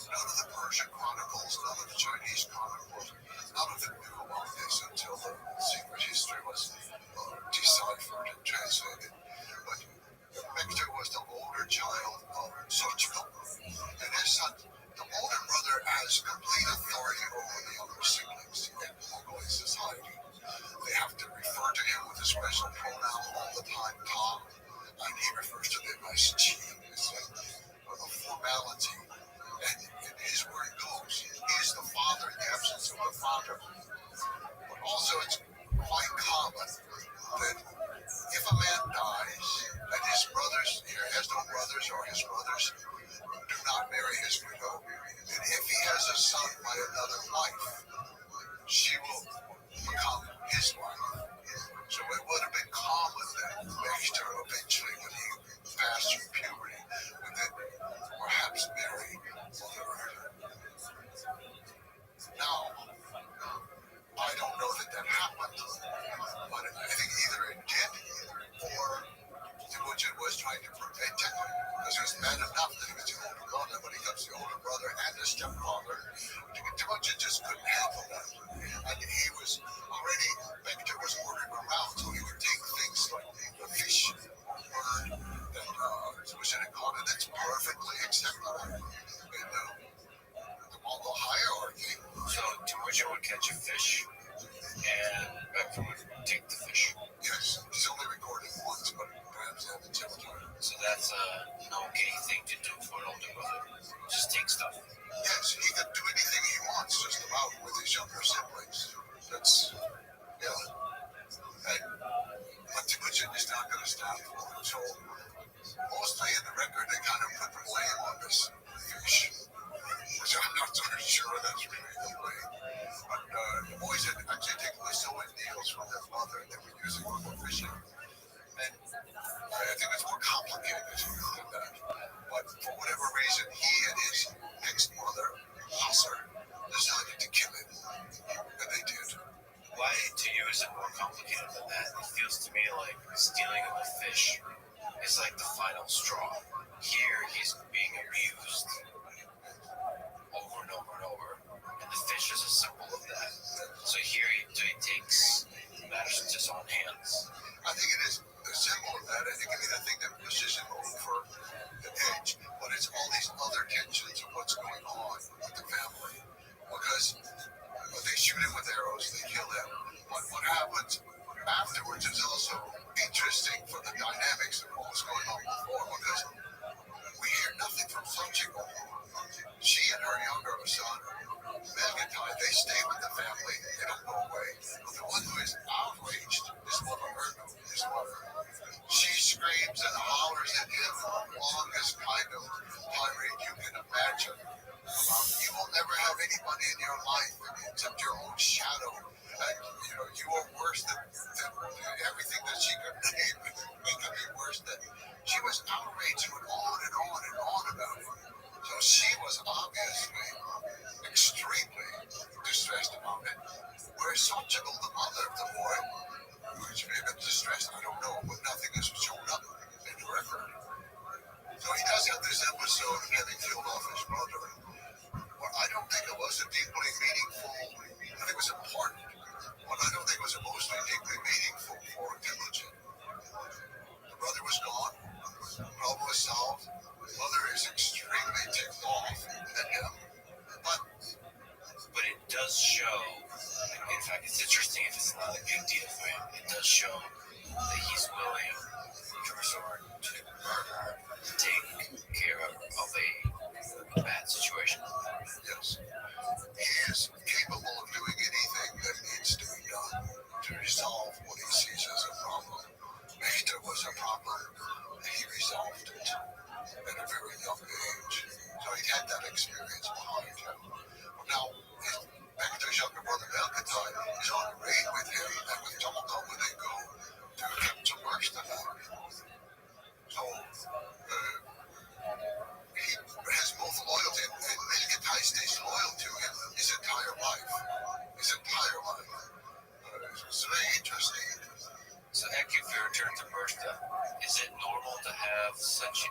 None of the Persian chronicles, none of the Chinese chronicles, none of them knew about this until the secret history was deciphered and translated. But Nectar was the older child of Sochko, and his son, the older brother, has complete authority over the younger siblings in Mongolian society. They have to refer to him with a special pronoun all the time, Tom, and he refers to them as Chi. It's a formality. And his word goes, he is the father in the absence of the father. But also it's quite common that if a man dies and his brothers, he has no brothers or his brothers do not marry his widow, and if he has a son by another wife, she will become his wife. So it would have been common that Nectar eventually, when he passed through puberty, would then perhaps marry Mother Earth. Now, I don't know that happened, but I think either it did or Temujin was trying to prevent it because it was bad enough that he was the older brother, but he becomes the older brother and the stepfather. Temujin just couldn't handle that. And he was already, Nectar was ordering around, so he would take things like the fish or bird that Temujin had caught, and that's perfectly acceptable in the Mongol hierarchy. So Temujin would catch a fish, and Nectar would take the fish. Yes, he's only recorded once, but perhaps happened several times. So that's an okay thing to do for an older brother. Just take stuff. Yes, he could do anything he wants just about with his younger siblings. That's, yeah. And what Temujin is not going to stand for. So, mostly in the record, they kind of put the blame on this fish, which I'm not so sure that's really the blame. But the boys had actually taken the sewing needles from their mother and they were using them for fishing. And I think it's more complicated than that. But for whatever reason, he and his next mother, Hasser, decided to kill him. And they did. Why to you is it more complicated than that? It feels to me like stealing of a fish is like the final straw. Here he's being abused over and over and over. And the fish is a symbol of that. So here he takes matters into his own hands. I think it is the symbol of that. I think it can be the thing that pushes him over the edge. But it's all these other tensions of what's going on with the family. Because they shoot him with arrows, they kill him. But what happens afterwards is also interesting for the dynamics of what was going on before. Because we hear nothing from Sochiko. She and her younger son, Melgatai, they stay with the family. They don't go away. But the one who is outraged is Mother Erno, his mother. She screams and hollers at him the longest kind of tirade you can imagine. You will never have anybody in your life except your own shadow. And, you are worse than it does show that he's willing to resort to murder to take care of a bad situation. Yes. He is capable of doing anything that needs to be done to resolve what he sees as a problem. If there was a problem, he resolved it at a very young age. So he had that experience behind him. Now, back to his younger brother Melkatai is on a raid with him and with Tomoko when they go to Restream. So he has both loyalty, and Melkatai stays loyal to him his entire life. His entire life. It's very interesting. So after you return to Mersta, is it normal to have such a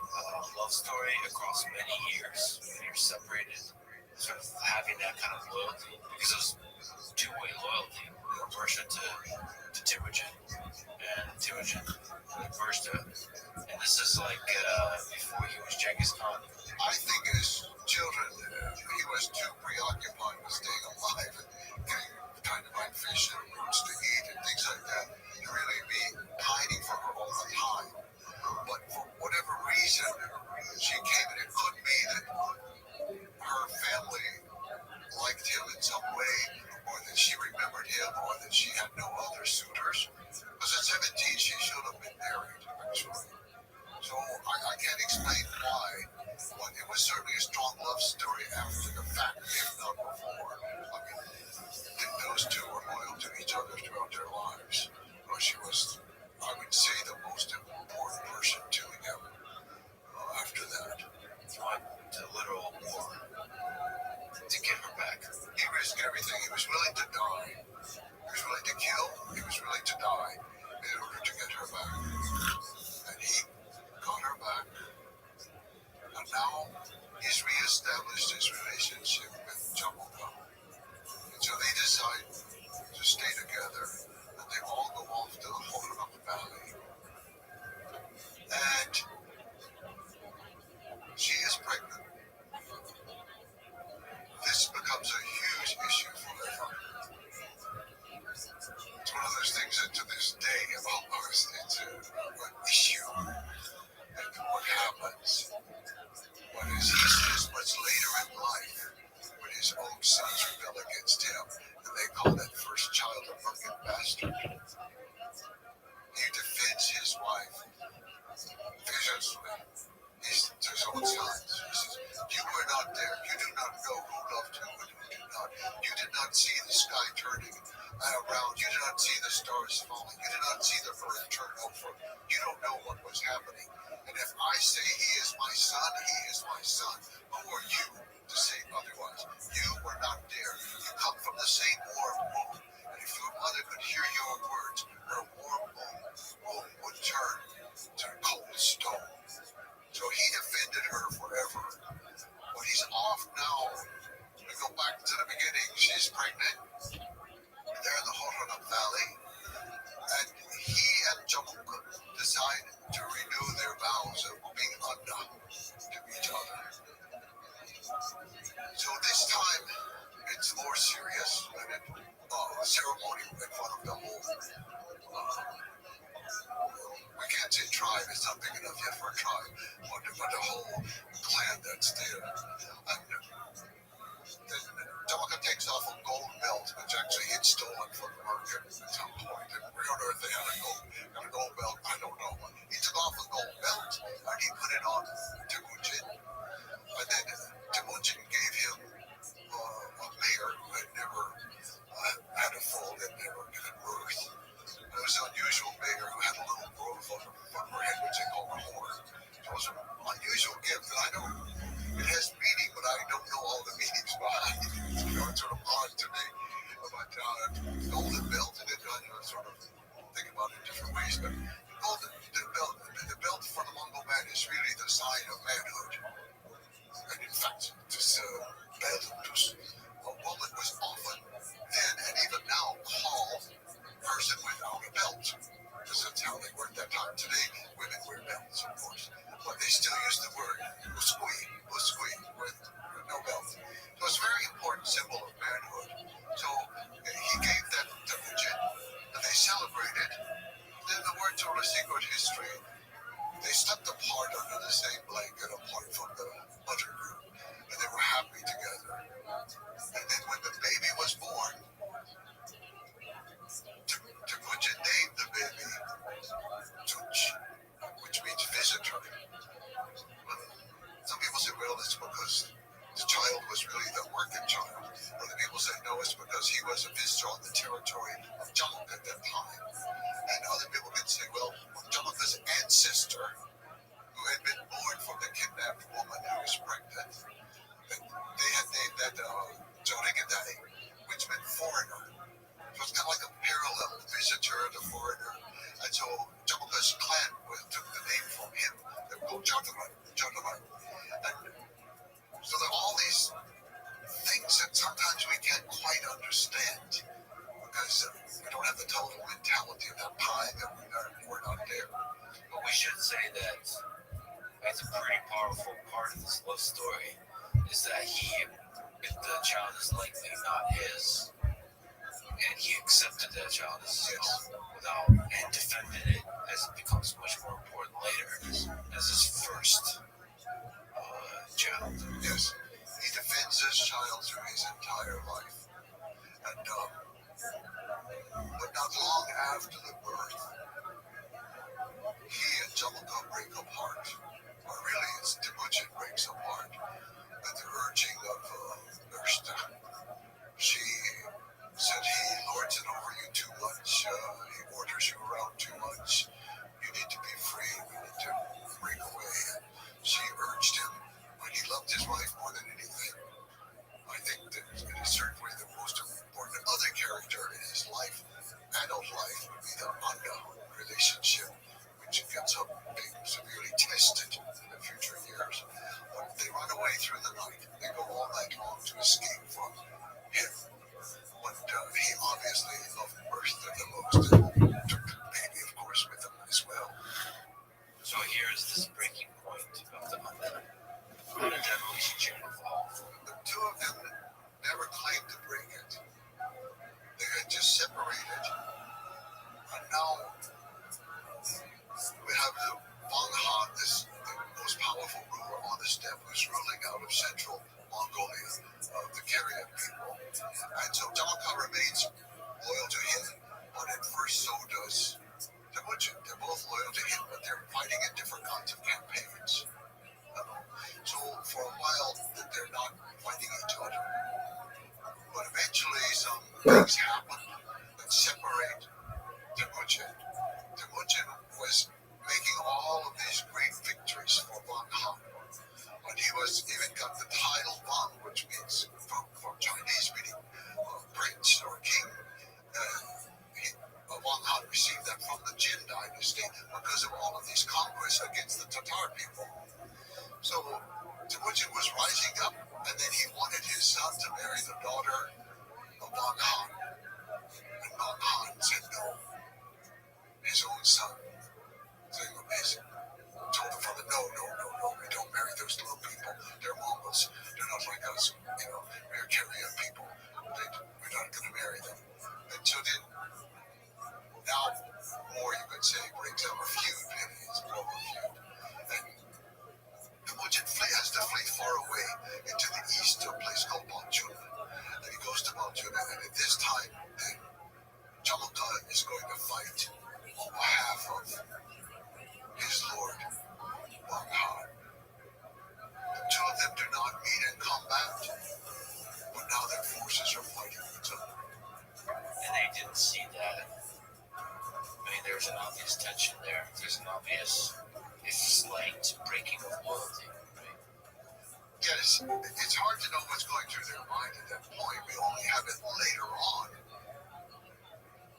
love story across many years when you're separated? Sort of having that kind of loyalty, because it was two-way loyalty, Mersta to Timurgen, and Timurgen to Mersta, and this is like before he was Genghis Khan. I think as children, he was too preoccupied with staying alive and getting trying to find fish and roots to eat and things like that to really be pining for her all the time. But for whatever reason, she came, and it could be that her family liked him in some way, or that she remembered him, or that she had no other suitors. Because at 17, she should have been married, actually. So I can't explain why, but it was certainly a strong love story after the fact, if not before. I mean, those two were loyal to each other throughout their lives. But she was, I would say, the most important person to him after that. He went to literal war to get her back. He risked everything. He was willing to die. He was willing to kill. He was willing to die in order to get her back. And he got her back. And now he's reestablished his relationship with Jamoka. And so they decide to stay together. And they all go off to the Hohokam Valley. And she is pregnant. This becomes a huge issue for her. It's one of those things that to this day almost it's an issue. And what happens? But as he says much later in life, when his own sons rebel against him, and they call that first child a fucking bastard, he defends his wife viciously. His own sons. He says, you were not there. You do not know who loved who and who did not. You did not see the sky turning around. You did not see the stars falling. You did not see the earth turn over. You don't know what was happening. And if I say he is my son, he is my son. Who are you to say otherwise? You were not there. You come from the same warm womb. And if your mother could hear your words, her warm womb would turn to cold stone. So he defended her forever. But he's off now. We go back to the beginning. She's pregnant. They're in the Hohokam Valley. And he and Jamoka decide to renew their vows of being unda to each other. So this time, it's more serious than a ceremony in front of the whole. We can't say tribe, it's not big enough yet for a tribe, but the whole clan that's there. And then Jamoka takes off a gold belt, which actually he'd stolen from the market at some point. And we don't know if they had a gold belt, I don't know. He took off a gold belt and he put it on Temujin. And then Temujin gave him a mare who had never had a foal, had never given birth. It was an unusual mare who had a little growth on her head, which they call a horn. So it was an unusual gift, and I don't. It has meaning, but I don't know all the meanings behind it. It's sort of odd to me. But golden belt, and it sort of think about it in different ways. But the belt for the Mongol man is really the sign of manhood. And in fact, this belt, a woman was often then and even now called person without a belt. Because that's how they were at that time. Today, women wear belts, of course. But they still use the word uskui, with no belt. So it's a very important symbol of manhood. So he gave that to Ujin, and they celebrate separated. Then the word told a secret history. They slept apart under the same blanket, apart from the other group, and they were happy together. And then when the baby was born, Temujin named the baby Tunch, which means visitor. Some people say, well, it's because the child was really the working child. Other people say, no, it's because he was a visitor on the territory of Jamuk at that time. And other people can say, well, Jamuk's ancestor, who had been born from the kidnapped woman who was pregnant, and they had named that Jorigadai, which meant foreigner. So it's kind of like a parallel visitor to foreigner. And so Jamuk's clan took the name from him. They were called Jotaman. And so there are all these things that sometimes we can't quite understand because we don't have the total mentality of that pie that we're not there. But we should say that that's a pretty powerful part of this love story is that the child is likely not his, and he accepted that child as his and defended it as it becomes much more important later as his first child. Yes, he defends his child through his entire life. And but not long after the birth, he and Jamuka break apart. Or really, it's Temujin breaks apart at the urging of Restream. She said he lords it over you too much. He orders you around too much. You need to be free. We need to break away. And she urged him, but he loved his wife more than anything. I think that it is certainly the most important other character in his life, adult life, would be the Anda relationship, which gets up being severely tested in the future years. But they run away through the night. They go all night long to escape from him. But he obviously loved Bertha the most and took the baby, of course, with him as well. So here's this breaking point of the Anda. How did that relationship evolve? The two of them never claimed to break it. They had just separated. And now we have the Wang Han, the most powerful ruler on the steppe, who's ruling out of central Mongolia, the Kariak people. And so Jamuka remains loyal to him, but at first so does Temujin. They're both loyal to him, but they're fighting in different kinds of campaigns. So for a while, they're not fighting each other. But eventually, some things happen that separate Temujin. Temujin was making all of these great victories for Wang Han. And he was even got the title Wang, which means from Chinese meaning prince or king. Wang Han received that from the Jin dynasty because of all of these conquests against the Tatar people. So Temujin was rising up, and then he wanted his son to marry the daughter of Wang Han. And Wang Han said no. His own son, told him from the no, we don't marry those little people. They're Mongols. They're not like us. We're Kariak people. We're not going to marry them. And so then, now more you could say breaks out a feud. It's more of a feud. And Temujin has to flee far away into the east to a place called Balchuna. And he goes to Balchuna, and at this time, then Jamuka is going to fight on behalf of his lord, Wang Han. The two of them do not meet in combat, but now their forces are fighting each other. And they didn't see that. I mean, there's an obvious tension there. There's an obvious, slight breaking of loyalty, right? Yes, it's hard to know what's going through their mind at that point. We only have it later on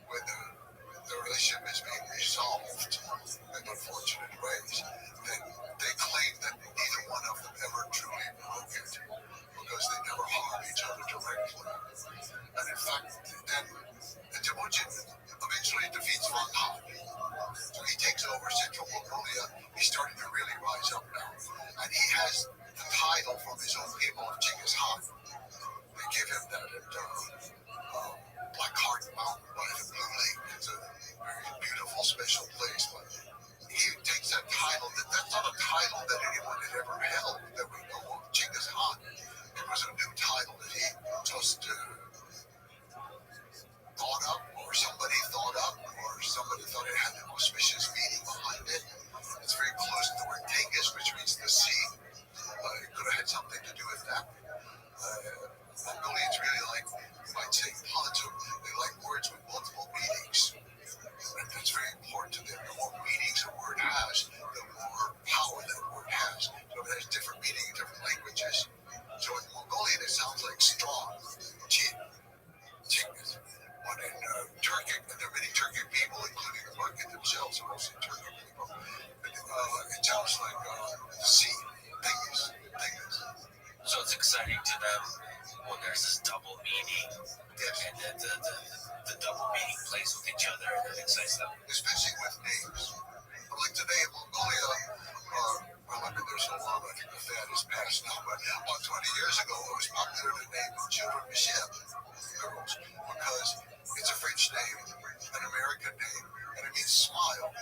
when the relationship is being resolved in unfortunate ways. Then they claim that neither one of them ever truly broke it because they never harmed each other directly. And in fact, then Temujin eventually defeats Wang Han. So he takes over central Mongolia. He's starting to really rise up now. And he has the title from his own people of Genghis Khan. They give him that at Black Heart Mountain by the Blue Lake. It's a very special place, but he takes that title. That's not a title that anyone had ever held that we know of. Genghis Khan. It was a new title that he just thought up, or somebody thought up, or somebody thought it had an auspicious meaning behind it. It's very close to the word Genghis, which means the sea. It could have had something to do with that. Mongolians really like, you might say, Ponto. They like words with multiple meanings. And that's very important to them. The more meanings a word has, the more power that word has. So it has different meaning in different languages. So in Mongolian, it sounds like strong. Jin. But in Turkic, and there are many Turkic people, including the market themselves, are mostly Turkic people. It sounds like the sea. Things. So it's exciting to them when there's this double meaning, Yes. and then the double meaning plays with each other, and it excites them. Especially with names. But like today in Mongolia, well, I've been there so long, I think the fad is past now, but about 20 years ago, it was popular to name children Michelle, girls, because it's a French name, an American name, and it means smile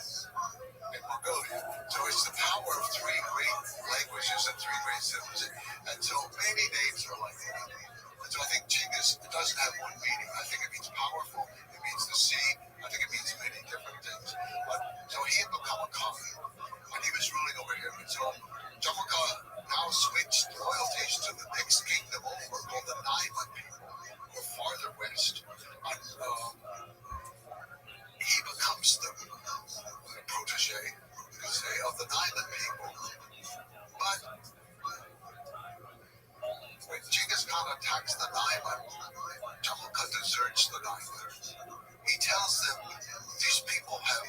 in Mongolia. So it's the power of three great languages and three great symbols. And so many names are like that. And so I think Genghis, it doesn't have one meaning. I think it means powerful, it means the sea, I think it means many different things. But so he had become a Khan, and he was ruling over here. And so Jamaka now switched loyalties to the next kingdom over, called the Naiman people, or farther west. And he becomes the protege, you could say, of the Naiman people. But when Genghis Khan attacks the Naiman, Jamaka deserts the Naiman. He tells them these people have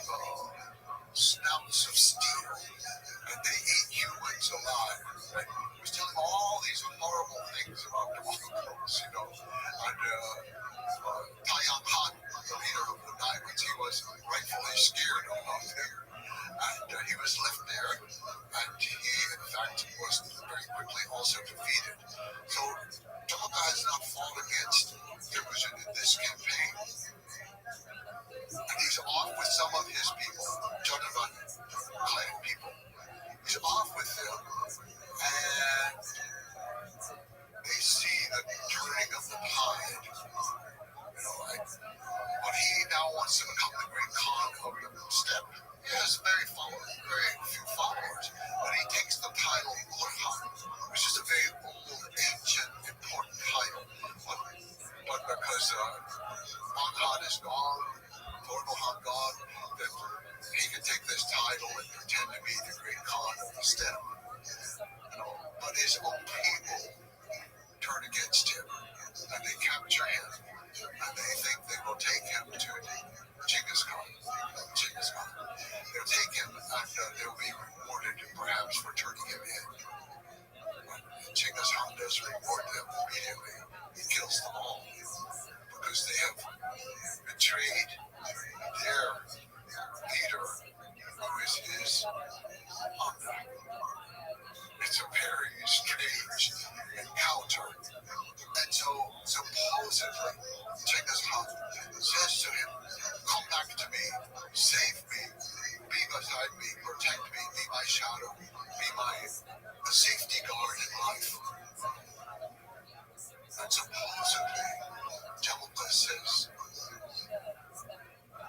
snouts of steel, and they eat humans alive. Right? He was telling all these horrible things about the Mongols, you know. And Taiyang Khan, the leader of the Naimans, he was rightfully scared of them. And he was left there, and he, in fact, was very quickly also defeated. So Jamaka has not fought against Temujin in this campaign. And he's off with some of his people, Jonavan clan people. He's off with them, and they see the turning of the tide. You know, but he now wants to become the great Khan of the steppe. He has very few followers, but he takes the title Urhan, which is a very old, ancient, important title. But because Khan is gone, Torgohan gone, that he can take this title and pretend to be the great Khan of the steppe. You know, but his own people turn against him, and they capture him, and they think they will take him to Genghis Khan. They'll take him, and they'll be rewarded perhaps for turning him in. But Genghis Khan does reward them immediately. He kills them all because they have betrayed their leader, who is his honor. It's a very strange encounter. And so supposedly, Genghis Khan says to him, come back to me, save me, be beside me, protect me, be my shadow, be my safety guard in life. And supposedly, Jamaka says,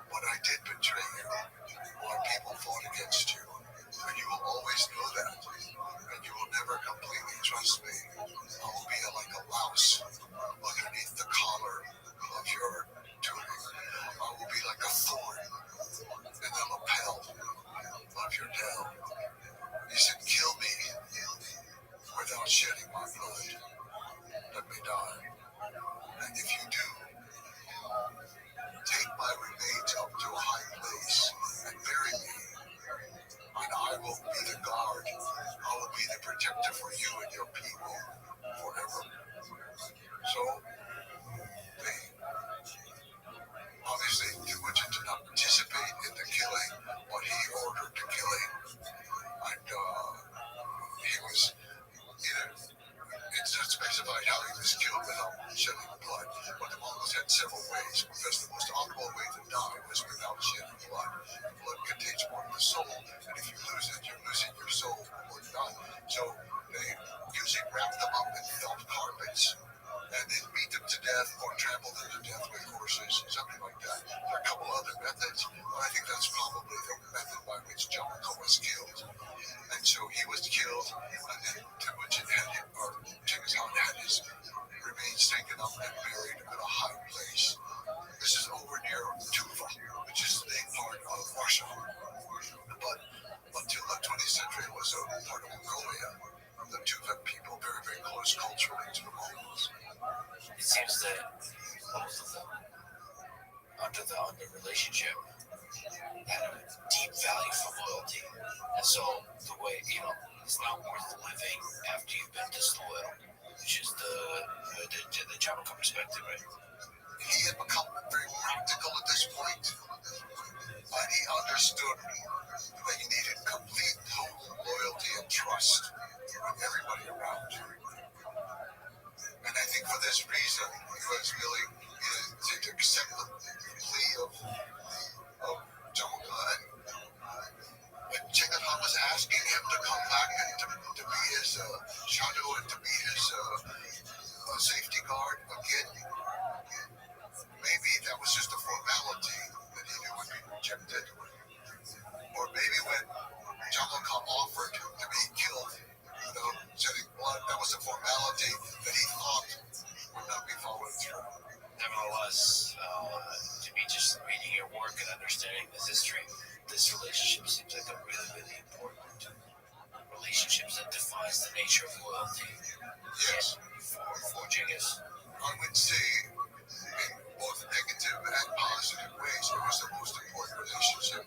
but I did betray you. Our people fought against you, and you will always know that, and you will never completely trust me. I will be like a louse underneath the collar of your tunic. I will be like a thorn in the lapel of your tail. He said, kill me without shedding my blood. Let me die. but I think that's probably the method by which Jumbo was killed. And so he was killed, and then Temujin had him, or Genghis Khan had his remains taken up and buried at a high place. This is over near Tuva, which is the part of Russia. But until the 20th century, it was a part of Mongolia. The Tuva people very, very close culturally to the Mongols. It seems that both of them, under the relationship, had a deep value for loyalty. And so the way, it's not worth living after you've been disloyal, which is the Jamaican perspective, right? He had become very practical at this point, and he understood that he needed complete total loyalty and trust from everybody around. And I think for this reason, he was willing to accept the plea of Jamaica. And Genghis Khan was asking him to come back and to be his shadow and to be his safety guard again. Maybe that was just a formality that he knew would be rejected. Or maybe when Genghis Khan offered to be killed without shedding blood, that was a formality that he thought would not be followed through. Nevertheless, to me, just reading your work and understanding this history, this relationship seems like a really, really important relationship that defines the nature of loyalty. Yes. For Genghis. I would say in both negative and positive ways, it was the most important relationship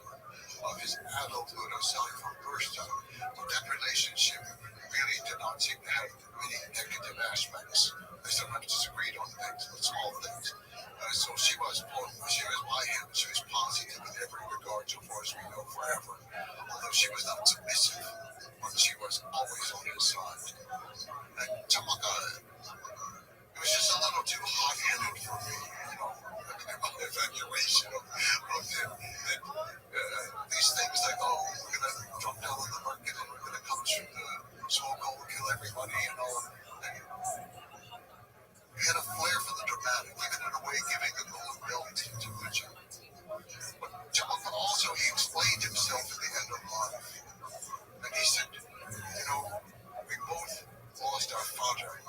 of his adulthood aside from birth. But that relationship really did not seem to have many negative aspects. They sometimes disagreed on things, but small things. So she was by him. She was positive in every regard, so far as we know, forever. Although she was not submissive, but she was always on his side. And Tamaka, it was just a little too hot-headed for me, my evaluation of him. And, these things like, we're going to drop down on the market and we're going to come through the smoke hole and kill everybody, And he had a flair for the dramatic, even in a way giving a gold belt to Richard. But Jamaica also, he explained himself at the end of life. And he said, we both lost our father,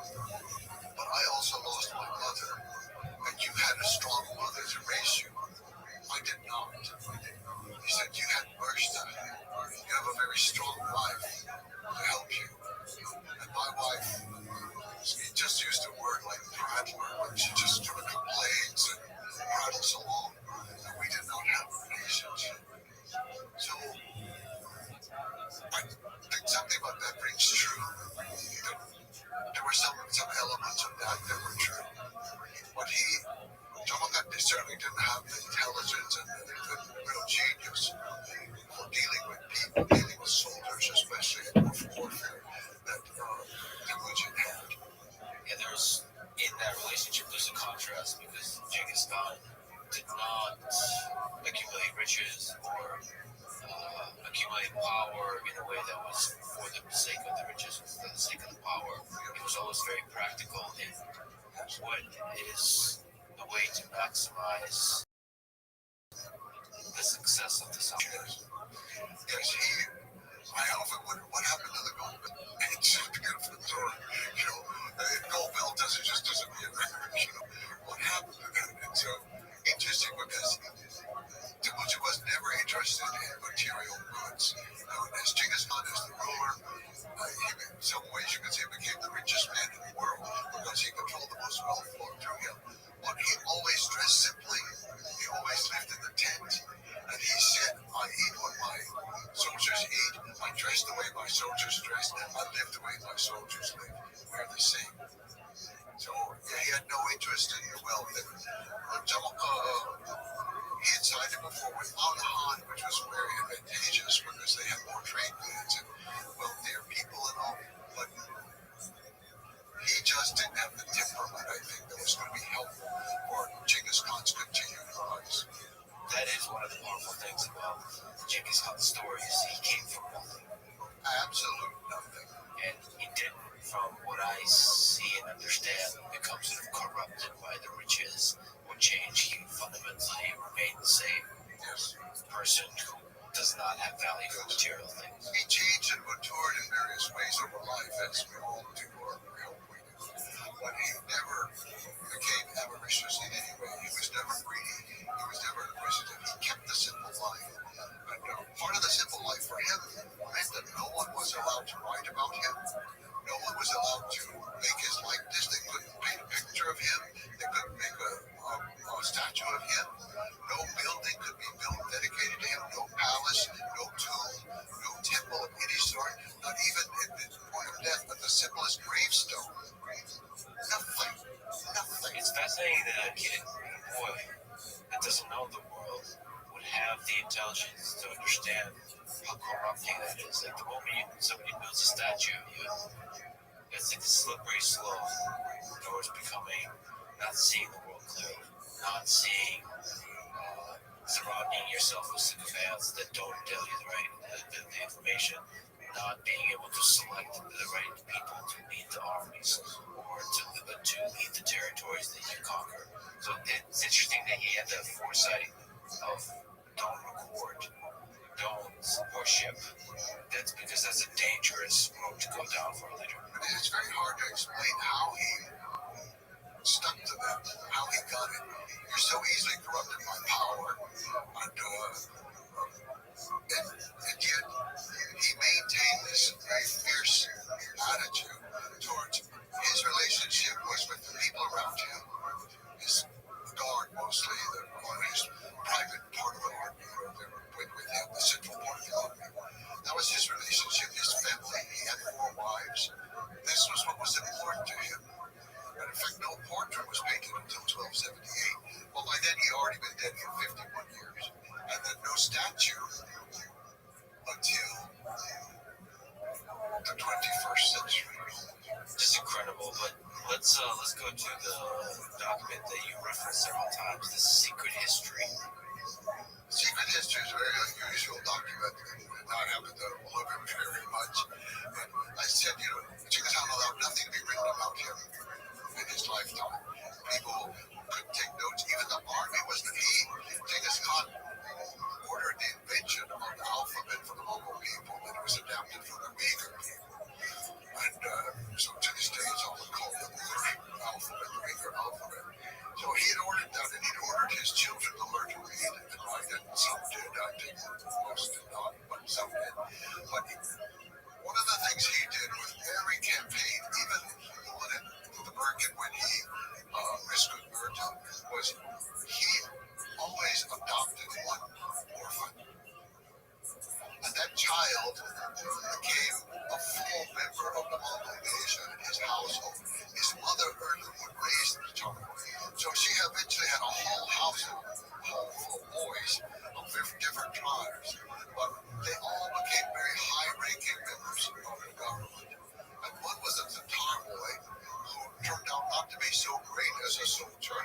but I also lost my mother. And you had a strong mother to raise you. I did not. He said, you had Bershta. You have a very strong wife to help you. And my wife, he just used a word like prattler, but she just sort of complains and prattles along. And we did not have patience. So I think something about that rings true. There were some elements of that were true. But Jamaica certainly didn't have the intelligence and the real genius for dealing with people, dealing with soldiers, especially in warfare, that Temujin had. And in that relationship, there's a contrast because Genghis Khan did not accumulate riches or accumulate power in a way that was for the sake of the riches, for the sake of the power. He was always very practical in what is the way to maximize the success of the subject. Yes, I often wonder what happened to the gold belt. It's just a beautiful story. Gold belt doesn't just disappear. What happened to that? It's so interesting because Temujin was never interested in material goods. As Genghis Khan is the ruler, in some ways you could say became the richest man in the world because he controlled the most wealth flowing through him. But he always dressed simply. He always lived in the tent. And he said, I eat what my soldiers eat. I dress the way my soldiers dress. I live the way my soldiers live. We're the same. So he had no interest in the wealth. He had sided before with Anahan, which was very advantageous because they had more trade goods and wealthier people and all. But he just didn't have the temperament, I think, that was going to be helpful for Genghis Khan's continued rise. That is one of the powerful things about Genghis Khan's stories. He came from nothing. Absolute nothing. And he didn't, from what I see and understand, become sort of corrupted by the riches or change. He fundamentally remained the same. Yes. person who does not have value for material things. He changed and matured in various ways over life, as we all do, or we hope we do. But he never became avaricious in any way. He was never greedy. He was never inquisitive. He kept the simple life. And part of the simple life for him meant that no one was allowed to write about him. No one was allowed to make his likeness. They couldn't paint a picture of him. They couldn't make a statue of him. No building could be built dedicated to him. No palace, no tomb, no temple of any sort. Not even at the point of death, but the simplest gravestone. Nothing. Nothing. It's fascinating that a kid, a boy, that doesn't know the world would have the intelligence to understand how corrupting that is. Like the moment somebody builds a statue of you, it's like a slippery slope towards becoming, not seeing the world clearly, not seeing, surrounding yourself with sycophants that don't tell you the information, not being able to select the right people to lead the armies or to lead the territories that you conquer. So it's interesting that he had that foresight of don't record, don't worship. That's because that's a dangerous road to go down for a leader. And it's very hard to explain how he stuck to that, how he got it. You're so easily corrupted by power, and yet he maintained this very fierce attitude towards his relationship was with the people around him, his guard mostly, his private part of the army, with him, the central part of the army. That was his relationship, his family. He had 4 wives. This was what was important to him. And in fact, no portrait was painted until 1278. Well, by then he had already been dead for 51 years. And then no statue until the 21st century. Just incredible. But let's go to the document that you referenced several times, the Secret History. Secret History is a very unusual document. I happen to love him very much. And I said, Genghis Khan allowed nothing to be written about him in his lifetime. People could take notes. Even the army wasn't he. Genghis Khan ordered the invention of the alphabet for the Mongol people, and it was adapted for the Uyghur people. And so to this day, it's often called the Uyghur alphabet, the Uyghur alphabet. So he had ordered that, and he'd ordered his children to learn to read and write, and some did. I think most did not, but some did. But one of the things he did with every campaign, even the one in the Bergen when he rescued Bergen, was he always adopted one orphan. And that child became a full member of the Mongol nation in his household. His mother would raise the child. So she eventually had a whole household full of boys of different tribes. But they all became very high-ranking members of the government. And one was a Tatar boy who turned out not to be so great as a soldier,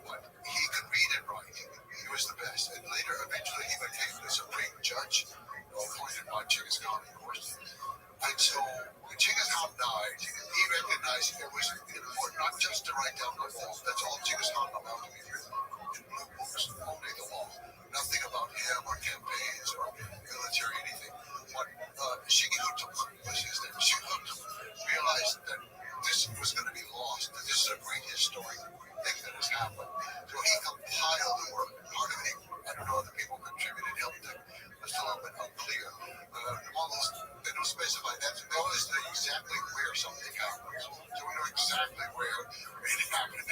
but he could read and write. He was the best. And later, eventually, he became the supreme judge, appointed by Genghis Khan, of course. And so, when Genghis Khan died, he recognized it was important not just to write down the law. That's all Genghis Khan allowed to be written in blue books, only the law. Nothing about him or campaigns or military anything. But Shigehutep was his name. Shigehutep realized that this was going to be lost, that this is a great historic thing that has happened. So he compiled the work. Part of it, I don't know, other people contributed, helped him. It's a little bit unclear. The Mongols, they don't specify that. They always know exactly where something happens. So we know exactly where it happened.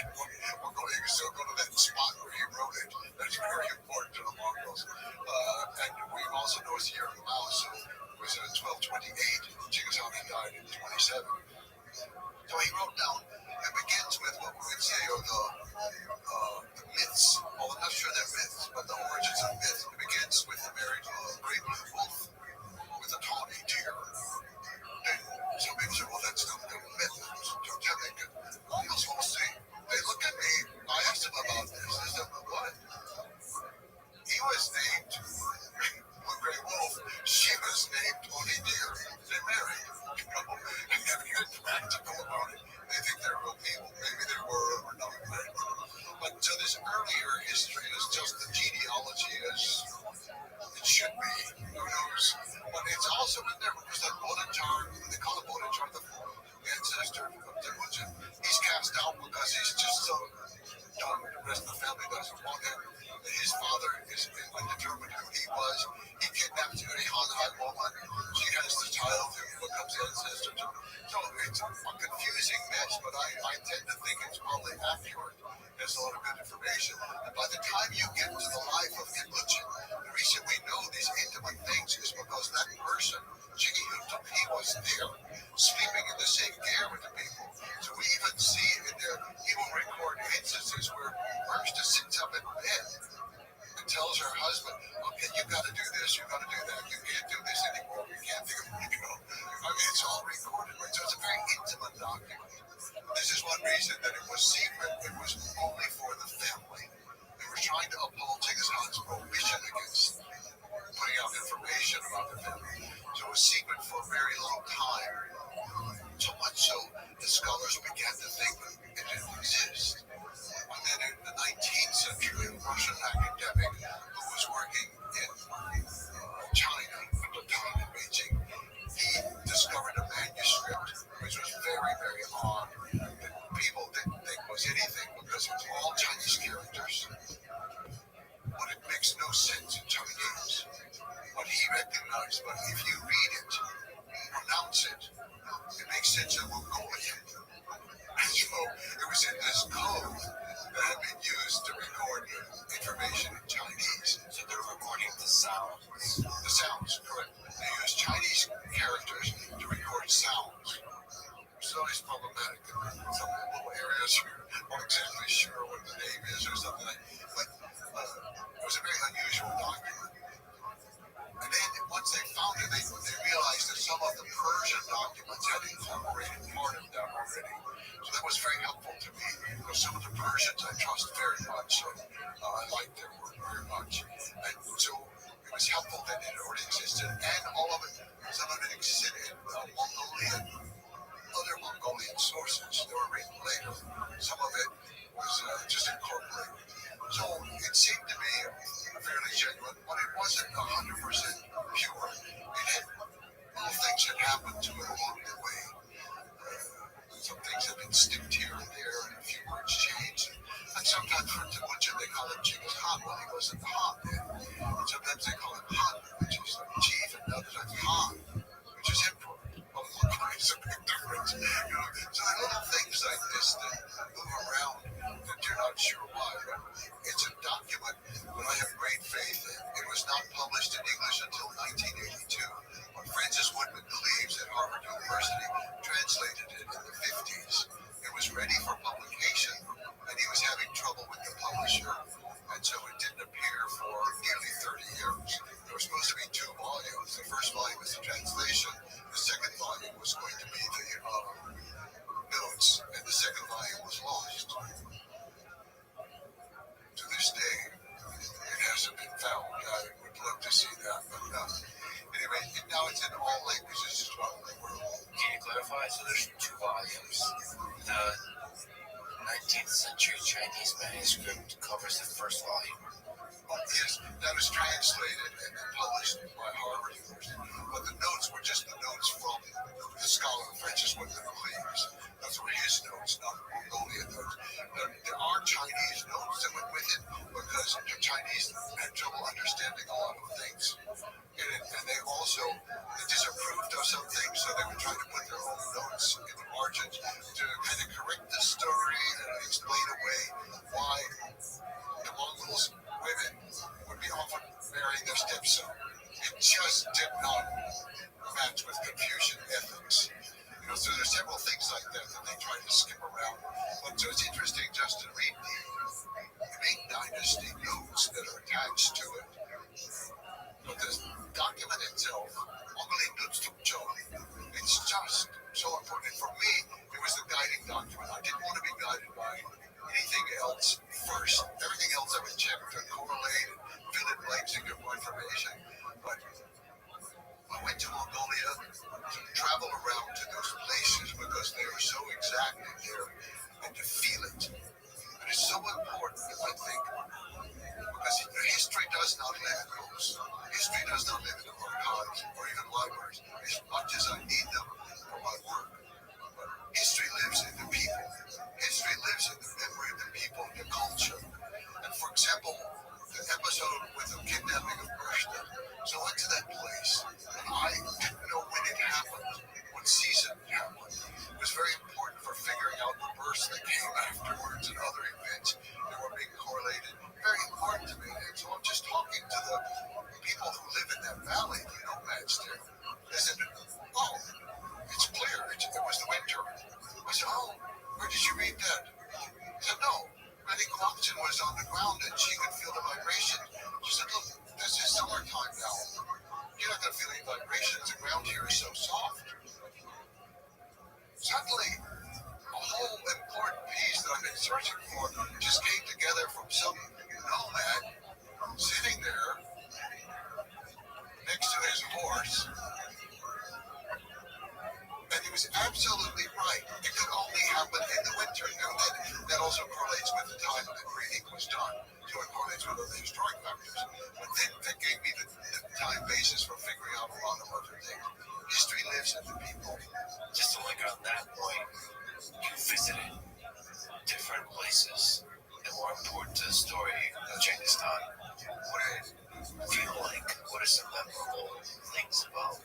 We're going to still go to that spot where he wrote it. That's very important to the Mongols. And we also know his year of the mouse was in 1228. Genghis Khan died in 27. So he wrote down, it begins with what we would say are the myths. Well, I'm not sure they're myths, but the origins of myths. It begins with the marriage of a great blue wolf with a tawny deer. And some people say, well, that's not a myth. Mongols will say, they look at me, I asked them about this. They said, what? He was named Blue Gray Wolf. She was named Tawny Deer. They married. And they're practical about it. They think they're real people. Maybe they were or not. But so this earlier history is just the genealogy as got to do this, you got to do that, you can't do this anymore, you can't do it, you know. I mean, it's all recorded, right? So it's a very intimate document. This is one reason that it was secret. It was only for the family. They were trying to uphold Genghis Khan's prohibition against putting out information about the family. So it was secret for a very long time. So much so that scholars began to think it didn't exist. And then in the 19th century, a Russian academic who was working in China at the time in Beijing, he discovered a manuscript which was very, very odd. That people didn't think was anything because it was all Chinese characters. But it makes no sense in Chinese. But he recognized, but if you read it, pronounce it, it makes sense in Mongolian. And so it was in this code that had been used to record information in Chinese. So they're recording the sounds. The sounds, correct. They use Chinese characters to record sounds. So it's problematic in some little areas. You're not exactly sure what the name is or something like that. But it was a very unusual document. And then once they found it, they realized that some of the Persian documents had incorporated part of them already. So that was very helpful to me. Because some of the Persians I trust very much. And I like their work very much. And so it was helpful that it already existed. And all of it, some of it existed in Mongolian, other Mongolian sources that were written later. Some of it was just incorporated. So it seemed to be fairly genuine, but it wasn't 100% pure. It had little things that happened to it along the way. Some things had been sticked here and there, and a few words changed. And sometimes for Timuchin they call him Genghis Khan when he wasn't Khan then. And sometimes they call him Han, which is like chief, and other times Han, which is emperor. Well, it's a big difference. You know? So there are little things like this that move around that you're not sure why. But it's a document that I have great faith in. It was not published in English until 1982, when Francis Woodman Cleaves at Harvard University translated it in the 50s. It was ready for publication, and he was having trouble with the publisher, and so it didn't appear for nearly 30 years. There were supposed to be 2 volumes. The first volume was the translation. The second volume was going to be the notes, and the second volume was lost. To this day, it hasn't been found. I would love to see that, but anyway, now it's in all languages throughout the world. Can you clarify? So there's 2 volumes. The 19th century Chinese manuscript covers the first volume. Yes, that was translated and then published by Harvard University. But the notes were just the notes from the scholar Francis Woodman Cleaves. Those were his notes, not Mongolian notes. There are Chinese notes that went with it because the Chinese had trouble understanding a lot of things. And they also disapproved of some things, so they would try to put their own notes in the margins to kind of correct the story and explain away why the Mongols women would be often marrying their stepson. It just did not match with Confucian ethics. You know, so there's several things like that that they try to skip around. But so it's interesting just to read the Ming Dynasty notes that are attached to it. But the document itself, it's just so important. For me, it was the guiding document. I didn't want to be guided by anything else first. Everything else I would check to correlate and fill in blanks and get more information. But I went to Mongolia to travel around to those places because they were so exact in there and to feel it. And it's so important, I think, because history does not live in books. History does not live in archives or even libraries as much as I need them for my work. But history lives in the people. History lives in the memory of the people and the culture. And for example, the episode with the kidnapping of Krishna. So I went to that place, and I didn't know when it happened, what season it happened. It was very important for figuring out the births that came afterwards and other events that were being correlated. Very important to me. And so I'm just talking to the people who live in that valley, the nomads there. They said, oh, it's clear. It was the winter. I said, oh, where did you read that? He said, no. I think Guangzhen was on the ground and she could feel the vibration. She said, look, this is are some memorable things about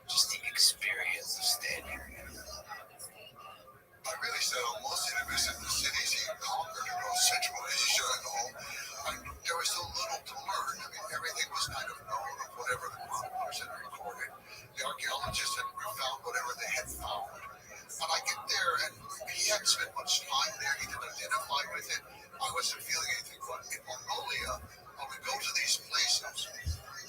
just the experience of standing here? I really settled mostly to visit the cities he conquered across Central Asia and all. There was so little to learn. I mean, everything was kind of known of whatever the chroniclers had recorded. The archaeologists had found whatever they had found. And I get there, and he hadn't spent much time there. He didn't identify with it. I wasn't feeling anything. But in Mongolia, I would go to these places,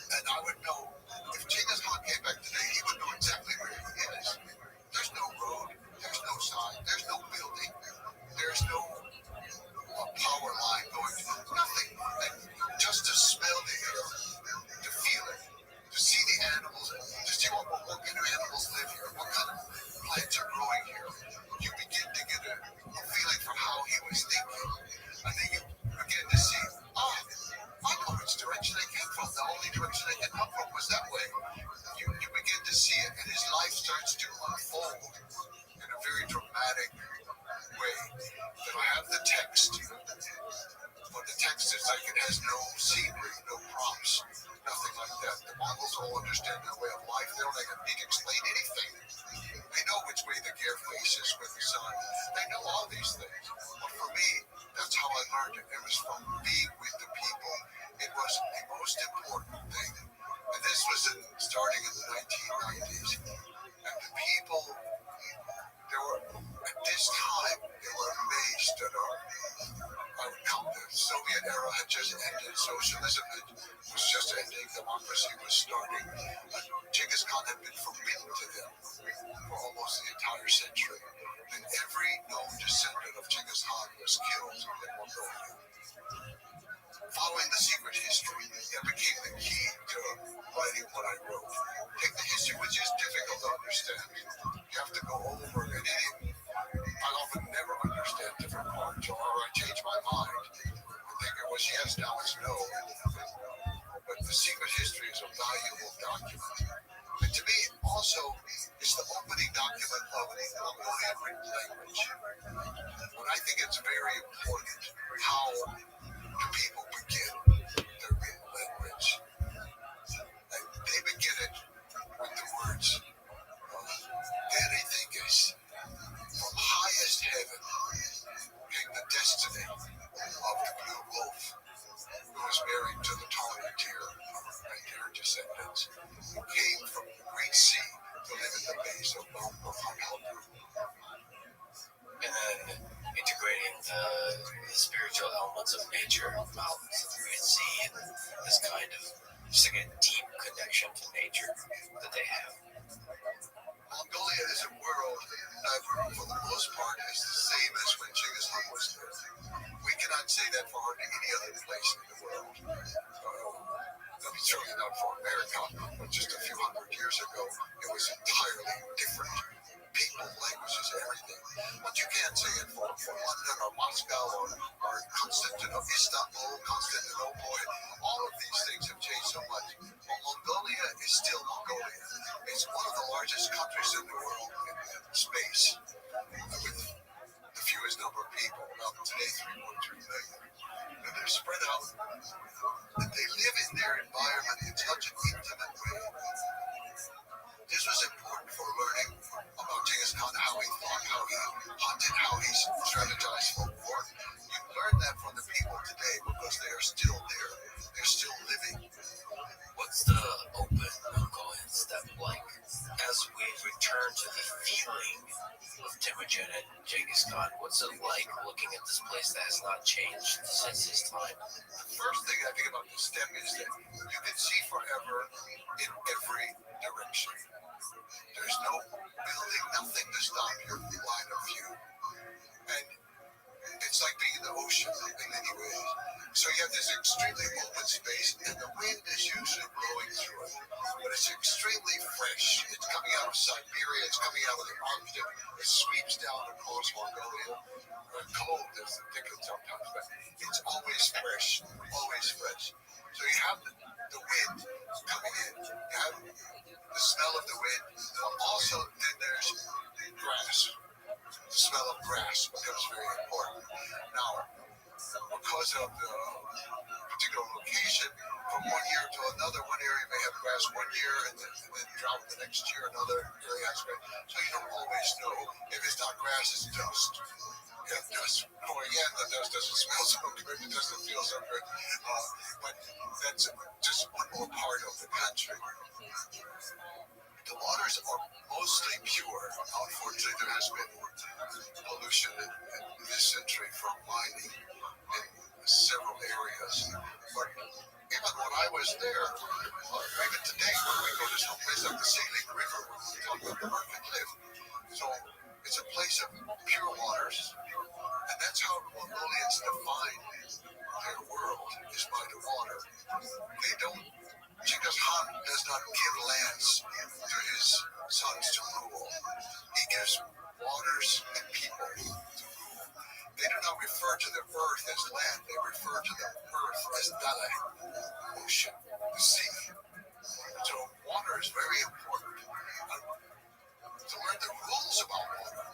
and I would know if Genghis Khan came back today, he would know exactly where he is. There's no road, there's no sign, there's no building, there's no power line going, nothing. And just to smell the air, to feel it, to see the animals, to see what kind of animals live here, what kind of plants are growing here, you begin to get a feeling for how he was thinking. And then you begin to see, I know which direction they came from. The only direction they could come from was that way. You begin to see it, and his life starts to unfold in a very dramatic way. Then I have the text, but the text is like it has no scenery, no prompts, nothing like that. The Mongols all understand their way of life. They don't need to explain anything. They know which way the gear faces with the sun. They know all these things. But for me, that's how I learned it. It was from being with the people. It was the most important thing. And this was starting in the 1990s. And the people, at this time, they were amazed at the Soviet era had just ended. Socialism was just ending. Democracy was starting. Genghis Khan had been forbidden to them for almost the entire century. And every known descendant of Genghis Khan was killed in Mongolia. Following the secret history, it became the key to writing what I wrote. Take the history, which is difficult to understand. You have to go over it. I often never understand different parts, or I change my mind. I think it was yes, now it's no. But the secret history is a valuable document. And to me, also, it's the opening document of the Mongolian written language. And I think it's very important how the people begin their written language. And they begin it with the words, Verithinkis, from highest heaven came the destiny of the blue wolf, who was married to the tawny deer, and their descendants, who came from the great sea to live in the base of Mount Burhanalbu. And then integrating the spiritual elements of nature, mountains, the Great Sea, and this kind of just like a deep connection to nature that they have. Mongolia is a world that, for the most part, is the same as when Genghis Khan was there. We cannot say that for hardly any other place in the world. Certainly not for America, but just a few hundred years ago, it was entirely different. People, languages, everything. But you can't say it for London or Moscow or Constantinople, Istanbul, Constantinople. All of these things have changed so much. But Mongolia is still Mongolia. It's one of the largest countries in the world in space, with the fewest number of people, about today 3.3 million. And they're spread out, and they live in their environment in such an intimate way. This was important for learning about Genghis Khan, how he thought, how he hunted, how he strategized for war. You learn that from the people today because they are still there. They're still living. What's the open Mongolian steppe like as we return to the feeling of Temujin and Genghis Khan? What's it like looking at this place that has not changed since his time? The first thing I think about the steppe is that you can see forever in every direction. There's no building, nothing to stop your line of view. And it's like being in the ocean in many ways. So you have this extremely open space, and the wind is usually blowing through it. But it's extremely fresh. It's coming out of Siberia, it's coming out of the Arctic. It sweeps down across Mongolia. Cold as ridiculous sometimes, but it's always fresh, always fresh. So you have the wind coming in. You have the smell of the wind, but also then there's grass. The smell of grass becomes very important. Now, because of the particular location, from one year to grass one year and then drought the next year another grass. So you don't always know if it's not grass, it's dust. Yeah, dust going in, the dust doesn't smell so good, it doesn't feel so good. But that's just one more part of the country. The waters are mostly pure. Unfortunately, there has been pollution in this century from mining in several areas. But even when I was there, even today, when we go to some place like the Saline River, where we talk about the Market Live, so it's a place of pure waters, and that's how Mongolians define their world, is by the water. They don't, Genghis Khan does not give lands to his sons to rule. He gives waters and people to rule. They do not refer to the earth as land, they refer to the earth as Dale, ocean, the sea. So water is very important. To learn the rules about water.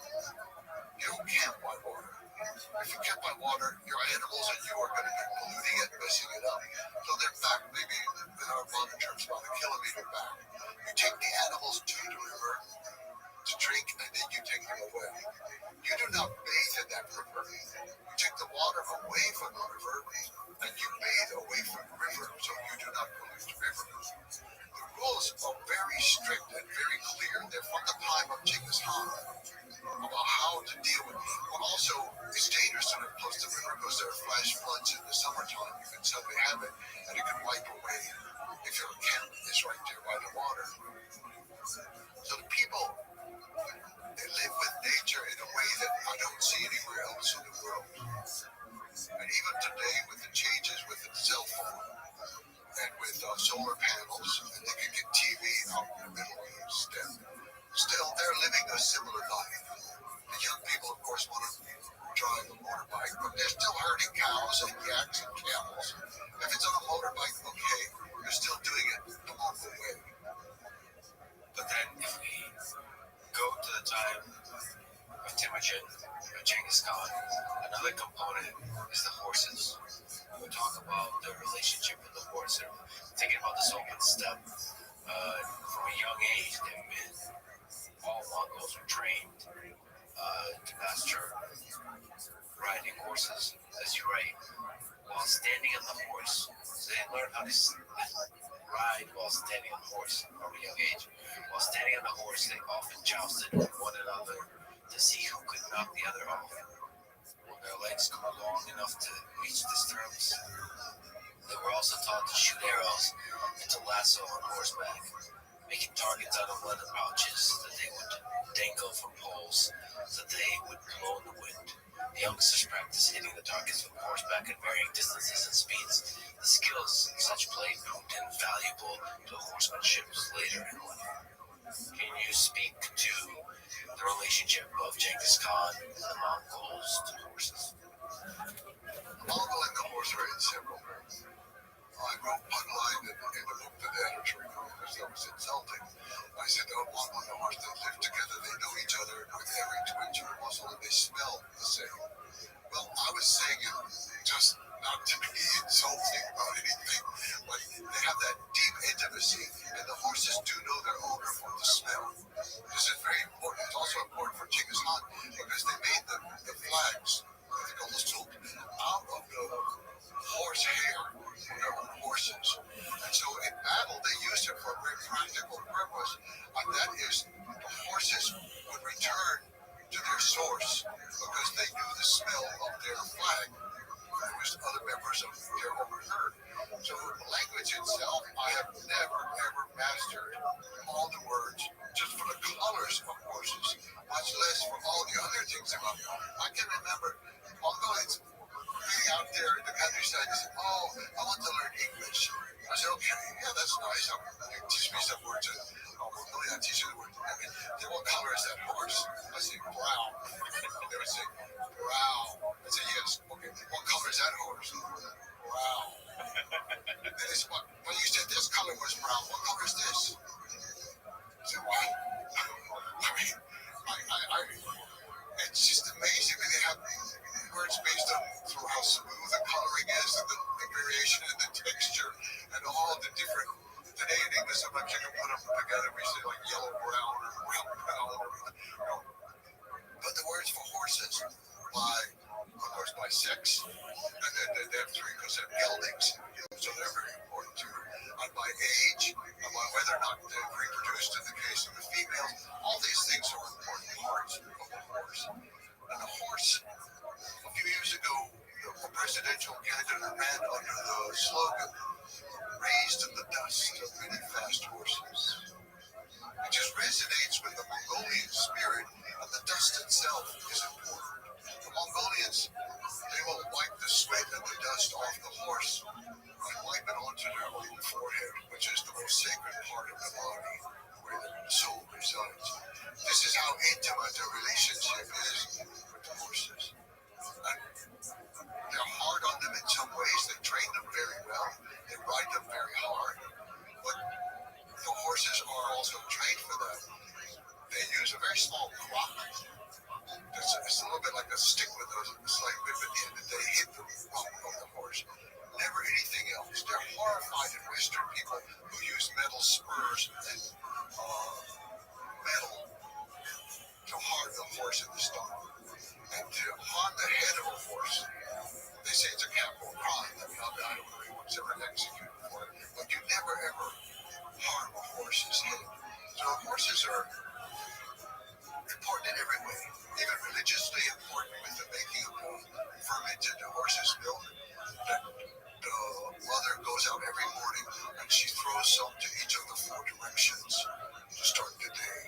You don't camp by water. If you camp by water, your animals and you are going to be polluting it, messing it up. So they're back, maybe in our modern terms, about a kilometer back. You take the animals to the river to drink, and then you take them away. You do not bathe in that river. You take the water away from the river, and you bathe away from the river, so you do not pollute the river. The rules are very strict and very clear. They're from the time of Genghis Khan about how to deal with it. But also, it's dangerous to live close to the river because there are flash floods in the summertime. You can suddenly have it, and it can wipe away if your camp is right there by the water. So the people, they live with nature in a way that I don't see anywhere else in the world. And even today, with the changes with the cell phone and with solar panels, and they can get TV out in the middle of the step, still they're living a similar life. The young people, of course, want to drive a motorbike, but they're still herding cows and yaks and camels. If it's on a motorbike, okay, you're still doing it the Mongol way. But then if we go to the time of Temujin, of Genghis Khan, another component is the horses. We talk about the relationship with the horse and thinking about this open steppe. From a young age, all Mongols were trained to master riding horses, as you write, while standing on the horse. So they learned how to ride while standing on the horse from a young age. While standing on the horse, they often jousted with one another to see who could knock the other off. When their legs grew long enough to reach the stirrups, they were also taught to shoot arrows and to lasso on horseback, making targets out of leather pouches that they would dangle from poles so that they would blow in the wind. The youngsters practiced hitting the targets from horseback at varying distances and speeds. The skills in such play proved invaluable to horsemanship later in life. Can you speak to the relationship of Genghis Khan and the Mongols to horses? The Mongol and the horse are inseparable. I wrote one line in the book to the editor because that was insulting. I said, oh, Mongol and the horse, they live together, they know each other with every twitch of a muscle, and they smell the same. Well, I was saying it just not to be insulting about anything, but they have that deep intimacy, and the horses do know their owner from the smell. This is very important. It's also important for Genghis Khan because they made the flags, they call the sulk, out of the horse hair from their own horses. And so in battle, they used it for a very practical purpose, and that is the horses would return to their source because they knew the smell of their flag. It was other members of their own herd. So the language itself, I have never, ever mastered all the words just for the colors of horses, much less for all the other things about them. I can remember Mongolians being out there in the countryside and saying, oh, I want to learn English. I said, okay, yeah, that's nice. You teach me some words. Mongolian, I teach you the word. together. We say like yellow brown or brown brown. But the words for horses by, of course, by sex, and then they have three because they're geldings, so they're very important too. And by age, and by whether or not they've reproduced in the case of the females, all these things are important parts of the horse. And the horse, a few years ago, the presidential candidate ran under the slogan, raised in the dust of many fast horses. It just resonates with the Mongolian spirit, and the dust itself is important. The Mongolians, they will wipe the sweat and the dust off the horse and wipe it onto their own forehead, which is the most sacred part of the body, where the soul resides. This is how intimate a relationship is with the horses. And they're hard on them in some ways. They train them very well. They ride them very hard. But the horses are also trained for that. They use a very small crop. It's a little bit like a stick with a slight whip at the end, and they hit the rump of the horse. Never anything else. They're horrified at Western people who use metal spurs and metal to harm the horse in the stomach. And to harm the head of a horse, they say it's a capital crime. I don't know anyone's ever executed for it. But you never ever harm a horse's head. So horses are important in every way, even religiously important with the making of fermented horse's milk. That the mother goes out every morning and she throws some to each of the four directions to start the day.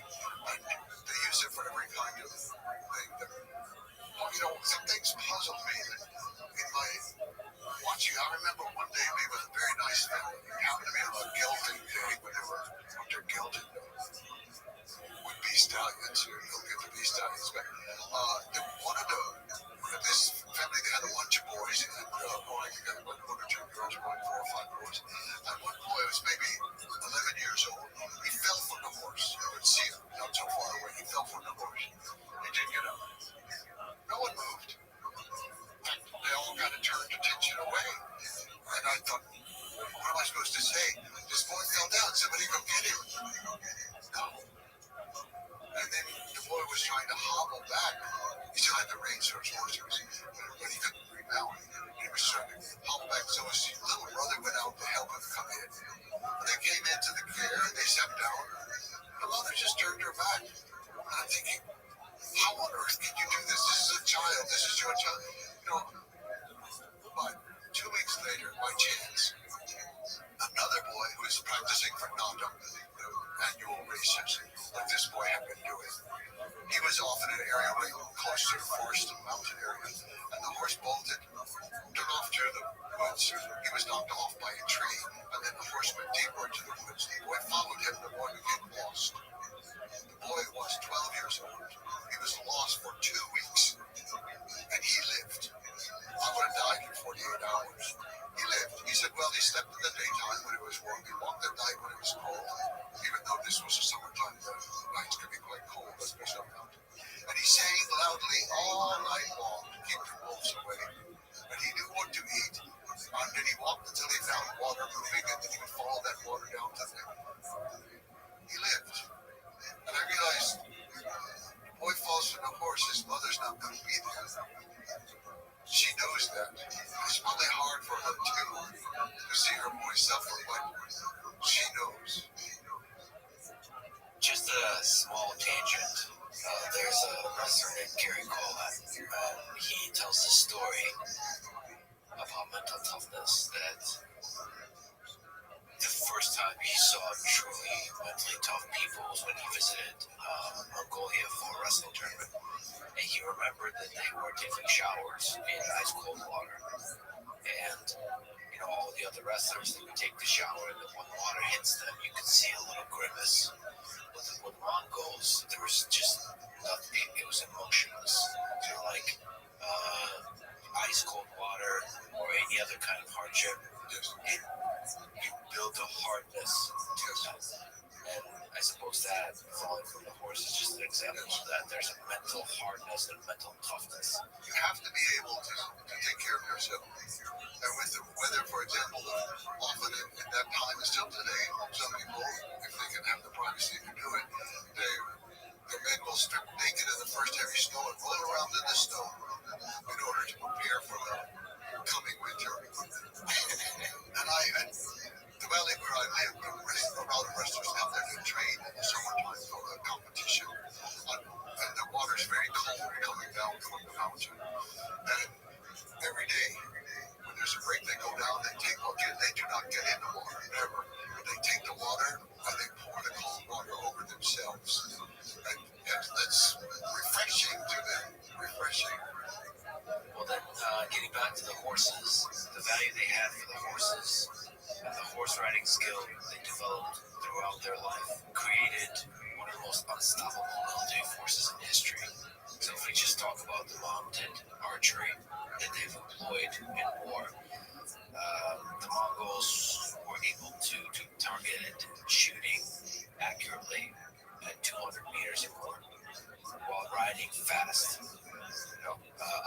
And they use it for every kind of thing. Some things puzzled me in my watching. I remember one day we were a very nice family. It happened to be on a gelding day when they were up there gelding with bee stallions. You'll get the bee stallions back. One of this family, they had a bunch of boys, and I think I had one or two girls, one, 4 or 5 boys. And one boy was maybe 11 years old. He fell from the horse. You could see him not so far away. He fell from the horse. He didn't get up. No one moved. They all kind of turned attention away. And I thought, what am I supposed to say? This boy fell down. Somebody go get him. No. And then the boy was trying to hobble back. He still had the reins for his horses, but he couldn't remount. He was trying to hobble back. So his little brother went out to help him come in. And they came into the care and they sat down. The mother just turned her back. And I'm thinking, how on earth can you do this? This is a child. This is your child. But 2 weeks later, by chance, another boy who was practicing for Nanda, the annual races, like this boy had been doing, he was off in an area right close to the forest and mountain area, and the horse bolted, took off to the woods. He was knocked off by a tree, and then the horse went deeper into the woods. The boy followed him. The boy became lost. The boy was 12 years old. He was lost for 2 weeks, and he lived. I would have died in 48 hours. He lived. He said, well, he slept in the daytime when it was warm. He walked at night when it was cold. Even though this was a summertime, the nights could be quite cold, especially up mountain. And he sang loudly all night long to keep the wolves away. And he knew what to eat. And then he walked until he found water moving, and then he would follow that water down to the... He lived. And I realized, the boy falls from the horse, his mother's not going to be there. She knows that. It's probably hard for her too to see her boy suffer, but she knows. Just a small tangent. There's a wrestler named Gary Cole, and he tells the story about mental toughness that the first time he saw truly mentally tough people was when he visited Mongolia for a wrestling tournament. And he remembered that they were taking showers in ice cold water. And, all the other wrestlers, they would take the shower, and then when the water hits them, you could see a little grimace. With Mongols, there was just nothing. It was emotionless. Like ice cold water or any other kind of hardship. You build a hardness to that. And I suppose that falling from the horse is just an example of that. There's a mental hardness and mental toughness. You have to be able to take care of yourself. And with the weather, for example, often in that time and still today, some people, if they can have the privacy a lot of wrestlers come there to train in the summertime for a competition. And the water's very cold coming down from the mountain. And every day, when there's a break, they go down, they do not get in the water, never. They take the water and they pour the cold water over themselves. And that's refreshing to them. Refreshing. Well, then, getting back to the horses, the value they had for the horses, and the horse riding skill they developed throughout their life created one of the most unstoppable military forces in history. So if we just talk about the mounted archery that they've employed in war, the Mongols were able to target shooting accurately at 200 meters or more while riding fast,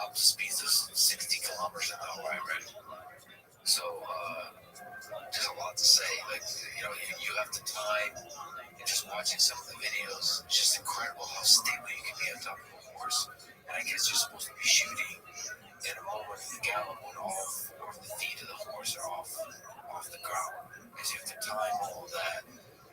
up to speeds of 60 kilometers an hour, I read. So there's a lot to say. Like, you have the time, and just watching some of the videos, it's just incredible how stable you can be on top of a horse. And I guess you're supposed to be shooting in a moment of the gallop when all four of the feet of the horse are off the ground. Because you have to time all of that.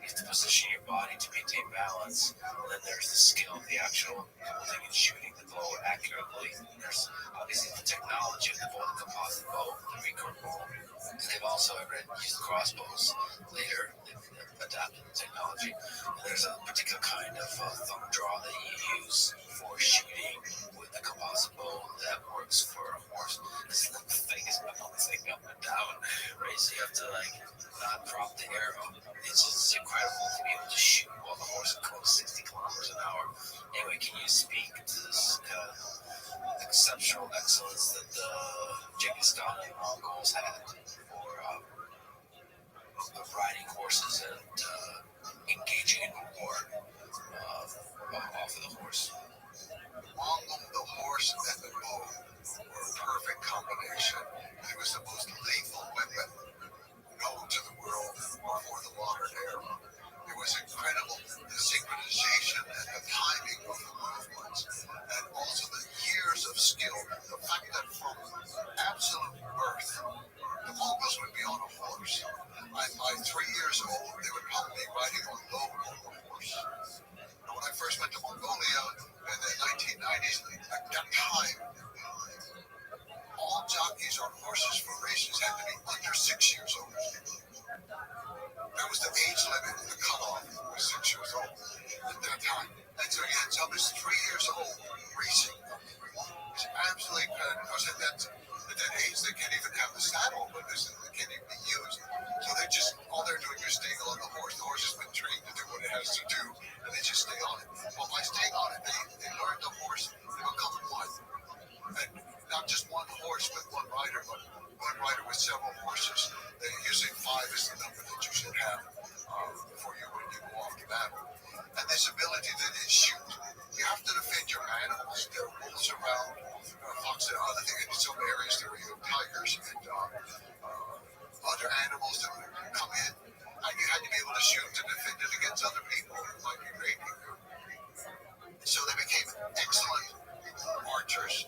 You have to position your body to maintain balance. And then there's the skill of the actual holding and shooting the bow accurately. And there's obviously the technology of the bow, the composite bow, the recurve bow. And they've also, I read, used crossbows later. They've adapted the technology. And there's a particular kind of thumb draw that you use for shooting with the composite bow that works for a horse. This little thing is bouncing up and down, right? So you have to not drop the arrow. It's just incredible to be able to shoot while the horse goes 60 kilometers an hour. Anyway, can you speak to this exceptional excellence that the Genghis Khan and Mongols had for riding horses and engaging in war off of the horse? The horse and the bow were a perfect combination. It was the most lethal weapon known to the world before the modern era. It was incredible, the synchronization and the timing of the movements, and also the years of skill. The fact that from absolute birth, the Mongols would be on a horse. By 3 years old, they would probably be riding a load on the horse. When I first went to Mongolia in the 1990s, at that time, all jockeys on horses for races had to be under 6 years old. That was the age limit, the cutoff was 6 years old at that time. And so you had somebody 3 years old racing. It's absolutely incredible. Because at that age, they can't even have the saddle, but they can't even be used. So all they're doing is staying on the horse. The horse has been trained to do what it has to do, and they just stay on it. Well, by staying on it, they learn the horse, they become one. And not just one horse with one rider, but one rider with several horses. Usually 5 is the number that you should have before you go off to battle. And this ability to then shoot. You have to defend your animals. There are wolves around, foxes, and other things. In some areas there were tigers and other animals that would come in. And you had to be able to shoot to defend it against other people who might be raping you. So they became excellent archers.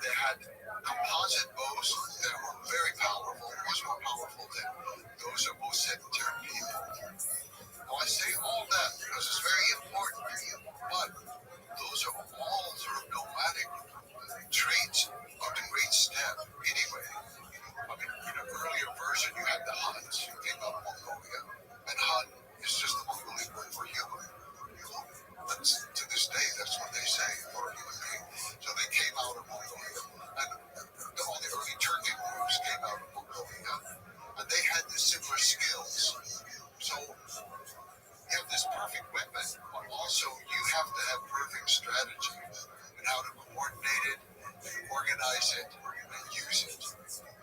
They had composite bows that were very powerful, much more powerful than those of most sedentary people. Well, I say all that because it's very important, but those are all sort of nomadic traits of the great steppe anyway. I mean, in an earlier version, you had the Huns who came out of Mongolia, and Hun is just the Mongolian word for human. To this day, that's what they say for a human being. So they came out of Mongolia, and all the early Turkic groups came out of Mongolia, and they had the similar skills. So you have this perfect weapon, but also you have to have perfect strategy and how to coordinate it, organize it, and use it.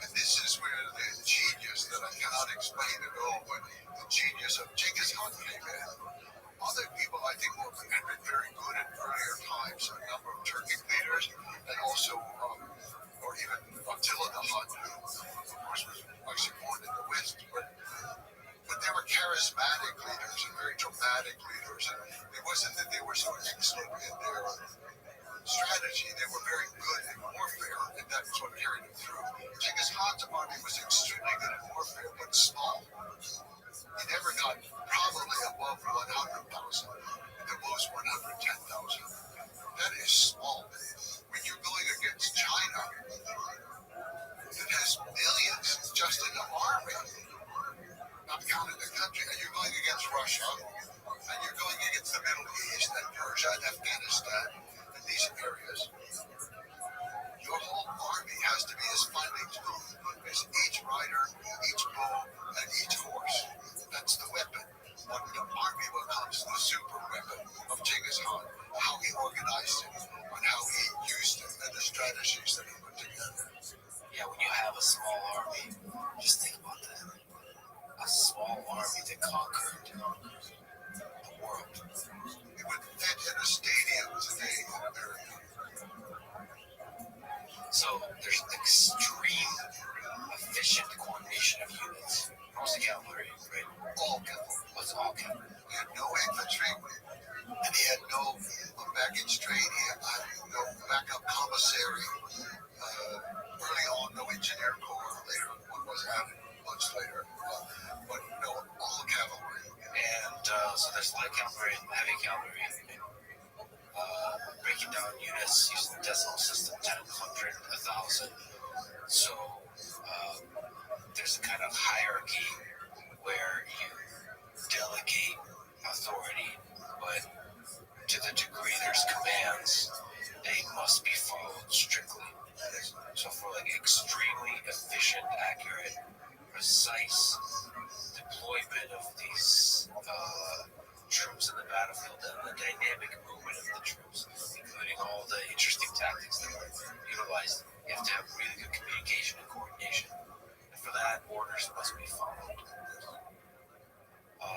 And this is where the genius that I cannot explain at all, but the genius of Genghis Khan came in. Other people, I think, had been very good in earlier times. A number of Turkic leaders, and also, or even Attila the Hun, who, of course, was actually born in the West. But they were charismatic leaders and very dramatic leaders. And it wasn't that they were so excellent in their strategy. They were very good in warfare, and that's what carried them through. Genghis Khan's army was extremely good at warfare, but small. He never down in the country and you're going against Russia and you're going against the Middle East and Persia and Afghanistan and these areas, your whole army has to be as finely tuned as each rider, each bow, and each horse. That's the weapon. But the army becomes the super weapon of Genghis Khan. How he organized it, and how he used it, and the strategies that he put together. Yeah, when you have a small army, just think about that. A small army that conquered the world. It would fit in a stadium today in America. So there's extreme efficient coordination of units. Mostly cavalry, right? All cavalry. What's all cavalry? He had no infantry, and he had no baggage train. He had no backup commissary. Early on, no engineer corps. Later, one was added much later. But no, all cavalry. And so there's light cavalry and heavy cavalry. Breaking down units using the decimal system, 10, 100, 1,000. So there's a kind of hierarchy where you delegate authority, but to the degree there's commands, they must be followed strictly. So for like extremely efficient, accurate, precise deployment of these troops in the battlefield and the dynamic movement of the troops, including all the interesting tactics that are utilized, you have to have really good communication and coordination. And for that, orders must be followed.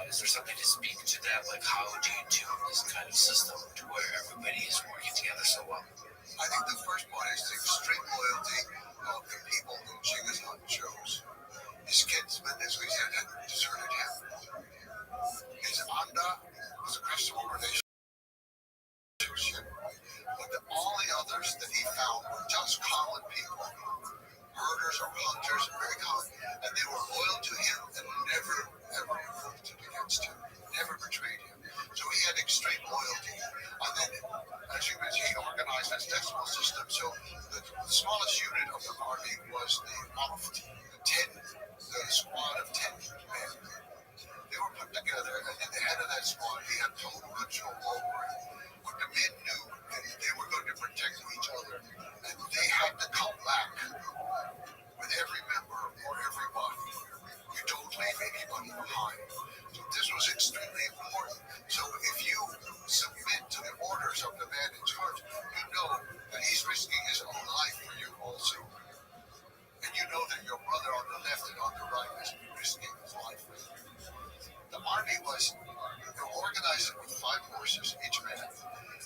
Is there something to speak to that? Like, how do you tune this kind of system to where everybody is working together so well? I think the first one is the extreme loyalty of the people who Genghis Khan chose. His kinsmen, as we said, had deserted him. His Anda was a Christian relationship. But all the others that he found were just common people. Herders or hunters, very common. And they were loyal to him and never, ever revolted against him. Never betrayed him. So he had extreme loyalty. And then, as you mentioned, he organized his decimal system. So the smallest unit of the army was the Aft, the squad of 10 men. They were put together, and at the head of that squad, he had total control over it. But the men knew that they were going to protect each other, and they had to come back with every member or everybody. You don't leave anybody behind. So this was extremely important. So if you submit to the orders of the man in charge, you know that he's risking his own life for you also. And you know that your brother on the left and on the right is risking his life for you. The army was organized with 5 horses, each man.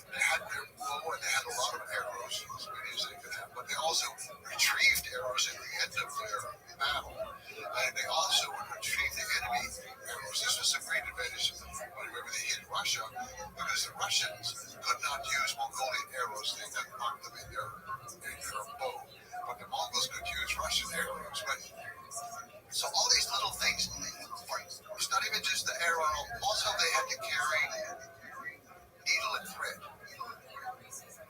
They had their bow and they had a lot of arrows, as many as they could have, but they also retrieved arrows at the end of their battle. And they also would retrieve the enemy arrows. This was a great advantage whenever they hit Russia, because the Russians could not use Mongolian arrows. They had marked them in their bow. But the Mongols could use Russian arrows. So all these little things, it's not even just the arrow. Also, they had to carry needle and thread.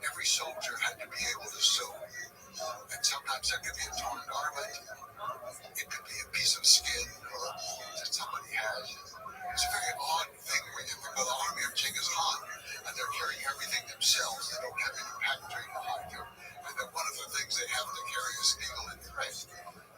Every soldier had to be able to sew. And sometimes that could be a torn garment. It could be a piece of skin that somebody has. It's a very odd thing when you think of the army of Genghis Khan and they're carrying everything themselves. They don't have any pageantry behind them. And then one of the things they have to carry is needle and thread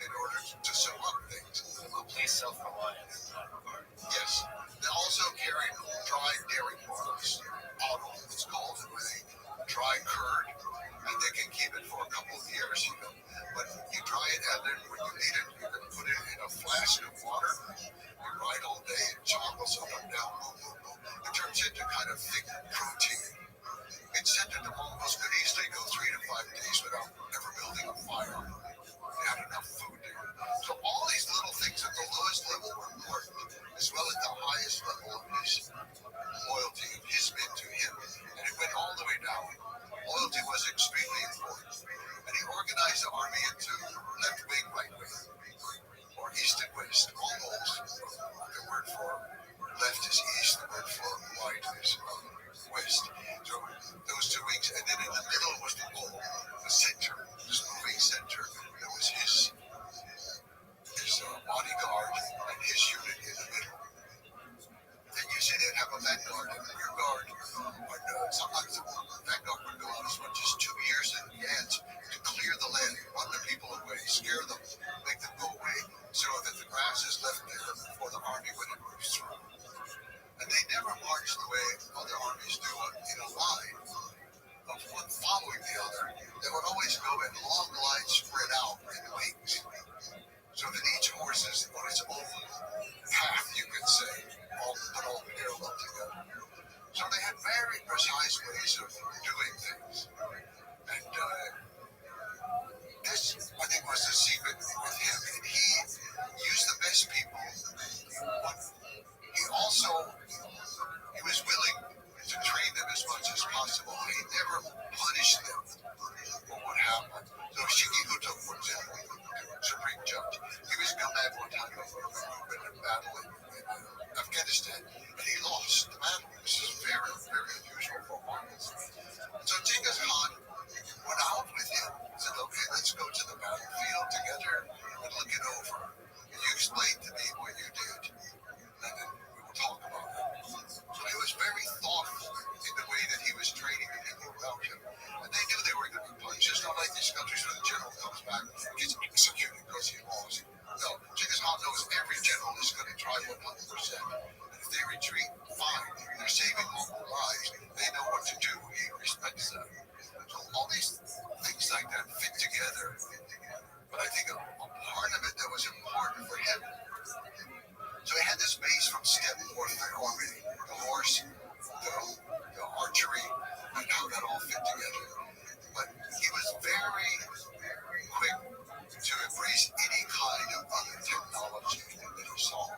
in order to sew up things. Complete self-reliance in that regard. Yes. They also carry dried dairy products. Auto, it's called, where they dry curd, and they can keep it for a couple of years even. But you dry it, and then when you need it, you can put it in a flask of water. You ride all day, it joggles up and down, boom, boom, boom. It turns into kind of thick protein. It's said that the Mongols could easily go 3 to 5 days without ever building a fire. They had enough food there. So all these little things at the lowest level were important, as well as the highest level of his loyalty of his men to him. And it went all the way down. Loyalty was extremely important. And he organized the army into left wing, right wing, or east and west. Almost. The word for left is east, the word for right is west. So those 2 wings, and then in the middle was the pole, the center, this moving center. That was his bodyguard and his unit in the middle. So he was willing to train them as much as possible. He never punished them for what happened. So Shigikuto, for example, Supreme Judge, he was commanded one time of a movement and battle in Afghanistan, and he lost the battle. This is very, very unusual for Mongols. So Genghis Khan went out with him and said, okay, let's go to the battlefield together and look it over. And you explain to me what you did, and then we will talk about it. So he was very thoughtful in the way that he was training the people around him. And they knew they were going to be punished. It's not like these countries where the general comes back and gets executed because he lost. No, Genghis Khan knows every general is going to try 100%. And if they retreat, fine. They're saving Mongol lives. They know what to do. He respects that. So all these things like that fit together. But I think a part of it that was important for him. So he had this base from steppe warfare already. The horse, the archery, and how that all fit together. But he was very quick to embrace any kind of other technology that he saw.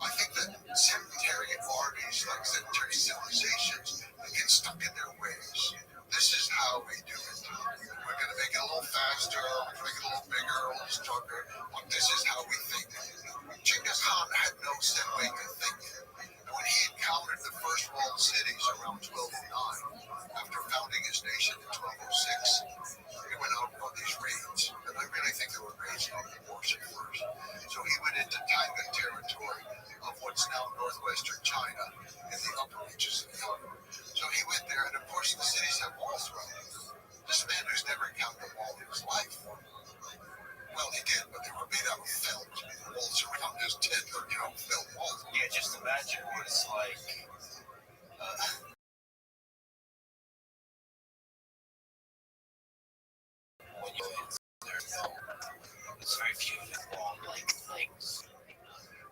I think that sedentary armies, like sedentary civilizations, get stuck in their ways. This is how we do it. We're going to make it a little faster, we're going to make it a little bigger, a little stronger, but this is how we think. Genghis Khan had no set way to think. When he encountered the first walled cities around 1209, after founding his nation in 1206, he went out on these raids, and I really think they were raids, not wars at first. So he went into Taiwan territory of what's now northwestern China in the upper reaches of the Yangtze. So he went there, and of course the cities have walls around them. This man who's never encountered a wall in his life. Well, he did, but they were made out of felt. The walls around his tent are, felt walls. Yeah, just imagine what it's like. When you there's very few long things.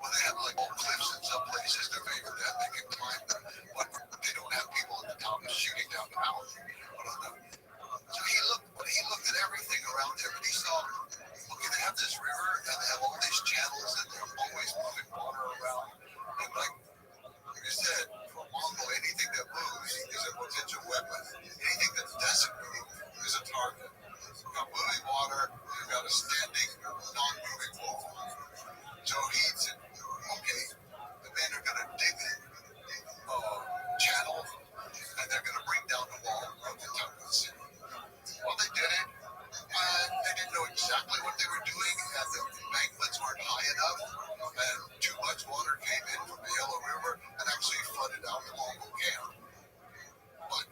Well, they have like cliffs in some places. They're favored that they can climb them, but they don't have people at the top shooting down the mountain. So he looked at everything around him, and he saw, okay, they have this river, and they have all these channels, and they're always moving water around. And like you said, for Mongol, anything that moves is a potential weapon. Anything that doesn't move is a target. You've got moving water, you've got a standing, non-moving wall. So he said, okay, the men are going to dig a channel, and they're going to bring down the wall of the Taiwan city. Well, they did it, and they didn't know exactly what they were doing, and the embankments weren't high enough, and too much water came in from the Yellow River and actually flooded out the Mongol camp. But,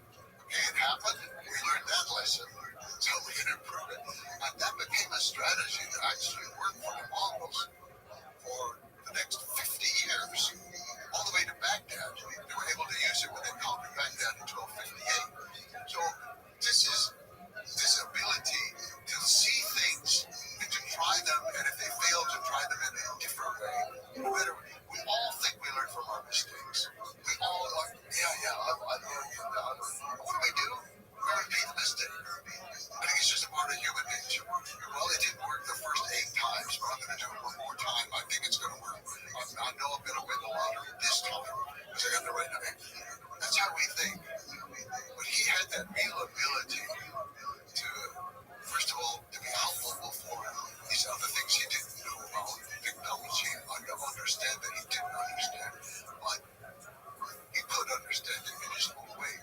okay, it happened. We learned that lesson, so we can improve it. And that became a strategy that actually worked for the Mongols for the next 50 years, all the way to Baghdad. They were able to use it when they conquered Baghdad in 1258. So this ability to see things and to try them, and if they fail, to try them in a different way. No matter, we all think we learn from our mistakes. We all like, I learned from that. What do? We repeat the mistake. I think it's just a part of human nature. Well, it didn't work the first 8 times, but I'm going to do it one more time. I think it's going to work. I know I'm going to win the lottery this time because I got the right name. That's how we think. But he had that real ability to, first of all, to be humble before these other things he didn't know about technology. I don't understand that he didn't understand, but he could understand it in his own way.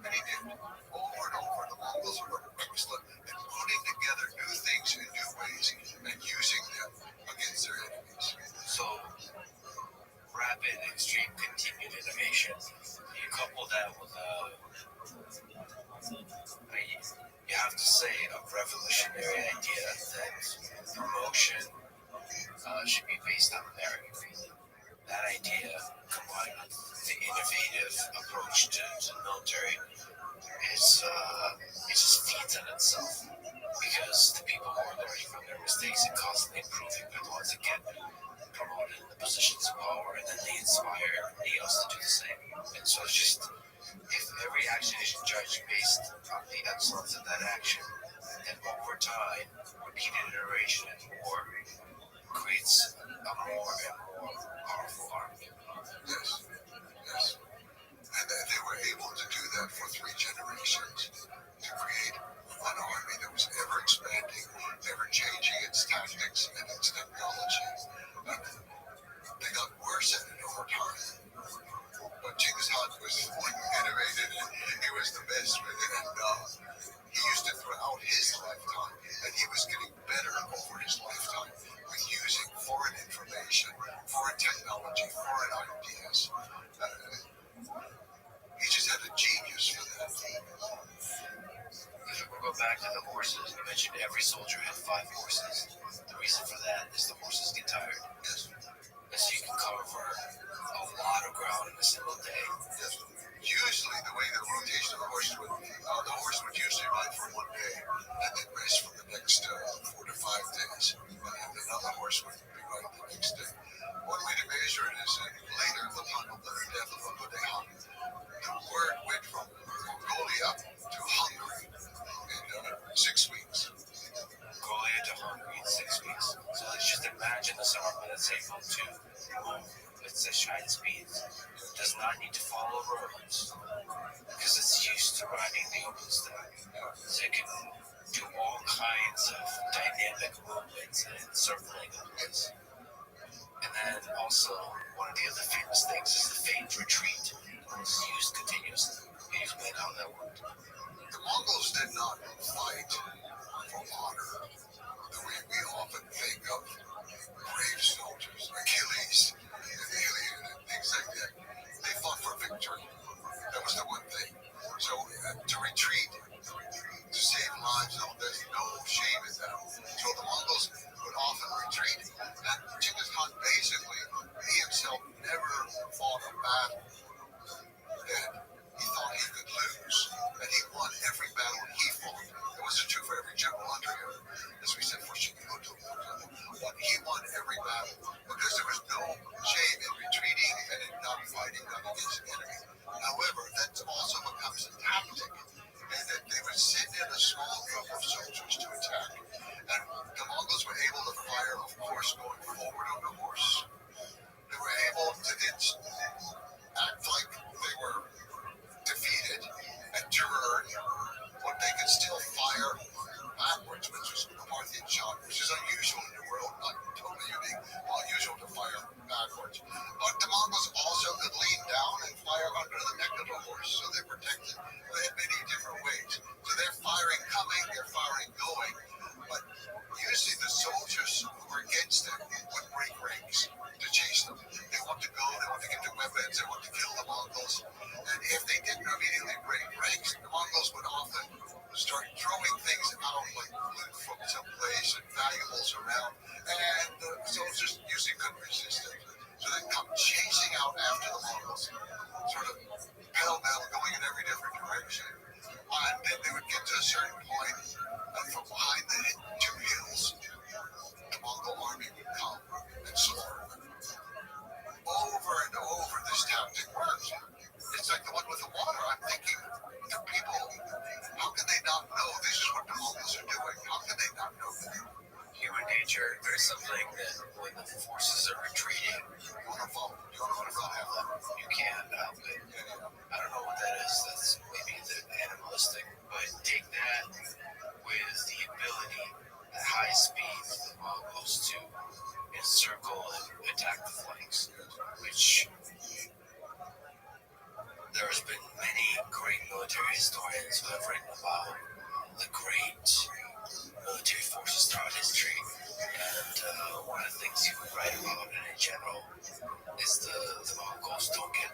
And he did. Over and over, the Mongols were excellent at putting together new things in new ways and using them against their enemies. So, rapid, extreme, continued innovation. You couple that with you have to say, a revolutionary idea that promotion should be based on merit. That idea, combined with the innovative approach to the military, is it just feeds on itself. Because the people who are learning from their mistakes and constantly improving are the ones that get promoted in the positions of power, and then they inspire everybody else to do the same. And so it's just, if every action is judged based on the excellence of that action, then over time, repeated iteration and more creates a more and more powerful army. Yes. foreign ideas. He just had a genius for that. If we go back to the horses, you mentioned every soldier had 5 horses. The reason for that is the horses get tired. Yes. And so you can cover a lot of ground in a single day. Yes. Usually, the way the rotation of the horse would usually ride for one day and then rest for the next 4 to 5 days, and another horse would be riding the next day. One way to measure it is later, the time of the death of the Hun, the word went from Mongolia to Hungary in 6 weeks. Mongolia to Hungary in 6 weeks. So let's just imagine the Sarma, let's say, go to Rome with such high speeds. Does not need to follow roads because it's used to riding the open steppe. So it can do all kinds of dynamic movements and circling movements. And then also, one of the other famous things is the phased retreat. It's used continuously. Can you explain how that worked? The Mongols did not fight for honor the way we often think of brave soldiers, Achilles, and things like that. They fought for victory. That was the one thing. So to retreat, to save lives, there's no shame in that. So the Mongols would often retreat. And Genghis Khan basically, he himself never fought a battle that he thought he could lose. And he won every battle he fought. It wasn't true for every general under him. As we said for Shigemoto, for example. But he won every battle because there was no shame in retreating and in not fighting against the enemy. However, that also becomes a tactic. And that they would send in a small group of soldiers to attack. And the Mongols were able to fire, of course, going forward on the horse. They were able to then act like they were defeated and turn, but they could still fire backwards, which was the Parthian shot, which is unusual in the world, not totally unique, unusual to fire backwards. But the Mongols also could lean down and fire under the neck of the horse, so they protected in many different ways. So they're firing coming, they're firing going, but usually the soldiers who were against them would break ranks to chase them. They want to go, they want to get their weapons, they want to kill the Mongols. And if they didn't immediately break ranks, the Mongols would often start throwing things out like loot from some place and valuables around, and the soldiers usually couldn't resist it. So they'd come chasing out after the Mongols, sort of pell-mell going in every different direction. And then they would get to a certain point, and from behind the 2 hills, the Mongol army would come and slaughter them. Over and over, this tactic worked. It's like the one with the water. I'm thinking, the people, how can they not know this is what the Mongols are doing? How can they not know that? Human nature, there's something that when the forces are retreating, You want to follow. You want to follow them. you can't help it. I don't know what that is. That's maybe the animalistic. But take that with the ability at high speed for the Mongols to encircle and attack the flanks, which there's been many great military historians who have written about the great military forces throughout history. And one of the things you would write about in general is the Mongols don't get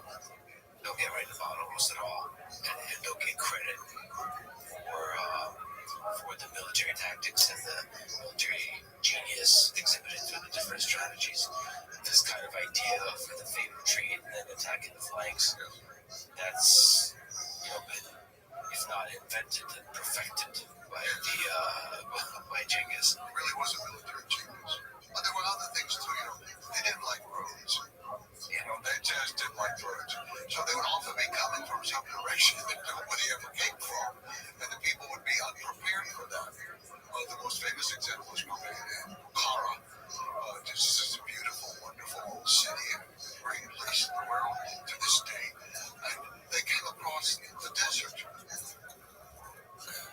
written about almost at all, and don't get credit for the military tactics and the military genius exhibited through the different strategies. This kind of idea for the phased retreat and then attacking the flanks, that's been, if not invented, then perfected by Genghis. It really was a military genius. But there were other things too, they didn't like roads. They just didn't like roads. So they would often be coming from some direction that nobody ever came from. And the people would be unprepared for that. The most famous example is probably in Bukhara. This is a beautiful, wonderful city and great place in the world to this day. And they came across the desert.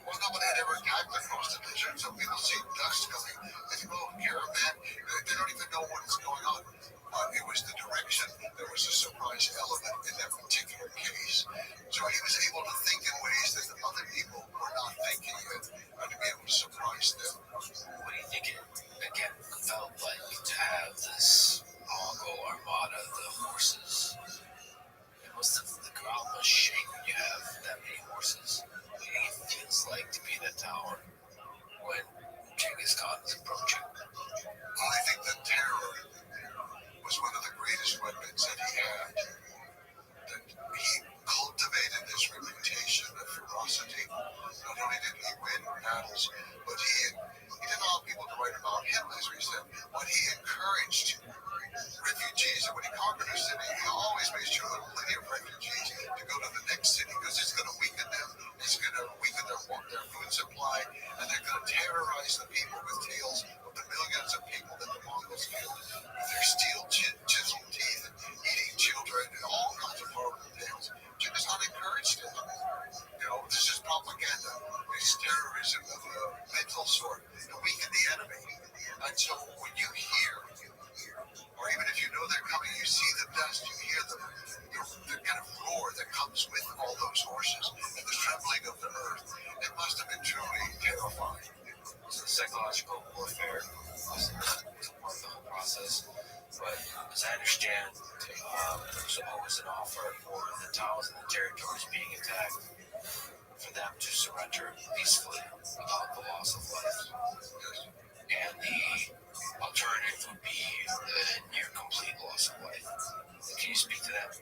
Well, nobody had ever attacked across the desert, so people see dust coming. They think, oh, caravan. They don't even know what's going on. It was the direction. There was a surprise element in that particular case. So he was able to think in ways that other people were not thinking in, and to be able to surprise them. What do you think it, again, felt like to have this Mongol armada, the was an offer for the towns and the territories being attacked for them to surrender peacefully without the loss of life. And the alternative would be the near complete loss of life. Can you speak to that?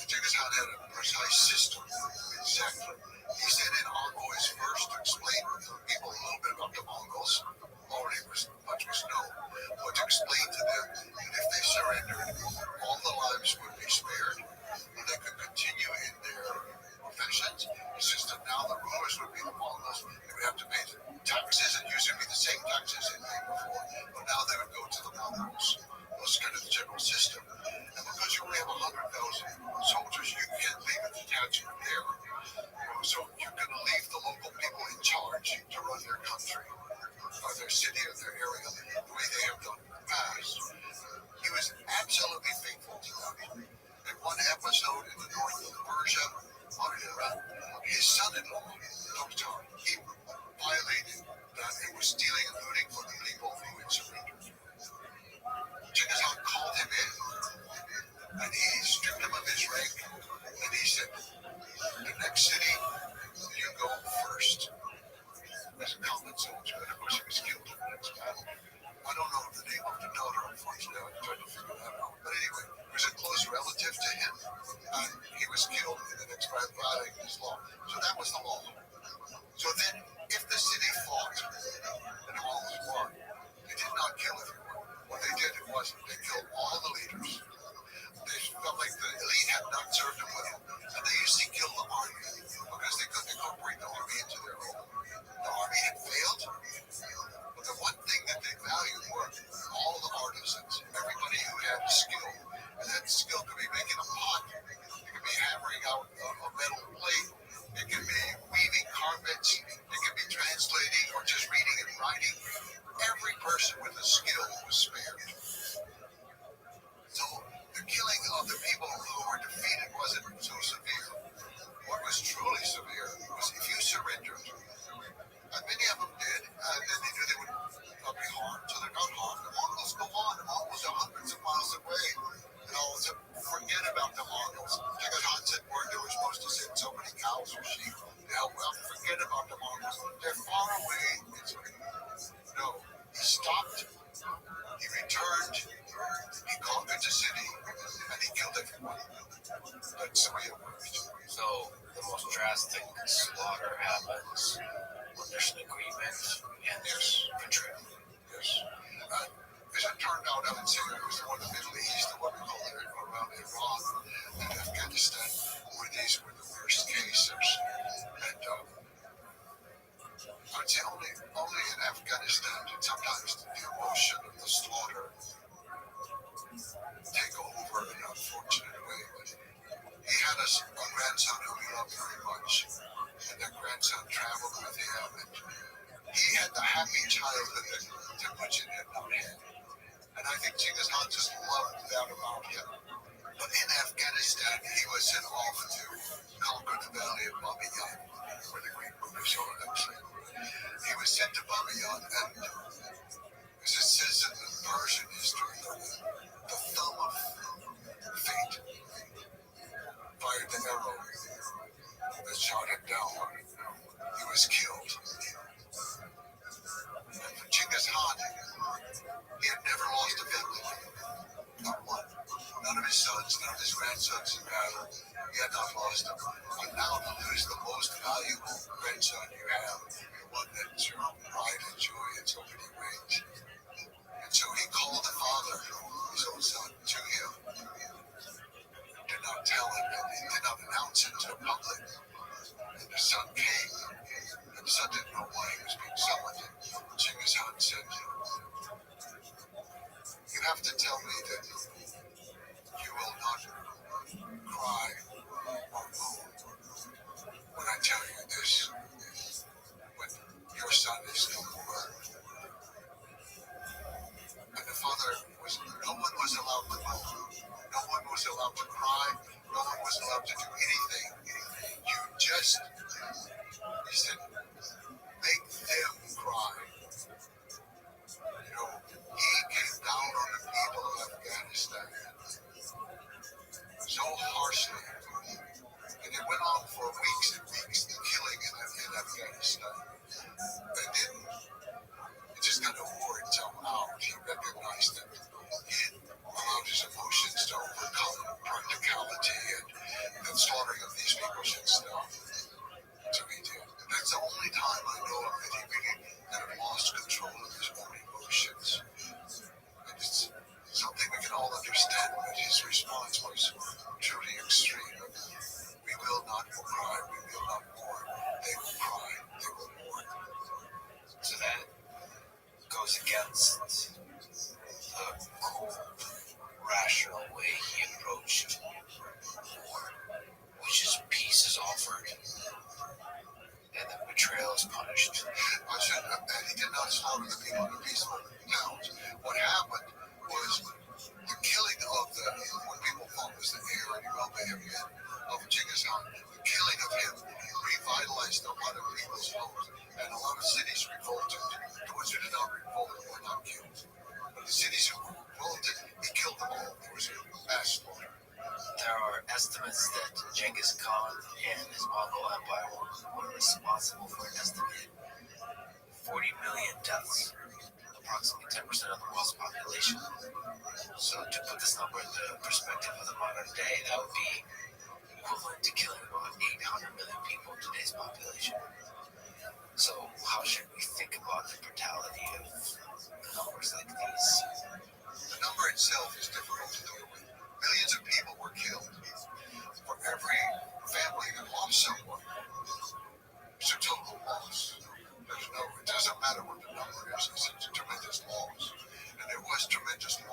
Genghis Khan had a precise system. Exactly. He sent in envoys first to explain to people a little bit about the Mongols. Already much was known. But to explain to them that if they surrendered, all the lives would be spared, and they could continue in their professions. It's just that now the rulers would be the Mongols. They would have to pay the taxes, and usually be the same taxes they paid before. But now they would go to the Mongols. That was kind of the general system. And because you only have 100,000 soldiers, you can't leave a detachment there. So you're going to leave the local people in charge to run their country, or their city, or their area, the way they have done in the past. He was absolutely faithful to them. In one episode in the north of Persia, on Iran, his son-in-law, Tokhtar, he violated that. He was stealing and looting from the people who had surrendered. Genghis Khan called him in, and he stripped him of his rank, and he said, the next city, you go first. As a common soldier, and of course he was killed in the next battle. I don't know the name of the daughter, unfortunately. I'm trying to figure that out. But anyway, he was a close relative to him, and he was killed in the next battle violating his law. So that was the law. So then, if the city fought, and the Mongols won, they did not kill everyone. What they did was they killed all the leaders. They felt like the elite had not served them well, and they usually killed the army because they couldn't incorporate the army into their own. The army had failed, but the one thing that they valued were all the artisans, everybody who had skill, and that skill could be making a pot, it could be hammering out a metal plate, it could be weaving carpets, it could be translating or just reading and writing. Every person with a skill was spared. So the killing of the people who were defeated wasn't so severe. What was truly severe was if you surrendered, and many of them did, and then they knew they would not be harmed, so they're not harmed. The Mongols go on. The Mongols are hundreds of miles away. And all of a sudden, forget about the Mongols. Genghis Khan said they were supposed to send so many cows or sheep to help out. Forget about the Mongols. They're far away. No, he stopped. He returned. He conquered the city, and he killed everyone. That's the way it worked. So the most drastic slaughter happens when there's an agreement and there's betrayal. Yes. As it turned out, I would say it was more the Middle East, or what we call it around Iran and Afghanistan, where these were the worst cases. And I'd say only in Afghanistan did sometimes the emotion of the slaughter take over in an unfortunate way. But he had a grandson who he loved very much, and that grandson traveled with him, and he had the happy childhood that Temujin had not had. And I think Genghis Khan just loved that about him. But in Afghanistan, he was sent off to conquer the valley of Bamiyan, where the great book of Shora actually. He was sent to Bamiyan, and as it says in the Persian history, the thumb of fate fired the arrow that shot him down. He was killed. And for Genghis Khan, he had never lost a family. Not one. None of his sons, none of his grandsons in battle. He had not lost them. And now to lose the most valuable grandson you have, the one that's your pride and joy in so many ways. And so he called the father, his own son, to him. Did not tell him, and he did not announce it to the public. And the son came, and the son didn't know why he was being summoned. And Genghis Khan said, you have to tell me that you will not cry or moan when I tell you this, when your son is no more. And the father no one was allowed to moan, no one was allowed to cry, no one was allowed to do anything. You just, he said, make them cry. You know, he came down on the people of Afghanistan so was truly extreme. We will not cry, we will not mourn. They will cry, they will mourn. So that goes against the cold, rational way he approached war, which is peace is offered and then betrayal is punished. He did not slaughter the people in the peaceful towns. What happened was the killing of what people thought was the heir and rebellion of Genghis Khan. The killing of him revitalized a lot of people's homes, and a lot of cities revolted. The ones who did not revolt were not killed. But the cities who revolted, he killed them all. There was a mass slaughter. There are estimates that Genghis Khan and his Mongol Empire were responsible for an estimated 40 million deaths, approximately 10% of the world's population. So to put this number in the perspective of the modern day, that would be equivalent to killing about 800 million people in today's population. So how should we think about the brutality of numbers like these? The number itself is difficult to deal with. Millions of people were killed. For every family that lost someone, it's a total loss. It doesn't matter what the number is, it's a tremendous loss. And there was tremendous loss